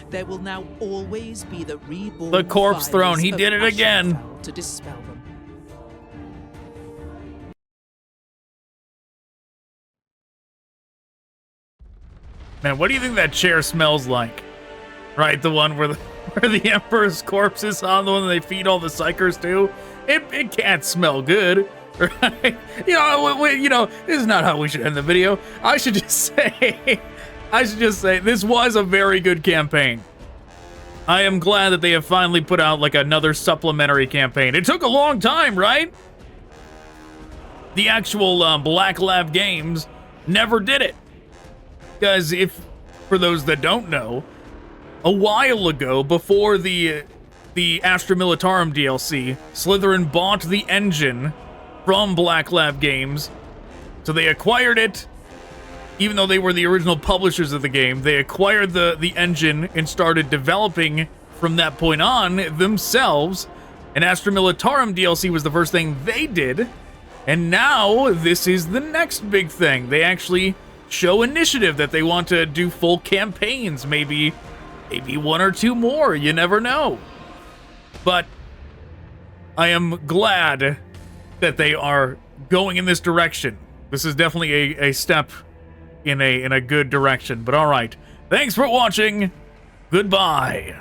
there will now always be the reborn. The corpse throne. fires He of did it again. Ashenfell to dispel them. Man, what do you think that chair smells like? Right, the one where the Emperor's corpse is on, the one that they feed all the psychers to? It can't smell good, right? You know, this is not how we should end the video. I should just say, I should just say, this was a very good campaign. I am glad that they have finally put out, like, another supplementary campaign. It took a long time, right? The actual Black Lab Games never did it. Because if, for those that don't know, a while ago, before the Astra Militarum DLC, Slytherin bought the engine from Black Lab Games. So they acquired it, even though they were the original publishers of the game. They acquired the engine and started developing from that point on themselves. And Astra Militarum DLC was the first thing they did. And now this is the next big thing. They actually show initiative that they want to do full campaigns, maybe one or two more, you never know. But I am glad that they are going in this direction. This is definitely a step in a good direction. But all right, thanks for watching. Goodbye.